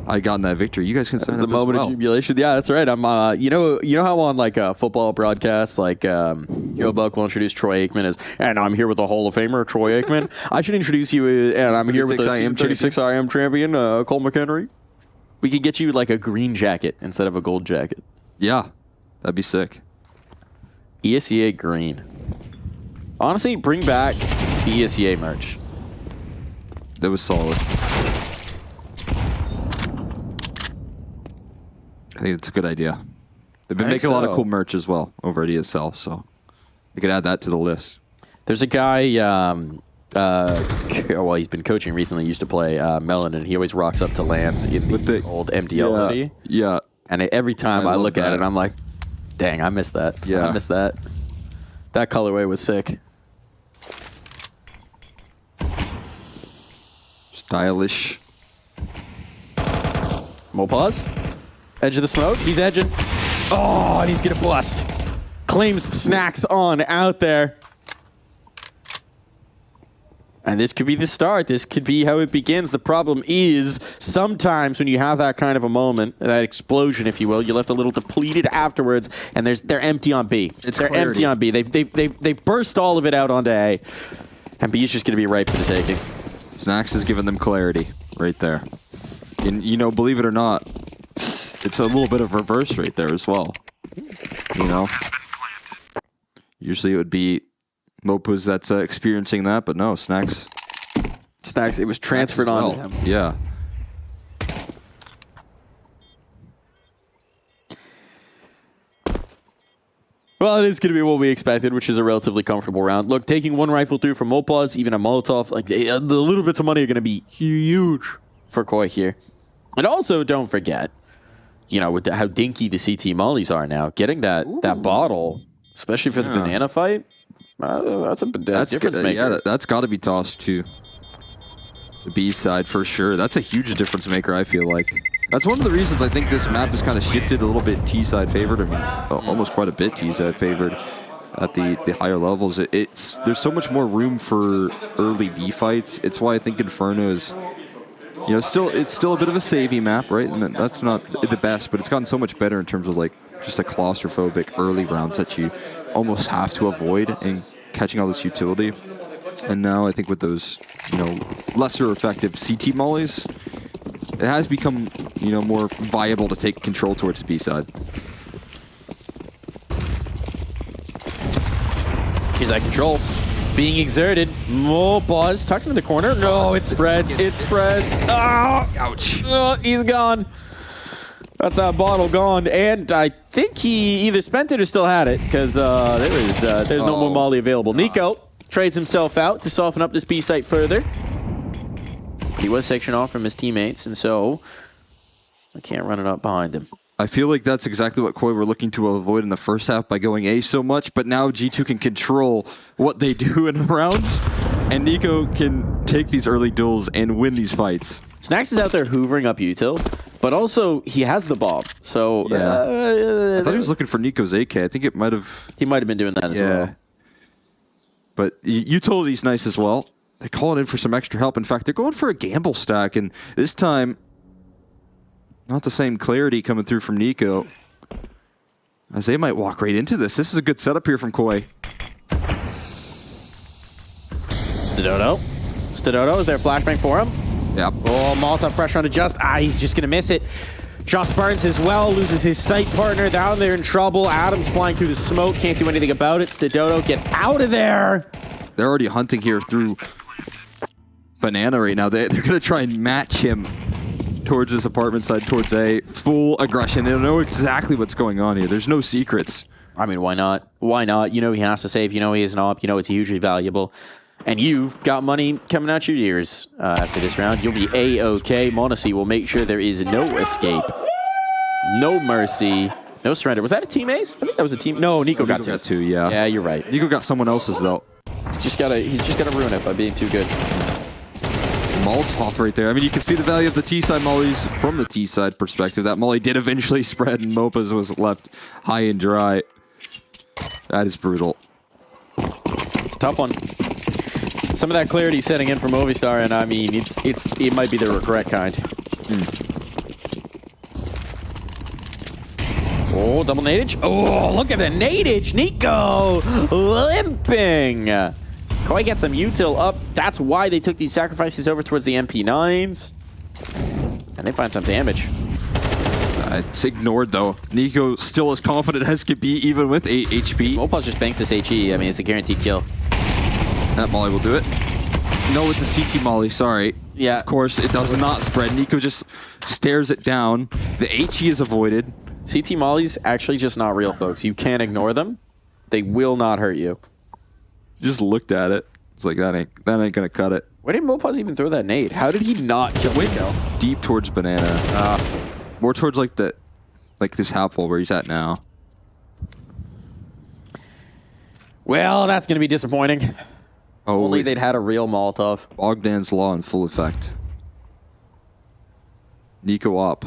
Speaker 5: I got in that victory. You guys can sign up as well.
Speaker 2: The moment of jubilation. Yeah, that's right. I'm, you know how on like football broadcasts, like Joe Buck will introduce Troy Aikman as, and I'm here with the Hall of Famer Troy Aikman. I should introduce you, and I'm here with the 36 IM champion Cole McHenry. We could get you like a green jacket instead of a gold jacket.
Speaker 5: Yeah, that'd be sick.
Speaker 2: ESEA green. Honestly, bring back the ESEA merch.
Speaker 5: That was solid. I think it's a good idea. They've been making a lot of cool merch as well over at ESL, so we could add that to the list.
Speaker 2: There's a guy, well, he's been coaching recently, used to play Melon, and he always rocks up to lands in the old MDL hoodie.
Speaker 5: Yeah.
Speaker 2: And every time I look at it, I'm like, dang, I missed that.
Speaker 5: Yeah.
Speaker 2: I missed that. That colorway was sick.
Speaker 5: Stylish.
Speaker 2: Mopaz? Edge of the smoke. He's edging. Oh, and he's going to bust. Claims Snacks on out there. And this could be the start. This could be how it begins. The problem is sometimes when you have that kind of a moment, that explosion, if you will, you're left a little depleted afterwards, and they're empty on B. They're empty on B. They've burst all of it out onto A, and B is just going to be ripe for the taking.
Speaker 5: Snacks is giving them clarity right there. And, you know, believe it or not, it's a little bit of reverse right there as well. You know? Usually it would be Mopuz that's experiencing that, but no, Snacks,
Speaker 2: it was transferred on to him.
Speaker 5: Yeah.
Speaker 2: Well, it is going to be what we expected, which is a relatively comfortable round. Look, taking one rifle through from Mopaz, even a Molotov, like the little bits of money are going to be huge for Koi here. And also, don't forget, you know, with how dinky the CT mollies are now, getting that bottle, especially for the banana fight, that's a difference maker.
Speaker 5: Yeah, that's got to be tossed to the B side for sure. That's a huge difference maker, I feel like. That's one of the reasons I think this map has kind of shifted a little bit T side favored. I mean, almost quite a bit T side favored at the higher levels. There's so much more room for early B fights. It's why I think Inferno is, you know, it's still a bit of a savvy map, right? And that's not the best, but it's gotten so much better in terms of like just a claustrophobic early rounds that you almost have to avoid and catching all this utility. And now I think with those, you know, lesser effective CT mollies, it has become, you know, more viable to take control towards the B side.
Speaker 2: Here's that control being exerted. Mopaz tucked into the corner. No, it spreads. It spreads. Oh,
Speaker 5: ouch.
Speaker 2: Oh, he's gone. That's that bottle gone. And I think he either spent it or still had it, because there's no more molly available. Nico trades himself out to soften up this B site further. He was sectioned off from his teammates, and so I can't run it up behind him.
Speaker 5: I feel like that's exactly what Koi were looking to avoid in the first half by going A so much, but now G2 can control what they do in rounds. and Nico can take these early duels and win these fights.
Speaker 2: Snacks is out there hoovering up util, but also he has the bomb. So
Speaker 5: I thought he was looking for Nico's AK. I think he might have been
Speaker 2: doing that as well.
Speaker 5: But utility's nice as well. They call it in for some extra help. In fact, they're going for a gamble stack, and this time, not the same clarity coming through from Nico, as they might walk right into this. This is a good setup here from Koi.
Speaker 2: Stododo, is there a flashbang for him?
Speaker 5: Yep.
Speaker 2: Oh, Molotov pressure onto Just. He's just going to miss it. Just burns as well, loses his sight partner. Down there in trouble. Adams flying through the smoke, can't do anything about it. Stododo, get out of there.
Speaker 5: They're already hunting here through Banana right now. They're going to try and match him towards this apartment side, towards A. Full aggression. They don't know exactly what's going on here. There's no secrets.
Speaker 2: I mean, why not? Why not? You know he has to save. You know he is an op. You know it's hugely valuable. And you've got money coming out your ears after this round. You'll be A-OK. Monacy will make sure there is no escape, no mercy, no surrender. Was that a team ace? I think that was a team. No, Nico got two.
Speaker 5: Yeah.
Speaker 2: Yeah, you're right.
Speaker 5: Nico got someone else's, though.
Speaker 2: He's just gotta ruin it by being too good.
Speaker 5: Molotov right there. I mean, you can see the value of the T-side mollies from the T-side perspective. That molly did eventually spread, and Mopas was left high and dry. That is brutal.
Speaker 2: It's a tough one. Some of that clarity setting in for Movistar, and I mean, it might be the correct kind. Oh, double nadage. Oh, look at the nadage. Nico limping. Koi gets some util up. That's why they took these sacrifices over towards the MP9s. And they find some damage.
Speaker 5: It's ignored, though. Nico still as confident as could be, even with 8 HP.
Speaker 2: Mopaz just banks this HE. I mean, it's a guaranteed kill.
Speaker 5: That molly will do it. No, it's a CT molly, sorry.
Speaker 2: Yeah.
Speaker 5: Of course, it does not spread. Nico just stares it down. The HE is avoided.
Speaker 2: CT mollies actually just not real, folks. You can't ignore them. They will not hurt you.
Speaker 5: Just looked at it. It's like, that ain't gonna cut it.
Speaker 2: Where did Mopaz even throw that nade? How did he not kill Nico?
Speaker 5: Deep towards Banana. More towards like this half wall where he's at now.
Speaker 2: Well, that's gonna be disappointing.
Speaker 5: Oh,
Speaker 2: only they'd had a real Molotov.
Speaker 5: Bogdan's Law in full effect. Nico up.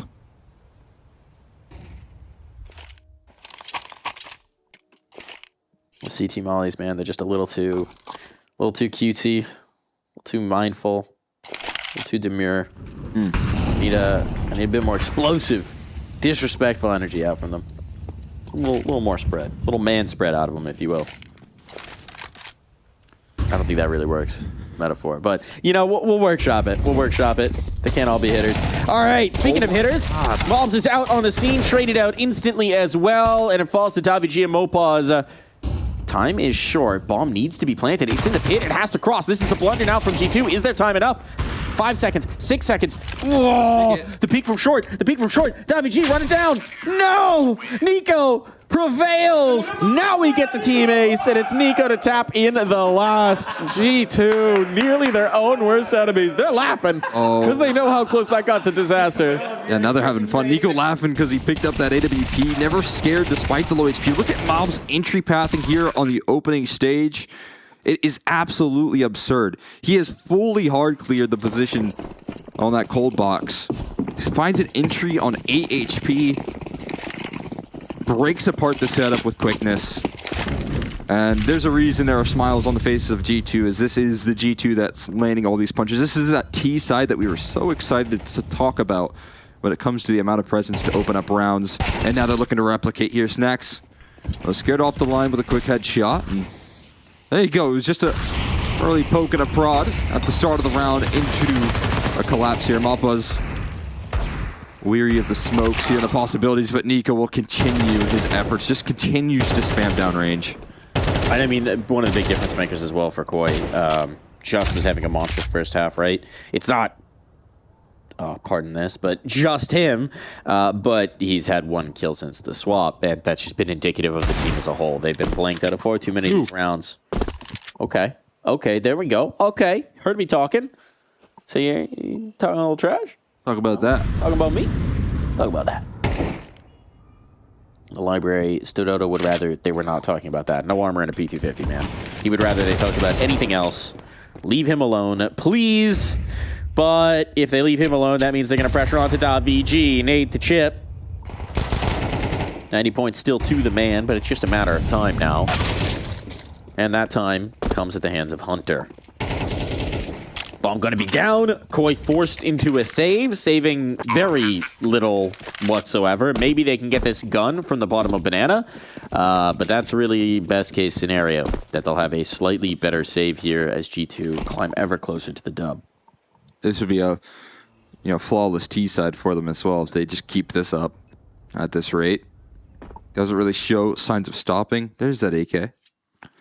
Speaker 2: The CT mollies, man, they're just a little too cutesy, a little too mindful, a little too demure. I need a bit more explosive, disrespectful energy out from them. A little more spread, a little man spread out of them, if you will. I don't think that really works, metaphor. But, you know, we'll workshop it. We'll workshop it. They can't all be hitters. All right, speaking of hitters, Mobs is out on the scene, traded out instantly as well, and it falls to Davigi and Mopaz. Time is short. Bomb needs to be planted. It's in the pit. It has to cross. This is a blunder now from G2. Is there time enough? 5 seconds. 6 seconds. Whoa! The peak from short. The peak from short. Davigi running down. No! Nico prevails. Now we get the team ace, and it's Nico to tap in the last. G2, nearly their own worst enemies. They're laughing because they know how close that got to disaster.
Speaker 5: Yeah, now they're having fun. Nico laughing because he picked up that AWP. Never scared despite the low HP. Look at Mob's entry pathing here on the opening stage. It is absolutely absurd. He has fully hard cleared the position on that cold box. He finds an entry on 8 HP. Breaks apart the setup with quickness. And there's a reason there are smiles on the faces of G2, as this is the G2 that's landing all these punches. This is that T side that we were so excited to talk about when it comes to the amount of presence to open up rounds. And now they're looking to replicate here. Snacks was scared off the line with a quick headshot. And there you go. It was just a early poke and a prod at the start of the round into a collapse here. Mopaz weary of the smokes here and the possibilities, but Nico will continue his efforts. Just continues to spam downrange.
Speaker 2: I mean, one of the big difference makers as well for Koi. Just was having a monstrous first half, right? It's not, pardon this, but just him. But he's had 1 kill since the swap, and that's just been indicative of the team as a whole. They've been blanked out of 4 too many of these rounds. Okay, there we go. Okay, heard me talking. So you're talking a little trash?
Speaker 5: Talk about that.
Speaker 2: Talk about me? Talk about that. The library, Stododo would rather they were not talking about that. No armor in a P250, man. He would rather they talked about anything else Leave him alone, please. But if they leave him alone, that means they're going to pressure onto VG. Nate the chip. 90 points still to the man, but it's just a matter of time now. And that time comes at the hands of Hunter. Bomb going to be down. Koi forced into a save, saving very little whatsoever. Maybe they can get this gun from the bottom of Banana, but that's really best case scenario, that they'll have a slightly better save here as G2 climb ever closer to the dub.
Speaker 5: This would be a flawless T side for them as well if they just keep this up at this rate. Doesn't really show signs of stopping. There's that AK.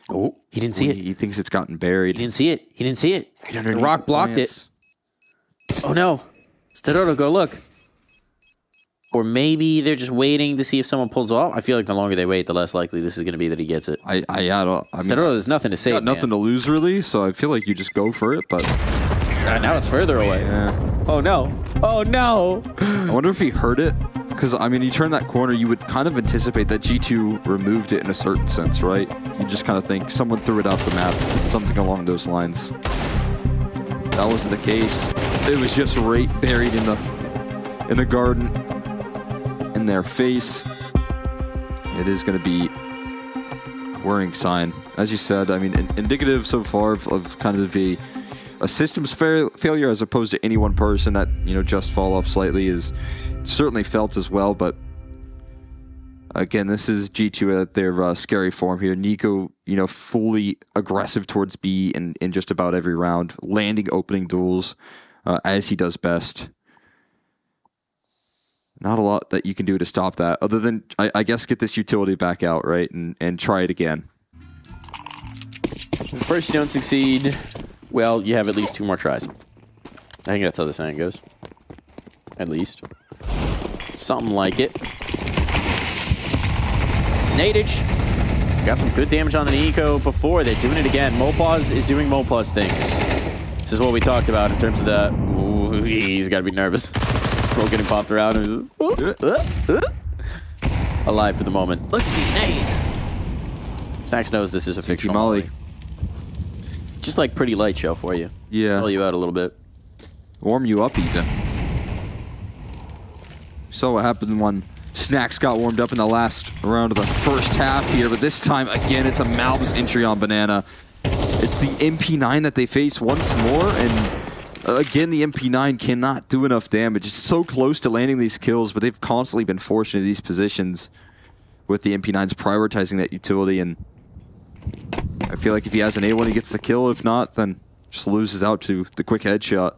Speaker 2: Oh, he didn't see it.
Speaker 5: He thinks it's gotten buried.
Speaker 2: He didn't see it. He didn't see it. The rock blocked it. Oh no. Stadoto, go look. Or maybe they're just waiting to see if someone pulls off. I feel like the longer they wait, the less likely this is going to be that he gets it. Stadoto, there's nothing to say.
Speaker 5: Got nothing to lose really, so I feel like you just go for it, but
Speaker 2: now it's further away.
Speaker 5: Yeah.
Speaker 2: Oh no. Oh no.
Speaker 5: I wonder if he heard it. Because, I mean, you turn that corner, you would kind of anticipate that G2 removed it in a certain sense, right? You just kind of think someone threw it off the map, something along those lines. That wasn't the case. It was just right buried in the garden, in their face. It is going to be a worrying sign. As you said, I mean, indicative so far of kind of a systems failure as opposed to any one person that, just fall off slightly is certainly felt as well. But again, this is G2 at their scary form here. Nico, fully aggressive towards B in just about every round, landing opening duels as he does best. Not a lot that you can do to stop that other than, I guess, get this utility back out, right? And try it again.
Speaker 2: First you don't succeed, well, you have at least 2 more tries. I think that's how the saying goes. At least. Something like it. Nadage. Got some good damage on the Nico before. They're doing it again. Mopaz is doing Mopaz things. This is what we talked about in terms of the... Ooh, he's got to be nervous. Smoke getting popped around. Alive for the moment. Look at these nades. Snacks knows this is a fictional molly. Just like pretty light show for you.
Speaker 5: Yeah.
Speaker 2: Spell you out a little bit.
Speaker 5: Warm you up even. So what happened when Snacks got warmed up in the last round of the first half here, but this time, again, it's a Malb's entry on Banana. It's the MP9 that they face once more, and again, the MP9 cannot do enough damage. It's so close to landing these kills, but they've constantly been forced into these positions with the MP9s prioritizing that utility, and I feel like if he has an A1, he gets the kill. If not, then just loses out to the quick headshot.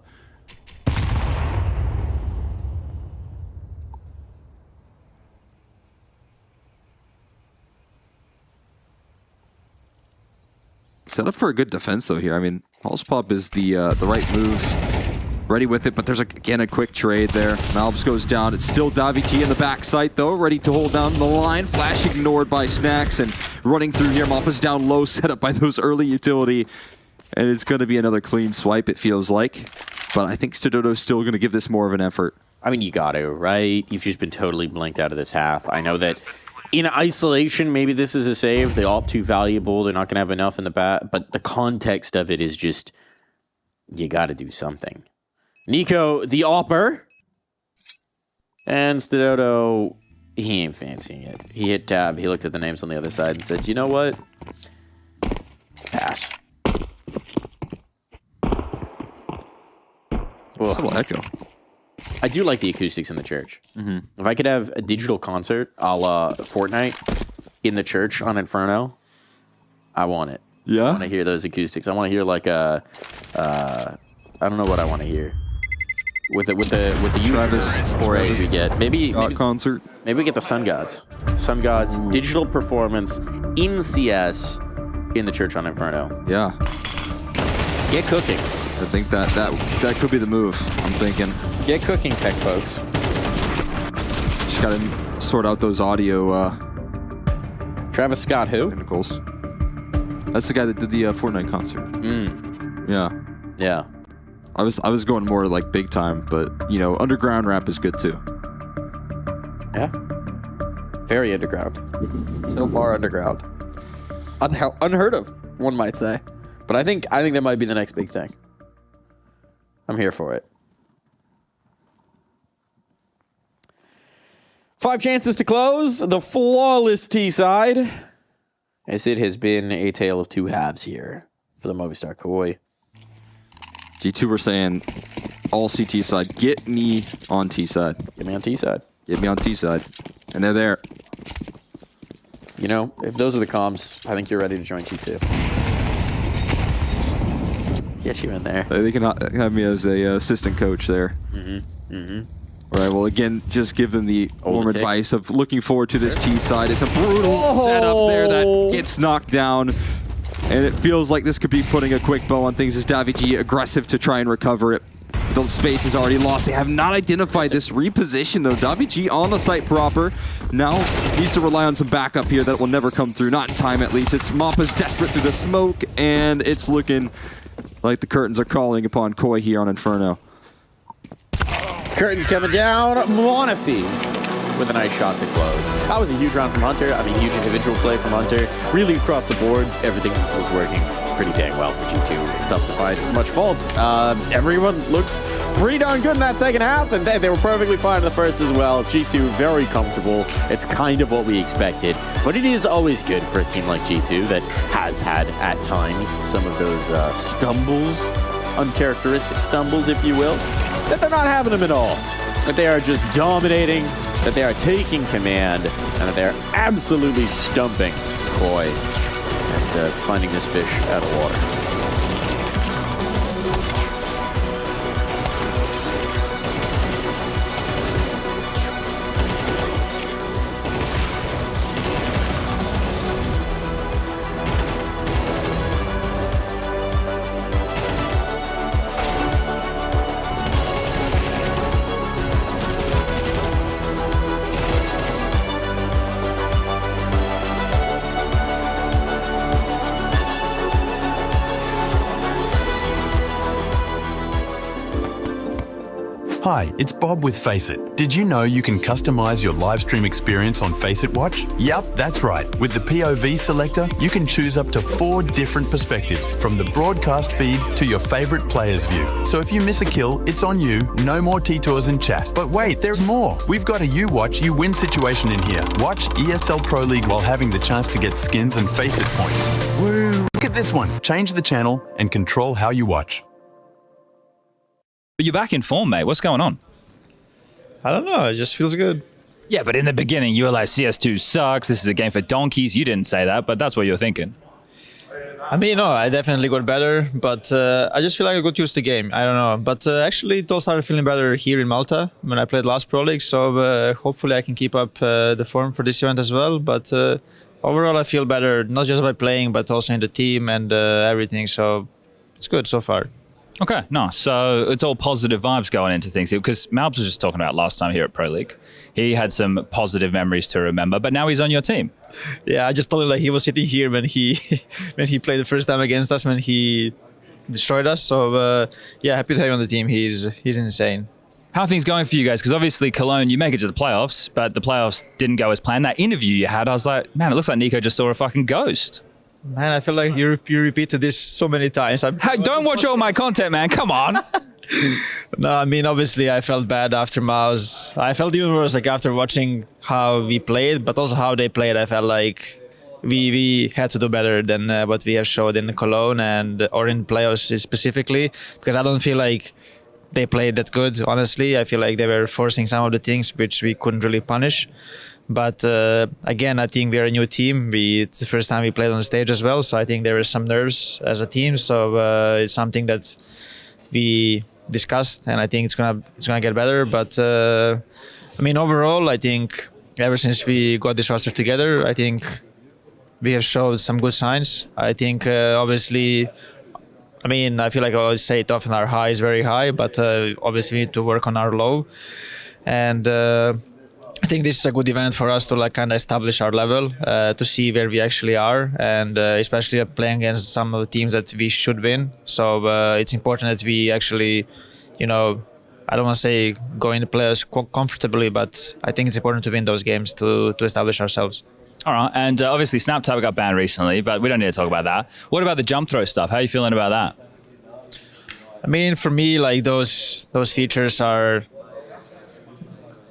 Speaker 5: Set up for a good defense, though, here. I mean, Pulse Pop is the right move. Ready with it, but there's, again, a quick trade there. Malbs goes down. It's still DaVici in the backside, though, ready to hold down the line. Flash ignored by Snacks, and running through here. Mappa's down low, set up by those early utility. And it's going to be another clean swipe, it feels like. But I think Stadoto's still going to give this more of an effort.
Speaker 2: I mean, you got to, right? You've just been totally blinked out of this half. I know that in isolation, maybe this is a save. They all too valuable. They're not going to have enough in the bat. But the context of it is just, you got to do something. Nico, the opper. And Stadoto, he ain't fancying it. He hit tab. He looked at the names on the other side and said, you know what? Pass.
Speaker 5: It's a little echo.
Speaker 2: I do like the acoustics in the church. If I could have a digital concert a la Fortnite in the church on Inferno, I want it.
Speaker 5: Yeah?
Speaker 2: I want to hear those acoustics. I want to hear like a... I don't know what I want to hear. With the Travis 4As we get. Maybe
Speaker 5: concert.
Speaker 2: Maybe we get the Sun Gods. Sun Gods digital performance in CS in the church on Inferno.
Speaker 5: Yeah.
Speaker 2: Get cooking.
Speaker 5: I think that could be the move. I'm thinking.
Speaker 2: Get cooking, tech folks.
Speaker 5: Just gotta sort out those audio.
Speaker 2: Travis Scott, who?
Speaker 5: Technicals. That's the guy that did the Fortnite concert. Yeah.
Speaker 2: Yeah.
Speaker 5: I was going more like big time, but underground rap is good too.
Speaker 2: Yeah. Very underground. So far underground. Unheard of, one might say. But I think that might be the next big thing. I'm here for it. 5 chances to close. The flawless T side. As it has been a tale of 2 halves here for the Movistar Koi.
Speaker 5: G2 were saying, all CT side, get me on T side.
Speaker 2: Get me on T side.
Speaker 5: Get me on T side. And they're there.
Speaker 2: You know, if those are the comms, I think you're ready to join G2. Get you in there.
Speaker 5: They can have me as a assistant coach there. All right, well, again, just give them the warm advice of looking forward to this T side. It's a brutal setup there that gets knocked down. And it feels like this could be putting a quick bow on things as Davigi aggressive to try and recover it. The space is already lost. They have not identified this reposition, though. Davigi on the site proper. Now needs to rely on some backup here that will never come through. Not in time, at least. It's Mappa's desperate through the smoke, and it's looking like the curtains are calling upon Koi here on Inferno.
Speaker 2: Curtains coming down. Monacy with a nice shot to close. That was a huge round from Hunter. I mean, huge individual play from Hunter. Really across the board, everything was working pretty dang well for G2. It's tough to find much fault. Everyone looked pretty darn good in that second half, and they were perfectly fine in the first as well. G2 very comfortable. It's kind of what we expected, but it is always good for a team like G2 that has had at times some of those stumbles, uncharacteristic stumbles, if you will, that they're not having them at all. That they are just dominating, that they are taking command, and that they are absolutely stumping Koi and finding this fish out of water.
Speaker 4: Hi, it's Bob with Faceit. Did you know you can customize your live stream experience on Faceit Watch? Yup, that's right. With the POV selector, you can choose up to 4 different perspectives, from the broadcast feed to your favorite player's view. So if you miss a kill, it's on you. No more T-Tours in chat. But wait, there's more. We've got a You Watch, You Win situation in here. Watch ESL Pro League while having the chance to get skins and Faceit points. Woo! Look at this one. Change the channel and control how you watch.
Speaker 24: But you're back in form, mate. What's going on?
Speaker 31: I don't know. It just feels good.
Speaker 24: Yeah, but in the beginning, you were like, CS2 sucks. This is a game for donkeys. You didn't say that, but that's what you're thinking.
Speaker 31: I mean, no, I definitely got better, but I just feel like I got used to the game. I don't know. But actually, it all started feeling better here in Malta when I played last Pro League. So hopefully I can keep up the form for this event as well. But overall, I feel better, not just by playing, but also in the team and everything. So it's good so far.
Speaker 24: Okay, nice. So it's all positive vibes going into things. Because Malbs was just talking about last time here at Pro League. He had some positive memories to remember, but now he's on your team.
Speaker 31: Yeah, I just told him like he was sitting here when he played the first time against us, when he destroyed us. So yeah, happy to have him on the team. He's insane.
Speaker 24: How are things going for you guys? Because obviously Cologne, you make it to the playoffs, but the playoffs didn't go as planned. That interview you had, I was like, man, it looks like Nico just saw a fucking ghost.
Speaker 31: Man, I feel like you repeated this so many times.
Speaker 24: Hey, don't watch all my content, man. Come on.
Speaker 31: No, I mean, obviously, I felt bad after Maus. I felt even worse like after watching how we played, but also how they played. I felt like we had to do better than what we have showed in Cologne or in playoffs specifically, because I don't feel like they played that good, honestly. I feel like they were forcing some of the things which we couldn't really punish. But again, I think we're a new team. It's the first time we played on the stage as well, so I think there is some nerves as a team. So it's something that we discussed, and I think it's gonna get better. But I mean, overall, I think ever since we got this roster together, I think we have showed some good signs. I think obviously, I mean, I feel like I always say it often, our high is very high, but obviously we need to work on our low. And I think this is a good event for us to like kind of establish our level, to see where we actually are, and especially playing against some of the teams that we should win. So it's important that we actually, you know, I don't want to say go into playoffs comfortably, but I think it's important to win those games to establish ourselves.
Speaker 24: All right, and obviously Snap Tap got banned recently, but we don't need to talk about that. What about the jump throw stuff? How are you feeling about that?
Speaker 6: I mean, for me, like those features are,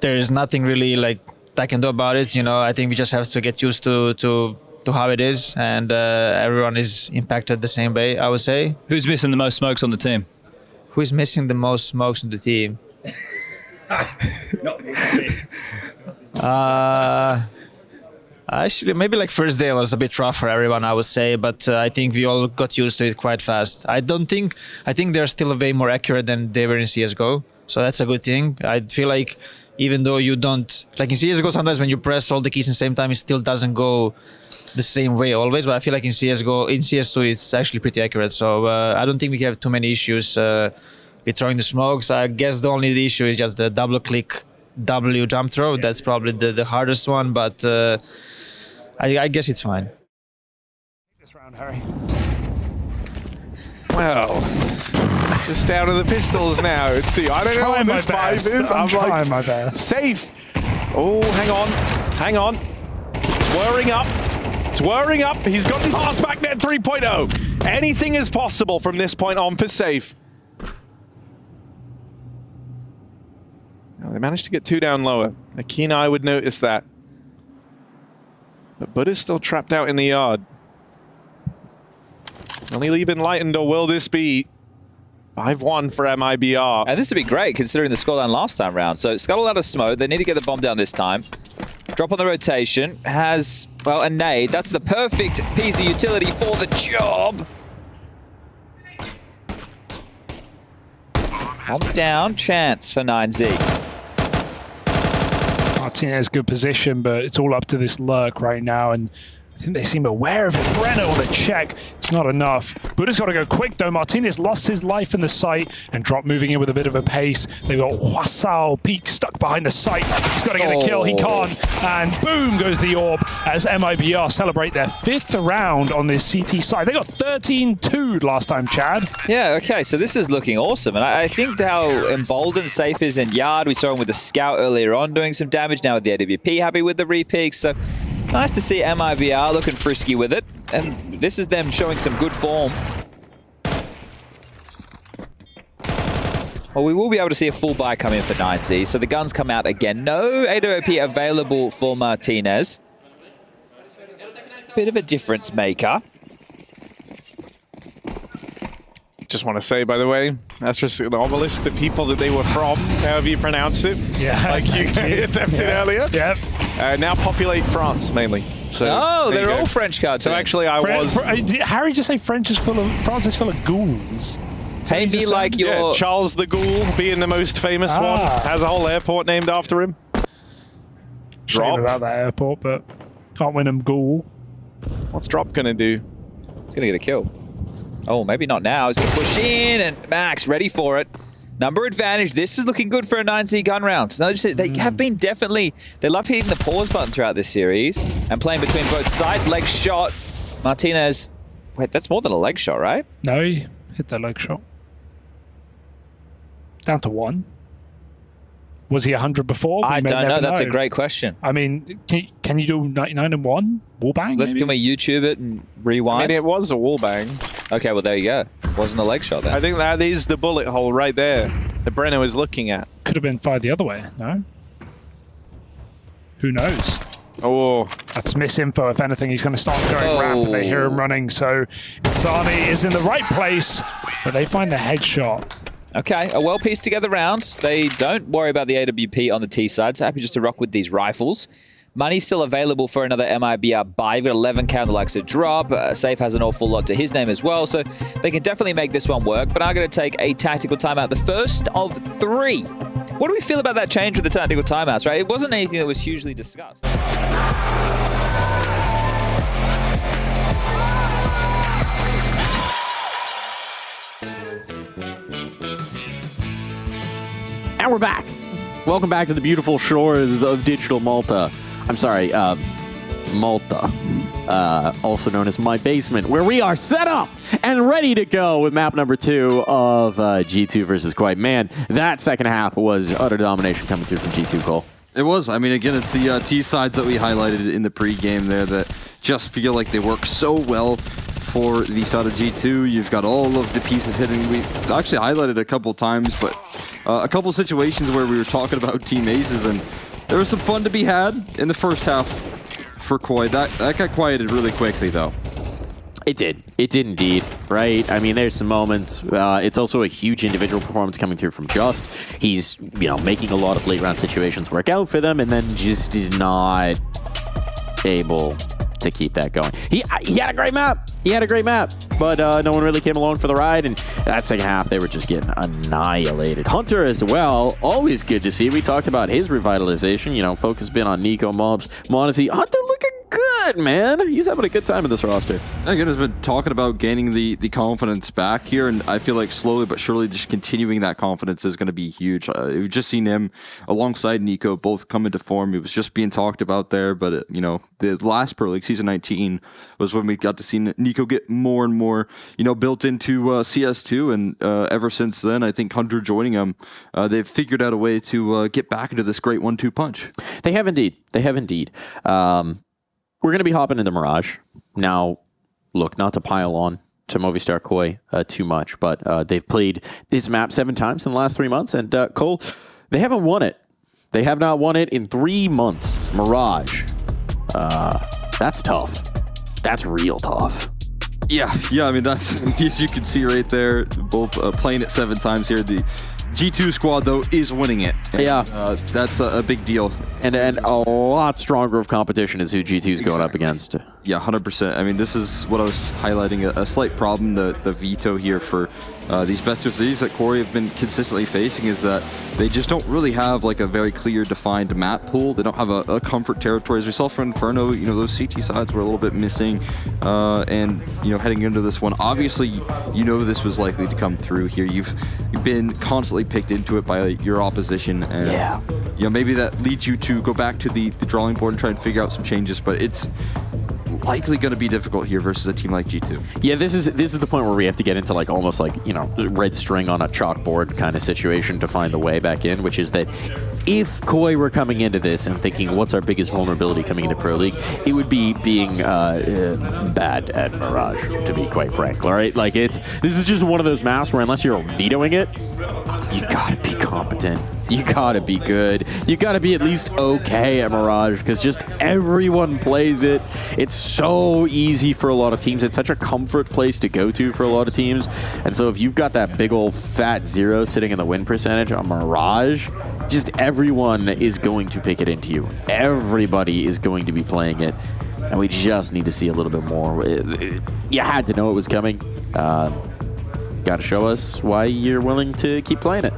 Speaker 6: there's nothing really like I can do about it. You know, I think we just have to get used to how it is, and everyone is impacted the same way, I would say.
Speaker 24: Who's missing the most smokes on the team?
Speaker 6: Who is missing the most smokes on the team? Actually, maybe like first day was a bit rough for everyone, I would say, but I think we all got used to it quite fast. I think they're still way more accurate than they were in CSGO, so that's a good thing. I feel like even though you don't, like in CSGO, sometimes when you press all the keys at the same time, it still doesn't go the same way always, but I feel like in CS2, it's actually pretty accurate, so I don't think we have too many issues with throwing the smokes. I guess the only issue is just the double click W jump throw. That's probably the hardest one, but I guess it's fine.
Speaker 9: This round, Harry.
Speaker 11: Well, just down to the pistols now. Let's see. I don't know what this 5 is.
Speaker 9: I'm trying
Speaker 11: like,
Speaker 9: my best.
Speaker 11: Safe. Oh, hang on. It's whirring up. He's gotten past backnet 3.0. Anything is possible from this point on for Safe. They managed to get 2 down lower. A keen eye would notice that. But Buddha's still trapped out in the yard. Will he leave enlightened, or will this be 5-1 for MIBR?
Speaker 12: And this would be great considering the scoreline last time round. So Scuttle out of smoke. They need to get the bomb down this time. Drop on the rotation. Has, well, a nade. That's the perfect piece of utility for the job. Bomb down. Chance for 9Z.
Speaker 9: Martinez, good position, but it's all up to this lurk right now, and I think they seem aware of it. Brenner with a check. It's not enough. Buddha's got to go quick, though. Martinez lost his life in the site, and Drop moving in with a bit of a pace. They've got Huasao Peak stuck behind the site. He's got to get a kill. He can't. And boom goes the orb as MIBR celebrate their 5th round on this CT side. They got 13-2 last time, Chad.
Speaker 12: Yeah, okay, so this is looking awesome. And I think how emboldened Safe is in Yard. We saw him with the Scout earlier on doing some damage. Now with the AWP, happy with the repeaks. So nice to see MIBR looking frisky with it. And this is them showing some good form. Well, we will be able to see a full buy come in for 9Z. So the guns come out again. No AWP available for Martinez. Bit of a difference maker.
Speaker 11: Just want to say, by the way, that's just an obelisk, the people that they were from, however you pronounce it.
Speaker 9: Yeah.
Speaker 11: Like you attempted earlier.
Speaker 9: Yep.
Speaker 11: Now populate France, mainly. So
Speaker 12: oh, they're all French cartoons.
Speaker 11: So actually
Speaker 9: did Harry just say France is full of ghouls?
Speaker 12: Hey, be like your...
Speaker 11: Yeah, Charles the Ghoul, being the most famous one, has a whole airport named after him.
Speaker 9: Shame about that airport, but can't win him Ghoul.
Speaker 11: What's Drop going to do?
Speaker 12: He's going to get a kill. Oh, maybe not now. He's going to push in, and Max ready for it. Number advantage. This is looking good for a 9Z gun round. So they have been definitely... They love hitting the pause button throughout this series and playing between both sides. Leg shot. Martinez. Wait, that's more than a leg shot, right?
Speaker 9: No, he hit the leg shot. Down to 1. Was he 100 before?
Speaker 12: I don't know. That's a great question.
Speaker 9: I mean, can you do 99 and 1? Wallbang?
Speaker 12: Can we YouTube it and rewind?
Speaker 11: I mean, it was a wallbang.
Speaker 12: Okay, well, there you go. Wasn't a leg shot then.
Speaker 11: I think that is the bullet hole right there that Brenner was looking at.
Speaker 9: Could have been fired the other way, no? Who knows?
Speaker 11: Oh.
Speaker 9: That's misinfo. If anything, he's going to start going ramp. They hear him running, so Insani is in the right place, but they find the headshot.
Speaker 12: Okay, a well pieced together round. They don't worry about the AWP on the T side, so happy just to rock with these rifles. Money's still available for another MIBR buy. We've got 11 the likes of Drop. Safe has an awful lot to his name as well, so they can definitely make this one work. But I'm going to take a tactical timeout, the first of 3. What do we feel about that change with the tactical timeouts, right? It wasn't anything that was hugely discussed.
Speaker 2: And we're back. Welcome back to the beautiful shores of digital Malta. I'm sorry, Malta. Also known as my basement, where we are set up and ready to go with map number 2 of G2 versus Quite. Man, that second half was utter domination coming through from G2, Cole.
Speaker 5: It was. I mean, again, it's the T-sides that we highlighted in the pregame there that just feel like they work so well for the side of G2. You've got all of the pieces hitting. We actually highlighted a couple times, but a couple situations where we were talking about Team Aces, and there was some fun to be had in the first half for Koi. That got quieted really quickly, though.
Speaker 2: It did. It did indeed, right? I mean, there's some moments. It's also a huge individual performance coming through from Just. He's, making a lot of late round situations work out for them, and then just is not able to keep that going. He had a great map. But no one really came along for the ride, and that second half, they were just getting annihilated. Hunter as well, always good to see. We talked about his revitalization. Focus been on Nico, Mobs, Monacy. Hunter looking good, man. He's having a good time in this roster.
Speaker 5: Again, has been talking about gaining the confidence back here, and I feel like slowly but surely just continuing that confidence is going to be huge. We've just seen him alongside Nico both come into form. It was just being talked about there, but the last Pro League, Season 19, was when we got to see Nico get more and more, built into CS2, and ever since then, I think Hunter joining him, they've figured out a way to get back into this great 1-2 punch.
Speaker 2: They have indeed. We're going to be hopping into Mirage. Now, look, not to pile on to Movistar Koi too much, but they've played this map 7 times in the last 3 months, and Cole, they haven't won it. They have not won it in 3 months. Mirage. That's tough. That's real tough.
Speaker 5: Yeah, I mean, that's, as you can see right there, both playing it 7 times here. The G2 squad, though, is winning it. And, that's a big deal.
Speaker 2: And a lot stronger of competition is who G2's going up against.
Speaker 5: Yeah, 100%. I mean, this is what I was highlighting, a slight problem, the veto here for these best of threes that Corey have been consistently facing, is that they just don't really have like a very clear defined map pool. They don't have a comfort territory. As we saw for Inferno, those CT sides were a little bit missing. And, heading into this one, obviously, this was likely to come through here. You've been constantly picked into it by your opposition. And, maybe that leads you to go back to the drawing board and try and figure out some changes, but it's likely going to be difficult here versus a team like G2.
Speaker 2: Yeah, this is the point where we have to get into almost red string on a chalkboard kind of situation to find the way back in, which is that if Koi were coming into this and thinking, what's our biggest vulnerability coming into Pro League, it would be being bad at Mirage, to be quite frank. All right, this is just one of those maps where unless you're vetoing it, you gotta be competent. You gotta be good. You gotta be at least okay at Mirage, because just everyone plays it. It's so easy for a lot of teams. It's such a comfort place to go to for a lot of teams. And so if you've got that big old fat 0 sitting in the win percentage on Mirage, just everyone is going to pick it into you. Everybody is going to be playing it. And we just need to see a little bit more. You had to know it was coming. Got to show us why you're willing to keep playing it.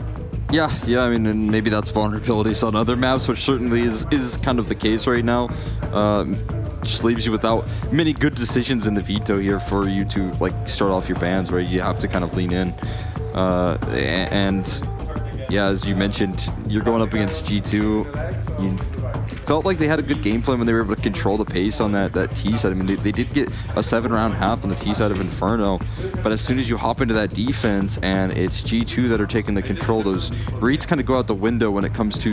Speaker 5: Yeah, I mean, and maybe that's vulnerabilities on other maps, which certainly is kind of the case right now. Just leaves you without many good decisions in the veto here for you to start off your bans, where you have to kind of lean in. And yeah, as you mentioned, you're going up against G2. You felt like they had a good game plan when they were able to control the pace on that T side. I mean, they did get a 7-round half on the T side of Inferno, but as soon as you hop into that defense and it's G2 that are taking the control, those reads kind of go out the window when it comes to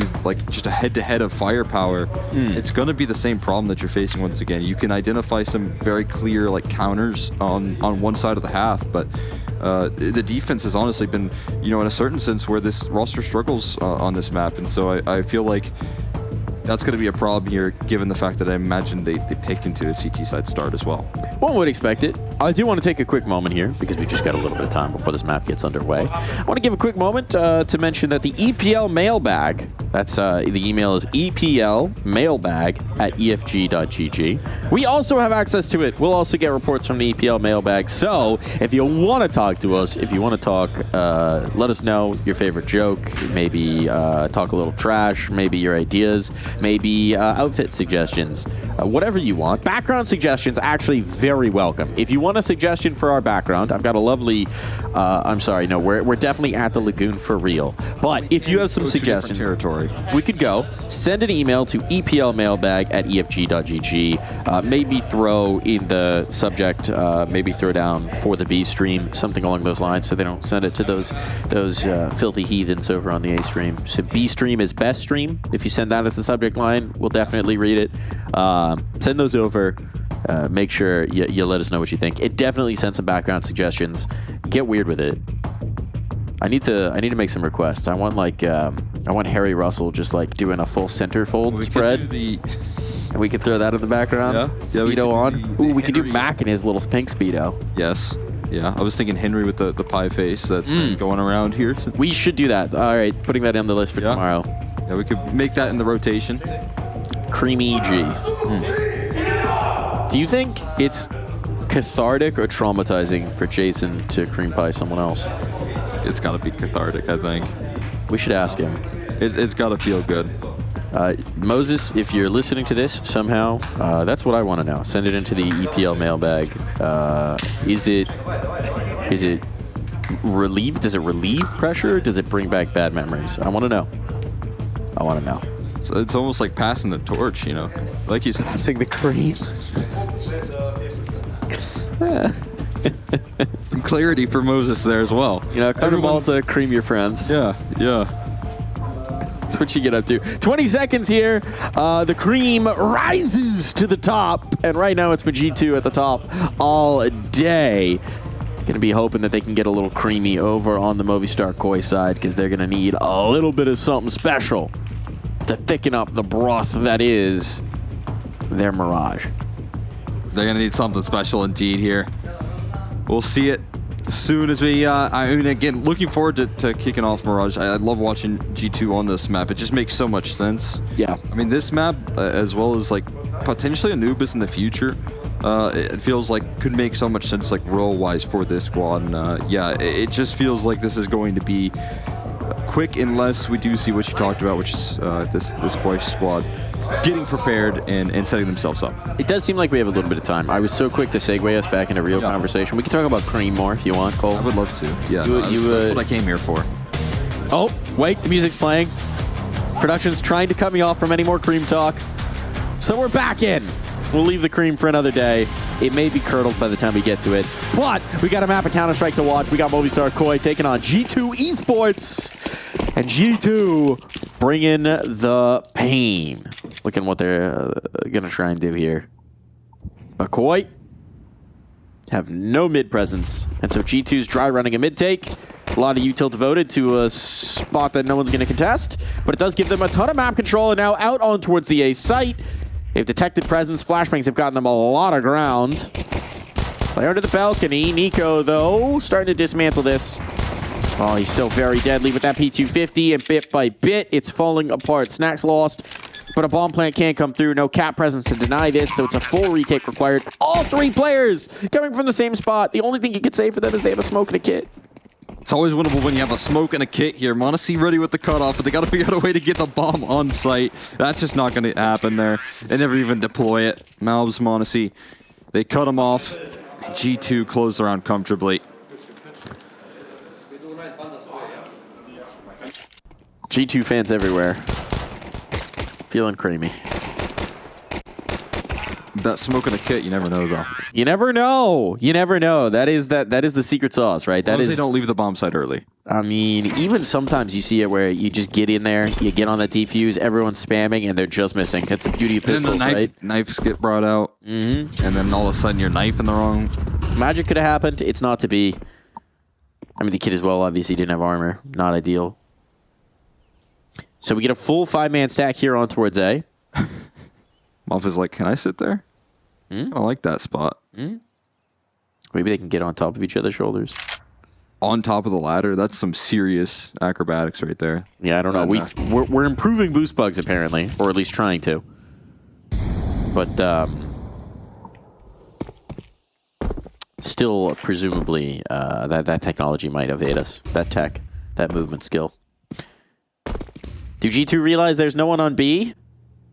Speaker 5: just a head-to-head of firepower. It's going to be the same problem that you're facing once again. You can identify some very clear counters on one side of the half, but the defense has honestly been, in a certain sense, where this roster struggles on this map, and so I feel like that's going to be a problem here, given the fact that I imagine they picked into a CT side start as well.
Speaker 2: One would expect it. I do want to take a quick moment here, because we just got a little bit of time before this map gets underway. I want to give a quick moment to mention that the EPL mailbag, that's the email is eplmailbag@efg.gg. We also have access to it. We'll also get reports from the EPL mailbag. So if you want to talk to us, if you want to talk, let us know your favorite joke, maybe talk a little trash, maybe your ideas, maybe outfit suggestions, whatever you want. Background suggestions, actually very welcome. If you want a suggestion for our background, I've got a lovely, I'm sorry, no, we're definitely at the Lagoon for real. But if you have some suggestions,
Speaker 5: sorry.
Speaker 2: We could go. Send an email to eplmailbag@efg.gg. Maybe throw in the subject, maybe throw down for the B stream, something along those lines, so they don't send it to those filthy heathens over on the A stream. So B stream is best stream. If you send that as the subject line, we'll definitely read it. Send those over. Make sure you let us know what you think. It definitely sent some background suggestions. Get weird with it. I need to make some requests. I want Harry Russell just like doing a full centerfold spread. We could throw that in the background.
Speaker 5: Yeah.
Speaker 2: Speedo on. Ooh, we could do Mac in his little pink Speedo.
Speaker 5: Yes. Yeah. I was thinking Henry with the pie face that's been going around here.
Speaker 2: We should do that. All right, putting that on the list for tomorrow.
Speaker 5: Yeah, we could make that in the rotation.
Speaker 2: Creamy G. Do you think it's cathartic or traumatizing for Jason to cream pie someone else?
Speaker 5: It's got to be cathartic, I think.
Speaker 2: We should ask him.
Speaker 5: It's got to feel good.
Speaker 2: Moses, if you're listening to this somehow, that's what I want to know. Send it into the EPL mailbag. Is it relieve? Does it relieve pressure? Does it bring back bad memories? I want to know.
Speaker 5: So it's almost like passing the torch, you know? Like you said.
Speaker 2: Passing the cream.
Speaker 5: Some clarity for Moses there as well.
Speaker 2: You know, cut them all to cream your friends.
Speaker 5: Yeah.
Speaker 2: That's what you get up to. 20 seconds here. The cream rises to the top. And right now it's been G2 at the top all day. Going to be hoping that they can get a little creamy over on the Movistar Koi side because they're going to need a little bit of something special to thicken up the broth that is their Mirage.
Speaker 5: They're going to need something special indeed here. We'll see it as soon as we... I mean, again, looking forward to kicking off Mirage. I love watching G2 on this map. It just makes so much sense.
Speaker 2: Yeah.
Speaker 5: I mean, this map, as well as like potentially Anubis in the future, it feels like could make so much sense like role-wise for this squad. And yeah, it just feels like this is going to be quick unless we do see what you talked about, which is this Koi squad getting prepared and setting themselves up.
Speaker 2: It does seem like we have a little bit of time. I was so quick to segue us back into real conversation. We can talk about cream more if you want, Cole.
Speaker 5: I would love to. Yeah, that's what I came here for.
Speaker 2: Oh, wait, the music's playing. Production's trying to cut me off from any more cream talk. So we're back in. We'll leave the cream for another day. It may be curdled by the time we get to it. But we got a map of Counter-Strike to watch. We got Movistar Koi taking on G2 Esports. And G2 bringing the pain. Looking what they're going to try and do here. But Koi have no mid presence. And so G2's dry running a mid take. A lot of util devoted to a spot that no one's going to contest. But it does give them a ton of map control. And now out on towards the A site. They've detected presence. Flashbangs have gotten them a lot of ground. Player to the balcony. Nico, though, starting to dismantle this. Oh, he's so very deadly with that P250, and bit by bit, it's falling apart. Snacks lost, but a bomb plant can't come through. No cap presence to deny this, so it's a full retake required. All three players coming from the same spot. The only thing you could say for them is they have a smoke and a kit.
Speaker 5: It's always winnable when you have a smoke and a kit here. m0NESY ready with the cutoff, but they got to figure out a way to get the bomb on site. That's just not going to happen there. They never even deploy it. Malbs, m0NESY, they cut him off. G2 closed the round comfortably.
Speaker 2: G2 fans everywhere. Feeling creamy.
Speaker 5: That smoke in the kit, you never know though.
Speaker 2: You never know. You never know. That is the secret sauce, right? That is.
Speaker 5: They don't leave the bomb site early.
Speaker 2: I mean, even sometimes you see it where you just get in there, you get on that defuse, everyone's spamming, and they're just missing. That's the beauty of pistols, right?
Speaker 5: Knives get brought out, and then all of a sudden you're knifing the wrong.
Speaker 2: Magic could have happened. It's not to be. I mean, the kid as well obviously didn't have armor. Not ideal. So we get a full 5-man stack here on towards A.
Speaker 5: Muff is like, can I sit there? I like that spot.
Speaker 2: Maybe they can get on top of each other's shoulders.
Speaker 5: On top of the ladder? That's some serious acrobatics right there.
Speaker 2: Yeah, I don't know. We're improving boost bugs, apparently. Or at least trying to. But, still, presumably, that technology might evade us. That tech. That movement skill. Do G2 realize there's no one on B?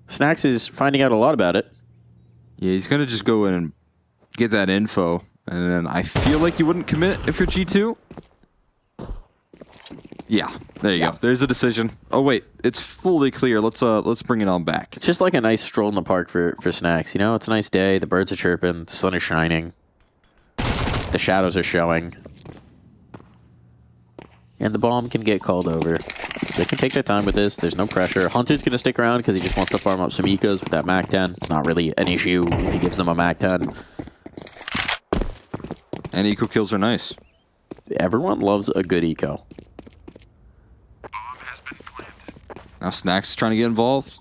Speaker 2: Snacks is finding out a lot about it.
Speaker 5: Yeah, he's going to just go in and get that info. And then I feel like you wouldn't commit if you're G2. Yeah, there you go. There's a decision. Oh wait, it's fully clear. Let's bring it on back.
Speaker 2: It's just like a nice stroll in the park for Snacks. You know, it's a nice day. The birds are chirping. The sun is shining. The shadows are showing. And the bomb can get called over. They can take their time with this. There's no pressure. Hunter's going to stick around because he just wants to farm up some ecos with that MAC-10. It's not really an issue if he gives them a MAC-10.
Speaker 5: And eco kills are nice.
Speaker 2: Everyone loves a good eco.
Speaker 5: Now Snacks is trying to get involved.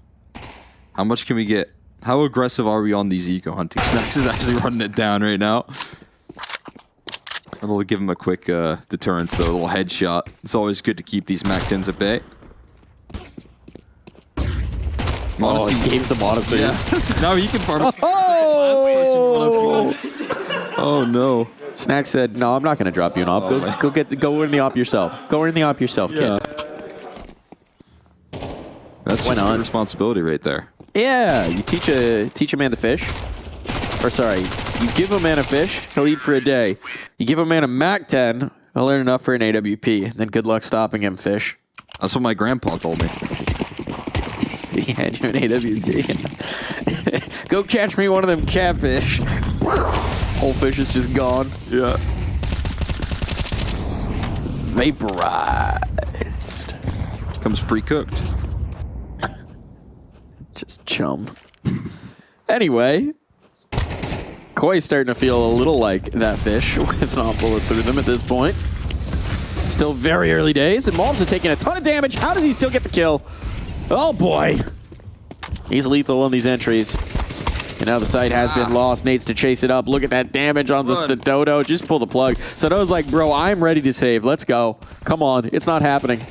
Speaker 5: How much can we get? How aggressive are we on these eco hunting? Snacks is actually running it down right now. I'll give him a quick deterrence, though, a little headshot. It's always good to keep these MAC-10s at bay.
Speaker 2: Oh, he gave the Monitor.
Speaker 5: Yeah. Now he can farm. Oh no.
Speaker 2: Snack said, "No, I'm not going to drop you an op. Go in the op yourself. Go in the op yourself, kid."
Speaker 5: That's a responsibility right there.
Speaker 2: Yeah, you teach a man to fish. Or sorry, you give a man a fish, he'll eat for a day. You give a man a MAC-10, he'll learn enough for an AWP. Then good luck stopping him, fish.
Speaker 5: That's what my grandpa told me.
Speaker 2: He had you an AWP. Go catch me one of them catfish. Whole fish is just gone.
Speaker 5: Yeah.
Speaker 2: Vaporized.
Speaker 5: Comes pre-cooked.
Speaker 2: Just chum. Anyway, Koi's starting to feel a little like that fish with an op bullet through them at this point. Still very early days, and Malms is taking a ton of damage. How does he still get the kill? Oh boy. He's lethal on these entries. And now the site has been lost. Needs to chase it up. Look at that damage on the Dodo. Just pull the plug. Dodo's like, bro, I'm ready to save. Let's go. Come on. It's not happening.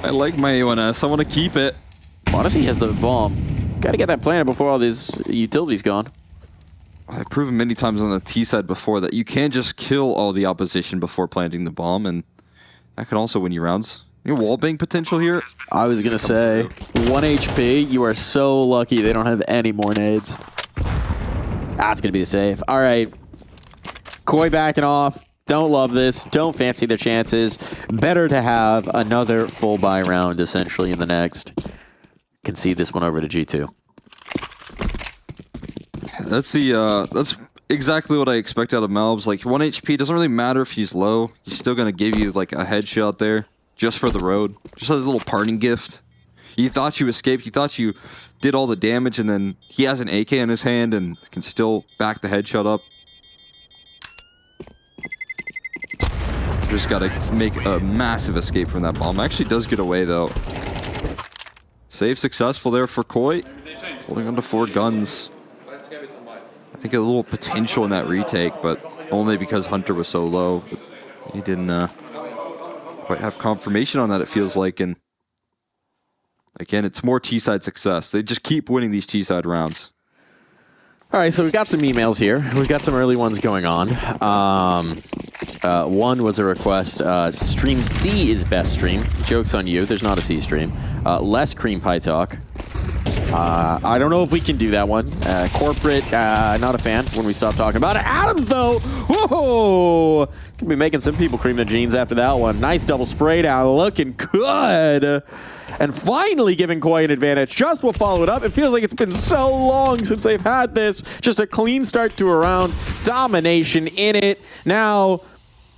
Speaker 5: I like my AONS. I want to keep it.
Speaker 2: Odyssey has the bomb. Got to get that planted before all these utilities gone.
Speaker 5: I've proven many times on the T side before that you can just kill all the opposition before planting the bomb, and that can also win you rounds. Your wallbang potential here?
Speaker 2: I was going to say, 1 HP, you are so lucky they don't have any more nades. That's going to be the save. All right. Koi backing off. Don't love this. Don't fancy their chances. Better to have another full buy round, essentially, in the next. Concede this one over to G2.
Speaker 5: That's exactly what I expect out of Malbs. Like, 1 HP, doesn't really matter if he's low. He's still going to give you, like, a headshot there. Just for the road. Just as a little parting gift. You thought you escaped. You thought you did all the damage, and then he has an AK in his hand and can still back the headshot up. Just gotta make a massive escape from that bomb. Actually does get away, though. Save successful there for Koi. Holding on to 4 guns. I think a little potential in that retake, but only because Hunter was so low. He didn't quite have confirmation on that, it feels like. And again, it's more T-side success. They just keep winning these T-side rounds.
Speaker 2: All right, so we've got some emails here. We've got some early ones going on. One was a request. Stream C is best stream. Joke's on you. There's not a C stream. Less cream pie talk. I don't know if we can do that one. Corporate, not a fan when we stop talking about it. Adams, though, whoa! Gonna be making some people cream their jeans after that one. Nice double spray down, looking good. And finally giving Koi an advantage. Just will follow it up. It feels like it's been so long since they've had this. Just a clean start to a round. Domination in it. Now,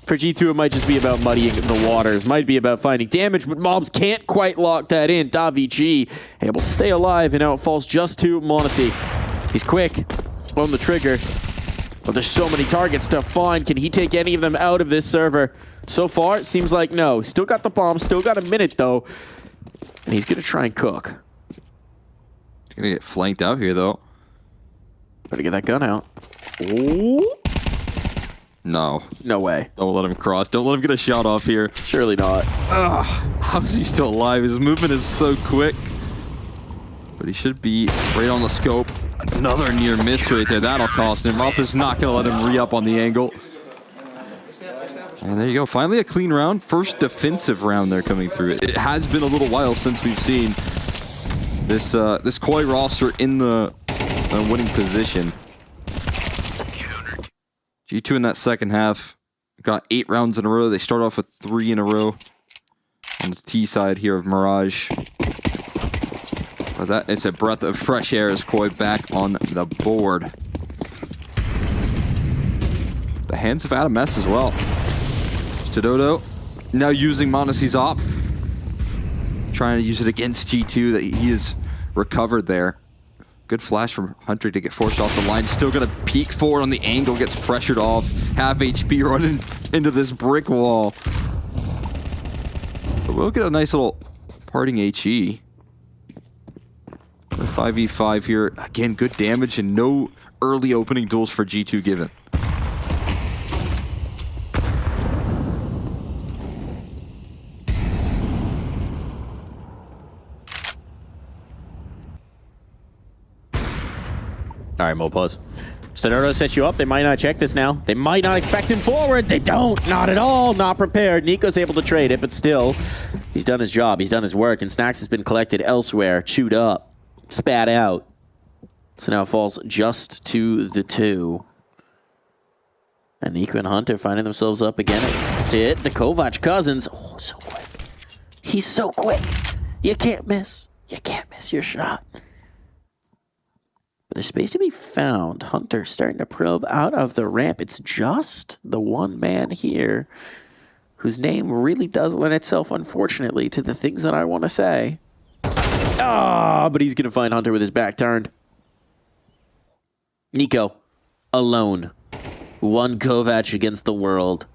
Speaker 2: for G2, it might just be about muddying the waters. Might be about finding damage, but Mobs can't quite lock that in. Davichi able to stay alive, and now it falls just to Monacy. He's quick on the trigger, but there's so many targets to find. Can he take any of them out of this server? So far, it seems like no. Still got the bomb, still got a minute, though. And he's going to try and cook.
Speaker 5: He's going to get flanked out here, though.
Speaker 2: Better get that gun out. Ooh.
Speaker 5: No.
Speaker 2: No way.
Speaker 5: Don't let him cross. Don't let him get a shot off here.
Speaker 2: Surely not.
Speaker 5: Ugh. How is he still alive? His movement is so quick. But he should be right on the scope. Another near miss right there. That'll cost him. Up is not going to let him re-up on the angle. And there you go. Finally a clean round. First defensive round there coming through. It has been a little while since we've seen this this Koi roster in the winning position. G2 in that second half got 8 rounds in a row. They start off with 3 in a row. on the T side here of Mirage. But that is a breath of fresh air as Koi back on the board. The hands of Adam S as well. Dodo now using Monacy's op. Trying to use it against G2 that he has recovered there. Good flash from Hunter to get forced off the line. Still gonna peek forward on the angle, gets pressured off. Half HP running into this brick wall. But we'll get a nice little parting HE. A 5v5 here. Again, good damage and no early opening duels for G2 given.
Speaker 2: All right, Mopuz. Stenoto sets you up. They might not check this now. They might not expect him forward. They don't. Not at all. Not prepared. Nico's able to trade it, but still, he's done his job. He's done his work, and Snacks has been collected elsewhere, chewed up, spat out. So now it falls just to the 2. And Nico and Hunter finding themselves up again. It's it. The Kovac cousins. Oh, so quick. He's so quick. You can't miss. You can't miss your shot. But there's space to be found. Hunter starting to probe out of the ramp. It's just the one man here whose name really does lend itself, unfortunately, to the things that I want to say. Ah, but he's going to find Hunter with his back turned. Nico, alone. One Kovac against the world.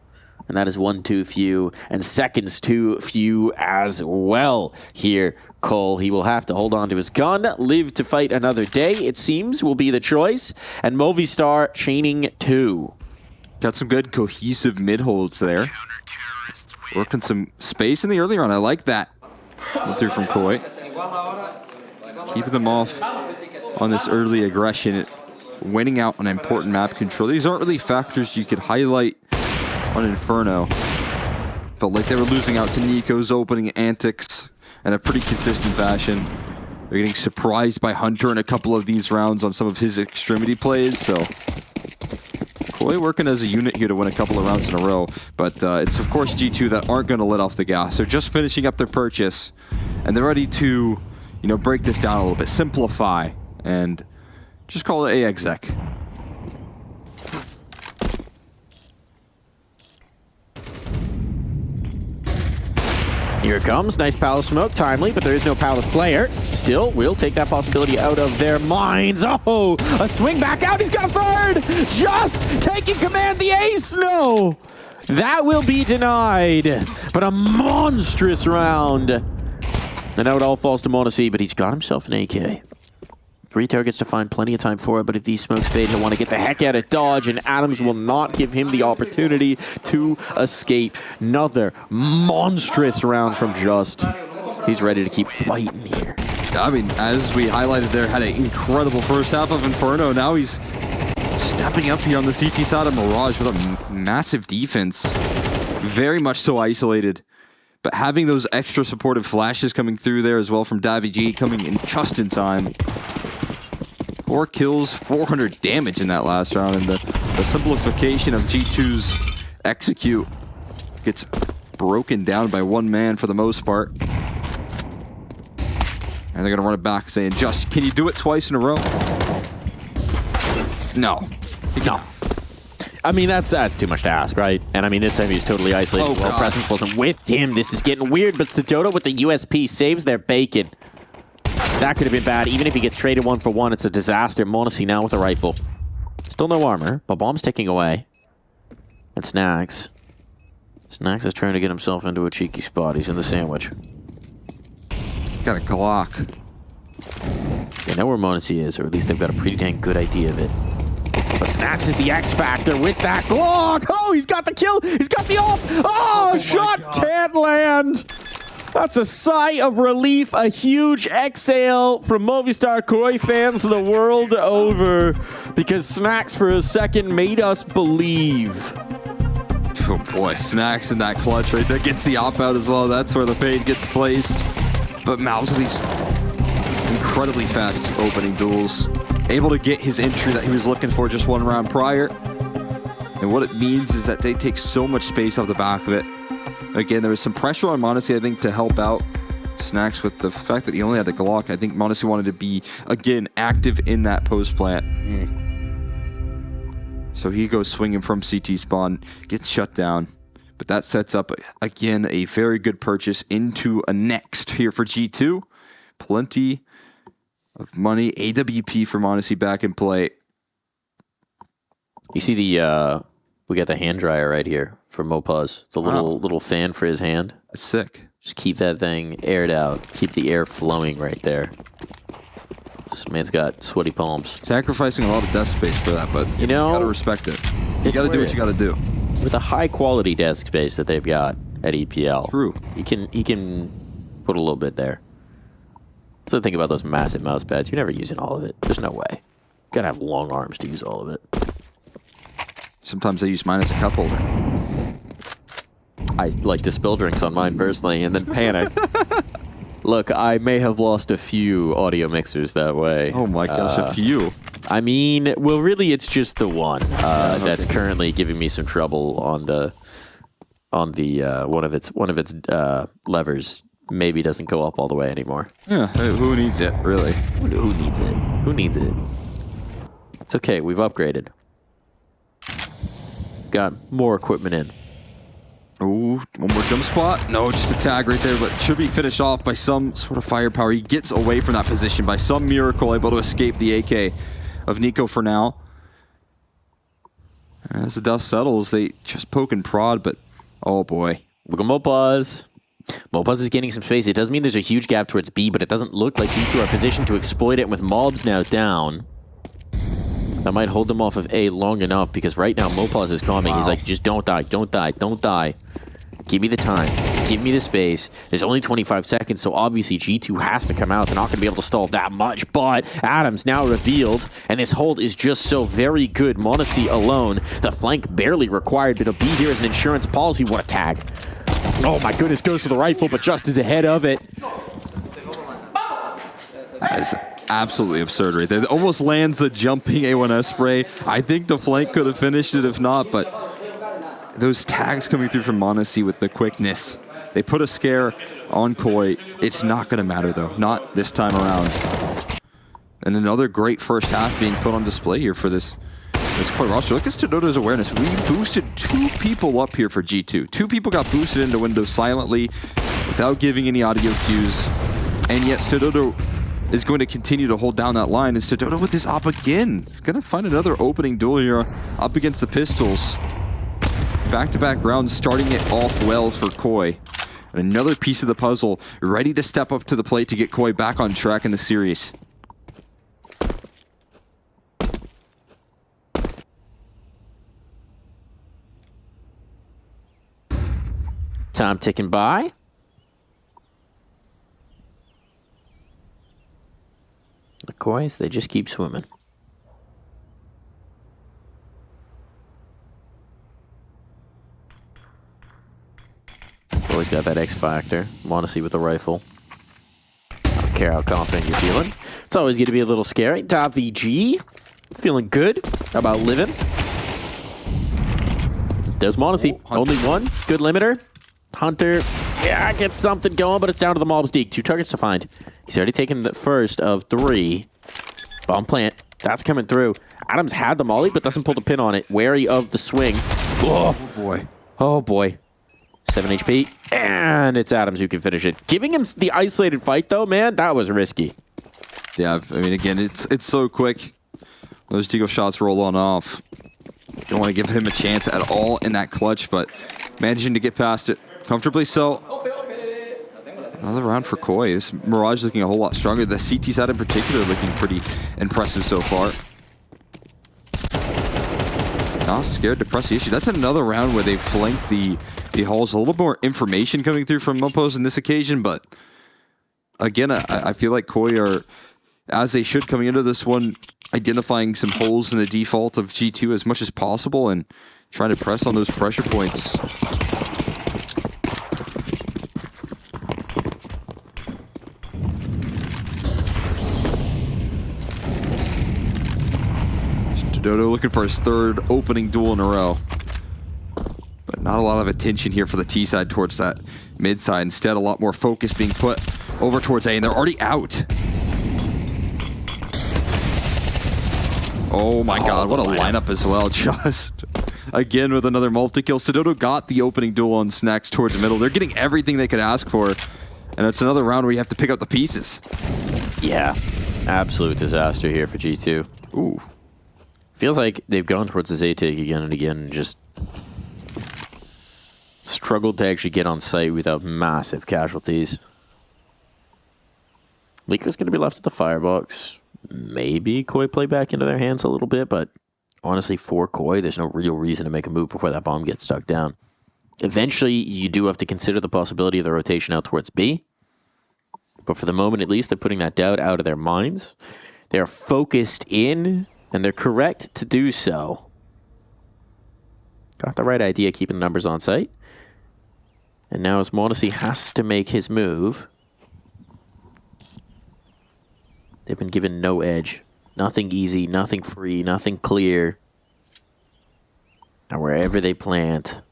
Speaker 2: And that is one too few. And seconds too few as well here. Cole, he will have to hold on to his gun, live to fight another day, it seems, will be the choice. And Movistar chaining 2.
Speaker 5: Got some good cohesive mid-holds there. Working some space in the early round. I like that. Went through from Koi. Keeping them off on this early aggression. Winning out on important map control. These aren't really factors you could highlight on Inferno. Felt like they were losing out to Nico's opening antics in a pretty consistent fashion. They're getting surprised by Hunter in a couple of these rounds on some of his extremity plays, so Koi working as a unit here to win a couple of rounds in a row. But it's of course G2 that aren't going to let off the gas. They're just finishing up their purchase, and they're ready to, you know, break this down a little bit, simplify, and just call it AXEC.
Speaker 2: Here it comes. Nice Palace smoke. Timely, but there is no Palace player. Still, we'll take that possibility out of their minds. Oh, a swing back out. He's got a third. Just taking command. The ace. No. That will be denied. But a monstrous round. And now it all falls to Monacy, but he's got himself an AK. 3 targets to find plenty of time for it, but if these smokes fade, he'll want to get the heck out of dodge, and Adams will not give him the opportunity to escape. Another monstrous round from Just. He's ready to keep fighting here.
Speaker 5: I mean, as we highlighted there, had an incredible first half of Inferno. Now he's stepping up here on the CT side of Mirage with a massive defense. Very much so isolated. But having those extra supportive flashes coming through there as well from Davy G coming in just in time. 4 kills, 400 damage in that last round, and the simplification of G2's execute gets broken down by one man for the most part. And they're gonna run it back saying, Just, can you do it twice in a row? No.
Speaker 2: No. I mean, that's too much to ask, right? And I mean, this time he was totally isolated. Well, Presence wasn't with him. This is getting weird, but Stenoto with the USP saves their bacon. That could have been bad. Even if he gets traded 1-for-1, it's a disaster. Monacy now with a rifle. Still no armor, but Bomb's ticking away. And Snacks. Snacks is trying to get himself into a cheeky spot. He's in the sandwich.
Speaker 5: He's got a Glock.
Speaker 2: They know where Monacy is, or at least they've got a pretty dang good idea of it. But Snacks is the X factor with that Glock. Oh, he's got the kill. He's got the ult. Oh, shot can't land. That's a sigh of relief, a huge exhale from Movistar Koi fans the world over, because Snacks for a second made us believe.
Speaker 5: Oh boy, Snacks in that clutch right there gets the op out as well. That's where the fade gets placed. But Mal's with these incredibly fast opening duels, able to get his entry that he was looking for just 1 round prior. And what it means is that they take so much space off the back of it. Again, there was some pressure on Mondesi, I think, to help out Snacks with the fact that he only had the Glock. I think Mondesi wanted to be, again, active in that post plant. So he goes swinging from CT spawn, gets shut down. But that sets up, again, a very good purchase into a next here for G2. Plenty of money. AWP for Mondesi back in play.
Speaker 2: You see the, we got the hand dryer right here for Mopaz. It's a little fan for his hand.
Speaker 5: It's sick.
Speaker 2: Just keep that thing aired out. Keep the air flowing right there. This man's got sweaty palms.
Speaker 5: Sacrificing a lot of desk space for that, but you gotta respect it. You gotta do what you gotta do.
Speaker 2: With the high quality desk space that they've got at EPL,
Speaker 5: true.
Speaker 2: He can put a little bit there. So think about those massive mouse pads. You're never using all of it. There's no way. You gotta have long arms to use all of it.
Speaker 5: Sometimes I use mine as a cup holder.
Speaker 2: I like to spill drinks on mine personally and then panic. Look, I may have lost a few audio mixers that way.
Speaker 5: Oh my gosh, a few.
Speaker 2: I mean, well, really, it's just the one that's currently giving me some trouble on the one of its levers. Maybe doesn't go up all the way anymore.
Speaker 5: Yeah, who needs it, really?
Speaker 2: Who needs it? Who needs it? It's okay. We've upgraded. Got more equipment in.
Speaker 5: Ooh, one more jump spot. No, just a tag right there, but should be finished off by some sort of firepower. He gets away from that position by some miracle, able to escape the AK of Nico for now. As the dust settles, they just poke and prod, but oh boy.
Speaker 2: Look at Mopaz. Mopaz is gaining some space. It does mean there's a huge gap towards B, but it doesn't look like G2 are positioned to exploit it. And with mobs now down, that might hold them off of A long enough, because right now Mopaz is calming. Wow. He's like, just don't die, don't die, don't die. Give me the time. Give me the space. There's only 25 seconds, so obviously G2 has to come out. They're not going to be able to stall that much, but Adams now revealed, and this hold is just so very good. Mondesi alone. The flank barely required, but a B here is an insurance policy. What a tag. Oh my goodness, goes for the rifle, but just is ahead of it.
Speaker 5: That is absolutely absurd right there. It almost lands the jumping A1S spray. I think the flank could have finished it if not, but those tags coming through from Mondesi with the quickness. They put a scare on Koi. It's not going to matter, though. Not this time around. And another great first half being put on display here for this Koi roster. Look at Todoto's awareness. We boosted 2 people up here for G2. 2 people got boosted into windows silently without giving any audio cues. And yet Todoto is going to continue to hold down that line. And Todoto with his op again. He's going to find another opening duel here up against the Pistols. Back-to-back rounds, starting it off well for Koi. And another piece of the puzzle, ready to step up to the plate to get Koi back on track in the series.
Speaker 2: Time ticking by. The Kois, they just keep swimming. Always got that X factor. Mondesi with the rifle. I don't care how confident you're feeling. It's always going to be a little scary. Top VG. Feeling good about living. There's Mondesi. Only one. Good limiter. Hunter. Yeah, gets something going, but it's down to the Mob's Deke. 2 targets to find. He's already taken the first of 3. Bomb plant. That's coming through. Adams had the molly, but doesn't pull the pin on it. Wary of the swing. Oh,
Speaker 5: boy.
Speaker 2: Oh, boy. 7 HP, and it's Adams who can finish it. Giving him the isolated fight, though, man, that was risky.
Speaker 5: Yeah, I mean, again, it's so quick. Those deagle shots roll on off. Don't want to give him a chance at all in that clutch, but managing to get past it comfortably so. Another round for Koi. This Mirage looking a whole lot stronger. The CT side in particular looking pretty impressive so far. Not scared to press the issue. That's another round where they flanked the halls. A little more information coming through from Mopos in this occasion, but again, I feel like Koi are, as they should coming into this one, identifying some holes in the default of G2 as much as possible and trying to press on those pressure points. Dodo looking for his 3rd opening duel in a row. But Not a lot of attention here for the T side towards that mid side. Instead, a lot more focus being put over towards A, and they're already out. Oh my god, what a lineup as well. Just again with another multi-kill. Sododo got the opening duel on Snacks towards the middle. They're getting everything they could ask for. And it's another round where you have to pick up the pieces.
Speaker 2: Yeah, absolute disaster here for G2.
Speaker 5: Ooh.
Speaker 2: Feels like they've gone towards this A take again and again and just struggled to actually get on site without massive casualties. Leaker's going to be left at the firebox. Maybe Koi play back into their hands a little bit, but honestly, for Koi, there's no real reason to make a move before that bomb gets stuck down. Eventually, you do have to consider the possibility of the rotation out towards B. But for the moment, at least, they're putting that doubt out of their minds. They are focused in, and they're correct to do so. Got the right idea, keeping the numbers on site. And now as m0NESY has to make his move, they've been given no edge. Nothing easy, nothing free, nothing clear. And wherever they plant,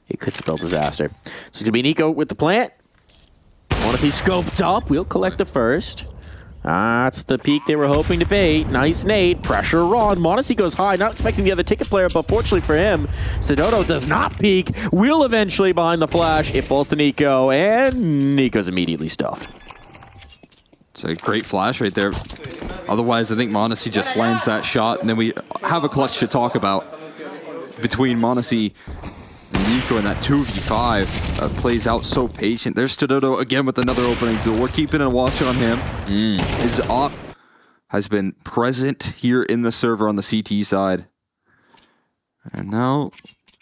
Speaker 2: it could spell disaster. So it's going to be Nico with the plant. m0NESY scoped up. We'll collect the first. That's the peak they were hoping to bait. Nice nade. Pressure on. m0NESY goes high. Not expecting the other ticket player, but fortunately for him, Sododo does not peek. Will eventually behind the flash. It falls to Nico, and Nico's immediately stuffed.
Speaker 5: It's a great flash right there. Otherwise, I think m0NESY just lands that shot, and then we have a clutch to talk about between m0NESY and Nico, and that 2v5 plays out so patient. There's Sododo again with another opening duel. We're keeping a watch on him. His op has been present here in the server on the CT side. And now,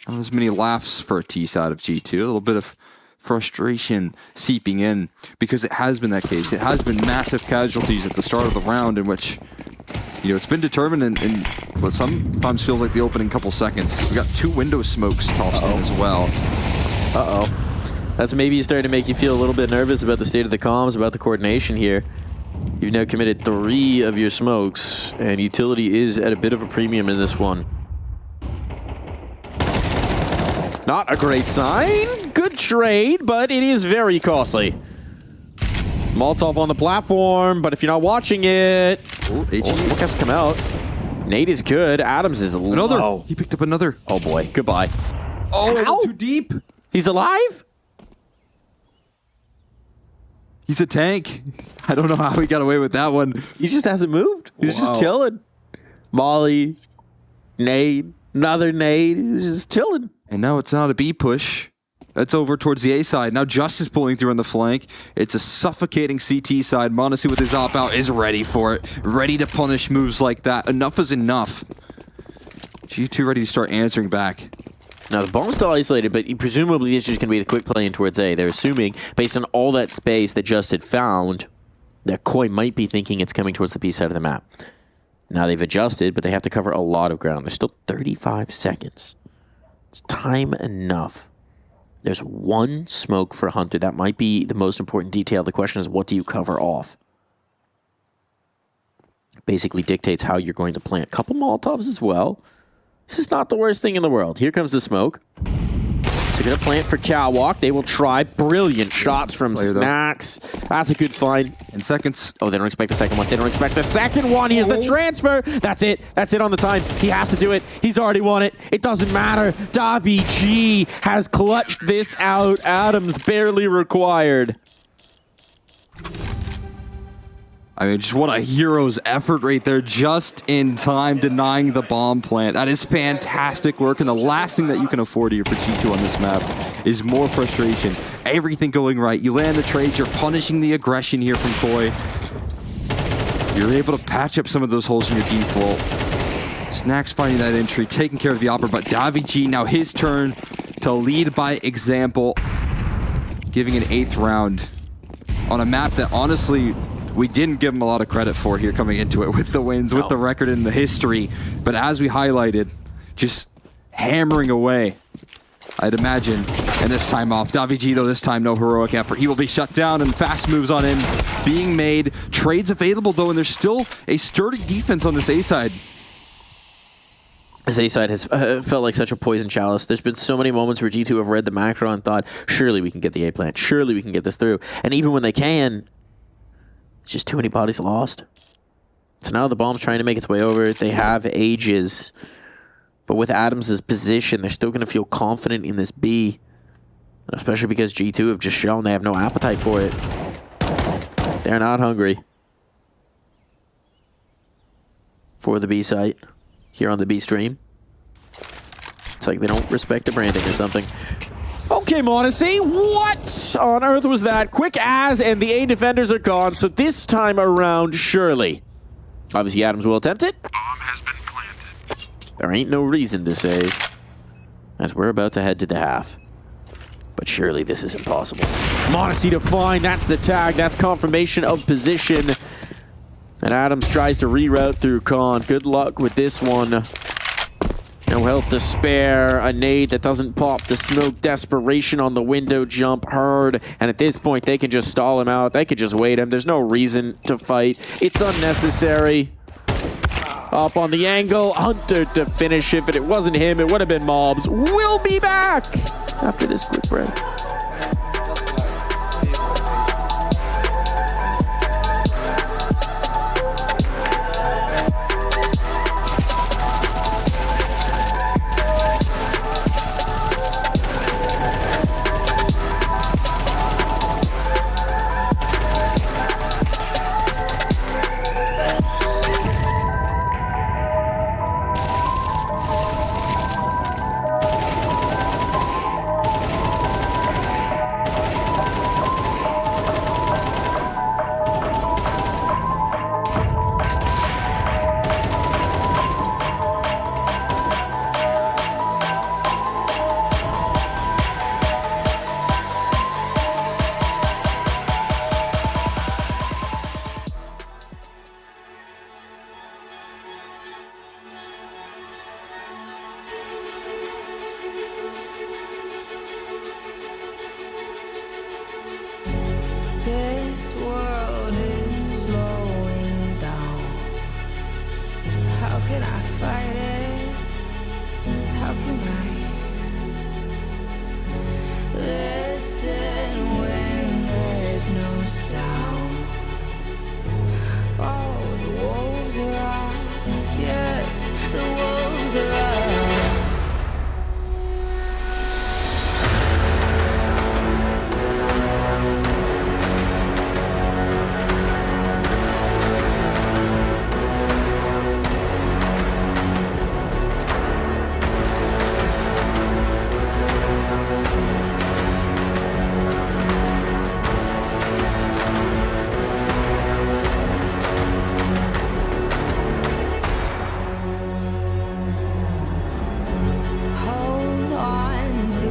Speaker 5: not as many laughs for a T side of G2. A little bit of frustration seeping in, because it has been that case. It has been massive casualties at the start of the round in which, you know, it's been determined in what sometimes feels like the opening couple seconds. We got 2 window smokes tossed in as well.
Speaker 2: That's maybe starting to make you feel a little bit nervous about the state of the comms, about the coordination here. You've now committed 3 of your smokes, and utility is at a bit of a premium in this one. Not a great sign. Good trade, but it is very costly. Molotov on the platform, but if you're not watching it... Smoke has to come out. Nate is good. Adams is low.
Speaker 5: Another. He picked up another.
Speaker 2: Oh boy. Goodbye.
Speaker 5: Oh, it went too deep.
Speaker 2: He's alive?
Speaker 5: He's a tank. I don't know how he got away with that one.
Speaker 2: He just hasn't moved. He's just chilling. Molly, nade, another nade. He's just chilling.
Speaker 5: And now it's not a B push. That's over towards the A side. Now Justice pulling through on the flank. It's a suffocating CT side. m0NESY with his op out is ready for it. Ready to punish moves like that. Enough is enough. G2 ready to start answering back.
Speaker 2: Now the bomb's still isolated, but presumably it's just going to be the quick play in towards A. They're assuming, based on all that space that Just had found, that Koi might be thinking it's coming towards the B side of the map. Now they've adjusted, but they have to cover a lot of ground. There's still 35 seconds. It's time enough. There's 1 smoke for Hunter. That might be the most important detail. The question is, what do you cover off? Basically dictates how you're going to plant. A couple Molotovs as well. This is not the worst thing in the world. Here comes the smoke. So going to plant for Catwalk. They will try. Brilliant shots from Snacks. That's a good find.
Speaker 5: In seconds.
Speaker 2: Oh, they don't expect the second one. They don't expect the second one. Here's the transfer. That's it. That's it on the time. He has to do it. He's already won it. It doesn't matter. Davi G has clutched this out. Adams barely required.
Speaker 5: I mean, just what a hero's effort right there, just in time, denying the bomb plant. That is fantastic work, and the last thing that you can afford here for G2 on this map is more frustration. Everything going right. You land the trades, you're punishing the aggression here from Koi. You're able to patch up some of those holes in your default. Snacks finding that entry, taking care of the opera, but Davi G, now his turn to lead by example, giving an 8th round on a map that honestly, we didn't give him a lot of credit for here coming into it with the wins, with the record and the history. But as we highlighted, just hammering away, I'd imagine. And this time off. Davi G, though, this time no heroic effort. He will be shut down, and fast moves on him being made. Trades available, though, and there's still a sturdy defense on this A side.
Speaker 2: This A side has felt like such a poison chalice. There's been so many moments where G2 have read the macro and thought, surely we can get the A plant. Surely we can get this through. And even when they can, it's just too many bodies lost. So now the bomb's trying to make its way over. They have Ages. But with Adams' position, they're still going to feel confident in this B. Especially because G2 have just shown they have no appetite for it. They're not hungry for the B site here on the B stream. It's like they don't respect the branding or something. Okay, Monacy, what on earth was that? Quick as, and the A defenders are gone, so this time around, surely. Obviously, Adams will attempt it. Bomb has been planted. There ain't no reason to save, as we're about to head to the half. But surely this is impossible. Monacy to find, that's the tag, that's confirmation of position. And Adams tries to reroute through Khan. Good luck with this one. No help to spare. A nade that doesn't pop. The smoke. Desperation on the window jump. Heard. And at this point, they can just stall him out. They could just wait him. There's no reason to fight. It's unnecessary. Up on the angle. Hunter to finish. If it wasn't him, it would have been Mobs. We'll be back after this quick break.
Speaker 10: This world is slowing down. How can I fight it? How can I listen when there's no sound? Oh, the wolves are out. Yes, the wolves are out. Hold on to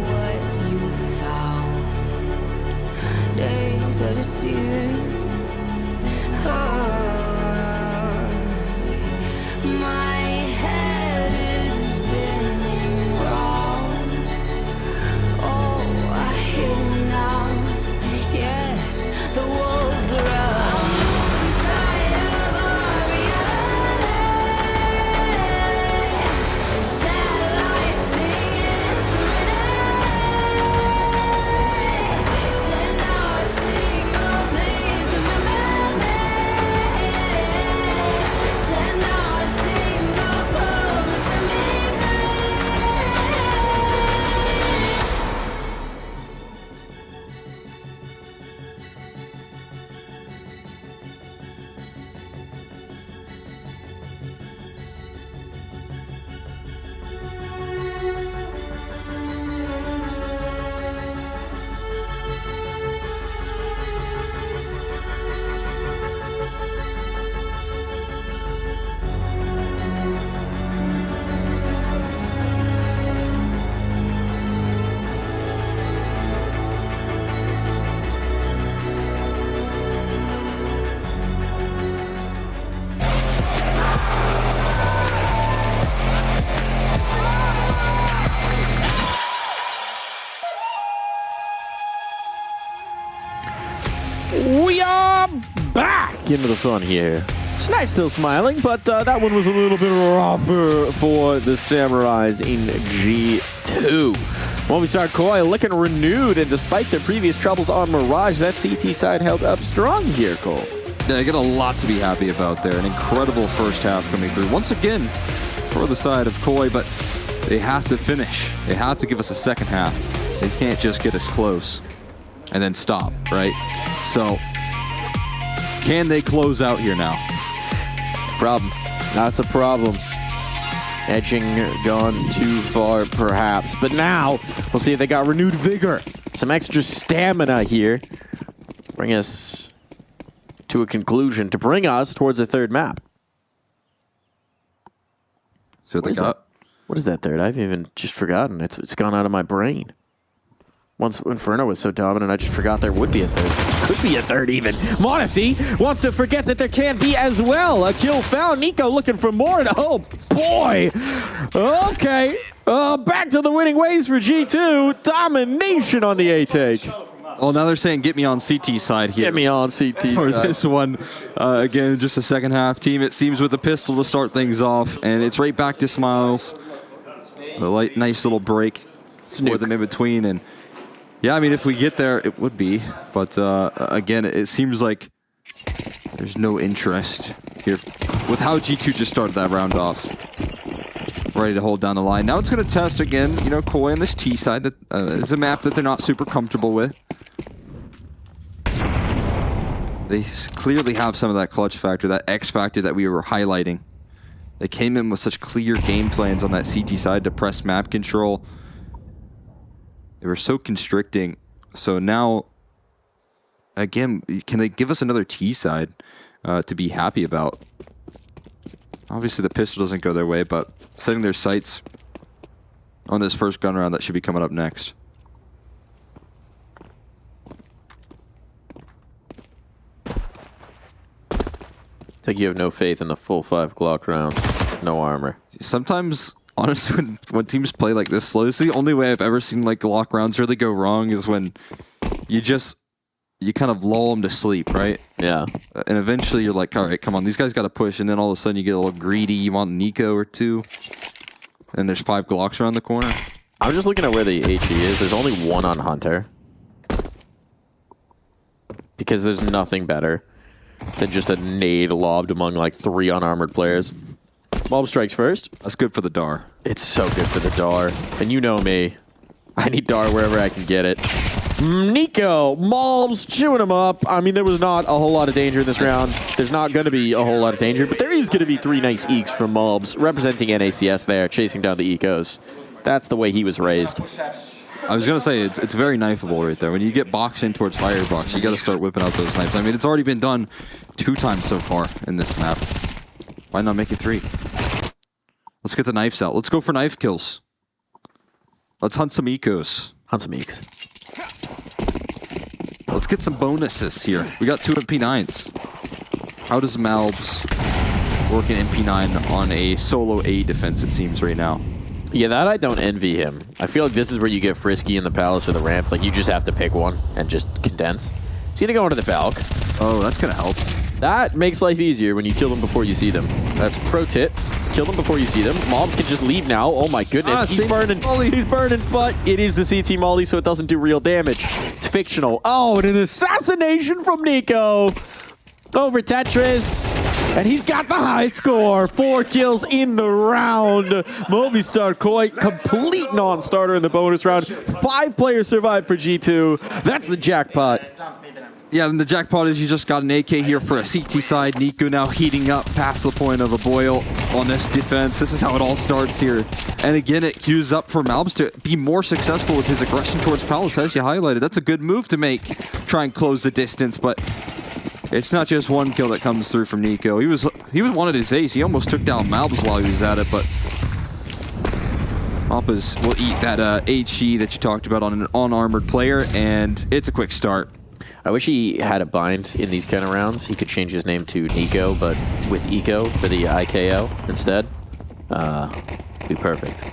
Speaker 10: what you found. Days are deceiving. My head is spinning round. Oh, I hear now. Yes, the wolves are out. Inside of our reality. Satellites singing serenade. Send out a signal, please remember me. Send out a signal, come and set me free.
Speaker 2: We are back into the fun here. Snag's still smiling, but that one was a little bit rougher for the Samurais in G2. When we start, Koi looking renewed, and despite their previous troubles on Mirage, that CT side held up strong here, Cole.
Speaker 5: Yeah, they got a lot to be happy about there. An incredible first half coming through. Once again, for the side of Koi, but they have to finish. They have to give us a second half. They can't just get us close and then stop, right? So, can they close out here now?
Speaker 2: It's a problem. That's a problem. Edging gone too far, perhaps. But now, we'll see if they got renewed vigor. Some extra stamina here. Bring us to a conclusion, to bring us towards the third map.
Speaker 5: So what they got?
Speaker 2: What is that third? I've even just forgotten. It's gone out of my brain. Once Inferno was so dominant, I just forgot there would be a third. Could be a third even. Modesty wants to forget that there can be as well. A kill found. Nico looking for more. And oh boy. Okay. Back to the winning ways for G2. Domination on the A take.
Speaker 5: Well, now they're saying get me on CT side here.
Speaker 2: Get me on CT
Speaker 5: For
Speaker 2: side.
Speaker 5: this one. Again, just a second half team, it seems, with a pistol to start things off. And it's right back to Smiles. A nice little break for them in between. And yeah, I mean, if we get there, it would be. But again, it seems like there's no interest here with how G2 just started that round off. Ready to hold down the line. Now it's going to test again, you know, Koi on this T side. That is a map that they're not super comfortable with. They clearly have some of that clutch factor, that X factor that we were highlighting. They came in with such clear game plans on that CT side to press map control. They were so constricting. So now, again, can they give us another T side to be happy about? Obviously, the pistol doesn't go their way, but setting their sights on this first gun round that should be coming up next.
Speaker 2: It's like you have no faith in the full 5 Glock round. No armor.
Speaker 5: Sometimes, honestly, when teams play like this slow, this is the only way I've ever seen like Glock rounds really go wrong is when you kind of lull them to sleep, right?
Speaker 2: Yeah.
Speaker 5: And eventually you're like, all right, come on, these guys got to push. And then all of a sudden you get a little greedy. You want Nico or two. And there's 5 Glocks around the corner.
Speaker 2: I'm just looking at where the HE is. There's only 1 on Hunter. Because there's nothing better than just a nade lobbed among like 3 unarmored players. Mob strikes first.
Speaker 5: That's good for the DAR.
Speaker 2: It's so good for the DAR. And you know me. I need DAR wherever I can get it. Nico, Mobs chewing him up. I mean, there was not a whole lot of danger in this round. There's not going to be a whole lot of danger, but there is going to be 3 nice eeks from Mobs, representing NACS there, chasing down the ecos. That's the way he was raised.
Speaker 5: I was going to say, it's very knifeable right there. When you get boxed in towards firebox, you got to start whipping out those knives. I mean, it's already been done 2 times so far in this map. Why not make it 3? Let's get the knives out. Let's go for knife kills. Let's hunt some ecos.
Speaker 2: Hunt some eeks.
Speaker 5: Let's get some bonuses here. We got 2 MP9s. How does Malbs work in MP9 on a solo A defense, it seems, right now?
Speaker 2: Yeah, that I don't envy him. I feel like this is where you get frisky in the Palace or the ramp. Like, you just have to pick one and just condense. He's going to go into the Valk.
Speaker 5: Oh, that's going to help.
Speaker 2: That makes life easier when you kill them before you see them. That's pro tip. Kill them before you see them. Mobs can just leave now. Oh my goodness. He's burning. He's burning, but it is the CT Molly, so it doesn't do real damage. It's fictional. Oh, and an assassination from Nico over Tetris. And he's got the high score. 4 kills in the round. Movistar Koi, complete non-starter in the bonus round. 5 players survived for G2. That's the jackpot.
Speaker 5: Yeah, and the jackpot is you just got an AK here for a CT side. Nico now heating up past the point of a boil on this defense. This is how it all starts here. And again, it queues up for Malbs to be more successful with his aggression towards Palace, as you highlighted. That's a good move to make, try and close the distance, but it's not just 1 kill that comes through from Nico. He was wanted his ace. He almost took down Malbs while he was at it, but Malbs will eat that HE that you talked about on an unarmored player, and it's a quick start.
Speaker 2: I wish he had a bind in these kind of rounds. He could change his name to Nico, but with Eco for the IKO instead. Be perfect.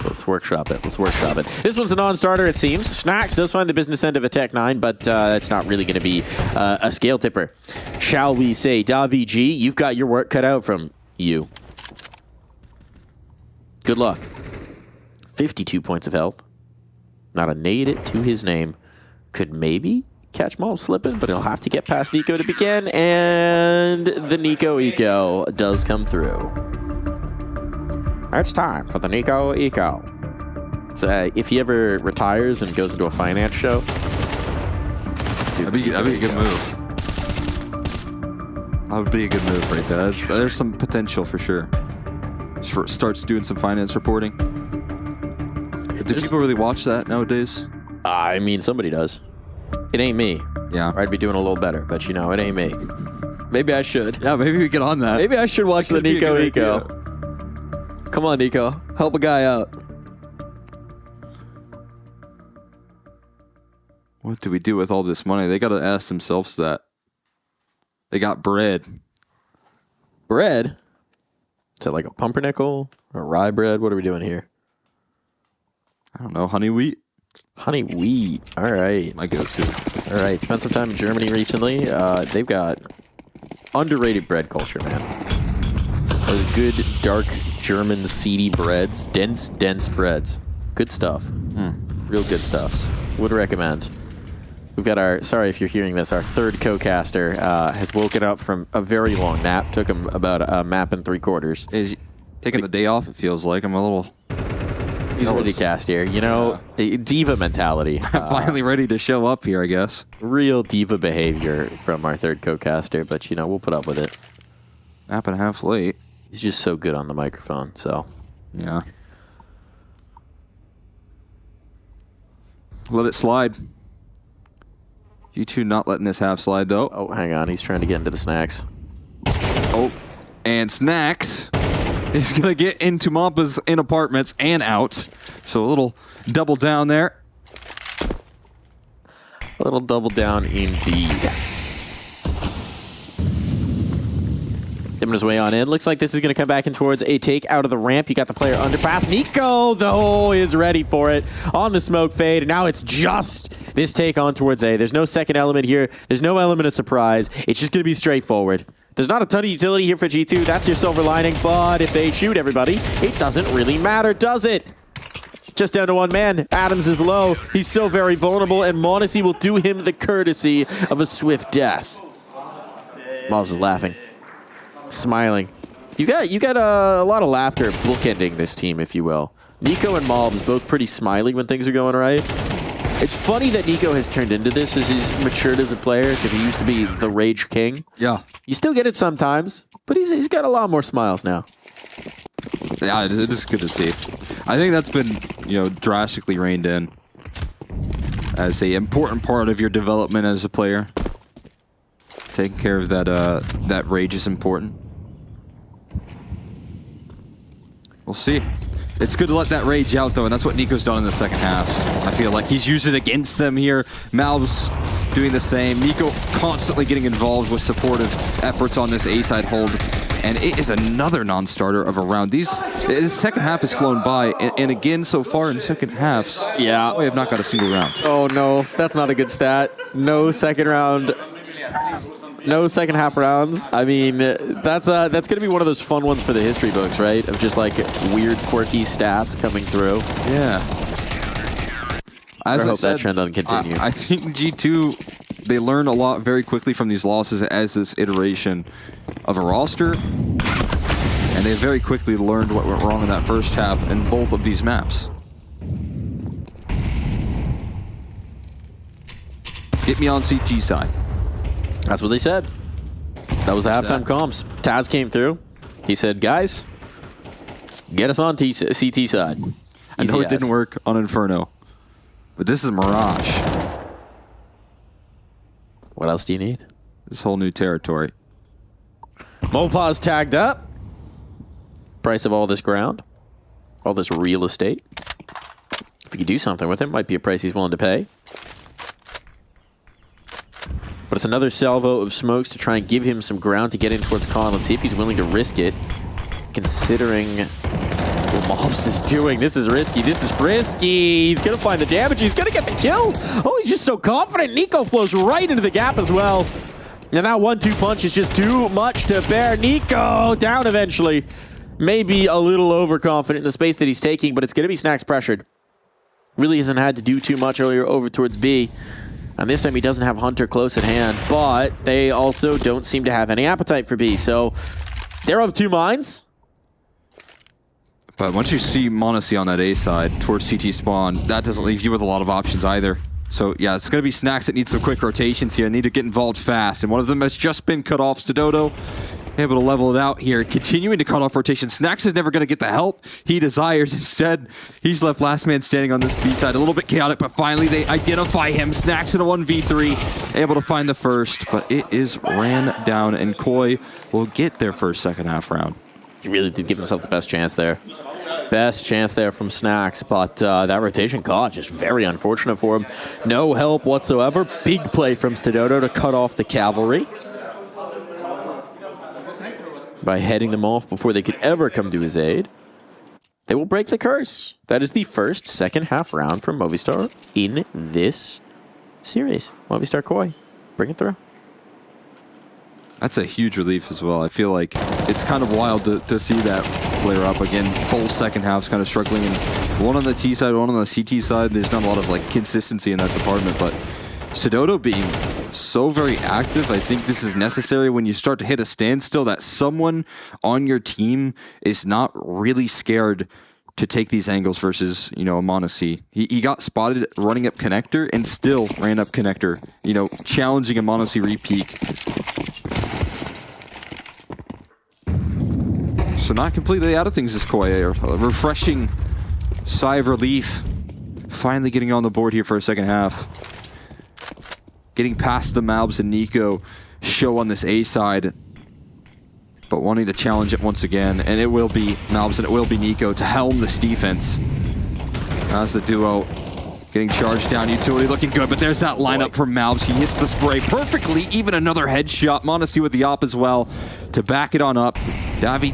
Speaker 2: Let's workshop it. Let's workshop it. This one's a non-starter, it seems. Snacks does find the business end of a Tech 9, but it's not really going to be a scale tipper. Shall we say, Davi G, you've got your work cut out from you. Good luck. 52 points of health. Not a nade to his name. Could maybe catch Maul slipping, but he'll have to get past Nico to begin, and the Nico Eco does come through. It's time for the Nico Eco. So, if he ever retires and goes into a finance show,
Speaker 5: that'd be a good move. That would be a good move right there. There's some potential for sure. Starts doing some finance reporting. Do people really watch that nowadays?
Speaker 2: I mean, somebody does. It ain't me.
Speaker 5: Yeah.
Speaker 2: I'd be doing a little better, but you know, it ain't me. Maybe I should.
Speaker 5: Yeah, maybe we get on that.
Speaker 2: Maybe I should watch the Nico Eco. Come on, Nico. Help a guy out.
Speaker 5: What do we do with all this money? They got to ask themselves that. They got bread.
Speaker 2: Bread? Is it like a pumpernickel or rye bread? What are we doing here?
Speaker 5: I don't know. Honey wheat?
Speaker 2: Honey wheat. All right.
Speaker 5: My go-to.
Speaker 2: All right. Spent some time in Germany recently. They've got underrated bread culture, man. Those good, dark German seedy breads. Dense breads. Good stuff. Real good stuff. Would recommend. We've got our, sorry if you're hearing this, our third co-caster has woken up from a very long nap. Took him about a map and 3/4.
Speaker 5: Is taking the day off, it feels like. I'm a little...
Speaker 2: He's ready to cast here. You know, diva mentality.
Speaker 5: I'm finally ready to show up here, I guess.
Speaker 2: Real diva behavior from our third co-caster, but, you know, we'll put up with it.
Speaker 5: Nap and a half late.
Speaker 2: He's just so good on the microphone, so.
Speaker 5: Yeah. Let it slide. G2 not letting this half slide, though.
Speaker 2: Oh, hang on. He's trying to get into the snacks.
Speaker 5: Oh, and snacks. He's going to get into Mampa's in apartments and out. So a little double down there.
Speaker 2: A little double down indeed. Dipping his way on in. Looks like this is going to come back in towards a take out of the ramp. You got the player underpass. Nico, though, is ready for it on the smoke fade. And now it's just this take on towards A. There's no second element here. There's no element of surprise. It's just going to be straightforward. There's not a ton of utility here for G2. That's your silver lining. But if they shoot everybody, it doesn't really matter, does it? Just down to one man. Adams is low. He's so very vulnerable, and Monacy will do him the courtesy of a swift death. Mobs is laughing. Smiling. You got a lot of laughter bookending this team, if you will. Nico and Mobs both pretty smiley when things are going right. It's funny that Nico has turned into this as he's matured as a player, because he used to be the Rage King.
Speaker 5: Yeah.
Speaker 2: You still get it sometimes, but he's got a lot more smiles now.
Speaker 5: Yeah, it is good to see. I think that's been, drastically reined in as a important part of your development as a player. Taking care of that rage is important. We'll see. It's good to let that rage out, though, and that's what Nico's done in the second half. I feel like he's used it against them here. Mal's doing the same. Nico constantly getting involved with supportive efforts on this A-side hold, and it is another non-starter of a round. The second half has flown by, and again, so far in second halfs,
Speaker 2: yeah,
Speaker 5: we have not got a single round.
Speaker 2: Oh, no, that's not a good stat. No second round. No second half rounds. I mean, that's going to be one of those fun ones for the history books, right? Of just like weird, quirky stats coming through.
Speaker 5: Yeah.
Speaker 2: I hope that trend doesn't continue.
Speaker 5: I think G2, they learn a lot very quickly from these losses as this iteration of a roster. And they very quickly learned what went wrong in that first half in both of these maps. Get me on CT side.
Speaker 2: That's what they said. That was the halftime comms. Taz came through. He said, guys, get us on CT side.
Speaker 5: I know it didn't work on Inferno, but this is Mirage.
Speaker 2: What else do you need?
Speaker 5: This whole new territory.
Speaker 2: Mopaw's tagged up. Price of all this ground. All this real estate. If we could do something with it, might be a price he's willing to pay. But it's another salvo of smokes to try and give him some ground to get in towards Con. Let's see if he's willing to risk it, considering Mobs is doing. This is risky. This is frisky. He's going to find the damage. He's going to get the kill. Oh, he's just so confident. Nico flows right into the gap as well. And that 1-2 punch is just too much to bear. Nico down eventually. Maybe a little overconfident in the space that he's taking, but it's going to be Snacks pressured. Really hasn't had to do too much earlier over towards B. And this time he doesn't have Hunter close at hand, but they also don't seem to have any appetite for B. So they're of two minds.
Speaker 5: But once you see m0NESY on that A side towards CT spawn, that doesn't leave you with a lot of options either. So yeah, it's going to be Snacks that need some quick rotations here, need to get involved fast. And one of them has just been cut off. Stododo able to level it out here, continuing to cut off rotation. Snacks is never going to get the help he desires. Instead, he's left last man standing on this B side. A little bit chaotic, but finally they identify him. Snacks in a 1v3, able to find the first, but it is ran down, and Koi will get their first second half round.
Speaker 2: He really did give himself the best chance there. Best chance there from Snacks, but that rotation caught, just very unfortunate for him. No help whatsoever. Big play from Stododo to cut off the cavalry by heading them off before they could ever come to his aid. They will break the curse. That is the first second half round for Movistar in this series. Movistar Koi, bring it through.
Speaker 5: That's a huge relief as well. I feel like it's kind of wild to see that flare up again. Both second halves kind of struggling. And one on the T side, one on the CT side. There's not a lot of like consistency in that department, but Stododo being so very active, I think this is necessary when you start to hit a standstill, that someone on your team is not really scared to take these angles versus, you know, a m0NESY. He got spotted running up connector and still ran up connector, you know, challenging a m0NESY re-peek. So not completely out of things is Koi. A refreshing sigh of relief. Finally getting on the board here for a second half. Getting past the Malbs and Nico show on this A side, but wanting to challenge it once again, and it will be Malbs and it will be Nico to helm this defense. As the duo getting charged down, utility looking good, but there's that lineup from Malbs. He hits the spray perfectly, even another headshot. m0NESY with the op as well to back it on up. Davi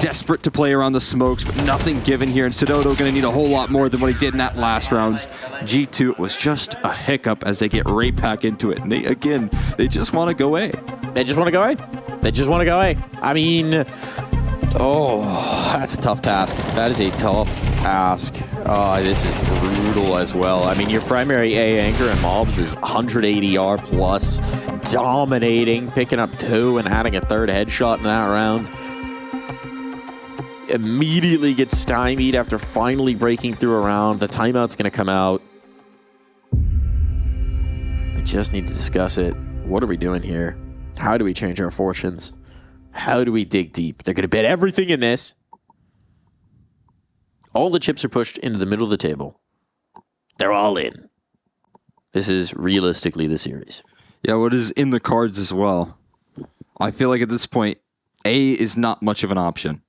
Speaker 5: desperate to play around the smokes, but nothing given here. And Stododo going to need a whole lot more than what he did in that last round. G2 was just a hiccup as they get right back into it. And they just want to go A.
Speaker 2: They just want to go A. They just want to go A. I mean, oh, that's a tough task. That is a tough ask. This is brutal as well. I mean, your primary A anchor in Mobs is 180 R plus, dominating, picking up 2 and adding a third headshot in that round. Immediately gets stymied after finally breaking through a round. The timeout's going to come out. We just need to discuss it. What are we doing here? How do we change our fortunes? How do we dig deep? They're going to bet everything in this. All the chips are pushed into the middle of the table. They're all in. This is realistically the series.
Speaker 5: Yeah, what is in the cards as well. I feel like at this point, A is not much of an option.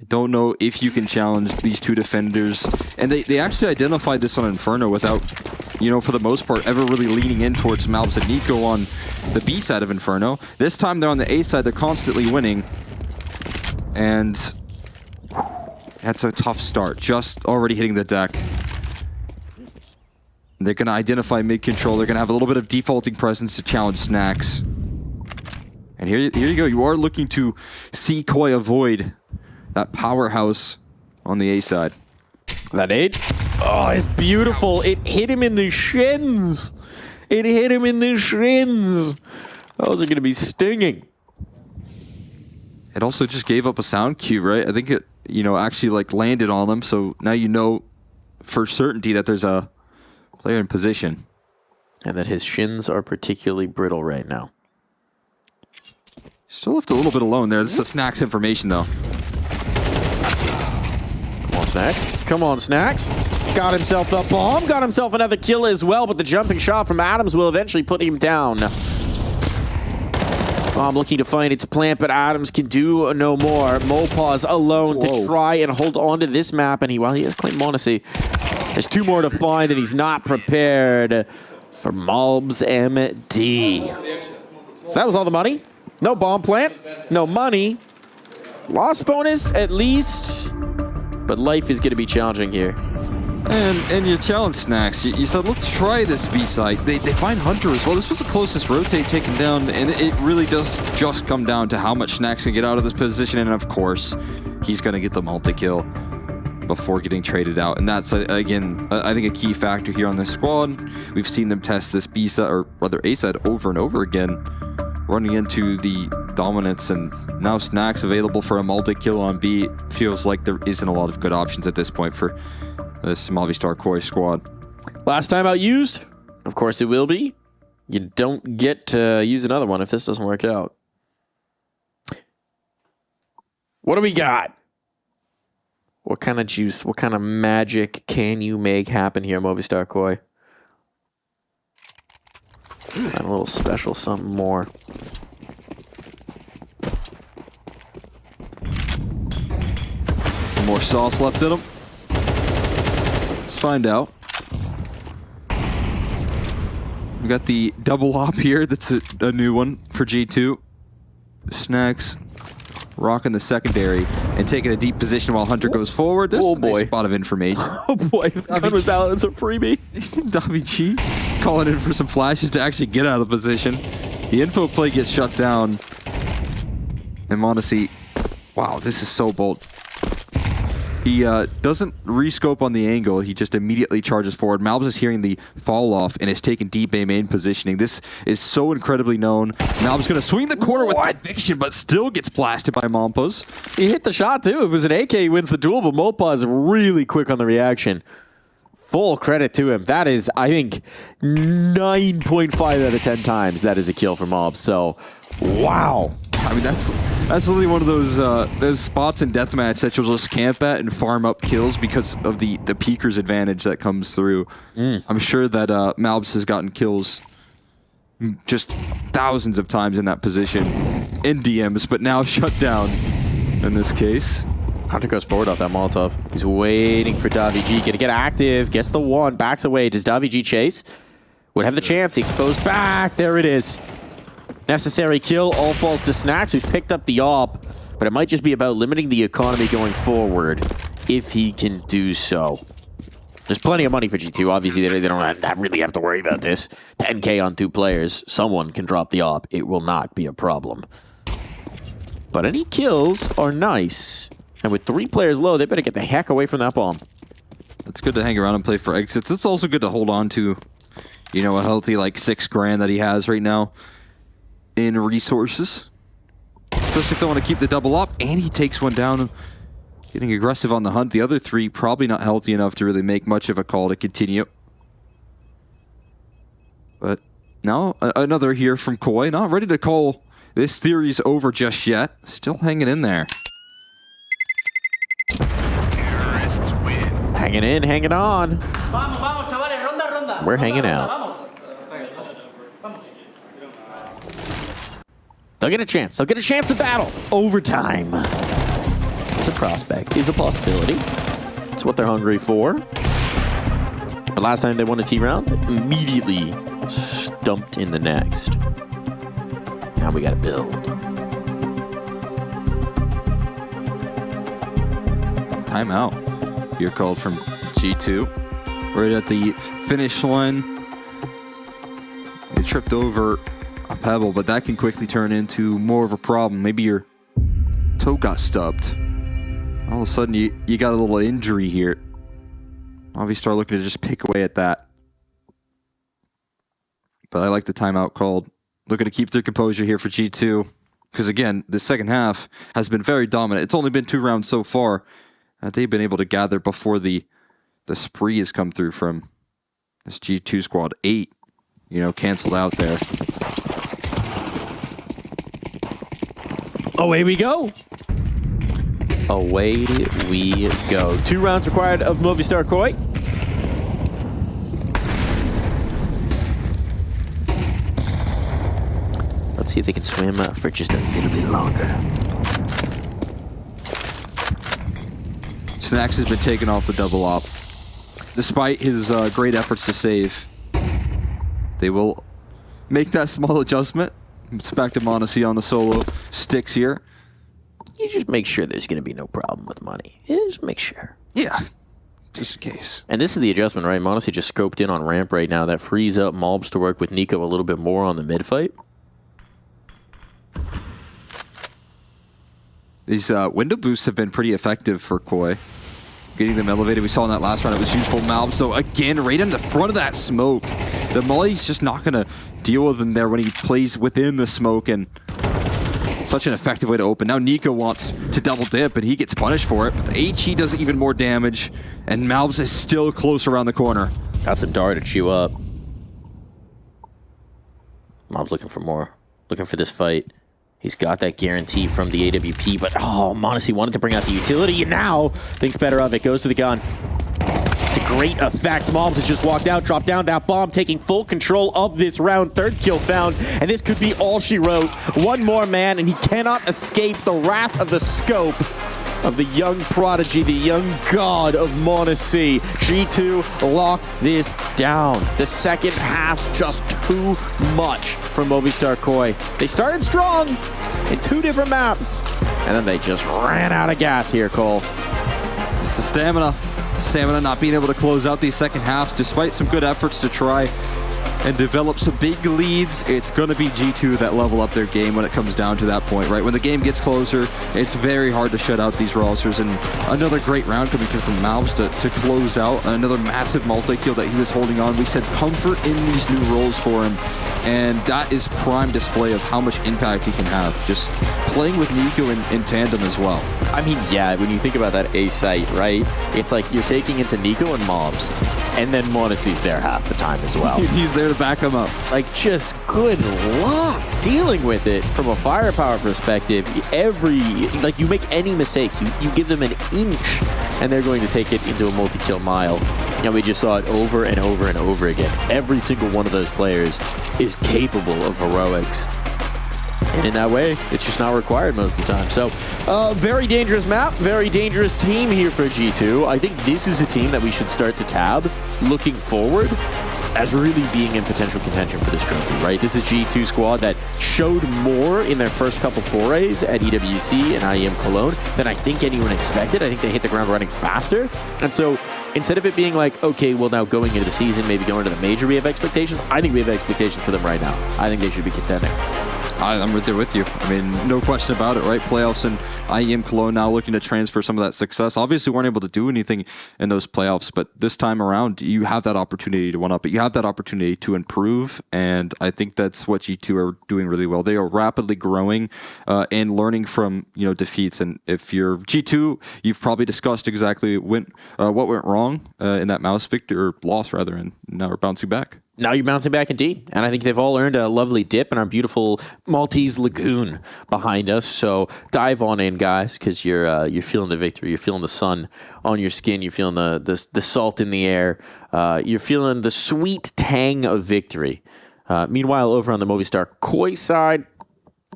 Speaker 5: I don't know if you can challenge these two defenders. And they actually identified this on Inferno without, you know, for the most part, ever really leaning in towards Malbs and Nico on the B side of Inferno. This time they're on the A side, they're constantly winning. And that's a tough start, just already hitting the deck. They're going to identify mid-control. They're going to have a little bit of defaulting presence to challenge Snacks. And here you go. You are looking to see Koi avoid that powerhouse on the A side.
Speaker 2: That nade? Oh, it's beautiful. It hit him in the shins. It hit him in the shins. Those are going to be stinging.
Speaker 5: It also just gave up a sound cue, right? I think it, you know, actually like landed on them. So now you know for certainty that there's a player in position.
Speaker 2: And that his shins are particularly brittle right now.
Speaker 5: Still left a little bit alone there. This is a Snacks information, though.
Speaker 2: Come on, Snacks. Come on, Snacks. Got himself the bomb. Got himself another kill as well, but the jumping shot from Adams will eventually put him down. Bomb looking to find its plant, but Adams can do no more. Mopaz alone to try and hold on to this map, and while he has claimed m0NESY, there's 2 more to find, and he's not prepared for Mobs MD. So that was all the money. No bomb plant, no money. Loss bonus, at least. but life is going to be challenging here.
Speaker 5: And you challenge Snacks. You said, let's try this B-side. They find Hunter as well. This was the closest rotate taken down, and it really does just come down to how much Snacks can get out of this position, and of course, he's going to get the multi-kill before getting traded out. And that's, again, I think a key factor here on this squad. We've seen them test this B-side, or rather A-side, over and over again, running into the dominance, and now Snacks available for a multi-kill on B. Feels like there isn't a lot of good options at this point for this Movistar Koi squad.
Speaker 2: Last time out used? Of course it will be. You don't get to use another one if this doesn't work out. What do we got? What kind of juice, what kind of magic can you make happen here, Movistar Koi? Find a little special something more.
Speaker 5: More sauce left in him. Let's find out. We got the double op here. That's a new one for G2. Snacks rocking the secondary and taking a deep position while Hunter goes forward. This is a nice spot of information.
Speaker 2: Oh boy, if the gun was out, that's a freebie.
Speaker 5: Davi G calling in for some flashes to actually get out of the position. The info play gets shut down. And Mondesi, wow, this is so bold. He doesn't rescope on the angle. He just immediately charges forward. Malbs is hearing the fall off and is taking deep A main positioning. This is so incredibly known. Malbs going to swing the corner with conviction, but still gets blasted by Mompas.
Speaker 2: He hit the shot too. If it was an AK, he wins the duel, but Mopa is really quick on the reaction. Full credit to him. That is, I think, 9.5 out of 10 times that is a kill for Mobs. So, wow.
Speaker 5: I mean, that's literally one of those spots in deathmatch that you'll just camp at and farm up kills because of the peeker's advantage that comes through. I'm sure that Malbs has gotten kills just thousands of times in that position in DMs, but now shut down in this case.
Speaker 2: Hunter goes forward off that Molotov. He's waiting for Davi G. Gonna get active. Gets the one. Backs away. Does Davi G chase? Would have the chance. He exposed back. There it is. Necessary kill. All falls to Snacks, who's picked up the op. But it might just be about limiting the economy going forward if he can do so. There's plenty of money for G2. Obviously, they don't really have to worry about this. 10K on 2 players. Someone can drop the op. It will not be a problem. But any kills are nice. And with 3 players low, they better get the heck away from that bomb.
Speaker 5: It's good to hang around and play for exits. It's also good to hold on to, you know, a healthy like $6,000 that he has right now in resources. Especially if they want to keep the double up. And he takes one down, getting aggressive on the hunt. The other 3 probably not healthy enough to really make much of a call to continue. But now another here from Koi. Not ready to call this theory's over just yet. Still hanging in there.
Speaker 2: Hanging in, hanging on. We're hanging out. They'll get a chance. They'll get a chance to battle. Overtime. It's a prospect. It's a possibility. It's what they're hungry for. But last time they won a T round, immediately stumped in the next. Now we gotta build.
Speaker 5: Timeout. Here called from G2. Right at the finish line. They tripped over a pebble, but that can quickly turn into more of a problem. Maybe your toe got stubbed. All of a sudden, you got a little injury here. Obviously, start looking to just pick away at that. But I like the timeout called. Looking to keep their composure here for G2. Because again, the second half has been very dominant. It's only been 2 rounds so far. They've been able to gather before the spree has come through from this G2 squad. 8, you know, canceled out there.
Speaker 2: Away we go. Away we go. 2 rounds required of Movistar Koi. Let's see if they can swim for just a little bit longer.
Speaker 5: Snacks has been taken off the double op. Despite his great efforts to save, they will make that small adjustment. It's back to Mondesi on the solo sticks here.
Speaker 2: You just make sure there's going to be no problem with money. You just make sure.
Speaker 5: Yeah, just in case.
Speaker 2: And this is the adjustment, right? Monacy just scoped in on ramp right now. That frees up Mobs to work with Nico a little bit more on the mid fight.
Speaker 5: These window boosts have been pretty effective for Koi. Getting them elevated. We saw in that last round it was huge for Malb. So again, right in the front of that smoke. The Molly's just not going to deal with him there when he plays within the smoke, and such an effective way to open. Now Nico wants to double dip and he gets punished for it, but the HE does even more damage, and Malbs is still close around the corner.
Speaker 2: Got some dart to chew up. Mob's looking for more. Looking for this fight. He's got that guarantee from the AWP, but oh, Monacy wanted to bring out the utility, and now thinks better of it. Goes to the gun. To great effect. Mobs has just walked out, dropped down that bomb, taking full control of this round. 3rd kill found, and this could be all she wrote. One more man, and he cannot escape the wrath of the scope of the young prodigy, the young god of Monacy. G2 lock this down. The second half's just too much for Movistar Koi. They started strong in 2 different maps, and then they just ran out of gas here, Cole.
Speaker 5: It's the stamina. Stamina not being able to close out these second halves despite some good efforts to try and develop some big leads. It's going to be G2 that level up their game when it comes down to that point, right? When the game gets closer, it's very hard to shut out these rosters. And another great round coming through from Malbs to close out. Another massive multi-kill that he was holding on. We said comfort in these new roles for him. And that is prime display of how much impact he can have. Just playing with Nico in tandem as well.
Speaker 2: I mean, yeah, when you think about that A site, right? It's like you're taking into Nico and Mobs, and then Monacy's there half the time as well.
Speaker 5: He's there to back him up.
Speaker 2: Like, just good luck dealing with it from a firepower perspective. Like, you make any mistakes, you give them an inch, and they're going to take it into a multi-kill mile. And we just saw it over and over and over again. Every single one of those players is capable of heroics. And in that way, it's just not required most of the time. So, very dangerous map, very dangerous team here for G2. I think this is a team that we should start to tab looking forward as really being in potential contention for this trophy, right? This is G2 squad that showed more in their first couple forays at EWC and IEM Cologne than I think anyone expected. I think they hit the ground running faster. And so instead of it being like, okay, well now going into the season, maybe going to the major, we have expectations. I think we have expectations for them right now. I think they should be contending.
Speaker 5: I'm right there with you. I mean, no question about it, right? Playoffs and IEM Cologne now looking to transfer some of that success. Obviously, weren't able to do anything in those playoffs, but this time around, you have that opportunity to one up, but you have that opportunity to improve, and I think that's what G2 are doing really well. They are rapidly growing and learning from defeats, and if you're G2, you've probably discussed exactly what went wrong in that mouse loss, and now we're bouncing back.
Speaker 2: Now you're bouncing back indeed. And I think they've all earned a lovely dip in our beautiful Maltese lagoon behind us. So dive on in, guys, because you're feeling the victory. You're feeling the sun on your skin. You're feeling the salt in the air. You're feeling the sweet tang of victory. Meanwhile, over on the Movistar Koi side,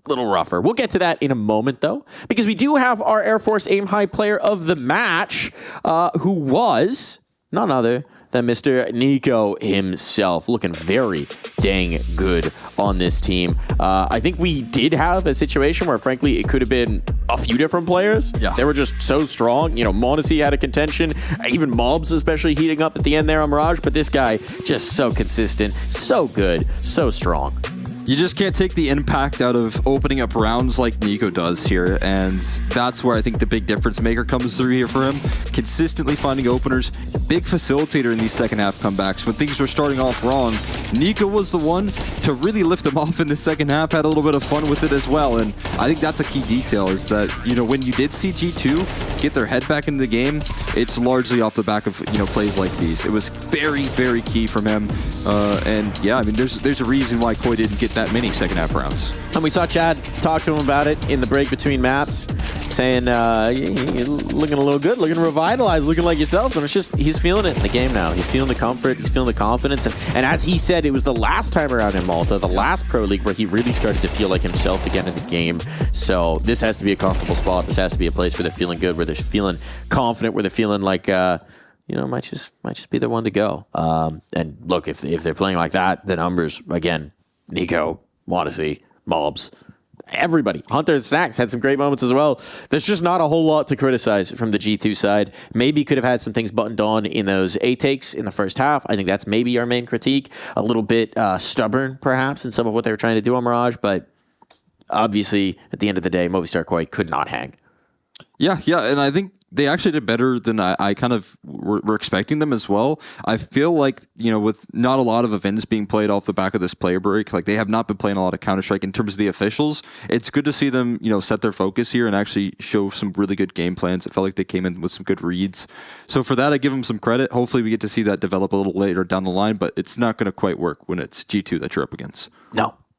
Speaker 2: a little rougher. We'll get to that in a moment, though, because we do have our Air Force Aim High player of the match, who was none other than Mr. Nico himself, looking very dang good on this team. I think we did have a situation where, frankly, it could have been a few different players.
Speaker 5: Yeah.
Speaker 2: They were just so strong. Monacy had a contention, even Mobs especially heating up at the end there on Mirage, but this guy just so consistent, so good, so strong.
Speaker 5: You just can't take the impact out of opening up rounds like Nico does here, and that's where I think the big difference maker comes through here for him. Consistently finding openers, big facilitator in these second half comebacks. When things were starting off wrong, Nico was the one to really lift them off in the second half, had a little bit of fun with it as well, and I think that's a key detail, is that, when you did see G2 get their head back into the game, it's largely off the back of, plays like these. It was very, very key from him, and yeah, I mean, there's a reason why Koi didn't get that many second half rounds.
Speaker 2: And we saw Chad talk to him about it in the break between maps, saying, you're looking a little good, looking revitalized, looking like yourself. And it's just, he's feeling it in the game now. He's feeling the comfort, he's feeling the confidence. And as he said, it was the last time around in Malta, the last Pro League, where he really started to feel like himself again in the game. So this has to be a comfortable spot. This has to be a place where they're feeling good, where they're feeling confident, where they're feeling like, might just be the one to go. And look, if they're playing like that, the numbers, again, Nico, Monacy, Mobs, everybody. Hunter and Snacks had some great moments as well. There's just not a whole lot to criticize from the G2 side. Maybe could have had some things buttoned on in those A takes in the first half. I think that's maybe our main critique. A little bit stubborn, perhaps, in some of what they were trying to do on Mirage, but obviously, at the end of the day, Movistar Koi could not hang.
Speaker 5: Yeah, and I think they actually did better than I kind of were expecting them as well. I feel like, with not a lot of events being played off the back of this player break, like they have not been playing a lot of Counter-Strike in terms of the officials. It's good to see them, set their focus here and actually show some really good game plans. It felt like they came in with some good reads. So for that, I give them some credit. Hopefully we get to see that develop a little later down the line, but it's not going to quite work when it's G2 that you're up against.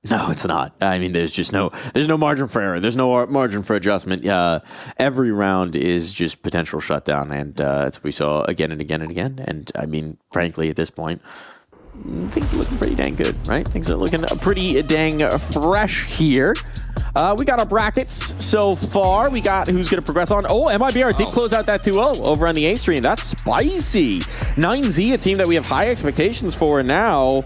Speaker 2: No, it's not. I mean, there's no margin for error. There's no margin for adjustment. Every round is just potential shutdown, and that's what we saw again and again and again. And I mean, frankly, at this point, things are looking pretty dang good, right? Things are looking pretty dang fresh here. We got our brackets so far. We got who's going to progress on. Oh, MIBR did close out that 2-0 over on the A stream. That's spicy. 9Z, a team that we have high expectations for now.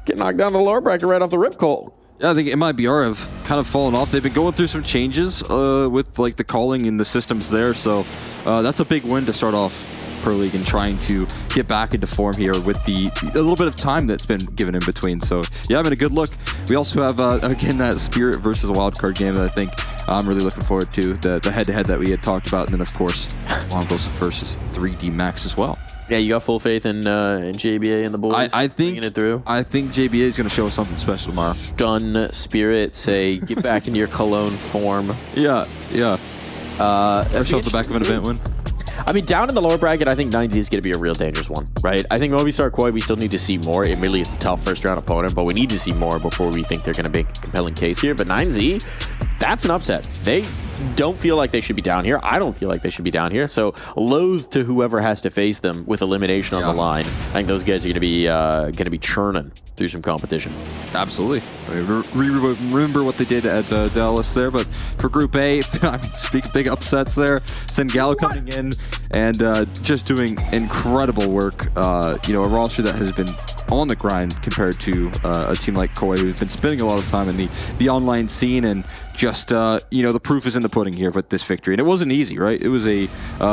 Speaker 2: Get knocked down to the lower bracket right off the rip, Cole.
Speaker 5: Yeah, I think MIBR have kind of fallen off. They've been going through some changes with like the calling and the systems there. So that's a big win to start off Pro League and trying to get back into form here with a little bit of time that's been given in between. So yeah, I mean, a good look. We also have, again, that Spirit versus Wildcard game that I think I'm really looking forward to. The head-to-head that we had talked about. And then, of course, Mongols versus 3D Max as well.
Speaker 2: Yeah, you got full faith in JBA and the boys.
Speaker 5: I think
Speaker 2: it through.
Speaker 5: I think JBA is going to show us something special tomorrow.
Speaker 2: Stun Spirit, say get back into your Cologne form.
Speaker 5: Yeah. Show up the back of an event win.
Speaker 2: I mean, down in the lower bracket, I think 9Z is going to be a real dangerous one, right? I think Movistar Koi, we still need to see more. Admittedly, it's a tough first-round opponent, but we need to see more before we think they're going to make a compelling case here. But 9Z, that's an upset. They don't feel like they should be down here. I don't feel like they should be down here. So loath to whoever has to face them with elimination on the line. I think those guys are going to be churning through some competition.
Speaker 5: Absolutely. I mean, remember what they did at Dallas there, but for Group A, I mean, speak of big upsets there. Sengalo coming in and just doing incredible work. A roster that has been on the grind compared to a team like Koi, who's been spending a lot of time in the online scene, and just the proof is in the pudding here with this victory. And it wasn't easy, right? It was a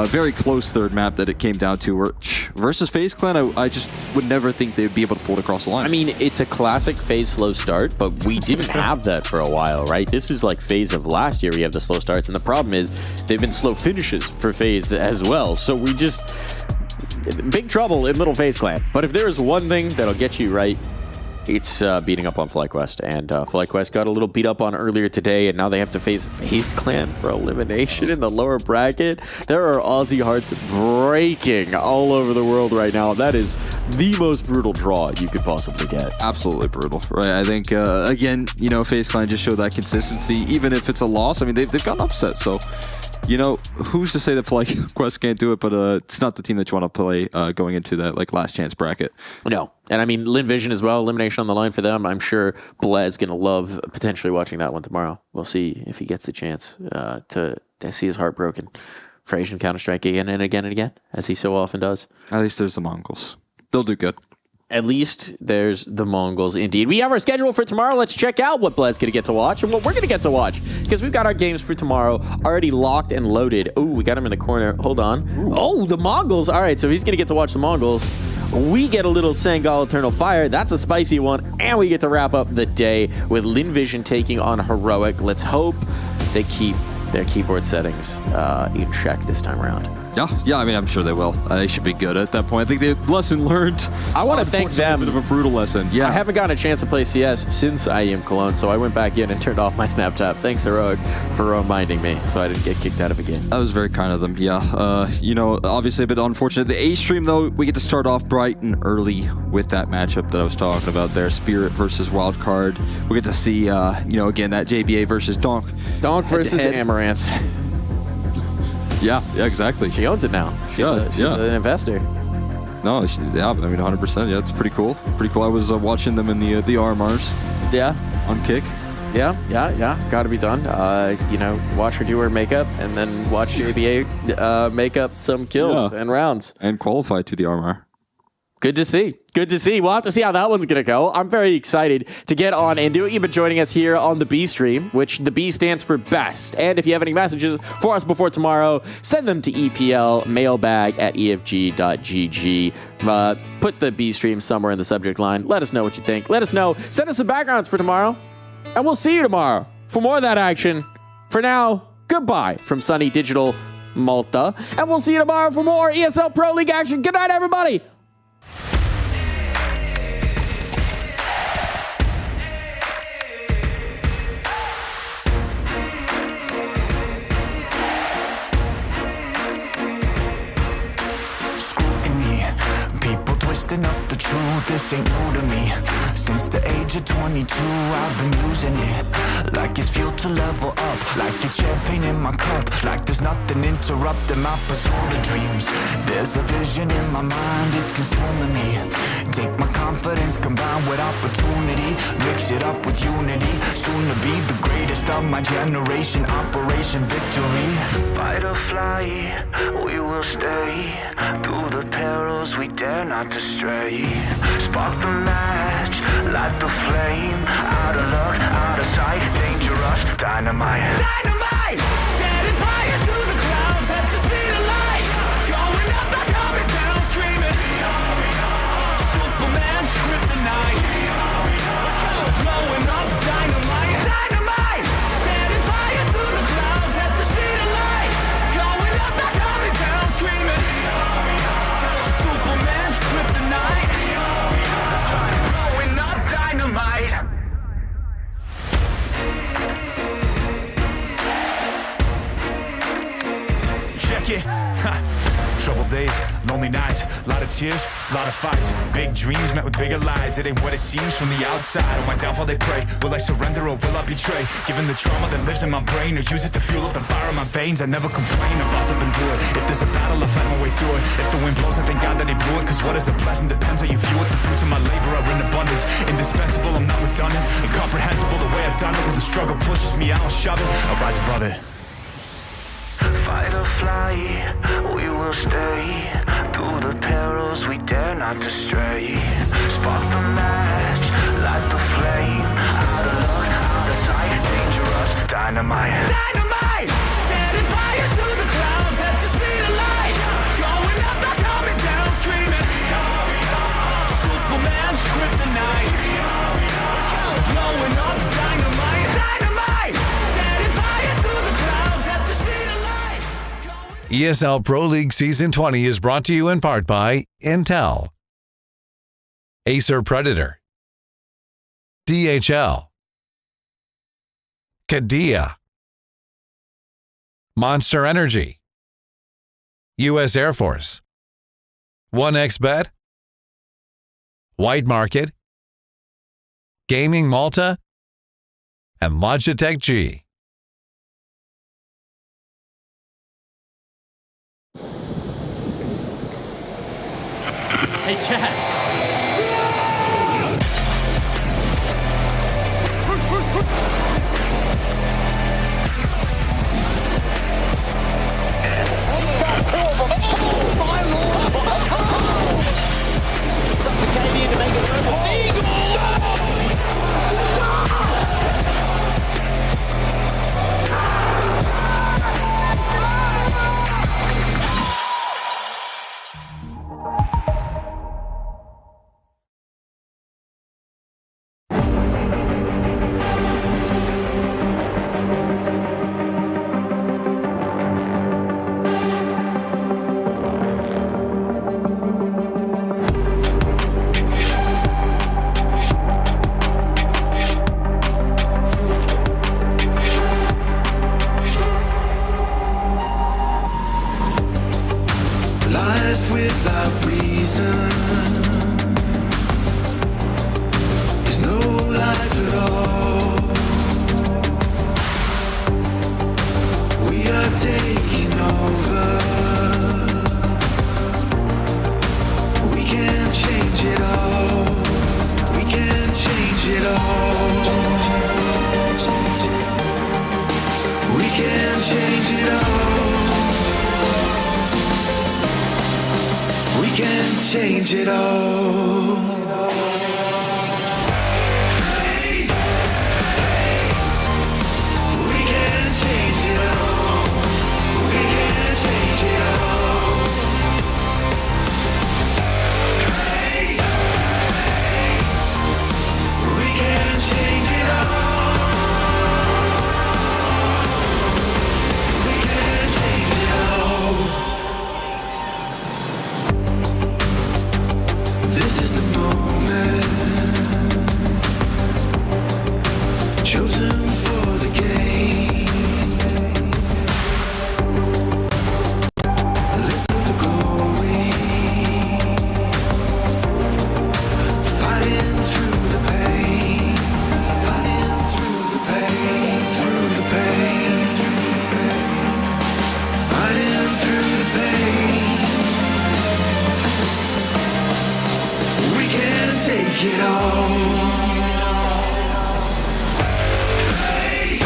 Speaker 5: very close third map that it came down to. Versus FaZe Clan, I just would never think they'd be able to pull it across the line.
Speaker 2: I mean, it's a classic FaZe slow start, but we didn't have that for a while, right? This is like FaZe of last year. We have the slow starts, and the problem is they've been slow finishes for FaZe as well. So we just big trouble in Middle FaZe Clan. But if there is one thing that'll get you right, it's beating up on FlyQuest. And FlyQuest got a little beat up on earlier today, and now they have to face FaZe Clan for elimination in the lower bracket. There are Aussie hearts breaking all over the world right now. That is the most brutal draw you could possibly get.
Speaker 5: Absolutely brutal, right? I think, again, FaZe Clan just showed that consistency. Even if it's a loss, I mean, they've gotten upset, so... who's to say that FlyQuest can't do it, but it's not the team that you want to play going into that last chance bracket.
Speaker 2: No. And I mean, Lin Vision as well, elimination on the line for them. I'm sure Blaz going to love potentially watching that one tomorrow. We'll see if he gets the chance to see his heart broken for Asian Counter-Strike again and again and again, as he so often does.
Speaker 5: At least there's the Mongols. They'll do good.
Speaker 2: At least there's the Mongols indeed. We have our schedule for tomorrow. Let's check out what Blaz going to get to watch and what we're going to get to watch, because we've got our games for tomorrow already locked and loaded. Oh, we got him in the corner. Hold on. Ooh. Oh, the Mongols. All right, so he's going to get to watch the Mongols. We get a little Sangal Eternal Fire. That's a spicy one. And we get to wrap up the day with Lin Vision taking on Heroic. Let's hope they keep their keyboard settings in check this time around.
Speaker 5: Yeah, I mean, I'm sure they will. They should be good at that point. I think the lesson learned.
Speaker 2: I want to thank them.
Speaker 5: A bit of a brutal lesson. Yeah.
Speaker 2: I haven't gotten a chance to play CS since IEM Cologne, so I went back in and turned off my Snapchat. Thanks, Heroic, for reminding me, so I didn't get kicked out of a game.
Speaker 5: That was very kind of them, yeah. Obviously a bit unfortunate. The A stream, though, we get to start off bright and early with that matchup that I was talking about there. Spirit versus Wildcard. We get to see, again, that JBA versus Donk.
Speaker 2: Donk versus Amaranth.
Speaker 5: Yeah, exactly.
Speaker 2: She owns it now. She's an investor.
Speaker 5: No, I mean, 100%. Yeah, it's pretty cool. I was watching them in the RMRs.
Speaker 2: Yeah.
Speaker 5: On Kick.
Speaker 2: Yeah. Got to be done. Watch her do her makeup, and then watch JBA make up some kills and rounds.
Speaker 5: And qualify to the RMR.
Speaker 2: Good to see. Good to see. We'll have to see how that one's going to go. I'm very excited to get on and do it. You've been joining us here on the B stream, which the B stands for best. And if you have any messages for us before tomorrow, send them to EPL mailbag@efg.gg. Put the B stream somewhere in the subject line. Let us know what you think. Let us know. Send us some backgrounds for tomorrow. And we'll see you tomorrow for more of that action. For now, goodbye from sunny digital Malta. And we'll see you tomorrow for more ESL Pro League action. Good night, everybody.
Speaker 13: Twisting up the truth, this ain't new to me. Since the age of 22, I've been using it like it's fuel to level up, like it's champagne in my cup, like there's nothing interrupting my pursuit of dreams. There's a vision in my mind, it's consuming me. Take my confidence combined with opportunity, mix it up with unity, soon to be the greatest of my generation. Operation Victory. Fight or fly, we will stay through the perils we dare not to stray. Spark the match, light the flame. Out of luck, out of sight, dangerous, dynamite. Dynamite! Setting fire to the clouds at the speed of light. Going up, not coming down, screaming. Superman's kryptonite. Blowing up, dynamite. Dynamite! Setting fire to the clouds at the speed of light. Going up, not coming down, screaming. Superman's kryptonite. Blowing up, dynamite. Check it. Troubled days, lonely nights, lot of tears, lot of fights. Big dreams met with bigger lies. It ain't what it seems from the outside. On my downfall they pray. Will I surrender or will I betray? Given the trauma that lives in my brain, or use it to fuel up the fire in my veins. I never complain, I boss up and do it. If there's a battle, I fight my way through it. If the wind blows, I thank God that he blew it. Cause what is a blessing depends how you view it. The fruits of my labor are in abundance. Indispensable, I'm not redundant. Incomprehensible the way I've done it. When the struggle pushes me out, I'll shove it. I'll rise above it. Fight or fly, we will stay through the perils we dare not to stray. Spark the match, light the flame. Out of luck, out of sight, dangerous, dynamite. Dynamite! Setting fire to the clouds at the speed of light. Going up, not coming down, screaming. Superman's kryptonite. Blowing up, dynamite. Dynamite! Setting fire to the clouds at the speed of light.
Speaker 1: ESL Pro League Season 20 is brought to you in part by Intel, Acer Predator, DHL, Kadia, Monster Energy, U.S. Air Force, 1xBet, White Market, Gaming Malta, and Logitech G.
Speaker 14: Hey, Chad.
Speaker 13: We can
Speaker 10: change it all. Hey, hey, we can change it all. We can change it all. Hey, hey, we can change it all. We can change it all. This is the moment, chosen for the game. Live for the glory, fighting through the pain, fighting through the pain, through the pain, through the pain, fighting through the pain. We can take it all. Hey,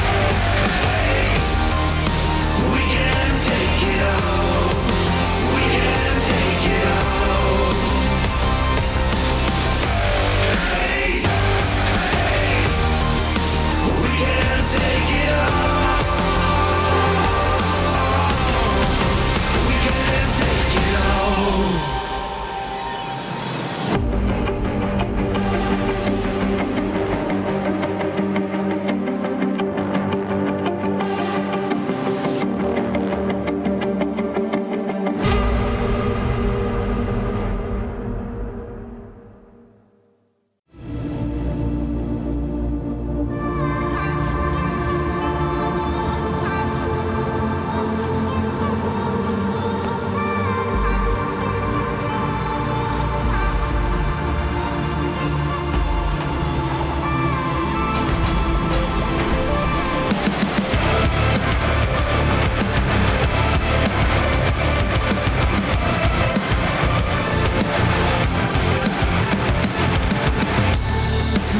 Speaker 10: hey, we can take it all. We can take it all. Hey, hey, we can take it all. We can take it all.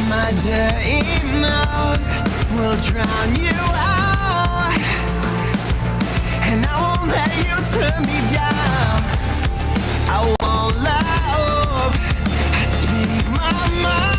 Speaker 10: My dirty mouth will drown you out, and I won't let you turn me down. I won't let up. I speak my mind.